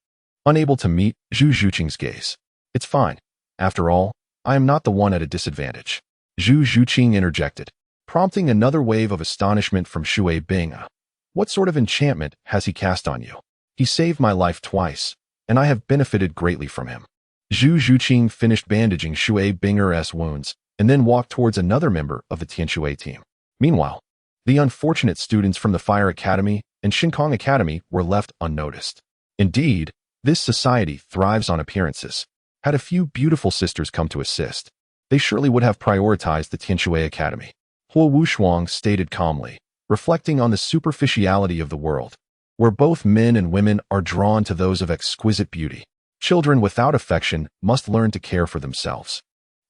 unable to meet Zhu Zhuqing's gaze. It's fine. After all, I am not the one at a disadvantage. Zhu Zhuqing interjected, prompting another wave of astonishment from Shui Binger. What sort of enchantment has he cast on you? He saved my life twice, and I have benefited greatly from him. Zhu Zhuqing finished bandaging Shui Binger's wounds, and then walked towards another member of the Tianshui team. Meanwhile, the unfortunate students from the Fire Academy and Shinkong Academy were left unnoticed. Indeed, this society thrives on appearances. Had a few beautiful sisters come to assist, they surely would have prioritized the Tianshui Academy. Huo Wushuang stated calmly, reflecting on the superficiality of the world, where both men and women are drawn to those of exquisite beauty. Children without affection must learn to care for themselves.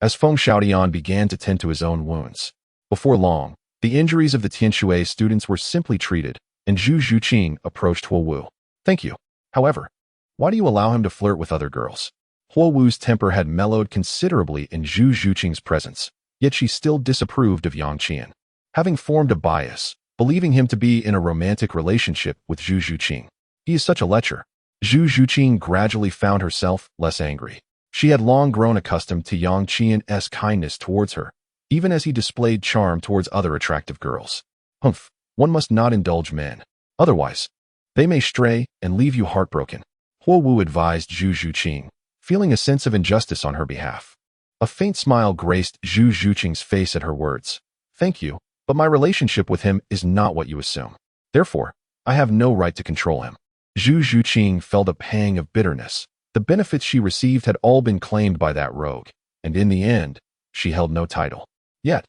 As Feng Xiaodian began to tend to his own wounds, before long, the injuries of the Tianshui students were simply treated, and Zhu Zhuqing approached Huo Wu. Thank you. However, why do you allow him to flirt with other girls? Huo Wu's temper had mellowed considerably in Zhu Zhuqing's presence, yet she still disapproved of Yang Qian. Having formed a bias, believing him to be in a romantic relationship with Zhu Zhuqing. He is such a lecher. Zhu Zhuqing gradually found herself less angry. She had long grown accustomed to Yang Qian's kindness towards her, even as he displayed charm towards other attractive girls. Humph, one must not indulge men. Otherwise, they may stray and leave you heartbroken. Huo Wu advised Zhu Zhuqing, feeling a sense of injustice on her behalf. A faint smile graced Zhu Zhuqing's face at her words. Thank you, but my relationship with him is not what you assume. Therefore, I have no right to control him. Zhu Zhuqing felt a pang of bitterness. The benefits she received had all been claimed by that rogue, and in the end, she held no title. Yet,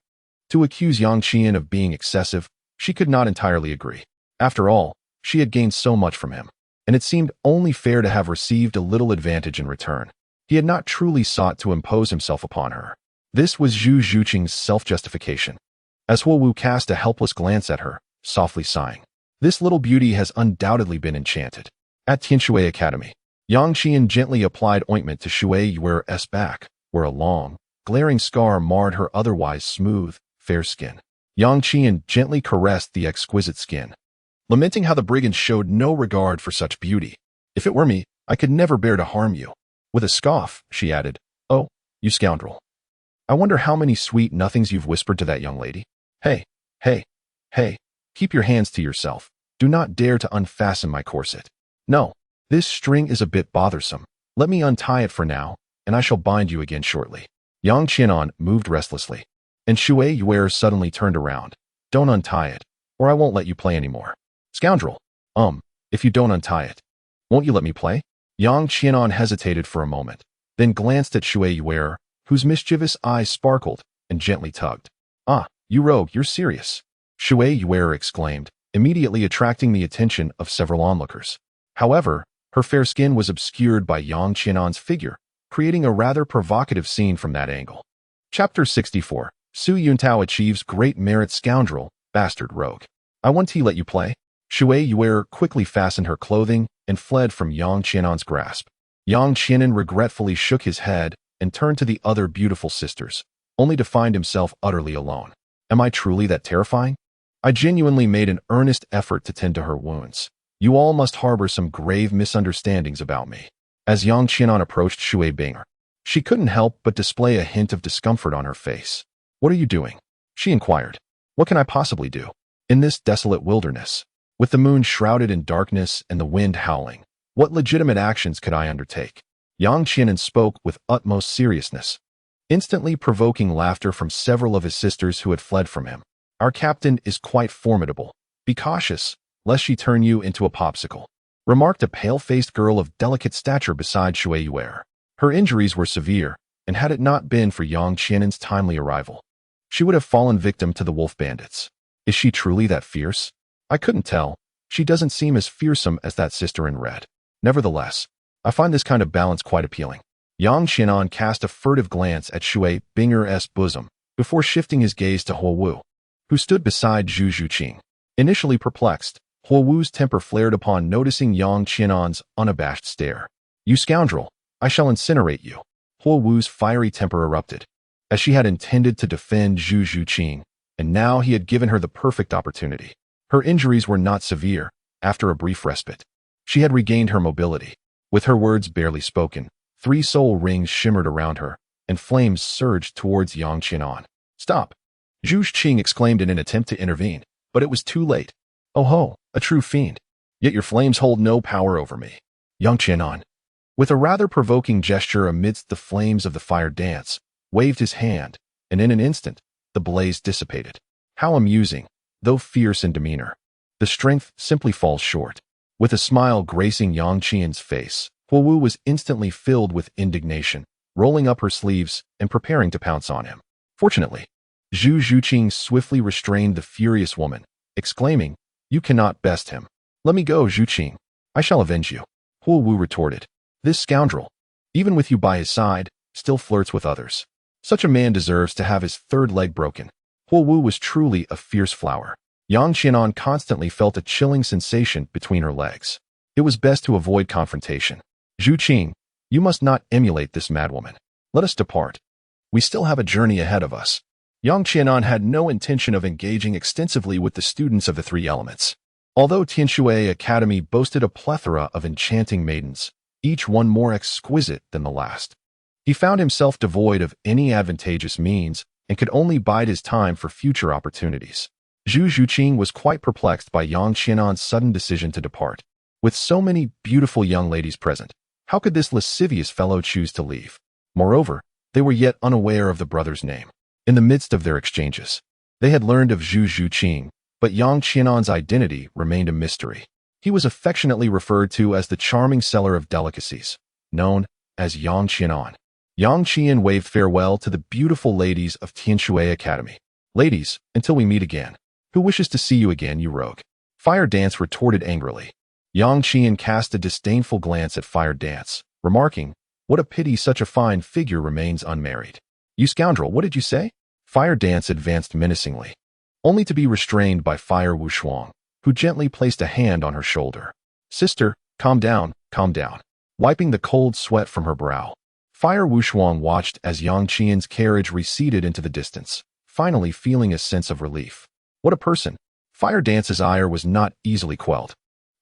to accuse Yang Qian of being excessive, she could not entirely agree. After all, she had gained so much from him, and it seemed only fair to have received a little advantage in return. He had not truly sought to impose himself upon her. This was Zhu Zhuqing's self-justification. As Huo Wu cast a helpless glance at her, softly sighing, this little beauty has undoubtedly been enchanted. At Tianshui Academy, Yang Qian gently applied ointment to Shui Yuer's back, where a long, glaring scar marred her otherwise smooth, fair skin. Yang Qian gently caressed the exquisite skin, lamenting how the brigand showed no regard for such beauty. If it were me, I could never bear to harm you. With a scoff, she added, Oh, you scoundrel. I wonder how many sweet nothings you've whispered to that young lady. Hey, keep your hands to yourself. Do not dare to unfasten my corset. No, this string is a bit bothersome. Let me untie it for now, and I shall bind you again shortly. Yang Qianan moved restlessly, and Shui Yuer suddenly turned around. Don't untie it, or I won't let you play anymore. Scoundrel. If you don't untie it, won't you let me play? Yang Qianan hesitated for a moment, then glanced at Shui Yuer, whose mischievous eyes sparkled, and gently tugged. Ah, you rogue, you're serious. Shui Yuer exclaimed, immediately attracting the attention of several onlookers. However, her fair skin was obscured by Yang Qianan's figure, creating a rather provocative scene from that angle. Chapter 64. Su Yuntao achieves great merit. Scoundrel, bastard rogue. I won't let you play. Shui Yuer quickly fastened her clothing and fled from Yang Qianan's grasp. Yang Qianan regretfully shook his head and turned to the other beautiful sisters, only to find himself utterly alone. Am I truly that terrifying? I genuinely made an earnest effort to tend to her wounds. You all must harbor some grave misunderstandings about me. As Yang Qianan approached Shui Binger, she couldn't help but display a hint of discomfort on her face. What are you doing? She inquired. What can I possibly do? In this desolate wilderness, with the moon shrouded in darkness and the wind howling, what legitimate actions could I undertake? Yang Qianan spoke with utmost seriousness, instantly provoking laughter from several of his sisters who had fled from him. Our captain is quite formidable. Be cautious, lest she turn you into a popsicle, remarked a pale-faced girl of delicate stature beside Shui Yuer. Her injuries were severe, and had it not been for Yang Qianan's timely arrival, she would have fallen victim to the wolf bandits. Is she truly that fierce? I couldn't tell. She doesn't seem as fearsome as that sister in red. Nevertheless, I find this kind of balance quite appealing. Yang Qianan cast a furtive glance at Shui Binger's bosom before shifting his gaze to Huo Wu, who stood beside Zhu Zhuqing. Initially perplexed, Huo Wu's temper flared upon noticing Yang Qianan's unabashed stare. You scoundrel, I shall incinerate you. Huo Wu's fiery temper erupted, as she had intended to defend Zhu Zhuqing, and now he had given her the perfect opportunity. Her injuries were not severe. After a brief respite, she had regained her mobility. With her words barely spoken, 3 soul rings shimmered around her, and flames surged towards Yang Qianan. Stop! Zhu Zhuqing exclaimed in an attempt to intervene, but it was too late. Oh ho, a true fiend. Yet your flames hold no power over me. Yang Qianan, with a rather provoking gesture amidst the flames of the fire dance, waved his hand, and in an instant, the blaze dissipated. How amusing, though fierce in demeanor. The strength simply falls short. With a smile gracing Yang Qian's face, Huo Wu was instantly filled with indignation, rolling up her sleeves and preparing to pounce on him. Fortunately, Zhu Zhuqing swiftly restrained the furious woman, exclaiming, You cannot best him. Let me go, Zhuqing. I shall avenge you. Huo Wu retorted. This scoundrel, even with you by his side, still flirts with others. Such a man deserves to have his third leg broken. Huo Wu was truly a fierce flower. Yang Qianan constantly felt a chilling sensation between her legs. It was best to avoid confrontation. Zhuqing, you must not emulate this madwoman. Let us depart. We still have a journey ahead of us. Yang Qianan had no intention of engaging extensively with the students of the 3 elements. Although Tiandu Academy boasted a plethora of enchanting maidens, each one more exquisite than the last, he found himself devoid of any advantageous means and could only bide his time for future opportunities. Zhu Zhuqing was quite perplexed by Yang Qianan's sudden decision to depart. With so many beautiful young ladies present, how could this lascivious fellow choose to leave? Moreover, they were yet unaware of the brother's name. In the midst of their exchanges, they had learned of Zhu Zhuqing, but Yang Qianan's identity remained a mystery. He was affectionately referred to as the charming seller of delicacies, known as Yang Qianan. Yang Qian waved farewell to the beautiful ladies of Tiandu Academy. Ladies, until we meet again. Who wishes to see you again, you rogue? Fire Dance retorted angrily. Yang Qian cast a disdainful glance at Fire Dance, remarking, What a pity such a fine figure remains unmarried. You scoundrel, what did you say? Fire Dance advanced menacingly, only to be restrained by Fire Wushuang, who gently placed a hand on her shoulder. Sister, calm down, calm down. Wiping the cold sweat from her brow, Fire Wushuang watched as Yang Qian's carriage receded into the distance, finally feeling a sense of relief. What a person! Fire Dance's ire was not easily quelled.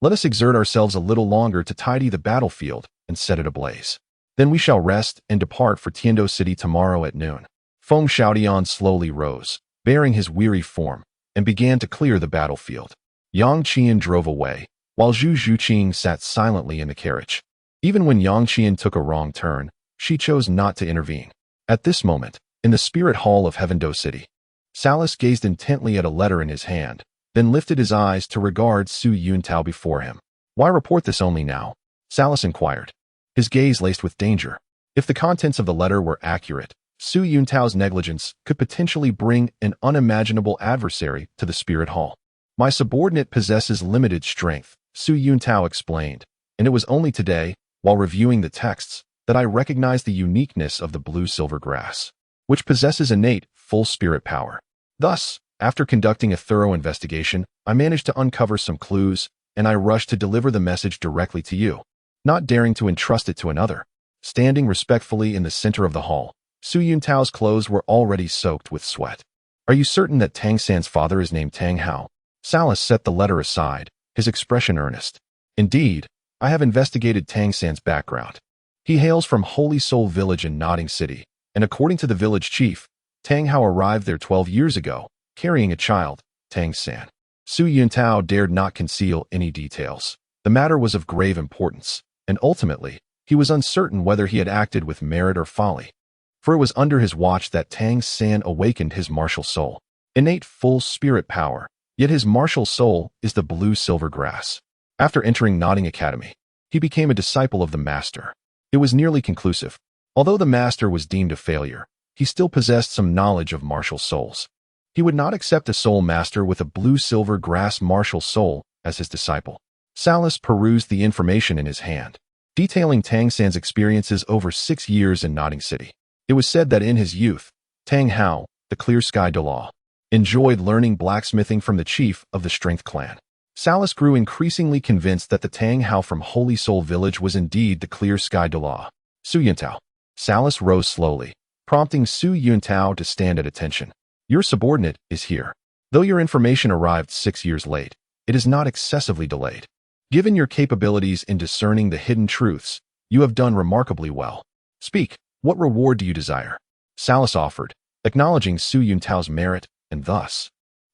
Let us exert ourselves a little longer to tidy the battlefield and set it ablaze. Then we shall rest and depart for Tiandou City tomorrow at noon. Feng Xiaodian slowly rose, bearing his weary form, and began to clear the battlefield. Yang Qian drove away, while Zhu Zhuqing sat silently in the carriage. Even when Yang Qian took a wrong turn, she chose not to intervene. At this moment, in the spirit hall of Heavendou City, Salas gazed intently at a letter in his hand, then lifted his eyes to regard Su Yuntao before him. Why report this only now? Salas inquired, his gaze laced with danger. If the contents of the letter were accurate, Su Yuntao's negligence could potentially bring an unimaginable adversary to the spirit hall. My subordinate possesses limited strength, Su Yuntao explained, and it was only today, while reviewing the texts, that I recognized the uniqueness of the blue-silver grass, which possesses innate, full spirit power. Thus, After conducting a thorough investigation, I managed to uncover some clues, and I rushed to deliver the message directly to you, not daring to entrust it to another. Standing respectfully in the center of the hall, Su Yuntao's clothes were already soaked with sweat. Are you certain that Tang San's father is named Tang Hao? Salas set the letter aside, his expression earnest. Indeed, I have investigated Tang San's background. He hails from Holy Soul Village in Notting City, and according to the village chief, Tang Hao arrived there 12 years ago, carrying a child, Tang San. Su Yuntao dared not conceal any details. The matter was of grave importance, and ultimately, he was uncertain whether he had acted with merit or folly. For it was under his watch that Tang San awakened his martial soul. Innate full spirit power, yet his martial soul is the blue-silver grass. After entering Notting Academy, he became a disciple of the master. It was nearly conclusive. Although the master was deemed a failure, he still possessed some knowledge of martial souls. He would not accept a soul master with a blue-silver grass martial soul as his disciple. Salas perused the information in his hand, detailing Tang San's experiences over 6 years in Notting City. It was said that in his youth, Tang Hao, the Clear Sky Douluo, enjoyed learning blacksmithing from the chief of the Strength clan. Salas grew increasingly convinced that the Tang Hao from Holy Soul Village was indeed the Clear Sky Douluo. Su Yuntao. Salas rose slowly, prompting Su Yuntao to stand at attention. Your subordinate is here. Though your information arrived 6 years late, it is not excessively delayed. Given your capabilities in discerning the hidden truths, you have done remarkably well. Speak, what reward do you desire? Salas offered, acknowledging Su Yuntao's merit, and thus,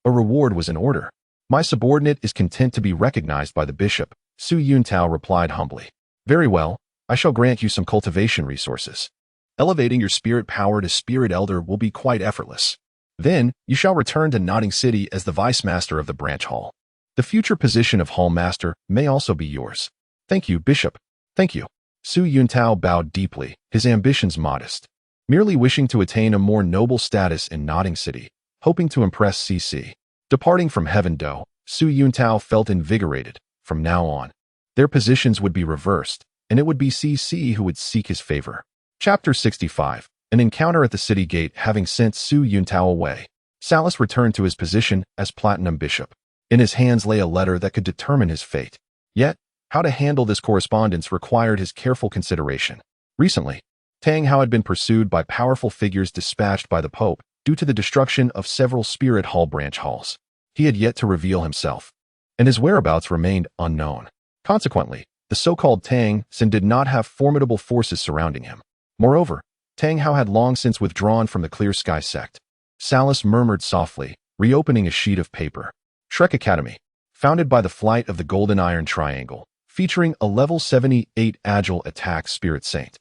a reward was in order. My subordinate is content to be recognized by the bishop, Su Yuntao replied humbly. Very well, I shall grant you some cultivation resources. Elevating your spirit power to spirit elder will be quite effortless. Then, you shall return to Notting City as the vice master of the branch hall. The future position of hall master may also be yours. Thank you, bishop. Thank you. Su Yuntao bowed deeply, his ambitions modest, merely wishing to attain a more noble status in Notting City, hoping to impress CC. Departing from Heavendou, Su Yuntao felt invigorated. From now on, their positions would be reversed, and it would be CC who would seek his favor. Chapter 65. An encounter at the city gate. Having sent Su Yuntao away, Salas returned to his position as Platinum Bishop. In his hands lay a letter that could determine his fate. Yet, how to handle this correspondence required his careful consideration. Recently, Tang Hao had been pursued by powerful figures dispatched by the Pope due to the destruction of several Spirit Hall branch halls. He had yet to reveal himself, and his whereabouts remained unknown. Consequently, the so-called Tang San did not have formidable forces surrounding him. Moreover, Tang Hao had long since withdrawn from the Clear Sky sect. Salas murmured softly, reopening a sheet of paper. Shrek Academy, founded by the flight of the Golden Iron Triangle, featuring a level 78 Agile Attack Spirit Saint.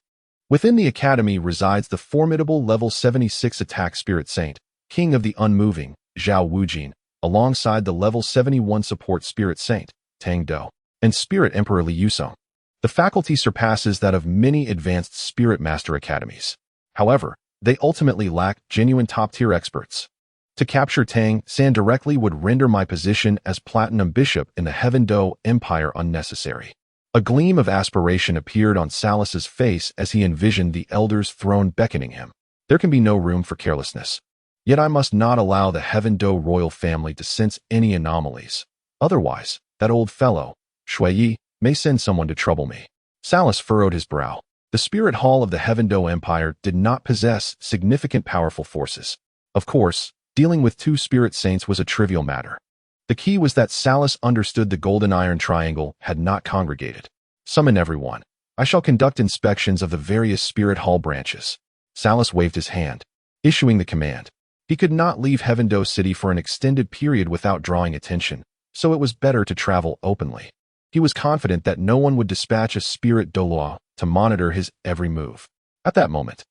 Within the Academy resides the formidable level 76 Attack Spirit Saint, King of the Unmoving, Zhao Wujin, alongside the level 71 Support Spirit Saint, Tiandou, and Spirit Emperor Li Yusong. The faculty surpasses that of many advanced Spirit Master Academies. However, they ultimately lack genuine top-tier experts. To capture Tang San directly would render my position as Platinum Bishop in the Heavendou Empire unnecessary. A gleam of aspiration appeared on Salas's face as he envisioned the Elder's throne beckoning him. There can be no room for carelessness. Yet I must not allow the Heavendou royal family to sense any anomalies. Otherwise, that old fellow, Shui, may send someone to trouble me. Salas furrowed his brow. The Spirit Hall of the Heavendou Empire did not possess significant powerful forces. Of course, dealing with 2 Spirit Saints was a trivial matter. The key was that Salas understood the Golden Iron Triangle had not congregated. Summon everyone. I shall conduct inspections of the various Spirit Hall branches. Salas waved his hand, issuing the command. He could not leave Heavendou City for an extended period without drawing attention, so it was better to travel openly. He was confident that no one would dispatch a Spirit Douluo to monitor his every move. At that moment,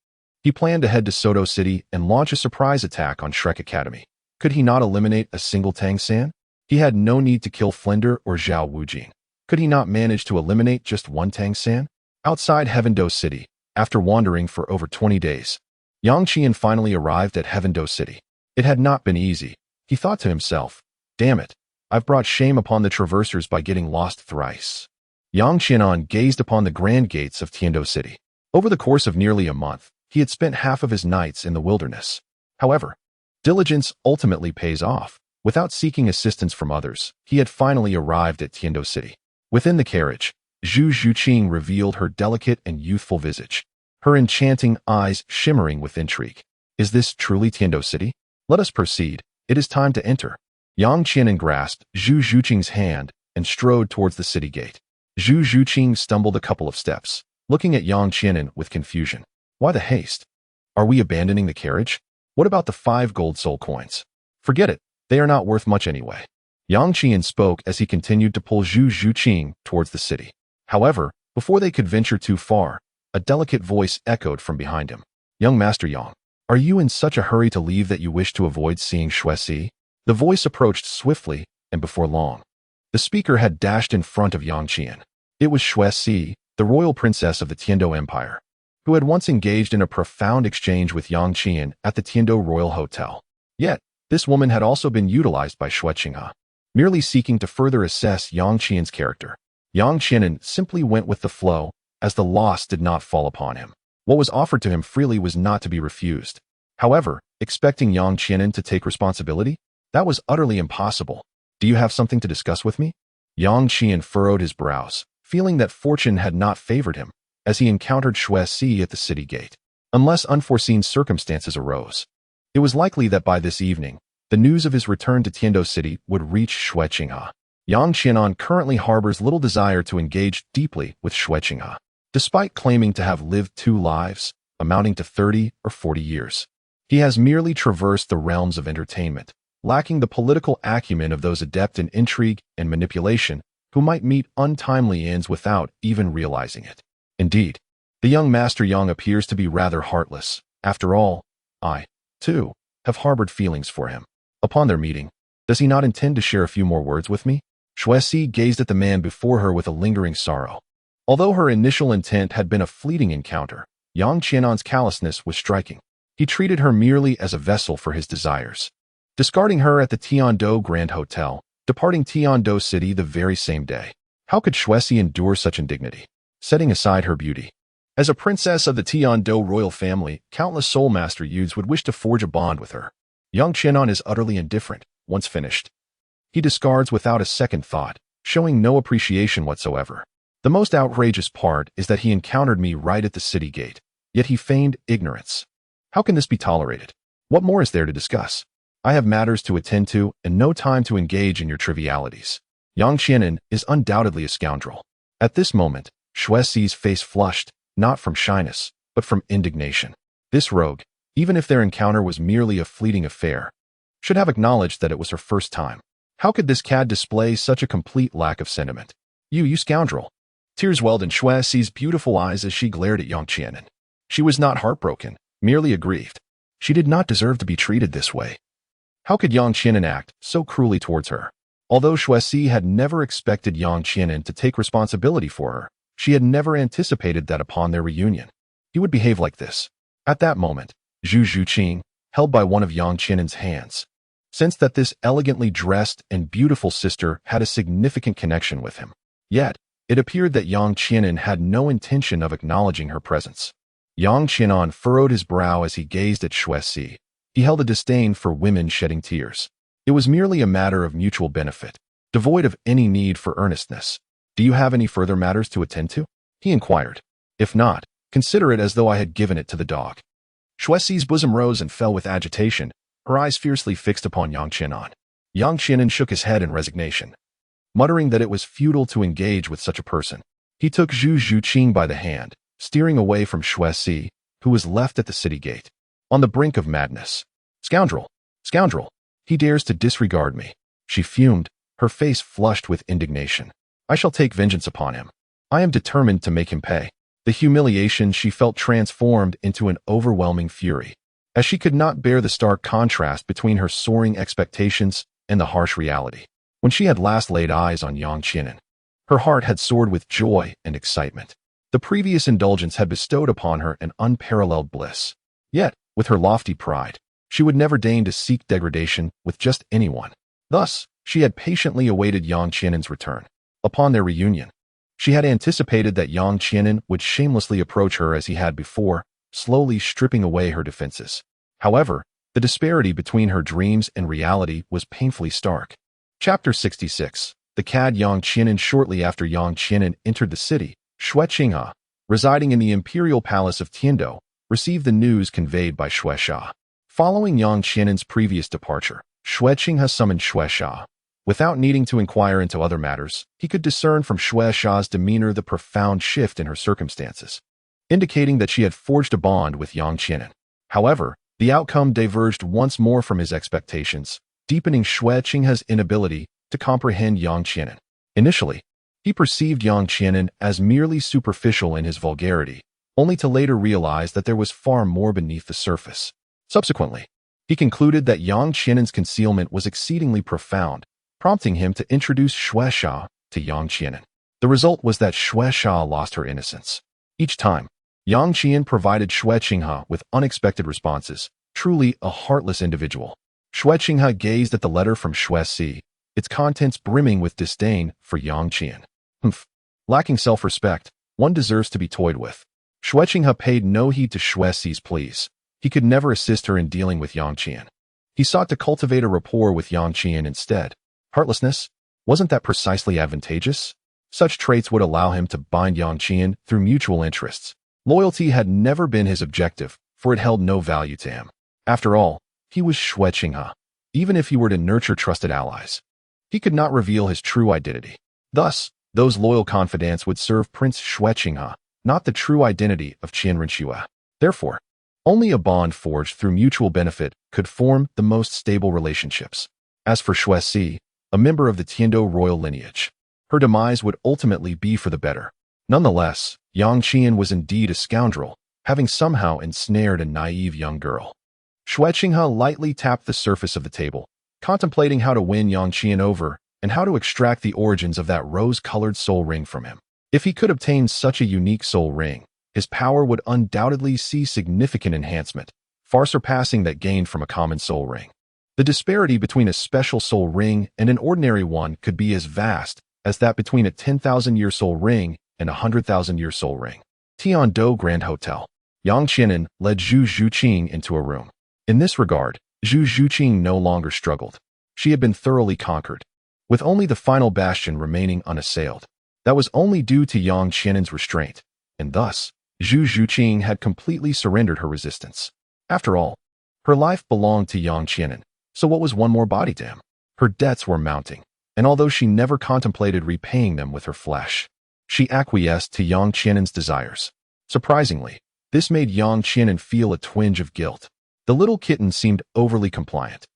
he planned to head to Soto City and launch a surprise attack on Shrek Academy. Could he not eliminate a single Tang San? He had no need to kill Flender or Zhao Wujing. Could he not manage to eliminate just one Tang San? Outside Heavendou City, after wandering for over 20 days, Yang Qian finally arrived at Heavendou City. It had not been easy. He thought to himself, damn it, I've brought shame upon the traversers by getting lost thrice. Yang Qianan gazed upon the grand gates of Tiandou City. Over the course of nearly a month, he had spent half of his nights in the wilderness. However, Diligence ultimately pays off. Without seeking assistance from others, he had finally arrived at Tiandou City. Within the carriage, Zhu Zhuqing revealed her delicate and youthful visage, her enchanting eyes shimmering with intrigue. Is this truly Tiandou City? Let us proceed. It is time to enter. Yang Qianen grasped Zhu Zhuqing's hand and strode towards the city gate. Zhu Zhuqing stumbled a couple of steps, looking at Yang Qianen with confusion. Why the haste? Are we abandoning the carriage? What about the 5 gold soul coins? Forget it. They are not worth much anyway. Yang Qian spoke as he continued to pull Zhu Zhuqing towards the city. However, before they could venture too far, a delicate voice echoed from behind him. Young Master Yang, are you in such a hurry to leave that you wish to avoid seeing Shuesi? The voice approached swiftly, and before long, the speaker had dashed in front of Yang Qian. It was Shuesi, the royal princess of the Tiandou Empire, who had once engaged in a profound exchange with Yang Qian at the Tiandou Royal Hotel. Yet, this woman had also been utilized by Shueqinghe, merely seeking to further assess Yang Qian's character. Yang Qianen simply went with the flow, as the loss did not fall upon him. What was offered to him freely was not to be refused. However, expecting Yang Qianen to take responsibility? That was utterly impossible. Do you have something to discuss with me? Yang Qian furrowed his brows, feeling that fortune had not favored him, as he encountered Shuesi at the city gate. Unless unforeseen circumstances arose, it was likely that by this evening, the news of his return to Tiandou City would reach Shueqinghe. Yang Qianan currently harbors little desire to engage deeply with Shueqinghe, despite claiming to have lived 2 lives, amounting to 30 or 40 years. He has merely traversed the realms of entertainment, lacking the political acumen of those adept in intrigue and manipulation who might meet untimely ends without even realizing it. Indeed, the young Master Yang appears to be rather heartless. After all, I, too, have harbored feelings for him. Upon their meeting, does he not intend to share a few more words with me? Shuesi gazed at the man before her with a lingering sorrow. Although her initial intent had been a fleeting encounter, Yang Qianan's callousness was striking. He treated her merely as a vessel for his desires, discarding her at the Tiandou Grand Hotel, departing Tiandou City the very same day. How could Shuesi endure such indignity? Setting aside her beauty, as a princess of the Tiandou royal family, countless soul master youths would wish to forge a bond with her. Yang Qianan is utterly indifferent. Once finished, he discards without a second thought, showing no appreciation whatsoever. The most outrageous part is that he encountered me right at the city gate, yet he feigned ignorance. How can this be tolerated? What more is there to discuss? I have matters to attend to and no time to engage in your trivialities. Yang Qianan is undoubtedly a scoundrel. At this moment, Shuesi's face flushed, not from shyness, but from indignation. This rogue, even if their encounter was merely a fleeting affair, should have acknowledged that it was her first time. How could this cad display such a complete lack of sentiment? You scoundrel! Tears welled in Shuesi's beautiful eyes as she glared at Yang Qianan. She was not heartbroken, merely aggrieved. She did not deserve to be treated this way. How could Yang Qianan act so cruelly towards her? Although Shuesi had never expected Yang Qianan to take responsibility for her, she had never anticipated that upon their reunion, he would behave like this. At that moment, Zhu Zhuqing, held by one of Yang Qianan's hands, sensed that this elegantly dressed and beautiful sister had a significant connection with him. Yet, it appeared that Yang Qianan had no intention of acknowledging her presence. Yang Qianan furrowed his brow as he gazed at Shuesi. He held a disdain for women shedding tears. It was merely a matter of mutual benefit, devoid of any need for earnestness. Do you have any further matters to attend to? He inquired. If not, consider it as though I had given it to the dog. Shuesi's bosom rose and fell with agitation, her eyes fiercely fixed upon Yang Qianan. Yang Qianan shook his head in resignation, muttering that it was futile to engage with such a person. He took Zhu Zhuqing by the hand, steering away from Shuesi, who was left at the city gate, on the brink of madness. Scoundrel! Scoundrel! He dares to disregard me. She fumed, her face flushed with indignation. I shall take vengeance upon him. I am determined to make him pay. The humiliation she felt transformed into an overwhelming fury, as she could not bear the stark contrast between her soaring expectations and the harsh reality. When she had last laid eyes on Yang Qianan, her heart had soared with joy and excitement. The previous indulgence had bestowed upon her an unparalleled bliss. Yet, with her lofty pride, she would never deign to seek degradation with just anyone. Thus, she had patiently awaited Yang Qianan's return. Upon their reunion, she had anticipated that Yang Qianan would shamelessly approach her as he had before, slowly stripping away her defenses. However, The disparity between her dreams and reality was painfully stark. Chapter 66. The cad Yang Qianan. Shortly after Yang Qianan entered the city, Shui Qinghe, residing in the imperial palace of Tiandou, received the news conveyed by Shui Sha. Following Yang Qianan's previous departure, Shui Qinghe summoned Shui Sha. Without needing to inquire into other matters, he could discern from Shui Sha's demeanor the profound shift in her circumstances, indicating that she had forged a bond with Yang Qianan. However, the outcome diverged once more from his expectations, deepening Shui Qinghe's inability to comprehend Yang Qianan. Initially, he perceived Yang Qianan as merely superficial in his vulgarity, only to later realize that there was far more beneath the surface. Subsequently, he concluded that Yang Qianan's concealment was exceedingly profound, prompting him to introduce Shui Sha to Yang Qianan. The result was that Shui Sha lost her innocence. Each time, Yang Qian provided Shui Qinghe with unexpected responses, truly a heartless individual. Shui Qinghe gazed at the letter from Shui Si, its contents brimming with disdain for Yang Qian. Lacking self-respect, one deserves to be toyed with. Shui Qinghe paid no heed to Shui Si's pleas. He could never assist her in dealing with Yang Qian. He sought to cultivate a rapport with Yang Qian instead. Heartlessness? Wasn't that precisely advantageous? Such traits would allow him to bind Yang Qian through mutual interests. Loyalty had never been his objective, for it held no value to him. After all, he was Shui Qinghe. Even if he were to nurture trusted allies, he could not reveal his true identity. Thus, those loyal confidants would serve Prince Shui Qinghe, not the true identity of Qian Renxue. Therefore, only a bond forged through mutual benefit could form the most stable relationships. As for Shui Si, a member of the Tiandou royal lineage, her demise would ultimately be for the better. Nonetheless, Yang Qian was indeed a scoundrel, having somehow ensnared a naive young girl. Shui Qinghe lightly tapped the surface of the table, contemplating how to win Yang Qian over and how to extract the origins of that rose-colored soul ring from him. If he could obtain such a unique soul ring, his power would undoubtedly see significant enhancement, far surpassing that gained from a common soul ring. The disparity between a special soul ring and an ordinary one could be as vast as that between a 10,000-year soul ring and a 100,000-year soul ring. Tiandou Grand Hotel. Yang Qianan led Zhu Zhuqing into a room. In this regard, Zhu Zhuqing no longer struggled. She had been thoroughly conquered, with only the final bastion remaining unassailed. That was only due to Yang Qianan's restraint, and thus, Zhu Zhuqing had completely surrendered her resistance. After all, her life belonged to Yang Qianan, so what was one more body to him? Her debts were mounting, and although she never contemplated repaying them with her flesh, she acquiesced to Yang Qianan's desires. Surprisingly, this made Yang Qianan feel a twinge of guilt. The little kitten seemed overly compliant,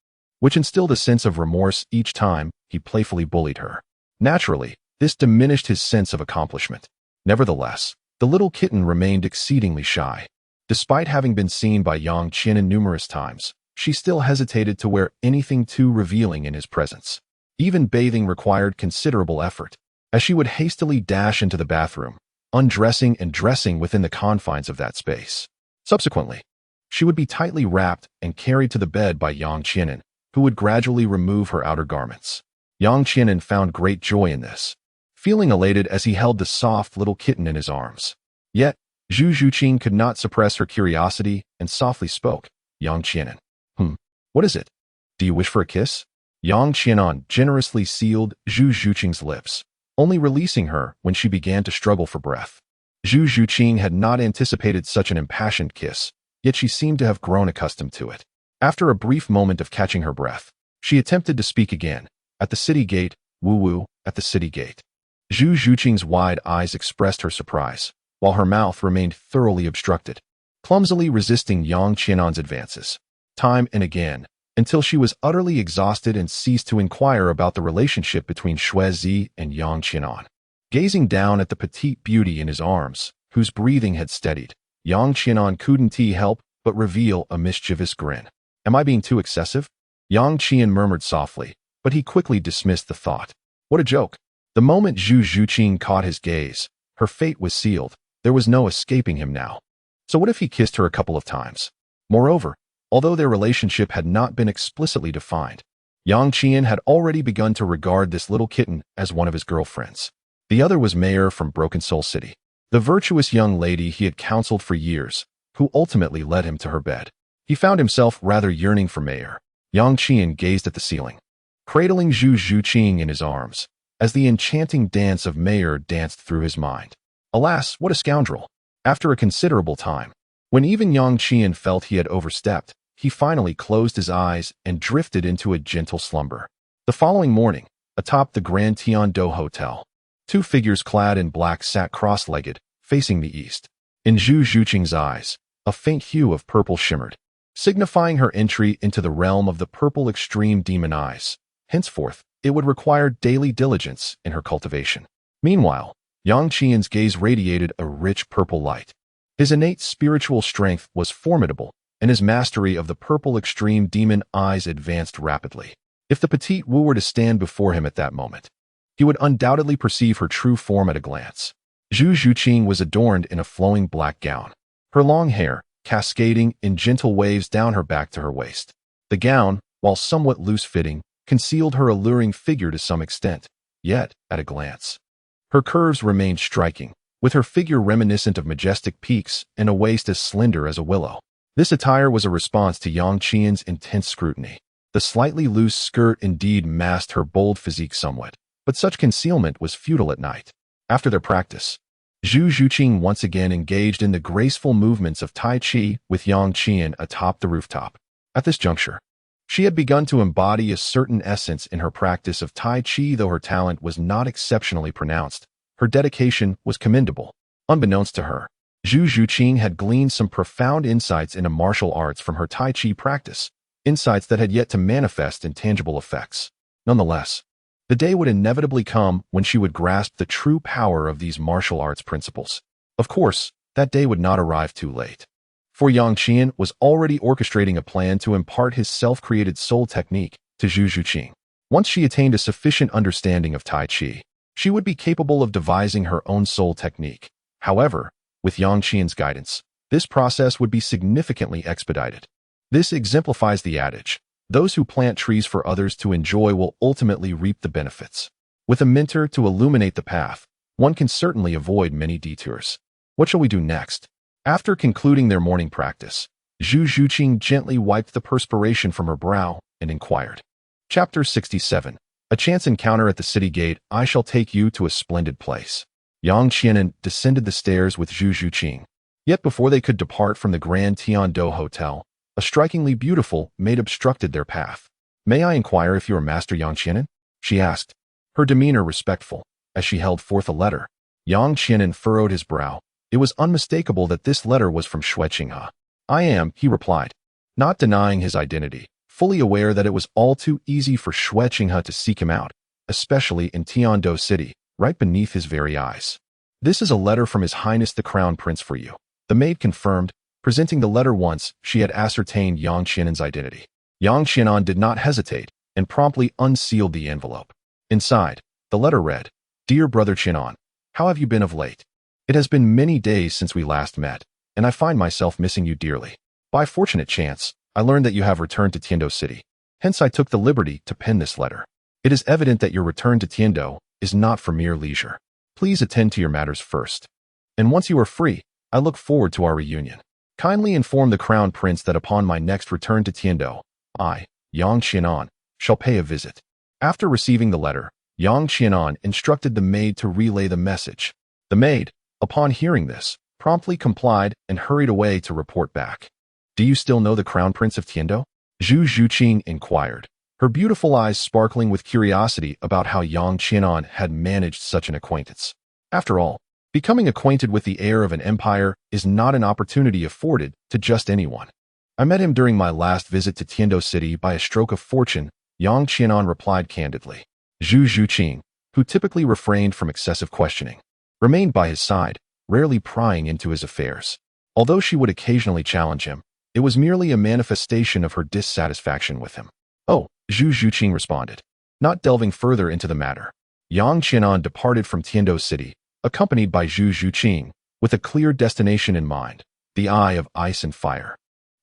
which instilled a sense of remorse each time he playfully bullied her. Naturally, this diminished his sense of accomplishment. Nevertheless, the little kitten remained exceedingly shy. Despite having been seen by Yang Qianan numerous times, she still hesitated to wear anything too revealing in his presence. Even bathing required considerable effort, as she would hastily dash into the bathroom, undressing and dressing within the confines of that space. Subsequently, she would be tightly wrapped and carried to the bed by Yang Qianan, who would gradually remove her outer garments. Yang Qianan found great joy in this, feeling elated as he held the soft little kitten in his arms. Yet, Zhu Zhuqing could not suppress her curiosity and softly spoke, "Yang Qianan. What is it? Do you wish for a kiss?" Yang Qianan generously sealed Zhu Zhuqing's lips, only releasing her when she began to struggle for breath. Zhu Zhuqing had not anticipated such an impassioned kiss, yet she seemed to have grown accustomed to it. After a brief moment of catching her breath, she attempted to speak again. "At the city gate, woo-woo, at the city gate." Zhu Zhuqing's wide eyes expressed her surprise, while her mouth remained thoroughly obstructed, clumsily resisting Yang Qianan's advances, time and again, until she was utterly exhausted and ceased to inquire about the relationship between Shui Zi and Yang Qianan. Gazing down at the petite beauty in his arms, whose breathing had steadied, Yang Qianan couldn't help but reveal a mischievous grin. "Am I being too excessive?" Yang Qian murmured softly, but he quickly dismissed the thought. What a joke! The moment Zhu Zhuqing caught his gaze, her fate was sealed. There was no escaping him now. So what if he kissed her a couple of times? Moreover, although their relationship had not been explicitly defined, Yang Qian had already begun to regard this little kitten as one of his girlfriends. The other was Mayor from Broken Soul City, the virtuous young lady he had counseled for years, who ultimately led him to her bed. He found himself rather yearning for Mayor. Yang Qian gazed at the ceiling, cradling Zhu Zhuqing in his arms, as the enchanting dance of Mayor danced through his mind. Alas, what a scoundrel! After a considerable time, when even Yang Qian felt he had overstepped, he finally closed his eyes and drifted into a gentle slumber. The following morning, atop the Grand Tiandou Hotel, two figures clad in black sat cross-legged, facing the east. In Zhu Zhuqing's eyes, a faint hue of purple shimmered, signifying her entry into the realm of the purple extreme demon eyes. Henceforth, it would require daily diligence in her cultivation. Meanwhile, Yang Qian's gaze radiated a rich purple light. His innate spiritual strength was formidable, and his mastery of the purple extreme demon eyes advanced rapidly. If the petite Wu were to stand before him at that moment, he would undoubtedly perceive her true form at a glance. Zhu Zhuqing was adorned in a flowing black gown, her long hair cascading in gentle waves down her back to her waist. The gown, while somewhat loose-fitting, concealed her alluring figure to some extent, yet, at a glance, her curves remained striking, with her figure reminiscent of majestic peaks and a waist as slender as a willow. This attire was a response to Yang Qian's intense scrutiny. The slightly loose skirt indeed masked her bold physique somewhat, but such concealment was futile at night. After their practice, Zhu Zhuqing once again engaged in the graceful movements of Tai Chi with Yang Qian atop the rooftop. At this juncture, she had begun to embody a certain essence in her practice of Tai Chi. Though her talent was not exceptionally pronounced, her dedication was commendable. Unbeknownst to her, Zhu Zhuqing had gleaned some profound insights into martial arts from her Tai Chi practice, insights that had yet to manifest in tangible effects. Nonetheless, the day would inevitably come when she would grasp the true power of these martial arts principles. Of course, that day would not arrive too late, for Yang Qian was already orchestrating a plan to impart his self-created soul technique to Zhu Zhuqing. Once she attained a sufficient understanding of Tai Chi, she would be capable of devising her own soul technique. However, with Yang Qian's guidance, this process would be significantly expedited. This exemplifies the adage, those who plant trees for others to enjoy will ultimately reap the benefits. With a mentor to illuminate the path, one can certainly avoid many detours. What shall we do next? After concluding their morning practice, Zhu Zhuqing gently wiped the perspiration from her brow and inquired. Chapter 67. A chance encounter at the city gate. I shall take you to a splendid place. Yang Qian descended the stairs with Zhu Zhuqing. Yet before they could depart from the Grand Tiandou Hotel, a strikingly beautiful maid obstructed their path. May I inquire if you are Master Yang Qian? She asked, her demeanor respectful, as she held forth a letter. Yang Qian furrowed his brow. It was unmistakable that this letter was from Shrek Academy. I am, he replied, not denying his identity, fully aware that it was all too easy for Shrek Academy to seek him out, especially in Tiandou City, right beneath his very eyes. This is a letter from His Highness the Crown Prince for you, the maid confirmed, presenting the letter once she had ascertained Yang Qian's identity. Yang Qian did not hesitate and promptly unsealed the envelope. Inside, the letter read, Dear Brother Qian, how have you been of late? It has been many days since we last met, and I find myself missing you dearly. By fortunate chance, I learned that you have returned to Tiandou City. Hence I took the liberty to pen this letter. It is evident that your return to Tiandou is not for mere leisure. Please attend to your matters first. And once you are free, I look forward to our reunion. Kindly inform the Crown Prince that upon my next return to Tiandou, I, Yang Qian, shall pay a visit. After receiving the letter, Yang Qian instructed the maid to relay the message. The maid, upon hearing this, promptly complied and hurried away to report back. Do you still know the Crown Prince of Tiandou? Zhu Zhuqing inquired, her beautiful eyes sparkling with curiosity about how Yang Qian had managed such an acquaintance. After all, becoming acquainted with the heir of an empire is not an opportunity afforded to just anyone. I met him during my last visit to Tiandou City by a stroke of fortune, Yang Qian replied candidly. Zhu Zhuqing, who typically refrained from excessive questioning, remained by his side, rarely prying into his affairs. Although she would occasionally challenge him, it was merely a manifestation of her dissatisfaction with him. Oh, Zhu Zhuqing responded, not delving further into the matter. Yang Qian departed from Tiandou City, accompanied by Zhu Zhuqing, with a clear destination in mind, the Eye of Ice and Fire.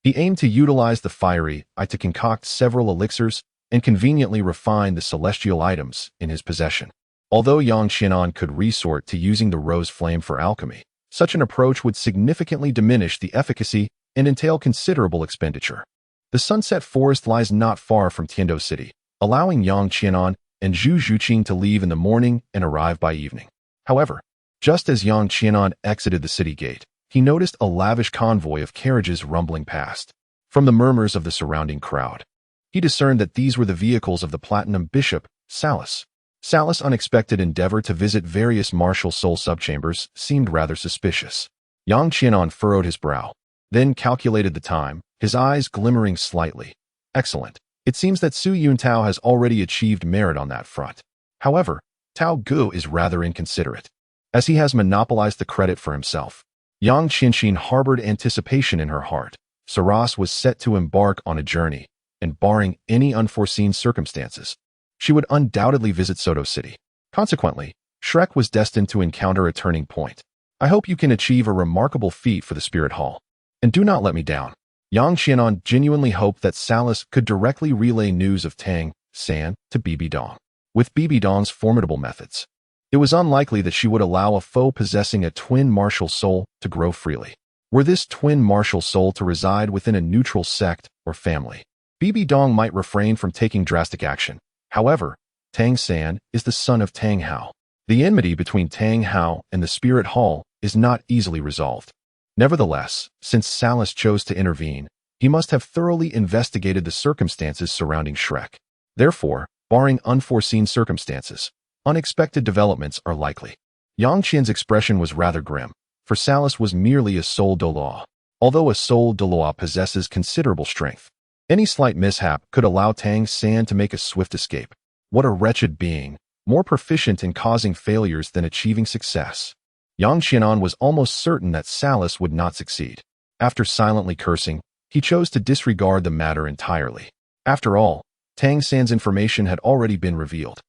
He aimed to utilize the fiery eye to concoct several elixirs and conveniently refine the celestial items in his possession. Although Yang Qian could resort to using the rose flame for alchemy, Such an approach would significantly diminish the efficacy and entail considerable expenditure. The Sunset Forest lies not far from Tiandou City, allowing Yang Qianan and Zhu Zhuqing to leave in the morning and arrive by evening. However, just as Yang Qianan exited the city gate, he noticed a lavish convoy of carriages rumbling past. From the murmurs of the surrounding crowd, he discerned that these were the vehicles of the Platinum Bishop, Salus. Salus' unexpected endeavor to visit various martial soul subchambers seemed rather suspicious. Yang Qianan furrowed his brow, then calculated the time, his eyes glimmering slightly. Excellent. It seems that Su Yuntao has already achieved merit on that front. However, Tao Gu is rather inconsiderate, as he has monopolized the credit for himself. Yang Qianxin harbored anticipation in her heart. Saras was set to embark on a journey, and barring any unforeseen circumstances, she would undoubtedly visit Soto City. Consequently, Shrek was destined to encounter a turning point. I hope you can achieve a remarkable feat for the Spirit Hall. And do not let me down. Yang Qianan genuinely hoped that Salus could directly relay news of Tang San to Bibi Dong. With Bibi Dong's formidable methods, it was unlikely that she would allow a foe possessing a twin martial soul to grow freely. Were this twin martial soul to reside within a neutral sect or family, Bibi Dong might refrain from taking drastic action. However, Tang San is the son of Tang Hao. The enmity between Tang Hao and the Spirit Hall is not easily resolved. Nevertheless, since Salus chose to intervene, he must have thoroughly investigated the circumstances surrounding Shrek. Therefore, barring unforeseen circumstances, unexpected developments are likely. Yang Qian's expression was rather grim, for Salus was merely a soul Douluo. Although a soul Douluo possesses considerable strength, any slight mishap could allow Tang San to make a swift escape. What a wretched being, more proficient in causing failures than achieving success. Yang Qianan was almost certain that Salus would not succeed. After silently cursing, he chose to disregard the matter entirely. After all, Tang San's information had already been revealed.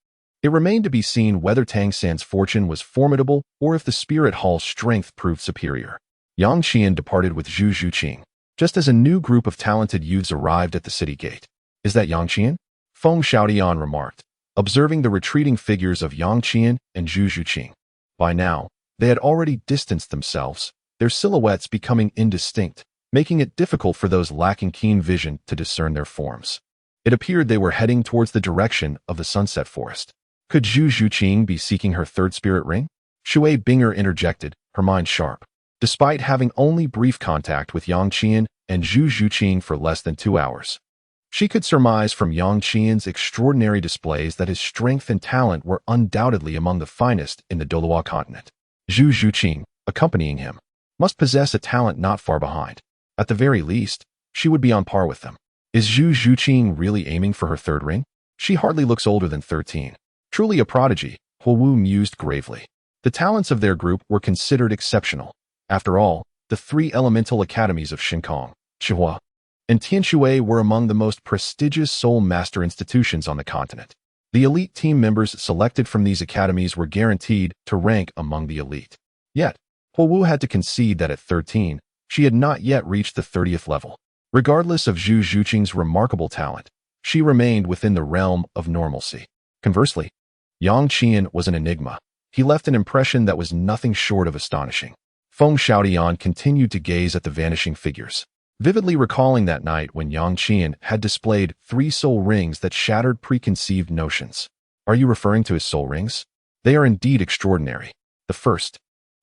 It remained to be seen whether Tang San's fortune was formidable or if the Spirit Hall's strength proved superior. Yang Qian departed with Zhu Zhuqing, just as a new group of talented youths arrived at the city gate. Is that Yang Qian? Feng Xiaodian remarked, observing the retreating figures of Yang Qian and Zhu Zhuqing. By now, they had already distanced themselves, their silhouettes becoming indistinct, making it difficult for those lacking keen vision to discern their forms. It appeared they were heading towards the direction of the Sunset Forest. Could Zhu Zhuqing be seeking her third spirit ring? Shui Binger interjected, her mind sharp. Despite having only brief contact with Yang Qian and Zhu Zhuqing for less than 2 hours, she could surmise from Yang Qian's extraordinary displays that his strength and talent were undoubtedly among the finest in the Douluo Continent. Zhu Zhuqing, accompanying him, must possess a talent not far behind. At the very least, she would be on par with them. Is Zhu Zhuqing really aiming for her third ring? She hardly looks older than 13. Truly a prodigy, Huowu mused gravely. The talents of their group were considered exceptional. After all, the 3 elemental academies of Shinkong, Chihua, and Tianshui were among the most prestigious soul master institutions on the continent. The elite team members selected from these academies were guaranteed to rank among the elite. Yet, Huowu had to concede that at 13, she had not yet reached the 30th level. Regardless of Zhu Zhuqing's remarkable talent, she remained within the realm of normalcy. Conversely, Yang Qian was an enigma. He left an impression that was nothing short of astonishing. Feng Xiaodian continued to gaze at the vanishing figures, vividly recalling that night when Yang Qian had displayed 3 soul rings that shattered preconceived notions. Are you referring to his soul rings? They are indeed extraordinary. The first,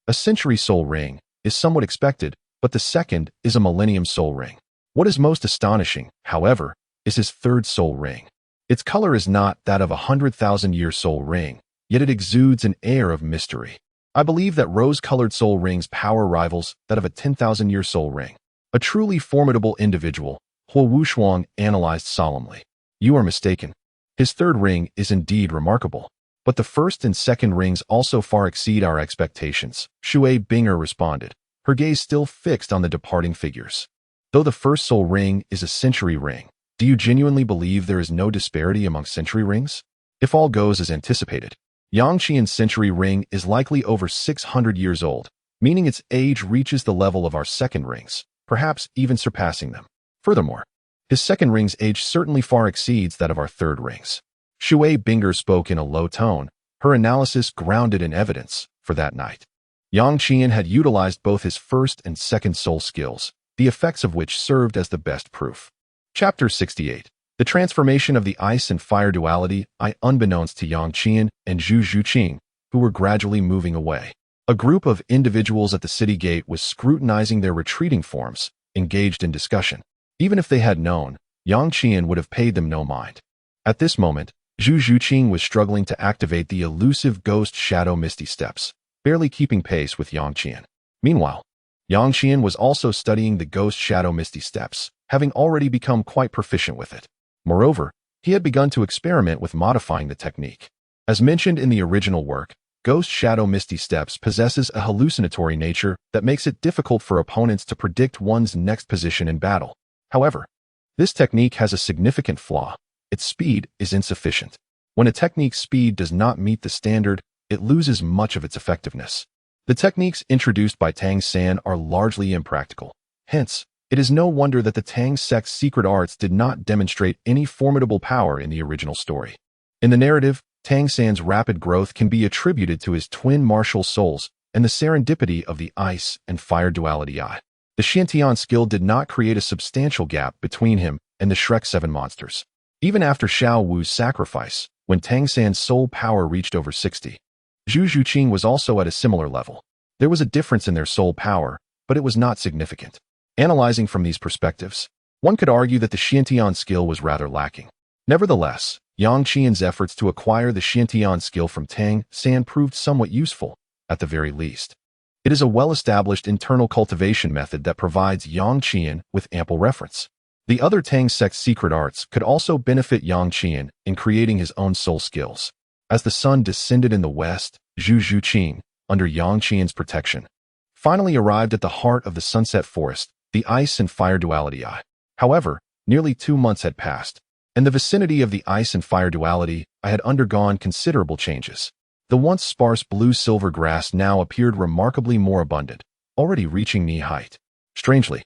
a century soul ring, is somewhat expected, but the second is a millennium soul ring. What is most astonishing, however, is his third soul ring. Its color is not that of a 100,000-year soul ring, yet it exudes an air of mystery. I believe that rose-colored soul rings' power rivals that of a 10,000-year soul ring. A truly formidable individual, Huowu Shuang analyzed solemnly. You are mistaken. His third ring is indeed remarkable, but the first and second rings also far exceed our expectations, Shui Binger responded, her gaze still fixed on the departing figures. Though the first soul ring is a century ring, do you genuinely believe there is no disparity among century rings? If all goes as anticipated, Yang Qian's century ring is likely over 600 years old, meaning its age reaches the level of our second rings, perhaps even surpassing them. Furthermore, his second ring's age certainly far exceeds that of our third rings. Shui Binger spoke in a low tone, her analysis grounded in evidence for that night. Yang Qian had utilized both his first and second soul skills, the effects of which served as the best proof. Chapter 68. The transformation of the ice and fire duality, unbeknownst to Yang Qian and Zhu Zhuqing, who were gradually moving away. A group of individuals at the city gate was scrutinizing their retreating forms, engaged in discussion. Even if they had known, Yang Qian would have paid them no mind. At this moment, Zhu Zhuqing was struggling to activate the elusive ghost shadow misty steps, barely keeping pace with Yang Qian. Meanwhile, Yang Qian was also studying the ghost shadow misty steps, having already become quite proficient with it. Moreover, he had begun to experiment with modifying the technique. As mentioned in the original work, ghost shadow misty steps possesses a hallucinatory nature that makes it difficult for opponents to predict one's next position in battle. However, this technique has a significant flaw. Its speed is insufficient. When a technique's speed does not meet the standard, it loses much of its effectiveness. The techniques introduced by Tang San are largely impractical. Hence, it is no wonder that the Tang sect's secret arts did not demonstrate any formidable power in the original story. In the narrative, Tang San's rapid growth can be attributed to his twin martial souls and the serendipity of the ice and fire duality eye. The Xiantian skill did not create a substantial gap between him and the Shrek 7 monsters. Even after Xiao Wu's sacrifice, when Tang San's soul power reached over 60, Zhu Zhuqing was also at a similar level. There was a difference in their soul power, but it was not significant. Analyzing from these perspectives, one could argue that the Xiantian skill was rather lacking. Nevertheless, Yang Qian's efforts to acquire the Xiantian skill from Tang San proved somewhat useful, at the very least. It is a well-established internal cultivation method that provides Yang Qian with ample reference. The other Tang sect's secret arts could also benefit Yang Qian in creating his own soul skills. As the sun descended in the west, Zhu Zhuqing, under Yang Qian's protection, finally arrived at the heart of the sunset forest, the ice and fire duality eye. However, nearly 2 months had passed, and the vicinity of the ice and fire duality eye had undergone considerable changes. The once sparse blue-silver grass now appeared remarkably more abundant, already reaching knee height. Strangely,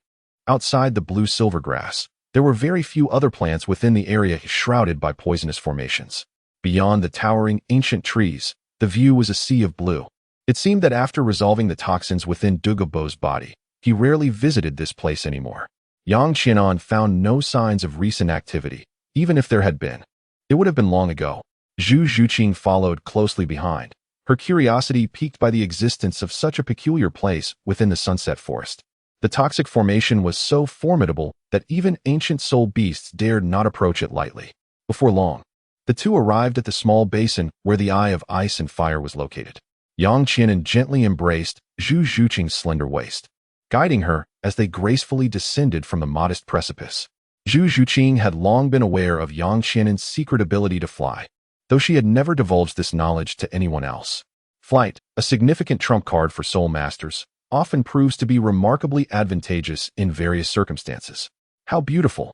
outside the blue-silver grass, there were very few other plants within the area shrouded by poisonous formations. Beyond the towering ancient trees, the view was a sea of blue. It seemed that after resolving the toxins within Doupo's body, he rarely visited this place anymore. Yang Qian found no signs of recent activity, even if there had been. It would have been long ago. Zhu Zhuqing followed closely behind, her curiosity piqued by the existence of such a peculiar place within the sunset forest. The toxic formation was so formidable that even ancient soul beasts dared not approach it lightly. Before long, the two arrived at the small basin where the eye of ice and fire was located. Yang Qian gently embraced Zhu Zhuqing's slender waist, guiding her as they gracefully descended from the modest precipice. Zhu Zhuqing had long been aware of Yang Qian's secret ability to fly, though she had never divulged this knowledge to anyone else. Flight, a significant trump card for soul masters, often proves to be remarkably advantageous in various circumstances. How beautiful!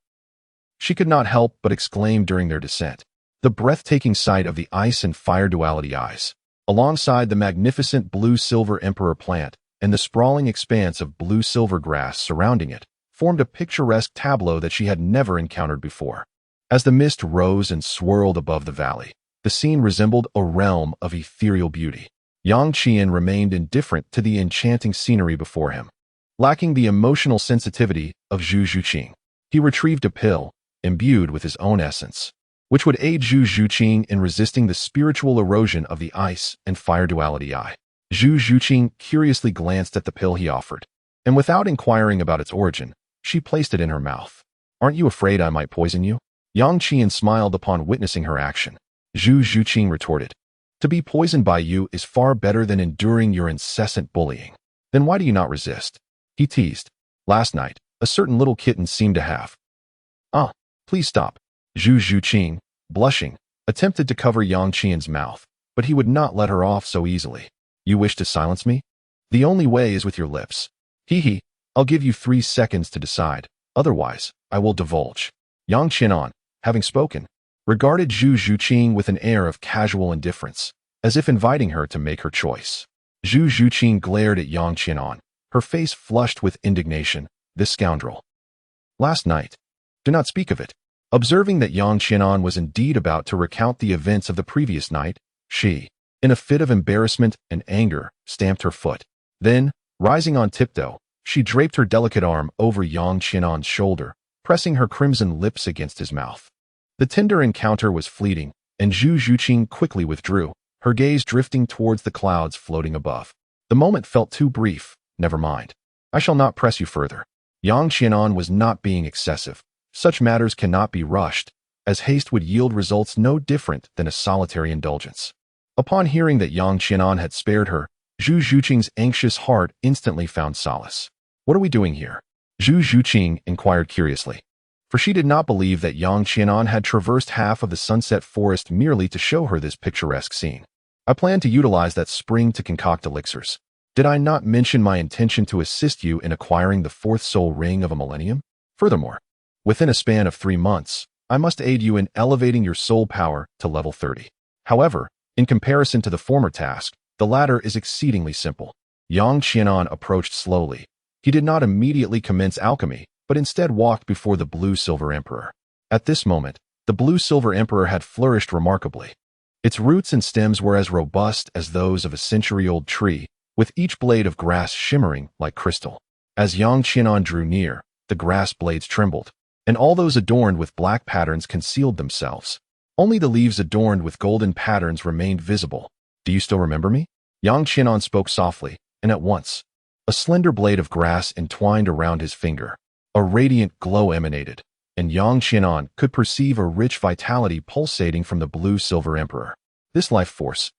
She could not help but exclaim during their descent. The breathtaking sight of the ice and fire duality eyes, alongside the magnificent blue-silver emperor plant and the sprawling expanse of blue-silver grass surrounding it, formed a picturesque tableau that she had never encountered before. As the mist rose and swirled above the valley, the scene resembled a realm of ethereal beauty. Yang Qian remained indifferent to the enchanting scenery before him. Lacking the emotional sensitivity of Zhu Zhuqing, he retrieved a pill, imbued with his own essence, which would aid Zhu Zhuqing in resisting the spiritual erosion of the ice and fire duality eye. Zhu Zhuqing curiously glanced at the pill he offered, and without inquiring about its origin, she placed it in her mouth. "Aren't you afraid I might poison you?" Yang Qian smiled upon witnessing her action. Zhu Zhuqing retorted, "To be poisoned by you is far better than enduring your incessant bullying. Then why do you not resist?" He teased. "Last night, a certain little kitten seemed to have—" "Ah, please stop." Zhu Zhuqing, blushing, attempted to cover Yang Qian's mouth, but he would not let her off so easily. "You wish to silence me? The only way is with your lips. Hee, I'll give you 3 seconds to decide, otherwise, I will divulge." Yang Qian, having spoken, regarded Zhu Zhuqing with an air of casual indifference, as if inviting her to make her choice. Zhu Zhuqing glared at Yang Qian, her face flushed with indignation. "This scoundrel. Last night. Do not speak of it." Observing that Yang Qian was indeed about to recount the events of the previous night, she, in a fit of embarrassment and anger, stamped her foot. Then, rising on tiptoe, she draped her delicate arm over Yang Qianan's shoulder, pressing her crimson lips against his mouth. The tender encounter was fleeting, and Zhu Zhuqing quickly withdrew, her gaze drifting towards the clouds floating above. The moment felt too brief. Never mind. I shall not press you further. Yang Qianan was not being excessive. Such matters cannot be rushed, as haste would yield results no different than a solitary indulgence. Upon hearing that Yang Qianan had spared her, Zhu Zhuqing's anxious heart instantly found solace. What are we doing here? Zhu Zhuqing inquired curiously, for she did not believe that Yang Qianan had traversed half of the sunset forest merely to show her this picturesque scene. I plan to utilize that spring to concoct elixirs. Did I not mention my intention to assist you in acquiring the fourth soul ring of a millennium? Furthermore, within a span of 3 months, I must aid you in elevating your soul power to level 30. However, in comparison to the former task, the latter is exceedingly simple. Yang Qianan approached slowly. He did not immediately commence alchemy, but instead walked before the Blue-Silver Emperor. At this moment, the Blue-Silver Emperor had flourished remarkably. Its roots and stems were as robust as those of a century-old tree, with each blade of grass shimmering like crystal. As Yang Qianan drew near, the grass blades trembled, and all those adorned with black patterns concealed themselves. Only the leaves adorned with golden patterns remained visible. Do you still remember me? Yang Qianan spoke softly, and at once, a slender blade of grass entwined around his finger. A radiant glow emanated, and Yang Qianan could perceive a rich vitality pulsating from the Blue-Silver Emperor. This life force,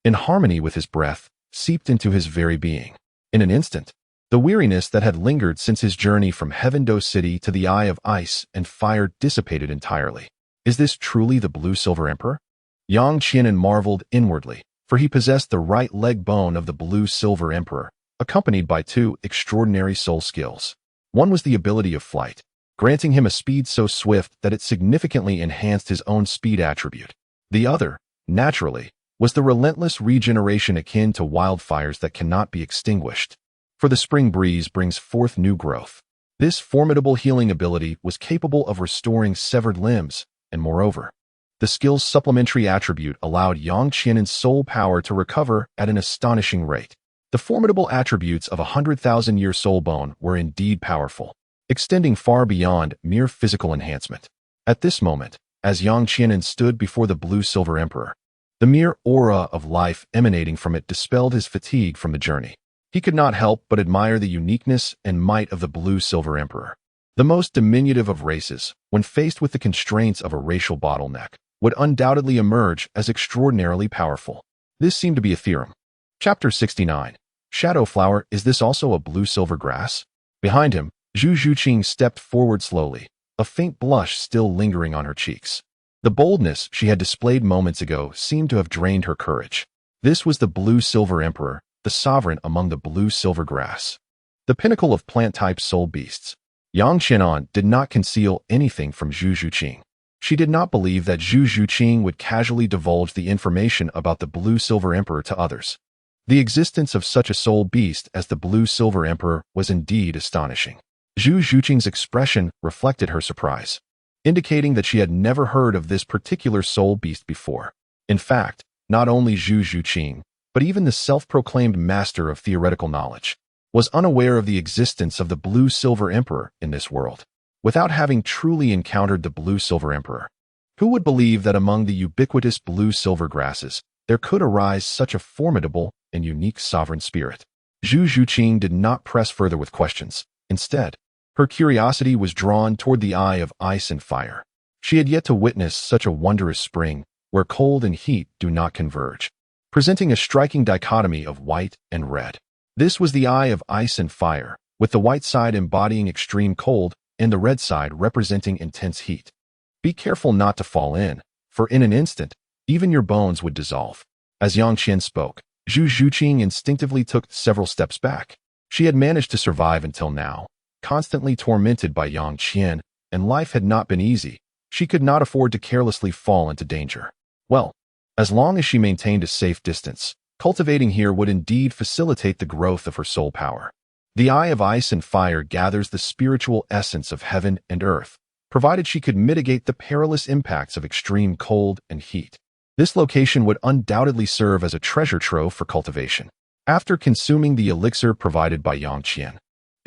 in harmony with his breath, seeped into his very being. In an instant, the weariness that had lingered since his journey from Heavendo City to the Eye of Ice and Fire dissipated entirely. Is this truly the Blue-Silver Emperor? Yang Qianan marveled inwardly, for he possessed the right leg bone of the Blue-Silver Emperor, accompanied by 2 extraordinary soul skills. One was the ability of flight, granting him a speed so swift that it significantly enhanced his own speed attribute. The other, naturally, was the relentless regeneration akin to wildfires that cannot be extinguished. For the spring breeze brings forth new growth. This formidable healing ability was capable of restoring severed limbs, and moreover, the skill's supplementary attribute allowed Yang Qianan's soul power to recover at an astonishing rate. The formidable attributes of a 100,000-year soul bone were indeed powerful, extending far beyond mere physical enhancement. At this moment, as Yang Qianan stood before the Blue-Silver Emperor, the mere aura of life emanating from it dispelled his fatigue from the journey. He could not help but admire the uniqueness and might of the Blue-Silver Emperor. The most diminutive of races, when faced with the constraints of a racial bottleneck, would undoubtedly emerge as extraordinarily powerful. This seemed to be a theorem. Chapter 69. Shadow Flower. Is this also a blue-silver grass? Behind him, Zhu Zhuqing stepped forward slowly, a faint blush still lingering on her cheeks. The boldness she had displayed moments ago seemed to have drained her courage. This was the Blue-Silver Emperor, the sovereign among the blue-silver grass, the pinnacle of plant-type soul beasts. Yang Qianan did not conceal anything from Zhu Zhuqing. She did not believe that Zhu Zhuqing would casually divulge the information about the Blue-Silver Emperor to others. The existence of such a soul beast as the Blue-Silver Emperor was indeed astonishing. Zhu Zhuqing's expression reflected her surprise, indicating that she had never heard of this particular soul beast before. In fact, not only Zhu Zhuqing, but even the self-proclaimed master of theoretical knowledge, was unaware of the existence of the Blue-Silver Emperor in this world. Without having truly encountered the Blue-Silver Emperor, who would believe that among the ubiquitous blue-silver grasses, there could arise such a formidable and unique sovereign spirit? Zhu Zhuqing did not press further with questions. Instead, her curiosity was drawn toward the Eye of Ice and Fire. She had yet to witness such a wondrous spring, where cold and heat do not converge, presenting a striking dichotomy of white and red. This was the Eye of Ice and Fire, with the white side embodying extreme cold and the red side representing intense heat. Be careful not to fall in, for in an instant, even your bones would dissolve. As Yang Qian spoke, Zhu Zhuqing instinctively took several steps back. She had managed to survive until now, constantly tormented by Yang Qian, and life had not been easy. She could not afford to carelessly fall into danger. Well, as long as she maintained a safe distance, cultivating here would indeed facilitate the growth of her soul power. The Eye of Ice and Fire gathers the spiritual essence of heaven and earth, provided she could mitigate the perilous impacts of extreme cold and heat. This location would undoubtedly serve as a treasure trove for cultivation. After consuming the elixir provided by Yang Qian,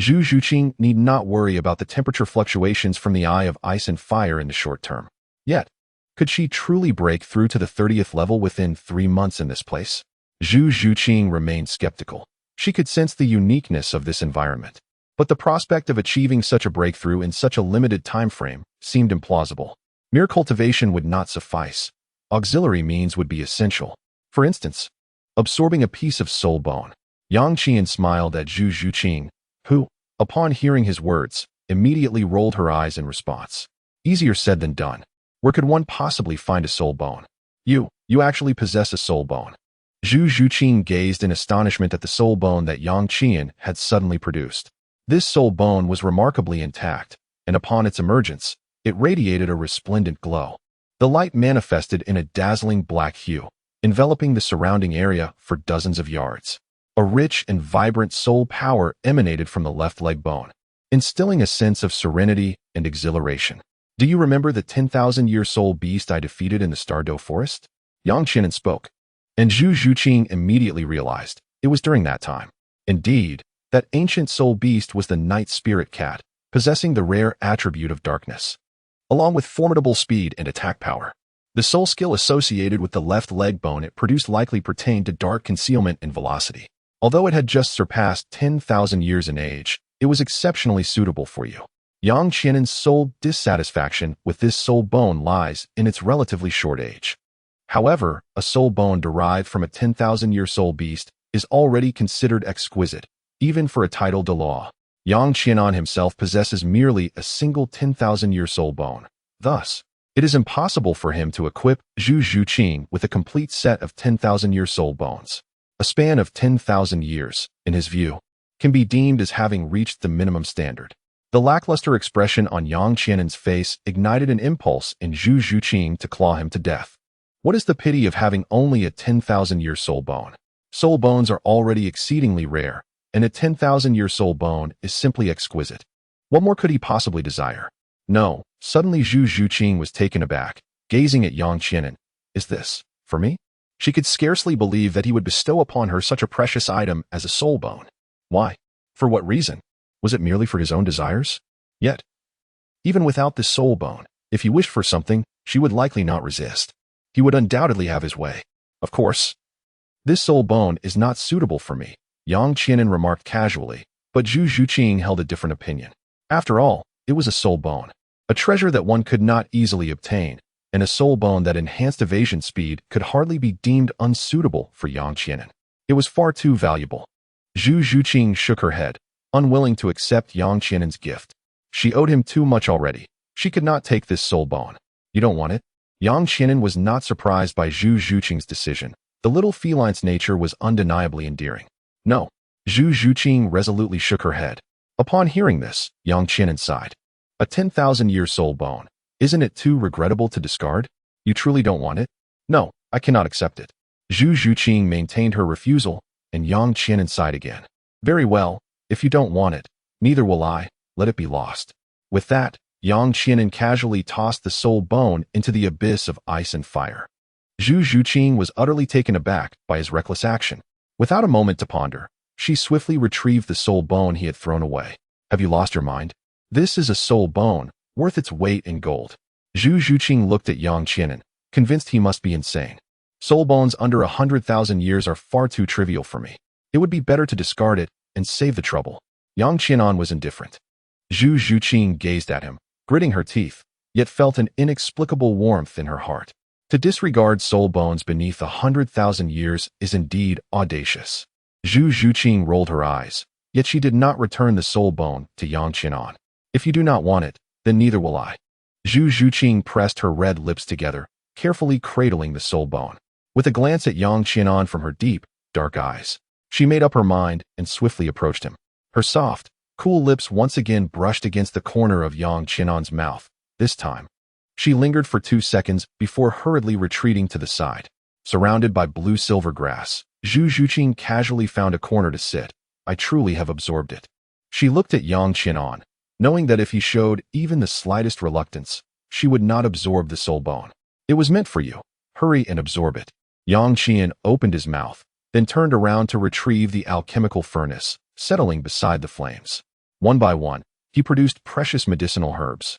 Zhu Zhuqing need not worry about the temperature fluctuations from the eye of ice and fire in the short term. Yet, could she truly break through to the 30th level within 3 months in this place? Zhu Zhuqing remained skeptical. She could sense the uniqueness of this environment, but the prospect of achieving such a breakthrough in such a limited time frame seemed implausible. Mere cultivation would not suffice. Auxiliary means would be essential. For instance, absorbing a piece of soul bone. Yang Qian smiled at Zhu Zhuqing, who, upon hearing his words, immediately rolled her eyes in response. Easier said than done. Where could one possibly find a soul bone? You actually possess a soul bone. Zhu Zhuqing gazed in astonishment at the soul bone that Yang Qian had suddenly produced. This soul bone was remarkably intact, and upon its emergence, it radiated a resplendent glow. The light manifested in a dazzling black hue, enveloping the surrounding area for dozens of yards. A rich and vibrant soul power emanated from the left leg bone, instilling a sense of serenity and exhilaration. Do you remember the 10,000-year soul beast I defeated in the Tiandou forest? Yang Qian spoke, and Zhu Zhuqing immediately realized it was during that time. Indeed, that ancient soul beast was the night spirit cat, possessing the rare attribute of darkness, along with formidable speed and attack power. The soul skill associated with the left leg bone it produced likely pertained to dark concealment and velocity. Although it had just surpassed 10,000 years in age, it was exceptionally suitable for you. Yang Qian's sole dissatisfaction with this soul bone lies in its relatively short age. However, a soul bone derived from a 10,000-year soul beast is already considered exquisite, even for a Title Douluo. Yang Qian himself possesses merely a single 10,000-year soul bone. Thus, it is impossible for him to equip Zhu Zhuqing with a complete set of 10,000-year soul bones. A span of 10,000 years, in his view, can be deemed as having reached the minimum standard. The lackluster expression on Yang Qian's face ignited an impulse in Zhu Zhuqing to claw him to death. What is the pity of having only a 10,000-year soul bone? Soul bones are already exceedingly rare, and a 10,000-year soul bone is simply exquisite. What more could he possibly desire? No, suddenly Zhu Zhuqing was taken aback, gazing at Yang Qian. Is this for me? She could scarcely believe that he would bestow upon her such a precious item as a soul bone. Why? For what reason? Was it merely for his own desires? Yet, even without this soul bone, if he wished for something, she would likely not resist. He would undoubtedly have his way. Of course, this soul bone is not suitable for me, Yang Qian remarked casually, but Zhu Zhuqing held a different opinion. After all, it was a soul bone, a treasure that one could not easily obtain, and a soul bone that enhanced evasion speed could hardly be deemed unsuitable for Yang Qian. It was far too valuable. Zhu Zhuqing shook her head, unwilling to accept Yang Qian's gift. She owed him too much already. She could not take this soul bone. You don't want it? Yang Qian was not surprised by Zhu Zhuqing's decision. The little feline's nature was undeniably endearing. No. Zhu Zhuqing resolutely shook her head. Upon hearing this, Yang Qian sighed. A 10,000-year soul bone. Isn't it too regrettable to discard? You truly don't want it? No, I cannot accept it. Zhu Zhuqing maintained her refusal, and Yang Qian sighed again. Very well, if you don't want it, neither will I. Let it be lost. With that, Yang Qian casually tossed the soul bone into the abyss of ice and fire. Zhu Zhuqing was utterly taken aback by his reckless action. Without a moment to ponder, she swiftly retrieved the soul bone he had thrown away. Have you lost your mind? This is a soul bone, worth its weight in gold. Zhu Zhuqing looked at Yang Qian, convinced he must be insane. Soul bones under 100,000 years are far too trivial for me. It would be better to discard it and save the trouble. Yang Qian was indifferent. Zhu Zhuqing gazed at him, gritting her teeth, yet felt an inexplicable warmth in her heart. To disregard soul bones beneath 100,000 years is indeed audacious. Zhu Zhuqing rolled her eyes, yet she did not return the soul bone to Yang Qian. If you do not want it, then neither will I. Zhu Zhuqing pressed her red lips together, carefully cradling the soul bone. With a glance at Yang Qian from her deep, dark eyes, she made up her mind and swiftly approached him. Her soft, cool lips once again brushed against the corner of Yang Qian's mouth. This time, she lingered for 2 seconds before hurriedly retreating to the side. Surrounded by blue-silver grass, Zhu Zhuqing casually found a corner to sit. I truly have absorbed it. She looked at Yang Qian, knowing that if he showed even the slightest reluctance, she would not absorb the soul bone. It was meant for you. Hurry and absorb it. Yang Qian opened his mouth, then turned around to retrieve the alchemical furnace, settling beside the flames. One by one, he produced precious medicinal herbs,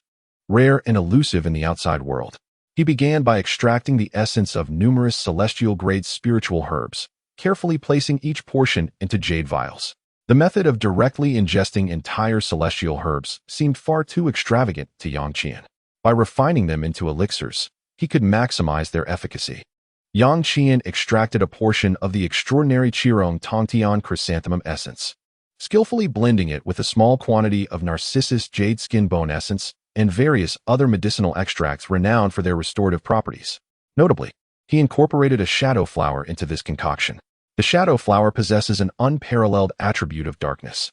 rare and elusive in the outside world. He began by extracting the essence of numerous celestial-grade spiritual herbs, carefully placing each portion into jade vials. The method of directly ingesting entire celestial herbs seemed far too extravagant to Yang Qian. By refining them into elixirs, he could maximize their efficacy. Yang Qian extracted a portion of the extraordinary Qirong Tongtian chrysanthemum essence, skillfully blending it with a small quantity of narcissus jade skin bone essence and various other medicinal extracts renowned for their restorative properties. Notably, he incorporated a shadow flower into this concoction. The shadow flower possesses an unparalleled attribute of darkness,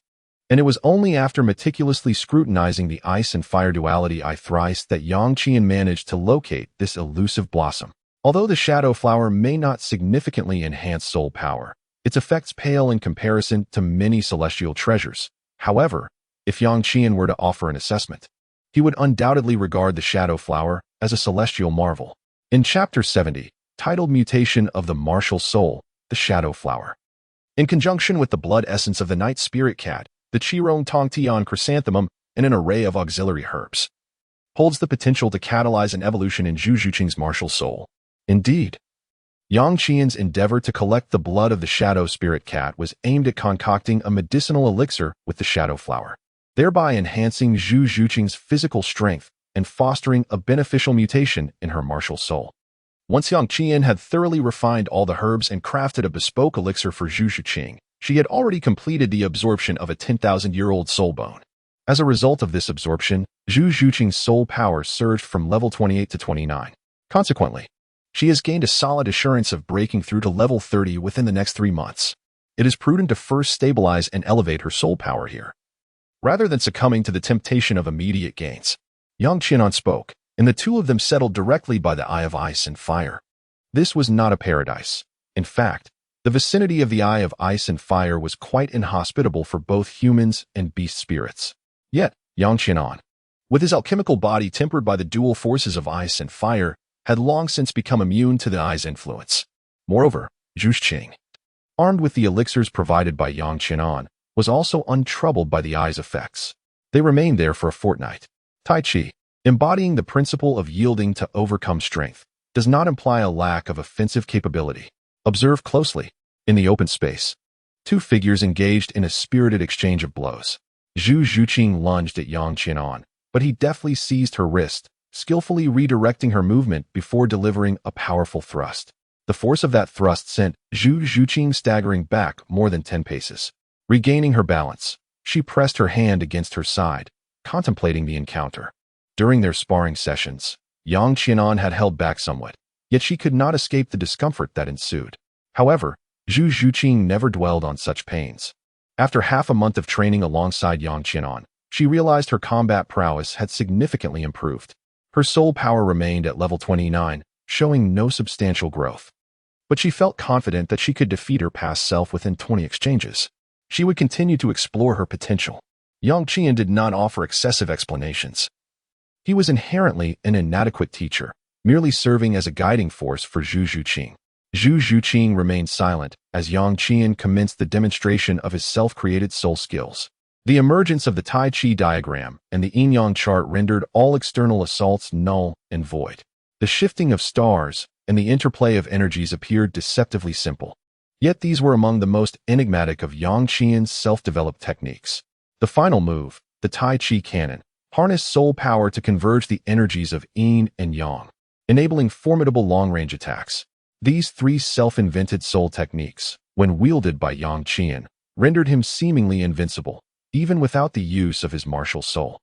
and it was only after meticulously scrutinizing the ice and fire duality thrice that Yang Qian managed to locate this elusive blossom. Although the shadow flower may not significantly enhance soul power, its effects pale in comparison to many celestial treasures. However, if Yang Qian were to offer an assessment, he would undoubtedly regard the shadow flower as a celestial marvel. In Chapter 70, titled Mutation of the Martial Soul, the shadow flower, in conjunction with the blood essence of the night spirit cat, the Qirong Tongtian chrysanthemum, and an array of auxiliary herbs, holds the potential to catalyze an evolution in Zhu Zhuqing's martial soul. Indeed, Yang Qian's endeavor to collect the blood of the shadow spirit cat was aimed at concocting a medicinal elixir with the shadow flower, thereby enhancing Zhu Zhuqing's physical strength and fostering a beneficial mutation in her martial soul. Once Yang Qian had thoroughly refined all the herbs and crafted a bespoke elixir for Zhu Zhuqing, she had already completed the absorption of a 10,000-year-old soul bone. As a result of this absorption, Zhu Zhuqing's soul power surged from level 28 to 29. Consequently, she has gained a solid assurance of breaking through to level 30 within the next 3 months. It is prudent to first stabilize and elevate her soul power here, rather than succumbing to the temptation of immediate gains. Yang Qian spoke, and the two of them settled directly by the Eye of Ice and Fire. This was not a paradise. In fact, the vicinity of the Eye of Ice and Fire was quite inhospitable for both humans and beast spirits. Yet, Yang Qian, with his alchemical body tempered by the dual forces of ice and fire, had long since become immune to the Eye's influence. Moreover, Zhu Zhuqing, armed with the elixirs provided by Yang Qian, was also untroubled by the Eye's effects. They remained there for a fortnight. Tai Chi, embodying the principle of yielding to overcome strength, does not imply a lack of offensive capability. Observe closely. In the open space, two figures engaged in a spirited exchange of blows. Zhu Zhuqing lunged at Yang Qian, but he deftly seized her wrist, skillfully redirecting her movement before delivering a powerful thrust. The force of that thrust sent Zhu Zhuqing staggering back more than 10 paces. Regaining her balance, she pressed her hand against her side, contemplating the encounter. During their sparring sessions, Yang Qian had held back somewhat, yet she could not escape the discomfort that ensued. However, Zhu Zhuqing never dwelled on such pains. After half a month of training alongside Yang Qian, she realized her combat prowess had significantly improved. Her soul power remained at level 29, showing no substantial growth. But she felt confident that she could defeat her past self within 20 exchanges. She would continue to explore her potential. Yang Qian did not offer excessive explanations. He was inherently an inadequate teacher, merely serving as a guiding force for Zhu Zhuqing. Zhu Zhuqing remained silent as Yang Qian commenced the demonstration of his self-created soul skills. The emergence of the Tai Chi diagram and the yin-yang chart rendered all external assaults null and void. The shifting of stars and the interplay of energies appeared deceptively simple. Yet these were among the most enigmatic of Yang Qian's self-developed techniques. The final move, the Tai Chi cannon, harnessed soul power to converge the energies of yin and yang, enabling formidable long-range attacks. These three self-invented soul techniques, when wielded by Yang Qian, rendered him seemingly invincible, even without the use of his martial soul.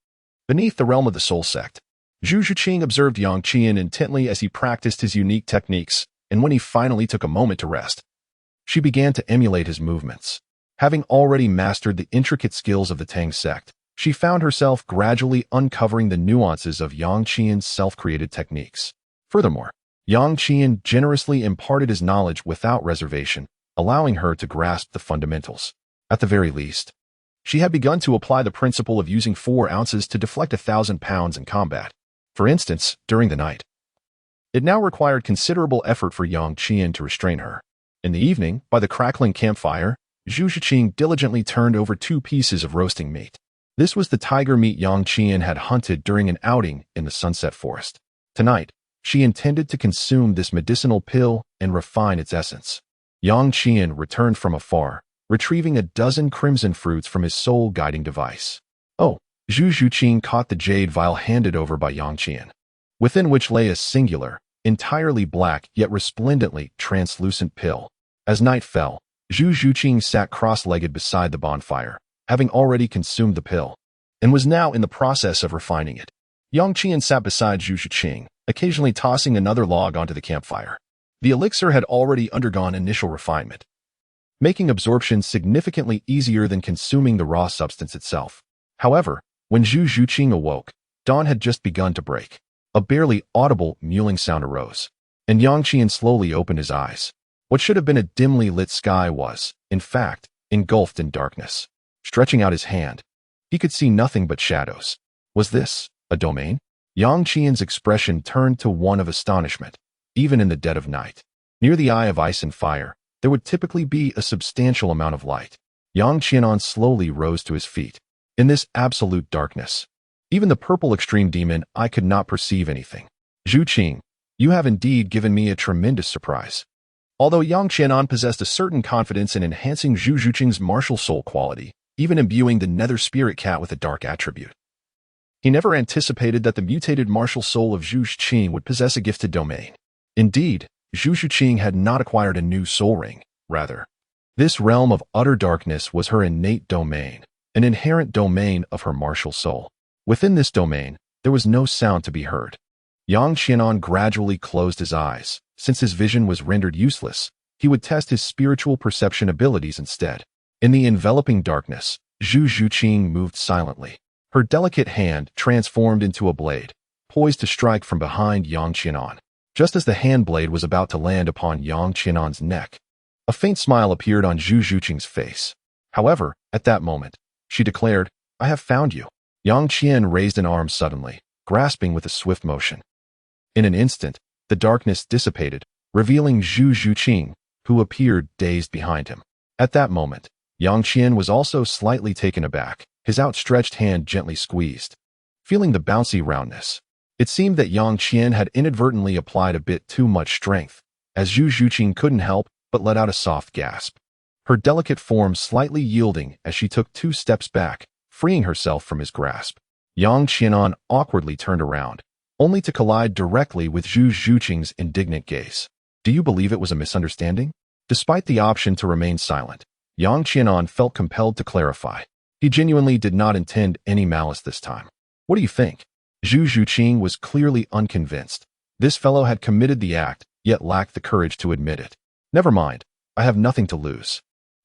Beneath the realm of the soul sect, Zhu Zhuqing observed Yang Qian intently as he practiced his unique techniques, and when he finally took a moment to rest, she began to emulate his movements. Having already mastered the intricate skills of the Tang sect, she found herself gradually uncovering the nuances of Yang Qian's self-created techniques. Furthermore, Yang Qian generously imparted his knowledge without reservation, allowing her to grasp the fundamentals. At the very least, she had begun to apply the principle of using 4 ounces to deflect 1,000 pounds in combat. For instance, during the night. It now required considerable effort for Yang Qian to restrain her. In the evening, by the crackling campfire, Zhu Zhuqing diligently turned over 2 pieces of roasting meat. This was the tiger meat Yang Qian had hunted during an outing in the Sunset Forest. Tonight, she intended to consume this medicinal pill and refine its essence. Yang Qian returned from afar, retrieving a dozen crimson fruits from his soul-guiding device. Oh, Zhu Zhuqing caught the jade vial handed over by Yang Qian, within which lay a singular, entirely black yet resplendently translucent pill. As night fell, Zhu Zhuqing sat cross-legged beside the bonfire, having already consumed the pill, and was now in the process of refining it. Yang Qian sat beside Zhu Zhuqing, occasionally tossing another log onto the campfire. The elixir had already undergone initial refinement, making absorption significantly easier than consuming the raw substance itself. However, when Zhu Zhuqing awoke, dawn had just begun to break. A barely audible mewling sound arose, and Yang Qian slowly opened his eyes. What should have been a dimly lit sky was, in fact, engulfed in darkness. Stretching out his hand, he could see nothing but shadows. Was this a domain? Yang Qian's expression turned to one of astonishment. Even in the dead of night, near the eye of ice and fire, there would typically be a substantial amount of light. Yang Qianon slowly rose to his feet. In this absolute darkness, even the purple extreme demon eye could not perceive anything. Zhu Qing, you have indeed given me a tremendous surprise. Although Yang Qianon possessed a certain confidence in enhancing Zhu Zhuqing's martial soul quality, even imbuing the nether spirit cat with a dark attribute, he never anticipated that the mutated martial soul of Zhu Zhuqing would possess a gifted domain. Indeed, Zhu Zhuqing had not acquired a new soul ring. Rather, this realm of utter darkness was her innate domain, an inherent domain of her martial soul. Within this domain, there was no sound to be heard. Yang Qianon gradually closed his eyes. Since his vision was rendered useless, he would test his spiritual perception abilities instead. In the enveloping darkness, Zhu Zhuqing moved silently. Her delicate hand transformed into a blade, poised to strike from behind Yang Qianon. Just as the hand blade was about to land upon Yang Qianon's neck, a faint smile appeared on Zhu Zhuqing's face. However, at that moment, she declared, "I have found you." Yang Qian raised an arm suddenly, grasping with a swift motion. In an instant, the darkness dissipated, revealing Zhu Zhuqing, who appeared dazed behind him. At that moment, Yang Qian was also slightly taken aback, his outstretched hand gently squeezed. Feeling the bouncy roundness, it seemed that Yang Qian had inadvertently applied a bit too much strength, as Zhu Zhuqing couldn't help but let out a soft gasp. Her delicate form slightly yielding as she took 2 steps back, freeing herself from his grasp. Yang Qianon awkwardly turned around, only to collide directly with Zhu Zhuqing's indignant gaze. Do you believe it was a misunderstanding? Despite the option to remain silent, Yang Qianon felt compelled to clarify. He genuinely did not intend any malice this time. What do you think? Zhu Zhuqing was clearly unconvinced. This fellow had committed the act, yet lacked the courage to admit it. Never mind, I have nothing to lose.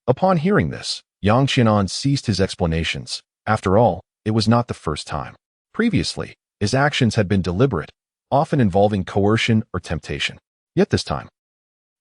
Upon hearing this, Yang Qianon ceased his explanations. After all, it was not the first time. Previously, his actions had been deliberate, often involving coercion or temptation. Yet this time,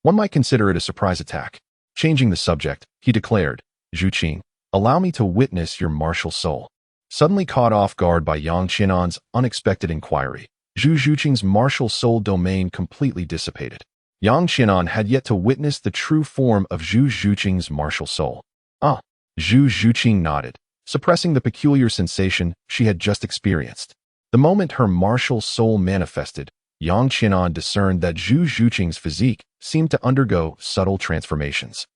one might consider it a surprise attack. Changing the subject, he declared, "Zhu Qing, allow me to witness your martial soul." Suddenly caught off guard by Yang Qianon's unexpected inquiry, Zhu Zhuqing's martial soul domain completely dissipated. Yang Qianon had yet to witness the true form of Zhu Zhuqing's martial soul. Ah, Zhu Zhuqing nodded, suppressing the peculiar sensation she had just experienced. The moment her martial soul manifested, Yang Qianon discerned that Zhu Zhuqing's physique seemed to undergo subtle transformations.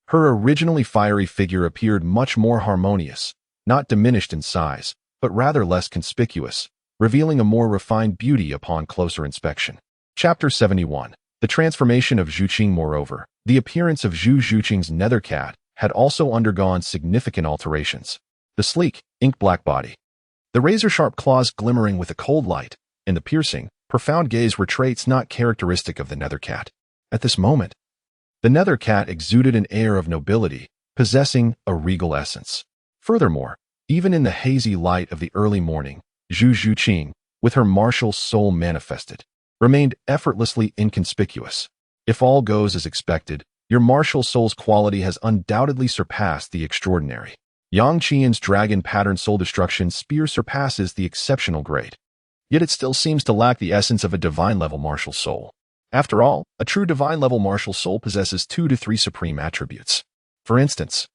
Her originally fiery figure appeared much more harmonious, not diminished in size, but rather less conspicuous, revealing a more refined beauty upon closer inspection. Chapter 71. The transformation of Zhuqing. Moreover, the appearance of Zhu Zhuqing's nether cat had also undergone significant alterations. The sleek, ink-black body, the razor-sharp claws glimmering with a cold light, and the piercing, profound gaze were traits not characteristic of the nether cat. At this moment, the nether cat exuded an air of nobility, possessing a regal essence. Furthermore, even in the hazy light of the early morning, Zhu Zhuqing, with her martial soul manifested, remained effortlessly inconspicuous. If all goes as expected, your martial soul's quality has undoubtedly surpassed the extraordinary. Yang Qian's dragon pattern soul destruction spear surpasses the exceptional great. Yet it still seems to lack the essence of a divine-level martial soul. After all, a true divine-level martial soul possesses 2 to 3 supreme attributes. For instance,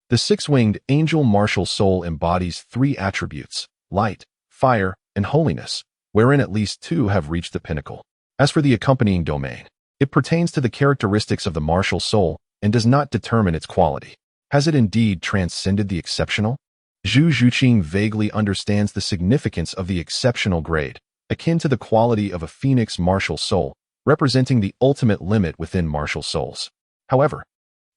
the six-winged angel martial soul embodies 3 attributes: light, fire, and holiness, wherein at least 2 have reached the pinnacle. As for the accompanying domain, it pertains to the characteristics of the martial soul and does not determine its quality. Has it indeed transcended the exceptional? Zhu Zhuqing vaguely understands the significance of the exceptional grade, akin to the quality of a phoenix martial soul, representing the ultimate limit within martial souls. However,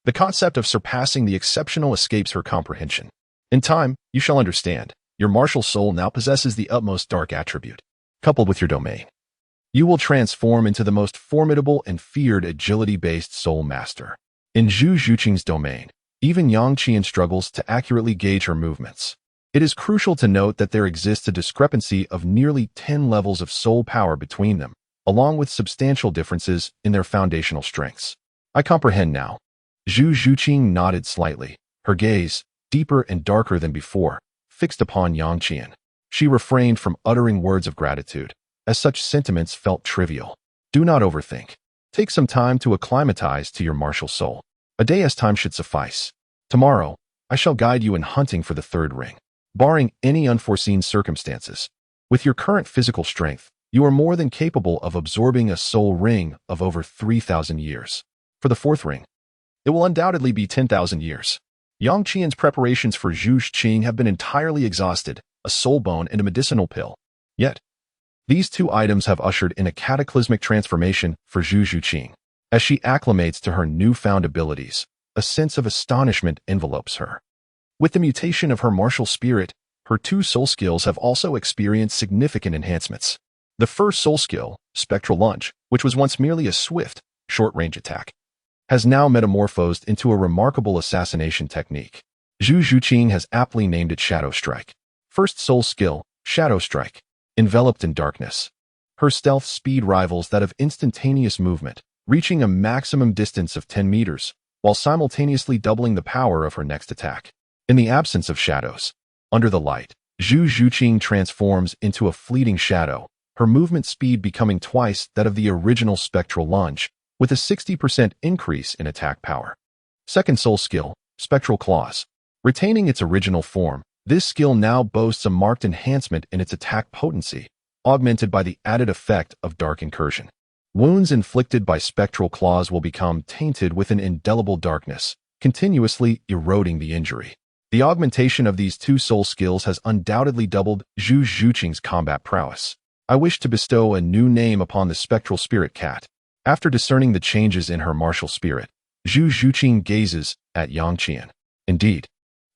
the concept of surpassing the exceptional escapes her comprehension. In time, you shall understand. Your martial soul now possesses the utmost dark attribute. Coupled with your domain, you will transform into the most formidable and feared agility-based soul master. In Zhu Zhuqing's domain, even Yang Qian struggles to accurately gauge her movements. It is crucial to note that there exists a discrepancy of nearly 10 levels of soul power between them, along with substantial differences in their foundational strengths. I comprehend now. Zhu Zhuqing nodded slightly, her gaze, deeper and darker than before, fixed upon Yang Qian. She refrained from uttering words of gratitude, as such sentiments felt trivial. Do not overthink. Take some time to acclimatize to your martial soul. A day as time should suffice. Tomorrow, I shall guide you in hunting for the third ring. Barring any unforeseen circumstances, with your current physical strength, you are more than capable of absorbing a soul ring of over 3,000 years. For the fourth ring, it will undoubtedly be 10,000 years. Yang Qian's preparations for Zhu Zhuqing have been entirely exhausted, a soul bone and a medicinal pill. Yet, these 2 items have ushered in a cataclysmic transformation for Zhu Zhuqing. As she acclimates to her newfound abilities, a sense of astonishment envelopes her. With the mutation of her martial spirit, her 2 soul skills have also experienced significant enhancements. The first soul skill, Spectral Lunge, which was once merely a swift, short-range attack, has now metamorphosed into a remarkable assassination technique. Zhu Zhuqing has aptly named it Shadow Strike. First soul skill, Shadow Strike. Enveloped in darkness, her stealth speed rivals that of instantaneous movement, reaching a maximum distance of 10 meters, while simultaneously doubling the power of her next attack. In the absence of shadows, under the light, Zhu Zhuqing transforms into a fleeting shadow, her movement speed becoming twice that of the original Spectral Lunge, with a 60% increase in attack power. Second soul skill, Spectral Claws. Retaining its original form, this skill now boasts a marked enhancement in its attack potency, augmented by the added effect of Dark Incursion. Wounds inflicted by Spectral Claws will become tainted with an indelible darkness, continuously eroding the injury. The augmentation of these 2 soul skills has undoubtedly doubled Zhu Zhuqing's combat prowess. I wish to bestow a new name upon the Spectral Spirit Cat. After discerning the changes in her martial spirit, Zhu Zhuqing gazes at Yang Qian. Indeed,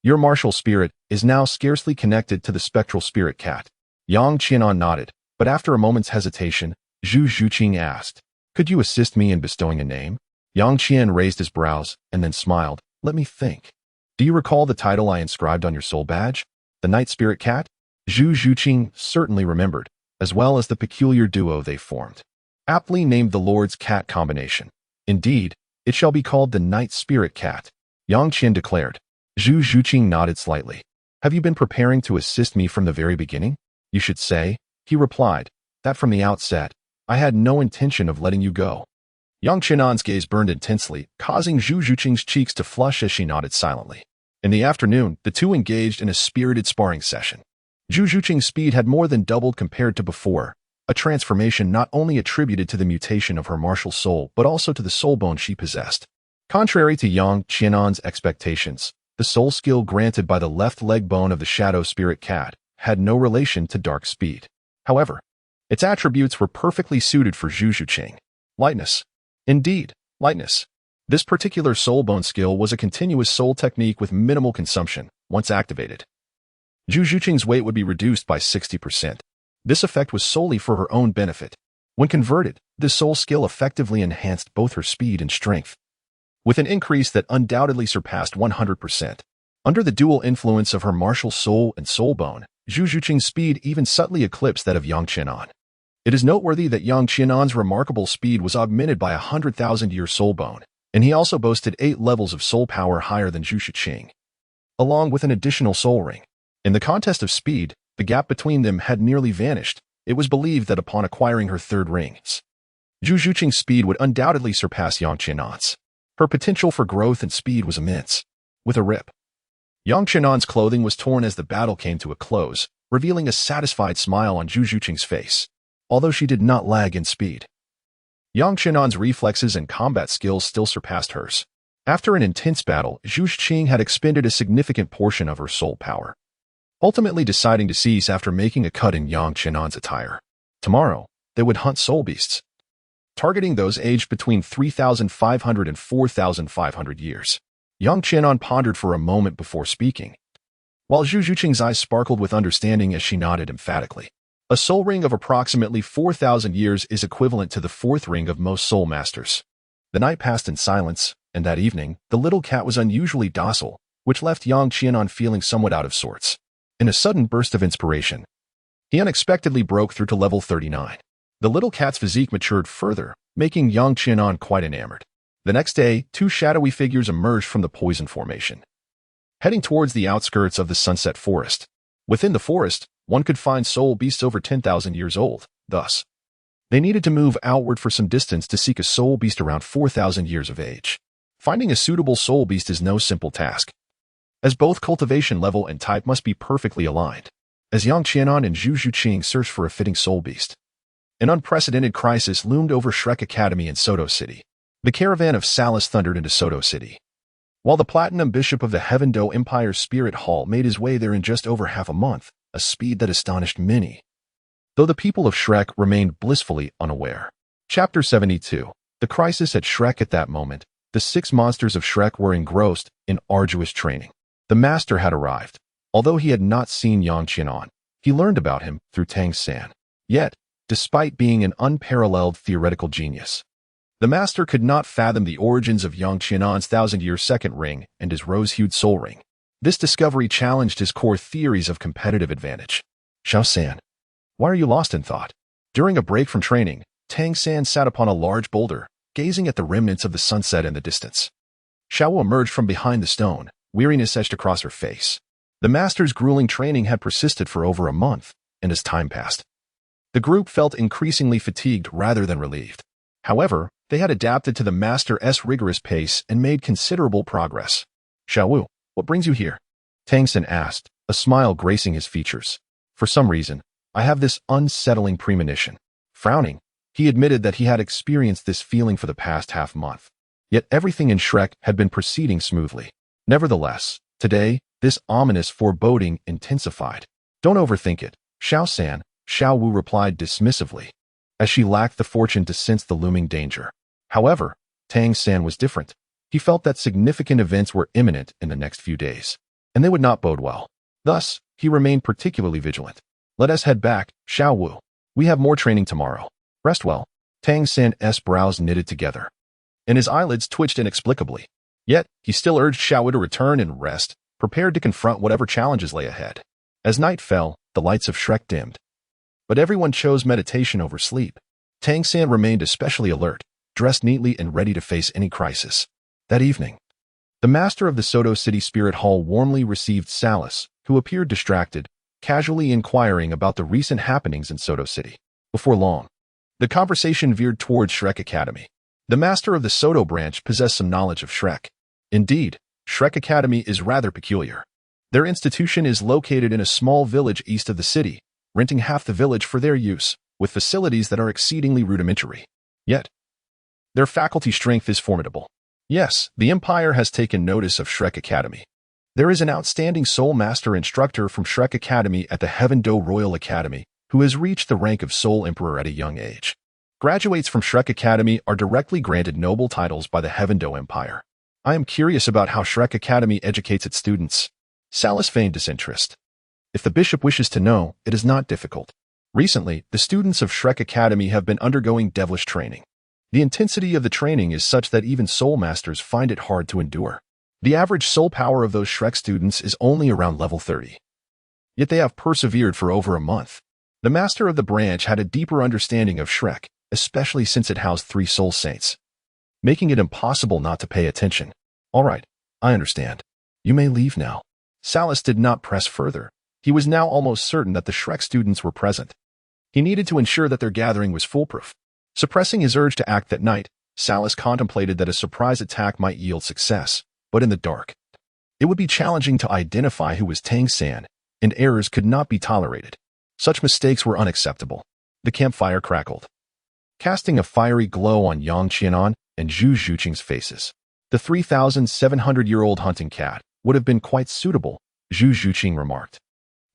your martial spirit is now scarcely connected to the Spectral Spirit Cat. Yang Qian nodded, but after a moment's hesitation, Zhu Zhuqing asked, "Could you assist me in bestowing a name?" Yang Qian raised his brows and then smiled. "Let me think. Do you recall the title I inscribed on your soul badge? The Night Spirit Cat?" Zhu Zhuqing certainly remembered, as well as the peculiar duo they formed. Aptly named the Lord's Cat combination. Indeed, it shall be called the Night Spirit Cat, Yang Qian declared. Zhu Zhuqing nodded slightly. "Have you been preparing to assist me from the very beginning?" "You should say," he replied, "that from the outset, I had no intention of letting you go." Yang Qian's gaze burned intensely, causing Zhu Zhuqing's cheeks to flush as she nodded silently. In the afternoon, the 2 engaged in a spirited sparring session. Zhu Zhuqing's speed had more than doubled compared to before, a transformation not only attributed to the mutation of her martial soul but also to the soul bone she possessed. Contrary to Yang Qian's expectations, the soul skill granted by the left leg bone of the Shadow Spirit Cat had no relation to dark speed. However, its attributes were perfectly suited for Zhu Zhuqing. Lightness. Indeed, lightness. This particular soul bone skill was a continuous soul technique with minimal consumption. Once activated, Zhu Zhuqing's weight would be reduced by 60%. This effect was solely for her own benefit. When converted, this soul skill effectively enhanced both her speed and strength, with an increase that undoubtedly surpassed 100%. Under the dual influence of her martial soul and soul bone, Zhu Zhuqing's speed even subtly eclipsed that of Yang Qian. It is noteworthy that Yang Qian's remarkable speed was augmented by a 100,000-year soul bone, and he also boasted 8 levels of soul power higher than Zhu Zhuqing, along with an additional soul ring. In the contest of speed, the gap between them had nearly vanished. It was believed that upon acquiring her third rings, Zhu Zhuqing's speed would undoubtedly surpass Yang Qianan's. Her potential for growth and speed was immense. With a rip, Yang Qianan's clothing was torn as the battle came to a close, revealing a satisfied smile on Zhu Zhuqing's face. Although she did not lag in speed, Yang Qianan's reflexes and combat skills still surpassed hers. After an intense battle, Zhu Zhuqing had expended a significant portion of her soul power, ultimately deciding to cease after making a cut in Yang Qianan's attire. Tomorrow, they would hunt soul beasts, targeting those aged between 3,500 and 4,500 years. Yang Qianan pondered for a moment before speaking, while Zhu Zhuqing's eyes sparkled with understanding as she nodded emphatically. A soul ring of approximately 4,000 years is equivalent to the fourth ring of most soul masters. The night passed in silence, and that evening, the little cat was unusually docile, which left Yang Qianan feeling somewhat out of sorts. In a sudden burst of inspiration, he unexpectedly broke through to level 39. The little cat's physique matured further, making Yang Qianan quite enamored. The next day, two shadowy figures emerged from the poison formation, heading towards the outskirts of the Sunset Forest. Within the forest, one could find soul beasts over 10,000 years old. Thus, they needed to move outward for some distance to seek a soul beast around 4,000 years of age. Finding a suitable soul beast is no simple task, as both cultivation level and type must be perfectly aligned. As Yang Qianan and Zhu Zhuqing searched for a fitting soul beast, an unprecedented crisis loomed over Shrek Academy in Soto City. The caravan of Salas thundered into Soto City, while the Platinum Bishop of the Heavendou Empire's Spirit Hall made his way there in just over half a month, a speed that astonished many, though the people of Shrek remained blissfully unaware. Chapter 72. The crisis at Shrek. At that moment, the 6 monsters of Shrek were engrossed in arduous training. The master had arrived. Although he had not seen Yang Qianan, he learned about him through Tang San. Yet, despite being an unparalleled theoretical genius, the master could not fathom the origins of Yang Qianan's 1,000-year second ring and his rose-hued soul ring. This discovery challenged his core theories of competitive advantage. Xiao San, why are you lost in thought? During a break from training, Tang San sat upon a large boulder, gazing at the remnants of the sunset in the distance. Xiao emerged from behind the stone, weariness etched across her face. The master's grueling training had persisted for over a month, and as time passed, the group felt increasingly fatigued rather than relieved. However, they had adapted to the master's rigorous pace and made considerable progress. Xiao, what brings you here? Tang San asked, a smile gracing his features. For some reason, I have this unsettling premonition. Frowning, he admitted that he had experienced this feeling for the past half-month. Yet everything in Shrek had been proceeding smoothly. Nevertheless, today, this ominous foreboding intensified. Don't overthink it, Xiao San, Xiao Wu replied dismissively, as she lacked the fortune to sense the looming danger. However, Tang San was different. He felt that significant events were imminent in the next few days, and they would not bode well. Thus, he remained particularly vigilant. Let us head back, Xiao Wu. We have more training tomorrow. Rest well. Tang San's brows knitted together, and his eyelids twitched inexplicably. Yet, he still urged Xiao Wu to return and rest, prepared to confront whatever challenges lay ahead. As night fell, the lights of Shrek dimmed, but everyone chose meditation over sleep. Tang San remained especially alert, dressed neatly and ready to face any crisis. That evening, the master of the Soto City Spirit Hall warmly received Salas, who appeared distracted, casually inquiring about the recent happenings in Soto City. Before long, the conversation veered towards Shrek Academy. The master of the Soto branch possessed some knowledge of Shrek. Indeed, Shrek Academy is rather peculiar. Their institution is located in a small village east of the city, renting half the village for their use, with facilities that are exceedingly rudimentary. Yet, their faculty strength is formidable. Yes, the Empire has taken notice of Shrek Academy. There is an outstanding Soul Master instructor from Shrek Academy at the Heavendou Royal Academy who has reached the rank of Soul Emperor at a young age. Graduates from Shrek Academy are directly granted noble titles by the Heavendou Empire. I am curious about how Shrek Academy educates its students. Salas feigned disinterest. If the bishop wishes to know, it is not difficult. Recently, the students of Shrek Academy have been undergoing devilish training. The intensity of the training is such that even soul masters find it hard to endure. The average soul power of those Shrek students is only around level 30. Yet they have persevered for over a month. The master of the branch had a deeper understanding of Shrek, especially since it housed 3 soul saints, making it impossible not to pay attention. All right, I understand. You may leave now. Salas did not press further. He was now almost certain that the Shrek students were present. He needed to ensure that their gathering was foolproof. Suppressing his urge to act that night, Salas contemplated that a surprise attack might yield success, but in the dark. It would be challenging to identify who was Tang San, and errors could not be tolerated. Such mistakes were unacceptable. The campfire crackled, casting a fiery glow on Yang Qianan and Zhu Zhuqing's faces. The 3,700-year-old hunting cat would have been quite suitable, Zhu Zhuqing remarked,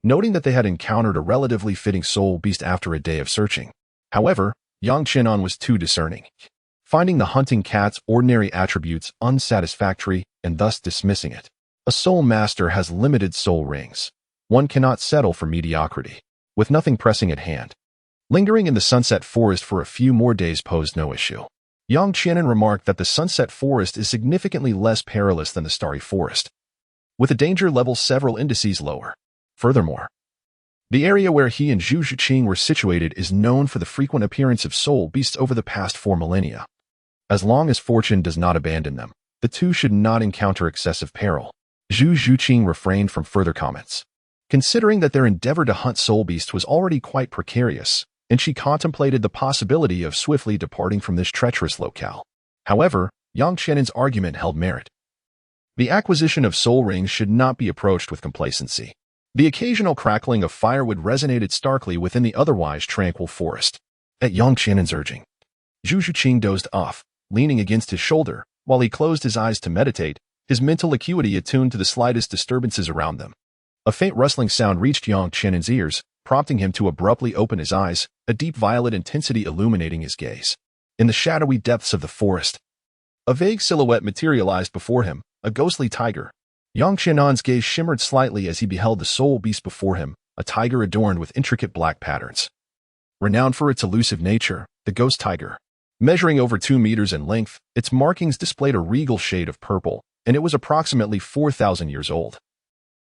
noting that they had encountered a relatively fitting soul beast after a day of searching. However, Yang Qianan was too discerning, finding the hunting cat's ordinary attributes unsatisfactory and thus dismissing it. A soul master has limited soul rings. One cannot settle for mediocrity. With nothing pressing at hand, lingering in the sunset forest for a few more days posed no issue. Yang Qianan remarked that the sunset forest is significantly less perilous than the starry forest, with a danger level several indices lower. Furthermore, the area where he and Zhu Zhuqing were situated is known for the frequent appearance of soul beasts over the past 4 millennia. As long as fortune does not abandon them, the two should not encounter excessive peril. Zhu Zhuqing refrained from further comments, considering that their endeavor to hunt soul beasts was already quite precarious, and she contemplated the possibility of swiftly departing from this treacherous locale. However, Yang Qianan's argument held merit. The acquisition of soul rings should not be approached with complacency. The occasional crackling of firewood resonated starkly within the otherwise tranquil forest. At Yang Qianan's urging, Zhu Zhuqing dozed off, leaning against his shoulder, while he closed his eyes to meditate, his mental acuity attuned to the slightest disturbances around them. A faint rustling sound reached Yang Qianan's ears, prompting him to abruptly open his eyes, a deep violet intensity illuminating his gaze. In the shadowy depths of the forest, a vague silhouette materialized before him, a ghostly tiger. Yang Qianan's gaze shimmered slightly as he beheld the soul beast before him, a tiger adorned with intricate black patterns. Renowned for its elusive nature, the ghost tiger. Measuring over 2 meters in length, its markings displayed a regal shade of purple, and it was approximately 4,000 years old.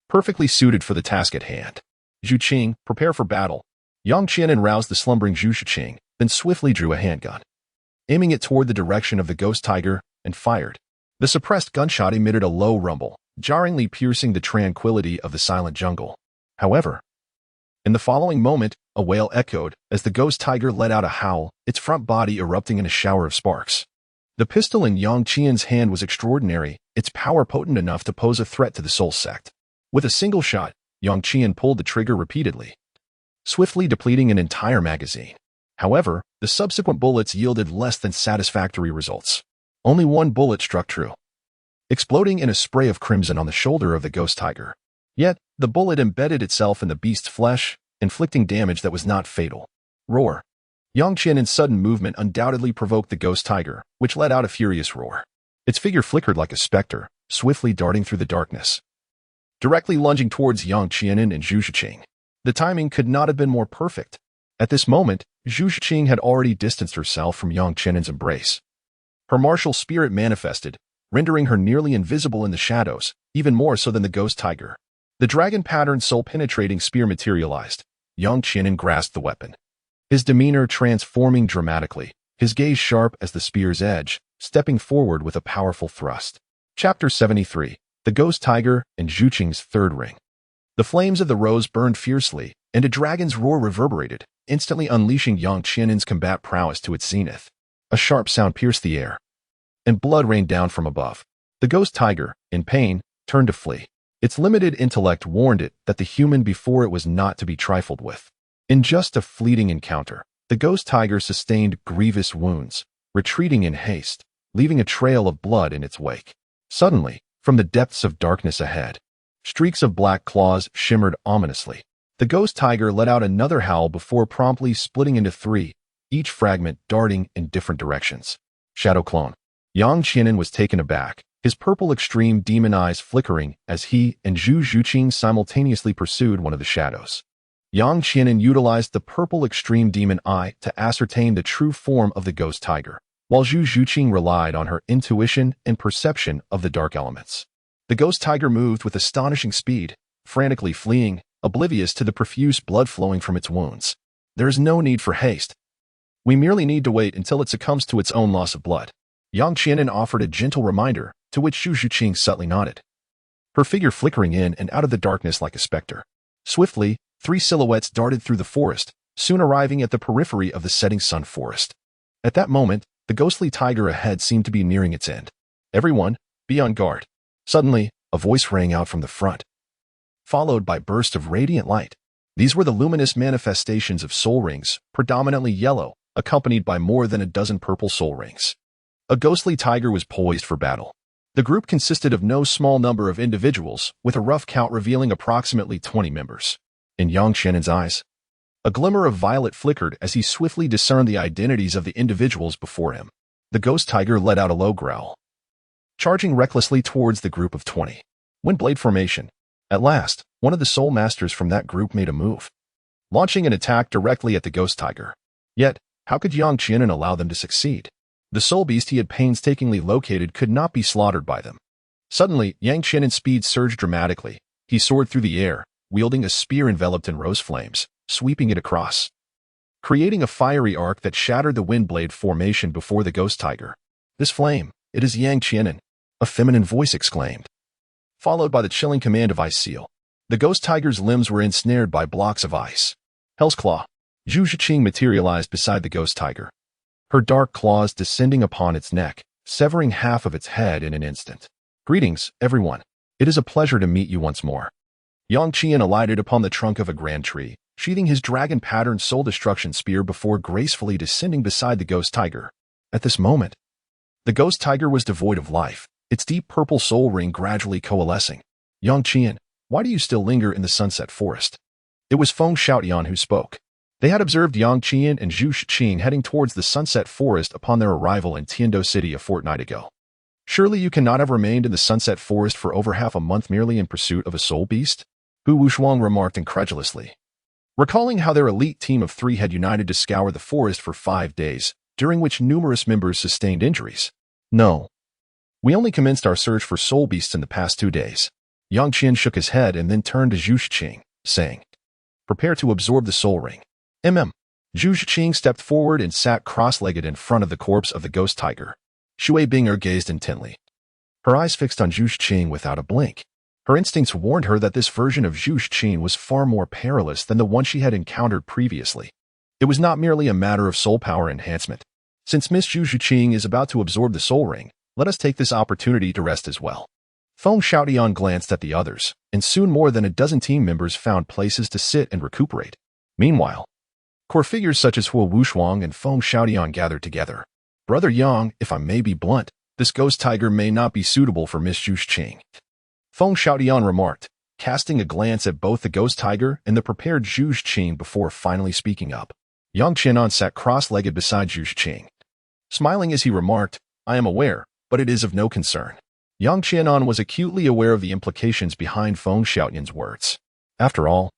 Perfectly suited for the task at hand. Zhuqing, prepare for battle. Yang Qianan roused the slumbering Zhu Zhuqing, then swiftly drew a handgun, aiming it toward the direction of the ghost tiger, and fired. The suppressed gunshot emitted a low rumble, jarringly piercing the tranquility of the silent jungle. However, in the following moment, a wail echoed as the ghost tiger let out a howl, its front body erupting in a shower of sparks. The pistol in Yang Qian's hand was extraordinary, its power potent enough to pose a threat to the soul sect. With a single shot, Yang Qian pulled the trigger repeatedly, swiftly depleting an entire magazine. However, the subsequent bullets yielded less than satisfactory results. Only one bullet struck true, exploding in a spray of crimson on the shoulder of the ghost tiger. Yet, the bullet embedded itself in the beast's flesh, inflicting damage that was not fatal. Roar. Yang Qian's sudden movement undoubtedly provoked the ghost tiger, which let out a furious roar. Its figure flickered like a specter, swiftly darting through the darkness, directly lunging towards Yang Qianan and Zhu Zhuqing. The timing could not have been more perfect. At this moment, Zhu Zhuqing had already distanced herself from Yang Qianan's embrace. Her martial spirit manifested, rendering her nearly invisible in the shadows, even more so than the ghost tiger. The dragon-patterned soul-penetrating spear materialized. Yang Qianan grasped the weapon, his demeanor transforming dramatically, his gaze sharp as the spear's edge, stepping forward with a powerful thrust. Chapter 73. The Ghost Tiger and Zhuqing's Third Ring. The flames of the rose burned fiercely, and a dragon's roar reverberated, instantly unleashing Yang Qianan's combat prowess to its zenith. A sharp sound pierced the air, and blood rained down from above. The ghost tiger, in pain, turned to flee. Its limited intellect warned it that the human before it was not to be trifled with. In just a fleeting encounter, the ghost tiger sustained grievous wounds, retreating in haste, leaving a trail of blood in its wake. Suddenly, from the depths of darkness ahead, streaks of black claws shimmered ominously. The ghost tiger let out another howl before promptly splitting into 3, each fragment darting in different directions. Shadow clone. Yang Qianan was taken aback, his purple extreme demon eyes flickering as he and Zhu Zhuqing simultaneously pursued one of the shadows. Yang Qianan utilized the purple extreme demon eye to ascertain the true form of the ghost tiger, while Zhu Zhuqing relied on her intuition and perception of the dark elements. The ghost tiger moved with astonishing speed, frantically fleeing, oblivious to the profuse blood flowing from its wounds. There is no need for haste. We merely need to wait until it succumbs to its own loss of blood. Yang Qianan offered a gentle reminder, to which Zhu Zhuqing subtly nodded, her figure flickering in and out of the darkness like a specter. Swiftly, 3 silhouettes darted through the forest, soon arriving at the periphery of the setting sun forest. At that moment, the ghostly tiger ahead seemed to be nearing its end. Everyone, be on guard. Suddenly, a voice rang out from the front, followed by bursts of radiant light. These were the luminous manifestations of soul rings, predominantly yellow, accompanied by more than a dozen purple soul rings. A ghostly tiger was poised for battle. The group consisted of no small number of individuals, with a rough count revealing approximately 20 members. In Yang Qianen's eyes, a glimmer of violet flickered as he swiftly discerned the identities of the individuals before him. The ghost tiger let out a low growl, charging recklessly towards the group of 20. Windblade formation. At last, one of the soul masters from that group made a move, launching an attack directly at the ghost tiger. Yet, how could Yang Qianen allow them to succeed? The soul beast he had painstakingly located could not be slaughtered by them. Suddenly, Yang Qianen's speed surged dramatically. He soared through the air, wielding a spear enveloped in rose flames, sweeping it across, creating a fiery arc that shattered the windblade formation before the ghost tiger. This flame, it is Yang Qianen, a feminine voice exclaimed, followed by the chilling command of Ice Seal. The ghost tiger's limbs were ensnared by blocks of ice. Hell's Claw. Zhu Zhuqing materialized beside the ghost tiger, her dark claws descending upon its neck, severing half of its head in an instant. Greetings, everyone. It is a pleasure to meet you once more. Yang Qian alighted upon the trunk of a grand tree, sheathing his dragon-patterned soul-destruction spear before gracefully descending beside the ghost tiger. At this moment, the ghost tiger was devoid of life, its deep purple soul ring gradually coalescing. Yang Qian, why do you still linger in the sunset forest? It was Feng Xiaotian who spoke. They had observed Yang Qian and Zhu Zhuqing heading towards the sunset forest upon their arrival in Tiandou City a fortnight ago. Surely you cannot have remained in the sunset forest for over half a month merely in pursuit of a soul beast? Hu Wushuang remarked incredulously, recalling how their elite team of 3 had united to scour the forest for 5 days, during which numerous members sustained injuries. No. We only commenced our search for soul beasts in the past 2 days. Yang Qian shook his head and then turned to Zhu Zhuqing, saying, prepare to absorb the soul ring. Zhu Zhuqing stepped forward and sat cross-legged in front of the corpse of the ghost tiger. Shui Binger gazed intently, her eyes fixed on Zhu Zhuqing without a blink. Her instincts warned her that this version of Zhu Zhuqing was far more perilous than the one she had encountered previously. It was not merely a matter of soul power enhancement. Since Miss Zhu Zhuqing is about to absorb the soul ring, let us take this opportunity to rest as well. Feng Xiaotian glanced at the others, and soon more than a dozen team members found places to sit and recuperate. Meanwhile, core figures such as Hu Wushuang and Feng Xiaotian gathered together. Brother Yang, if I may be blunt, this ghost tiger may not be suitable for Miss Zhu Zhuqing. Feng Xiaotian remarked, casting a glance at both the ghost tiger and the prepared Zhu Zhuqing before finally speaking up. Yang Qianan sat cross-legged beside Zhu Zhuqing, smiling as he remarked, I am aware, but it is of no concern. Yang Qianan was acutely aware of the implications behind Feng Xiaotian's words. After all,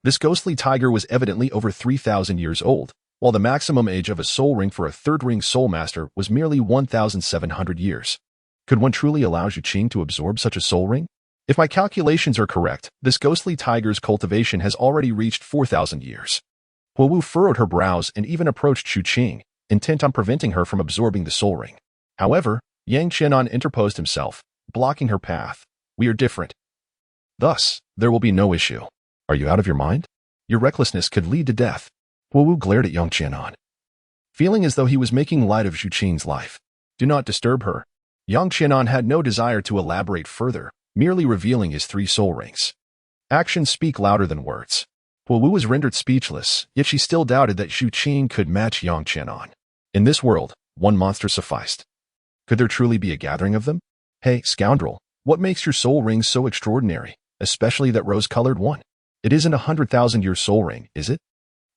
this ghostly tiger was evidently over 3,000 years old, while the maximum age of a soul ring for a third-ring soul master was merely 1,700 years. Could one truly allow Zhu Zhuqing to absorb such a soul ring? If my calculations are correct, this ghostly tiger's cultivation has already reached 4,000 years. Hu Wu furrowed her brows and even approached Zhu Zhuqing, intent on preventing her from absorbing the soul ring. However, Yang Qianan interposed himself, blocking her path. We are different. Thus, there will be no issue. Are you out of your mind? Your recklessness could lead to death. Hu Wu glared at Yang Qianan, feeling as though he was making light of Zhu Zhuqing's life. Do not disturb her. Yang Qianan had no desire to elaborate further, merely revealing his 3 soul rings. Actions speak louder than words. Hu Wu was rendered speechless, yet she still doubted that Zhu Zhuqing could match Yang Qianan. In this world, one monster sufficed. Could there truly be a gathering of them? Hey, scoundrel, what makes your soul rings so extraordinary, especially that rose-colored one? It isn't a 100,000-year soul ring, is it?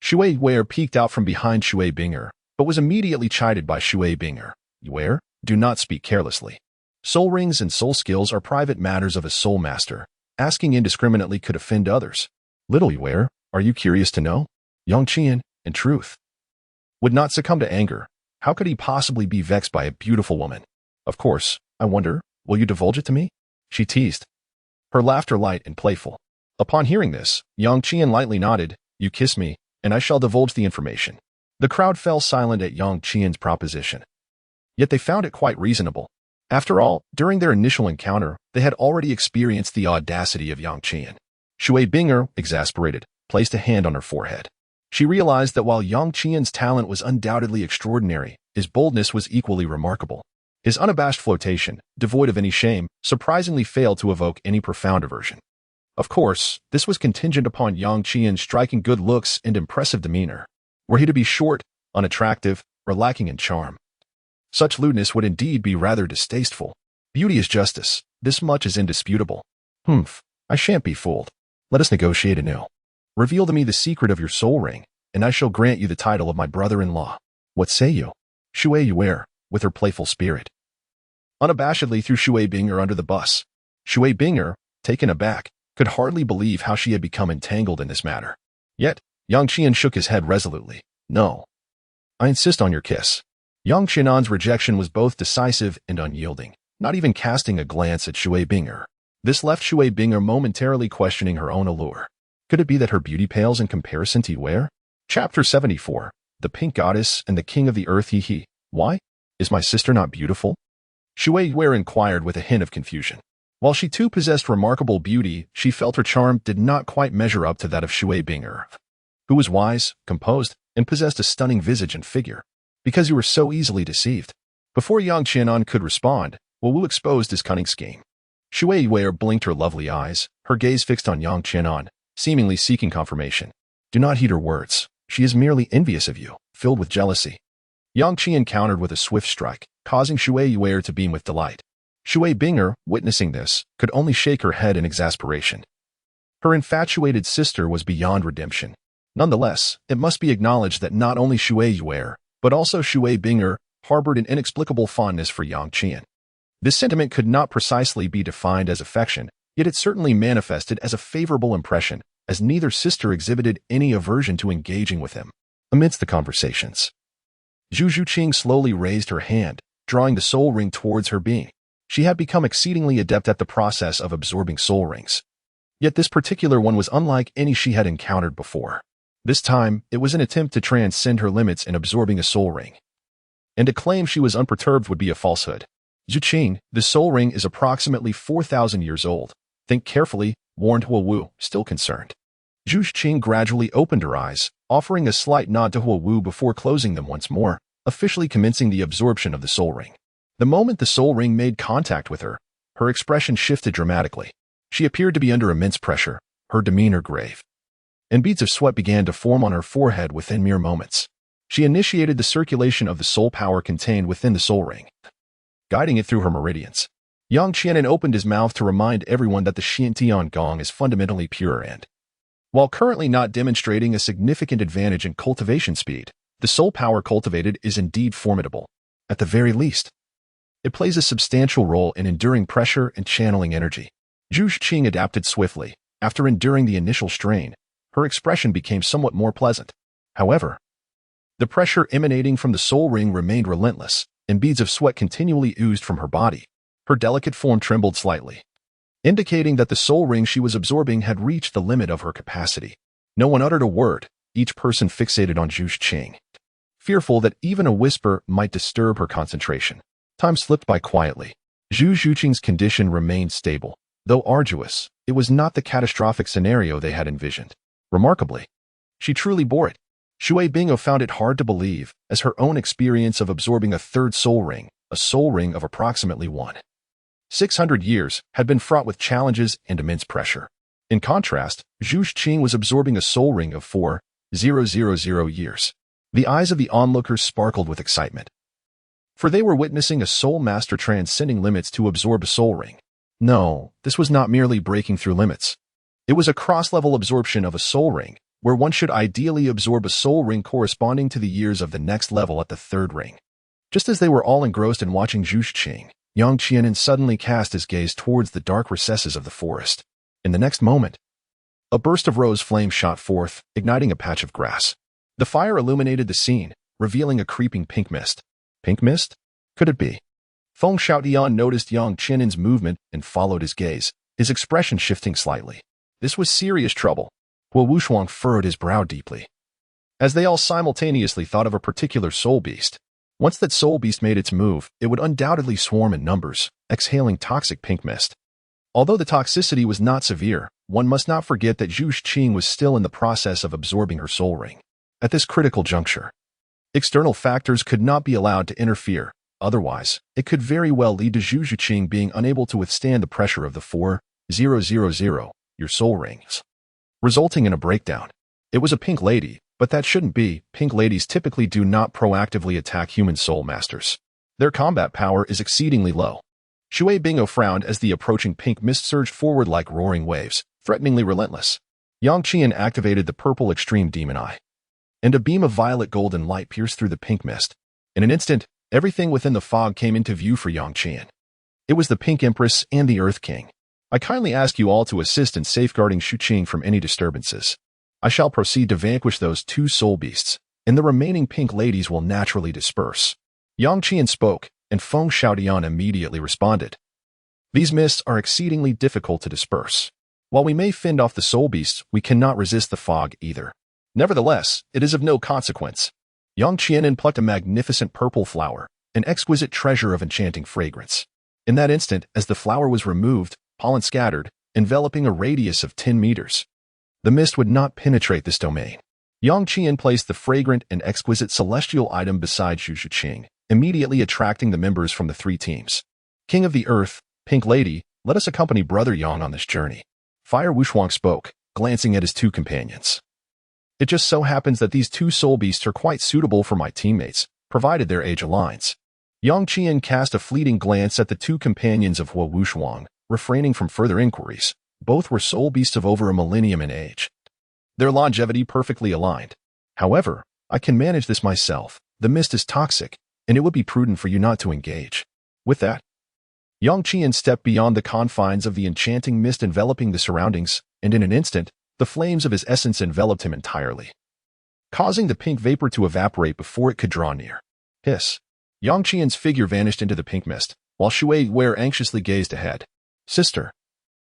Shui Wei peeked out from behind Shui Binger, but was immediately chided by Shui Binger. Wei, do not speak carelessly. Soul rings and soul skills are private matters of a soul master. Asking indiscriminately could offend others. Little Wei, are you curious to know? Yang Qian, in truth, would not succumb to anger. How could he possibly be vexed by a beautiful woman? Of course, I wonder, will you divulge it to me? She teased, her laughter light and playful. Upon hearing this, Yang Qian lightly nodded, you kiss me, and I shall divulge the information. The crowd fell silent at Yang Qian's proposition. Yet they found it quite reasonable. After all, during their initial encounter, they had already experienced the audacity of Yang Qian. Shui Binger, exasperated, placed a hand on her forehead. She realized that while Yang Qian's talent was undoubtedly extraordinary, his boldness was equally remarkable. His unabashed flotation, devoid of any shame, surprisingly failed to evoke any profound aversion. Of course, this was contingent upon Yang Qian's striking good looks and impressive demeanor. Were he to be short, unattractive, or lacking in charm, such lewdness would indeed be rather distasteful. Beauty is justice. This much is indisputable. I shan't be fooled. Let us negotiate anew. Reveal to me the secret of your soul ring, and I shall grant you the title of my brother-in-law. What say you? Shui Yuer, with her playful spirit, unabashedly threw Shui Binger under the bus. Shui Binger, taken aback, could hardly believe how she had become entangled in this matter. Yet, Yang Qian shook his head resolutely. No. I insist on your kiss. Yang Qianan's rejection was both decisive and unyielding, not even casting a glance at Shui Binger. This left Shui Binger momentarily questioning her own allure. Could it be that her beauty pales in comparison to Yuer? Chapter 74. The Pink Goddess and the King of the Earth. He. Why? Is my sister not beautiful? Shui Yuer inquired with a hint of confusion. While she too possessed remarkable beauty, she felt her charm did not quite measure up to that of Shui Binger, who was wise, composed, and possessed a stunning visage and figure. Because you were so easily deceived. Before Yang Qianan could respond, Wu exposed his cunning scheme. Shui Yuer blinked her lovely eyes, her gaze fixed on Yang Qianan, seemingly seeking confirmation. Do not heed her words. She is merely envious of you, filled with jealousy. Yang Qian countered with a swift strike, causing Shui Yuer to beam with delight. Shui Binger, witnessing this, could only shake her head in exasperation. Her infatuated sister was beyond redemption. Nonetheless, it must be acknowledged that not only Shui Yuer, but also Shui Binger, harbored an inexplicable fondness for Yang Qian. This sentiment could not precisely be defined as affection, yet it certainly manifested as a favorable impression, as neither sister exhibited any aversion to engaging with him. Amidst the conversations, Zhu Zhuqing slowly raised her hand, drawing the soul ring towards her being. She had become exceedingly adept at the process of absorbing soul rings. Yet this particular one was unlike any she had encountered before. This time, it was an attempt to transcend her limits in absorbing a soul ring. And to claim she was unperturbed would be a falsehood. Zhuqing, the soul ring is approximately 4,000 years old. Think carefully, warned Wu, still concerned. Zhu Zhuqing gradually opened her eyes, offering a slight nod to Wu before closing them once more, officially commencing the absorption of the soul ring. The moment the soul ring made contact with her, her expression shifted dramatically. She appeared to be under immense pressure, her demeanor grave, and beads of sweat began to form on her forehead within mere moments. She initiated the circulation of the soul power contained within the soul ring, guiding it through her meridians. Yang Qianan opened his mouth to remind everyone that the Xiantian Gong is fundamentally pure and, while currently not demonstrating a significant advantage in cultivation speed, the soul power cultivated is indeed formidable. At the very least, it plays a substantial role in enduring pressure and channeling energy. Zhu Zhuqing adapted swiftly. After enduring the initial strain, her expression became somewhat more pleasant. However, the pressure emanating from the soul ring remained relentless, and beads of sweat continually oozed from her body. Her delicate form trembled slightly, indicating that the soul ring she was absorbing had reached the limit of her capacity. No one uttered a word, each person fixated on Zhu Zhuqing, fearful that even a whisper might disturb her concentration. Time slipped by quietly. Zhu Zhuqing's condition remained stable. Though arduous, it was not the catastrophic scenario they had envisioned. Remarkably, she truly bore it. Shui Bingo found it hard to believe, as her own experience of absorbing a third soul ring, a soul ring of approximately 1,600 years, had been fraught with challenges and immense pressure. In contrast, Zhu Zhuqing was absorbing a soul ring of 4,000 years. The eyes of the onlookers sparkled with excitement, for they were witnessing a soul master transcending limits to absorb a soul ring. No, this was not merely breaking through limits. It was a cross-level absorption of a soul ring, where one should ideally absorb a soul ring corresponding to the years of the next level at the third ring. Just as they were all engrossed in watching Zhu Zhuqing, Yang Qianan suddenly cast his gaze towards the dark recesses of the forest. In the next moment, a burst of rose flame shot forth, igniting a patch of grass. The fire illuminated the scene, revealing a creeping pink mist. Pink mist? Could it be? Feng Xiaotian noticed Yang Qianan's movement and followed his gaze, his expression shifting slightly. This was serious trouble. Wu Shuang furrowed his brow deeply, as they all simultaneously thought of a particular soul beast. Once that soul beast made its move, it would undoubtedly swarm in numbers, exhaling toxic pink mist. Although the toxicity was not severe, one must not forget that Zhu Zhuqing was still in the process of absorbing her soul ring. at this critical juncture. External factors could not be allowed to interfere, otherwise, it could very well lead to Zhu Zhuqing being unable to withstand the pressure of the 4,000, your soul rings, resulting in a breakdown. It was a pink lady, but that shouldn't be. Pink ladies typically do not proactively attack human soul masters. Their combat power is exceedingly low. Shui Bingo frowned as the approaching pink mist surged forward like roaring waves, threateningly relentless. Yang Qian activated the purple extreme demon eye, and a beam of violet golden light pierced through the pink mist. In an instant, everything within the fog came into view for Yang Qian. It was the Pink Empress and the Earth King. I kindly ask you all to assist in safeguarding Zhuqing from any disturbances. I shall proceed to vanquish those two soul beasts, and the remaining pink ladies will naturally disperse. Yang Qian spoke, and Feng Xiaodian immediately responded. These mists are exceedingly difficult to disperse. While we may fend off the soul beasts, we cannot resist the fog either. Nevertheless, it is of no consequence. Yang Qian plucked a magnificent purple flower, an exquisite treasure of enchanting fragrance. In that instant, as the flower was removed, pollen scattered, enveloping a radius of 10 meters. The mist would not penetrate this domain. Yang Qian placed the fragrant and exquisite celestial item beside Zhu Zhuqing, immediately attracting the members from the three teams. King of the Earth, Pink Lady, let us accompany Brother Yang on this journey. Fire Wushuang spoke, glancing at his two companions. It just so happens that these two soul beasts are quite suitable for my teammates, provided their age aligns. Yang Qian cast a fleeting glance at the two companions of Hua Wushuang, refraining from further inquiries. Both were soul beasts of over a millennium in age. Their longevity perfectly aligned. However, I can manage this myself. The mist is toxic, and it would be prudent for you not to engage. With that, Yang Qian stepped beyond the confines of the enchanting mist enveloping the surroundings, and in an instant, the flames of his essence enveloped him entirely, causing the pink vapor to evaporate before it could draw near. Hiss. Yang Qian's figure vanished into the pink mist, while Shui Wei anxiously gazed ahead. Sister,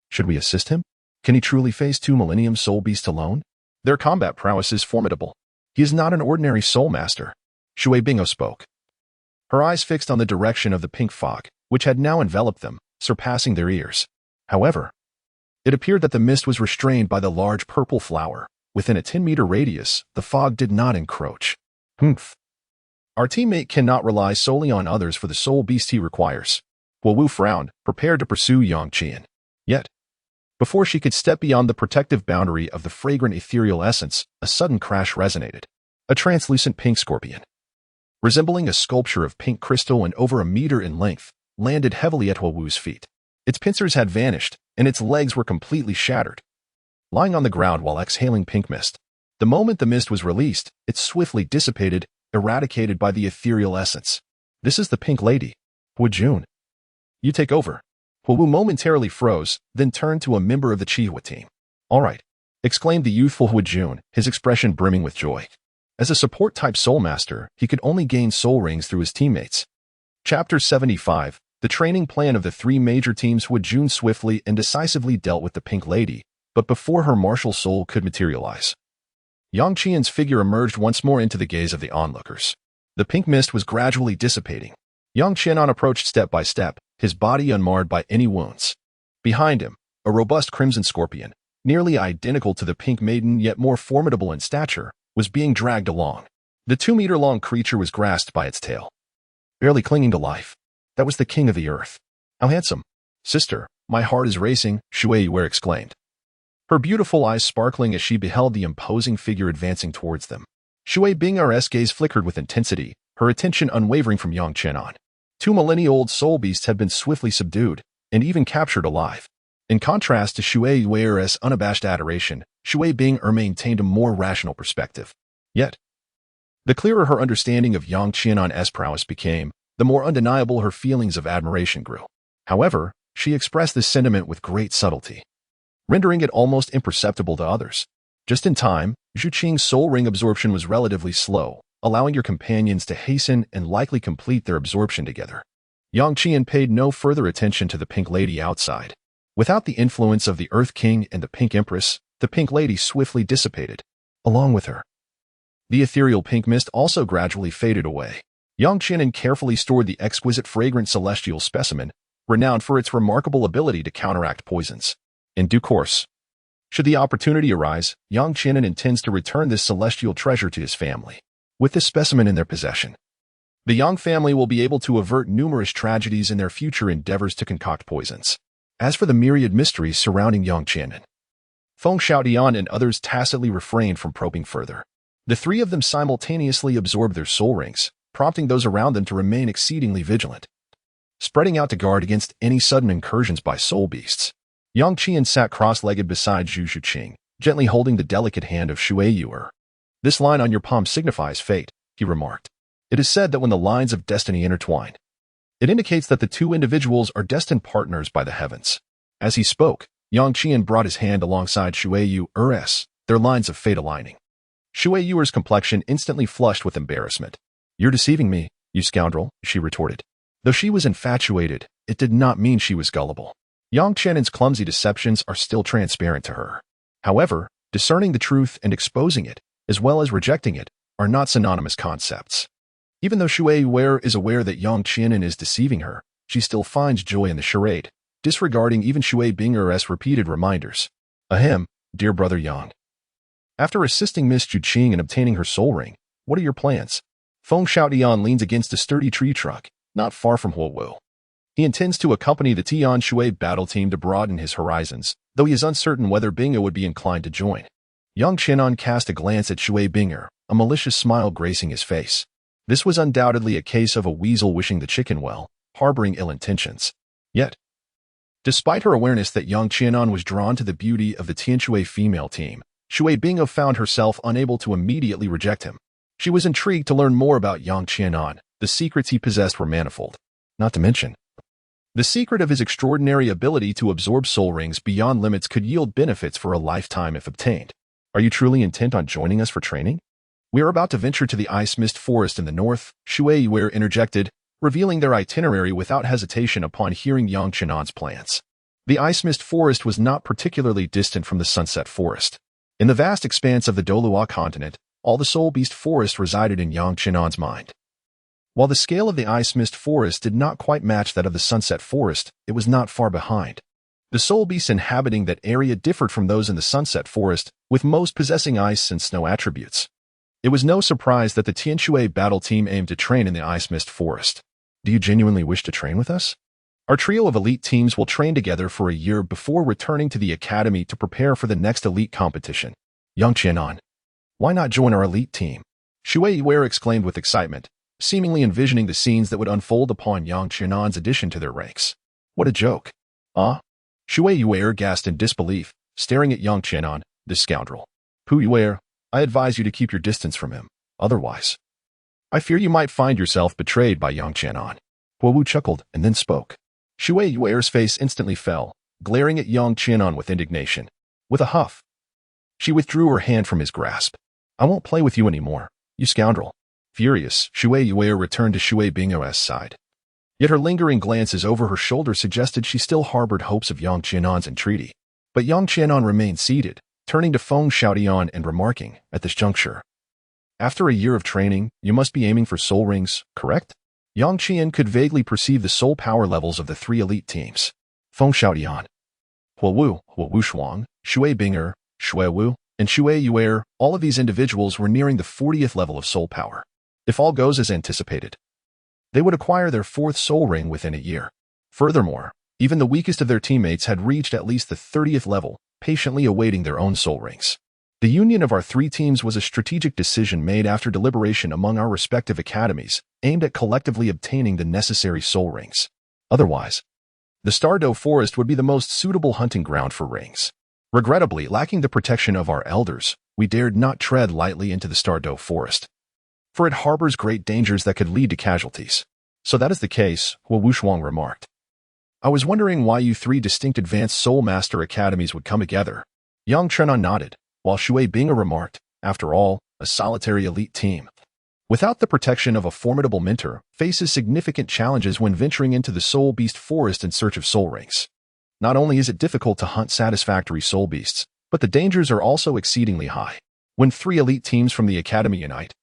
should we assist him? Can he truly face two millennium soul beasts alone? Their combat prowess is formidable. He is not an ordinary soul master. Shui Bingo spoke, her eyes fixed on the direction of the pink fog, which had now enveloped them, surpassing their ears. However, it appeared that the mist was restrained by the large purple flower. Within a 10-meter radius, the fog did not encroach. Humph. Our teammate cannot rely solely on others for the soul beast he requires. Hua Wu frowned, prepared to pursue Yang Qian. Yet, before she could step beyond the protective boundary of the fragrant ethereal essence, a sudden crash resonated. A translucent pink scorpion, resembling a sculpture of pink crystal and over a meter in length, landed heavily at Hua Wu's feet. Its pincers had vanished, and its legs were completely shattered, lying on the ground while exhaling pink mist. The moment the mist was released, it swiftly dissipated, eradicated by the ethereal essence. This is the Pink Lady. Hua Jun, you take over. Hua Wu momentarily froze, then turned to a member of the Chihua team. All right, exclaimed the youthful Hua Jun, his expression brimming with joy. As a support-type soul master, he could only gain soul rings through his teammates. Chapter 75, the training plan of the three major teams. Hua Jun swiftly and decisively dealt with the Pink Lady, but before her martial soul could materialize, Yang Qian's figure emerged once more into the gaze of the onlookers. The pink mist was gradually dissipating. Yang Qian approached step by step, his body unmarred by any wounds. Behind him, a robust crimson scorpion, nearly identical to the pink maiden yet more formidable in stature, was being dragged along. The 2-meter-long creature was grasped by its tail, barely clinging to life. That was the king of the earth. How handsome. Sister, my heart is racing, Shui Wei exclaimed, her beautiful eyes sparkling as she beheld the imposing figure advancing towards them. Shui Bing's gaze flickered with intensity, her attention unwavering from Yang Qian on. 2 millennia-old soul beasts had been swiftly subdued, and even captured alive. In contrast to Shui Wei's unabashed adoration, Shui Bing maintained a more rational perspective. Yet, the clearer her understanding of Yang Qian's prowess became, the more undeniable her feelings of admiration grew. However, she expressed this sentiment with great subtlety, rendering it almost imperceptible to others. Just in time, Zhuqing's soul ring absorption was relatively slow, allowing your companions to hasten and likely complete their absorption together. Yang Qian paid no further attention to the Pink Lady outside. Without the influence of the Earth King and the Pink Empress, the Pink Lady swiftly dissipated. Along with her, the ethereal pink mist also gradually faded away. Yang Qian carefully stored the exquisite fragrant celestial specimen, renowned for its remarkable ability to counteract poisons. In due course, Should the opportunity arise, Yang Qianan intends to return this celestial treasure to his family. With this specimen in their possession, the Yang family will be able to avert numerous tragedies in their future endeavors to concoct poisons. As for the myriad mysteries surrounding Yang Qianan, Feng Xiaodian and others tacitly refrained from probing further. The three of them simultaneously absorbed their soul rings, prompting those around them to remain exceedingly vigilant, spreading out to guard against any sudden incursions by soul beasts. Yang Qian sat cross-legged beside Zhu Zhuqing, gently holding the delicate hand of Shui Yuer. "This line on your palm signifies fate," he remarked. "It is said that when the lines of destiny intertwine, it indicates that the two individuals are destined partners by the heavens." As he spoke, Yang Qian brought his hand alongside Shui Yuer's, their lines of fate aligning. Shui Yuer's complexion instantly flushed with embarrassment. "You're deceiving me, you scoundrel," she retorted. Though she was infatuated, it did not mean she was gullible. Yang Qianan's clumsy deceptions are still transparent to her. However, discerning the truth and exposing it, as well as rejecting it, are not synonymous concepts. Even though Shui Yuer is aware that Yang Qianan is deceiving her, she still finds joy in the charade, disregarding even Shui Bing'er's repeated reminders. "Ahem, dear brother Yang. After assisting Miss Zhuqing in obtaining her soul ring, what are your plans?" Feng Xiaodian leans against a sturdy tree trunk, not far from Huowu. He intends to accompany the Tian Shui battle team to broaden his horizons, though he is uncertain whether Bing'er would be inclined to join. Yang Qianan cast a glance at Shui Bing'er, a malicious smile gracing his face. This was undoubtedly a case of a weasel wishing the chicken well, harboring ill intentions. Yet, despite her awareness that Yang Qianan was drawn to the beauty of the Tianshui female team, Shui Bing'er found herself unable to immediately reject him. She was intrigued to learn more about Yang Qianan. The secrets he possessed were manifold. Not to mention, the secret of his extraordinary ability to absorb soul rings beyond limits could yield benefits for a lifetime if obtained. "Are you truly intent on joining us for training?" "We are about to venture to the ice mist forest in the north," Shui Yuer interjected, revealing their itinerary without hesitation upon hearing Yang Qianan's plans. The ice mist forest was not particularly distant from the sunset forest. In the vast expanse of the Douluo Continent, all the soul beast forest resided in Yang Qianan's mind. While the scale of the ice mist forest did not quite match that of the sunset forest, it was not far behind. The soul beasts inhabiting that area differed from those in the sunset forest, with most possessing ice and snow attributes. It was no surprise that the Tianshui battle team aimed to train in the ice mist forest. "Do you genuinely wish to train with us? Our trio of elite teams will train together for a year before returning to the academy to prepare for the next elite competition." "Yang Qianan, why not join our elite team?" Shui Yuer exclaimed with excitement, seemingly envisioning the scenes that would unfold upon Yang Qianan's addition to their ranks. "What a joke." "Ah?" Shui Yuer gasped in disbelief, staring at Yang Qianan, "This scoundrel. Pu Yuer, I advise you to keep your distance from him. Otherwise, I fear you might find yourself betrayed by Yang Qianan." Huowu chuckled and then spoke. Shui Yuer's face instantly fell, glaring at Yang Qianan with indignation. With a huff, she withdrew her hand from his grasp. "I won't play with you anymore, you scoundrel." Furious, Shui Yuer returned to Shui Bing'er's side. Yet her lingering glances over her shoulder suggested she still harbored hopes of Yang Qianan's entreaty. But Yang Qianan remained seated, turning to Feng Xiaodian and remarking, at this juncture, "After a year of training, you must be aiming for soul rings, correct?" Yang Qian could vaguely perceive the soul power levels of the three elite teams. Feng Xiaodian, Huowu Shuang, Shui Bing'er, Shui Wu, and Shui Yuer, all of these individuals were nearing the 40th level of soul power. If all goes as anticipated, they would acquire their 4th soul ring within a year. Furthermore, even the weakest of their teammates had reached at least the 30th level, patiently awaiting their own soul rings. The union of our three teams was a strategic decision made after deliberation among our respective academies, aimed at collectively obtaining the necessary soul rings. Otherwise, the Tiandou forest would be the most suitable hunting ground for rings. Regrettably, lacking the protection of our elders, we dared not tread lightly into the Tiandou forest, for it harbors great dangers that could lead to casualties. "So that is the case," Huowu Shuang remarked. "I was wondering why you three distinct advanced soul master academies would come together." Yang Qianan nodded, while Shui Bing'er remarked, "After all, a solitary elite team, without the protection of a formidable mentor, faces significant challenges when venturing into the soul beast forest in search of soul rings. Not only is it difficult to hunt satisfactory soul beasts, but the dangers are also exceedingly high. When three elite teams from the academy unite,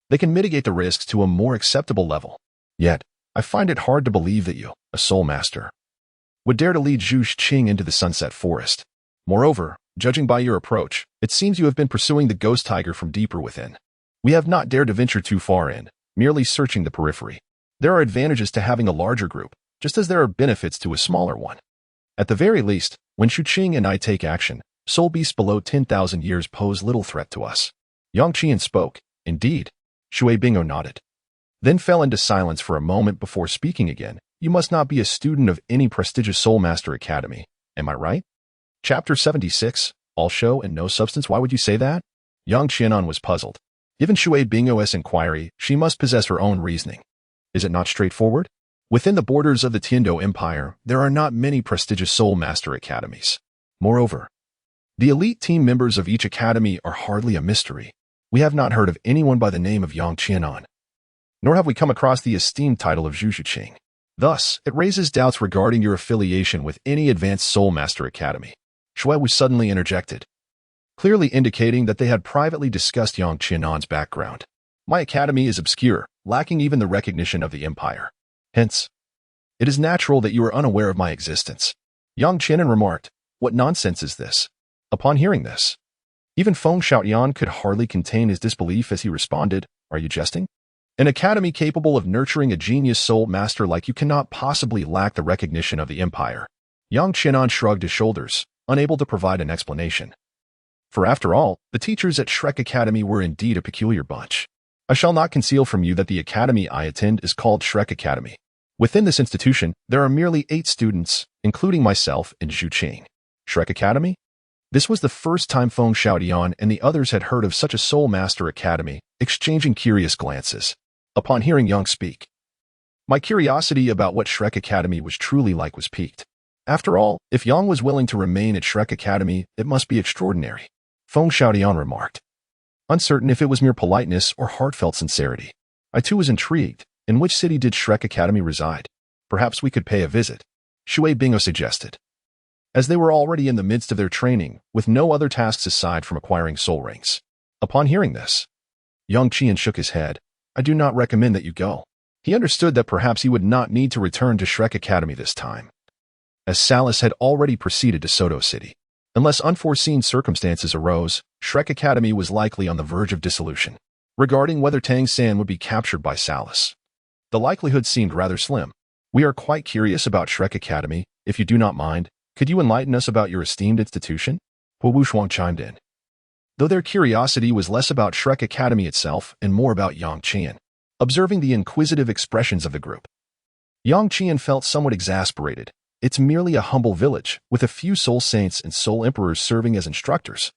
they can mitigate the risks to a more acceptable level. Yet, I find it hard to believe that you, a soul master, would dare to lead Zhu Zhuqing into the sunset forest. Moreover, Judging by your approach, it seems you have been pursuing the ghost tiger from deeper within. We have not dared to venture too far in, merely searching the periphery. There are advantages to having a larger group, just as there are benefits to a smaller one. At the very least, when Zhu Zhuqing and I take action, soul beasts below 10,000 years pose little threat to us. Yang Qian spoke. Indeed. Shui Bingo nodded. Then fell into silence for a moment before speaking again. You must not be a student of any prestigious Soul Master Academy. Am I right? Chapter 76. All show and no substance. Why would you say that? Yang Qianan was puzzled. Given Shui Bingo's inquiry, she must possess her own reasoning. Is it not straightforward? Within the borders of the Tiandou Empire, there are not many prestigious Soul Master Academies. Moreover, the elite team members of each academy are hardly a mystery. We have not heard of anyone by the name of Yang Qianan, nor have we come across the esteemed title of Zhu Zhuqing. Thus, it raises doubts regarding your affiliation with any advanced Soul Master Academy. Shui was suddenly interjected, clearly indicating that they had privately discussed Yang Qianan's background. My academy is obscure, lacking even the recognition of the empire. Hence, it is natural that you are unaware of my existence. Yang Qianan remarked, what nonsense is this? Upon hearing this, even Feng Shaotian could hardly contain his disbelief as he responded, are you jesting? An academy capable of nurturing a genius soul master like you cannot possibly lack the recognition of the empire. Yang Qianan shrugged his shoulders, unable to provide an explanation. For after all, the teachers at Shrek Academy were indeed a peculiar bunch. I shall not conceal from you that the academy I attend is called Shrek Academy. Within this institution, there are merely 8 students, including myself and Zhu Zhuqing. Shrek Academy? This was the first time Feng Shaotian and the others had heard of such a Soul Master Academy, exchanging curious glances. Upon hearing Yang speak, my curiosity about what Shrek Academy was truly like was piqued. After all, if Yang was willing to remain at Shrek Academy, it must be extraordinary. Feng Shaotian remarked, uncertain if it was mere politeness or heartfelt sincerity. I too was intrigued. In which city did Shrek Academy reside? Perhaps we could pay a visit. Shui Bingo suggested. As they were already in the midst of their training, with no other tasks aside from acquiring soul rings. Upon hearing this, Yang Qian shook his head. I do not recommend that you go. He understood that perhaps he would not need to return to Shrek Academy this time, as Salis had already proceeded to Soto City. Unless unforeseen circumstances arose, Shrek Academy was likely on the verge of dissolution. Regarding whether Tang San would be captured by Salis, the likelihood seemed rather slim. We are quite curious about Shrek Academy. If you do not mind, could you enlighten us about your esteemed institution? Hu Wushuang chimed in, though their curiosity was less about Shrek Academy itself and more about Yang Qian. Observing the inquisitive expressions of the group, Yang Qian felt somewhat exasperated. It's merely a humble village, with a few soul saints and soul emperors serving as instructors,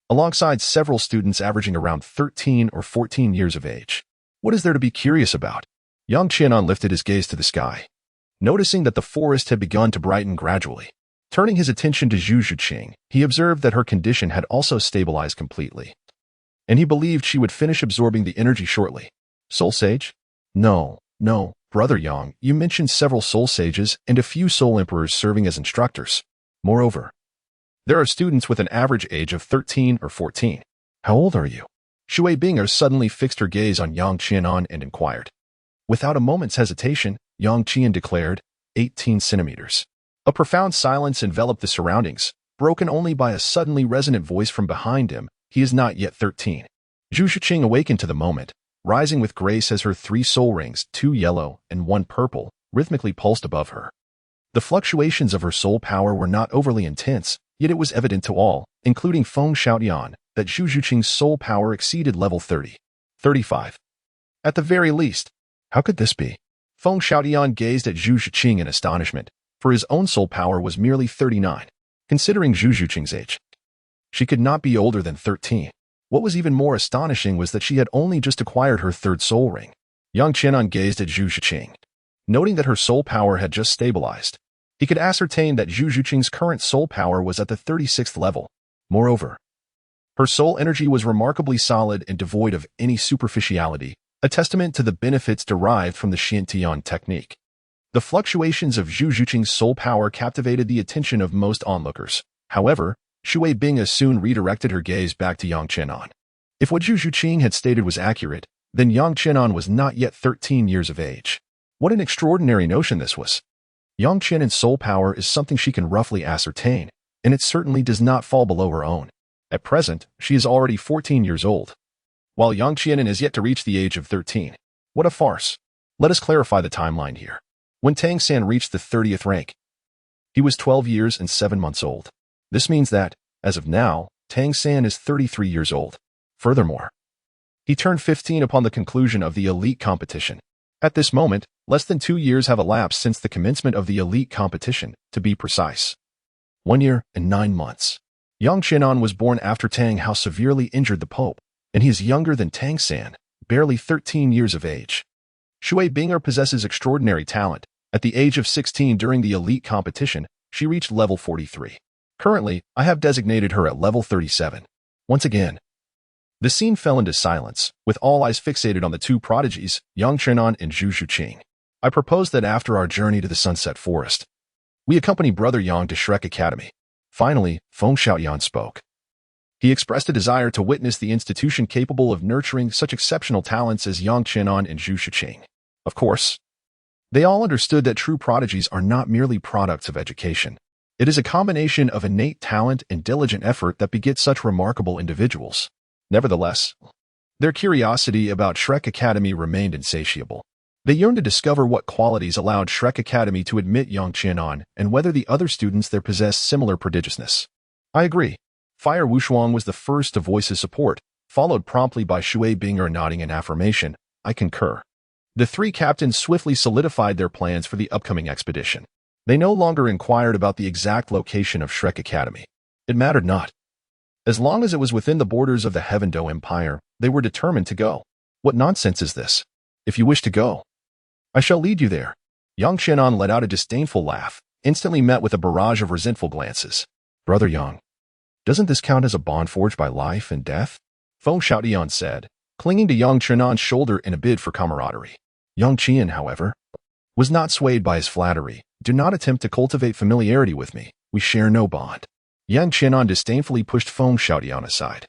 alongside several students averaging around 13 or 14 years of age. What is there to be curious about? Yang Qianan lifted his gaze to the sky, noticing that the forest had begun to brighten gradually. Turning his attention to Zhu Zhuqing, he observed that her condition had also stabilized completely, and he believed she would finish absorbing the energy shortly. Soul Sage? No, Brother Yang, you mentioned several soul sages and a few soul emperors serving as instructors. Moreover, there are students with an average age of 13 or 14. How old are you? Shui Binger suddenly fixed her gaze on Yang Qianan and inquired. Without a moment's hesitation, Yang Qian declared, 18 centimeters. A profound silence enveloped the surroundings, broken only by a suddenly resonant voice from behind him. He is not yet 13. Zhu Zhuqing awakened to the moment, rising with grace as her 3 soul rings, 2 yellow and 1 purple, rhythmically pulsed above her. The fluctuations of her soul power were not overly intense, yet it was evident to all, including Feng Shaotian, that Zhu Zhuqing's soul power exceeded level 30. 35. At the very least. How could this be? Feng Shaotian gazed at Zhu Zhuqing in astonishment, for his own soul power was merely 39. Considering Zhu Zhuqing's age, she could not be older than 13. What was even more astonishing was that she had only just acquired her 3rd soul ring. Yang Qianan gazed at Zhu Zhuqing, noting that her soul power had just stabilized. He could ascertain that Zhu Zhuqing's current soul power was at the 36th level. Moreover, her soul energy was remarkably solid and devoid of any superficiality, a testament to the benefits derived from the Xiantian technique. The fluctuations of Zhu Zhuqing's soul power captivated the attention of most onlookers. However, Shui Binga soon redirected her gaze back to Yang Qianan. If what Zhu Zhuqing had stated was accurate, then Yang Qianan was not yet 13 years of age. What an extraordinary notion this was. Yang Qianan's soul power is something she can roughly ascertain, and it certainly does not fall below her own. At present, she is already 14 years old, while Yang Qianan has yet to reach the age of 13. What a farce. Let us clarify the timeline here. When Tang San reached the 30th rank, he was 12 years and 7 months old. This means that, as of now, Tang San is 33 years old. Furthermore, he turned 15 upon the conclusion of the elite competition. At this moment, less than 2 years have elapsed since the commencement of the elite competition, to be precise. 1 year and 9 months. Yang Qianan was born after Tang Hao severely injured the Pope, and he is younger than Tang San, barely 13 years of age. Shui Binger possesses extraordinary talent. At the age of 16 during the elite competition, she reached level 43. Currently, I have designated her at level 37. Once again, the scene fell into silence, with all eyes fixated on the two prodigies, Yang Qianan and Zhu Zhuqing. I propose that after our journey to the Sunset Forest, we accompany Brother Yang to Shrek Academy. Finally, Feng Xiaoyan spoke. He expressed a desire to witness the institution capable of nurturing such exceptional talents as Yang Qianan and Zhu Zhuqing. Of course, they all understood that true prodigies are not merely products of education. It is a combination of innate talent and diligent effort that begets such remarkable individuals. Nevertheless, their curiosity about Shrek Academy remained insatiable. They yearned to discover what qualities allowed Shrek Academy to admit Yang Qianan and whether the other students there possessed similar prodigiousness. I agree. Fire Wushuang was the first to voice his support, followed promptly by Shui Binger nodding in affirmation. I concur. The three captains swiftly solidified their plans for the upcoming expedition. They no longer inquired about the exact location of Shrek Academy. It mattered not. As long as it was within the borders of the Heavendou Empire, they were determined to go. What nonsense is this? If you wish to go, I shall lead you there. Yang Qianan let out a disdainful laugh, instantly met with a barrage of resentful glances. Brother Yang, doesn't this count as a bond forged by life and death? Feng Xiaoyan said, clinging to Yang Qianan's shoulder in a bid for camaraderie. Yang Qian, however, was not swayed by his flattery. Do not attempt to cultivate familiarity with me. We share no bond. Yang Qianan disdainfully pushed Feng Xiaoyan aside.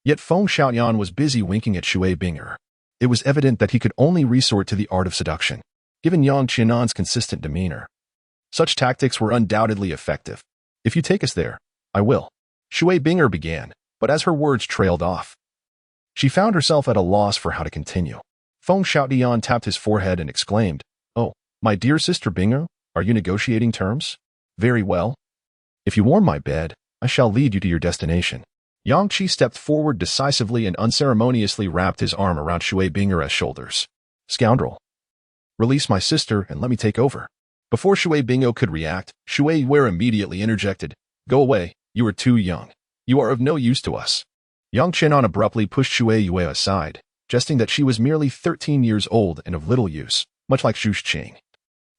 Yet Feng Xiaoyan was busy winking at Shui Binger. It was evident that he could only resort to the art of seduction. Given Yang Qianan's consistent demeanor, such tactics were undoubtedly effective. If you take us there, I will. Shui Binger began, but as her words trailed off, she found herself at a loss for how to continue. Feng Xiaoyan tapped his forehead and exclaimed, Oh, my dear sister Binger, are you negotiating terms? Very well. If you warm my bed, I shall lead you to your destination. Yang Qi stepped forward decisively and unceremoniously wrapped his arm around Shui Binger's shoulders. Scoundrel. Release my sister and let me take over. Before Shui Binger could react, Shui Wei immediately interjected. Go away, you are too young. You are of no use to us. Yang Qianan abruptly pushed Shui Yue aside, jesting that she was merely 13 years old and of little use, much like Zhu Zhuqing,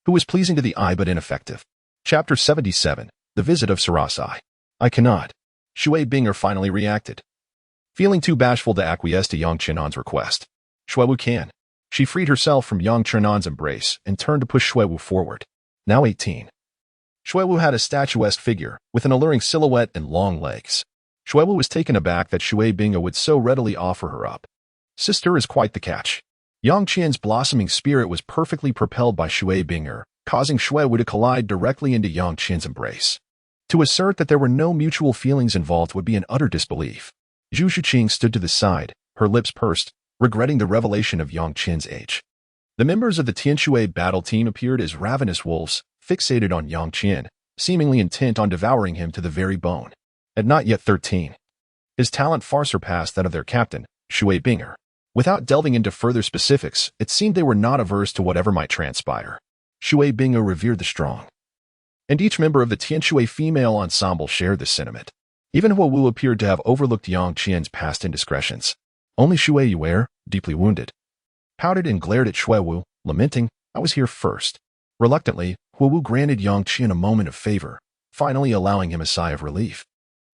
who was pleasing to the eye but ineffective. Chapter 77. The Visit of Sarasai. I cannot. Shui Binger finally reacted, feeling too bashful to acquiesce to Yang Qianan's request. Shuiwu can. She freed herself from Yang Qianan's embrace and turned to push Shuiwu forward. Now 18. Shuiwu had a statuesque figure, with an alluring silhouette and long legs. Shuiwu was taken aback that Shui Binger would so readily offer her up. Sister is quite the catch. Yang Qian's blossoming spirit was perfectly propelled by Shui Binger, causing Shuiwu to collide directly into Yang Qian's embrace. To assert that there were no mutual feelings involved would be an utter disbelief. Zhu Zhuqing stood to the side, her lips pursed, regretting the revelation of Yang Qian's age. The members of the Tianshui battle team appeared as ravenous wolves, fixated on Yang Qian, seemingly intent on devouring him to the very bone. At not yet 13, his talent far surpassed that of their captain, Shui Binger. Without delving into further specifics, it seemed they were not averse to whatever might transpire. Shui Binger revered the strong, and each member of the Tianshui female ensemble shared this sentiment. Even Hua Wu appeared to have overlooked Yang Qian's past indiscretions. Only Shui Yue, deeply wounded, pouted and glared at Shui Wu, lamenting, I was here first. Reluctantly, Hua Wu granted Yang Qian a moment of favor, finally allowing him a sigh of relief.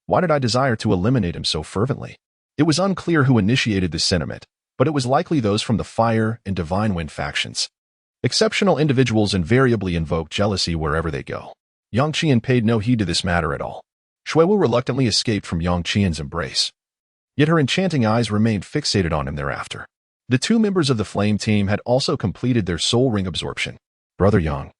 Why did I desire to eliminate him so fervently? It was unclear who initiated this sentiment, but it was likely those from the Fire and Divine Wind factions. Exceptional individuals invariably invoke jealousy wherever they go. Yang Qian paid no heed to this matter at all. Shui Wu reluctantly escaped from Yang Qian's embrace, yet her enchanting eyes remained fixated on him thereafter. The two members of the Flame team had also completed their soul ring absorption. Brother Yang,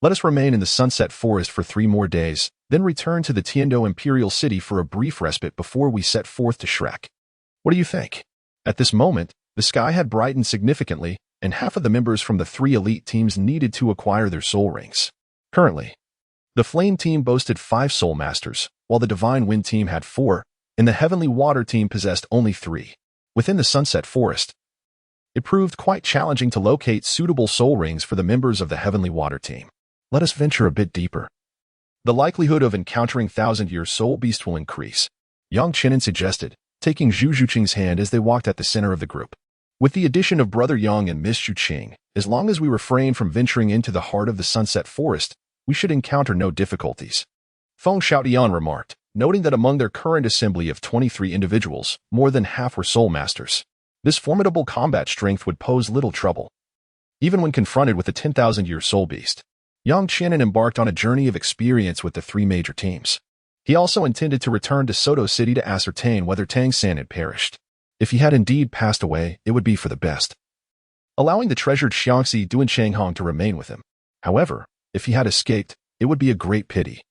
Let us remain in the Sunset Forest for 3 more days, then return to the Tiandou Imperial City for a brief respite before we set forth to Shrek. What do you think? At this moment, the sky had brightened significantly, and half of the members from the 3 elite teams needed to acquire their soul rings. Currently, the Flame team boasted 5 soul masters, while the Divine Wind team had 4, and the Heavenly Water team possessed only 3. Within the Sunset Forest, it proved quite challenging to locate suitable soul rings for the members of the Heavenly Water team. Let us venture a bit deeper. The likelihood of encountering thousand-year soul beast will increase, Yang Qianen suggested, taking Zhu Zhuqing's hand as they walked at the center of the group. With the addition of Brother Yang and Miss Zhu Zhuqing, as long as we refrain from venturing into the heart of the Sunset Forest, we should encounter no difficulties. Feng Xiaotian remarked, noting that among their current assembly of 23 individuals, more than half were soul masters. This formidable combat strength would pose little trouble, even when confronted with the 10,000-year soul beast. Yang Qianen embarked on a journey of experience with the 3 major teams. He also intended to return to Soto City to ascertain whether Tang San had perished. If he had indeed passed away, it would be for the best, allowing the treasured Xiangxi Duanshanghong to remain with him. However, if he had escaped, it would be a great pity,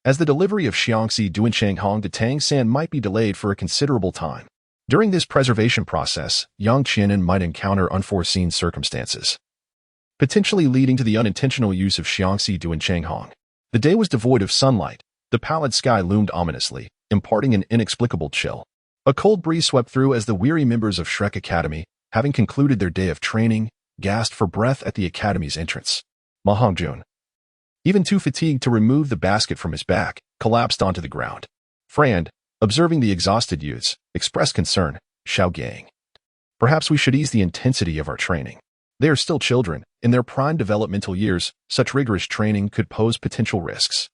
as the delivery of Xiangxi Duanshanghong to Tang San might be delayed for a considerable time. During this preservation process, Yang Qianen might encounter unforeseen circumstances, potentially leading to the unintentional use of Xiangxi Duanshanghong. The day was devoid of sunlight. The pallid sky loomed ominously, imparting an inexplicable chill. A cold breeze swept through as the weary members of Shrek Academy, having concluded their day of training, gasped for breath at the academy's entrance. Ma Hongjun, even too fatigued to remove the basket from his back, collapsed onto the ground. Frand, observing the exhausted youths, expressed concern. Xiao Gang, perhaps we should ease the intensity of our training. They are still children. In their prime developmental years, such rigorous training could pose potential risks.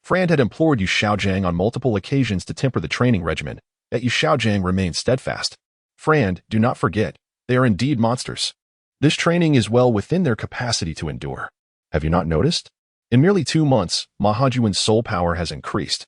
Frand had implored Yu Xiaojiang on multiple occasions to temper the training regimen, yet Yu Xiaojiang remained steadfast. Frand, do not forget, they are indeed monsters. This training is well within their capacity to endure. Have you not noticed? In merely 2 months, Ma Hongjuan's soul power has increased,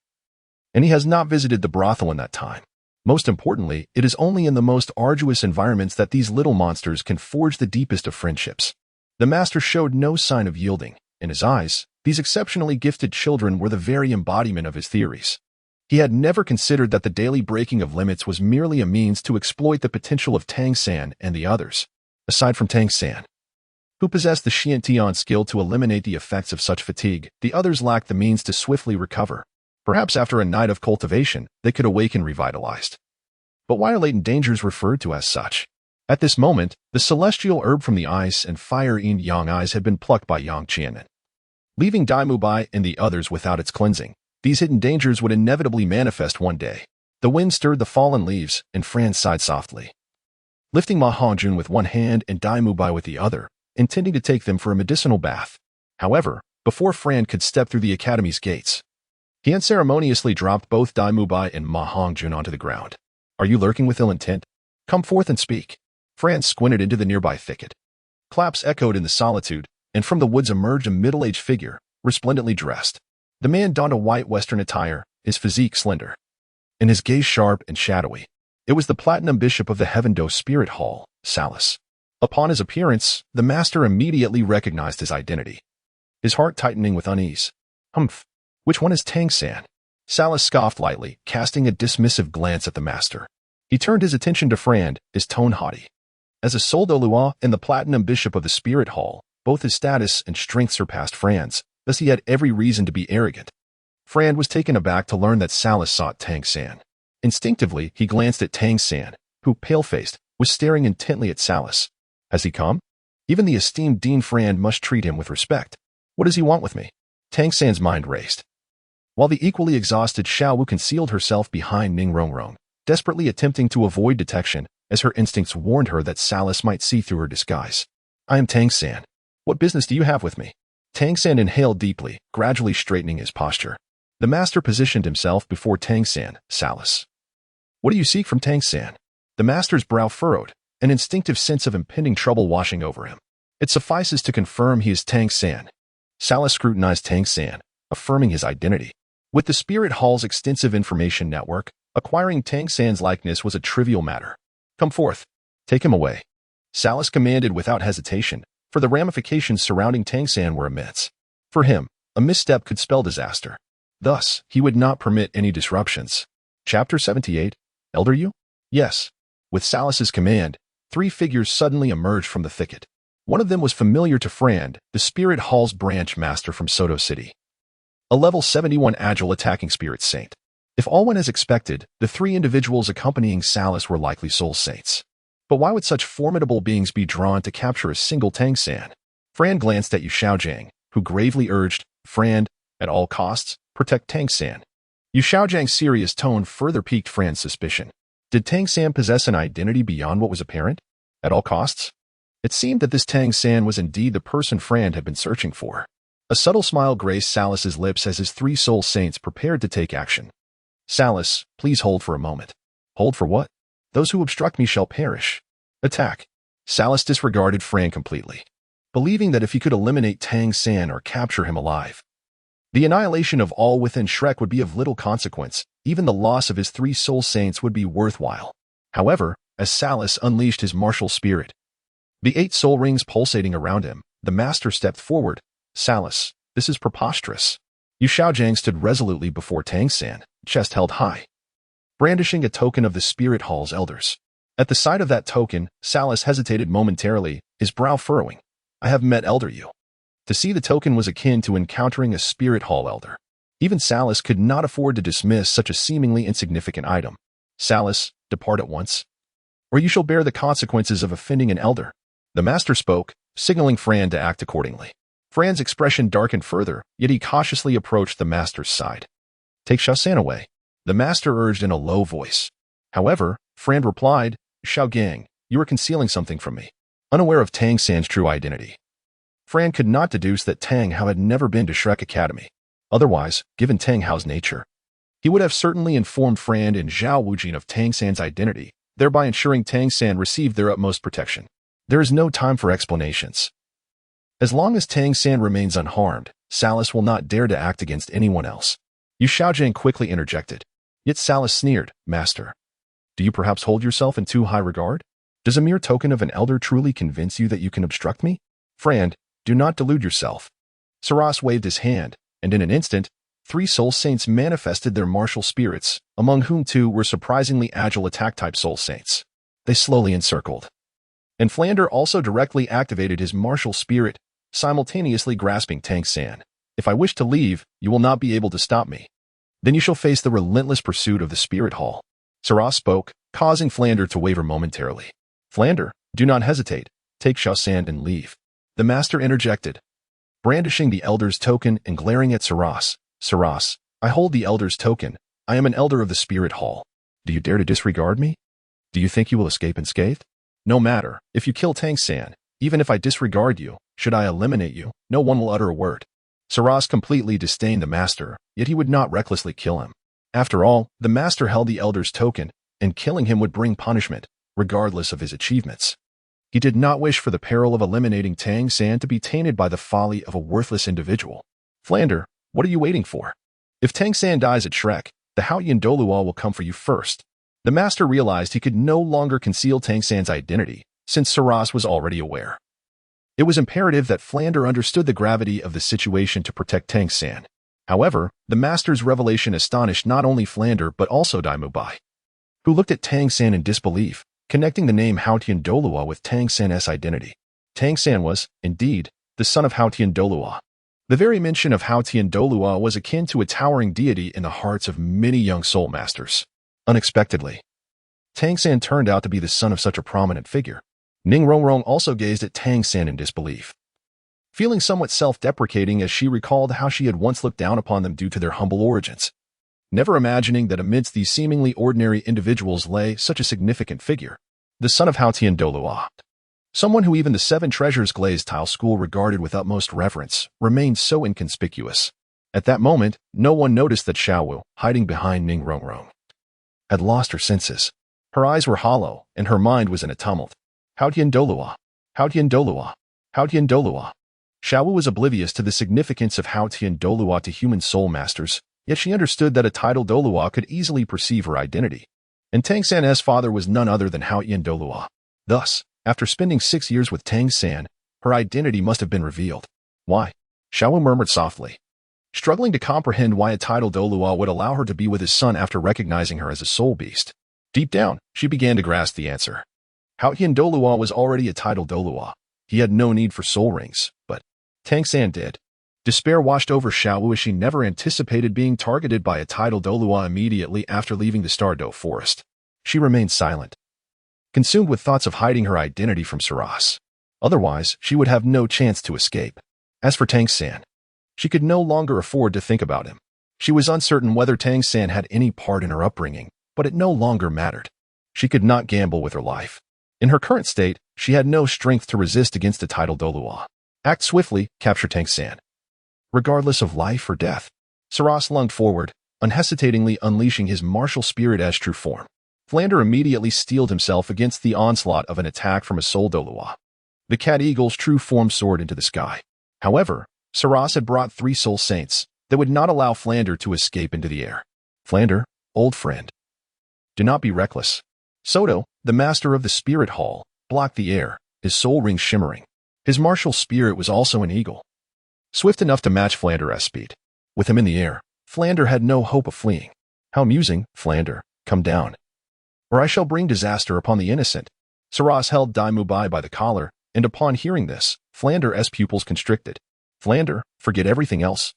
and he has not visited the brothel in that time. Most importantly, it is only in the most arduous environments that these little monsters can forge the deepest of friendships. The master showed no sign of yielding. In his eyes, these exceptionally gifted children were the very embodiment of his theories. He had never considered that the daily breaking of limits was merely a means to exploit the potential of Tang San and the others. Aside from Tang San, who possessed the Xiantian skill to eliminate the effects of such fatigue, the others lacked the means to swiftly recover. Perhaps after a night of cultivation, they could awaken revitalized. But why are latent dangers referred to as such? At this moment, the celestial herb from the ice and fire yin-yang eyes had been plucked by Yang Qianen, leaving Dai Mubai and the others without its cleansing. These hidden dangers would inevitably manifest one day. The wind stirred the fallen leaves, and Fran sighed softly, lifting Ma Hongjun with one hand and Dai Mubai with the other, intending to take them for a medicinal bath. However, before Fran could step through the academy's gates, he unceremoniously dropped both Dai Mubai and Ma Hongjun onto the ground. Are you lurking with ill intent? Come forth and speak. Fran squinted into the nearby thicket. Claps echoed in the solitude, and from the woods emerged a middle-aged figure, resplendently dressed. The man donned a white Western attire, his physique slender, and his gaze sharp and shadowy. It was the Platinum Bishop of the Heavendo Spirit Hall, Salus. Upon his appearance, the master immediately recognized his identity, his heart tightening with unease. Humph! Which one is Tang San? Salus scoffed lightly, casting a dismissive glance at the master. He turned his attention to Frand, his tone haughty. As a Soul Douluo and the Platinum Bishop of the Spirit Hall, both his status and strength surpassed Frand's, thus he had every reason to be arrogant. Frand was taken aback to learn that Salus sought Tang San. Instinctively, he glanced at Tang San, who, pale-faced, was staring intently at Salus. Has he come? Even the esteemed Dean Frand must treat him with respect. What does he want with me? Tang San's mind raced, while the equally exhausted Xiao Wu concealed herself behind Ning Rongrong, desperately attempting to avoid detection, as her instincts warned her that Salus might see through her disguise. I am Tang San. What business do you have with me? Tang San inhaled deeply, gradually straightening his posture. The master positioned himself before Tang San, Salus. What do you seek from Tang San? The master's brow furrowed, an instinctive sense of impending trouble washing over him. It suffices to confirm he is Tang San. Salus scrutinized Tang San, affirming his identity. With the Spirit Hall's extensive information network, acquiring Tang San's likeness was a trivial matter. Come forth. Take him away. Salus commanded without hesitation, for the ramifications surrounding Tang San were immense. For him, a misstep could spell disaster. Thus, he would not permit any disruptions. Chapter 78, Elder Yu? Yes. With Salus's command, 3 figures suddenly emerged from the thicket. One of them was familiar to Frand, the Spirit Hall's branch master from Soto City. A level 71 agile attacking spirit saint. If all went as expected, the 3 individuals accompanying Salus were likely soul saints. But why would such formidable beings be drawn to capture a single Tang San? Frand glanced at Yu Xiaojang, who gravely urged, Frand, at all costs, protect Tang San. Yu Xiaojang's serious tone further piqued Frand's suspicion. Did Tang San possess an identity beyond what was apparent? At all costs? It seemed that this Tang San was indeed the person Frand had been searching for. A subtle smile graced Salus's lips as his 3 soul saints prepared to take action. Salus, please hold for a moment. Hold for what? Those who obstruct me shall perish. Attack. Salus disregarded Frand completely, believing that if he could eliminate Tang San or capture him alive, the annihilation of all within Shrek would be of little consequence. Even the loss of his 3 soul saints would be worthwhile. However, as Salus unleashed his martial spirit, the 8 soul rings pulsating around him, the master stepped forward. Salus, this is preposterous. Yu Xiaojang stood resolutely before Tang San, chest held high, brandishing a token of the Spirit Hall's elders. At the sight of that token, Salus hesitated momentarily, his brow furrowing. I have met Elder Yu. To see the token was akin to encountering a Spirit Hall elder. Even Salus could not afford to dismiss such a seemingly insignificant item. Salus, depart at once, or you shall bear the consequences of offending an elder. The master spoke, signaling Frand to act accordingly. Frand's expression darkened further, yet he cautiously approached the master's side. Take Xiaosan away, the master urged in a low voice. However, Frand replied, Xiaogang, you are concealing something from me. Unaware of Tang San's true identity, Frand could not deduce that Tang Hao had never been to Shrek Academy. Otherwise, given Tang Hao's nature, he would have certainly informed Frand and Zhao Wujin of Tang San's identity, thereby ensuring Tang San received their utmost protection. There is no time for explanations. As long as Tang San remains unharmed, Salus will not dare to act against anyone else. Yu Xiaojang quickly interjected. Yet Salus sneered, Master, do you perhaps hold yourself in too high regard? Does a mere token of an elder truly convince you that you can obstruct me? Frand, do not delude yourself. Saras waved his hand, and in an instant, 3 soul saints manifested their martial spirits, among whom 2 were surprisingly agile attack-type soul saints. They slowly encircled. And Flander also directly activated his martial spirit, simultaneously grasping Tang San. If I wish to leave, you will not be able to stop me. Then you shall face the relentless pursuit of the Spirit Hall. Saras spoke, causing Flander to waver momentarily. Flander, do not hesitate. Take Xiaosan and leave. The master interjected, brandishing the elder's token and glaring at Saras. Saras, I hold the elder's token. I am an elder of the Spirit Hall. Do you dare to disregard me? Do you think you will escape unscathed? No matter, if you kill Tang San, even if I disregard you, should I eliminate you, no one will utter a word. Saras completely disdained the master, yet he would not recklessly kill him. After all, the master held the elder's token, and killing him would bring punishment, regardless of his achievements. He did not wish for the peril of eliminating Tang San to be tainted by the folly of a worthless individual. Flander, what are you waiting for? If Tang San dies at Shrek, the Title Douluo will come for you first. The master realized he could no longer conceal Tang San's identity, since Saras was already aware. It was imperative that Flander understood the gravity of the situation to protect Tang San. However, the master's revelation astonished not only Flander but also Dai Mubai, who looked at Tang San in disbelief, connecting the name Title Douluo with Tang San's identity. Tang San was, indeed, the son of Title Douluo. The very mention of Title Douluo was akin to a towering deity in the hearts of many young soul masters. Unexpectedly, Tang San turned out to be the son of such a prominent figure. Ning Rongrong also gazed at Tang San in disbelief, feeling somewhat self-deprecating as she recalled how she had once looked down upon them due to their humble origins, never imagining that amidst these seemingly ordinary individuals lay such a significant figure, the son of Title Douluo. Someone who even the 7 Treasures Glazed Tile School regarded with utmost reverence, remained so inconspicuous. At that moment, no one noticed that Xiaowu, hiding behind Ning Rongrong, had lost her senses. Her eyes were hollow, and her mind was in a tumult. Title Douluo, Title Douluo, Title Douluo. Xiaowu was oblivious to the significance of Title Douluo to human soul masters, yet she understood that a Title Douluo could easily perceive her identity. And Tang San's father was none other than Title Douluo. Thus, after spending 6 years with Tang San, her identity must have been revealed. Why? Xiaowu murmured softly, struggling to comprehend why a Title Douluo would allow her to be with his son after recognizing her as a soul beast. Deep down, she began to grasp the answer. Douluo was already a Title Douluo. He had no need for soul rings, but Tang San did. Despair washed over Xiaowu as she never anticipated being targeted by a Title Douluo immediately after leaving the Tiandou forest. She remained silent, consumed with thoughts of hiding her identity from Saras. Otherwise, she would have no chance to escape. As for Tang San, she could no longer afford to think about him. She was uncertain whether Tang San had any part in her upbringing, but it no longer mattered. She could not gamble with her life. In her current state, she had no strength to resist against a Title Douluo. Act swiftly, capture Tang San. Regardless of life or death, Saras lunged forward, unhesitatingly unleashing his martial spirit as true form. Flander immediately steeled himself against the onslaught of an attack from a soul Douluo. The cat eagle's true form soared into the sky. However, Saras had brought 3 soul saints that would not allow Flander to escape into the air. Flander, old friend, do not be reckless. Soto, the master of the spirit hall, blocked the air, his soul ring shimmering. His martial spirit was also an eagle, swift enough to match Flander's speed. With him in the air, Flander had no hope of fleeing. How amusing, Flander, come down, or I shall bring disaster upon the innocent. Saras held Dai Mubai by the collar, and upon hearing this, Flander's pupils constricted. Flander, forget everything else.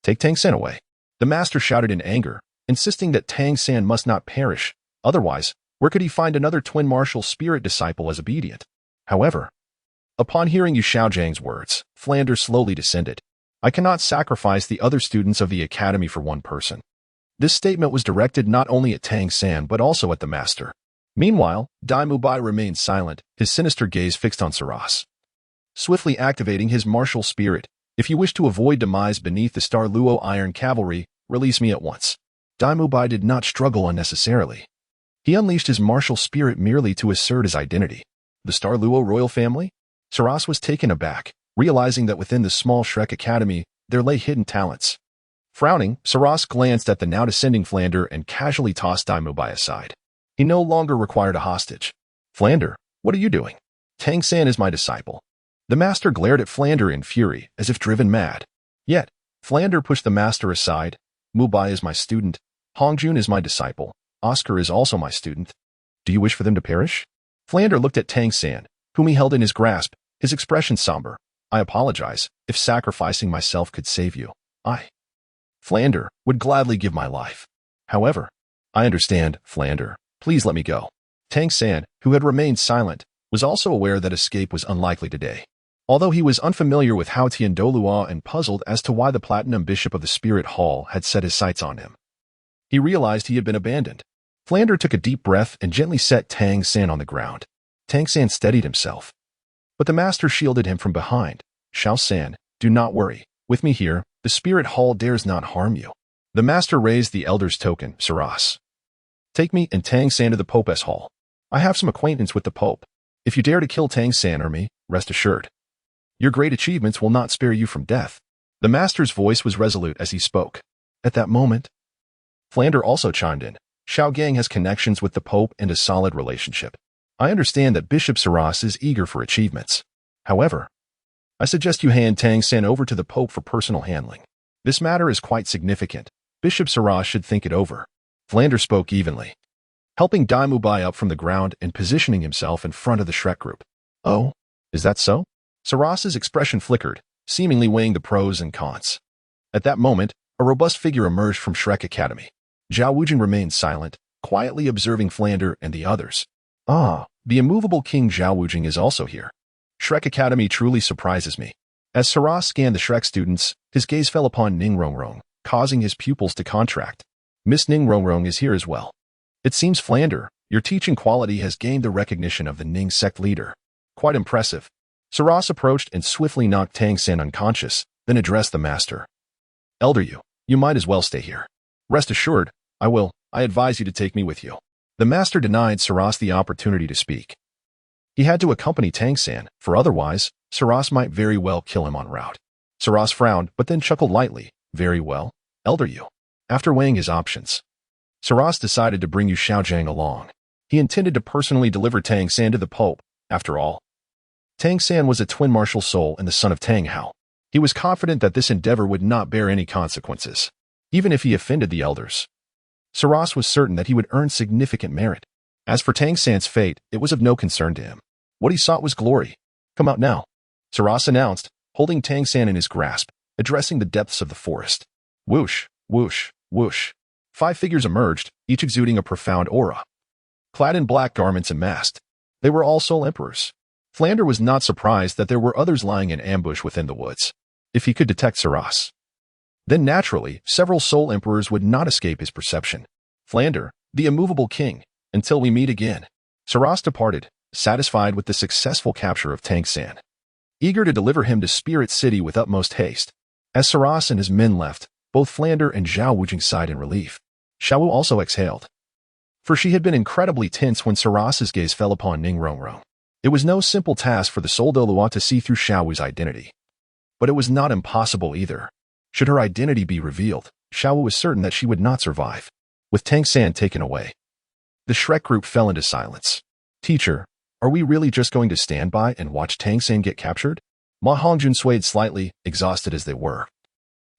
Take Tang San away. The master shouted in anger, insisting that Tang San must not perish. Otherwise, where could he find another twin martial spirit disciple as obedient? However, upon hearing Yu Xiaozhang's words, Flander slowly descended. I cannot sacrifice the other students of the academy for one person. This statement was directed not only at Tang San but also at the master. Meanwhile, Dai Mubai remained silent, his sinister gaze fixed on Saras. Swiftly activating his martial spirit, if you wish to avoid demise beneath the Star Luo Iron Cavalry, release me at once. Dai Mubai did not struggle unnecessarily. He unleashed his martial spirit merely to assert his identity. The Star Luo royal family? Saras was taken aback, realizing that within the small Shrek Academy, there lay hidden talents. Frowning, Saras glanced at the now descending Flander and casually tossed Dai Mubai aside. He no longer required a hostage. Flander, what are you doing? Tang San is my disciple. The master glared at Flander in fury, as if driven mad. Yet, Flander pushed the master aside. Mubai is my student. Hongjun is my disciple. Oscar is also my student. Do you wish for them to perish? Flander looked at Tang San, whom he held in his grasp, his expression somber. I apologize, if sacrificing myself could save you. Flander, would gladly give my life. However, I understand, Flander. Please let me go. Tang San, who had remained silent, was also aware that escape was unlikely today. Although he was unfamiliar with Tiandou Douluo and puzzled as to why the Platinum Bishop of the Spirit Hall had set his sights on him, he realized he had been abandoned. Flander took a deep breath and gently set Tang San on the ground. Tang San steadied himself, but the master shielded him from behind. Xiao San, do not worry. With me here, the Spirit Hall dares not harm you. The master raised the Elder's token, Saras. Take me and Tang San to the Pope's Hall. I have some acquaintance with the Pope. If you dare to kill Tang San or me, rest assured, your great achievements will not spare you from death. The master's voice was resolute as he spoke. At that moment, Flander also chimed in. Xiao Gang has connections with the Pope and a solid relationship. I understand that Bishop Saras is eager for achievements. However, I suggest you hand Tang San over to the Pope for personal handling. This matter is quite significant. Bishop Saras should think it over. Flander spoke evenly, helping Dai Mubai up from the ground and positioning himself in front of the Shrek group. Oh, is that so? Saras's expression flickered, seemingly weighing the pros and cons. At that moment, a robust figure emerged from Shrek Academy. Zhao Wujing remained silent, quietly observing Flander and the others. Ah, the immovable King Zhao Wujing is also here. Shrek Academy truly surprises me. As Saras scanned the Shrek students, his gaze fell upon Ning Rongrong, causing his pupils to contract. Miss Ning Rongrong is here as well. It seems, Flander, your teaching quality has gained the recognition of the Ning sect leader. Quite impressive. Saras approached and swiftly knocked Tang San unconscious, then addressed the master. Elder you might as well stay here. Rest assured, I advise you to take me with you. The master denied Saras the opportunity to speak. He had to accompany Tang San, for otherwise, Saras might very well kill him en route. Saras frowned, but then chuckled lightly. Very well, Elder you. After weighing his options, Saras decided to bring Yu Xiaozhang along. He intended to personally deliver Tang San to the Pope. After all, Tang San was a twin martial soul and the son of Tang Hao. He was confident that this endeavor would not bear any consequences, even if he offended the elders. Saras was certain that he would earn significant merit. As for Tang San's fate, it was of no concern to him. What he sought was glory. Come out now, Saras announced, holding Tang San in his grasp, addressing the depths of the forest. Whoosh, whoosh, whoosh. 5 figures emerged, each exuding a profound aura. Clad in black garments and masked, they were all Soul Emperors. Flander was not surprised that there were others lying in ambush within the woods. If he could detect Saras, then naturally, several Soul Emperors would not escape his perception. Flander, the immovable king, until we meet again. Saras departed, satisfied with the successful capture of Tang San, eager to deliver him to Spirit City with utmost haste. As Saras and his men left, both Flander and Zhu Zhuqing sighed in relief. Xiaowu also exhaled, for she had been incredibly tense when Saras's gaze fell upon Ning Rongrong. It was no simple task for the Soul Douluo to see through Xiaowu's identity, but it was not impossible either. Should her identity be revealed, Xiaowu was certain that she would not survive. With Tang San taken away, the Shrek group fell into silence. Teacher, are we really just going to stand by and watch Tang San get captured? Ma Hongjun swayed slightly, exhausted as they were,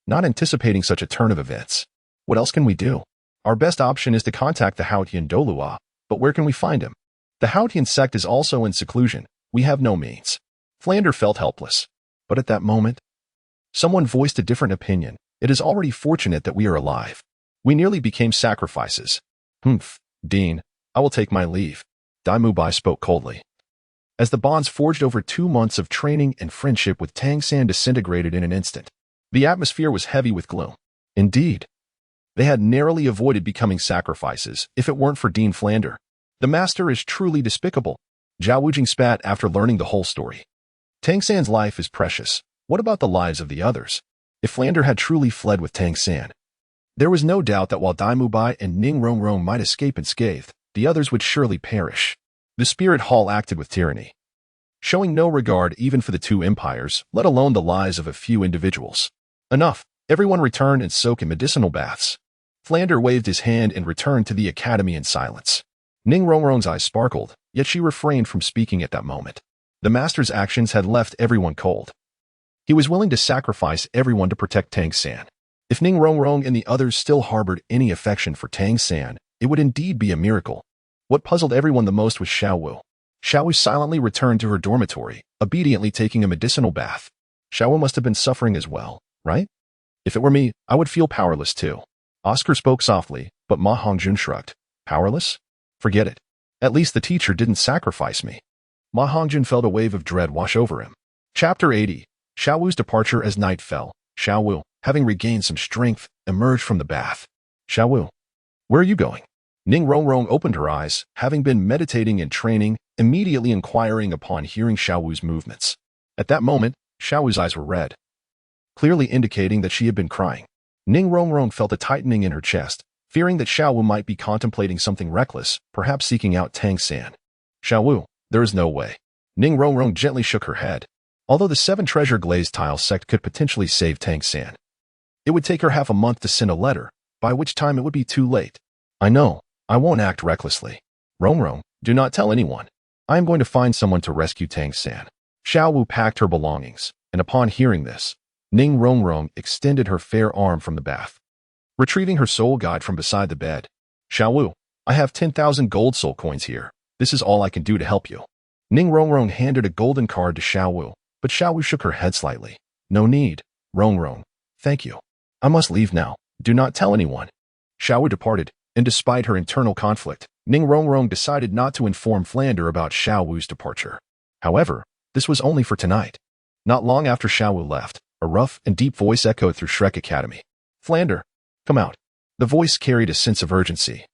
not anticipating such a turn of events. What else can we do? Our best option is to contact the Title Douluo, but where can we find him? The Tian sect is also in seclusion. We have no means. Flander felt helpless. But at that moment, someone voiced a different opinion. It is already fortunate that we are alive. We nearly became sacrifices. Dean, I will take my leave. Dai Mubai spoke coldly. As the bonds forged over 2 months of training and friendship with Tang San disintegrated in an instant, the atmosphere was heavy with gloom. Indeed, they had narrowly avoided becoming sacrifices if it weren't for Dean Flander. The master is truly despicable. Zhu Zhuqing spat after learning the whole story. Tang San's life is precious. What about the lives of the others? If Flander had truly fled with Tang San, there was no doubt that while Dai Mubai and Ning Rongrong might escape unscathed, the others would surely perish. The spirit hall acted with tyranny, showing no regard even for the 2 empires, let alone the lives of a few individuals. Enough. Everyone returned and soak in medicinal baths. Flander waved his hand and returned to the academy in silence. Ning Rongrong's eyes sparkled, yet she refrained from speaking at that moment. The master's actions had left everyone cold. He was willing to sacrifice everyone to protect Tang San. If Ning Rongrong and the others still harbored any affection for Tang San, it would indeed be a miracle. What puzzled everyone the most was Xiaowu. Xiaowu silently returned to her dormitory, obediently taking a medicinal bath. Xiaowu must have been suffering as well, right? If it were me, I would feel powerless too. Oscar spoke softly, but Ma Hongjun shrugged. Powerless? Forget it. At least the teacher didn't sacrifice me. Ma Hongjun felt a wave of dread wash over him. Chapter 80. Xiaowu's departure. As night fell, Xiaowu, having regained some strength, emerged from the bath. Xiaowu, where are you going? Ning Rongrong opened her eyes, having been meditating and training, immediately inquiring upon hearing Xiaowu's movements. At that moment, Xiaowu's eyes were red, clearly indicating that she had been crying. Ning Rongrong felt a tightening in her chest, fearing that Xiaowu might be contemplating something reckless, perhaps seeking out Tang San. Xiaowu, there is no way. Ning Rongrong gently shook her head. Although the 7 treasure glazed tile sect could potentially save Tang San, it would take her half a month to send a letter, by which time it would be too late. I know, I won't act recklessly. Rongrong, do not tell anyone. I am going to find someone to rescue Tang San. Xiaowu packed her belongings, and upon hearing this, Ning Rongrong extended her fair arm from the bath, retrieving her soul guide from beside the bed. Xiaowu, I have 10,000 gold soul coins here. This is all I can do to help you. Ning Rongrong handed a golden card to Xiaowu, but Xiaowu shook her head slightly. No need, Rongrong. Thank you. I must leave now. Do not tell anyone. Xiaowu departed, and despite her internal conflict, Ning Rongrong decided not to inform Flander about Xiaowu's departure. However, this was only for tonight. Not long after Xiaowu left, a rough and deep voice echoed through Shrek Academy. Flander, come out. The voice carried a sense of urgency,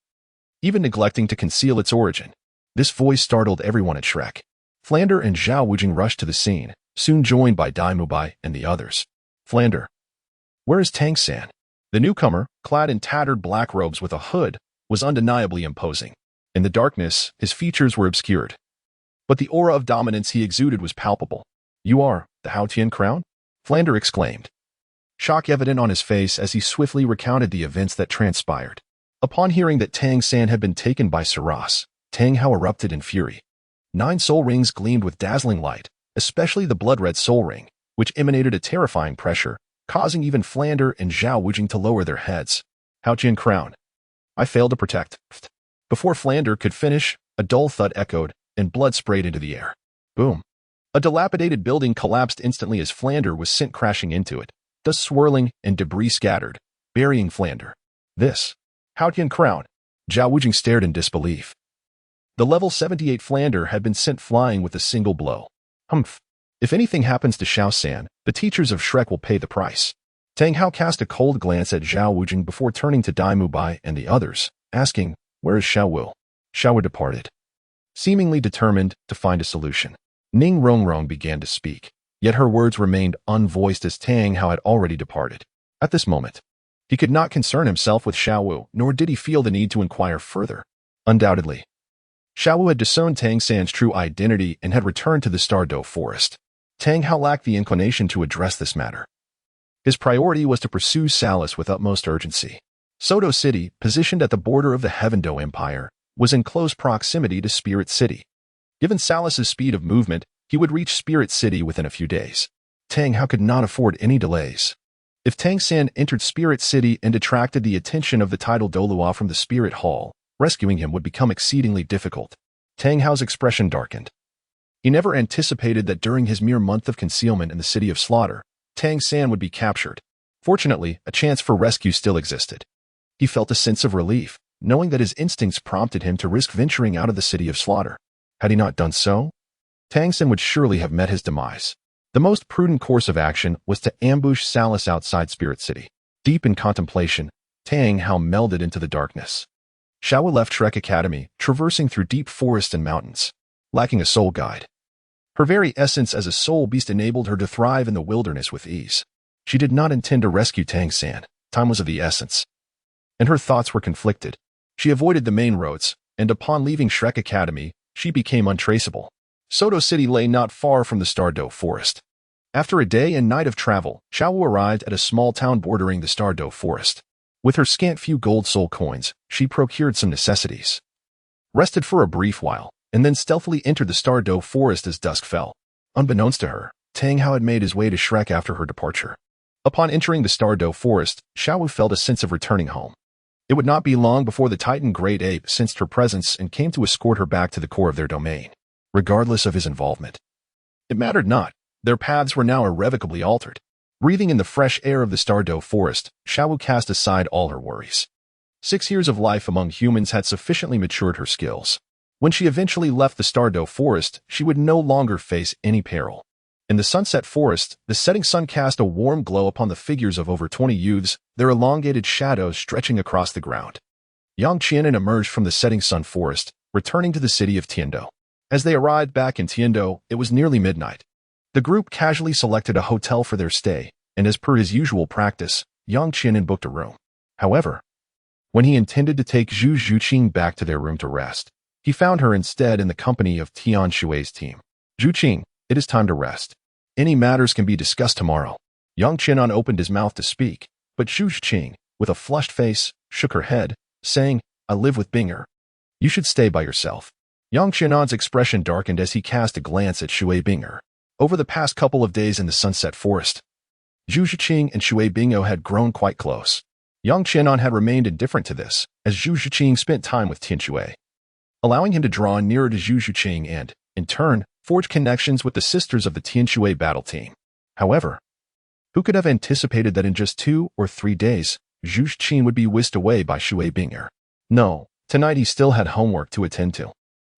even neglecting to conceal its origin. This voice startled everyone at Shrek. Flander and Zhu Zhuqing rushed to the scene, soon joined by Dai Mubai and the others. Flander, where is Tang San? The newcomer, clad in tattered black robes with a hood, was undeniably imposing. In the darkness, his features were obscured, but the aura of dominance he exuded was palpable. You are the Tian crown? Flander exclaimed, shock evident on his face as he swiftly recounted the events that transpired. Upon hearing that Tang San had been taken by Saras, Tang Hao erupted in fury. 9 soul rings gleamed with dazzling light, especially the blood-red soul ring, which emanated a terrifying pressure, causing even Flander and Zhao Wujing to lower their heads. Hao Jian crown. I failed to protect. Before Flander could finish, a dull thud echoed, and blood sprayed into the air. Boom. A dilapidated building collapsed instantly as Flander was sent crashing into it, dust swirling and debris scattered, burying Flander. This. Hao Jian crown. Zhao Wujing stared in disbelief. The level 78 Flander had been sent flying with a single blow. Humph. If anything happens to Xiao San, the teachers of Shrek will pay the price. Tang Hao cast a cold glance at Zhao Wujing before turning to Dai Mubai and the others, asking, "Where is Xiao Wu?" Xiao Wu departed, seemingly determined to find a solution. Ning Rongrong began to speak, yet her words remained unvoiced as Tang Hao had already departed. At this moment, he could not concern himself with Xiao Wu, nor did he feel the need to inquire further. Undoubtedly, Xiao Wu had disowned Tang San's true identity and had returned to the Tiandou forest. Tang Hao lacked the inclination to address this matter. His priority was to pursue Salis with utmost urgency. Soto City, positioned at the border of the Heavendou Empire, was in close proximity to Spirit City. Given Salis's speed of movement, he would reach Spirit City within a few days. Tang Hao could not afford any delays. If Tang San entered Spirit City and attracted the attention of the Title Douluo from the Spirit Hall, rescuing him would become exceedingly difficult. Tang Hao's expression darkened. He never anticipated that during his mere month of concealment in the City of Slaughter, Tang San would be captured. Fortunately, a chance for rescue still existed. He felt a sense of relief, knowing that his instincts prompted him to risk venturing out of the City of Slaughter. Had he not done so, Tang San would surely have met his demise. The most prudent course of action was to ambush Salis outside Spirit City. Deep in contemplation, Tang Hao melded into the darkness. Xiao Wu left Shrek Academy, traversing through deep forests and mountains, lacking a soul guide. Her very essence as a soul beast enabled her to thrive in the wilderness with ease. She did not intend to rescue Tang San. Time was of the essence, and her thoughts were conflicted. She avoided the main roads, and upon leaving Shrek Academy, she became untraceable. Soto City lay not far from the Tiandou forest. After a day and night of travel, Xiao Wu arrived at a small town bordering the Tiandou forest. With her scant few gold soul coins, she procured some necessities, rested for a brief while, and then stealthily entered the Tiandou forest as dusk fell. Unbeknownst to her, Tang Hao had made his way to Shrek after her departure. Upon entering the Tiandou forest, Xiao Wu felt a sense of returning home. It would not be long before the Titan Great Ape sensed her presence and came to escort her back to the core of their domain, regardless of his involvement. It mattered not. Their paths were now irrevocably altered. Breathing in the fresh air of the Tiandou forest, Xiao Wu cast aside all her worries. 6 years of life among humans had sufficiently matured her skills. When she eventually left the Tiandou forest, she would no longer face any peril. In the sunset forest, the setting sun cast a warm glow upon the figures of over 20 youths, their elongated shadows stretching across the ground. Yang Qianan emerged from the setting sun forest, returning to the city of Tiandou. As they arrived back in Tiandou, it was nearly midnight. The group casually selected a hotel for their stay, and as per his usual practice, Yang Qianan booked a room. However, when he intended to take Zhu Zhuqing back to their room to rest, he found her instead in the company of Tian Shui's team. Zhuqing, it is time to rest. Any matters can be discussed tomorrow. Yang Qianan opened his mouth to speak, but Zhu Zhuqing, with a flushed face, shook her head, saying, "I live with Binger. You should stay by yourself." Yang Qianan's expression darkened as he cast a glance at Shui Binger. Over the past couple of days in the sunset forest, Zhu Zhuqing and Shui Bingo had grown quite close. Yang Qianan had remained indifferent to this, as Zhu Zhuqing spent time with Tian Shui, allowing him to draw nearer to Zhu Zhuqing and, in turn, forge connections with the sisters of the Tian Shui battle team. However, who could have anticipated that in just 2 or 3 days, Zhu Zhuqing would be whisked away by Shui Binger? No, tonight he still had homework to attend to.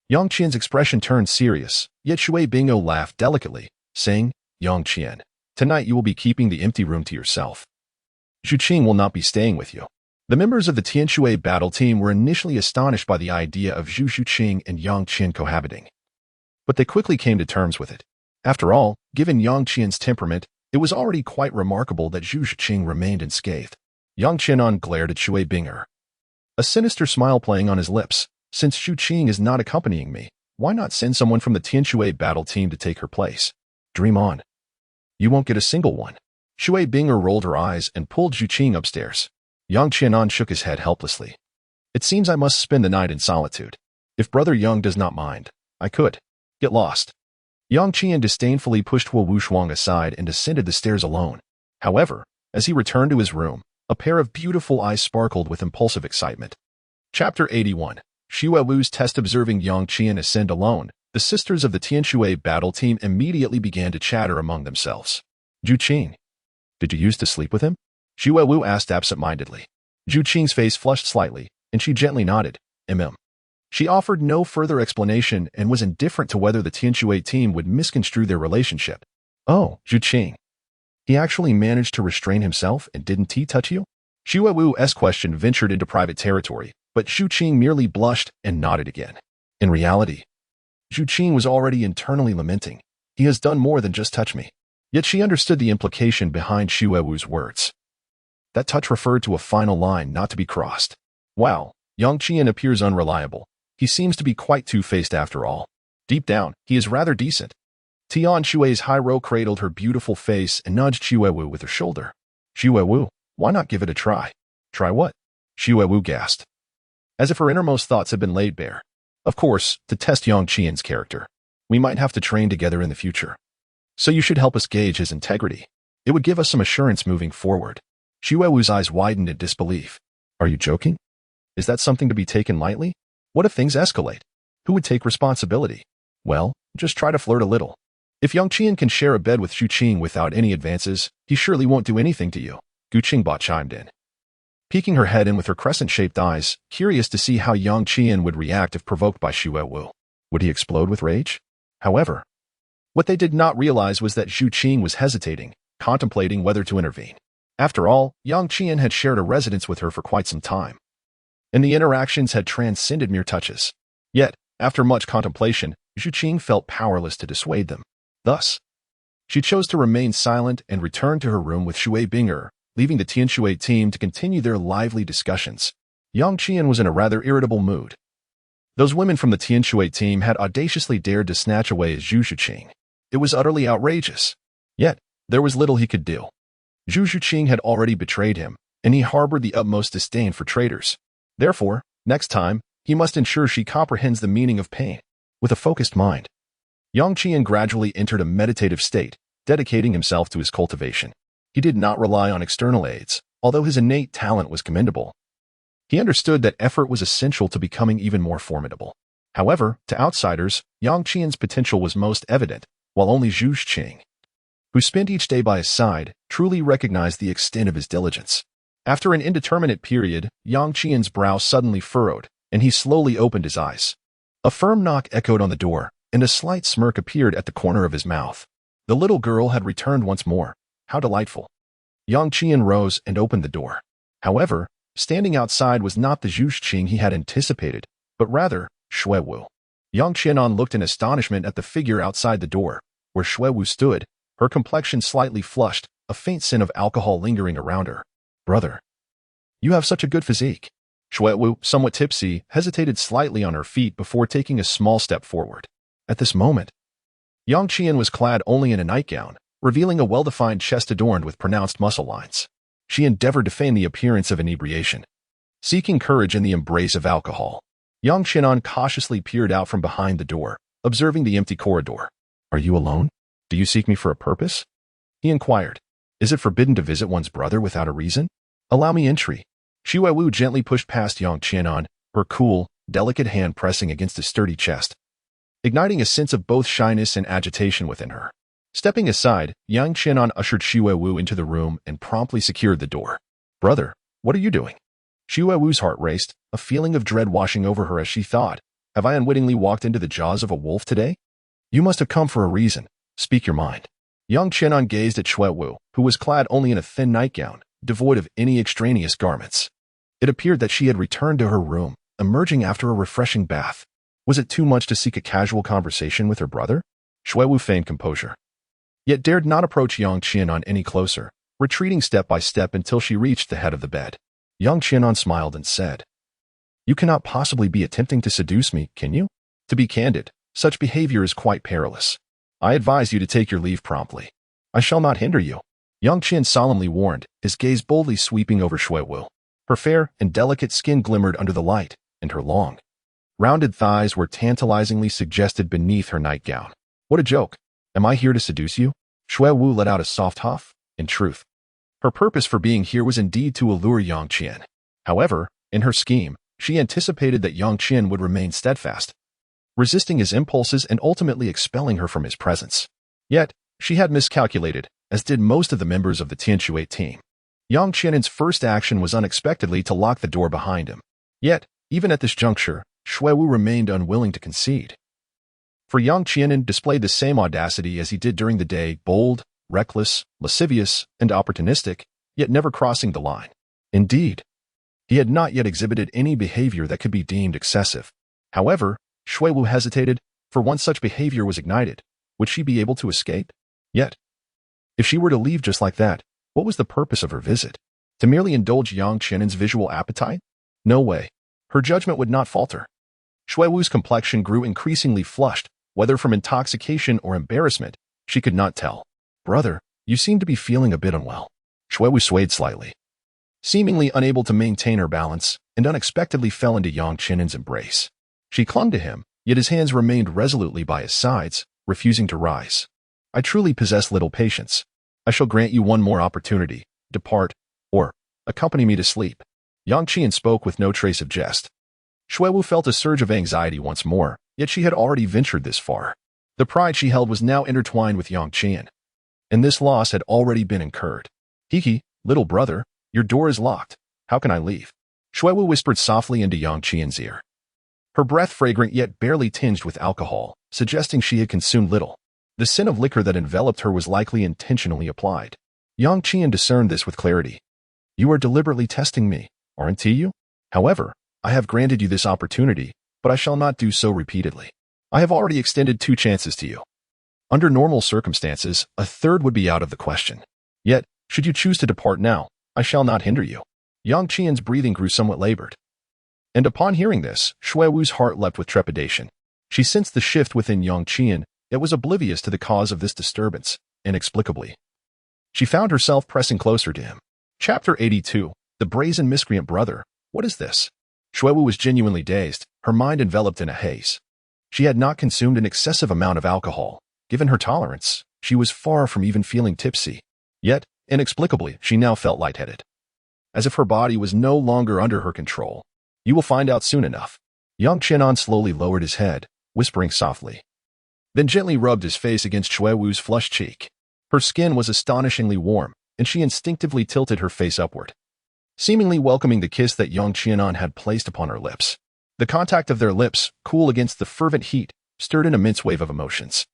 Yang Qian's expression turned serious, yet Shui Bingo laughed delicately, saying, "Yang Qian, tonight you will be keeping the empty room to yourself. Zhu Qing will not be staying with you." The members of the Tian Shui battle team were initially astonished by the idea of Zhu Zhuqing and Yang Qian cohabiting, but they quickly came to terms with it. After all, given Yang Qian's temperament, it was already quite remarkable that Zhu Zhuqing remained unscathed. Yang Qianan glared at Shui Binger, a sinister smile playing on his lips. "Since Zhu Qing is not accompanying me, why not send someone from the Tian Shui battle team to take her place? Dream on. You won't get a single one." Shui Binger rolled her eyes and pulled Zhu Qing upstairs. Yang Qianan shook his head helplessly. "It seems I must spend the night in solitude. If Brother Yang does not mind, I could. Get lost." Yang Qian disdainfully pushed Wu Shuang aside and descended the stairs alone. However, as he returned to his room, a pair of beautiful eyes sparkled with impulsive excitement. Chapter 81. Xue Wu's test. Observing Yang Qian ascend alone, the sisters of the Tianshui battle team immediately began to chatter among themselves. Zhu Qing, did you used to sleep with him? Xue Wu asked absent-mindedly. Zhu Qing's face flushed slightly, and she gently nodded. She offered no further explanation and was indifferent to whether the Tianshui team would misconstrue their relationship. Oh, Zhu Qing. He actually managed to restrain himself and didn't he touch you? Xue Wu's question ventured into private territory, but Zhu Qing merely blushed and nodded again. In reality, Zhu Qing was already internally lamenting. He has done more than just touch me. Yet she understood the implication behind Xue Wu's words. That touch referred to a final line not to be crossed. Wow, Yang Qian appears unreliable. He seems to be quite two-faced after all. Deep down, he is rather decent. Tianshui's Hiro cradled her beautiful face and nudged Xue Wu with her shoulder. Xue Wu, why not give it a try? Try what? Xue Wu gasped, as if her innermost thoughts had been laid bare. Of course, to test Yang Qian's character. We might have to train together in the future. So you should help us gauge his integrity. It would give us some assurance moving forward. Xue Wu's eyes widened in disbelief. Are you joking? Is that something to be taken lightly? What if things escalate? Who would take responsibility? Well, just try to flirt a little. If Yang Qian can share a bed with Zhu Qing without any advances, he surely won't do anything to you. Gu Qingbao chimed in, peeking her head in with her crescent-shaped eyes, curious to see how Yang Qian would react if provoked by Xue Wu. Would he explode with rage? However, what they did not realize was that Zhu Qing was hesitating, contemplating whether to intervene. After all, Yang Qian had shared a residence with her for quite some time, and the interactions had transcended mere touches. Yet, after much contemplation, Zhu Qing felt powerless to dissuade them. Thus, she chose to remain silent and return to her room with Shui Binger, leaving the Tianshui team to continue their lively discussions. Yang Qian was in a rather irritable mood. Those women from the Tianshui team had audaciously dared to snatch away Zhu Zhuqing. It was utterly outrageous. Yet, there was little he could do. Zhu Zhuqing had already betrayed him, and he harbored the utmost disdain for traitors. Therefore, next time, he must ensure she comprehends the meaning of pain. With a focused mind, Yang Qian gradually entered a meditative state, dedicating himself to his cultivation. He did not rely on external aids, although his innate talent was commendable. He understood that effort was essential to becoming even more formidable. However, to outsiders, Yang Qian's potential was most evident, while only Zhu Zhuqing, who spent each day by his side, truly recognized the extent of his diligence. After an indeterminate period, Yang Qian's brow suddenly furrowed, and he slowly opened his eyes. A firm knock echoed on the door, and a slight smirk appeared at the corner of his mouth. The little girl had returned once more. How delightful. Yang Qian rose and opened the door. However, standing outside was not the Zhu Zhuqing he had anticipated, but rather Xue Wu. Yang Qianan looked in astonishment at the figure outside the door, where Xue Wu stood, her complexion slightly flushed, a faint scent of alcohol lingering around her. Brother, you have such a good physique. Xue Wu, somewhat tipsy, hesitated slightly on her feet before taking a small step forward. At this moment, Yang Qian was clad only in a nightgown, revealing a well-defined chest adorned with pronounced muscle lines. She endeavored to feign the appearance of inebriation, seeking courage in the embrace of alcohol. Yang Qianan cautiously peered out from behind the door, observing the empty corridor. Are you alone? Do you seek me for a purpose? He inquired. Is it forbidden to visit one's brother without a reason? Allow me entry. Xue Wu gently pushed past Yang Qianan, her cool, delicate hand pressing against his sturdy chest, igniting a sense of both shyness and agitation within her. Stepping aside, Yang Qianan ushered Xue Wu into the room and promptly secured the door. Brother, what are you doing? Xue Wu's heart raced, a feeling of dread washing over her as she thought, have I unwittingly walked into the jaws of a wolf today? You must have come for a reason. Speak your mind. Yang Qianan gazed at Xue Wu, who was clad only in a thin nightgown, devoid of any extraneous garments. It appeared that she had returned to her room, emerging after a refreshing bath. Was it too much to seek a casual conversation with her brother? Xue Wu feigned composure, yet dared not approach Yang Qianan any closer, retreating step by step until she reached the head of the bed. Yang Qianan smiled and said, You cannot possibly be attempting to seduce me, can you? To be candid, such behavior is quite perilous. I advise you to take your leave promptly. I shall not hinder you. Yang Qian solemnly warned, his gaze boldly sweeping over Xue Wu. Her fair and delicate skin glimmered under the light, and her long, rounded thighs were tantalizingly suggested beneath her nightgown. What a joke. Am I here to seduce you? Shui Wu let out a soft huff. In truth, her purpose for being here was indeed to allure Yang Qian. However, in her scheme, she anticipated that Yang Qian would remain steadfast, resisting his impulses and ultimately expelling her from his presence. Yet, she had miscalculated, as did most of the members of the Tianquan team. Yang Qian's first action was unexpectedly to lock the door behind him. Yet, even at this juncture, Shui Wu remained unwilling to concede. For Yang Qian displayed the same audacity as he did during the day, bold, reckless, lascivious, and opportunistic, yet never crossing the line. Indeed, he had not yet exhibited any behavior that could be deemed excessive. However, Shui Wu hesitated, for once such behavior was ignited, would she be able to escape? Yet, if she were to leave just like that, what was the purpose of her visit? To merely indulge Yang Qian's visual appetite? No way. Her judgment would not falter. Shui Wu's complexion grew increasingly flushed, whether from intoxication or embarrassment, she could not tell. Brother, you seem to be feeling a bit unwell. Shui Wu swayed slightly, seemingly unable to maintain her balance, and unexpectedly fell into Yang Qian's embrace. She clung to him, yet his hands remained resolutely by his sides, refusing to rise. I truly possess little patience. I shall grant you one more opportunity. Depart, or accompany me to sleep. Yang Qian spoke with no trace of jest. Shui Wu felt a surge of anxiety once more, yet she had already ventured this far. The pride she held was now intertwined with Yang Qian, and this loss had already been incurred. Hiki, little brother, your door is locked. How can I leave? Shui Wu whispered softly into Yang Qian's ear. Her breath fragrant yet barely tinged with alcohol, suggesting she had consumed little. The scent of liquor that enveloped her was likely intentionally applied. Yang Qian discerned this with clarity. You are deliberately testing me, aren't you? However, I have granted you this opportunity, but I shall not do so repeatedly. I have already extended 2 chances to you. Under normal circumstances, a third would be out of the question. Yet, should you choose to depart now, I shall not hinder you. Yang Qian's breathing grew somewhat labored. And upon hearing this, Shui Wu's heart leapt with trepidation. She sensed the shift within Yang Qian, yet was oblivious to the cause of this disturbance, inexplicably. She found herself pressing closer to him. Chapter 82, The Brazen Miscreant Brother. What is this? Shui Wu was genuinely dazed, her mind enveloped in a haze. She had not consumed an excessive amount of alcohol. Given her tolerance, she was far from even feeling tipsy. Yet, inexplicably, she now felt lightheaded, as if her body was no longer under her control. You will find out soon enough. Yang Qian slowly lowered his head, whispering softly, then gently rubbed his face against Shui Wu's flushed cheek. Her skin was astonishingly warm, and she instinctively tilted her face upward, seemingly welcoming the kiss that Yang Qian had placed upon her lips. The contact of their lips, cool against the fervent heat, stirred an immense wave of emotions.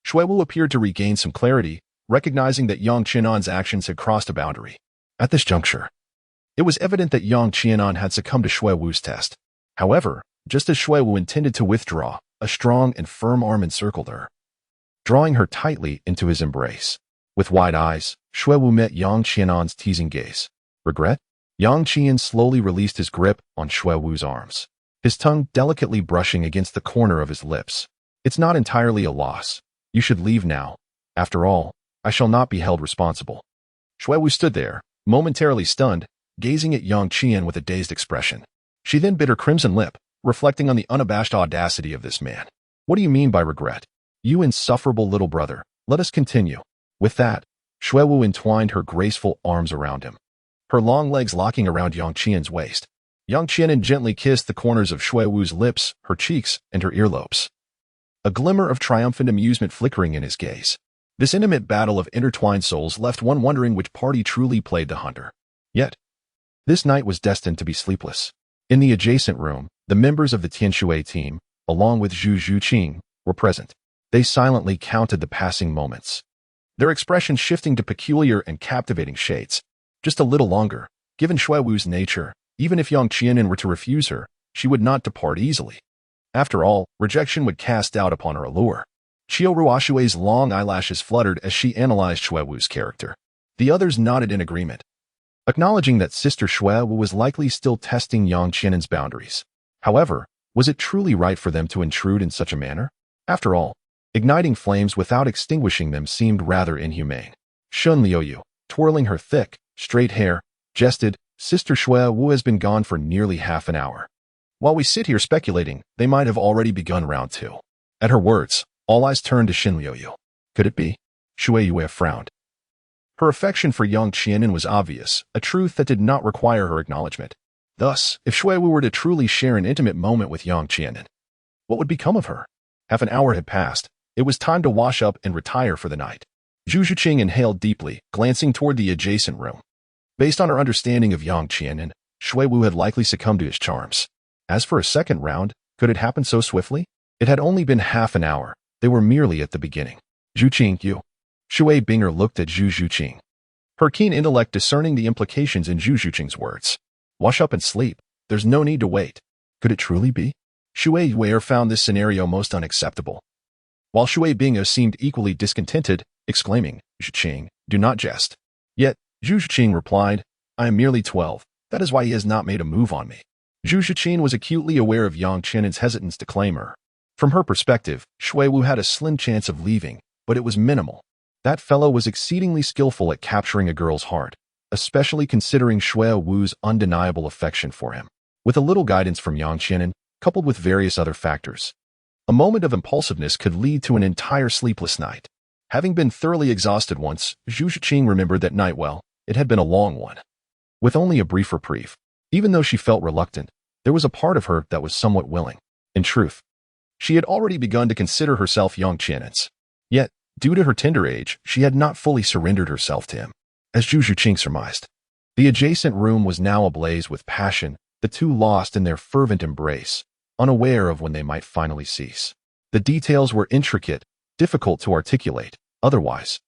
Shui Wu appeared to regain some clarity, recognizing that Yang Qian's actions had crossed a boundary. At this juncture, it was evident that Yang Qian had succumbed to Shui Wu's test. However, just as Shui Wu intended to withdraw, a strong and firm arm encircled her, drawing her tightly into his embrace. With wide eyes, Shui Wu met Yang Qian's teasing gaze. Regret? Yang Qian slowly released his grip on Shui Wu's arms, his tongue delicately brushing against the corner of his lips. It's not entirely a loss. You should leave now. After all, I shall not be held responsible. Shui Wu stood there, momentarily stunned, gazing at Yang Qian with a dazed expression. She then bit her crimson lip, reflecting on the unabashed audacity of this man. What do you mean by regret? You insufferable little brother, let us continue. With that, Shui Wu entwined her graceful arms around him, her long legs locking around Yang Qian's waist. Yang Qian gently kissed the corners of Shui Wu's lips, her cheeks, and her earlobes, a glimmer of triumphant amusement flickering in his gaze. This intimate battle of intertwined souls left one wondering which party truly played the hunter. Yet, this night was destined to be sleepless. In the adjacent room, the members of the Tianquan team, along with Zhu Zhuqing, were present. They silently counted the passing moments, their expressions shifting to peculiar and captivating shades. Just a little longer, given Shui Wu's nature, even if Yang Qian were to refuse her, she would not depart easily. After all, rejection would cast doubt upon her allure. Qiu Ruoshui's long eyelashes fluttered as she analyzed Shui Wu's character. The others nodded in agreement, acknowledging that Sister Shui Wu was likely still testing Yang Qian's boundaries. However, was it truly right for them to intrude in such a manner? After all, igniting flames without extinguishing them seemed rather inhumane. Shun Liuyu, twirling her thick, straight hair, jested, Sister Shui Wu has been gone for nearly half an hour. While we sit here speculating, they might have already begun round 2. At her words, All eyes turned to Xin Liuyu. Could it be? Shui Yue frowned. Her affection for Yang Qianan was obvious, a truth that did not require her acknowledgement. Thus, if Shui Wu were to truly share an intimate moment with Yang Qianan, what would become of her? Half an hour had passed. It was time to wash up and retire for the night. Zhu Zhuqing inhaled deeply, glancing toward the adjacent room. Based on her understanding of Yang Qianan, Shui Wu had likely succumbed to his charms. As for a second round, could it happen so swiftly? It had only been half an hour. They were merely at the beginning. Zhuqing, you. Shui Binger looked at Zhu Zhuqing, her keen intellect discerning the implications in Zhu Zhuqing's words. Wash up and sleep. There's no need to wait. Could it truly be? Shui Yue found this scenario most unacceptable, while Shui Binger seemed equally discontented, exclaiming, Zhuqing, do not jest. Yet, Zhu Zhuqing replied, I am merely 12. That is why he has not made a move on me. Zhu Zhuqing was acutely aware of Yang Qianan's hesitance to claim her. From her perspective, Shui Wu had a slim chance of leaving, but it was minimal. That fellow was exceedingly skillful at capturing a girl's heart, especially considering Shui Wu's undeniable affection for him. With a little guidance from Yang Qianan, coupled with various other factors, a moment of impulsiveness could lead to an entire sleepless night. Having been thoroughly exhausted once, Zhu Zhuqing remembered that night well. It had been a long one, with only a brief reprieve. Even though she felt reluctant, there was a part of her that was somewhat willing. In truth, she had already begun to consider herself Yang Qianan's. Yet, due to her tender age, she had not fully surrendered herself to him, as Zhu Zhuqing surmised. The adjacent room was now ablaze with passion, the two lost in their fervent embrace, unaware of when they might finally cease. The details were intricate, difficult to articulate, otherwise,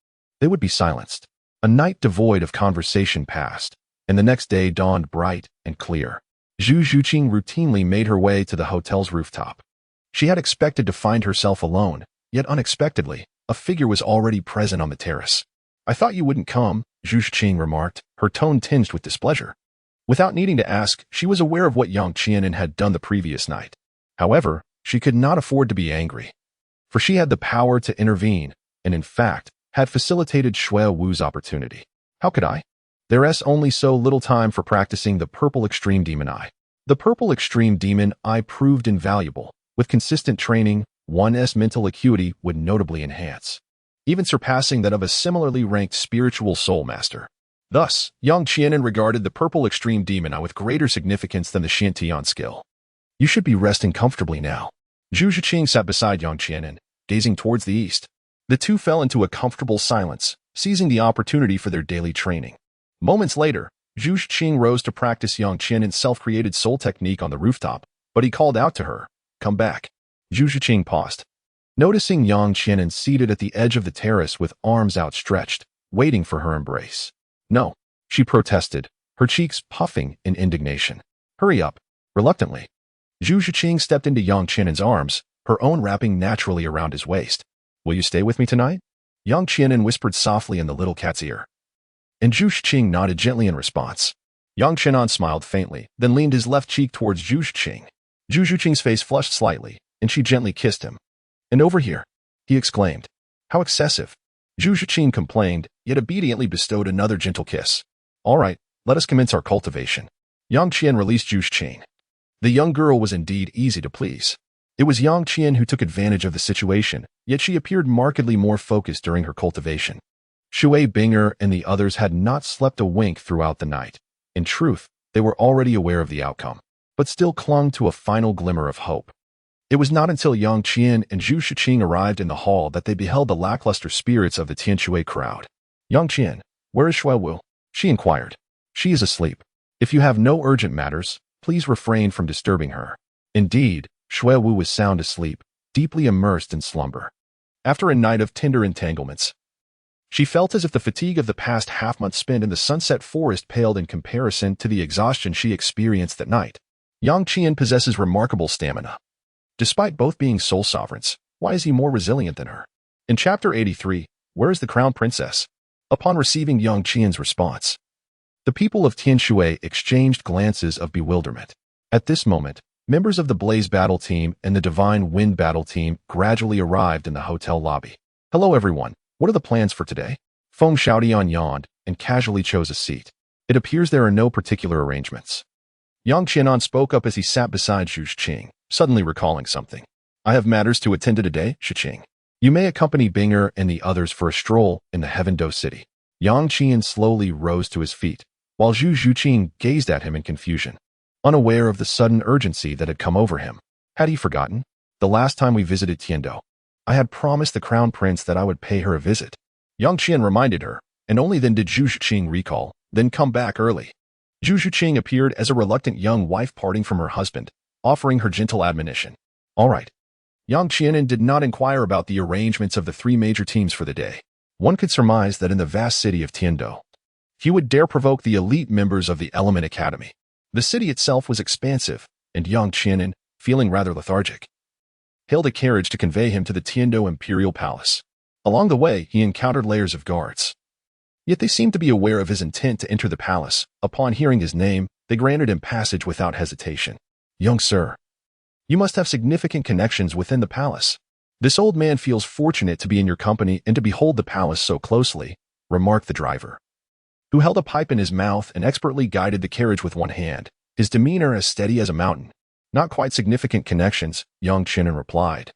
they would be silenced. A night devoid of conversation passed, and the next day dawned bright and clear. Zhu Zhuqing routinely made her way to the hotel's rooftop. She had expected to find herself alone, yet unexpectedly, a figure was already present on the terrace. I thought you wouldn't come, Zhu Zhuqing remarked, her tone tinged with displeasure. Without needing to ask, she was aware of what Yang Qianan had done the previous night. However, she could not afford to be angry, for she had the power to intervene, and in fact, had facilitated Shui Wu's opportunity. How could I? There's only so little time for practicing the Purple Extreme Demon Eye. The Purple Extreme Demon Eye proved invaluable. With consistent training, one's mental acuity would notably enhance, even surpassing that of a similarly ranked spiritual soul master. Thus, Yang Qianan regarded the Purple Extreme Demon Eye with greater significance than the Xiantian skill. You should be resting comfortably now. Zhu Zhuqing sat beside Yang Qianan, gazing towards the east. The two fell into a comfortable silence, seizing the opportunity for their daily training. Moments later, Zhu Zhuqing rose to practice Yang Qianan's self-created soul technique on the rooftop, but he called out to her, come back. Zhu Zhuqing paused, noticing Yang Qianan seated at the edge of the terrace with arms outstretched, waiting for her embrace. No, she protested, her cheeks puffing in indignation. Hurry up. Reluctantly, Zhu Zhuqing stepped into Yang Qianan's arms, her own wrapping naturally around his waist. Will you stay with me tonight? Yang Qianan whispered softly in the little cat's ear, and Zhu Zhuqing nodded gently in response. Yang Qianan smiled faintly, then leaned his left cheek towards Zhu Zhuqing. Zhu Zhuqing's face flushed slightly, and she gently kissed him. And over here, he exclaimed. How excessive. Zhu Zhuqing complained, yet obediently bestowed another gentle kiss. All right, let us commence our cultivation. Yang Qian released Zhu Zhuqing. The young girl was indeed easy to please. It was Yang Qian who took advantage of the situation, yet she appeared markedly more focused during her cultivation. Shui Binger and the others had not slept a wink throughout the night. In truth, they were already aware of the outcome, but still clung to a final glimmer of hope. It was not until Yang Qian and Zhu Zhuqing arrived in the hall that they beheld the lackluster spirits of the Tianshui crowd. Yang Qian, where is Shui Wu? She inquired. She is asleep. If you have no urgent matters, please refrain from disturbing her. Indeed, Shui Wu was sound asleep, deeply immersed in slumber. After a night of tender entanglements, she felt as if the fatigue of the past half-month spent in the sunset forest paled in comparison to the exhaustion she experienced that night. Yang Qian possesses remarkable stamina. Despite both being soul sovereigns, why is he more resilient than her? In Chapter 83, where is the Crown Princess? Upon receiving Yang Qian's response, the people of Tianshui exchanged glances of bewilderment. At this moment, members of the Blaze Battle Team and the Divine Wind Battle Team gradually arrived in the hotel lobby. Hello everyone, what are the plans for today? Feng Xiaodian yawned and casually chose a seat. It appears there are no particular arrangements. Yang Qianan spoke up as he sat beside Zhu Zhuqing, suddenly recalling something. I have matters to attend to today, Zhuqing. You may accompany Binger and the others for a stroll in the Heavendo city. Yang Qian slowly rose to his feet, while Zhu Zhuqing gazed at him in confusion, unaware of the sudden urgency that had come over him. Had he forgotten? The last time we visited Tiandou, I had promised the crown prince that I would pay her a visit. Yang Qian reminded her, and only then did Zhu Zhuqing recall, then come back early. Zhu Zhuqing appeared as a reluctant young wife parting from her husband, offering her gentle admonition. All right. Yang Qianen did not inquire about the arrangements of the three major teams for the day. One could surmise that in the vast city of Tiandou, he would dare provoke the elite members of the Element Academy. The city itself was expansive, and Yang Qianen, feeling rather lethargic, hailed a carriage to convey him to the Tiandou Imperial Palace. Along the way, he encountered layers of guards. Yet they seemed to be aware of his intent to enter the palace. Upon hearing his name, they granted him passage without hesitation. Young sir, you must have significant connections within the palace. This old man feels fortunate to be in your company and to behold the palace so closely, remarked the driver, who held a pipe in his mouth and expertly guided the carriage with one hand, his demeanor as steady as a mountain. Not quite significant connections, Yang Qianen replied,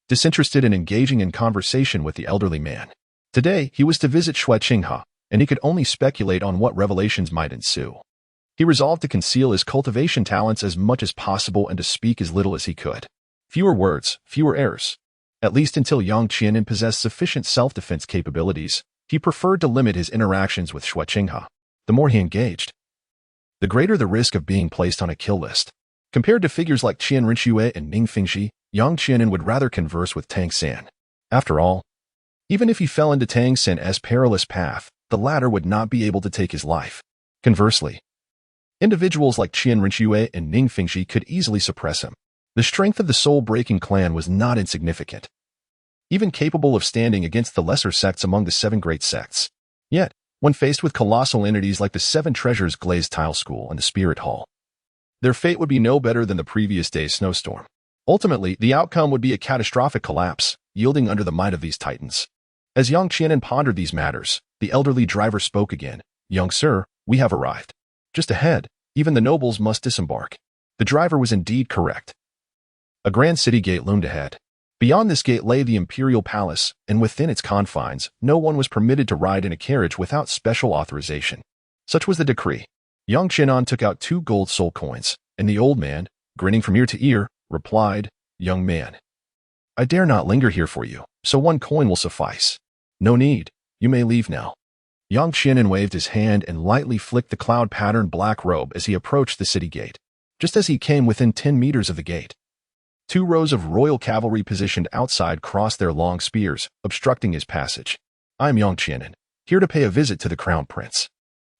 disinterested in engaging in conversation with the elderly man. Today, he was to visit Shui Qinghe, and he could only speculate on what revelations might ensue. He resolved to conceal his cultivation talents as much as possible and to speak as little as he could. Fewer words, fewer errors. At least until Yang Qianen possessed sufficient self-defense capabilities, he preferred to limit his interactions with Shui Qinghe. The more he engaged, the greater the risk of being placed on a kill list. Compared to figures like Qian Rinxue and Ning Fingxi, Yang Qianen would rather converse with Tang San. After all, even if he fell into Tang San's perilous path, the latter would not be able to take his life. Conversely, individuals like Qian Rinxue and Ning Fingxi could easily suppress him. The strength of the soul-breaking clan was not insignificant, even capable of standing against the lesser sects among the seven great sects. Yet, when faced with colossal entities like the Seven Treasures Glazed Tile School and the Spirit Hall, their fate would be no better than the previous day's snowstorm. Ultimately, the outcome would be a catastrophic collapse, yielding under the might of these titans. As Yang Qianen pondered these matters, the elderly driver spoke again. Young sir, we have arrived. Just ahead, even the nobles must disembark. The driver was indeed correct. A grand city gate loomed ahead. Beyond this gate lay the imperial palace, and within its confines, no one was permitted to ride in a carriage without special authorization. Such was the decree. Yang Qianen took out 2 gold soul coins, and the old man, grinning from ear to ear, replied, Young man, I dare not linger here for you, so 1 coin will suffice. No need, you may leave now. Yang Qianen waved his hand and lightly flicked the cloud-patterned black robe as he approached the city gate. Just as he came within 10 meters of the gate, 2 rows of royal cavalry positioned outside crossed their long spears, obstructing his passage. I am Yang Qianen, here to pay a visit to the crown prince.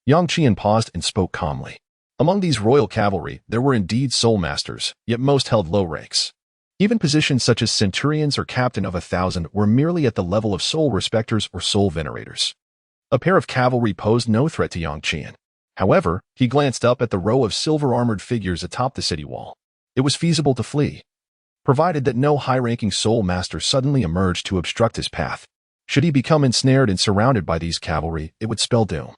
Yang Qian paused and spoke calmly. Among these royal cavalry, there were indeed soul masters, yet most held low ranks. Even positions such as centurions or captain of 1,000 were merely at the level of soul respecters or soul venerators. A pair of cavalry posed no threat to Yang Qian. However, he glanced up at the row of silver-armored figures atop the city wall. It was feasible to flee, provided that no high-ranking soul master suddenly emerged to obstruct his path. Should he become ensnared and surrounded by these cavalry, it would spell doom.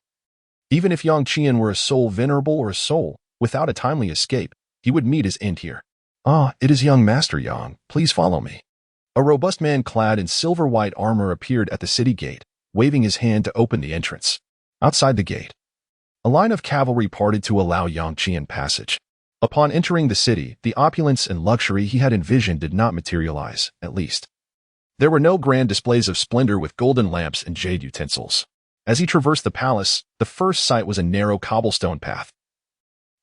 Even if Yang Qian were a soul venerable or a soul, without a timely escape, he would meet his end here. Ah, it is young Master Yang, please follow me. A robust man clad in silver-white armor appeared at the city gate, waving his hand to open the entrance. Outside the gate, a line of cavalry parted to allow Yang Qian passage. Upon entering the city, the opulence and luxury he had envisioned did not materialize, at least. There were no grand displays of splendor with golden lamps and jade utensils. As he traversed the palace, the first sight was a narrow cobblestone path,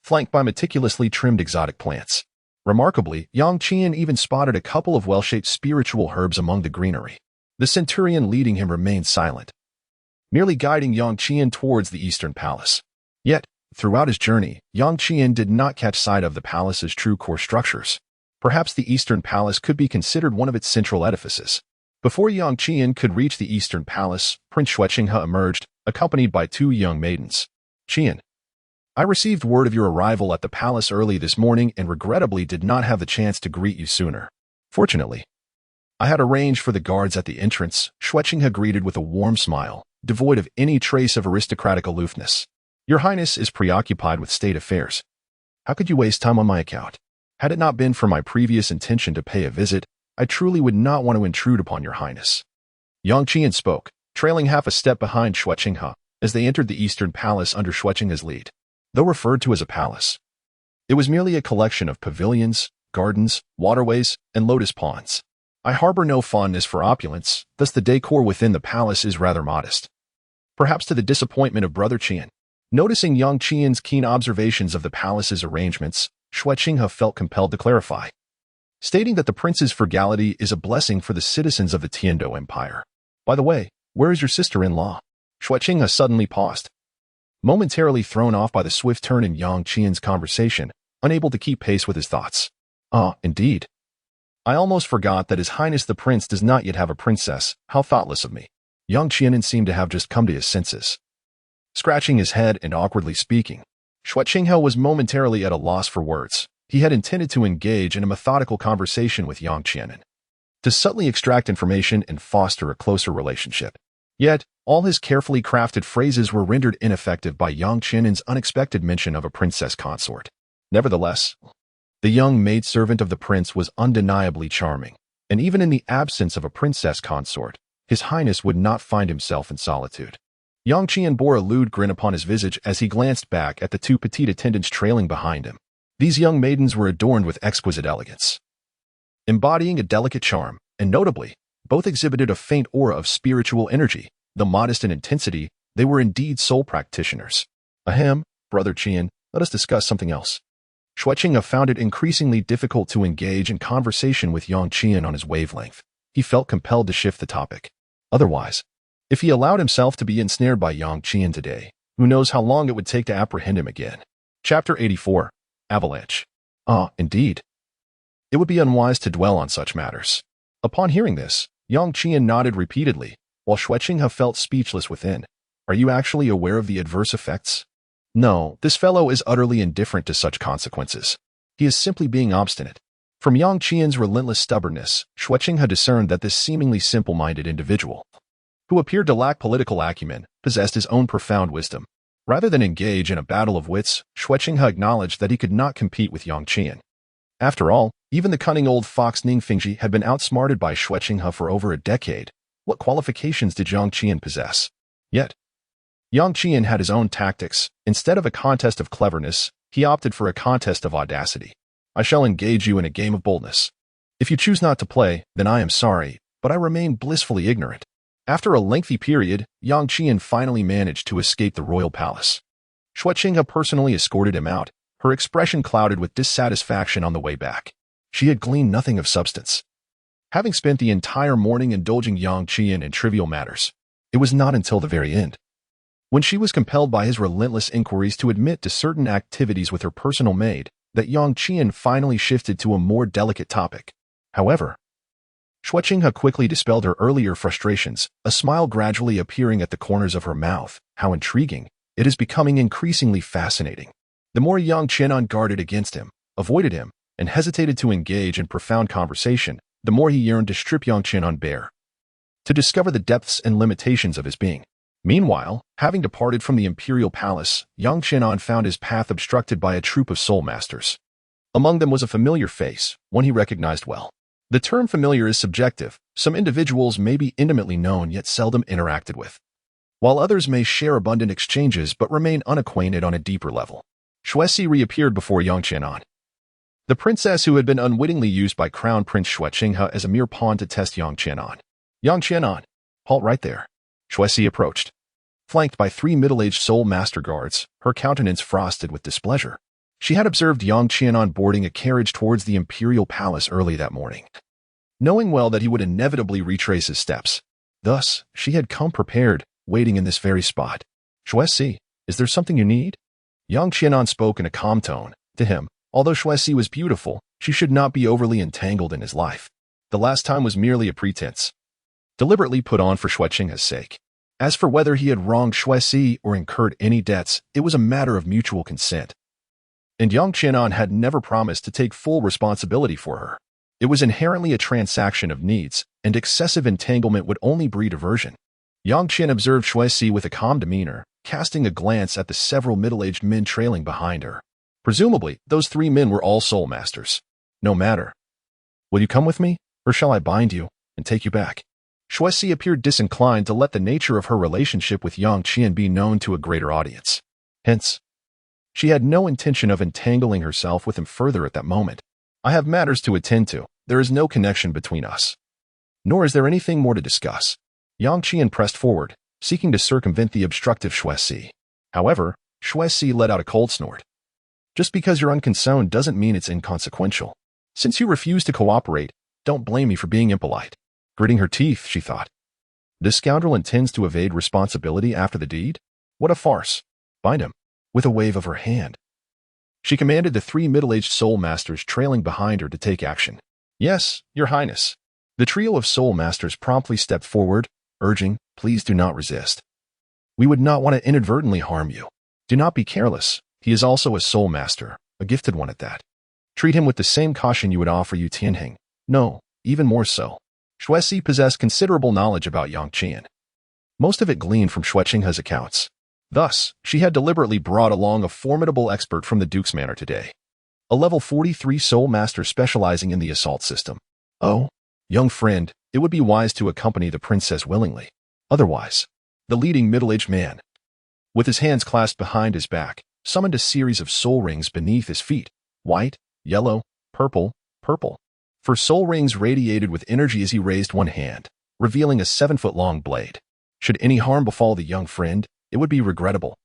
flanked by meticulously trimmed exotic plants. Remarkably, Yang Qian even spotted a couple of well-shaped spiritual herbs among the greenery. The centurion leading him remained silent, merely guiding Yang Qian towards the eastern palace. Yet, throughout his journey, Yang Qian did not catch sight of the palace's true core structures. Perhaps the eastern palace could be considered one of its central edifices. Before Yang Qian could reach the eastern palace, Prince Shui Qinghe emerged, accompanied by 2 young maidens. Qian, I received word of your arrival at the palace early this morning and regrettably did not have the chance to greet you sooner. Fortunately, I had arranged for the guards at the entrance. Shui Qinghe greeted with a warm smile, devoid of any trace of aristocratic aloofness. Your Highness is preoccupied with state affairs. How could you waste time on my account? Had it not been for my previous intention to pay a visit, I truly would not want to intrude upon your highness. Yang Qian spoke, trailing half a step behind Shuai Qinghe as they entered the Eastern Palace under Shuai Qinghe's lead. Though referred to as a palace, it was merely a collection of pavilions, gardens, waterways, and lotus ponds. I harbor no fondness for opulence, thus the decor within the palace is rather modest. Perhaps to the disappointment of Brother Qian. Noticing Yang Qian's keen observations of the palace's arrangements, Shuai Qinghe felt compelled to clarify, stating that the prince's frugality is a blessing for the citizens of the Tiandou Empire. By the way, where is your sister-in-law? Shuai Qinghe suddenly paused, momentarily thrown off by the swift turn in Yang Qian's conversation, unable to keep pace with his thoughts. Ah, indeed. I almost forgot that His Highness the Prince does not yet have a princess. How thoughtless of me. Yang Qian seemed to have just come to his senses. Scratching his head and awkwardly speaking, Shuai Qinghe was momentarily at a loss for words. He had intended to engage in a methodical conversation with Yang Qian, to subtly extract information and foster a closer relationship. Yet, all his carefully crafted phrases were rendered ineffective by Yang Qian's unexpected mention of a princess consort. Nevertheless, the young maidservant of the prince was undeniably charming, and even in the absence of a princess consort, His Highness would not find himself in solitude. Yang Qian bore a lewd grin upon his visage as he glanced back at the two petite attendants trailing behind him. These young maidens were adorned with exquisite elegance, embodying a delicate charm, and notably, both exhibited a faint aura of spiritual energy. Though modest in intensity, they were indeed soul practitioners. Ahem, Brother Qian, let us discuss something else. Shuai Qinghe found it increasingly difficult to engage in conversation with Yang Qian on his wavelength. He felt compelled to shift the topic. Otherwise, if he allowed himself to be ensnared by Yang Qian today, who knows how long it would take to apprehend him again. Chapter 84. Avalanche. Ah, indeed. It would be unwise to dwell on such matters. Upon hearing this, Yang Qian nodded repeatedly, while Shuai Qinghe felt speechless within. Are you actually aware of the adverse effects? No, this fellow is utterly indifferent to such consequences. He is simply being obstinate. From Yang Qian's relentless stubbornness, Shuai Qinghe discerned that this seemingly simple-minded individual, who appeared to lack political acumen, possessed his own profound wisdom. Rather than engage in a battle of wits, Shuai Qinghe acknowledged that he could not compete with Yang Qian. After all, even the cunning old fox Ning Fingji had been outsmarted by Shuai Qinghe for over a decade. What qualifications did Yang Qian possess? Yet, Yang Qian had his own tactics. Instead of a contest of cleverness, he opted for a contest of audacity. I shall engage you in a game of boldness. If you choose not to play, then I am sorry, but I remain blissfully ignorant. After a lengthy period, Yang Qian finally managed to escape the royal palace. Shuai Qinghe personally escorted him out, her expression clouded with dissatisfaction on the way back. She had gleaned nothing of substance. Having spent the entire morning indulging Yang Qian in trivial matters, it was not until the very end, when she was compelled by his relentless inquiries to admit to certain activities with her personal maid, that Yang Qian finally shifted to a more delicate topic. However, Shuai Qinghe quickly dispelled her earlier frustrations, a smile gradually appearing at the corners of her mouth. How intriguing! It is becoming increasingly fascinating. The more Yang Qian guarded against him, avoided him, and hesitated to engage in profound conversation, the more he yearned to strip Yang Qian bare, to discover the depths and limitations of his being. Meanwhile, having departed from the imperial palace, Yang Qian found his path obstructed by a troop of soul masters. Among them was a familiar face, one he recognized well. The term familiar is subjective. Some individuals may be intimately known yet seldom interacted with, while others may share abundant exchanges but remain unacquainted on a deeper level. Shuai Si reappeared before Yang Qian, the princess who had been unwittingly used by Crown Prince Shuai Qinghe as a mere pawn to test Yang Qian. Yang Qian, halt right there. Shuai Si approached, flanked by 3 middle-aged soul master guards, her countenance frosted with displeasure. She had observed Yang Qian boarding a carriage towards the imperial palace early that morning, knowing well that he would inevitably retrace his steps. Thus, she had come prepared, waiting in this very spot. Shuai Si, is there something you need? Yang Qian spoke in a calm tone. To him, although Shuai Si was beautiful, she should not be overly entangled in his life. The last time was merely a pretense, deliberately put on for Shuai Qinghe's sake. As for whether he had wronged Shuai Si or incurred any debts, it was a matter of mutual consent. And Yang Qian had never promised to take full responsibility for her. It was inherently a transaction of needs, and excessive entanglement would only breed aversion. Yang Qian observed Shuai Si with a calm demeanor, casting a glance at the several middle-aged men trailing behind her. Presumably, those 3 men were all soul masters. No matter. Will you come with me? Or shall I bind you and take you back? Shuesi appeared disinclined to let the nature of her relationship with Yang Qian be known to a greater audience. Hence, she had no intention of entangling herself with him further at that moment. I have matters to attend to. There is no connection between us. Nor is there anything more to discuss. Yang Qian pressed forward, seeking to circumvent the obstructive Shuesi. However, Shuesi let out a cold snort. Just because you're unconcerned doesn't mean it's inconsequential. Since you refuse to cooperate, don't blame me for being impolite. Gritting her teeth, she thought. This scoundrel intends to evade responsibility after the deed? What a farce. Bind him. With a wave of her hand, she commanded the three middle-aged soul masters trailing behind her to take action. Yes, your highness. The trio of soul masters promptly stepped forward, urging, please do not resist. We would not want to inadvertently harm you. Do not be careless. He is also a soul master, a gifted one at that. Treat him with the same caution you would offer Yu Tianheng. No, even more so. Shuesi possessed considerable knowledge about Yang Qian. Most of it gleaned from Shueqinghe's accounts. Thus, she had deliberately brought along a formidable expert from the Duke's Manor today. A level 43 soul master specializing in the assault system. Oh, young friend, it would be wise to accompany the princess willingly. Otherwise, the leading middle-aged man, with his hands clasped behind his back, summoned a series of soul rings beneath his feet. White, yellow, purple, purple. For soul rings radiated with energy as he raised one hand, revealing a 7-foot-long blade. Should any harm befall the young friend, it would be regrettable.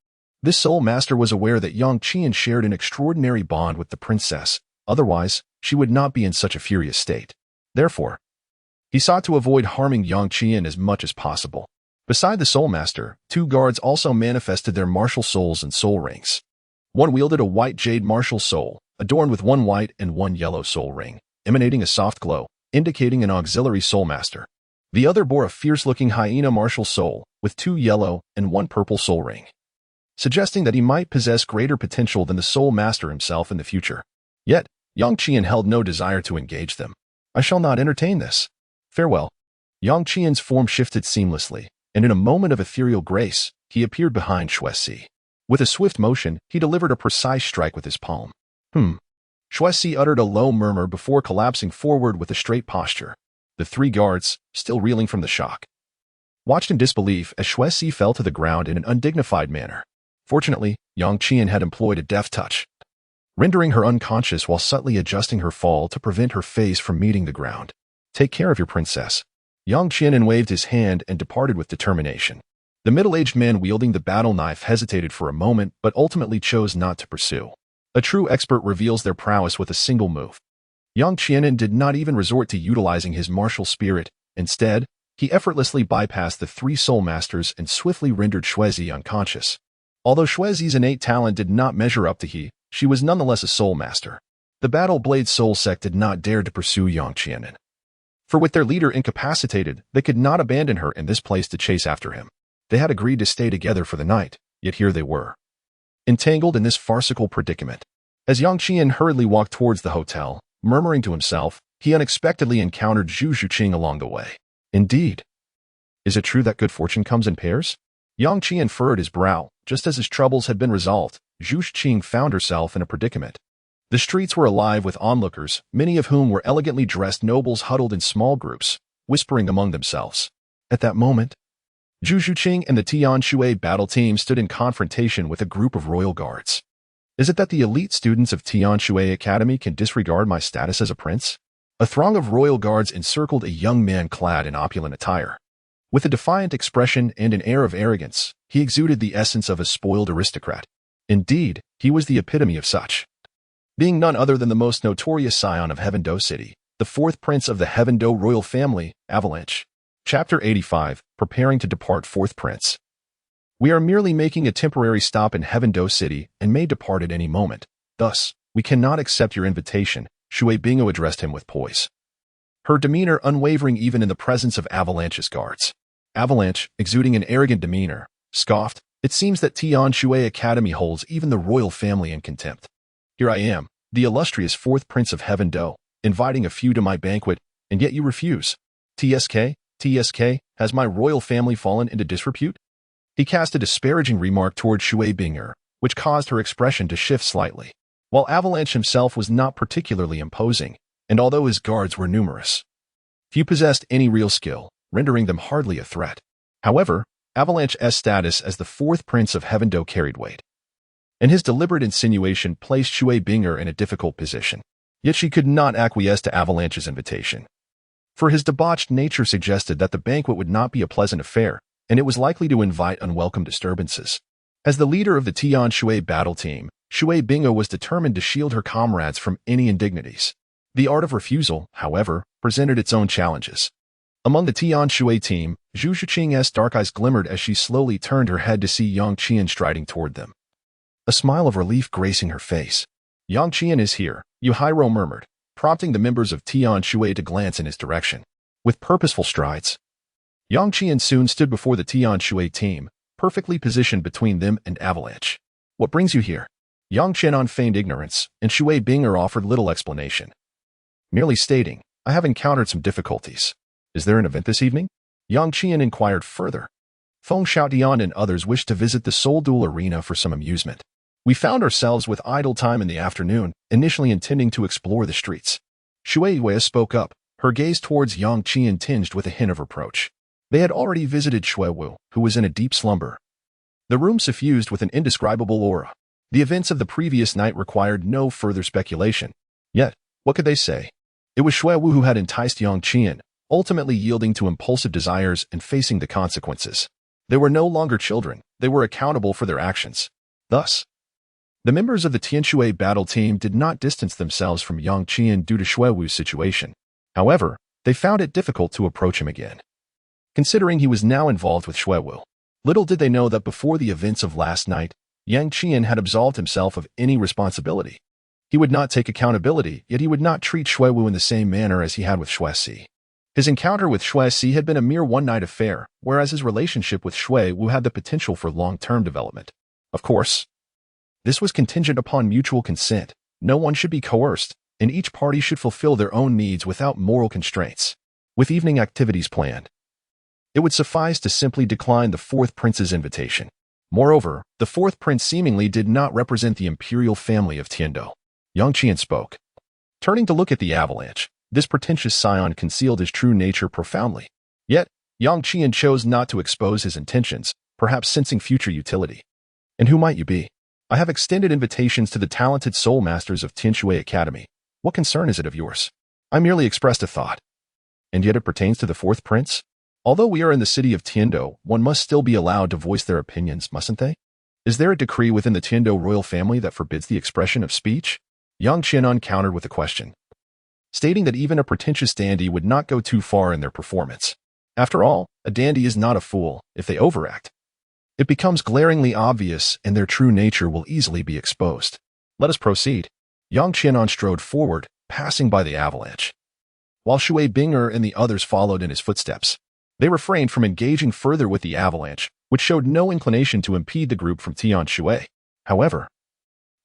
This soul master was aware that Yang Qian shared an extraordinary bond with the princess, otherwise, she would not be in such a furious state. Therefore, he sought to avoid harming Yang Qian as much as possible. Beside the soul master, two guards also manifested their martial souls and soul rings. One wielded a white jade martial soul, adorned with one white and one yellow soul ring, emanating a soft glow, indicating an auxiliary soul master. The other bore a fierce-looking hyena martial soul, with 2 yellow and 1 purple soul ring, suggesting that he might possess greater potential than the soul master himself in the future. Yet, Yang Qian held no desire to engage them. I shall not entertain this. Farewell. Yang Qian's form shifted seamlessly, and in a moment of ethereal grace, he appeared behind Shuesi. With a swift motion, he delivered a precise strike with his palm. Shuesi uttered a low murmur before collapsing forward with a straight posture. The 3 guards, still reeling from the shock, watched in disbelief as Shuesi fell to the ground in an undignified manner. Fortunately, Yang Qian had employed a deft touch, rendering her unconscious while subtly adjusting her fall to prevent her face from meeting the ground. Take care of your princess. Yang Qian waved his hand and departed with determination. The middle-aged man wielding the battle knife hesitated for a moment but ultimately chose not to pursue. A true expert reveals their prowess with a single move. Yang Qian did not even resort to utilizing his martial spirit. Instead, he effortlessly bypassed the 3 soul masters and swiftly rendered Shuesi unconscious. Although Shuesi's innate talent did not measure up to he, she was nonetheless a soul master. The Battle Blade Soul Sect did not dare to pursue Yang Qian. For with their leader incapacitated, they could not abandon her in this place to chase after him. They had agreed to stay together for the night, yet here they were, entangled in this farcical predicament. As Yang Qian hurriedly walked towards the hotel, murmuring to himself, he unexpectedly encountered Zhu Zhuqing along the way. Indeed. Is it true that good fortune comes in pairs? Yang Qian furrowed his brow. Just as his troubles had been resolved, Zhu Zhuqing found herself in a predicament. The streets were alive with onlookers, many of whom were elegantly dressed nobles huddled in small groups, whispering among themselves. At that moment, Zhu Zhuqing and the Tianshui battle team stood in confrontation with a group of royal guards. Is it that the elite students of Shrek Academy can disregard my status as a prince? A throng of royal guards encircled a young man clad in opulent attire. With a defiant expression and an air of arrogance, he exuded the essence of a spoiled aristocrat. Indeed, he was the epitome of such. Being none other than the most notorious scion of Heavendou City, the 4th prince of the Heavendou royal family, Avalanche. Chapter 85, Preparing to Depart 4th Prince. We are merely making a temporary stop in Heavendou City and may depart at any moment. Thus, we cannot accept your invitation, Shui Bingo addressed him with poise. Her demeanor unwavering even in the presence of Avalanche's guards. Avalanche, exuding an arrogant demeanor, scoffed, it seems that Shrek Academy holds even the royal family in contempt. Here I am, the illustrious 4th Prince of Heavendou, inviting a few to my banquet, and yet you refuse. TSK, has my royal family fallen into disrepute? He cast a disparaging remark toward Shui Binger, which caused her expression to shift slightly. While Avalanche himself was not particularly imposing, and although his guards were numerous, Few possessed any real skill, rendering them hardly a threat. However, Avalanche's status as the fourth prince of Heavendo carried weight, and his deliberate insinuation placed Shui Binger in a difficult position. Yet she could not acquiesce to Avalanche's invitation, for his debauched nature suggested that the banquet would not be a pleasant affair, and it was likely to invite unwelcome disturbances. As the leader of the Tian Shui battle team, Shui Binger was determined to shield her comrades from any indignities. The art of refusal, however, presented its own challenges. Among the Tian Shui team, Zhu Zhuqing's dark eyes glimmered as she slowly turned her head to see Yang Qian striding toward them, a smile of relief gracing her face. Yang Qian is here, Yu Hairo murmured, prompting the members of Tian Shui to glance in his direction. With purposeful strides, Yang Qian soon stood before the Tian Shui team, perfectly positioned between them and Avalanche. What brings you here? Yang Qian feigned ignorance, and Shui Binger offered little explanation, merely stating, I have encountered some difficulties. Is there an event this evening? Yang Qian inquired further. Feng Xiaotian and others wished to visit the Seoul Duel arena for some amusement. We found ourselves with idle time in the afternoon, initially intending to explore the streets. Shui Yue spoke up, her gaze towards Yang Qian tinged with a hint of reproach. They had already visited Shui Wu, who was in a deep slumber. The room suffused with an indescribable aura. The events of the previous night required no further speculation. Yet, what could they say? It was Shui Wu who had enticed Yang Qian, ultimately yielding to impulsive desires and facing the consequences. They were no longer children, they were accountable for their actions. Thus, the members of the Tianshui battle team did not distance themselves from Yang Qian due to Shui Wu's situation. However, they found it difficult to approach him again, considering he was now involved with Shui Wu. Little did they know that before the events of last night, Yang Qian had absolved himself of any responsibility. He would not take accountability, yet he would not treat Shui Wu in the same manner as he had with Shui Si. His encounter with Shui Si had been a mere one-night affair, whereas his relationship with Shui Wu had the potential for long-term development. Of course, this was contingent upon mutual consent. No one should be coerced, and each party should fulfill their own needs without moral constraints. With evening activities planned, it would suffice to simply decline the fourth prince's invitation. Moreover, the fourth prince seemingly did not represent the imperial family of Tiandou. Yang Qian spoke, turning to look at the Avalanche. This pretentious scion concealed his true nature profoundly. Yet, Yang Qian chose not to expose his intentions, perhaps sensing future utility. And who might you be? I have extended invitations to the talented soul masters of Tianshui Academy. What concern is it of yours? I merely expressed a thought. And yet it pertains to the fourth prince? Although we are in the city of Tiandou, one must still be allowed to voice their opinions, mustn't they? Is there a decree within the Tiandou royal family that forbids the expression of speech? Yang Qian countered with a question, stating that even a pretentious dandy would not go too far in their performance. After all, a dandy is not a fool. If they overact, it becomes glaringly obvious and their true nature will easily be exposed. Let us proceed. Yang Qian strode forward, passing by the Avalanche, while Shui Binger and the others followed in his footsteps. They refrained from engaging further with the Avalanche, which showed no inclination to impede the group from Tian Shui. However,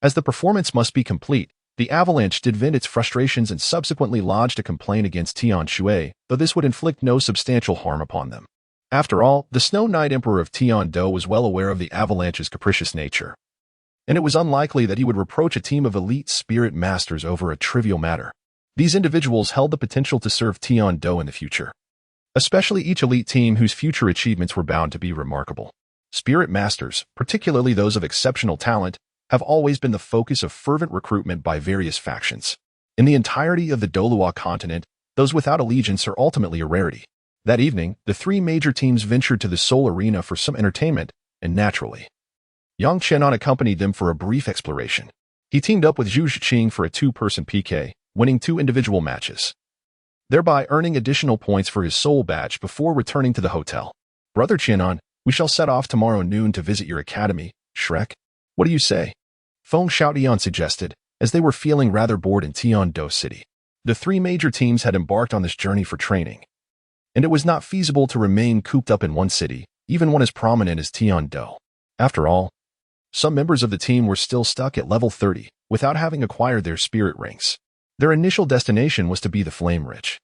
as the performance must be complete, the Avalanche did vent its frustrations and subsequently lodged a complaint against Tian Shui, though this would inflict no substantial harm upon them. After all, the Snow Knight Emperor of Tiandou was well aware of the Avalanche's capricious nature, and it was unlikely that he would reproach a team of elite spirit masters over a trivial matter. These individuals held the potential to serve Tiandou in the future, especially each elite team whose future achievements were bound to be remarkable. Spirit masters, particularly those of exceptional talent, have always been the focus of fervent recruitment by various factions. In the entirety of the Douluo Continent, those without allegiance are ultimately a rarity. That evening, the three major teams ventured to the Seoul arena for some entertainment, and naturally, Yang Qian accompanied them for a brief exploration. He teamed up with Zhu Zhuqing for a two-person PK, winning 2 individual matches, thereby earning additional points for his soul badge before returning to the hotel. Brother Qianan, we shall set off tomorrow noon to visit your academy, Shrek. What do you say? Feng Xiaotian suggested, as they were feeling rather bored in Tiandou City. The 3 major teams had embarked on this journey for training, and it was not feasible to remain cooped up in one city, even one as prominent as Tiandou. After all, some members of the team were still stuck at level 30, without having acquired their spirit ranks. Their initial destination was to be the Flame-rich,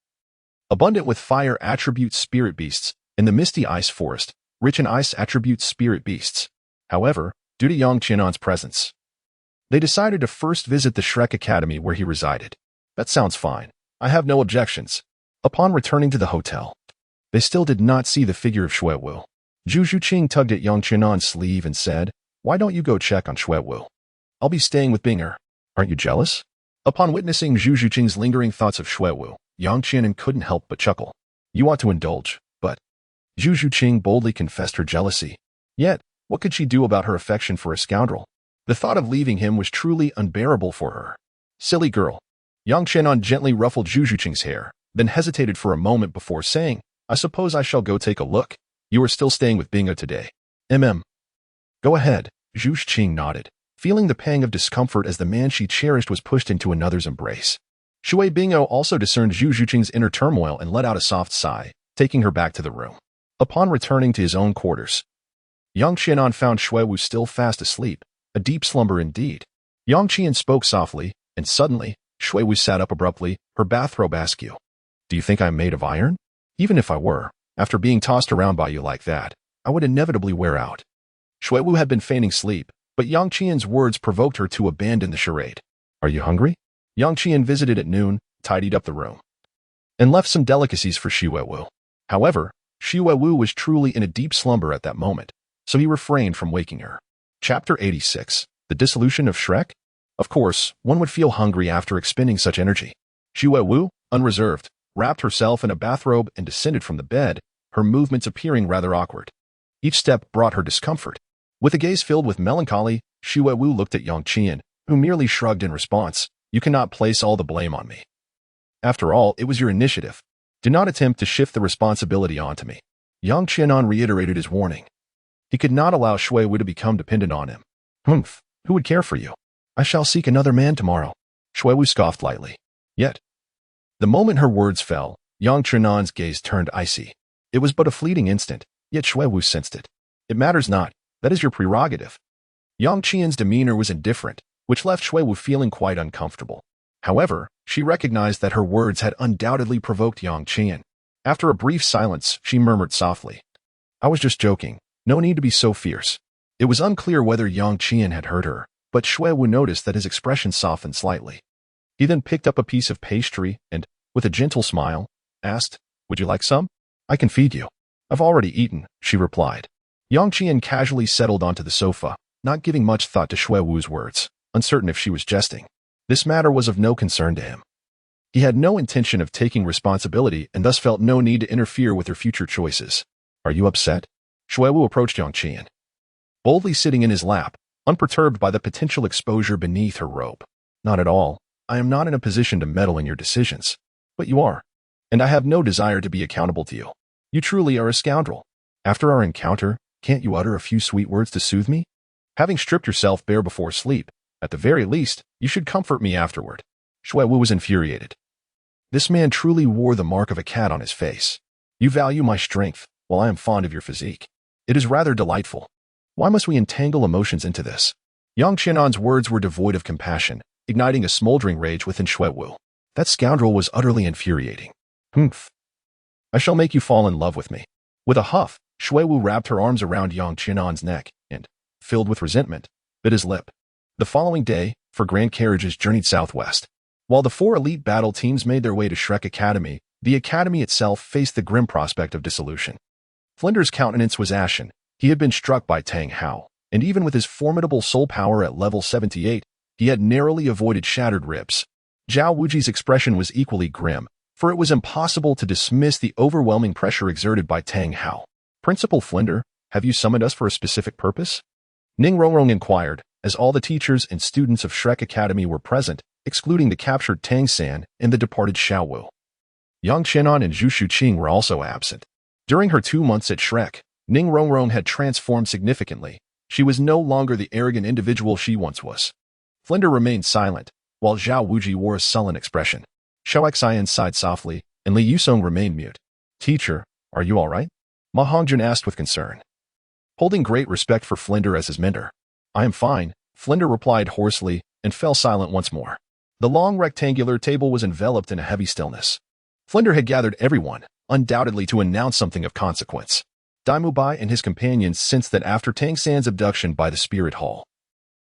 abundant with fire attribute spirit beasts, and the misty ice forest, rich in ice attribute spirit beasts. However, due to Yang Qianan's presence, they decided to first visit the Shrek Academy where he resided. That sounds fine. I have no objections. Upon returning to the hotel, they still did not see the figure of Shuewu. Zhu Zhuqing tugged at Yang Qianan's sleeve and said, "Why don't you go check on Shuewu? I'll be staying with Binger. Aren't you jealous?" Upon witnessing Zhu Zhuqing's lingering thoughts of Shuewu, Yang Qianan couldn't help but chuckle. "You ought to indulge, but..." Zhu Zhuqing boldly confessed her jealousy. Yet, what could she do about her affection for a scoundrel? The thought of leaving him was truly unbearable for her. "Silly girl." Yang Qianan gently ruffled Zhu Zhuqing's hair, then hesitated for a moment before saying, "I suppose I shall go take a look. You are still staying with Bingo today." Go ahead." Zhu Zhuqing nodded, feeling the pang of discomfort as the man she cherished was pushed into another's embrace. Shui Bingo also discerned Zhu Zhuqing's inner turmoil and let out a soft sigh, taking her back to the room. Upon returning to his own quarters, Yang Qianan found Shuewu still fast asleep, a deep slumber indeed. Yang Qian spoke softly, and suddenly, Shuewu sat up abruptly, her bathrobe askew. "Do you think I'm made of iron? Even if I were, after being tossed around by you like that, I would inevitably wear out." Shuewu had been feigning sleep, but Yang Qian's words provoked her to abandon the charade. "Are you hungry?" Yang Qian visited at noon, tidied up the room, and left some delicacies for Shuewu. However, Shuewu was truly in a deep slumber at that moment, so he refrained from waking her. Chapter 86. The Dissolution of Shrek? Of course, one would feel hungry after expending such energy. Shuewu, unreserved, wrapped herself in a bathrobe and descended from the bed, her movements appearing rather awkward. Each step brought her discomfort. With a gaze filled with melancholy, Shuewu looked at Yang Qian, who merely shrugged in response. "You cannot place all the blame on me. After all, it was your initiative. Do not attempt to shift the responsibility onto me." Yang Qianan reiterated his warning. He could not allow Shuewu to become dependent on him. "Humph, who would care for you? I shall seek another man tomorrow." Shuewu scoffed lightly. Yet, the moment her words fell, Yang Qianan's gaze turned icy. It was but a fleeting instant, yet Shuewu sensed it. "It matters not. That is your prerogative." Yang Qian's demeanor was indifferent, which left Shuewu feeling quite uncomfortable. However, she recognized that her words had undoubtedly provoked Yang Qian. After a brief silence, she murmured softly, "I was just joking. No need to be so fierce." It was unclear whether Yang Qian had heard her, but Shuewu noticed that his expression softened slightly. He then picked up a piece of pastry and, with a gentle smile, asked, "Would you like some?" "I can feed you." "I've already eaten," she replied. Yang Qian casually settled onto the sofa, not giving much thought to Shuewu's words, uncertain if she was jesting. This matter was of no concern to him. He had no intention of taking responsibility and thus felt no need to interfere with her future choices. "Are you upset?" Shuewu approached Yang Qian, boldly sitting in his lap, unperturbed by the potential exposure beneath her robe. "Not at all. I am not in a position to meddle in your decisions. But you are. And I have no desire to be accountable to you. You truly are a scoundrel. After our encounter, can't you utter a few sweet words to soothe me? Having stripped yourself bare before sleep, at the very least, you should comfort me afterward." Shuewu was infuriated. This man truly wore the mark of a cat on his face. "You value my strength, while I am fond of your physique. It is rather delightful. Why must we entangle emotions into this?" Yang Qianan's words were devoid of compassion, igniting a smoldering rage within Shuewu. That scoundrel was utterly infuriating. "Humph. I shall make you fall in love with me." With a huff, Shuewu wrapped her arms around Yang Qianan's neck and, filled with resentment, bit his lip. The following day, four grand carriages journeyed southwest. While the four elite battle teams made their way to Shrek Academy, the academy itself faced the grim prospect of dissolution. Flinder's countenance was ashen. He had been struck by Tang Hao, and even with his formidable soul power at level 78, he had narrowly avoided shattered ribs. Zhao Wuji's expression was equally grim, for it was impossible to dismiss the overwhelming pressure exerted by Tang Hao. "Principal Flinder, have you summoned us for a specific purpose?" Ning Rongrong inquired, as all the teachers and students of Shrek Academy were present, excluding the captured Tang San and the departed Xiao Wu. Yang Qianan and Zhu Zhuqing were also absent. During her 2 months at Shrek, Ning Rongrong had transformed significantly. She was no longer the arrogant individual she once was. Flinder remained silent, while Zhao Wuji wore a sullen expression. Xiao Xian sighed softly, and Li Yusong remained mute. "Teacher, are you all right?" Ma Hongjun asked with concern, holding great respect for Flinder as his mentor. "I am fine," Flinder replied hoarsely, and fell silent once more. The long rectangular table was enveloped in a heavy stillness. Flinder had gathered everyone, undoubtedly to announce something of consequence. Dai Mubai and his companions sensed that after Tang San's abduction by the Spirit Hall,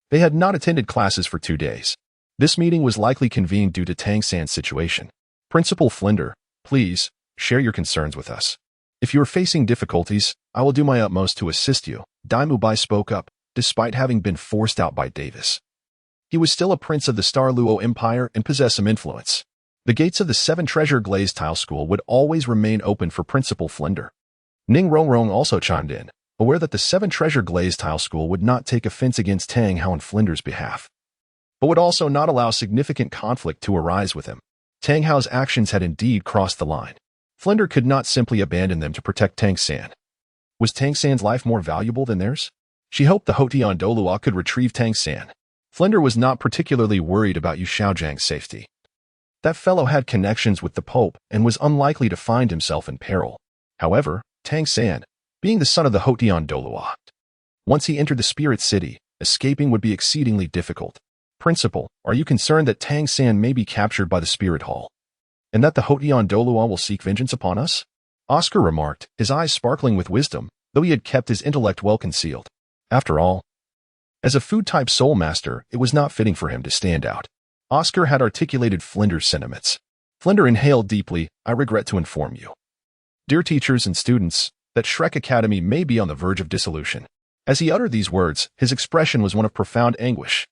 they had not attended classes for 2 days. This meeting was likely convened due to Tang San's situation. "Principal Flinder, Please, share your concerns with us. If you are facing difficulties, I will do my utmost to assist you, Dai Mubai spoke up, despite having been forced out by Davis. He was still a prince of the Star Luo Empire and possessed some influence. The gates of the Seven Treasure Glazed Tile School would always remain open for Principal Flinder. Ning Rongrong also chimed in, aware that the Seven Treasure Glazed Tile School would not take offense against Tang Hao on Flinder's behalf, but would also not allow significant conflict to arise with him. Tang Hao's actions had indeed crossed the line. Flinder could not simply abandon them to protect Tang San. Was Tang San's life more valuable than theirs? She hoped the Title Douluo could retrieve Tang San. Flinder was not particularly worried about Yu Xiaojiang's safety. That fellow had connections with the Pope and was unlikely to find himself in peril. However, Tang San, being the son of the Title Douluo, once he entered the Spirit City, escaping would be exceedingly difficult. Principal, are you concerned that Tang San may be captured by the Spirit Hall, and that the Title Douluo will seek vengeance upon us? Oscar remarked, his eyes sparkling with wisdom, though he had kept his intellect well concealed. After all, as a food-type soul master, it was not fitting for him to stand out. Oscar had articulated Flinder's sentiments. Flinder inhaled deeply. I regret to inform you, dear teachers and students, that Shrek Academy may be on the verge of dissolution. As he uttered these words, his expression was one of profound anguish.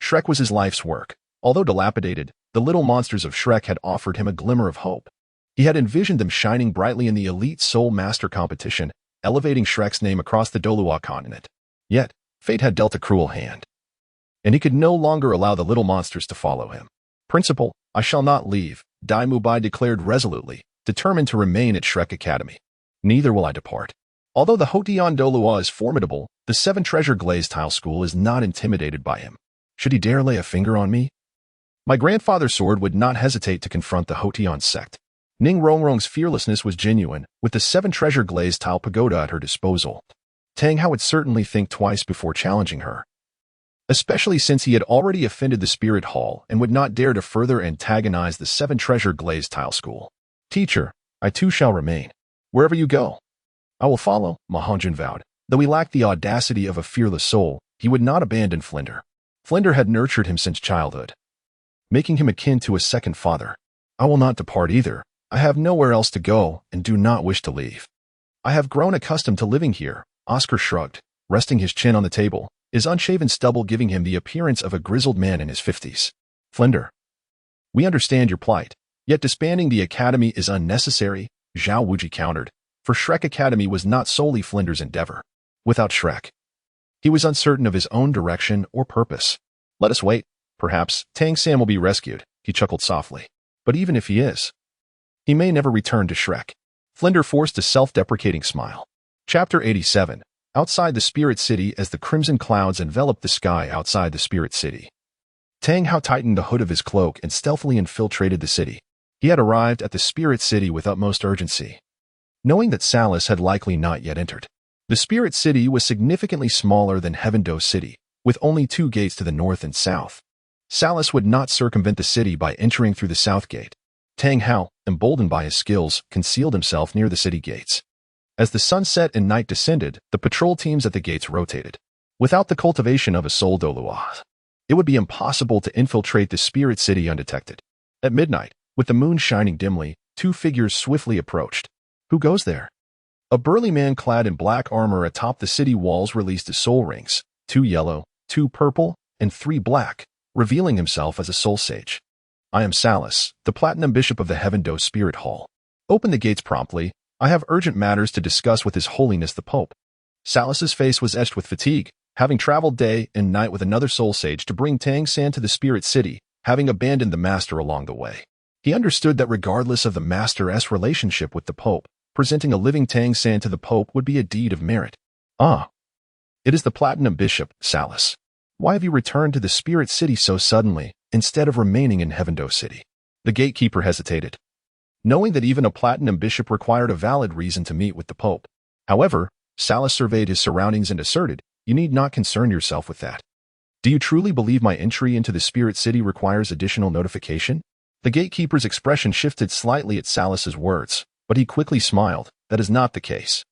Shrek was his life's work. Although dilapidated, the little monsters of Shrek had offered him a glimmer of hope. He had envisioned them shining brightly in the elite soul master competition, elevating Shrek's name across the Douluo Continent. Yet, fate had dealt a cruel hand, and he could no longer allow the little monsters to follow him. Principal, I shall not leave, Dai Mubai declared resolutely, determined to remain at Shrek Academy. Neither will I depart. Although the Title Douluo is formidable, the Seven Treasure Glazed Tile School is not intimidated by him. Should he dare lay a finger on me? My grandfather's sword would not hesitate to confront the Hotian sect. Ning Rongrong's fearlessness was genuine, with the Seven Treasure Glazed Tile Pagoda at her disposal. Tang Hao would certainly think twice before challenging her, especially since he had already offended the Spirit Hall and would not dare to further antagonize the Seven Treasure Glazed Tile School. Teacher, I too shall remain. Wherever you go, I will follow, Mahonjin vowed. Though he lacked the audacity of a fearless soul, he would not abandon Flinder. Flinder had nurtured him since childhood, making him akin to a second father. I will not depart either. I have nowhere else to go and do not wish to leave. I have grown accustomed to living here. Oscar shrugged, resting his chin on the table, his unshaven stubble giving him the appearance of a grizzled man in his 50s. Flinder, we understand your plight, yet disbanding the academy is unnecessary, Zhao Wuji countered, for Shrek Academy was not solely Flinder's endeavor. Without Shrek, he was uncertain of his own direction or purpose. Let us wait. Perhaps Tang San will be rescued, he chuckled softly. But even if he is, he may never return to Shrek. Flinder forced a self-deprecating smile. Chapter 87. Outside the Spirit City. As the crimson clouds enveloped the sky outside the Spirit City, Tang Hao tightened the hood of his cloak and stealthily infiltrated the city. He had arrived at the Spirit City with utmost urgency, knowing that Salus had likely not yet entered. The Spirit City was significantly smaller than Heavendou City, with only 2 gates to the north and south. Salus would not circumvent the city by entering through the south gate. Tang Hao, emboldened by his skills, concealed himself near the city gates. As the sun set and night descended, the patrol teams at the gates rotated. Without the cultivation of a soul Douluo, it would be impossible to infiltrate the Spirit City undetected. At midnight, with the moon shining dimly, 2 figures swiftly approached. Who goes there? A burly man clad in black armor atop the city walls released his soul rings, 2 yellow, 2 purple, and 3 black, revealing himself as a soul sage. I am Salus, the Platinum Bishop of the Heavendou Spirit Hall. Open the gates promptly. I have urgent matters to discuss with His Holiness the Pope. Salus's face was etched with fatigue, having traveled day and night with another soul sage to bring Tang San to the Spirit City, having abandoned the Master along the way. He understood that regardless of the Master's relationship with the Pope, presenting a living Tang San to the Pope would be a deed of merit. Ah, it is the Platinum Bishop, Salus. Why have you returned to the Spirit City so suddenly, instead of remaining in Heavendou City? The gatekeeper hesitated, knowing that even a Platinum Bishop required a valid reason to meet with the Pope. However, Salus surveyed his surroundings and asserted, you need not concern yourself with that. Do you truly believe my entry into the Spirit City requires additional notification? The gatekeeper's expression shifted slightly at Salus's words, but he quickly smiled. That is not the case.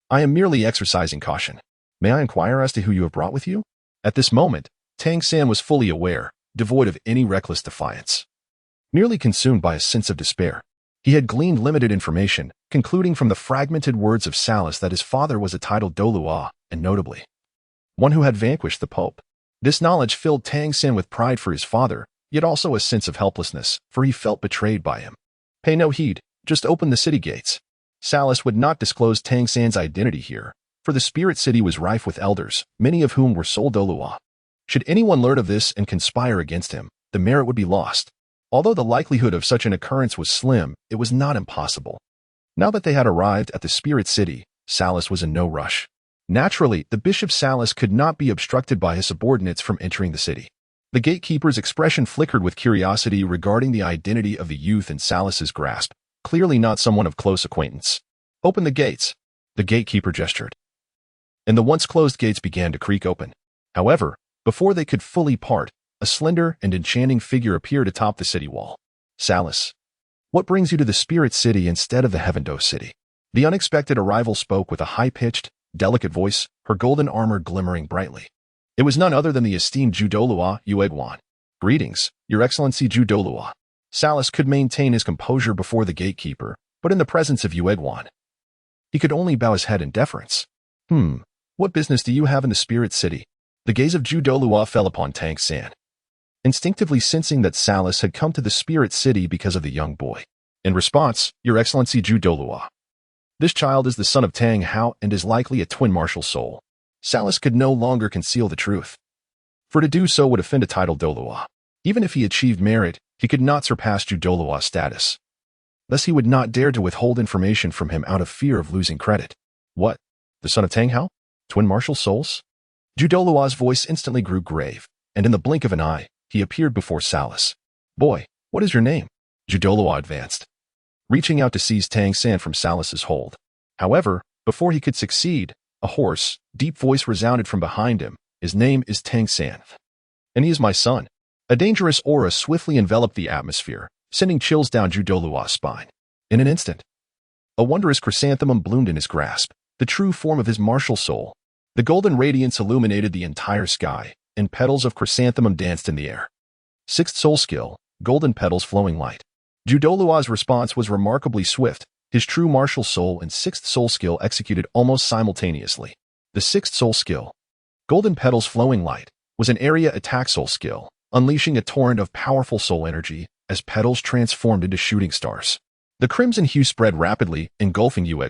I am merely exercising caution. May I inquire as to who you have brought with you? At this moment, Tang San was fully aware, devoid of any reckless defiance, merely consumed by a sense of despair. He had gleaned limited information, concluding from the fragmented words of Salas that his father was a Title Douluo, and notably, one who had vanquished the Pope. This knowledge filled Tang San with pride for his father, yet also a sense of helplessness, for he felt betrayed by him. Pay no heed, just open the city gates. Salas would not disclose Tang San's identity here, for the spirit city was rife with elders, many of whom were sole Douluo. Should anyone learn of this and conspire against him, the merit would be lost. Although the likelihood of such an occurrence was slim, it was not impossible. Now that they had arrived at the spirit city, Salas was in no rush. Naturally, the Bishop Salas could not be obstructed by his subordinates from entering the city. The gatekeeper's expression flickered with curiosity regarding the identity of the youth in Salas's grasp, clearly not someone of close acquaintance. Open the gates. The gatekeeper gestured, and the once closed gates began to creak open. However, before they could fully part, a slender and enchanting figure appeared atop the city wall. Salas, what brings you to the spirit city instead of the Heavendo city? The unexpected arrival spoke with a high-pitched, delicate voice, her golden armor glimmering brightly. It was none other than the esteemed Zhu Douluo, Yu. Greetings, Your Excellency Zhu Douluo. Salas could maintain his composure before the gatekeeper, but in the presence of Yu, he could only bow his head in deference. What business do you have in the spirit city? The gaze of Zhu Douluo fell upon Tang San, instinctively sensing that Salas had come to the spirit city because of the young boy. In response, Your Excellency Zhu Douluo. This child is the son of Tang Hao and is likely a twin martial soul. Salas could no longer conceal the truth, for to do so would offend a Title Douluo. Even if he achieved merit, he could not surpass Zhu Douluo's status. Thus he would not dare to withhold information from him out of fear of losing credit. What? The son of Tang Hao? Twin martial souls? Zhu Douluo's voice instantly grew grave, and in the blink of an eye, he appeared before Salas. Boy, what is your name? Zhu Douluo advanced, reaching out to seize Tang San from Salas's hold. However, before he could succeed, a hoarse, deep voice resounded from behind him. His name is Tang San, and he is my son. A dangerous aura swiftly enveloped the atmosphere, sending chills down Zhu Douluo's spine. In an instant, a wondrous chrysanthemum bloomed in his grasp, the true form of his martial soul. The golden radiance illuminated the entire sky, and petals of chrysanthemum danced in the air. Sixth soul skill, golden petals flowing light. Zhu Douluo's response was remarkably swift. His true martial soul and sixth soul skill executed almost simultaneously. The sixth soul skill, golden petals flowing light, was an area attack soul skill, unleashing a torrent of powerful soul energy as petals transformed into shooting stars. The crimson hue spread rapidly, engulfing Yu.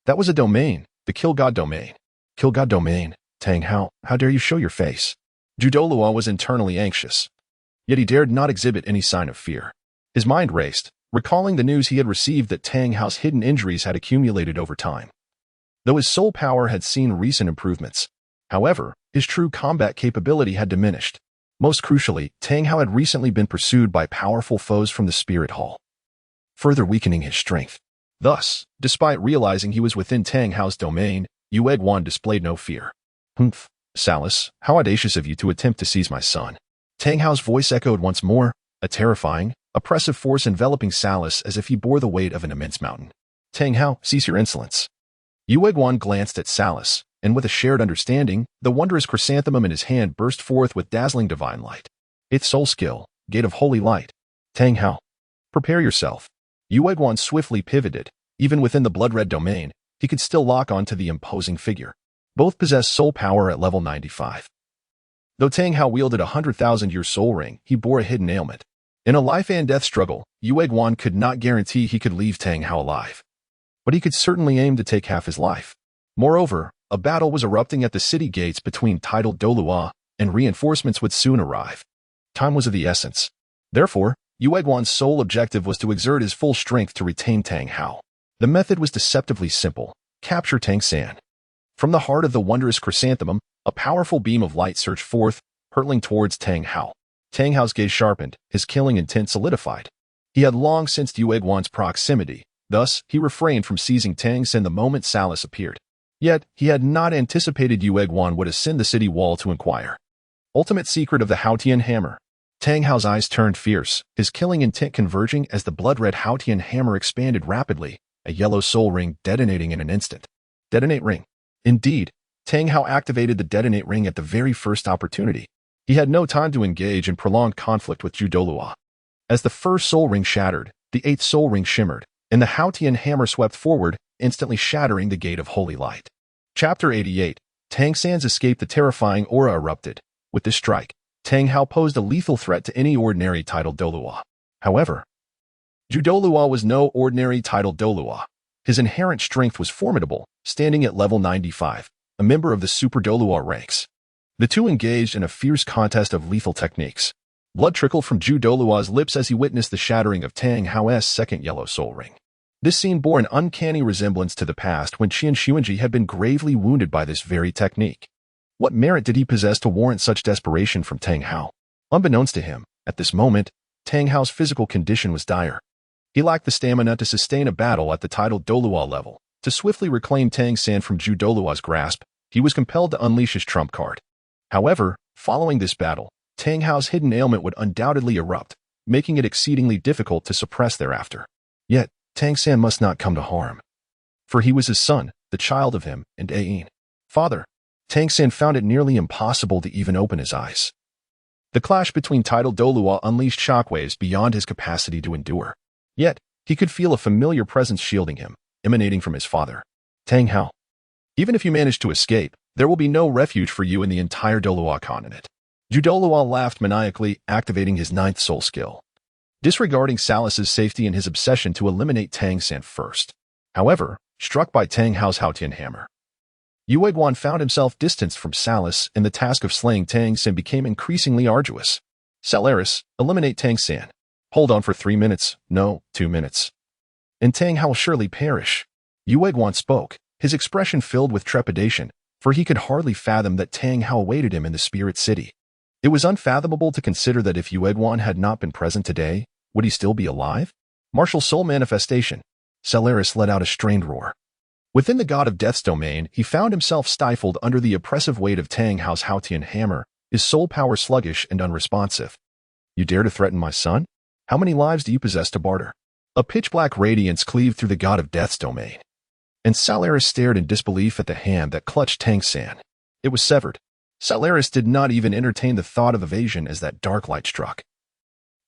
That was a domain, the Kill God domain. Kill God domain, Tang Hao, how dare you show your face? Zhu Douluo was internally anxious, yet he dared not exhibit any sign of fear. His mind raced, recalling the news he had received that Tang Hao's hidden injuries had accumulated over time. Though his soul power had seen recent improvements, however, his true combat capability had diminished. Most crucially, Tang Hao had recently been pursued by powerful foes from the Spirit Hall, further weakening his strength. Thus, despite realizing he was within Tang Hao's domain, Yu displayed no fear. Salas, how audacious of you to attempt to seize my son. Tang Hao's voice echoed once more, a terrifying, oppressive force enveloping Salas as if he bore the weight of an immense mountain. Tang Hao, cease your insolence. Yu glanced at Salas, and with a shared understanding, the wondrous chrysanthemum in his hand burst forth with dazzling divine light. Its soul skill, gate of holy light. Tang Hao, prepare yourself. Yu swiftly pivoted. Even within the blood-red domain, he could still lock on to the imposing figure. Both possessed soul power at level 95. Though Tang Hao wielded a 100,000-year soul ring, he bore a hidden ailment. In a life-and-death struggle, Yu could not guarantee he could leave Tang Hao alive, but he could certainly aim to take half his life. Moreover, a battle was erupting at the city gates between Title Douluo, and reinforcements would soon arrive. Time was of the essence. Therefore, Yu sole objective was to exert his full strength to retain Tang Hao. The method was deceptively simple: capture Tang San. From the heart of the wondrous chrysanthemum, a powerful beam of light surged forth, hurtling towards Tang Hao. Tang Hao's gaze sharpened, his killing intent solidified. He had long sensed Yu proximity, thus he refrained from seizing Tang San the moment Salas appeared. Yet, he had not anticipated Yu would ascend the city wall to inquire. Ultimate secret of the Haotian hammer. Tang Hao's eyes turned fierce, his killing intent converging as the blood-red Haotian hammer expanded rapidly, a yellow soul ring detonating in an instant. Detonate ring. Indeed, Tang Hao activated the detonate ring at the very first opportunity. He had no time to engage in prolonged conflict with Zhu Douluo. As the first soul ring shattered, The eighth soul ring shimmered, and the Haotian hammer swept forward, instantly shattering the gate of holy light. Chapter 88. Tang San's escape. The terrifying aura erupted. With this strike, Tang Hao posed a lethal threat to any ordinary Title Douluo. However, Zhu Douluo was no ordinary Title Douluo. His inherent strength was formidable, standing at level 95, a member of the Super Douluo ranks. The two engaged in a fierce contest of lethal techniques. Blood trickled from Zhu Douluo's lips as he witnessed the shattering of Tang Hao's second yellow soul ring. This scene bore an uncanny resemblance to the past when Qian Xuanji had been gravely wounded by this very technique. What merit did he possess to warrant such desperation from Tang Hao? Unbeknownst to him, at this moment, Tang Hao's physical condition was dire. He lacked the stamina to sustain a battle at the Title Douluo level. To swiftly reclaim Tang San from Zhu Douluo's grasp, he was compelled to unleash his trump card. However, following this battle, Tang Hao's hidden ailment would undoubtedly erupt, making it exceedingly difficult to suppress thereafter. Yet, Tang San must not come to harm. For he was his son, the child of him, and Ain. Father. Tang San found it nearly impossible to even open his eyes. The clash between Title Douluo unleashed shockwaves beyond his capacity to endure. Yet, he could feel a familiar presence shielding him, emanating from his father. Tang Hao. Even if you manage to escape, there will be no refuge for you in the entire Douluo Continent. Zhu Douluo laughed maniacally, activating his ninth soul skill, disregarding Salas's safety and his obsession to eliminate Tang San first. However, struck by Tang Hao's Haotian hammer, Yu Guan found himself distanced from Salas, and the task of slaying Tang San became increasingly arduous. Salaris, eliminate Tang San. Hold on for 3 minutes, no, 2 minutes. And Tang Hao will surely perish. Yu Guan spoke, his expression filled with trepidation, for he could hardly fathom that Tang Hao awaited him in the Spirit City. It was unfathomable to consider that if Yu Guan had not been present today, would he still be alive? Martial soul manifestation. Salaris let out a strained roar. Within the god of death's domain, he found himself stifled under the oppressive weight of Tang Hao's Haotian hammer, his soul power sluggish and unresponsive. You dare to threaten my son? How many lives do you possess to barter? A pitch-black radiance cleaved through the god of death's domain. And Salaris stared in disbelief at the hand that clutched Tang San. It was severed. Salaris did not even entertain the thought of evasion as that dark light struck,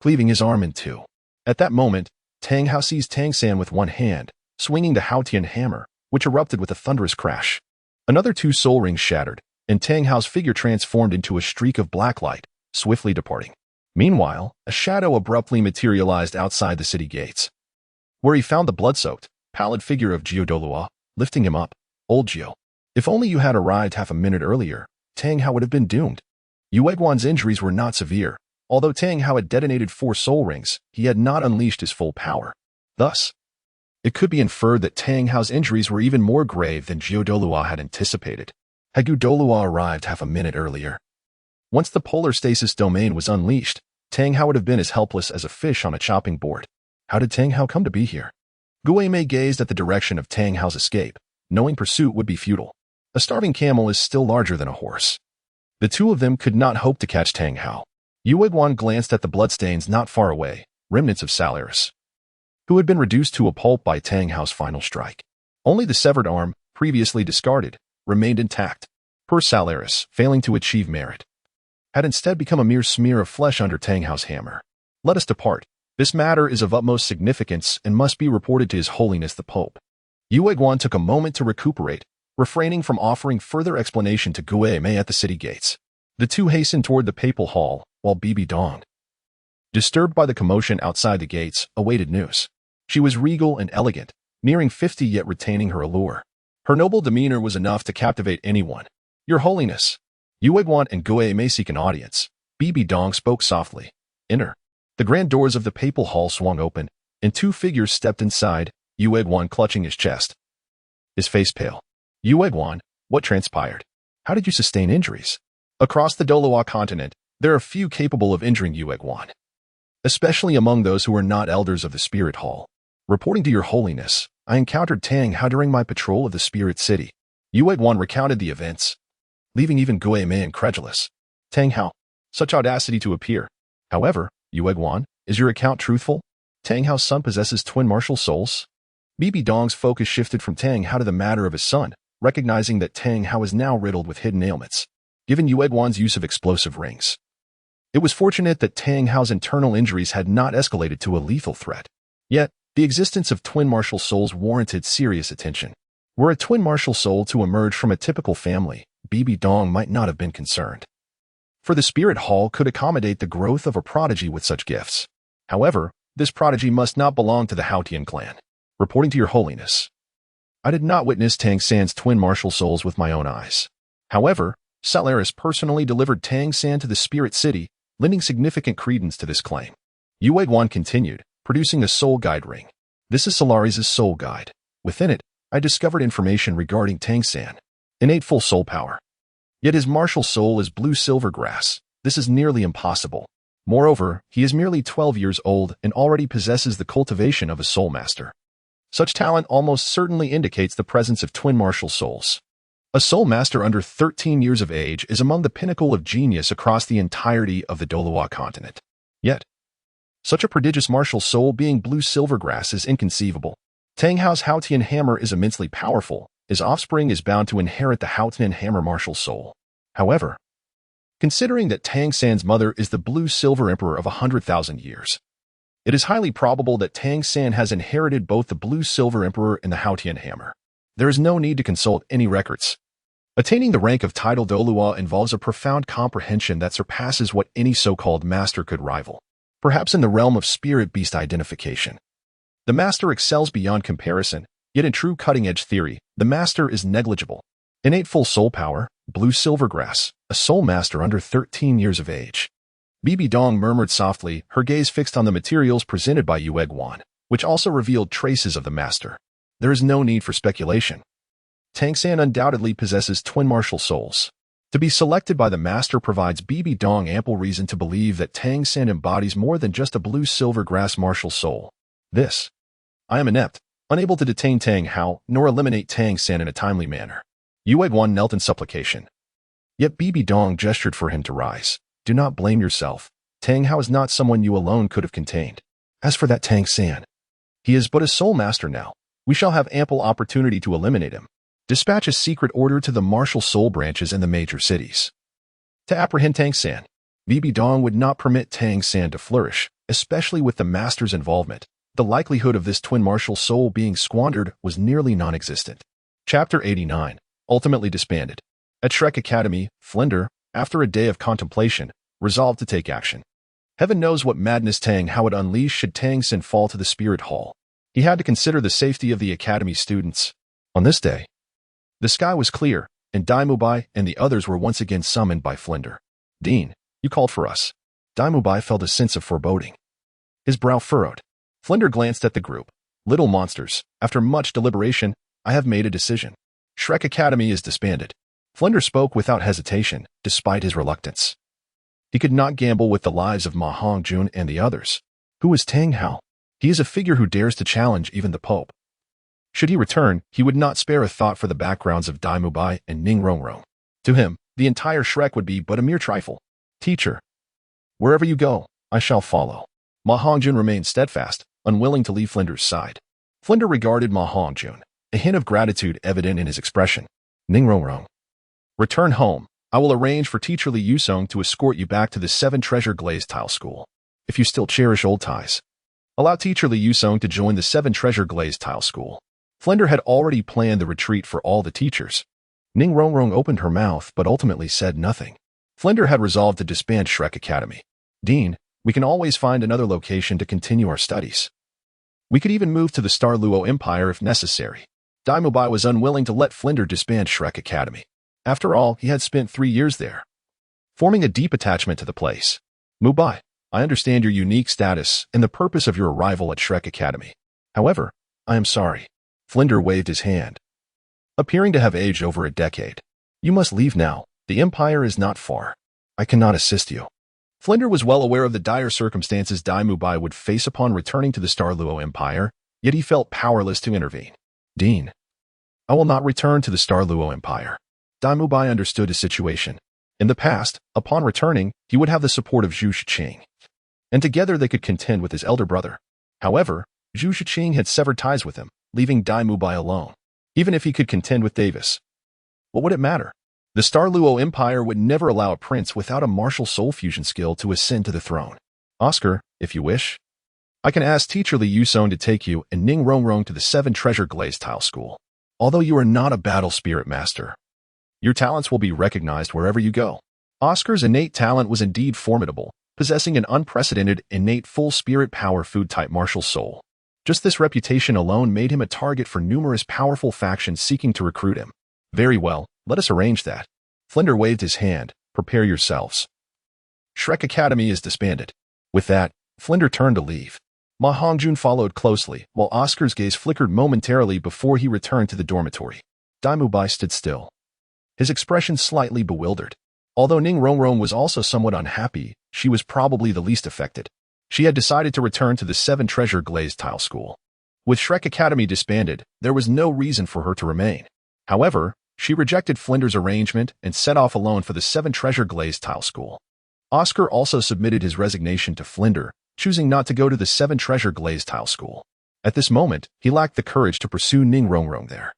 cleaving his arm in two. At that moment, Tang Hao seized Tang San with one hand, swinging the Haotian hammer, which erupted with a thunderous crash. Another 2 soul rings shattered, and Tang Hao's figure transformed into a streak of black light, swiftly departing. Meanwhile, a shadow abruptly materialized outside the city gates, where he found the blood-soaked, pallid figure of Zhu Douluo, lifting him up. Old Zhu, if only you had arrived half a minute earlier, Tang Hao would have been doomed. Yu Guan's injuries were not severe. Although Tang Hao had detonated 4 soul rings, he had not unleashed his full power. Thus, it could be inferred that Tang Hao's injuries were even more grave than Zhu Douluo had anticipated. Had Zhu Douluo arrived half a minute earlier, once the polar stasis domain was unleashed, Tang Hao would have been as helpless as a fish on a chopping board. How did Tang Hao come to be here? Gu Mei gazed at the direction of Tang Hao's escape, knowing pursuit would be futile. A starving camel is still larger than a horse. The two of them could not hope to catch Tang Hao. Yu Guan glanced at the bloodstains not far away, remnants of Salaris, who had been reduced to a pulp by Tang Hao's final strike. Only the severed arm, previously discarded, remained intact. Poor Salaris, failing to achieve merit, had instead become a mere smear of flesh under Tang Hao's hammer. Let us depart. This matter is of utmost significance and must be reported to His Holiness the Pope. Yu Guan took a moment to recuperate, refraining from offering further explanation to Gu Mei at the city gates. The two hastened toward the papal hall, while Bibi Dong, disturbed by the commotion outside the gates, awaited news. She was regal and elegant, nearing 50 yet retaining her allure. Her noble demeanor was enough to captivate anyone. Your Holiness, Yu Guan and Gu Mei seek an audience. Bibi Dong spoke softly. Enter. The grand doors of the papal hall swung open, and 2 figures stepped inside, Yu Guan clutching his chest, his face pale. Yu Guan, what transpired? How did you sustain injuries? Across the Douluo Continent, there are few capable of injuring Yu Guan, especially among those who are not elders of the Spirit Hall. Reporting to Your Holiness, I encountered Tang Hao during my patrol of the Spirit City. Yu Guan recounted the events, leaving even Gu Mei incredulous. Tang Hao, such audacity to appear. However, Yu Guan, is your account truthful? Tang Hao's son possesses twin martial souls? Bibi Dong's focus shifted from Tang Hao to the matter of his son, recognizing that Tang Hao is now riddled with hidden ailments, given Yu Guan's use of explosive rings. It was fortunate that Tang Hao's internal injuries had not escalated to a lethal threat. Yet, the existence of twin martial souls warranted serious attention. Were a twin martial soul to emerge from a typical family, Bibi Dong might not have been concerned. For the spirit hall could accommodate the growth of a prodigy with such gifts. However, this prodigy must not belong to the Haotian clan. Reporting to your holiness. I did not witness Tang San's twin martial souls with my own eyes. However, Solaris personally delivered Tang San to the spirit city, lending significant credence to this claim. Yu Tianheng continued, producing a soul guide ring. This is Solaris' soul guide. Within it, I discovered information regarding Tang San. Innate full soul power. Yet his martial soul is blue silver grass. This is nearly impossible. Moreover, he is merely 12 years old and already possesses the cultivation of a soul master. Such talent almost certainly indicates the presence of twin martial souls. A soul master under 13 years of age is among the pinnacle of genius across the entirety of the Douluo Continent. Yet, such a prodigious martial soul being blue silver grass is inconceivable. Tang Hao's Haotian hammer is immensely powerful. His offspring is bound to inherit the Haotian hammer martial soul. However, considering that Tang San's mother is the blue-silver emperor of 100,000 years, it is highly probable that Tang San has inherited both the blue-silver emperor and the Haotian hammer. There is no need to consult any records. Attaining the rank of Title Douluo involves a profound comprehension that surpasses what any so-called master could rival, perhaps in the realm of spirit-beast identification. The master excels beyond comparison, yet in true cutting-edge theory, the master is negligible. Innate full soul power, blue silver grass, a soul master under 13 years of age. Bibi Dong murmured softly, her gaze fixed on the materials presented by Yu Tianheng, which also revealed traces of the master. There is no need for speculation. Tang San undoubtedly possesses twin martial souls. To be selected by the master provides Bibi Dong ample reason to believe that Tang San embodies more than just a blue silver grass martial soul. I am inept, unable to detain Tang Hao, nor eliminate Tang San in a timely manner. Yu Tianheng knelt in supplication. Yet Bibi Dong gestured for him to rise. Do not blame yourself. Tang Hao is not someone you alone could have contained. As for that Tang San, he is but a soul master now. We shall have ample opportunity to eliminate him. Dispatch a secret order to the martial soul branches in the major cities. To apprehend Tang San, Bibi Dong would not permit Tang San to flourish, especially with the master's involvement. The likelihood of this twin martial soul being squandered was nearly non-existent. Chapter 89. Ultimately disbanded. At Shrek Academy, Flinder, after a day of contemplation, resolved to take action. Heaven knows what madness Tang Hao would unleash should Tang San fall to the spirit hall. He had to consider the safety of the academy students. On this day, the sky was clear, and Dai Mubai and the others were once again summoned by Flinder. Dean, you called for us. Dai Mubai felt a sense of foreboding. His brow furrowed. Flinder glanced at the group. Little monsters, after much deliberation, I have made a decision. Shrek Academy is disbanded. Flinder spoke without hesitation, despite his reluctance. He could not gamble with the lives of Ma Hongjun and the others. Who is Tang Hao? He is a figure who dares to challenge even the Pope. Should he return, he would not spare a thought for the backgrounds of Dai Mubai and Ning Rongrong. To him, the entire Shrek would be but a mere trifle. Teacher, wherever you go, I shall follow. Ma Hongjun remained steadfast, unwilling to leave Flinder's side. Flinder regarded Ma Hongjun, a hint of gratitude evident in his expression. Ning Rongrong. Return home. I will arrange for Teacher Li Yusong to escort you back to the 7 Treasure Glazed Tile School. If you still cherish old ties, allow Teacher Li Yusong to join the 7 Treasure Glazed Tile School. Flinder had already planned the retreat for all the teachers. Ning Rongrong opened her mouth but ultimately said nothing. Flinder had resolved to disband Shrek Academy. Dean, we can always find another location to continue our studies. We could even move to the Star Luo Empire if necessary. Dai Mubai was unwilling to let Flinder disband Shrek Academy. After all, he had spent 3 years there, forming a deep attachment to the place. Mubai, I understand your unique status and the purpose of your arrival at Shrek Academy. However, I am sorry. Flinder waved his hand, appearing to have aged over a decade. You must leave now. The Empire is not far. I cannot assist you. Flinder was well aware of the dire circumstances Dai Mubai would face upon returning to the Star Luo Empire, yet he felt powerless to intervene. Dean, I will not return to the Star Luo Empire. Dai Mubai understood his situation. In the past, upon returning, he would have the support of Zhu Zhuqing, and together they could contend with his elder brother. However, Zhu Zhuqing had severed ties with him, leaving Dai Mubai alone. Even if he could contend with Davis, what would it matter? The Star Luo Empire would never allow a prince without a martial soul fusion skill to ascend to the throne. Oscar, if you wish. I can ask teacher Li Yusong to take you and Ning Rongrong to the 7 Treasure Glazed Tile School. Although you are not a battle spirit master, your talents will be recognized wherever you go. Oscar's innate talent was indeed formidable, possessing an unprecedented innate full spirit power food-type martial soul. Just this reputation alone made him a target for numerous powerful factions seeking to recruit him. Very well, let us arrange that. Flinder waved his hand. Prepare yourselves. Shrek Academy is disbanded. With that, Flinder turned to leave. Ma Hongjun followed closely, while Oscar's gaze flickered momentarily before he returned to the dormitory. Dai Mubai stood still, his expression slightly bewildered. Although Ning Rongrong was also somewhat unhappy, she was probably the least affected. She had decided to return to the 7 Treasure Glazed Tile School. With Shrek Academy disbanded, there was no reason for her to remain. However, she rejected Flinder's arrangement and set off alone for the 7 Treasure Glazed Tile School. Oscar also submitted his resignation to Flinder, choosing not to go to the 7 Treasure Glazed Tile School. At this moment, he lacked the courage to pursue Ning Rongrong there.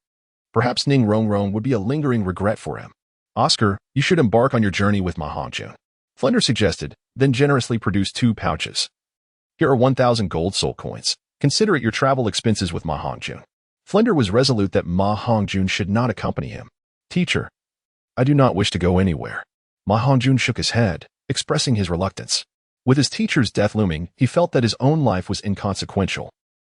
Perhaps Ning Rongrong would be a lingering regret for him. Oscar, you should embark on your journey with Ma Hongjun, Flinder suggested, then generously produced 2 pouches. Here are 1,000 gold soul coins. Consider it your travel expenses with Ma Hongjun. Flinder was resolute that Ma Hongjun should not accompany him. Teacher, I do not wish to go anywhere. Ma Hongjun shook his head, expressing his reluctance. With his teacher's death looming, he felt that his own life was inconsequential.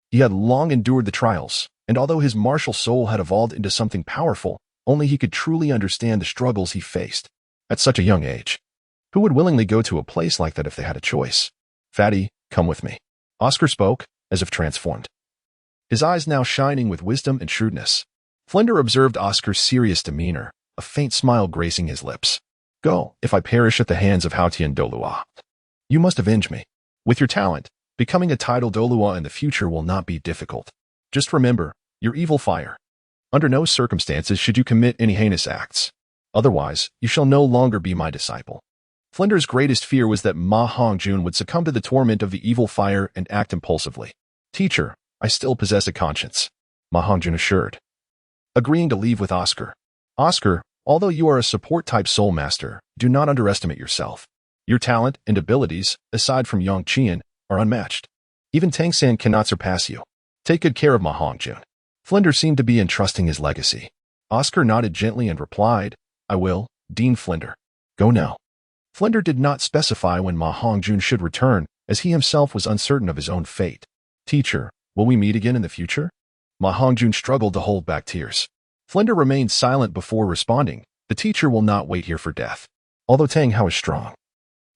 He had long endured the trials, and although his martial soul had evolved into something powerful, only he could truly understand the struggles he faced. At such a young age, who would willingly go to a place like that if they had a choice? Fatty, come with me. Oscar spoke, as if transformed, his eyes now shining with wisdom and shrewdness. Flinder observed Oscar's serious demeanor, a faint smile gracing his lips. Go, if I perish at the hands of Title Douluo. You must avenge me. With your talent, becoming a Title Douluo in the future will not be difficult. Just remember, your evil fire. Under no circumstances should you commit any heinous acts. Otherwise, you shall no longer be my disciple. Flinder's greatest fear was that Ma Hongjun would succumb to the torment of the evil fire and act impulsively. Teacher, I still possess a conscience, Ma Hongjun assured, agreeing to leave with Oscar. Oscar, although you are a support-type soul master, do not underestimate yourself. Your talent and abilities, aside from Yang Qian, are unmatched. Even Tang San cannot surpass you. Take good care of Ma Hongjun. Flinder seemed to be entrusting his legacy. Oscar nodded gently and replied, I will, Dean Flinder. Go now. Flinder did not specify when Ma Hongjun should return, as he himself was uncertain of his own fate. Teacher, will we meet again in the future? Ma Hongjun struggled to hold back tears. Flinder remained silent before responding. The teacher will not wait here for death. Although Tang Hao is strong,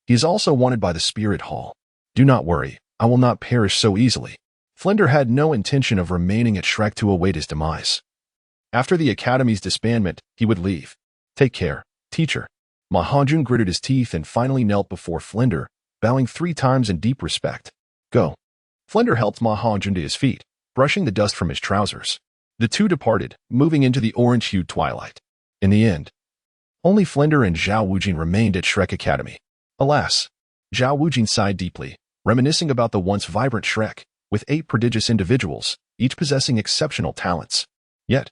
he is also wanted by the Spirit Hall. Do not worry, I will not perish so easily. Flinder had no intention of remaining at Shrek to await his demise. After the Academy's disbandment, he would leave. Take care, teacher. Ma Hongjun gritted his teeth and finally knelt before Flinder, bowing 3 times in deep respect. Go. Flinder helped Ma Hongjun to his feet, brushing the dust from his trousers. The two departed, moving into the orange-hued twilight. In the end, only Flinder and Zhao Wujing remained at Shrek Academy. Alas, Zhao Wujing sighed deeply, reminiscing about the once vibrant Shrek, with 8 prodigious individuals, each possessing exceptional talents. Yet,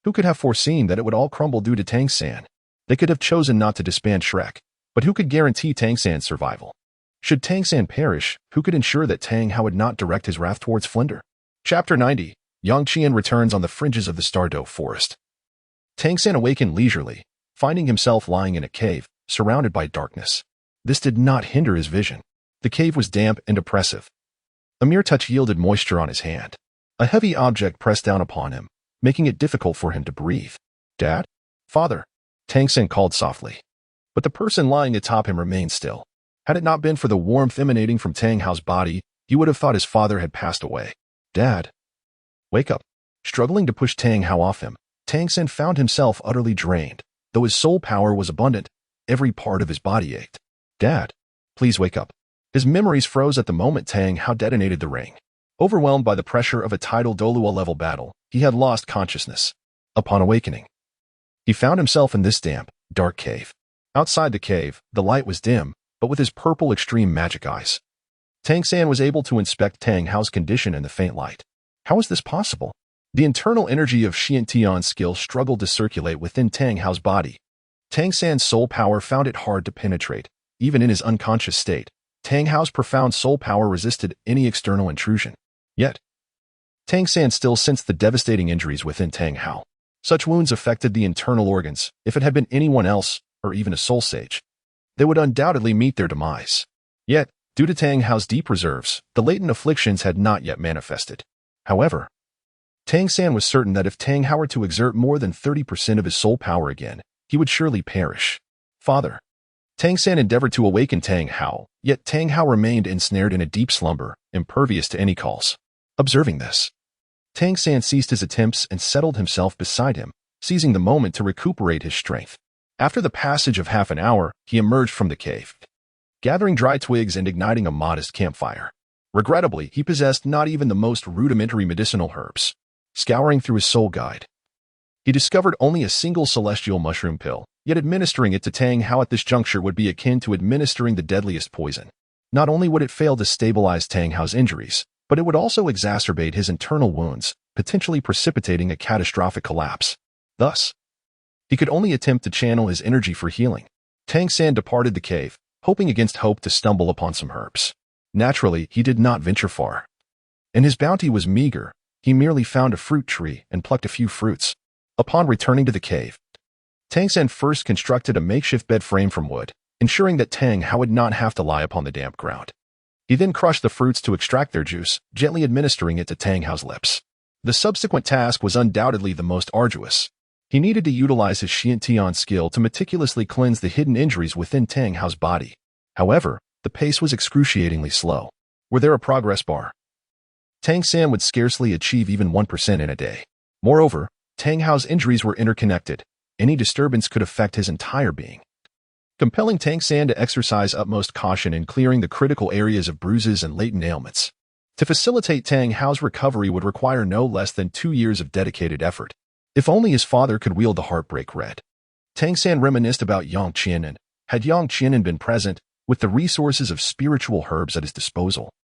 who could have foreseen that it would all crumble due to Tang San? They could have chosen not to disband Shrek, but who could guarantee Tang San's survival? Should Tang San perish, who could ensure that Tang Hao would not direct his wrath towards Flinder? Chapter 90. Yang Qian returns on the fringes of the Stardow Forest. Tang San awakened leisurely, finding himself lying in a cave, surrounded by darkness. This did not hinder his vision. The cave was damp and oppressive. A mere touch yielded moisture on his hand. A heavy object pressed down upon him, making it difficult for him to breathe. Dad? Father? Tang San called softly. But the person lying atop him remained still. Had it not been for the warmth emanating from Tang Hao's body, he would have thought his father had passed away. Dad? Wake up. Struggling to push Tang Hao off him, Tang San found himself utterly drained. Though his soul power was abundant, every part of his body ached. Dad, please wake up. His memories froze at the moment Tang Hao detonated the ring. Overwhelmed by the pressure of a Title Douluo level battle, he had lost consciousness. Upon awakening, he found himself in this damp, dark cave. Outside the cave, the light was dim, but with his purple extreme magic eyes, Tang San was able to inspect Tang Hao's condition in the faint light. How is this possible? The internal energy of Xian Tian's skill struggled to circulate within Tang Hao's body. Tang San's soul power found it hard to penetrate, even in his unconscious state. Tang Hao's profound soul power resisted any external intrusion. Yet, Tang San still sensed the devastating injuries within Tang Hao. Such wounds affected the internal organs. If it had been anyone else, or even a soul sage, they would undoubtedly meet their demise. Yet, due to Tang Hao's deep reserves, the latent afflictions had not yet manifested. However, Tang San was certain that if Tang Hao were to exert more than 30% of his soul power again, he would surely perish. Father. Tang San endeavored to awaken Tang Hao, yet Tang Hao remained ensnared in a deep slumber, impervious to any calls. Observing this, Tang San ceased his attempts and settled himself beside him, seizing the moment to recuperate his strength. After the passage of half an hour, he emerged from the cave, gathering dry twigs and igniting a modest campfire. Regrettably, he possessed not even the most rudimentary medicinal herbs. Scouring through his soul guide, he discovered only a single celestial mushroom pill, yet administering it to Tang Hao at this juncture would be akin to administering the deadliest poison. Not only would it fail to stabilize Tang Hao's injuries, but it would also exacerbate his internal wounds, potentially precipitating a catastrophic collapse. Thus, he could only attempt to channel his energy for healing. Tang San departed the cave, hoping against hope to stumble upon some herbs. Naturally, he did not venture far, and his bounty was meager. He merely found a fruit tree and plucked a few fruits. Upon returning to the cave, Tang San first constructed a makeshift bed frame from wood, ensuring that Tang Hao would not have to lie upon the damp ground. He then crushed the fruits to extract their juice, gently administering it to Tang Hao's lips. The subsequent task was undoubtedly the most arduous. He needed to utilize his Xian Tian skill to meticulously cleanse the hidden injuries within Tang Hao's body. However, the pace was excruciatingly slow. Were there a progress bar? Tang San would scarcely achieve even 1% in a day. Moreover, Tang Hao's injuries were interconnected. Any disturbance could affect his entire being, compelling Tang San to exercise utmost caution in clearing the critical areas of bruises and latent ailments. To facilitate Tang Hao's recovery would require no less than 2 years of dedicated effort. If only his father could wield the heartbreak red. Tang San reminisced about Yang Tianheng. Had Yang Tianheng been present, with the resources of spiritual herbs at his disposal,